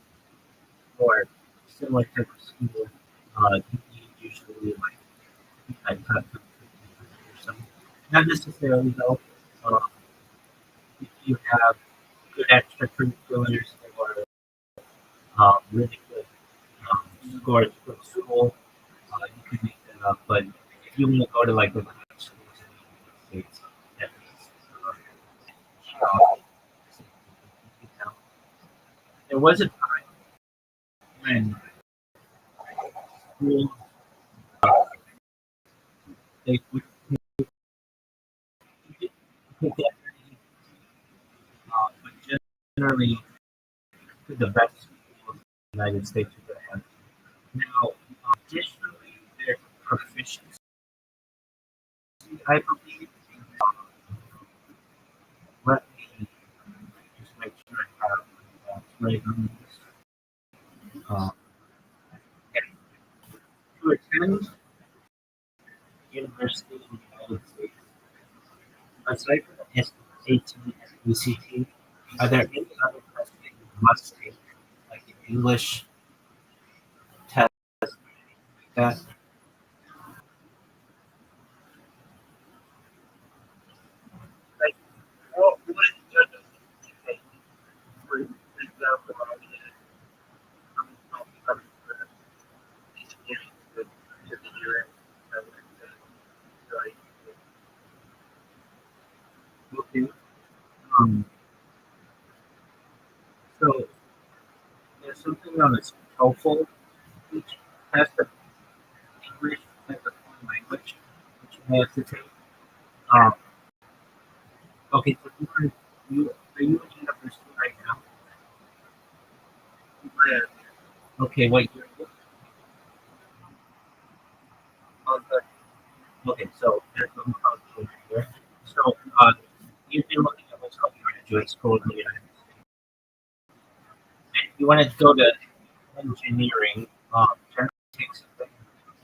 or similar type of school, you need usually like top 15 or something. Not necessarily though. Uh, if you have good extracurriculars or really good scores for school, you can make that up. But if you want to go to like the top schools in the United States, that means you know, there was a time when schools they would pick that but generally the best schools in the United States are going to have. Now, additionally, their proficiency, I believe, let me just make sure I have that right on this. To attend university in the United States, aside from the SAT and ACT, are there any other tests that you must take, like an English test, like that? Like, what is the other thing? For example, I'm engineering to the year, like, okay. Um, so there's something on this TOEFL, which has the English as a foreign language, which you have to take. Um, okay, so are you in university right now? Yeah. Okay, what year? Okay, so there's no college here. So you've been looking at what's called graduate school in the United States. And if you want to go to engineering, generally takes something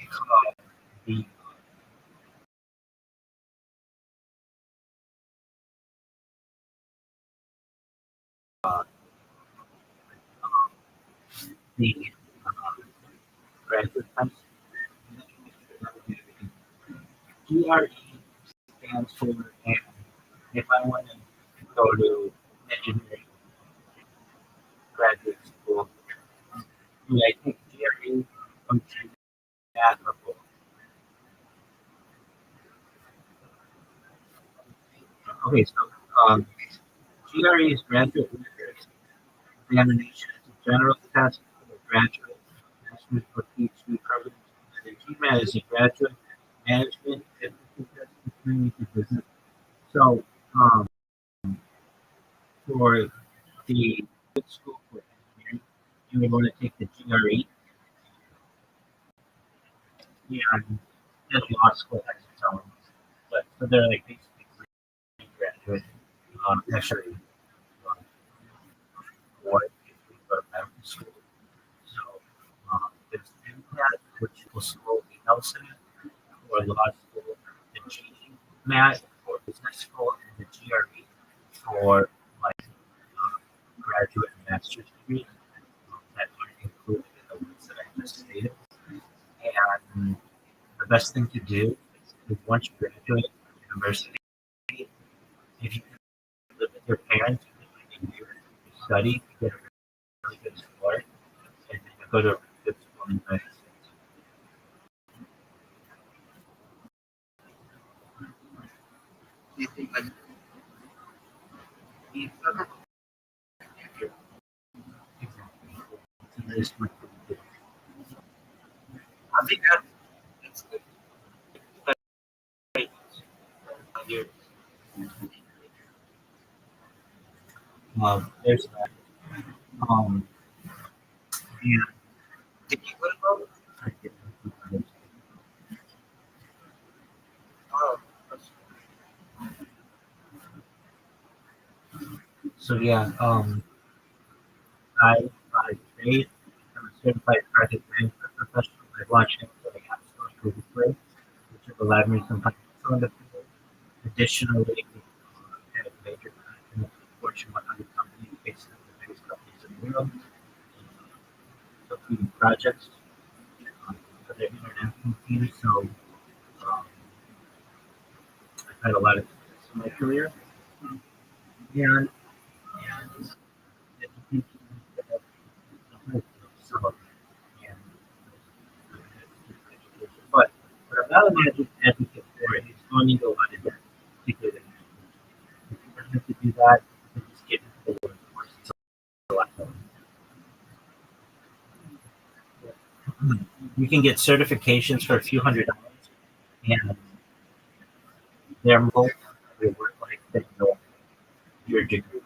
called the uh, the graduate test. GRE stands for, and if I want to go to engineering graduate school, do I take GRE or take math or both? Okay, so GRE is graduate research, examination is a general test for the graduate master's or PhD program. And the GMAT is a graduate management aptitude test between the business. So, for the school for engineering, you would want to take the GRE, and then law school has its own. But so they're like basically graduate, actually, or if you go to medical school. So, there's MCAT, which will school the health center, or law school, the GMAT for business school, and the GRE for like graduate and master's degrees that are included in the ones that I just stated. And the best thing to do is once you graduate from university, if you can live with your parents for a year, you study, you get a really good score, and then you go to a really good school in the United States. Do you think like I think that's good. There's that. And did you go to college? I did. Oh, So yeah, I trade. I'm a certified project management professional. I've launched it for the App Store previously, which have allowed me some financial independence. Additionally, I had a major contract with Fortune 100 company based on the biggest companies in the world, completing projects for their international teams. So I've had a lot of success in my career. And education so, yeah. But what I'm not an advocate for is going into a lot of debt, particularly if you don't have to do that, then just get into the workforce. It's a lot better. You can get certifications for a few $100s, and they're more your work life than your degree.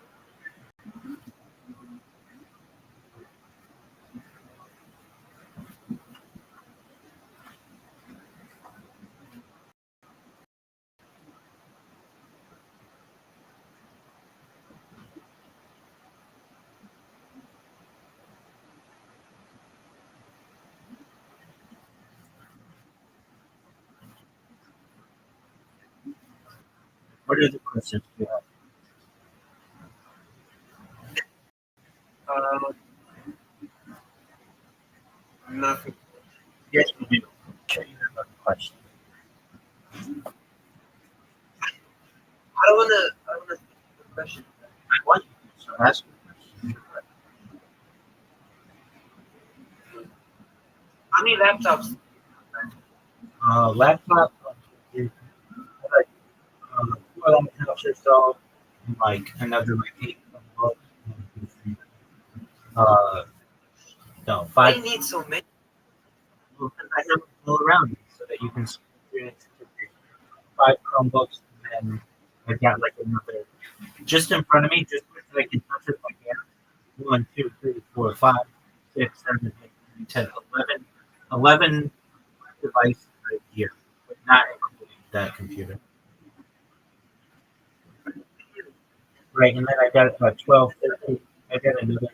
What are the questions you have? nothing. Yes, we do. Sure, you have a question. I don't wanna speak the question. I want you to ask a question. How many laptops? Laptop is like 4 laptops or so, and like another like 8 books. No, Why 5. do you need so many? Well, I have them all around you so that you can experience 5 Chromebooks, and then I've got like another just in front of me, just so I can touch it like that. 1, 2, 3, 4, 5, 6, 7, 8, 9, 10, 11. 11 devices right here, but not including that computer. Right, and then I got about 12, 13. I got another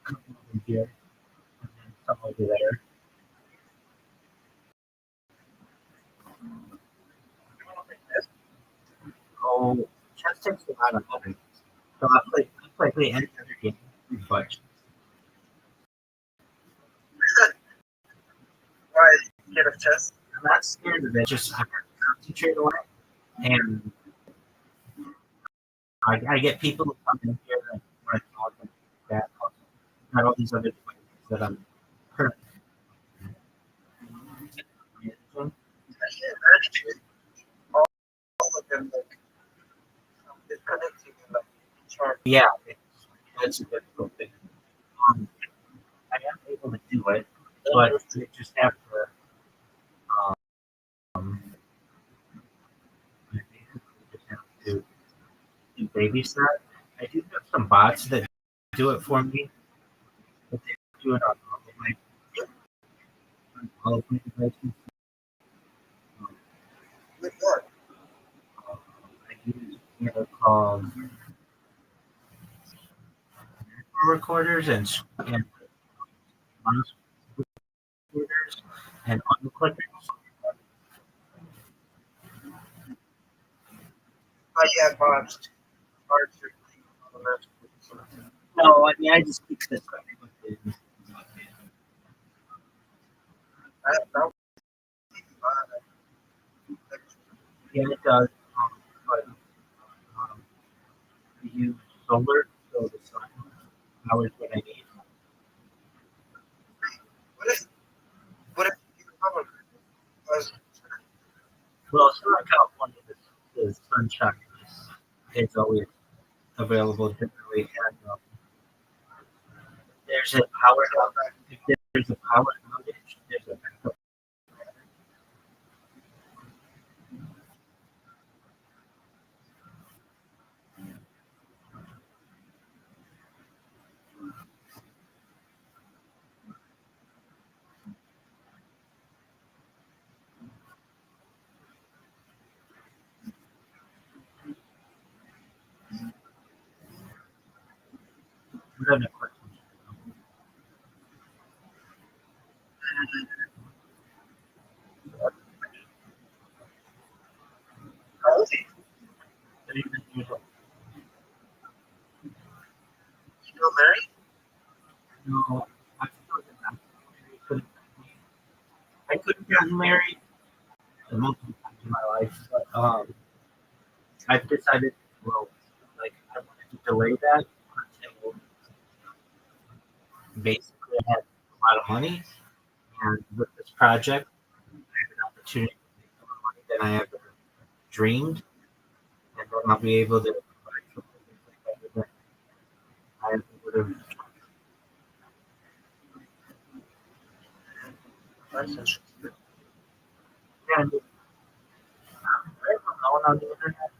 couple over here, and then some over there. Oh, chess takes a lot of money. So I play any other game, but Why scared of chess? I'm not scared of it. Just I have to concentrate on it, and I get people who come in here that want to talk like that. Not all these other devices that I'm currently managing. I can't manage it. All of them like disconnecting and like charge. Yeah, that's a difficult thing. able to do it, but they just have to. Um, I basically just have to do babysat. I do have some bots that do it for me, but they do it on all of my devices. With what? I use called recorders and mouse recorders and audio clickers. You have bots. Parts are on that. No, I mean I just keep this stuff. That Yeah, it does. But we use solar, so the sun powers what I need. what if you cover because Well, Southern California, the sunshine is always available generally, and there's a power outage. If there's a power outage, there's a backup. What other questions? how old are you? What even use it? Still married? No, I still did not. I could have gotten married multiple times in my life, but I've decided, well, like I wanted to delay that until basically I had a lot of money, and with this project, I have an opportunity to make more money than I ever dreamed, and then I'll be able to provide something better than I would have. That's interesting. And very well known on the internet.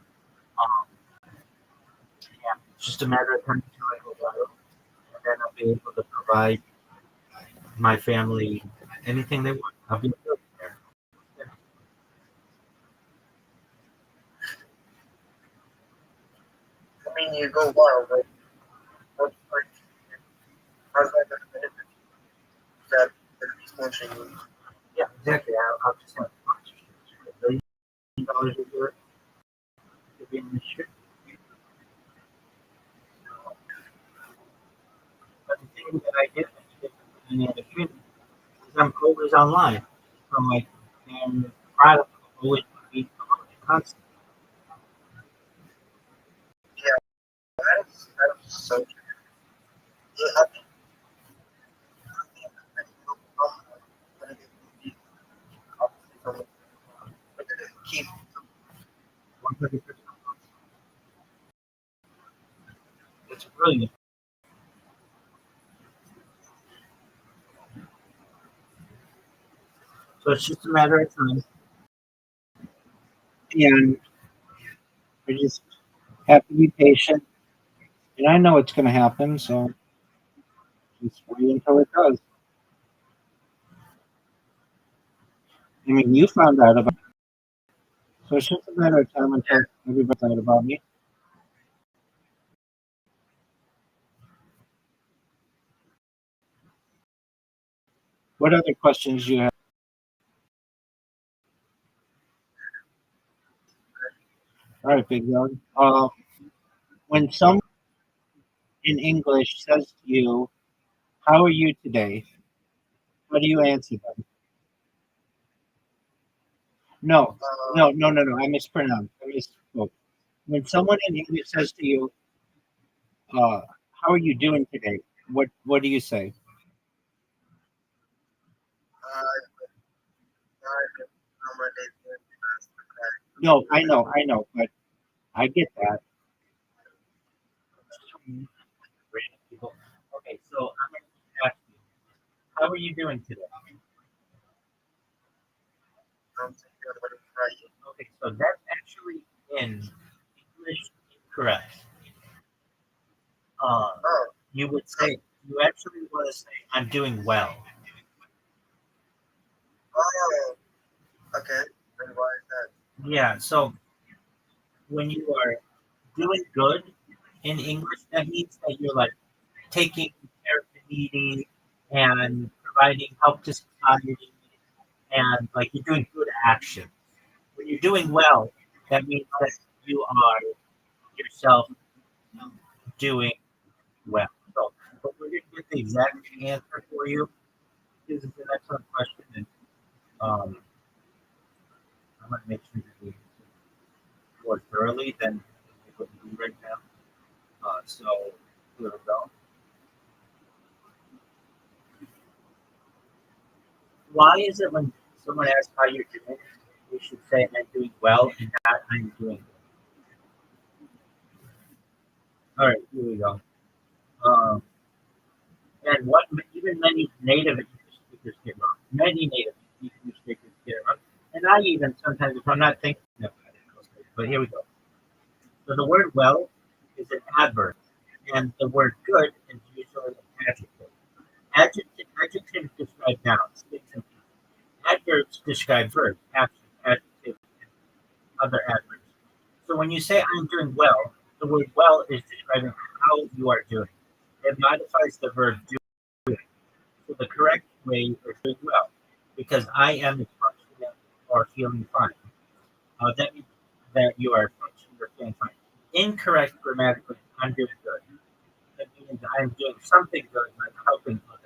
Yeah, it's just a matter of time until I go viral, and then I'll be able to provide my family anything they want. I'll be able to there. I mean, you go wild, but what's like, how's that going to benefit you? Is that going to be sponsoring you? Yeah, exactly. I'll just have $1 billion a year to be in this shit. But the thing that I get from any other streaming is I'm always online. So like, and product will always be constant. Yeah, that's so true. Yeah, keep 100%. It's brilliant. So it's just a matter of time. And we just have to be patient. And I know it's going to happen, so just wait until it does. I mean, you found out about it. So it's just a matter of time until everybody found out about me. What other questions do you have? All right, Big Young. When someone in English says to you, "How are you today?" What do you answer them? No, no. I mispronounced. I misspoke. When someone in English says to you, "How are you doing today?" What do you say? No, I know, but I get that. Random people. Okay, so I'm going to ask you, How are you doing today? Okay, so that's actually in English incorrect. You would say, you actually want to say, I'm doing well. Oh, okay. And why is that? Yeah, so when you are doing good in English, that means that you're like taking care of the needy and providing help to society and like you're doing good action. When you're doing well, that means that you are yourself doing well. So, but we're going to get the exact answer for you. This is an excellent question, and I'm going to make sure that we more thoroughly than we would do right now. So here we go. Why is it when someone asks how you're doing, we should say I'm doing well and not I'm doing good? All right, here we go. Um, and what even many native English speakers get wrong. Many native English speakers get it wrong. And I even sometimes, if I'm not thinking about it, but here we go. So the word well is an adverb, and the word good is usually an adjective. Adjectives describe nouns, things and people. Adverbs describe verbs, actions, adjectives, and other adverbs. So when you say I'm doing well, the word well is describing how you are doing. It modifies the verb doing. So the correct way is doing well, because I am functioning or feeling fine. That means that you are functioning or feeling fine. Incorrect grammatically, I'm doing good. That means I'm doing something good, like helping others.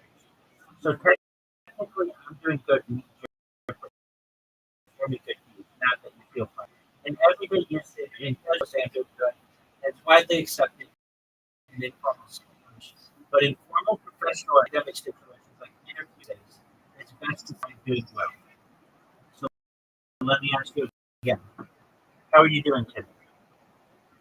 So technically, I'm doing good means you're performing good deeds, not that you feel fine. In everyday usage, in casual say I'm doing good, it's widely accepted in informal situations. But in formal, professional, or academic situations like interviews, it's best to find doing well. So let me ask you again, how are you doing today?